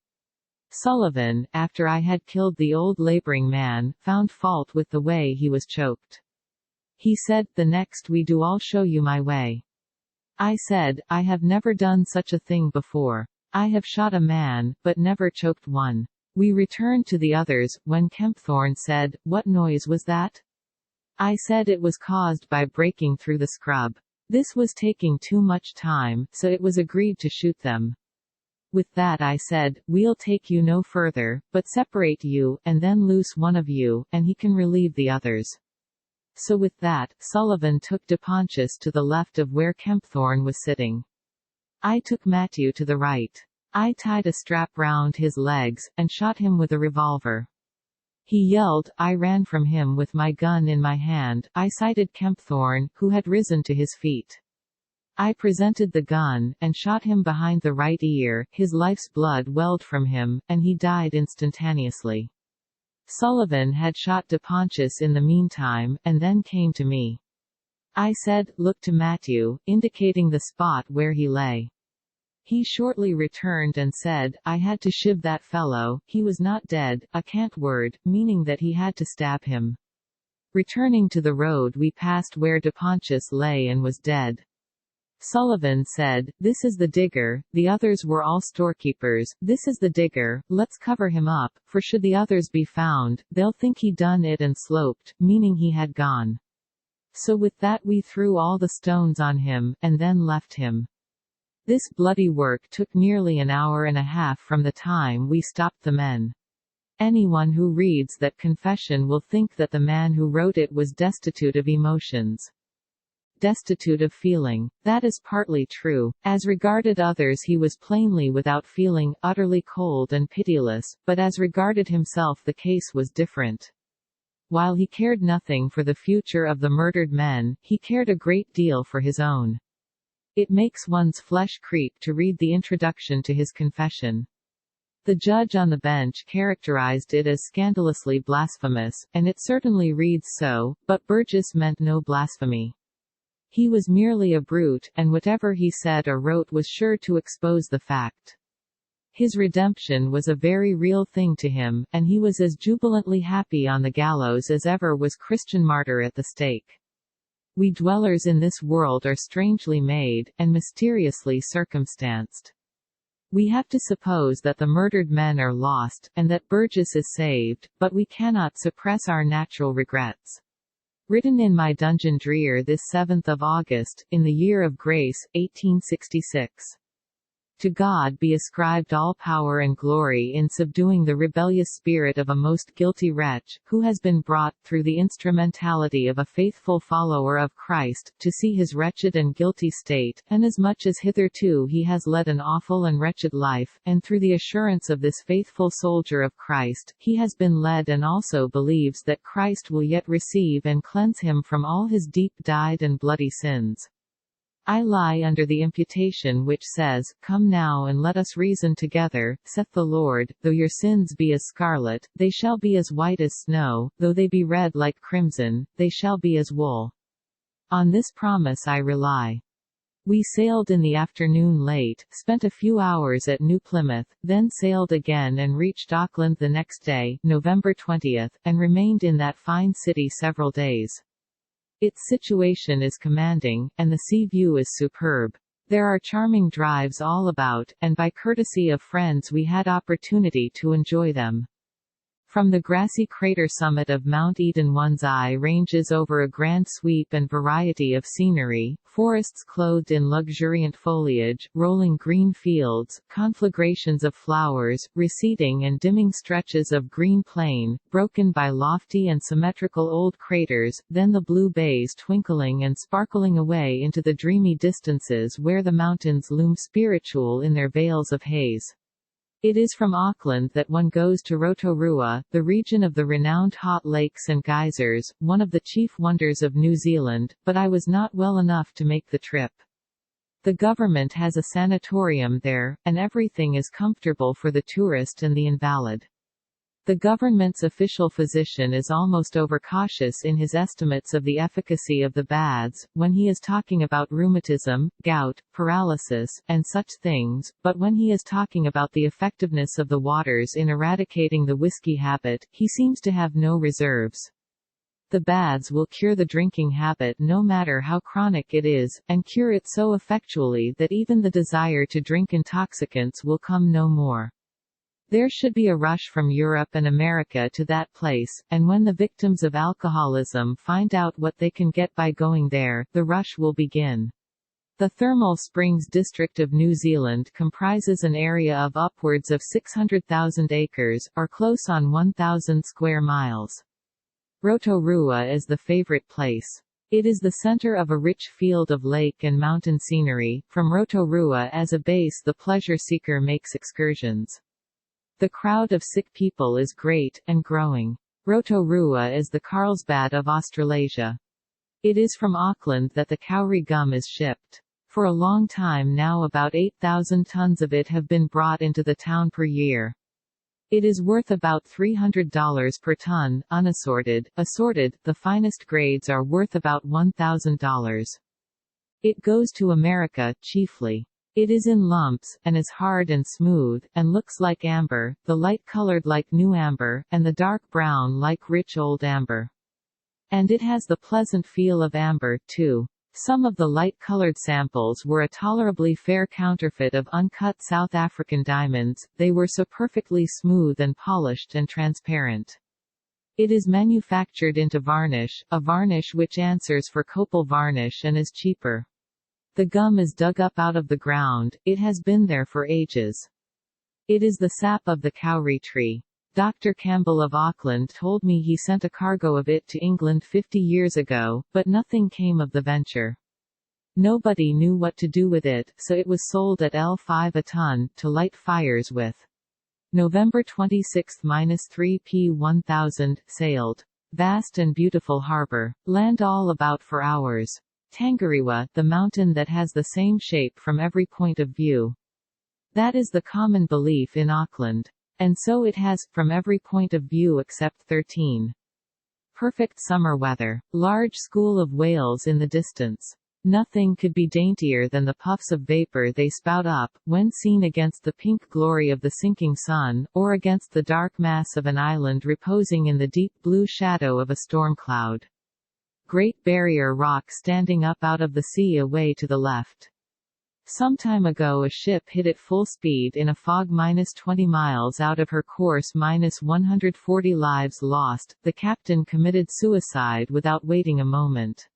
Sullivan, after I had killed the old labouring man, found fault with the way he was choked. He said, "The next we do I'll show you my way." I said, "I have never done such a thing before. I have shot a man, but never choked one." We returned to the others, when Kempthorne said, "What noise was that?" I said it was caused by breaking through the scrub. This was taking too much time, so it was agreed to shoot them. With that I said, "We'll take you no further, but separate you, and then loose one of you, and he can relieve the others." So with that, Sullivan took DePontius to the left of where Kempthorne was sitting. I took Matthew to the right. I tied a strap round his legs, and shot him with a revolver. He yelled. I ran from him with my gun in my hand. I sighted Kempthorne, who had risen to his feet. I presented the gun, and shot him behind the right ear. His life's blood welled from him, and he died instantaneously. Sullivan had shot DePontius in the meantime, and then came to me. I said, "Look to Matthew," indicating the spot where he lay. He shortly returned and said, "I had to shiv that fellow, he was not dead," a cant word, meaning that he had to stab him. Returning to the road we passed where DePontius lay and was dead. Sullivan said, "This is the digger," the others were all storekeepers, "this is the digger, let's cover him up, for should the others be found, they'll think he done it and sloped," meaning he had gone. So with that we threw all the stones on him, and then left him. This bloody work took nearly an hour and a half from the time we stopped the men. Anyone who reads that confession will think that the man who wrote it was destitute of emotions. Destitute of feeling. That is partly true. As regarded others he was plainly without feeling, utterly cold and pitiless, but as regarded himself the case was different. While he cared nothing for the future of the murdered men, he cared a great deal for his own. It makes one's flesh creep to read the introduction to his confession. The judge on the bench characterized it as scandalously blasphemous, and it certainly reads so, but Burgess meant no blasphemy. He was merely a brute, and whatever he said or wrote was sure to expose the fact. His redemption was a very real thing to him, and he was as jubilantly happy on the gallows as ever was Christian martyr at the stake. We dwellers in this world are strangely made, and mysteriously circumstanced. We have to suppose that the murdered men are lost, and that Burgess is saved, but we cannot suppress our natural regrets. Written in my dungeon drear this 7th of August, in the year of grace, 1866. To God be ascribed all power and glory in subduing the rebellious spirit of a most guilty wretch, who has been brought, through the instrumentality of a faithful follower of Christ, to see his wretched and guilty state, inasmuch as hitherto he has led an awful and wretched life, and through the assurance of this faithful soldier of Christ, he has been led and also believes that Christ will yet receive and cleanse him from all his deep dyed and bloody sins. I lie under the imputation which says, "Come now and let us reason together, saith the Lord, though your sins be as scarlet, they shall be as white as snow, though they be red like crimson, they shall be as wool." On this promise I rely. We sailed in the afternoon late, spent a few hours at New Plymouth, then sailed again and reached Auckland the next day, November 20th, and remained in that fine city several days. Its situation is commanding, and the sea view is superb. There are charming drives all about, and by courtesy of friends we had opportunity to enjoy them. From the grassy crater summit of Mount Eden one's eye ranges over a grand sweep and variety of scenery, forests clothed in luxuriant foliage, rolling green fields, conflagrations of flowers, receding and dimming stretches of green plain, broken by lofty and symmetrical old craters, then the blue bays twinkling and sparkling away into the dreamy distances where the mountains loom spiritual in their veils of haze. It is from Auckland that one goes to Rotorua, the region of the renowned hot lakes and geysers, one of the chief wonders of New Zealand, but I was not well enough to make the trip. The government has a sanatorium there, and everything is comfortable for the tourist and the invalid. The government's official physician is almost overcautious in his estimates of the efficacy of the baths, when he is talking about rheumatism, gout, paralysis, and such things, but when he is talking about the effectiveness of the waters in eradicating the whiskey habit, he seems to have no reserves. The baths will cure the drinking habit no matter how chronic it is, and cure it so effectually that even the desire to drink intoxicants will come no more. There should be a rush from Europe and America to that place, and when the victims of alcoholism find out what they can get by going there, the rush will begin. The Thermal Springs district of New Zealand comprises an area of upwards of 600,000 acres, or close on 1,000 square miles. Rotorua is the favorite place. It is the center of a rich field of lake and mountain scenery. From Rotorua as a base, the pleasure seeker makes excursions. The crowd of sick people is great, and growing. Rotorua is the Carlsbad of Australasia. It is from Auckland that the kauri gum is shipped. For a long time now about 8,000 tons of it have been brought into the town per year. It is worth about $300 per ton, unassorted. Assorted, the finest grades are worth about $1,000. It goes to America, chiefly. It is in lumps, and is hard and smooth, and looks like amber, the light-colored like new amber, and the dark brown like rich old amber. And it has the pleasant feel of amber, too. Some of the light-colored samples were a tolerably fair counterfeit of uncut South African diamonds, they were so perfectly smooth and polished and transparent. It is manufactured into varnish, a varnish which answers for copal varnish and is cheaper. The gum is dug up out of the ground, it has been there for ages. It is the sap of the kauri tree. Dr. Campbell of Auckland told me he sent a cargo of it to England 50 years ago, but nothing came of the venture. Nobody knew what to do with it, so it was sold at L5 a ton, to light fires with. November 26-3 p. 1000, sailed. Vast and beautiful harbor. Land all about for hours. Tangariwa, the mountain that has the same shape from every point of view. That is the common belief in Auckland. And so it has, from every point of view except 13. Perfect summer weather. Large school of whales in the distance. Nothing could be daintier than the puffs of vapor they spout up, when seen against the pink glory of the sinking sun, or against the dark mass of an island reposing in the deep blue shadow of a storm cloud. Great Barrier Rock standing up out of the sea away to the left. Some time ago a ship hit at full speed in a fog -20 miles out of her course -140 lives lost. The captain committed suicide without waiting a moment.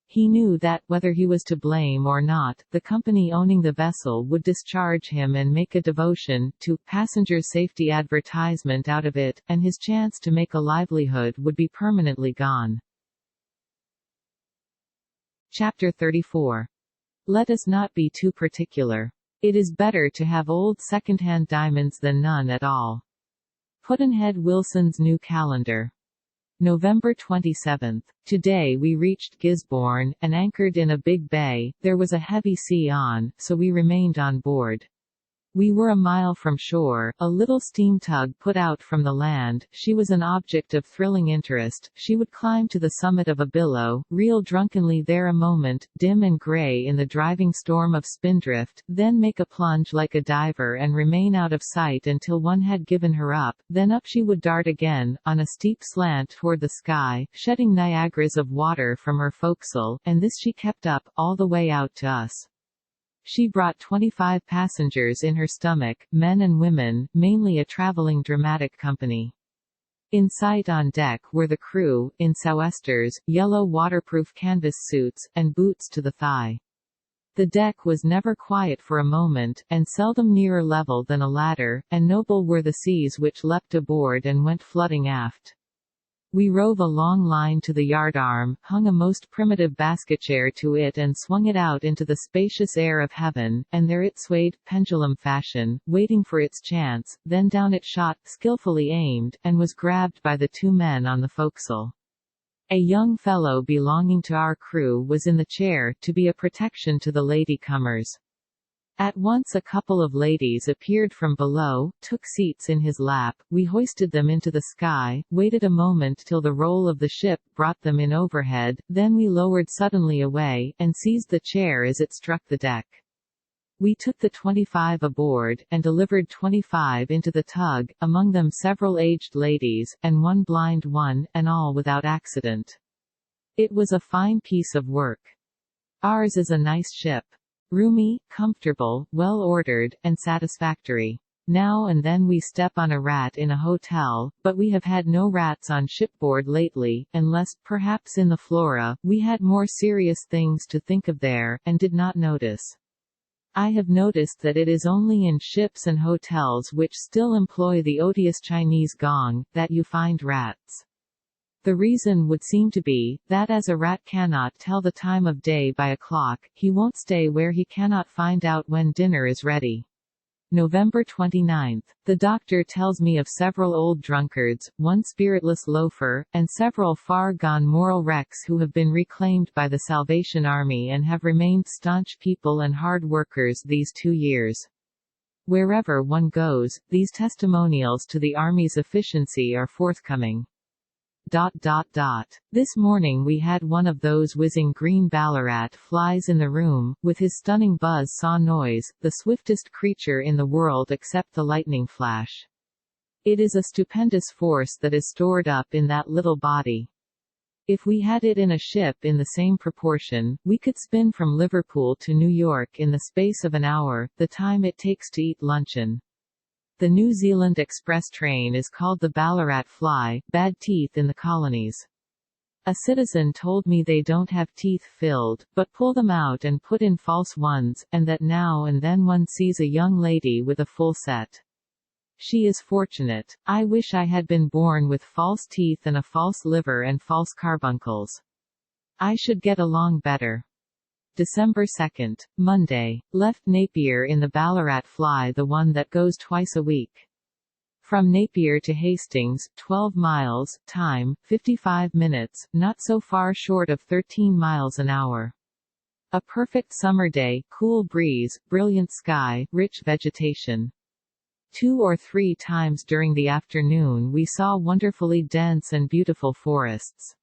He knew that, whether he was to blame or not, the company owning the vessel would discharge him and make a devotion to passenger safety advertisement out of it, and his chance to make a livelihood would be permanently gone. Chapter 34. Let us not be too particular. It is better to have old second-hand diamonds than none at all. Pudd'nhead Wilson's New Calendar. November 27. Today we reached Gisborne, and anchored in a big bay. There was a heavy sea on, so we remained on board. We were a mile from shore, a little steam tug put out from the land. She was an object of thrilling interest. She would climb to the summit of a billow, reel drunkenly there a moment, dim and grey in the driving storm of spindrift, then make a plunge like a diver and remain out of sight until one had given her up, then up she would dart again, on a steep slant toward the sky, shedding Niagaras of water from her forecastle, and this she kept up, all the way out to us. She brought 25 passengers in her stomach, men and women, mainly a traveling dramatic company. In sight on deck were the crew, in sou'westers, yellow waterproof canvas suits, and boots to the thigh. The deck was never quiet for a moment, and seldom nearer level than a ladder, and noble were the seas which leapt aboard and went flooding aft. We rove a long line to the yardarm, hung a most primitive basket chair to it and swung it out into the spacious air of heaven, and there it swayed, pendulum fashion, waiting for its chance, then down it shot, skillfully aimed, and was grabbed by the two men on the forecastle. A young fellow belonging to our crew was in the chair, to be a protection to the lady-comers. At once a couple of ladies appeared from below, took seats in his lap, we hoisted them into the sky, waited a moment till the roll of the ship brought them in overhead, then we lowered suddenly away, and seized the chair as it struck the deck. We took the 25 aboard, and delivered 25 into the tug, among them several aged ladies, and one blind one, and all without accident. It was a fine piece of work. Ours is a nice ship. Roomy, comfortable, well ordered, and satisfactory. Now and then we step on a rat in a hotel, but we have had no rats on shipboard lately, unless, perhaps in the Flora, we had more serious things to think of there, and did not notice. I have noticed that it is only in ships and hotels which still employ the odious Chinese gong, that you find rats. The reason would seem to be, that as a rat cannot tell the time of day by a clock, he won't stay where he cannot find out when dinner is ready. November 29. The doctor tells me of several old drunkards, one spiritless loafer, and several far-gone moral wrecks who have been reclaimed by the Salvation Army and have remained staunch people and hard workers these 2 years. Wherever one goes, these testimonials to the Army's efficiency are forthcoming. This morning we had one of those whizzing green Ballarat flies in the room, with his stunning buzz-saw noise, the swiftest creature in the world except the lightning flash. It is a stupendous force that is stored up in that little body. If we had it in a ship in the same proportion, we could spin from Liverpool to New York in the space of an hour, the time it takes to eat luncheon. The New Zealand express train is called the Ballarat fly, bad teeth in the colonies. A citizen told me they don't have teeth filled, but pull them out and put in false ones, and that now and then one sees a young lady with a full set. She is fortunate. I wish I had been born with false teeth and a false liver and false carbuncles. I should get along better. December 2, Monday. Left Napier in the Ballarat fly, the one that goes twice a week. From Napier to Hastings, 12 miles, time, 55 minutes, not so far short of 13 miles an hour. A perfect summer day, cool breeze, brilliant sky, rich vegetation. 2 or 3 times during the afternoon we saw wonderfully dense and beautiful forests.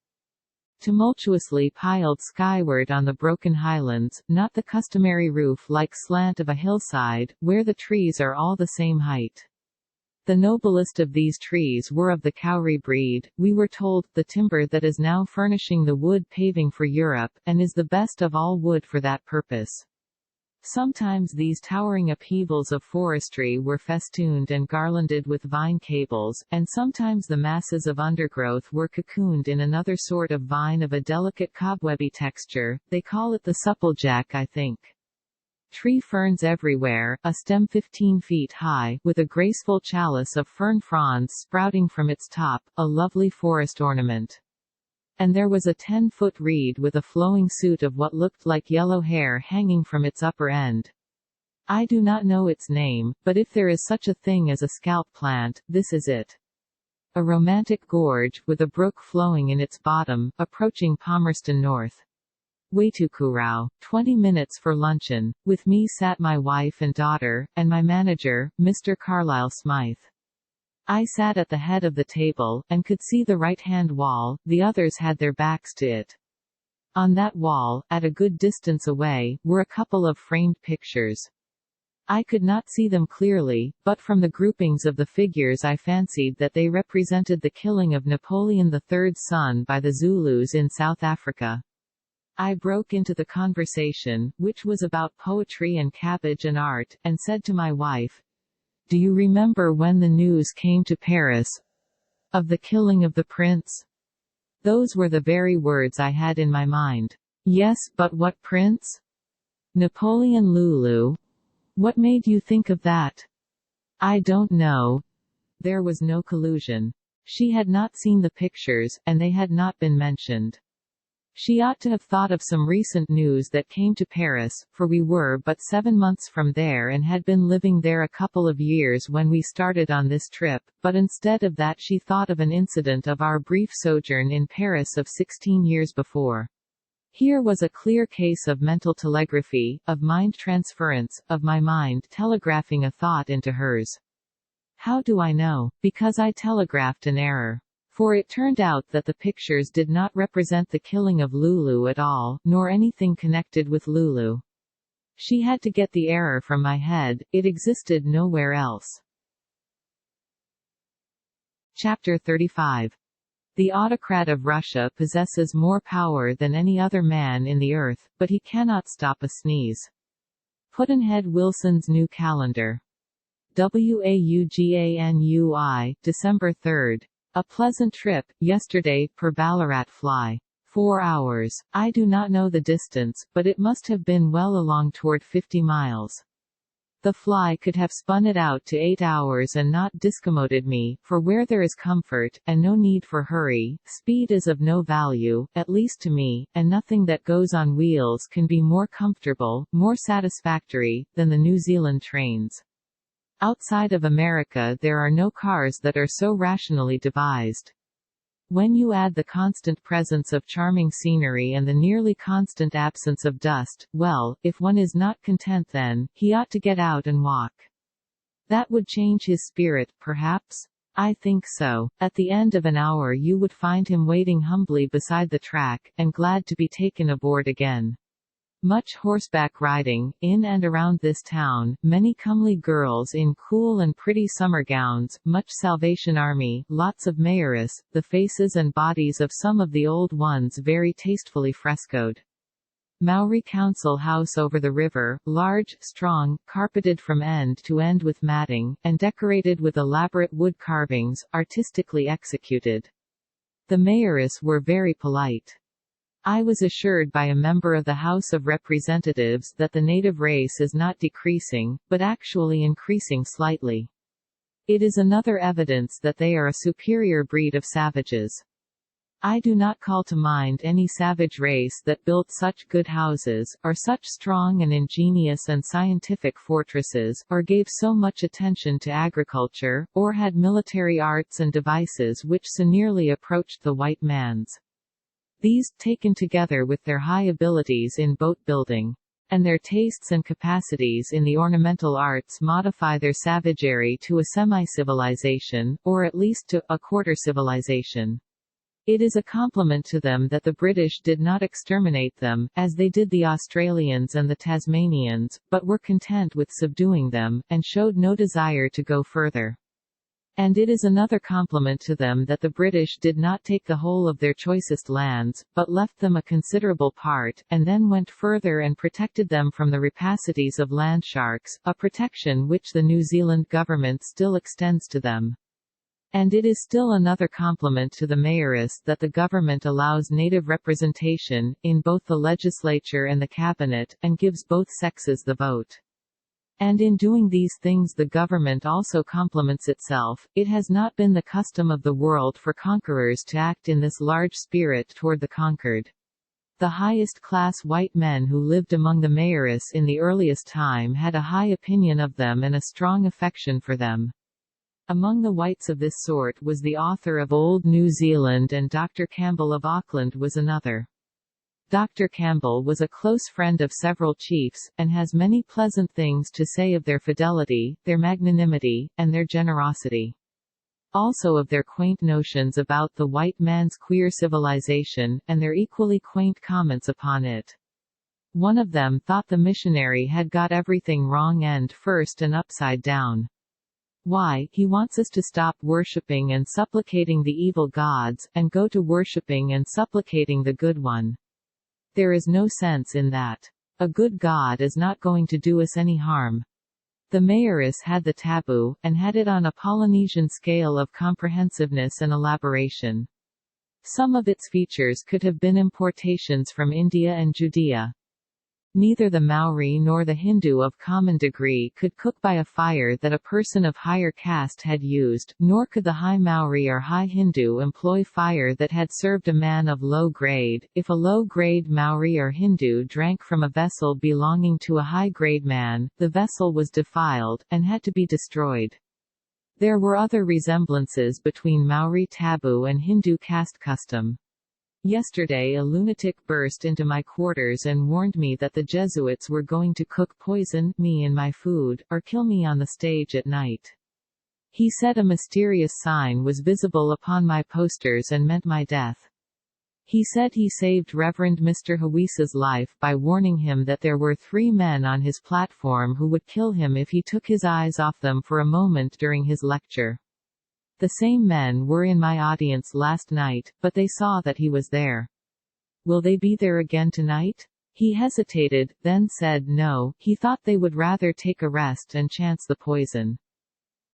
Tumultuously piled skyward on the broken highlands, not the customary roof-like slant of a hillside, where the trees are all the same height. The noblest of these trees were of the Kauri breed, we were told, the timber that is now furnishing the wood paving for Europe, and is the best of all wood for that purpose. Sometimes these towering upheavals of forestry were festooned and garlanded with vine cables, and sometimes the masses of undergrowth were cocooned in another sort of vine of a delicate cobwebby texture. They call it the supplejack, I think. Tree ferns everywhere, a stem 15 feet high, with a graceful chalice of fern fronds sprouting from its top, a lovely forest ornament. And there was a 10-foot reed with a flowing suit of what looked like yellow hair hanging from its upper end. I do not know its name, but if there is such a thing as a scalp plant, this is it. A romantic gorge, with a brook flowing in its bottom, approaching Palmerston North. Waitukurau. 20 minutes for luncheon. With me sat my wife and daughter, and my manager, Mr. Carlyle Smythe. I sat at the head of the table, and could see the right-hand wall, the others had their backs to it. On that wall, at a good distance away, were a couple of framed pictures. I could not see them clearly, but from the groupings of the figures I fancied that they represented the killing of Napoleon III's son by the Zulus in South Africa. I broke into the conversation, which was about poetry and cabbage and art, and said to my wife, "Do you remember when the news came to Paris of the killing of the prince?" Those were the very words I had in my mind. "Yes, but what prince?" "Napoleon Lulu." "What made you think of that?" "I don't know." There was no collusion. She had not seen the pictures, and they had not been mentioned. She ought to have thought of some recent news that came to Paris, for we were but 7 months from there and had been living there a couple of years when we started on this trip, but instead of that she thought of an incident of our brief sojourn in Paris of 16 years before. Here was a clear case of mental telegraphy, of mind transference, of my mind telegraphing a thought into hers. How do I know? Because I telegraphed an error. For it turned out that the pictures did not represent the killing of Lulu at all, nor anything connected with Lulu. She had to get the error from my head, it existed nowhere else. Chapter 35. The autocrat of Russia possesses more power than any other man in the earth, but he cannot stop a sneeze. Pudd'nhead Wilson's New Calendar. WAUGANUI, December 3. A pleasant trip, yesterday, per Ballarat fly. 4 hours. I do not know the distance, but it must have been well along toward 50 miles. The fly could have spun it out to 8 hours and not discommoded me, for where there is comfort, and no need for hurry, speed is of no value, at least to me, and nothing that goes on wheels can be more comfortable, more satisfactory, than the New Zealand trains. Outside of America there are no cars that are so rationally devised. When you add the constant presence of charming scenery and the nearly constant absence of dust, well, if one is not content then, he ought to get out and walk. That would change his spirit, perhaps? I think so. At the end of an hour you would find him waiting humbly beside the track, and glad to be taken aboard again. Much horseback riding, in and around this town, many comely girls in cool and pretty summer gowns, much Salvation Army, lots of mayoress, the faces and bodies of some of the old ones very tastefully frescoed. Maori Council House over the river, large, strong, carpeted from end to end with matting, and decorated with elaborate wood carvings, artistically executed. The mayoress were very polite. I was assured by a member of the House of Representatives that the native race is not decreasing, but actually increasing slightly. It is another evidence that they are a superior breed of savages. I do not call to mind any savage race that built such good houses, or such strong and ingenious and scientific fortresses, or gave so much attention to agriculture, or had military arts and devices which so nearly approached the white man's. These, taken together with their high abilities in boat building, and their tastes and capacities in the ornamental arts modify their savagery to a semi-civilization, or at least to a quarter-civilization. It is a compliment to them that the British did not exterminate them, as they did the Australians and the Tasmanians, but were content with subduing them, and showed no desire to go further. And it is another compliment to them that the British did not take the whole of their choicest lands, but left them a considerable part, and then went further and protected them from the rapacities of land sharks, a protection which the New Zealand government still extends to them. And it is still another compliment to the mayoress that the government allows native representation, in both the legislature and the cabinet, and gives both sexes the vote. And in doing these things the government also compliments itself. It has not been the custom of the world for conquerors to act in this large spirit toward the conquered. The highest class white men who lived among the mayoress in the earliest time had a high opinion of them and a strong affection for them. Among the whites of this sort was the author of Old New Zealand, and Dr. Campbell of Auckland was another. Dr. Campbell was a close friend of several chiefs, and has many pleasant things to say of their fidelity, their magnanimity, and their generosity. Also of their quaint notions about the white man's queer civilization, and their equally quaint comments upon it. One of them thought the missionary had got everything wrong end first and upside down. Why, he wants us to stop worshipping and supplicating the evil gods, and go to worshipping and supplicating the good one. There is no sense in that. A good God is not going to do us any harm. The mayoress had the taboo, and had it on a Polynesian scale of comprehensiveness and elaboration. Some of its features could have been importations from India and Judea. Neither the Maori nor the Hindu of common degree could cook by a fire that a person of higher caste had used, nor could the high Maori or high Hindu employ fire that had served a man of low grade. If a low-grade Maori or Hindu drank from a vessel belonging to a high-grade man, the vessel was defiled, and had to be destroyed. There were other resemblances between Maori taboo and Hindu caste custom. Yesterday a lunatic burst into my quarters and warned me that the Jesuits were going to poison me in my food, or kill me on the stage at night. He said a mysterious sign was visible upon my posters and meant my death. He said he saved Reverend Mr. Hawisa's life by warning him that there were 3 men on his platform who would kill him if he took his eyes off them for a moment during his lecture. The same men were in my audience last night, but they saw that he was there. Will they be there again tonight? He hesitated, then said no, he thought they would rather take a rest and chance the poison.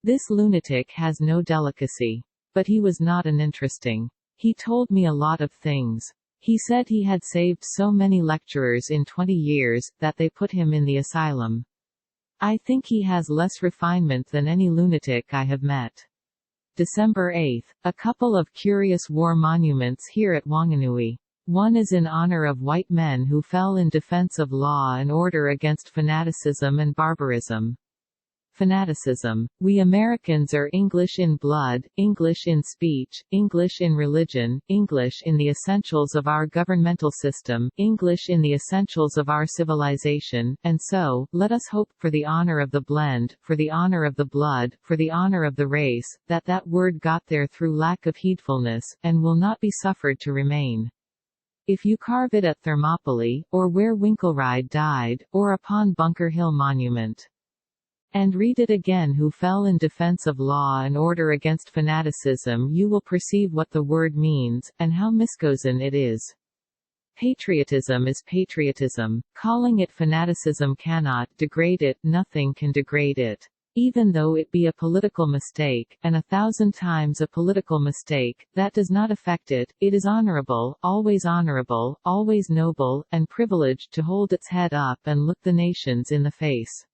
This lunatic has no delicacy. But he was not uninteresting. He told me a lot of things. He said he had saved so many lecturers in 20 years, that they put him in the asylum. I think he has less refinement than any lunatic I have met. December 8. A couple of curious war monuments here at Wanganui. One is in honor of white men who fell in defense of law and order against fanaticism and barbarism. Fanaticism. We Americans are English in blood, English in speech, English in religion, English in the essentials of our governmental system, English in the essentials of our civilization, and so, let us hope, for the honor of the blend, for the honor of the blood, for the honor of the race, that word got there through lack of heedfulness, and will not be suffered to remain. If you carve it at Thermopylae, or where Winkelried died, or upon Bunker Hill Monument, and read it again, who fell in defense of law and order against fanaticism, you will perceive what the word means, and how mischosen it is. Patriotism is patriotism. Calling it fanaticism cannot degrade it, nothing can degrade it. Even though it be a political mistake, and 1,000 times a political mistake, that does not affect it. It is honorable, always noble, and privileged to hold its head up and look the nations in the face.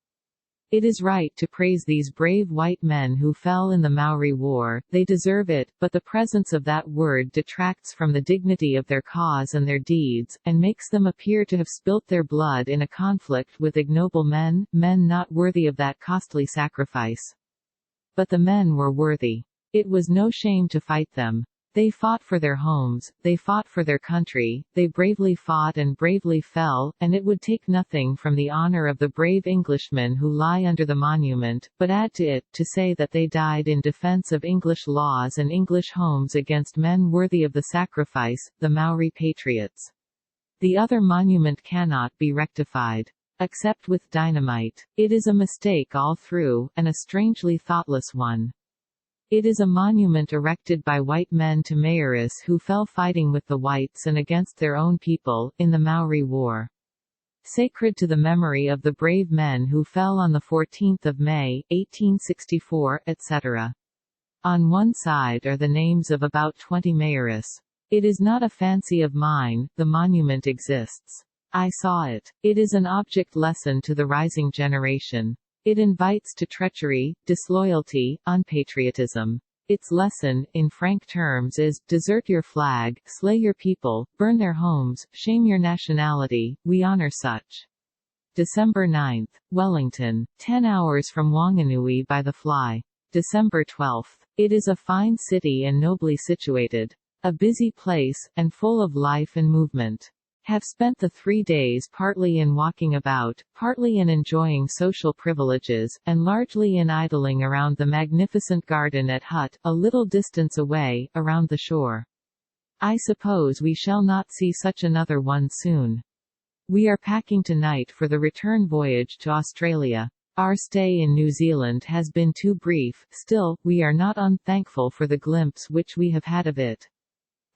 It is right to praise these brave white men who fell in the Maori War. They deserve it, but the presence of that word detracts from the dignity of their cause and their deeds, and makes them appear to have spilt their blood in a conflict with ignoble men not worthy of that costly sacrifice. But the men were worthy. It was no shame to fight them. They fought for their homes, they fought for their country, they bravely fought and bravely fell, and it would take nothing from the honor of the brave Englishmen who lie under the monument, but add to it, to say that they died in defense of English laws and English homes against men worthy of the sacrifice, the Maori patriots. The other monument cannot be rectified. Except with dynamite. It is a mistake all through, and a strangely thoughtless one. It is a monument erected by white men to Maoris who fell fighting with the whites and against their own people, in the Maori War. Sacred to the memory of the brave men who fell on 14 May, 1864, etc. On one side are the names of about 20 Maoris. It is not a fancy of mine, the monument exists. I saw it. It is an object lesson to the rising generation. It invites to treachery, disloyalty, unpatriotism. Its lesson, in frank terms, is, desert your flag, slay your people, burn their homes, shame your nationality, we honor such. December 9. Wellington. 10 hours from Wanganui by the fly. December 12. It is a fine city and nobly situated. A busy place, and full of life and movement. Have spent the 3 days partly in walking about, partly in enjoying social privileges, and largely in idling around the magnificent garden at Hutt, a little distance away, around the shore. I suppose we shall not see such another one soon. We are packing tonight for the return voyage to Australia. Our stay in New Zealand has been too brief, still, we are not unthankful for the glimpse which we have had of it.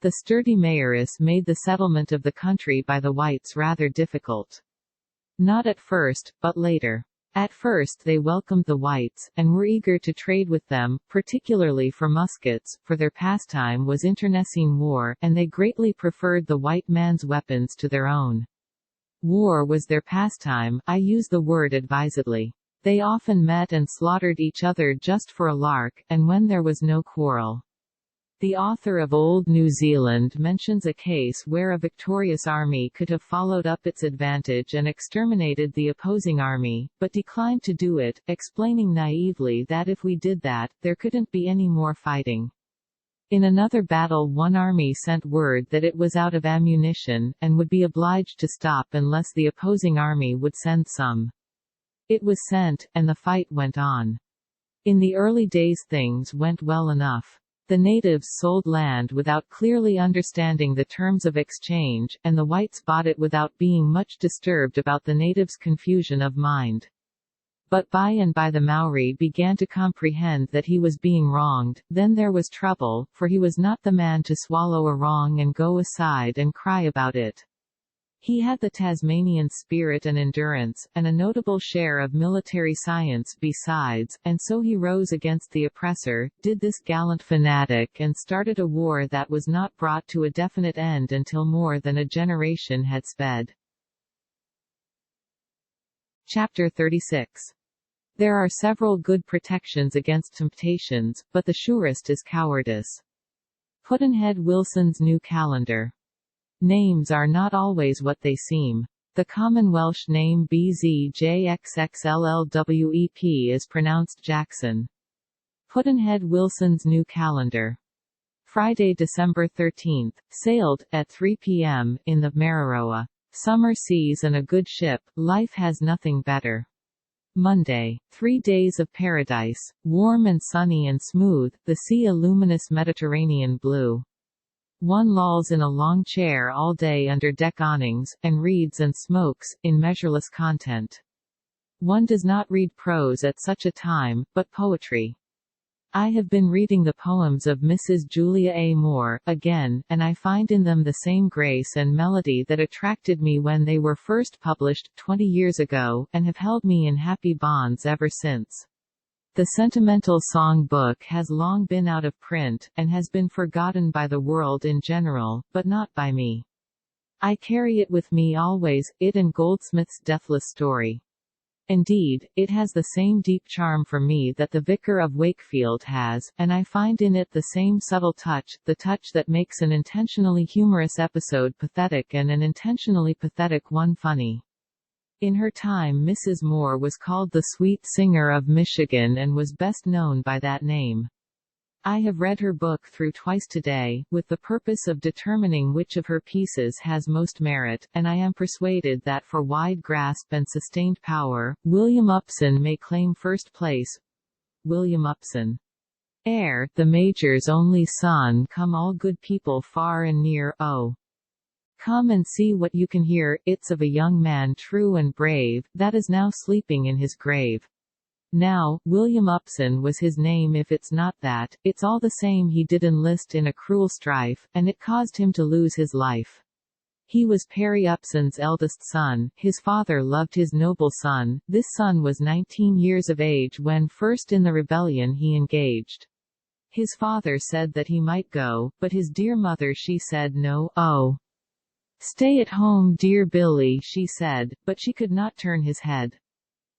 The sturdy Maoris made the settlement of the country by the whites rather difficult. Not at first, but later. At first they welcomed the whites, and were eager to trade with them, particularly for muskets, for their pastime was internecine war, and they greatly preferred the white man's weapons to their own. War was their pastime, I use the word advisedly. They often met and slaughtered each other just for a lark, and when there was no quarrel. The author of Old New Zealand mentions a case where a victorious army could have followed up its advantage and exterminated the opposing army, but declined to do it, explaining naively that if we did that, there couldn't be any more fighting. In another battle, one army sent word that it was out of ammunition, and would be obliged to stop unless the opposing army would send some. It was sent, and the fight went on. In the early days things went well enough. The natives sold land without clearly understanding the terms of exchange, and the whites bought it without being much disturbed about the natives' confusion of mind. But by and by the Maori began to comprehend that he was being wronged, then there was trouble, for he was not the man to swallow a wrong and go aside and cry about it. He had the Tasmanian spirit and endurance, and a notable share of military science besides, and so he rose against the oppressor, did this gallant fanatic, and started a war that was not brought to a definite end until more than a generation had sped. Chapter 36. There are several good protections against temptations, but the surest is cowardice. Pudd'nhead Wilson's New Calendar. Names are not always what they seem. The common Welsh name BZJXXLLWEP is pronounced Jackson. Pudd'nhead Wilson's New Calendar. Friday, December 13th, sailed, at 3 p.m., in the Mararoa. Summer seas and a good ship, life has nothing better. Monday, 3 days of paradise, warm and sunny and smooth, the sea a luminous Mediterranean blue. One lolls in a long chair all day under deck awnings, and reads and smokes, in measureless content. One does not read prose at such a time, but poetry. I have been reading the poems of Mrs. Julia A. Moore, again, and I find in them the same grace and melody that attracted me when they were first published, 20 years ago, and have held me in happy bonds ever since. The sentimental song book has long been out of print, and has been forgotten by the world in general, but not by me. I carry it with me always, it and Goldsmith's Deathless Story. Indeed, it has the same deep charm for me that The Vicar of Wakefield has, and I find in it the same subtle touch, the touch that makes an intentionally humorous episode pathetic and an intentionally pathetic one funny. In her time Mrs. Moore was called the Sweet Singer of Michigan and was best known by that name. I have read her book through twice today, with the purpose of determining which of her pieces has most merit, and I am persuaded that for wide grasp and sustained power, William Upson may claim first place. William Upson. Heir, the Major's only son, come all good people far and near, oh. Come and see what you can hear, it's of a young man true and brave, that is now sleeping in his grave. Now, William Upson was his name if it's not that, it's all the same he did enlist in a cruel strife, and it caused him to lose his life. He was Perry Upson's eldest son, his father loved his noble son, this son was 19 years of age when first in the rebellion he engaged. His father said that he might go, but his dear mother she said no, oh. Stay at home dear Billy she said, but she could not turn his head.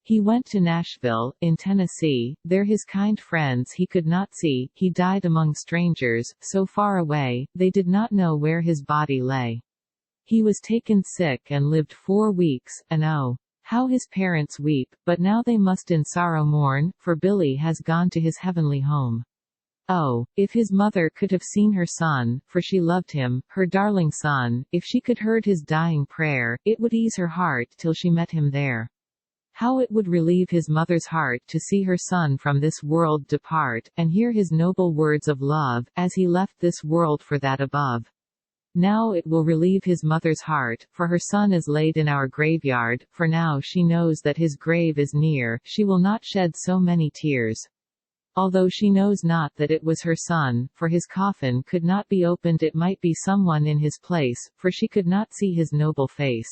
He went to Nashville, in Tennessee, there his kind friends he could not see, he died among strangers, so far away, they did not know where his body lay. He was taken sick and lived 4 weeks, and oh, how his parents weep, but now they must in sorrow mourn, for Billy has gone to his heavenly home. Oh, if his mother could have seen her son, for she loved him, her darling son, if she could heard his dying prayer, it would ease her heart till she met him there. How it would relieve his mother's heart to see her son from this world depart, and hear his noble words of love, as he left this world for that above. Now it will relieve his mother's heart, for her son is laid in our graveyard, for now she knows that his grave is near, she will not shed so many tears. Although she knows not that it was her son, for his coffin could not be opened, it might be someone in his place, for she could not see his noble face.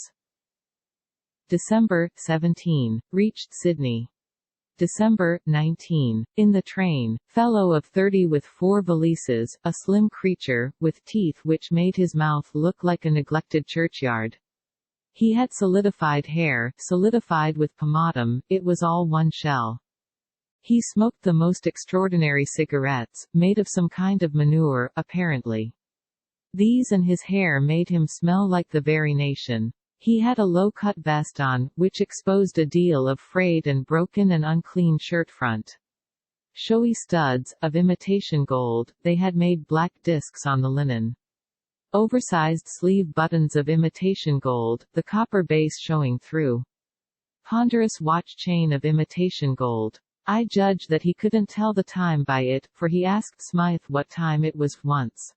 December 17. Reached Sydney. December 19. In the train, fellow of 30 with 4 valises, a slim creature, with teeth which made his mouth look like a neglected churchyard. He had solidified hair, solidified with pomatum, it was all one shell. He smoked the most extraordinary cigarettes, made of some kind of manure, apparently. These and his hair made him smell like the very nation. He had a low-cut vest on, which exposed a deal of frayed and broken and unclean shirt front. Showy studs, of imitation gold, they had made black discs on the linen. Oversized sleeve buttons of imitation gold, the copper base showing through. Ponderous watch chain of imitation gold. I judge that he couldn't tell the time by it, for he asked Smythe what time it was once.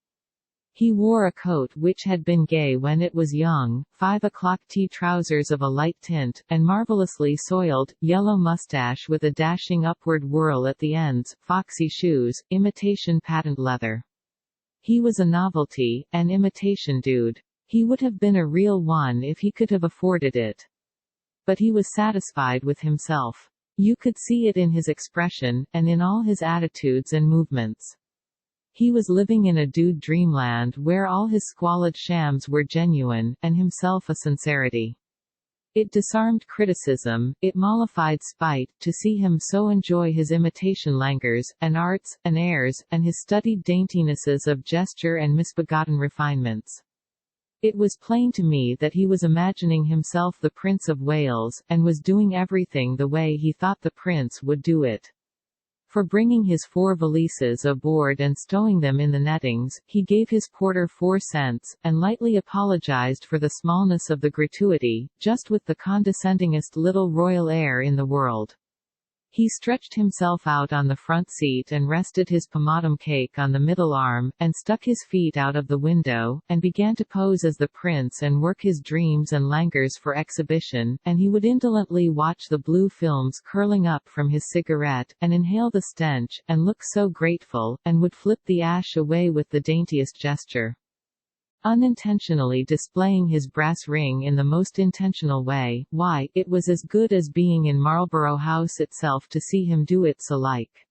He wore a coat which had been gay when it was young, 5 o'clock tea trousers of a light tint, and marvelously soiled, yellow mustache with a dashing upward whirl at the ends, foxy shoes, imitation patent leather. He was a novelty, an imitation dude. He would have been a real one if he could have afforded it. But he was satisfied with himself. You could see it in his expression, and in all his attitudes and movements. He was living in a dude dreamland where all his squalid shams were genuine, and himself a sincerity. It disarmed criticism, it mollified spite, to see him so enjoy his imitation languors, and arts, and airs, and his studied daintinesses of gesture and misbegotten refinements. It was plain to me that he was imagining himself the Prince of Wales, and was doing everything the way he thought the prince would do it. For bringing his 4 valises aboard and stowing them in the nettings, he gave his porter 4 cents, and lightly apologized for the smallness of the gratuity, just with the condescendingest little royal air in the world. He stretched himself out on the front seat and rested his pomatum cake on the middle arm, and stuck his feet out of the window, and began to pose as the prince and work his dreams and languors for exhibition, and he would indolently watch the blue films curling up from his cigarette, and inhale the stench, and look so grateful, and would flip the ash away with the daintiest gesture. Unintentionally displaying his brass ring in the most intentional way, why, it was as good as being in Marlborough House itself to see him do it so like.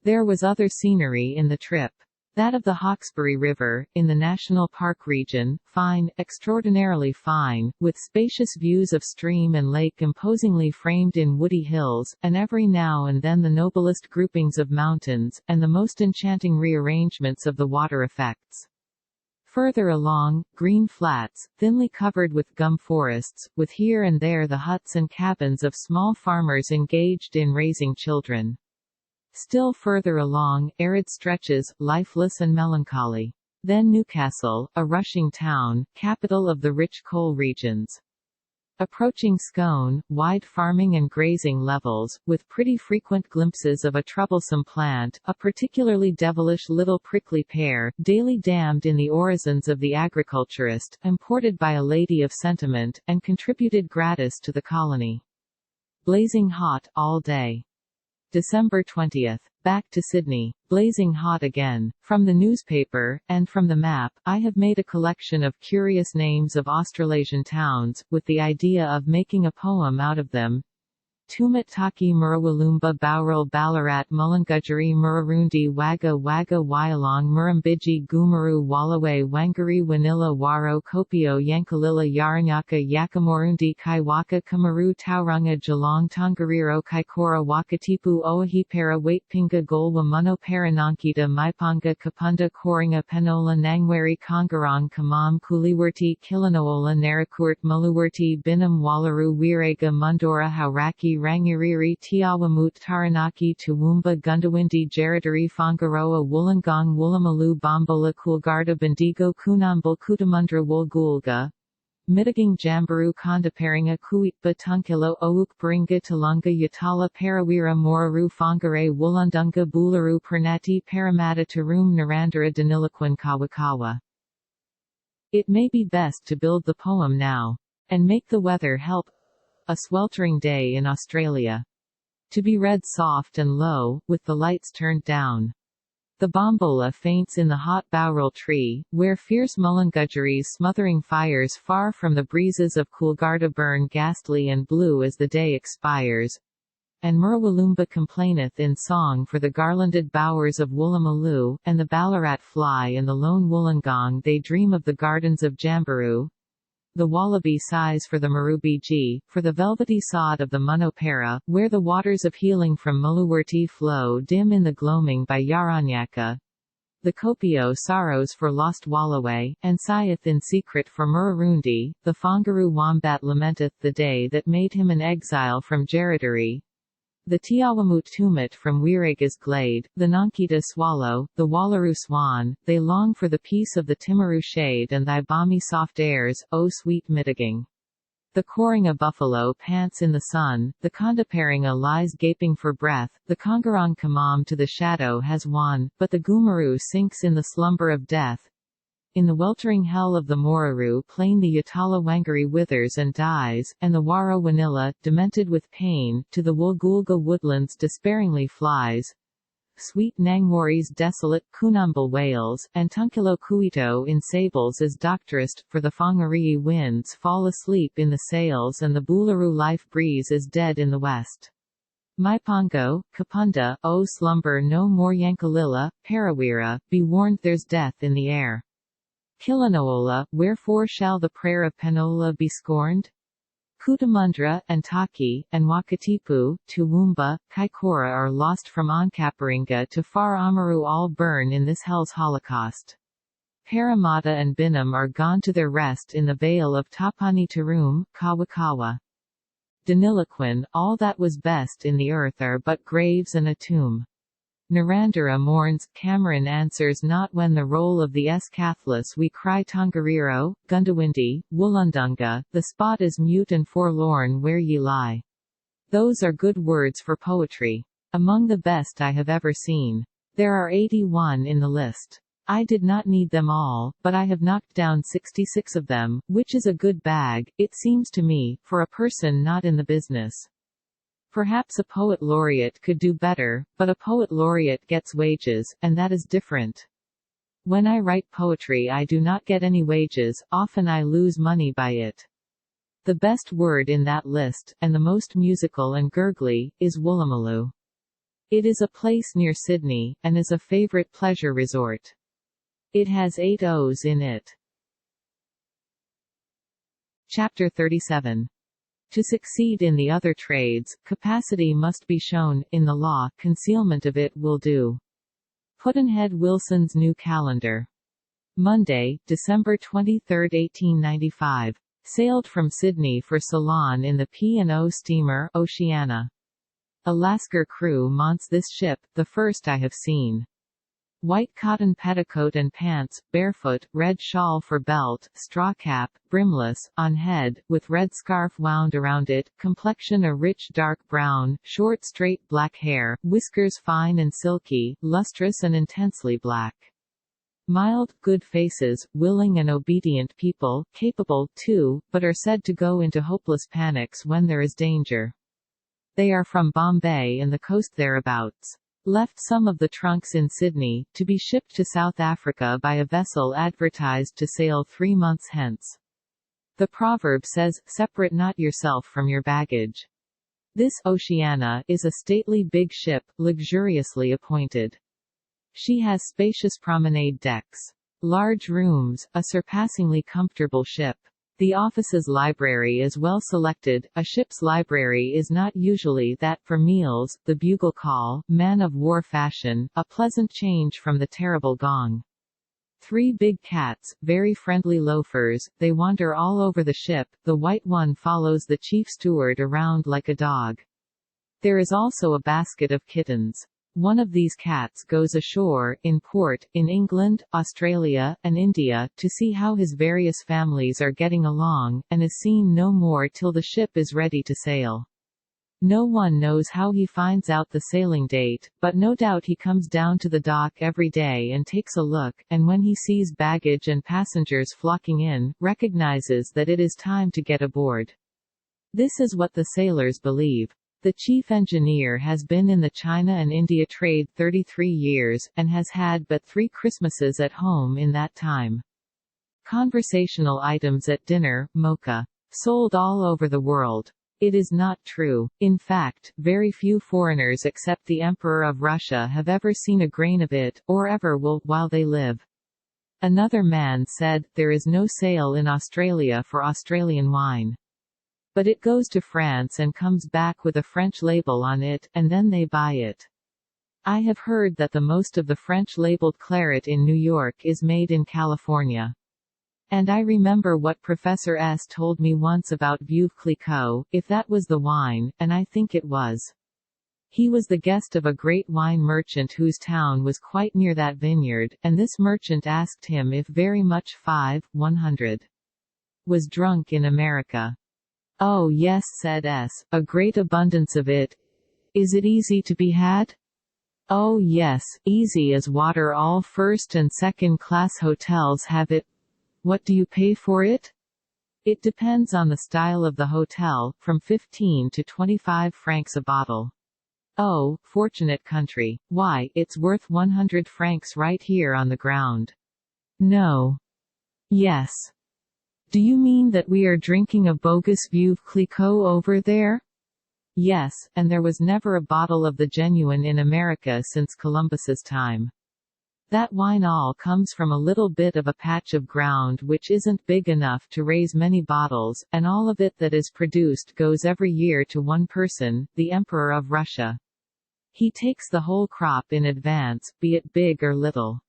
There was other scenery in the trip. That of the Hawkesbury River, in the National Park region, fine, extraordinarily fine, with spacious views of stream and lake imposingly framed in woody hills, and every now and then the noblest groupings of mountains, and the most enchanting rearrangements of the water effects. Further along, green flats, thinly covered with gum forests, with here and there the huts and cabins of small farmers engaged in raising children. Still further along, arid stretches, lifeless and melancholy. Then Newcastle, a rushing town, capital of the rich coal regions. Approaching Scone, wide farming and grazing levels, with pretty frequent glimpses of a troublesome plant, a particularly devilish little prickly pear, daily damned in the orisons of the agriculturist, imported by a lady of sentiment, and contributed gratis to the colony. Blazing hot, all day. December 20th. Back to Sydney. Blazing hot again. From the newspaper, and from the map, I have made a collection of curious names of Australasian towns, with the idea of making a poem out of them. Tumut Taki Murawalumba Bowral Ballarat Mulungudgery Murarundi Wagga Wagga Wyalong Murrumbidgee Gumaru Wallaway Wangari Wanilla Waro Kopio Yankalila Yaranyaka Yakamorundi Kaiwaka Kamaru Tauranga Geelong Tongariro Kaikoura Wakatipu Oahipara Waitpinga Golwa Muno Paranankita Maipanga Kapunda Koringa Penola Nangwari Kongarong Kamam Kuliwurti Kilanoola Narakurt Muluwurti Binam Wallaru Wirega Mundora Hauraki Rangiriri Tiawamut Taranaki Toowoomba Gundawindi Jaradari Fongaroa Wollongong Wooloomaloo Bombola Coolgarda Bendigo Kunambal Kutamundra Woolgoolga Mittaging Jambaru Kondaparinga Kuitba Tunkilo Ouk Baringa Talunga Yatala Parawira Moraru Fongare Woolundunga Bularu Pernati Parramatta Taroom Narandara Danilaquan Kawakawa. It may be best to build the poem now. And make the weather help. A sweltering day in Australia. To be read soft and low, with the lights turned down. The bombola faints in the hot bowral tree, where fierce mullungudgeries smothering fires far from the breezes of Coolgarda burn ghastly and blue as the day expires. And Murrawalumba complaineth in song for the garlanded bowers of Woolloomaloo, and the Ballarat fly and the lone Wollongong they dream of the gardens of Jamberoo. The wallaby sighs for the marubiji, for the velvety sod of the Munopera, where the waters of healing from Muluwurti flow dim in the gloaming by Yaranyaka. The Kopio sorrows for lost Wallaway, and sigheth in secret for Murarundi. The Fongaru wombat lamenteth the day that made him an exile from Jaradari. The Tiawamut tumut from Wiraga's glade, the Nankita swallow, the Wallaru swan, they long for the peace of the Timaru shade and thy balmy soft airs, O sweet Mittaging. The Koringa buffalo pants in the sun, the Kondaparinga lies gaping for breath, the Kongarang Kamam to the shadow has won, but the Gumaru sinks in the slumber of death. In the weltering hell of the Moraru plain the Yatala Wangari withers and dies, and the Waro Wanilla, demented with pain, to the Wulgulga woodlands despairingly flies. Sweet Nangwari's desolate Kunambal wails, and Tunkilo Kuito in sables is doctorist, for the Whangarii winds fall asleep in the sails and the Bularu life breeze is dead in the west. Maipongo, Kapunda, O slumber no more Yankalila, Parawira, be warned there's death in the air. Kilanoola, wherefore shall the prayer of Penola be scorned? Kutamundra, and Taki, and Wakatipu, Toowoomba, Kaikoura are lost from Onkaparinga to far Amaru all burn in this hell's holocaust. Parramatta and Binam are gone to their rest in the vale of Tapani Tarum, Kawakawa. Daniloquin, all that was best in the earth are but graves and a tomb. Narandara mourns, Cameron answers not when the roll of the Cathlas we cry Tongariro, Gundawindi, Woolundunga, the spot is mute and forlorn where ye lie. Those are good words for poetry. Among the best I have ever seen. There are 81 in the list. I did not need them all, but I have knocked down 66 of them, which is a good bag, it seems to me, for a person not in the business. Perhaps a poet laureate could do better, but a poet laureate gets wages, and that is different. When I write poetry I do not get any wages, often I lose money by it. The best word in that list, and the most musical and gurgly, is Woolloomooloo. It is a place near Sydney, and is a favourite pleasure resort. It has 8 O's in it. Chapter 37. To succeed in the other trades, capacity must be shown, in the law, concealment of it will do. Pudd'nhead Wilson's New Calendar. Monday, December 23, 1895. Sailed from Sydney for Ceylon in the P&O steamer, Oceana. A Lascar crew monts this ship, the first I have seen. White cotton petticoat and pants, barefoot, red shawl for belt, straw cap, brimless, on head, with red scarf wound around it, complexion a rich dark brown, short straight black hair, whiskers fine and silky, lustrous and intensely black. Mild, good faces, willing and obedient people, capable, too, but are said to go into hopeless panics when there is danger. They are from Bombay and the coast thereabouts. Left some of the trunks in Sydney, to be shipped to South Africa by a vessel advertised to sail 3 months hence. The proverb says, separate not yourself from your baggage. This Oceana is a stately big ship, luxuriously appointed. She has spacious promenade decks. Large rooms, a surpassingly comfortable ship. The office's library is well selected. A ship's library is not usually that for meals, the bugle call, man-of-war fashion, a pleasant change from the terrible gong. 3 big cats, very friendly loafers, they wander all over the ship, the white one follows the chief steward around like a dog. There is also a basket of kittens. One of these cats goes ashore, in port, in England, Australia, and India, to see how his various families are getting along, and is seen no more till the ship is ready to sail. No one knows how he finds out the sailing date, but no doubt he comes down to the dock every day and takes a look, and when he sees baggage and passengers flocking in, recognizes that it is time to get aboard. This is what the sailors believe. The chief engineer has been in the China and India trade 33 years, and has had but 3 Christmases at home in that time. Conversational items at dinner, mocha. Sold all over the world. It is not true. In fact, very few foreigners except the Emperor of Russia have ever seen a grain of it, or ever will, while they live. Another man said, "There is no sale in Australia for Australian wine. But it goes to France and comes back with a French label on it, and then they buy it. I have heard that the most of the French-labeled claret in New York is made in California. And I remember what Professor S. told me once about Veuve Clicquot, if that was the wine, and I think it was. He was the guest of a great wine merchant whose town was quite near that vineyard, and this merchant asked him if very much 100 was drunk in America. Oh yes, said S., a great abundance of it. Is it easy to be had? Oh yes, easy as water. All first and second class hotels have it. What do you pay for it? It depends on the style of the hotel, from 15 to 25 francs a bottle. Oh, fortunate country. Why, it's worth 100 francs right here on the ground. No. Yes. Do you mean that we are drinking a bogus Veuve Clicquot over there? Yes, and there was never a bottle of the genuine in America since Columbus's time. That wine all comes from a little bit of a patch of ground which isn't big enough to raise many bottles, and all of it that is produced goes every year to one person, the Emperor of Russia. He takes the whole crop in advance, be it big or little.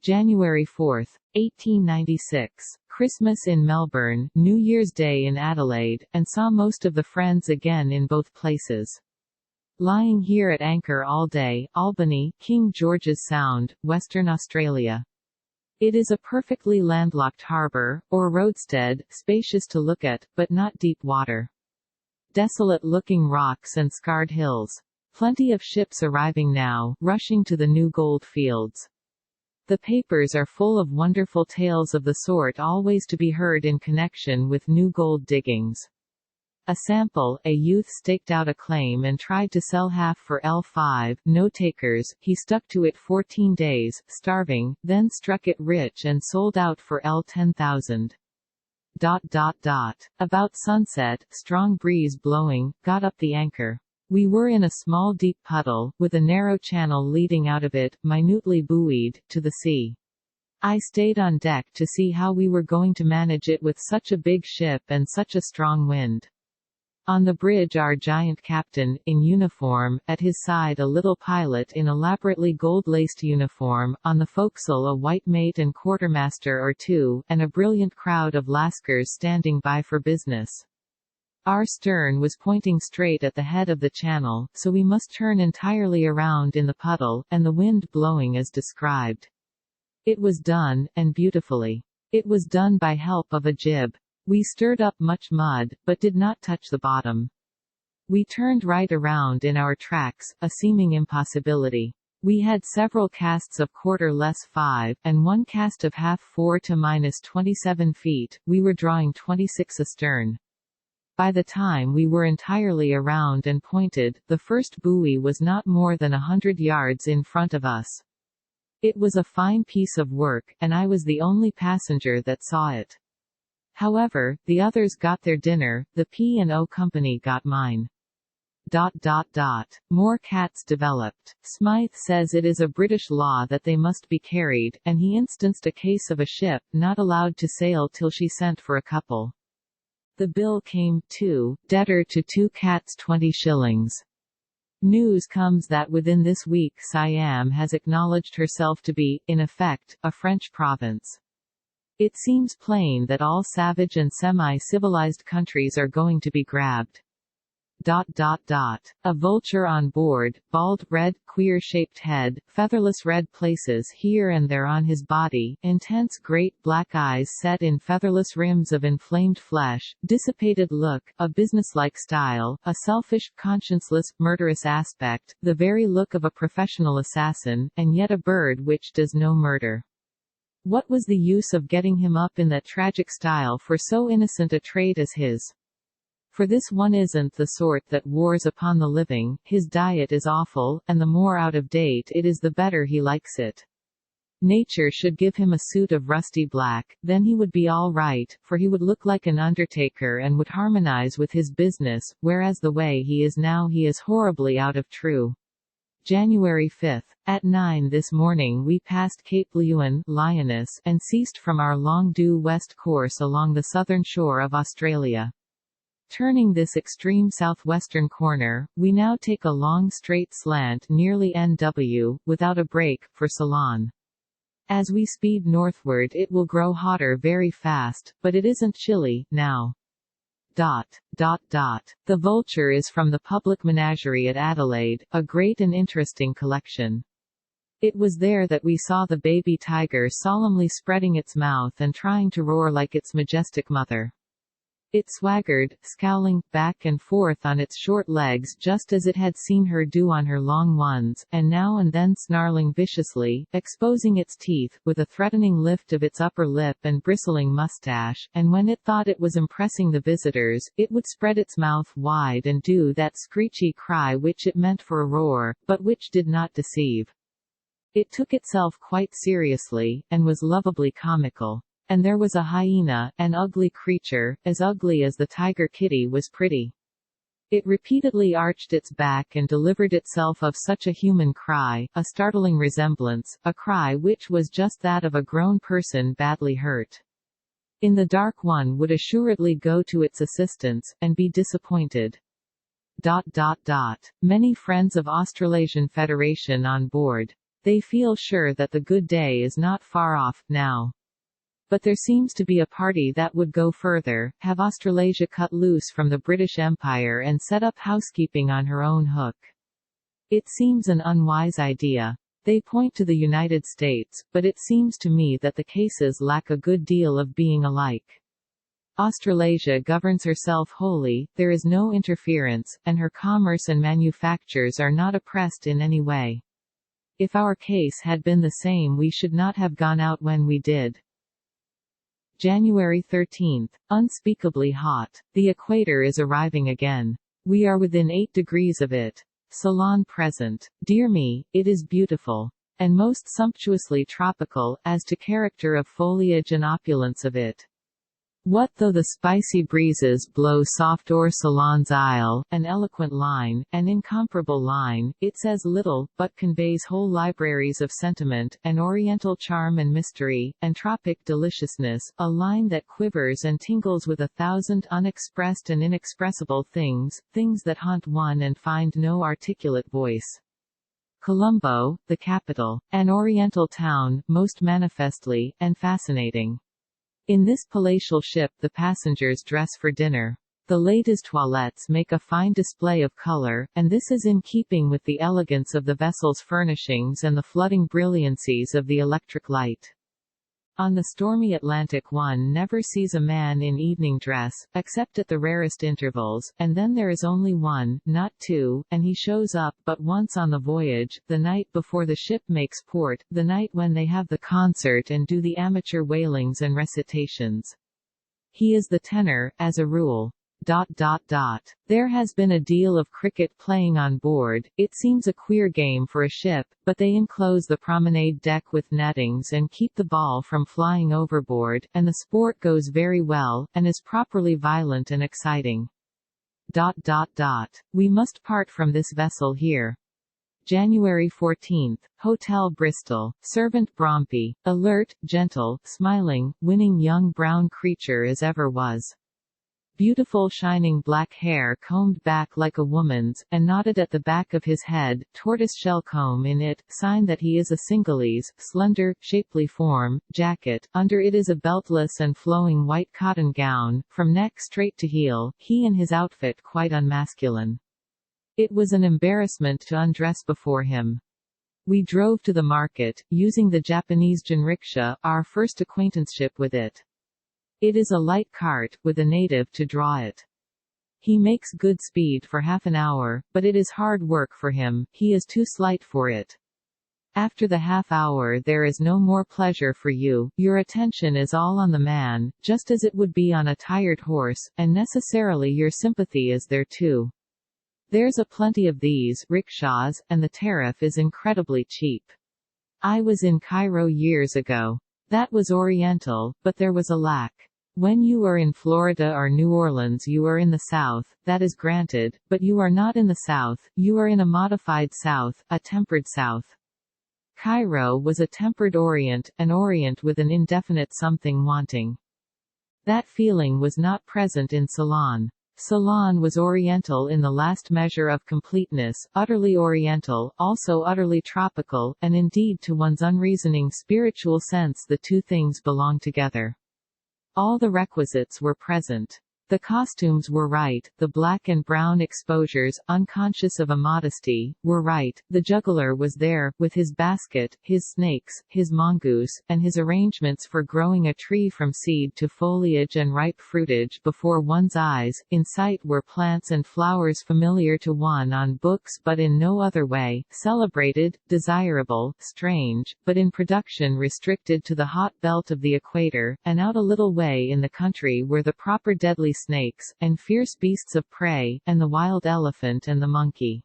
January 4, 1896. Christmas in Melbourne, New Year's Day in Adelaide, and saw most of the friends again in both places. Lying here at anchor all day, Albany, King George's Sound, Western Australia. It is a perfectly landlocked harbour, or roadstead, spacious to look at, but not deep water. Desolate-looking rocks and scarred hills. Plenty of ships arriving now, rushing to the new gold fields. The papers are full of wonderful tales of the sort always to be heard in connection with new gold diggings. A sample, a youth staked out a claim and tried to sell half for L5, no takers, he stuck to it 14 days, starving, then struck it rich and sold out for L10,000. About sunset, strong breeze blowing, got up the anchor. We were in a small deep puddle, with a narrow channel leading out of it, minutely buoyed, to the sea. I stayed on deck to see how we were going to manage it with such a big ship and such a strong wind. On the bridge our giant captain, in uniform, at his side a little pilot in elaborately gold-laced uniform, on the forecastle a white mate and quartermaster or two, and a brilliant crowd of lascars standing by for business. Our stern was pointing straight at the head of the channel, so we must turn entirely around in the puddle, and the wind blowing as described. It was done, and beautifully. It was done by help of a jib. We stirred up much mud, but did not touch the bottom. We turned right around in our tracks, a seeming impossibility. We had several casts of quarter-less 5, and one cast of half 4 to -27 feet, we were drawing 26 astern. By the time we were entirely around and pointed, the first buoy was not more than 100 yards in front of us. It was a fine piece of work, and I was the only passenger that saw it. However, the others got their dinner, the P&O Company got mine. More cats developed. Smythe says it is a British law that they must be carried, and he instanced a case of a ship not allowed to sail till she sent for a couple. The bill came, too, debtor to 2 cats 20 shillings. News comes that within this week Siam has acknowledged herself to be, in effect, a French province. It seems plain that all savage and semi-civilized countries are going to be grabbed. A vulture on board, bald, red, queer-shaped head, featherless red places here and there on his body, intense great black eyes set in featherless rims of inflamed flesh, dissipated look, a businesslike style, a selfish, conscienceless, murderous aspect, the very look of a professional assassin, and yet a bird which does no murder. What was the use of getting him up in that tragic style for so innocent a trade as his? For this one isn't the sort that wars upon the living, his diet is awful, and the more out of date it is the better he likes it. Nature should give him a suit of rusty black, then he would be all right, for he would look like an undertaker and would harmonize with his business, whereas the way he is now he is horribly out of true. January 5. At 9 this morning we passed Cape Leeuwin, Lioness, and ceased from our long due west course along the southern shore of Australia. Turning this extreme southwestern corner, we now take a long straight slant nearly NW, without a break, for Ceylon. As we speed northward it will grow hotter very fast, but it isn't chilly, now. The Vulture is from the Public Menagerie at Adelaide, a great and interesting collection. It was there that we saw the baby tiger solemnly spreading its mouth and trying to roar like its majestic mother. It swaggered, scowling, back and forth on its short legs just as it had seen her do on her long ones, and now and then snarling viciously, exposing its teeth, with a threatening lift of its upper lip and bristling mustache, and when it thought it was impressing the visitors, it would spread its mouth wide and do that screechy cry which it meant for a roar, but which did not deceive. It took itself quite seriously, and was lovably comical. And there was a hyena, an ugly creature, as ugly as the tiger kitty was pretty. It repeatedly arched its back and delivered itself of such a human cry, a startling resemblance, a cry which was just that of a grown person badly hurt. In the dark one would assuredly go to its assistance, and be disappointed. Many friends of Australasian Federation on board. They feel sure that the good day is not far off, now. But there seems to be a party that would go further, have Australasia cut loose from the British Empire and set up housekeeping on her own hook. It seems an unwise idea. They point to the United States, but it seems to me that the cases lack a good deal of being alike. Australasia governs herself wholly, there is no interference, and her commerce and manufactures are not oppressed in any way. If our case had been the same we should not have gone out when we did. January 13. Unspeakably hot. The equator is arriving again. We are within 8 degrees of it. Ceylon present. Dear me, it is beautiful. And most sumptuously tropical, as to character of foliage and opulence of it. What though the spicy breezes blow soft o'er Ceylon's isle, an eloquent line, an incomparable line, it says little, but conveys whole libraries of sentiment, an oriental charm and mystery, and tropic deliciousness, a line that quivers and tingles with 1,000 unexpressed and inexpressible things, things that haunt one and find no articulate voice. Colombo, the capital, an oriental town, most manifestly, and fascinating. In this palatial ship the passengers dress for dinner. The latest toilettes make a fine display of color, and this is in keeping with the elegance of the vessel's furnishings and the flooding brilliancies of the electric light. On the stormy Atlantic one never sees a man in evening dress, except at the rarest intervals, and then there is only one, not two, and he shows up but once on the voyage, the night before the ship makes port, the night when they have the concert and do the amateur wailings and recitations. He is the tenor, as a rule. There has been a deal of cricket playing on board. It seems a queer game for a ship, but they enclose the promenade deck with nettings and keep the ball from flying overboard, and the sport goes very well, and is properly violent and exciting. We must part from this vessel here. January 14. Hotel Bristol. Servant Brompey. Alert, gentle, smiling, winning young brown creature as ever was. Beautiful shining black hair combed back like a woman's, and knotted at the back of his head, tortoise-shell comb in it, sign that he is a Cingalese, slender, shapely form, jacket, under it is a beltless and flowing white cotton gown, from neck straight to heel, he and his outfit quite unmasculine. It was an embarrassment to undress before him. We drove to the market, using the Japanese jinricksha, our first acquaintanceship with it. It is a light cart, with a native to draw it. He makes good speed for half an hour, but it is hard work for him, he is too slight for it. After the half hour there is no more pleasure for you, your attention is all on the man, just as it would be on a tired horse, and necessarily your sympathy is there too. There's a plenty of these rickshaws, and the tariff is incredibly cheap. I was in Cairo years ago. That was Oriental, but there was a lack. When you are in Florida or New Orleans you are in the South, that is granted, but you are not in the South, you are in a modified South, a tempered South. Cairo was a tempered Orient, an Orient with an indefinite something wanting. That feeling was not present in Ceylon. Ceylon was Oriental in the last measure of completeness, utterly Oriental, also utterly tropical, and indeed to one's unreasoning spiritual sense the two things belong together. All the requisites were present. The costumes were right, the black and brown exposures, unconscious of immodesty, were right, the juggler was there, with his basket, his snakes, his mongoose, and his arrangements for growing a tree from seed to foliage and ripe fruitage before one's eyes. In sight were plants and flowers familiar to one on books but in no other way, celebrated, desirable, strange, but in production restricted to the hot belt of the equator, and out a little way in the country were the proper deadly snakes, and fierce beasts of prey, and the wild elephant and the monkey.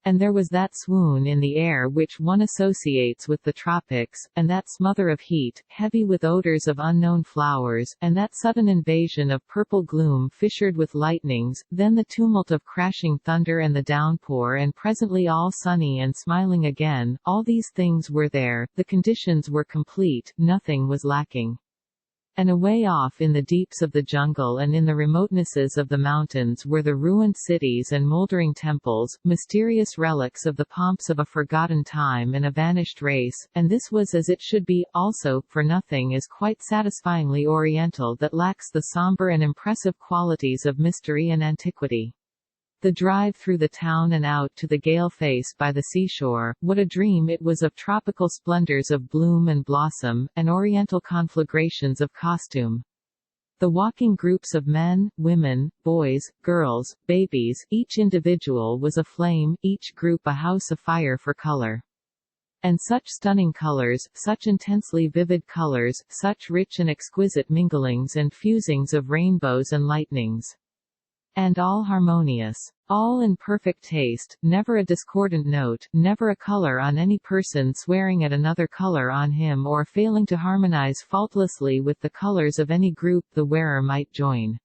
And there was that swoon in the air which one associates with the tropics, and that smother of heat, heavy with odors of unknown flowers, and that sudden invasion of purple gloom fissured with lightnings, then the tumult of crashing thunder and the downpour, and presently all sunny and smiling again. All these things were there, the conditions were complete, nothing was lacking. And away off in the deeps of the jungle and in the remotenesses of the mountains were the ruined cities and moldering temples, mysterious relics of the pomps of a forgotten time and a vanished race, and this was as it should be, also, for nothing is quite satisfyingly Oriental that lacks the somber and impressive qualities of mystery and antiquity. The drive through the town and out to the gale face by the seashore, what a dream it was of tropical splendors of bloom and blossom, and oriental conflagrations of costume. The walking groups of men, women, boys, girls, babies, each individual was a flame, each group a house afire for color. And such stunning colors, such intensely vivid colors, such rich and exquisite minglings and fusings of rainbows and lightnings. And all harmonious. All in perfect taste, never a discordant note, never a color on any person swearing at another color on him or failing to harmonize faultlessly with the colors of any group the wearer might join.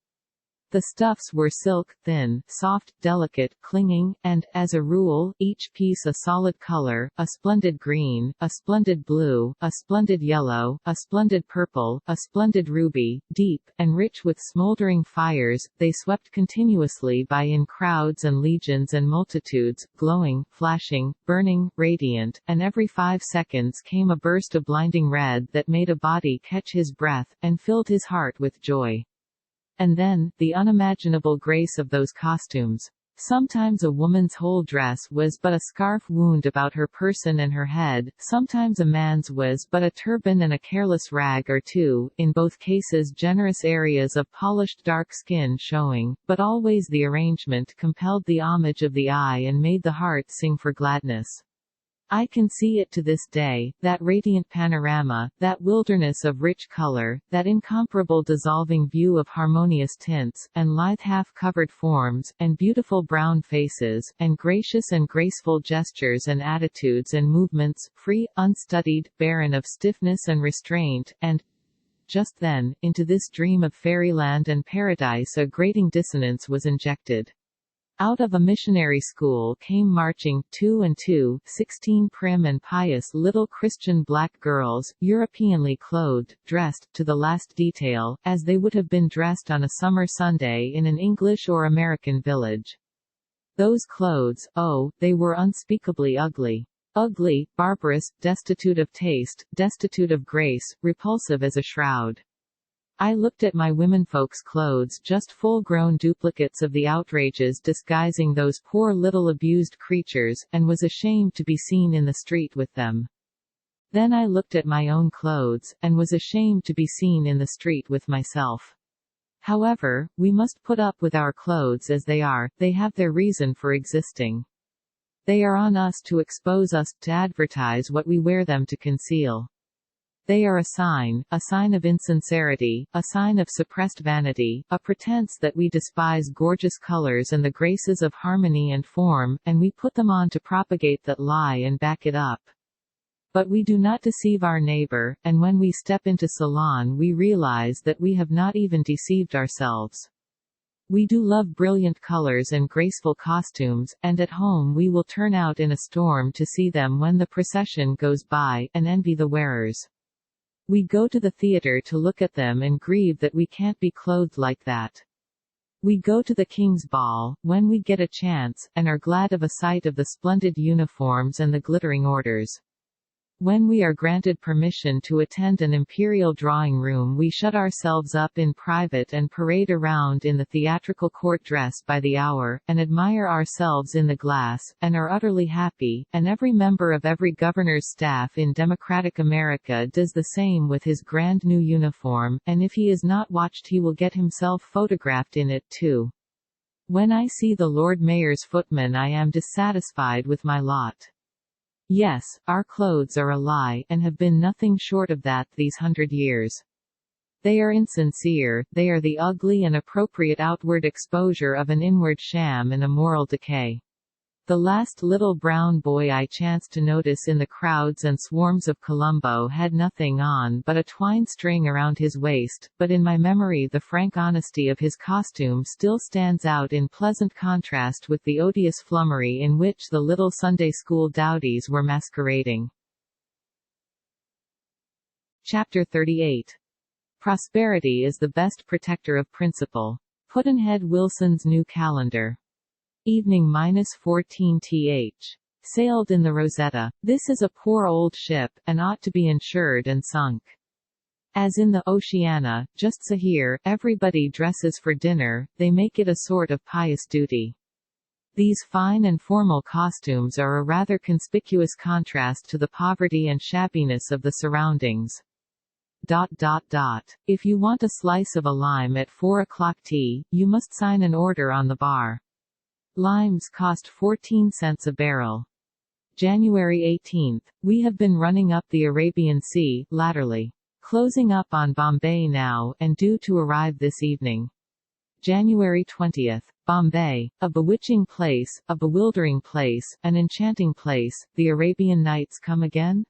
The stuffs were silk, thin, soft, delicate, clinging, and, as a rule, each piece a solid color, a splendid green, a splendid blue, a splendid yellow, a splendid purple, a splendid ruby, deep, and rich with smoldering fires. They swept continuously by in crowds and legions and multitudes, glowing, flashing, burning, radiant, and every 5 seconds came a burst of blinding red that made a body catch his breath, and filled his heart with joy. And then, the unimaginable grace of those costumes. Sometimes a woman's whole dress was but a scarf wound about her person and her head, sometimes a man's was but a turban and a careless rag or two, in both cases generous areas of polished dark skin showing, but always the arrangement compelled the homage of the eye and made the heart sing for gladness. I can see it to this day, that radiant panorama, that wilderness of rich color, that incomparable dissolving view of harmonious tints, and lithe half-covered forms, and beautiful brown faces, and gracious and graceful gestures and attitudes and movements, free, unstudied, barren of stiffness and restraint, and just then, into this dream of fairyland and paradise a grating dissonance was injected. Out of a missionary school came marching, 2 and 2, 16 prim and pious little Christian black girls, Europeanly clothed, dressed, to the last detail, as they would have been dressed on a summer Sunday in an English or American village. Those clothes, oh, they were unspeakably ugly. Ugly, barbarous, destitute of taste, destitute of grace, repulsive as a shroud. I looked at my womenfolk's clothes, just full-grown duplicates of the outrages disguising those poor little abused creatures, and was ashamed to be seen in the street with them. Then I looked at my own clothes, and was ashamed to be seen in the street with myself. However, we must put up with our clothes as they are, they have their reason for existing. They are on us to expose us, to advertise what we wear them to conceal. They are a sign of insincerity, a sign of suppressed vanity, a pretense that we despise gorgeous colors and the graces of harmony and form, and we put them on to propagate that lie and back it up. But we do not deceive our neighbor, and when we step into salon we realize that we have not even deceived ourselves. We do love brilliant colors and graceful costumes, and at home we will turn out in a storm to see them when the procession goes by, and envy the wearers. We go to the theater to look at them and grieve that we can't be clothed like that. We go to the King's Ball, when we get a chance, and are glad of a sight of the splendid uniforms and the glittering orders. When we are granted permission to attend an imperial drawing room we shut ourselves up in private and parade around in the theatrical court dress by the hour, and admire ourselves in the glass, and are utterly happy, and every member of every governor's staff in democratic America does the same with his grand new uniform, and if he is not watched he will get himself photographed in it too. When I see the Lord Mayor's footman I am dissatisfied with my lot. Yes, our clothes are a lie, and have been nothing short of that these 100 years. They are insincere, they are the ugly and appropriate outward exposure of an inward sham and a moral decay. The last little brown boy I chanced to notice in the crowds and swarms of Colombo had nothing on but a twine string around his waist, but in my memory the frank honesty of his costume still stands out in pleasant contrast with the odious flummery in which the little Sunday school dowdies were masquerading. Chapter 38. Prosperity is the best protector of principle. Pudd'nhead Wilson's New Calendar. Evening -14th. Sailed in the Rosetta. This is a poor old ship, and ought to be insured and sunk. As in the Oceana, just so here, everybody dresses for dinner, they make it a sort of pious duty. These fine and formal costumes are a rather conspicuous contrast to the poverty and shabbiness of the surroundings. If you want a slice of a lime at 4 o'clock tea, you must sign an order on the bar. Limes cost 14 cents a barrel. January 18. We have been running up the Arabian Sea, latterly. Closing up on Bombay now, and due to arrive this evening. January 20. Bombay, a bewitching place, a bewildering place, an enchanting place, the Arabian Nights come again?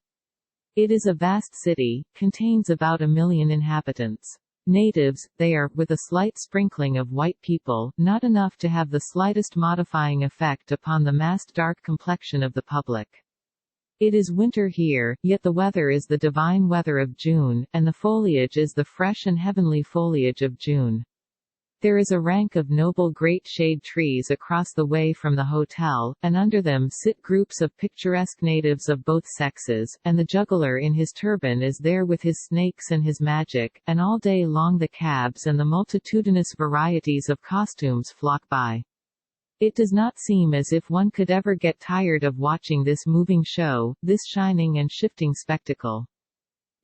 It is a vast city, contains about 1 million inhabitants. Natives, they are, with a slight sprinkling of white people, not enough to have the slightest modifying effect upon the massed dark complexion of the public. It is winter here, yet the weather is the divine weather of June, and the foliage is the fresh and heavenly foliage of June. There is a rank of noble great shade trees across the way from the hotel, and under them sit groups of picturesque natives of both sexes, and the juggler in his turban is there with his snakes and his magic, and all day long the cabs and the multitudinous varieties of costumes flock by. It does not seem as if one could ever get tired of watching this moving show, this shining and shifting spectacle.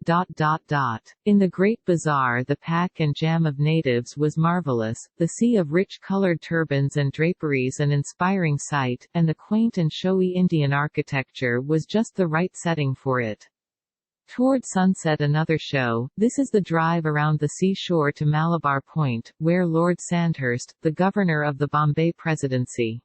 In the great bazaar the pack and jam of natives was marvelous, the sea of rich-colored turbans and draperies an inspiring sight, and the quaint and showy Indian architecture was just the right setting for it. Toward sunset another show. This is the drive around the seashore to Malabar Point, where Lord Sandhurst, the governor of the Bombay Presidency,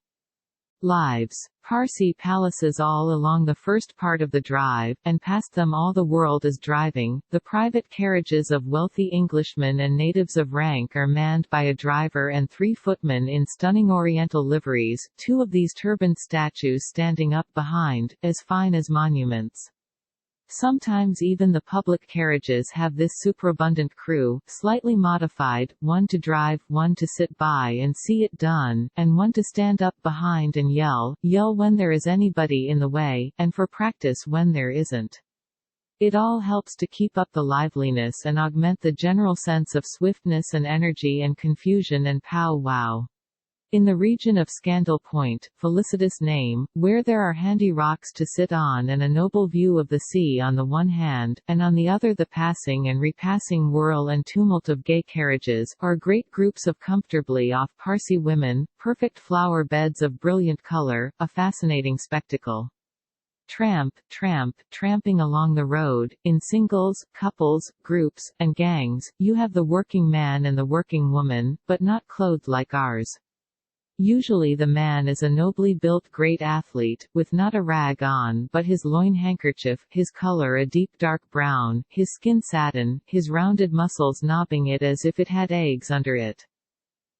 lives. Parsi palaces all along the first part of the drive, and past them all the world is driving. The private carriages of wealthy Englishmen and natives of rank are manned by a driver and 3 footmen in stunning oriental liveries, 2 of these turbaned statues standing up behind, as fine as monuments. Sometimes even the public carriages have this superabundant crew, slightly modified, one to drive, one to sit by and see it done, and one to stand up behind and yell when there is anybody in the way, and for practice when there isn't. It all helps to keep up the liveliness and augment the general sense of swiftness and energy and confusion and pow-wow. In the region of Scandal Point, felicitous name, where there are handy rocks to sit on and a noble view of the sea on the one hand, and on the other the passing and repassing whirl and tumult of gay carriages, are great groups of comfortably off Parsi women, perfect flower beds of brilliant color, a fascinating spectacle. Tramping along the road, in singles, couples, groups, and gangs, you have the working man and the working woman, but not clothed like ours. Usually the man is a nobly built great athlete, with not a rag on but his loin handkerchief, his color a deep dark brown, his skin satin, his rounded muscles knobbing it as if it had eggs under it.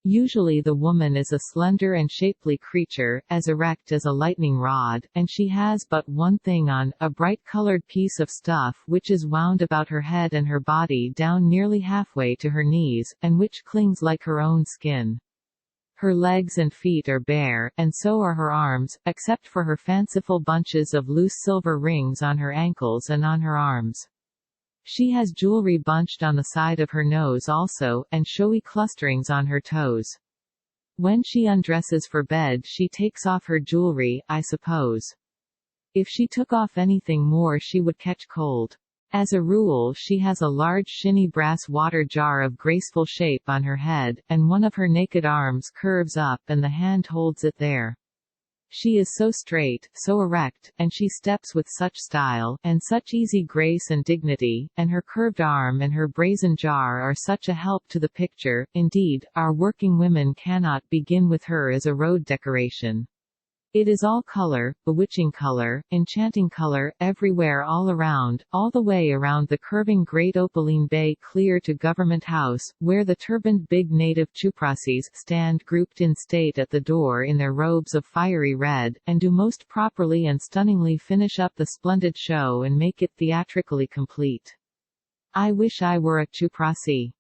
Usually the woman is a slender and shapely creature, as erect as a lightning rod, and she has but one thing on, a bright-colored piece of stuff which is wound about her head and her body down nearly halfway to her knees, and which clings like her own skin. Her legs and feet are bare, and so are her arms, except for her fanciful bunches of loose silver rings on her ankles and on her arms. She has jewelry bunched on the side of her nose also, and showy clusterings on her toes. When she undresses for bed she takes off her jewelry, I suppose. If she took off anything more she would catch cold. As a rule she has a large shiny brass water jar of graceful shape on her head, and one of her naked arms curves up and the hand holds it there. She is so straight, so erect, and she steps with such style, and such easy grace and dignity, and her curved arm and her brazen jar are such a help to the picture. Indeed, our working women cannot begin with her as a road decoration. It is all color, bewitching color, enchanting color, everywhere all around, all the way around the curving great opaline bay clear to Government House, where the turbaned big native chuprasis stand grouped in state at the door in their robes of fiery red, and do most properly and stunningly finish up the splendid show and make it theatrically complete. I wish I were a chuprasi.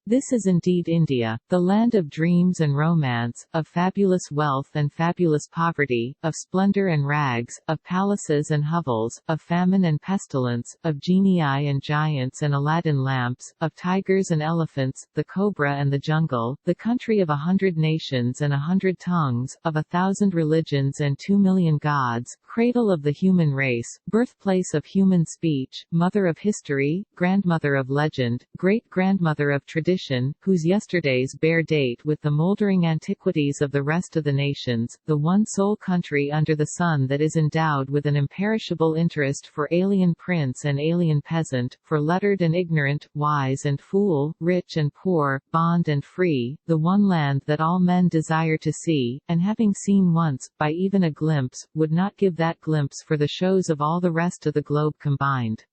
This is indeed India, the land of dreams and romance, of fabulous wealth and fabulous poverty, of splendor and rags, of palaces and hovels, of famine and pestilence, of genii and giants and Aladdin lamps, of tigers and elephants, the cobra and the jungle, the country of 100 nations and 100 tongues, of 1,000 religions and 2,000,000 gods, cradle of the human race, birthplace of human speech, mother of history, grandmother of legend, great-grandmother of tradition, whose yesterdays bear date with the mouldering antiquities of the rest of the nations, the one sole country under the sun that is endowed with an imperishable interest for alien prince and alien peasant, for lettered and ignorant, wise and fool, rich and poor, bond and free, the one land that all men desire to see, and having seen once, by even a glimpse, would not give that glimpse for the shows of all the rest of the globe combined.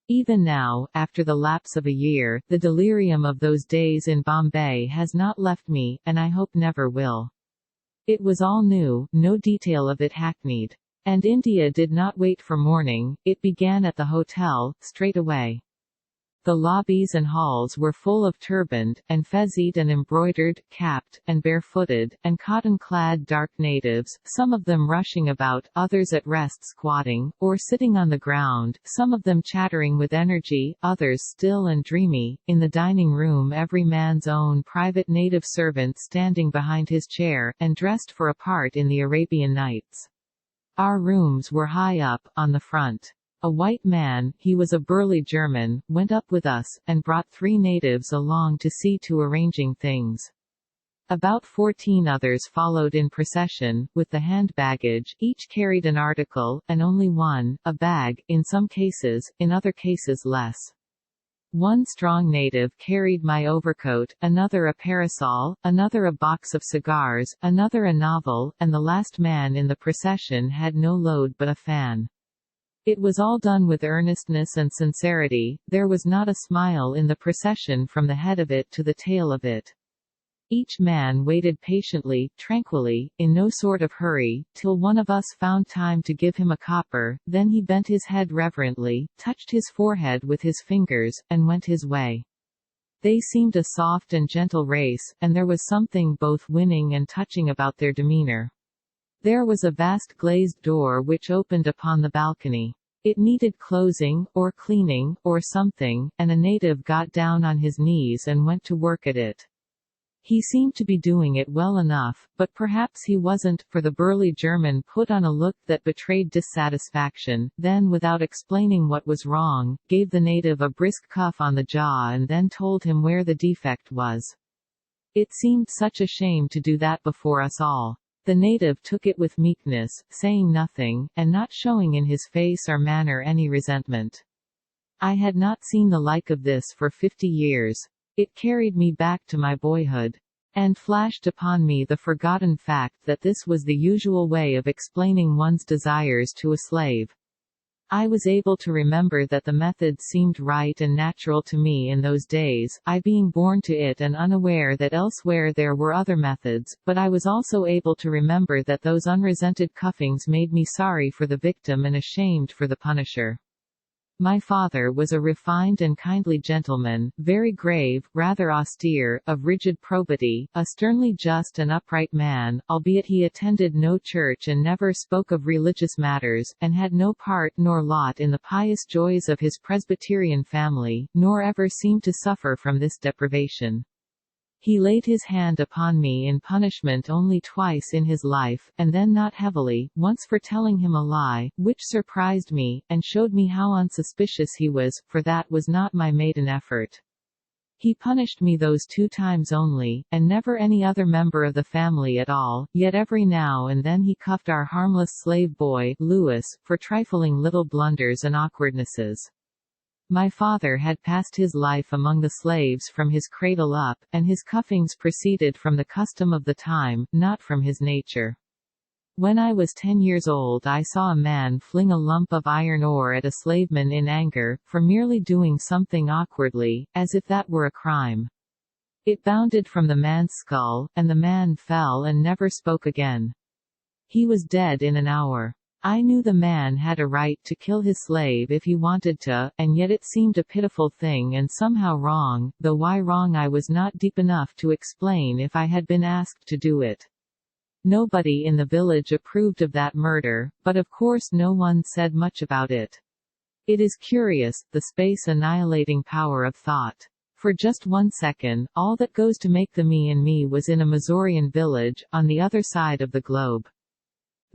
Even now, after the lapse of a year, the delirium of those days in Bombay has not left me, and I hope never will. It was all new, no detail of it hackneyed. And India did not wait for morning, it began at the hotel, straight away. The lobbies and halls were full of turbaned, and fezzied and embroidered, capped, and barefooted, and cotton-clad dark natives, some of them rushing about, others at rest squatting, or sitting on the ground, some of them chattering with energy, others still and dreamy. In the dining room every man's own private native servant standing behind his chair, and dressed for a part in the Arabian Nights. Our rooms were high up, on the front. A white man, he was a burly German, went up with us, and brought 3 natives along to see to arranging things. About 14 others followed in procession, with the hand baggage, each carried an article, and only one, a bag, in some cases, in other cases less. One strong native carried my overcoat, another a parasol, another a box of cigars, another a novel, and the last man in the procession had no load but a fan. It was all done with earnestness and sincerity, there was not a smile in the procession from the head of it to the tail of it. Each man waited patiently, tranquilly, in no sort of hurry, till one of us found time to give him a copper, then he bent his head reverently, touched his forehead with his fingers, and went his way. They seemed a soft and gentle race, and there was something both winning and touching about their demeanor. There was a vast glazed door which opened upon the balcony. It needed closing, or cleaning, or something, and a native got down on his knees and went to work at it. He seemed to be doing it well enough, but perhaps he wasn't, for the burly German put on a look that betrayed dissatisfaction, then without explaining what was wrong, gave the native a brisk cuff on the jaw and then told him where the defect was. It seemed such a shame to do that before us all. The native took it with meekness, saying nothing, and not showing in his face or manner any resentment. I had not seen the like of this for 50 years. It carried me back to my boyhood. And flashed upon me the forgotten fact that this was the usual way of explaining one's desires to a slave. I was able to remember that the method seemed right and natural to me in those days, I being born to it and unaware that elsewhere there were other methods, but I was also able to remember that those unresented cuffings made me sorry for the victim and ashamed for the punisher. My father was a refined and kindly gentleman, very grave, rather austere, of rigid probity, a sternly just and upright man, albeit he attended no church and never spoke of religious matters, and had no part nor lot in the pious joys of his Presbyterian family, nor ever seemed to suffer from this deprivation. He laid his hand upon me in punishment only twice in his life, and then not heavily, once for telling him a lie, which surprised me, and showed me how unsuspicious he was, for that was not my maiden effort. He punished me those 2 times only, and never any other member of the family at all, yet every now and then he cuffed our harmless slave boy, Louis, for trifling little blunders and awkwardnesses. My father had passed his life among the slaves from his cradle up, and his cuffings proceeded from the custom of the time, not from his nature. When I was 10 years old I saw a man fling a lump of iron ore at a slaveman in anger, for merely doing something awkwardly, as if that were a crime. It bounded from the man's skull, and the man fell and never spoke again. He was dead in an hour. I knew the man had a right to kill his slave if he wanted to, and yet it seemed a pitiful thing and somehow wrong, though why wrong I was not deep enough to explain if I had been asked to do it. Nobody in the village approved of that murder, but of course no one said much about it. It is curious, the space-annihilating power of thought. For just 1 second, all that goes to make the me in me was in a Missourian village, on the other side of the globe.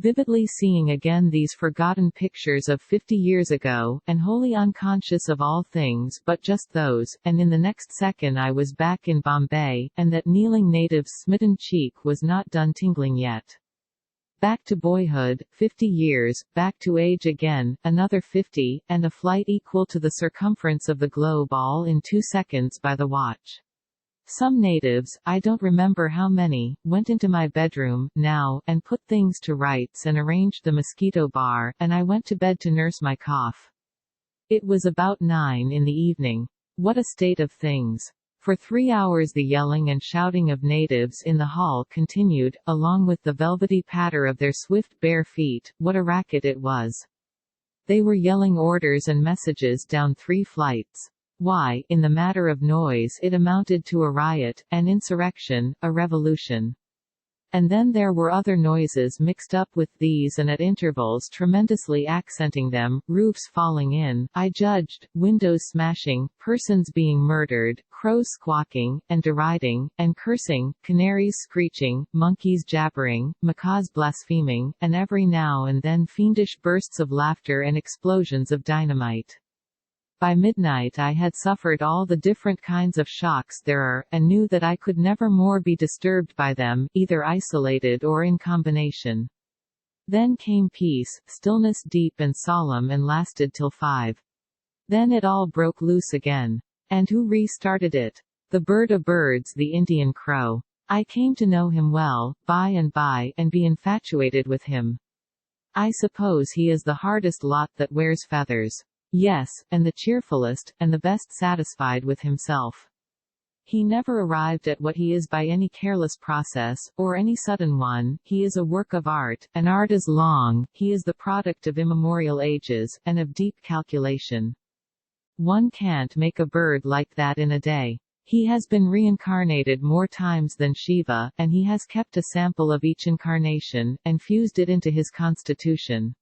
Vividly seeing again these forgotten pictures of 50 years ago, and wholly unconscious of all things but just those, and in the next second I was back in Bombay, and that kneeling native's smitten cheek was not done tingling yet. Back to boyhood, 50 years, back to age again, another 50, and a flight equal to the circumference of the globe all in 2 seconds by the watch. Some natives, I don't remember how many, went into my bedroom, now, and put things to rights and arranged the mosquito bar, and I went to bed to nurse my cough. It was about 9 in the evening. What a state of things. For 3 hours the yelling and shouting of natives in the hall continued, along with the velvety patter of their swift bare feet. What a racket it was. They were yelling orders and messages down 3 flights. Why, in the matter of noise it amounted to a riot, an insurrection, a revolution. And then there were other noises mixed up with these and at intervals tremendously accenting them, roofs falling in, I judged, windows smashing, persons being murdered, crows squawking, and deriding, and cursing, canaries screeching, monkeys jabbering, macaws blaspheming, and every now and then fiendish bursts of laughter and explosions of dynamite. By midnight I had suffered all the different kinds of shocks there are, and knew that I could never more be disturbed by them, either isolated or in combination. Then came peace, stillness deep and solemn, and lasted till 5. Then it all broke loose again. And who restarted it? The bird of birds, the Indian crow. I came to know him well, by and by, and be infatuated with him. I suppose he is the hardest lot that wears feathers. Yes, and the cheerfulest, and the best satisfied with himself. He never arrived at what he is by any careless process, or any sudden one. He is a work of art, and art is long, he is the product of immemorial ages, and of deep calculation. One can't make a bird like that in a day. He has been reincarnated more times than Shiva, and he has kept a sample of each incarnation, and fused it into his constitution.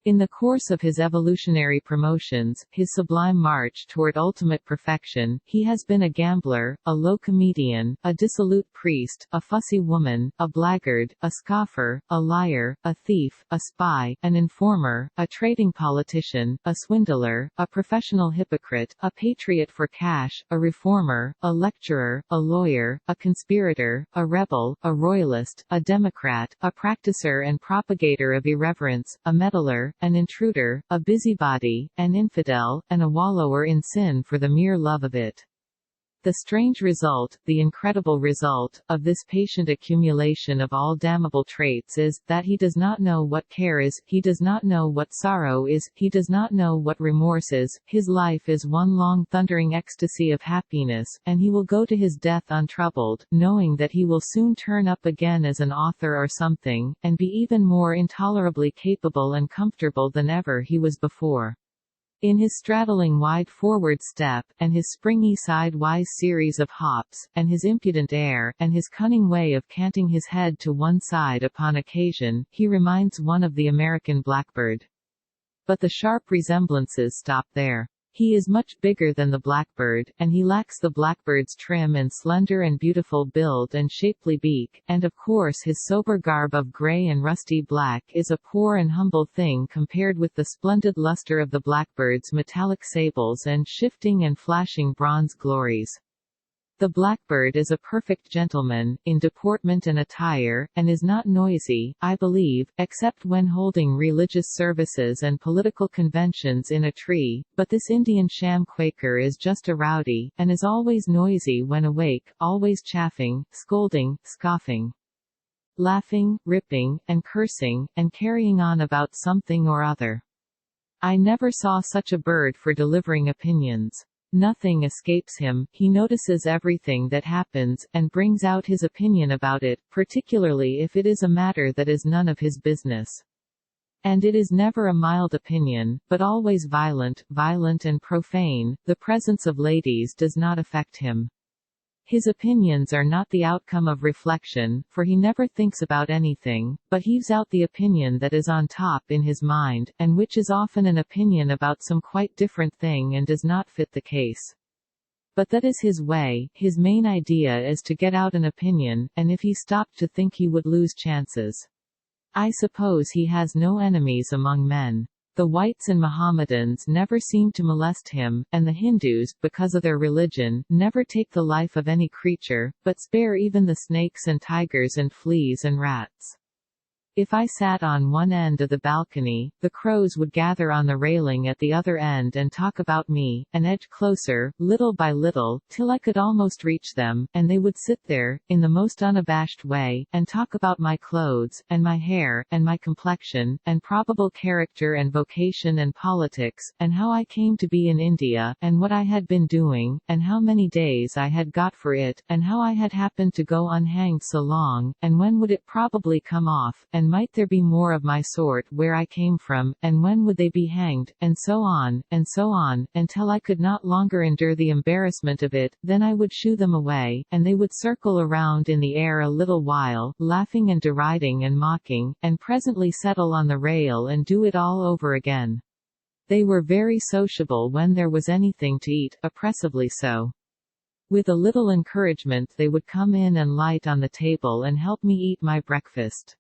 In the course of his evolutionary promotions, his sublime march toward ultimate perfection, he has been a gambler, a low comedian, a dissolute priest, a fussy woman, a blackguard, a scoffer, a liar, a thief, a spy, an informer, a trading politician, a swindler, a professional hypocrite, a patriot for cash, a reformer, a lecturer, a lawyer, a conspirator, a rebel, a royalist, a democrat, a practicer and propagator of irreverence, a meddler, an intruder, a busybody, an infidel, and a wallower in sin for the mere love of it. The strange result, the incredible result, of this patient accumulation of all damnable traits is, that he does not know what care is, he does not know what sorrow is, he does not know what remorse is, his life is one long thundering ecstasy of happiness, and he will go to his death untroubled, knowing that he will soon turn up again as an author or something, and be even more intolerably capable and comfortable than ever he was before. In his straddling wide forward step, and his springy sidewise series of hops, and his impudent air, and his cunning way of canting his head to one side upon occasion, he reminds one of the American blackbird. But the sharp resemblances stop there. He is much bigger than the blackbird, and he lacks the blackbird's trim and slender and beautiful build and shapely beak, and of course his sober garb of gray and rusty black is a poor and humble thing compared with the splendid luster of the blackbird's metallic sables and shifting and flashing bronze glories. The blackbird is a perfect gentleman, in deportment and attire, and is not noisy, I believe, except when holding religious services and political conventions in a tree, but this Indian sham Quaker is just a rowdy, and is always noisy when awake, always chaffing, scolding, scoffing, laughing, ripping, and cursing, and carrying on about something or other. I never saw such a bird for delivering opinions. Nothing escapes him, he notices everything that happens, and brings out his opinion about it, particularly if it is a matter that is none of his business. And it is never a mild opinion, but always violent and profane. The presence of ladies does not affect him. His opinions are not the outcome of reflection, for he never thinks about anything, but heaves out the opinion that is on top in his mind, and which is often an opinion about some quite different thing and does not fit the case. But that is his way. His main idea is to get out an opinion, and if he stopped to think he would lose chances. I suppose he has no enemies among men. The whites and Mohammedans never seem to molest him, and the Hindus, because of their religion, never take the life of any creature, but spare even the snakes and tigers and fleas and rats. If I sat on one end of the balcony, the crows would gather on the railing at the other end and talk about me, and edge closer, little by little, till I could almost reach them, and they would sit there, in the most unabashed way, and talk about my clothes, and my hair, and my complexion, and probable character and vocation and politics, and how I came to be in India, and what I had been doing, and how many days I had got for it, and how I had happened to go unhanged so long, and when would it probably come off, and might there be more of my sort where I came from, and when would they be hanged, and so on, until I could not longer endure the embarrassment of it. Then I would shoo them away, and they would circle around in the air a little while, laughing and deriding and mocking, and presently settle on the rail and do it all over again. They were very sociable when there was anything to eat, oppressively so. With a little encouragement they would come in and light on the table and help me eat my breakfast.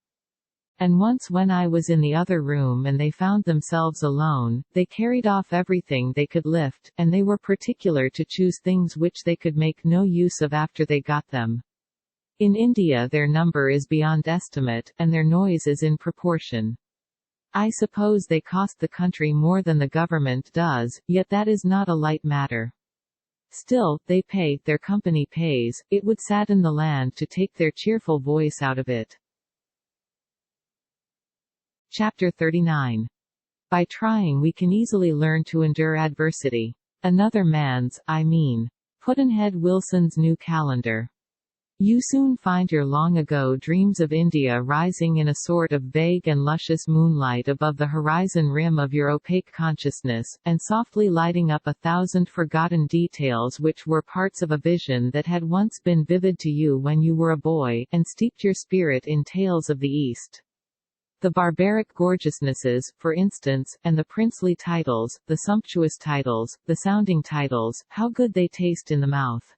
And once when I was in the other room and they found themselves alone, they carried off everything they could lift, and they were particular to choose things which they could make no use of after they got them. In India their number is beyond estimate, and their noise is in proportion. I suppose they cost the country more than the government does, yet that is not a light matter. Still, they pay, their company pays, it would sadden the land to take their cheerful voice out of it. Chapter 39. By trying we can easily learn to endure adversity. Another man's, I mean. Pudd'nhead Wilson's New Calendar. You soon find your long-ago dreams of India rising in a sort of vague and luscious moonlight above the horizon rim of your opaque consciousness, and softly lighting up 1,000 forgotten details which were parts of a vision that had once been vivid to you when you were a boy, and steeped your spirit in tales of the East. The barbaric gorgeousnesses, for instance, and the princely titles, the sumptuous titles, the sounding titles, how good they taste in the mouth.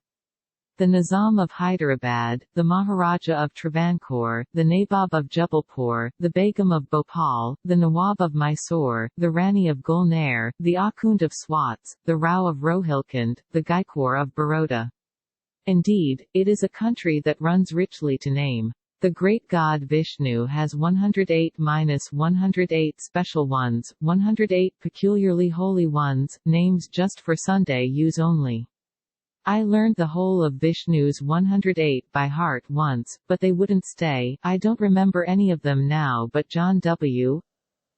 The Nizam of Hyderabad, the Maharaja of Travancore, the Nabob of Jubalpur, the Begum of Bhopal, the Nawab of Mysore, the Rani of Gulnair, the Akhund of Swats, the Rao of Rohilkhand, the Gaikwar of Baroda. Indeed, it is a country that runs richly to name. The great god Vishnu has 108-108 special ones, 108 peculiarly holy ones, names just for Sunday use only. I learned the whole of Vishnu's 108 by heart once, but they wouldn't stay. I don't remember any of them now but John W.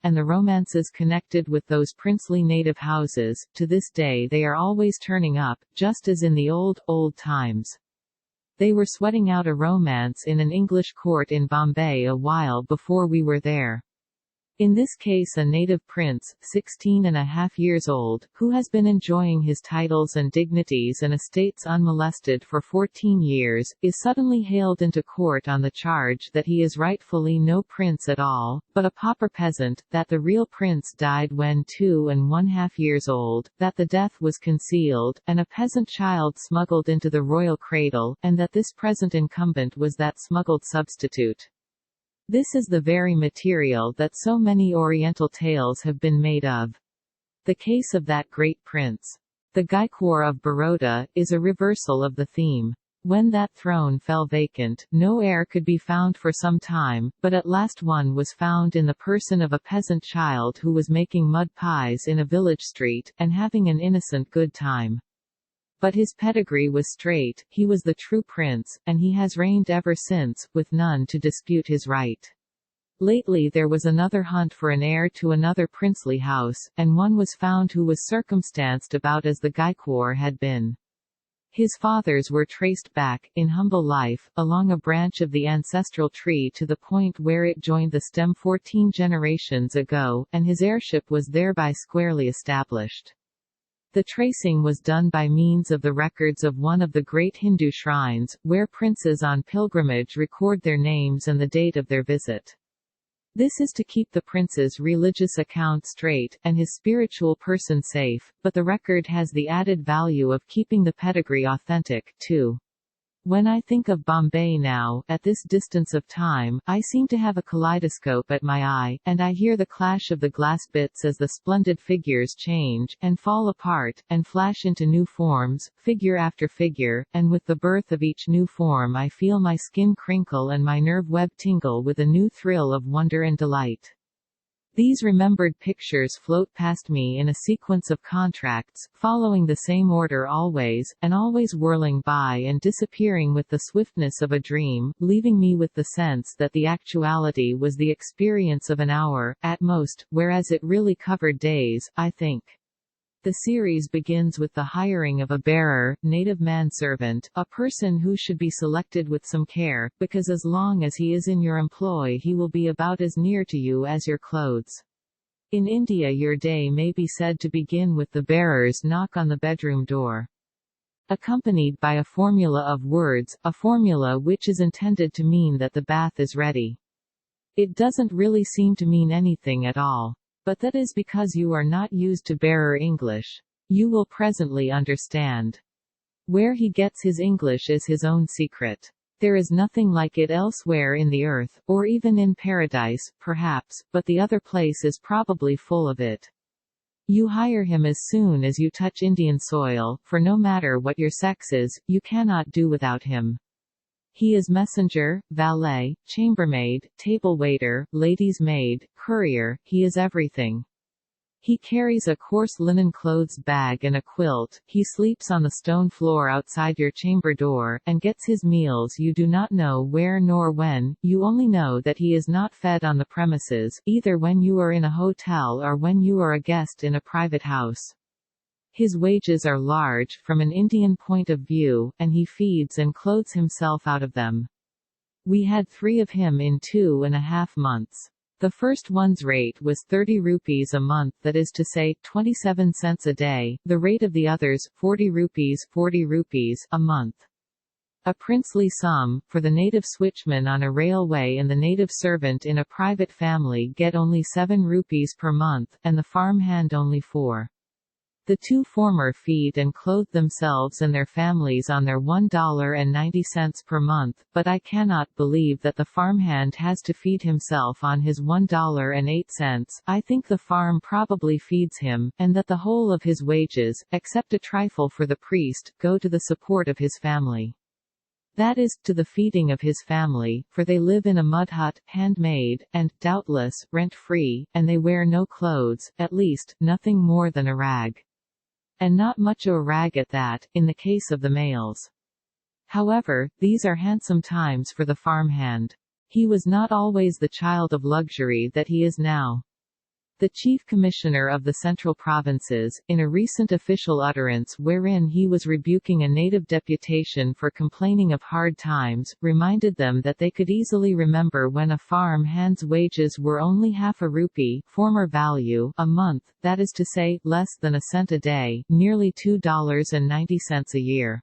and the romances connected with those princely native houses. To this day they are always turning up, just as in the old times. They were sweating out a romance in an English court in Bombay a while before we were there. In this case a native prince, 16.5 years old, who has been enjoying his titles and dignities and estates unmolested for 14 years, is suddenly hailed into court on the charge that he is rightfully no prince at all, but a pauper peasant, that the real prince died when 2.5 years old, that the death was concealed, and a peasant child smuggled into the royal cradle, and that this present incumbent was that smuggled substitute. This is the very material that so many Oriental tales have been made of. The case of that great prince, the Gaekwar of Baroda, is a reversal of the theme. When that throne fell vacant, no heir could be found for some time, but at last one was found in the person of a peasant child who was making mud pies in a village street, and having an innocent good time. But his pedigree was straight, he was the true prince, and he has reigned ever since, with none to dispute his right. Lately there was another hunt for an heir to another princely house, and one was found who was circumstanced about as the Gaekwar had been. His fathers were traced back, in humble life, along a branch of the ancestral tree to the point where it joined the stem 14 generations ago, and his heirship was thereby squarely established. The tracing was done by means of the records of one of the great Hindu shrines, where princes on pilgrimage record their names and the date of their visit. This is to keep the prince's religious account straight, and his spiritual person safe, but the record has the added value of keeping the pedigree authentic, too. When I think of Bombay now, at this distance of time, I seem to have a kaleidoscope at my eye, and I hear the clash of the glass bits as the splendid figures change, and fall apart, and flash into new forms, figure after figure, and with the birth of each new form I feel my skin crinkle and my nerve web tingle with a new thrill of wonder and delight. These remembered pictures float past me in a sequence of contracts, following the same order always, and always whirling by and disappearing with the swiftness of a dream, leaving me with the sense that the actuality was the experience of an hour, at most, whereas it really covered days, I think. The series begins with the hiring of a bearer, native manservant, a person who should be selected with some care, because as long as he is in your employ he will be about as near to you as your clothes. In India your day may be said to begin with the bearer's knock on the bedroom door, accompanied by a formula of words, a formula which is intended to mean that the bath is ready. It doesn't really seem to mean anything at all. But that is because you are not used to bearer English. You will presently understand. Where he gets his English is his own secret. There is nothing like it elsewhere in the earth, or even in paradise, perhaps, but the other place is probably full of it. You hire him as soon as you touch Indian soil, for no matter what your sex is, you cannot do without him. He is messenger, valet, chambermaid, table waiter, lady's maid, courier, he is everything. He carries a coarse linen clothes bag and a quilt, he sleeps on the stone floor outside your chamber door, and gets his meals you do not know where nor when, you only know that he is not fed on the premises, either when you are in a hotel or when you are a guest in a private house. His wages are large, from an Indian point of view, and he feeds and clothes himself out of them. We had 3 of him in 2.5 months. The first one's rate was 30 rupees a month, that is to say, 27 cents a day, the rate of the others, 40 rupees a month. A princely sum, for the native switchman on a railway and the native servant in a private family get only 7 rupees per month, and the farmhand only 4. The 2 former feed and clothe themselves and their families on their $1.90 per month, but I cannot believe that the farmhand has to feed himself on his $1.08. I think the farm probably feeds him, and that the whole of his wages, except a trifle for the priest, go to the support of his family. That is, to the feeding of his family, for they live in a mud hut, handmade, and, doubtless, rent-free, and they wear no clothes, at least, nothing more than a rag. And not much a rag at that, in the case of the males. However, these are handsome times for the farmhand. He was not always the child of luxury that he is now. The Chief Commissioner of the Central Provinces, in a recent official utterance wherein he was rebuking a native deputation for complaining of hard times, reminded them that they could easily remember when a farm hand's wages were only half a rupee former value a month, that is to say, less than a cent a day, nearly $2.90 a year.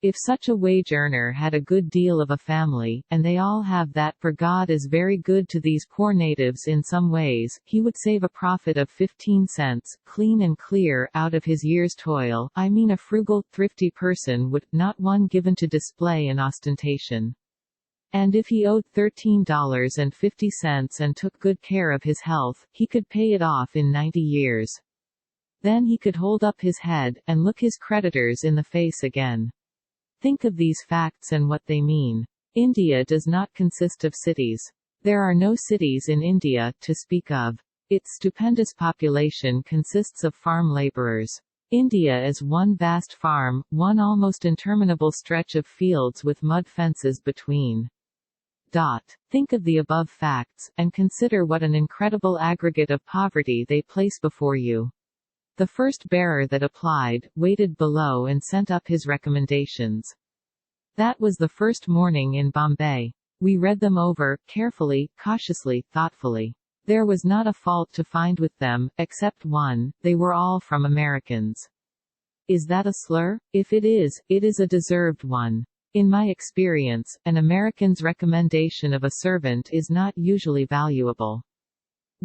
If such a wage earner had a good deal of a family, and they all have that, for God is very good to these poor natives in some ways, he would save a profit of 15 cents, clean and clear, out of his year's toil. I mean a frugal, thrifty person would, not one given to display and ostentation. And if he owed $13.50 and took good care of his health, he could pay it off in 90 years. Then he could hold up his head, and look his creditors in the face again. Think of these facts and what they mean. India does not consist of cities. There are no cities in India, to speak of. Its stupendous population consists of farm laborers. India is one vast farm, one almost interminable stretch of fields with mud fences between. Think of the above facts, and consider what an incredible aggregate of poverty they place before you. The first bearer that applied, waited below and sent up his recommendations. That was the first morning in Bombay. We read them over, carefully, cautiously, thoughtfully. There was not a fault to find with them, except one: they were all from Americans. Is that a slur? If it is a deserved one. In my experience, an American's recommendation of a servant is not usually valuable.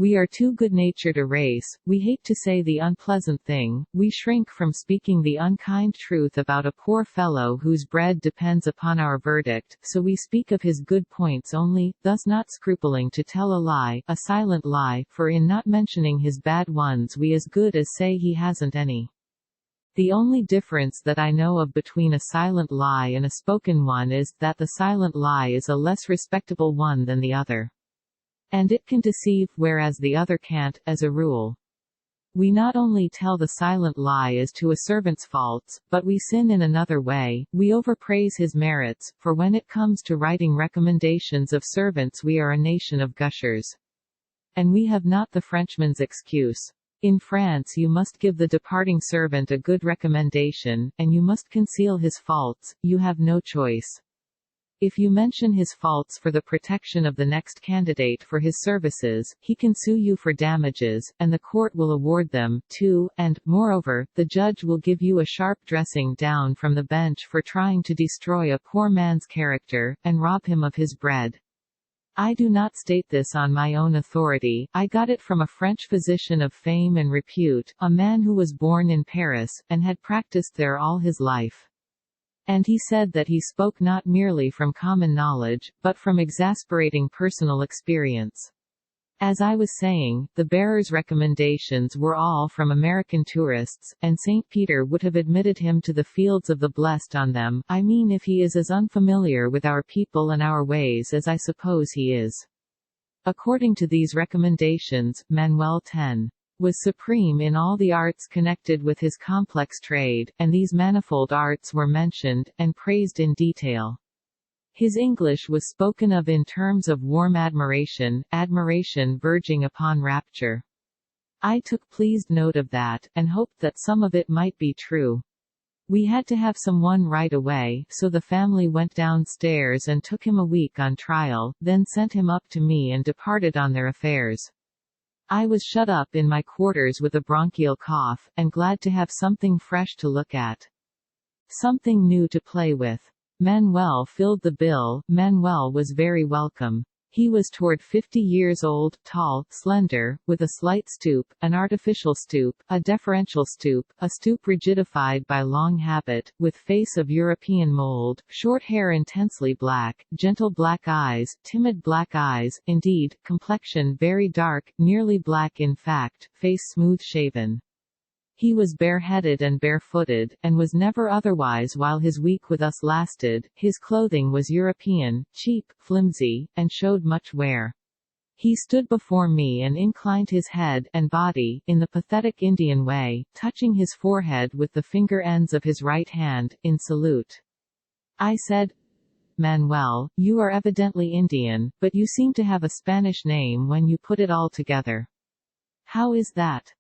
We are too good-natured a race, we hate to say the unpleasant thing, we shrink from speaking the unkind truth about a poor fellow whose bread depends upon our verdict, so we speak of his good points only, thus not scrupling to tell a lie, a silent lie, for in not mentioning his bad ones we as good as say he hasn't any. The only difference that I know of between a silent lie and a spoken one is that the silent lie is a less respectable one than the other. And it can deceive, whereas the other can't, as a rule. We not only tell the silent lie as to a servant's faults, but we sin in another way, we overpraise his merits, for when it comes to writing recommendations of servants we are a nation of gushers. And we have not the Frenchman's excuse. In France you must give the departing servant a good recommendation, and you must conceal his faults, you have no choice. If you mention his faults for the protection of the next candidate for his services, he can sue you for damages, and the court will award them, too, and, moreover, the judge will give you a sharp dressing down from the bench for trying to destroy a poor man's character, and rob him of his bread. I do not state this on my own authority, I got it from a French physician of fame and repute, a man who was born in Paris, and had practiced there all his life. And he said that he spoke not merely from common knowledge, but from exasperating personal experience. As I was saying, the bearer's recommendations were all from American tourists, and St. Peter would have admitted him to the fields of the blessed on them, I mean if he is as unfamiliar with our people and our ways as I suppose he is. According to these recommendations, Manuel X was supreme in all the arts connected with his complex trade, and these manifold arts were mentioned, and praised in detail. His English was spoken of in terms of warm admiration, admiration verging upon rapture. I took pleased note of that, and hoped that some of it might be true. We had to have someone right away, so the family went downstairs and took him a week on trial, then sent him up to me and departed on their affairs. I was shut up in my quarters with a bronchial cough, and glad to have something fresh to look at. Something new to play with. Manuel filled the bill. Manuel was very welcome. He was toward 50 years old, tall, slender, with a slight stoop, an artificial stoop, a deferential stoop, a stoop rigidified by long habit, with face of European mold, short hair intensely black, gentle black eyes, timid black eyes, indeed, complexion very dark, nearly black in fact, face smooth-shaven. He was bareheaded and barefooted, and was never otherwise while his week with us lasted. His clothing was European, cheap, flimsy, and showed much wear. He stood before me and inclined his head and body, in the pathetic Indian way, touching his forehead with the finger ends of his right hand, in salute. I said, "Manuel, you are evidently Indian, but you seem to have a Spanish name when you put it all together. How is that?"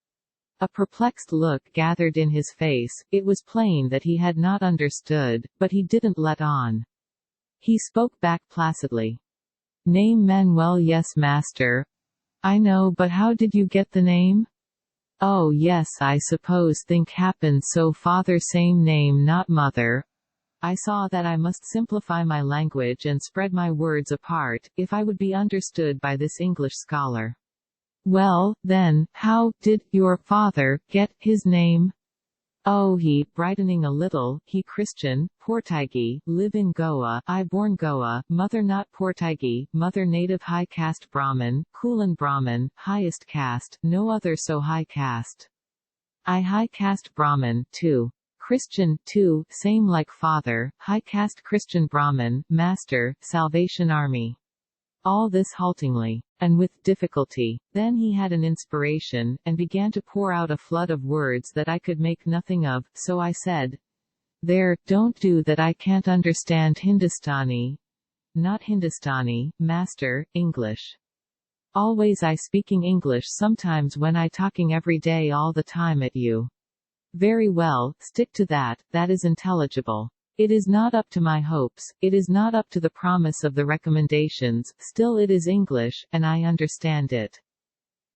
A perplexed look gathered in his face. It was plain that he had not understood, but he didn't let on. He spoke back placidly. "Name Manuel, yes, master. I know, but how did you get the name?" "Oh yes, I suppose think happened so, father same name not mother." I saw that I must simplify my language and spread my words apart, if I would be understood by this English scholar. "Well, then, how did your father get his name?" "Oh, he, brightening a little, he Christian, Portuguese, live in Goa, I born Goa, mother not Portuguese, mother native high caste Brahmin, Kulan Brahmin, highest caste, no other so high caste. I high caste Brahmin, too. Christian, too, same like father, high caste Christian Brahmin, master, Salvation Army." All this haltingly, and with difficulty. Then he had an inspiration, and began to pour out a flood of words that I could make nothing of, so I said, "There, don't do that, I can't understand Hindustani." "Not Hindustani, master, English. Always I speaking English, sometimes when I talking every day all the time at you." "Very well, stick to that, that is intelligible. It is not up to my hopes, it is not up to the promise of the recommendations, still it is English, and I understand it.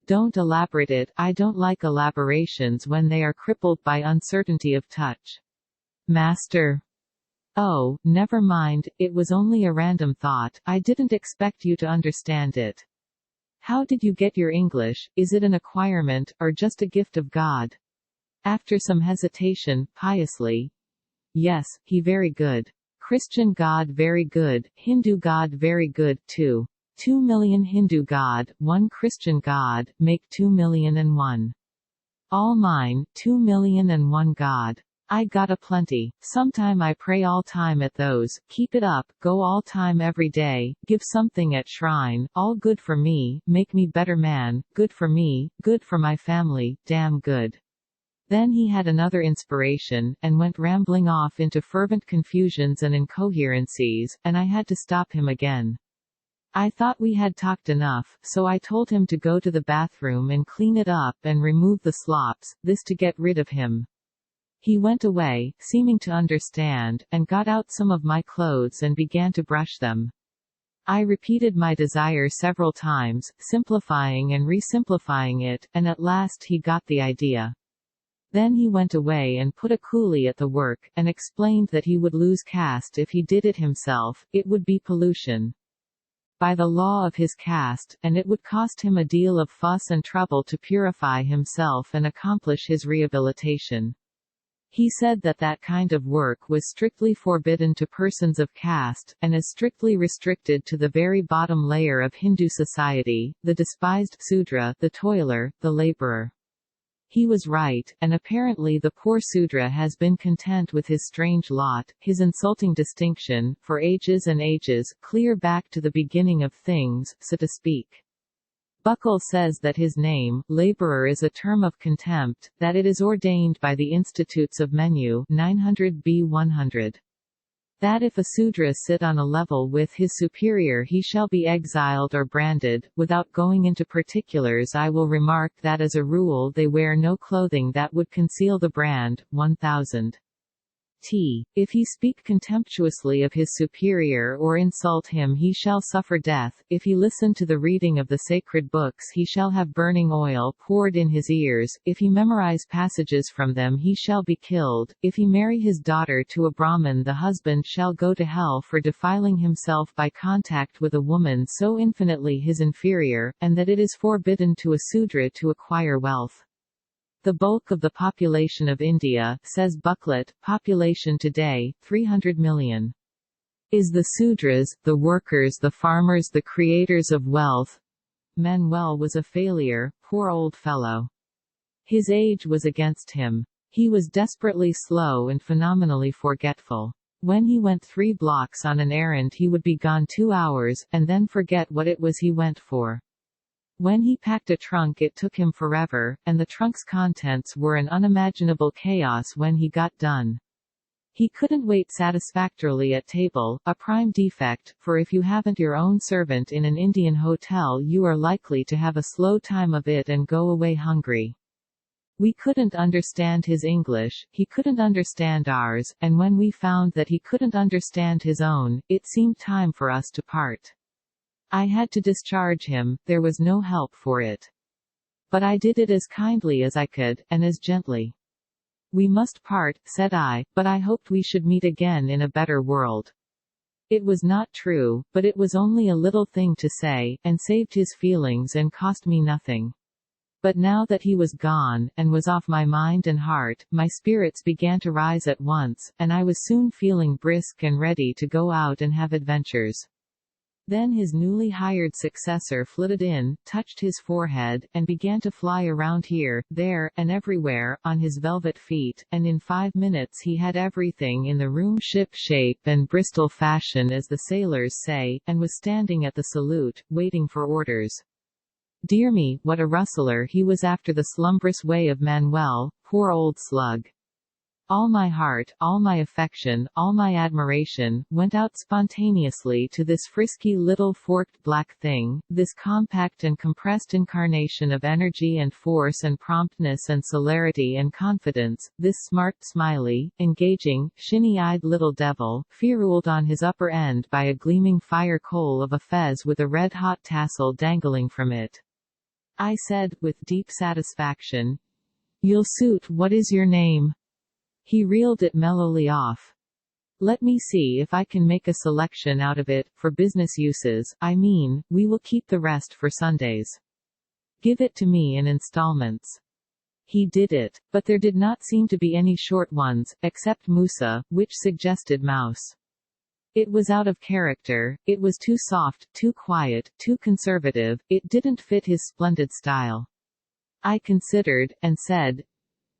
Don't elaborate it, I don't like elaborations when they are crippled by uncertainty of touch." "Master." "Oh, never mind, it was only a random thought, I didn't expect you to understand it. How did you get your English, is it an acquirement, or just a gift of God?" After some hesitation, piously, "Yes, he very good. Christian God very good, Hindu God very good, too. 2,000,000 Hindu God, 1 Christian God, make 2,000,001. All mine, 2,000,001 God. I got a plenty. Sometime I pray all time at those, keep it up, go all time every day, give something at shrine, all good for me, make me better man, good for me, good for my family, damn good." Then he had another inspiration, and went rambling off into fervent confusions and incoherencies, and I had to stop him again. I thought we had talked enough, so I told him to go to the bathroom and clean it up and remove the slops, this to get rid of him. He went away, seeming to understand, and got out some of my clothes and began to brush them. I repeated my desire several times, simplifying and resimplifying it, and at last he got the idea. Then he went away and put a coolie at the work, and explained that he would lose caste if he did it himself, it would be pollution by the law of his caste, and it would cost him a deal of fuss and trouble to purify himself and accomplish his rehabilitation. He said that that kind of work was strictly forbidden to persons of caste, and as strictly restricted to the very bottom layer of Hindu society, the despised Sudra, the toiler, the laborer. He was right, and apparently the poor Sudra has been content with his strange lot, his insulting distinction, for ages and ages, clear back to the beginning of things, so to speak. Buckle says that his name, laborer, is a term of contempt, that it is ordained by the Institutes of Menu 900b 100. That if a Sudra sit on a level with his superior he shall be exiled or branded. Without going into particulars, I will remark that as a rule they wear no clothing that would conceal the brand. 1000. If he speak contemptuously of his superior or insult him he shall suffer death, if he listen to the reading of the sacred books he shall have burning oil poured in his ears, if he memorize passages from them he shall be killed, if he marry his daughter to a Brahmin the husband shall go to hell for defiling himself by contact with a woman so infinitely his inferior, and that it is forbidden to a Sudra to acquire wealth. The bulk of the population of India, says Bucklet, population today, 300 million. Is the Sudras, the workers, the farmers, the creators of wealth. Manuel was a failure, poor old fellow. His age was against him. He was desperately slow and phenomenally forgetful. When he went 3 blocks on an errand he would be gone 2 hours, and then forget what it was he went for. When he packed a trunk it took him forever, and the trunk's contents were an unimaginable chaos when he got done. He couldn't wait satisfactorily at table, a prime defect, for if you haven't your own servant in an Indian hotel you are likely to have a slow time of it and go away hungry. We couldn't understand his English, he couldn't understand ours, and when we found that he couldn't understand his own, it seemed time for us to part. I had to discharge him, there was no help for it. But I did it as kindly as I could, and as gently. We must part, said I, but I hoped we should meet again in a better world. It was not true, but it was only a little thing to say, and saved his feelings and cost me nothing. But now that he was gone, and was off my mind and heart, my spirits began to rise at once, and I was soon feeling brisk and ready to go out and have adventures. Then his newly hired successor flitted in, touched his forehead, and began to fly around here, there, and everywhere, on his velvet feet, and in 5 minutes he had everything in the room ship-shape and Bristol fashion as the sailors say, and was standing at the salute, waiting for orders. Dear me, what a rustler he was after the slumbrous way of Manuel, poor old slug. All my heart, all my affection, all my admiration, went out spontaneously to this frisky little forked black thing, this compact and compressed incarnation of energy and force and promptness and celerity and confidence, this smart, smiley, engaging, shinny-eyed little devil, feruled on his upper end by a gleaming fire coal of a fez with a red-hot tassel dangling from it. I said, with deep satisfaction, "You'll suit. What is your name?" He reeled it mellowly off. "Let me see if I can make a selection out of it, for business uses, I mean, we will keep the rest for Sundays. Give it to me in installments." He did it, but there did not seem to be any short ones, except Musa, which suggested mouse. It was out of character, it was too soft, too quiet, too conservative, it didn't fit his splendid style. I considered, and said,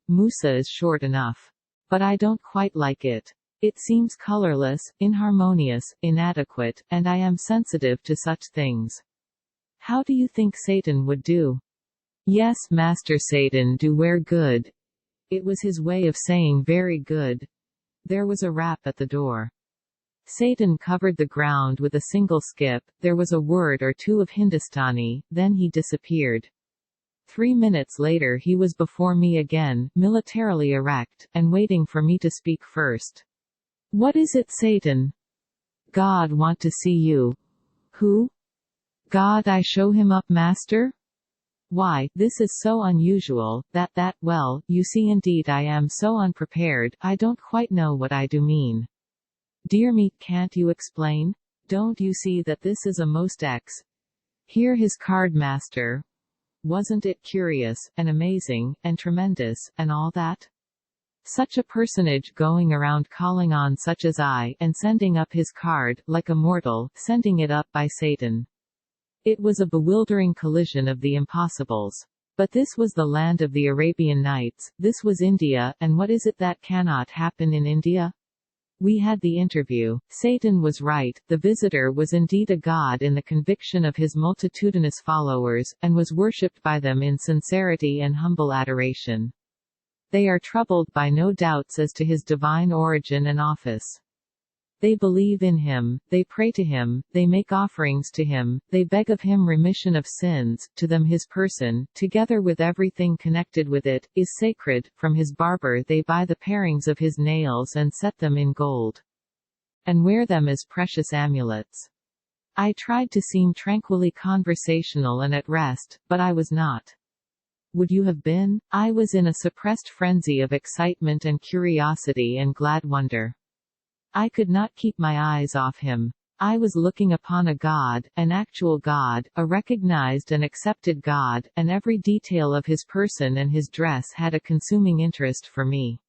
"Musa is short enough. But I don't quite like it. It seems colorless, inharmonious, inadequate, and I am sensitive to such things. How do you think Satan would do?" "Yes, Master Satan do wear good." It was his way of saying very good. There was a rap at the door. Satan covered the ground with a single skip, there was a word or two of Hindustani, then he disappeared. 3 minutes later he was before me again, militarily erect, and waiting for me to speak first. "What is it, Satan?" "God want to see you." "Who?" "God I show him up, master?" "Why, this is so unusual, well, you see indeed I am so unprepared, I don't quite know what I do mean." "Dear me, can't you explain? Don't you see that this is a most Here his card, master. Wasn't it curious, and amazing, and tremendous, and all that? Such a personage going around calling on such as I, and sending up his card, like a mortal, sending it up by Satan. It was a bewildering collision of the impossibles. But this was the land of the Arabian Nights, this was India, and what is it that cannot happen in India? We had the interview. Satan was right, the visitor was indeed a god in the conviction of his multitudinous followers, and was worshipped by them in sincerity and humble adoration. They are troubled by no doubts as to his divine origin and office. They believe in him, they pray to him, they make offerings to him, they beg of him remission of sins, to them his person, together with everything connected with it, is sacred, from his barber they buy the parings of his nails and set them in gold. And wear them as precious amulets. I tried to seem tranquilly conversational and at rest, but I was not. Would you have been? I was in a suppressed frenzy of excitement and curiosity and glad wonder. I could not keep my eyes off him. I was looking upon a god, an actual god, a recognized and accepted god, and every detail of his person and his dress had a consuming interest for me.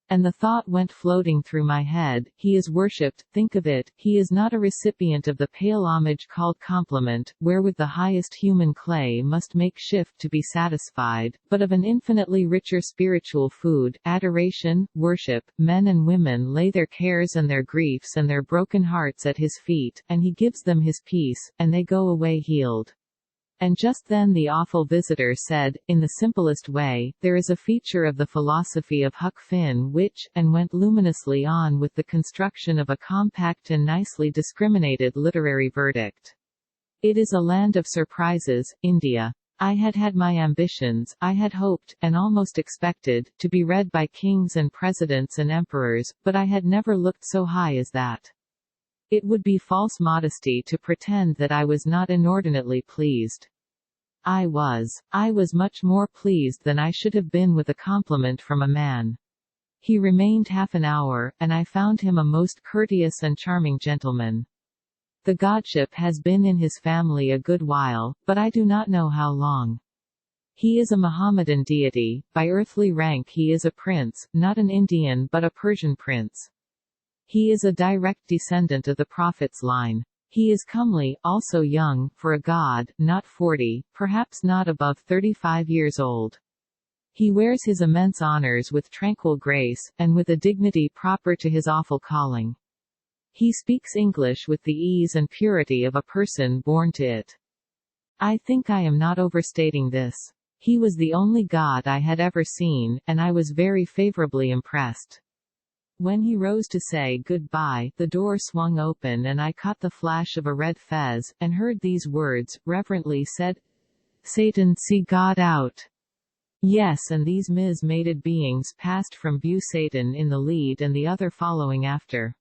And the thought went floating through my head, he is worshipped, think of it, he is not a recipient of the pale homage called compliment, wherewith the highest human clay must make shift to be satisfied, but of an infinitely richer spiritual food, adoration, worship. Men and women lay their cares and their griefs and their broken hearts at his feet, and he gives them his peace, and they go away healed. And just then the awful visitor said, in the simplest way, there is a feature of the philosophy of Huck Finn which, and went luminously on with the construction of a compact and nicely discriminated literary verdict. It is a land of surprises, India. I had had my ambitions, I had hoped, and almost expected, to be read by kings and presidents and emperors, but I had never looked so high as that. It would be false modesty to pretend that I was not inordinately pleased. I was much more pleased than I should have been with a compliment from a man. He remained half an hour, and I found him a most courteous and charming gentleman. The godship has been in his family a good while, but I do not know how long. He is a Mohammedan deity, by earthly rank he is a prince, not an Indian but a Persian prince. He is a direct descendant of the Prophet's line. He is comely, also young, for a god, not 40, perhaps not above 35 years old. He wears his immense honors with tranquil grace, and with a dignity proper to his awful calling. He speaks English with the ease and purity of a person born to it. I think I am not overstating this. He was the only god I had ever seen, and I was very favorably impressed. When he rose to say goodbye, the door swung open and I caught the flash of a red fez, and heard these words, reverently said, "Satan, see God out." Yes, and these mated beings passed from view, Satan in the lead and the other following after.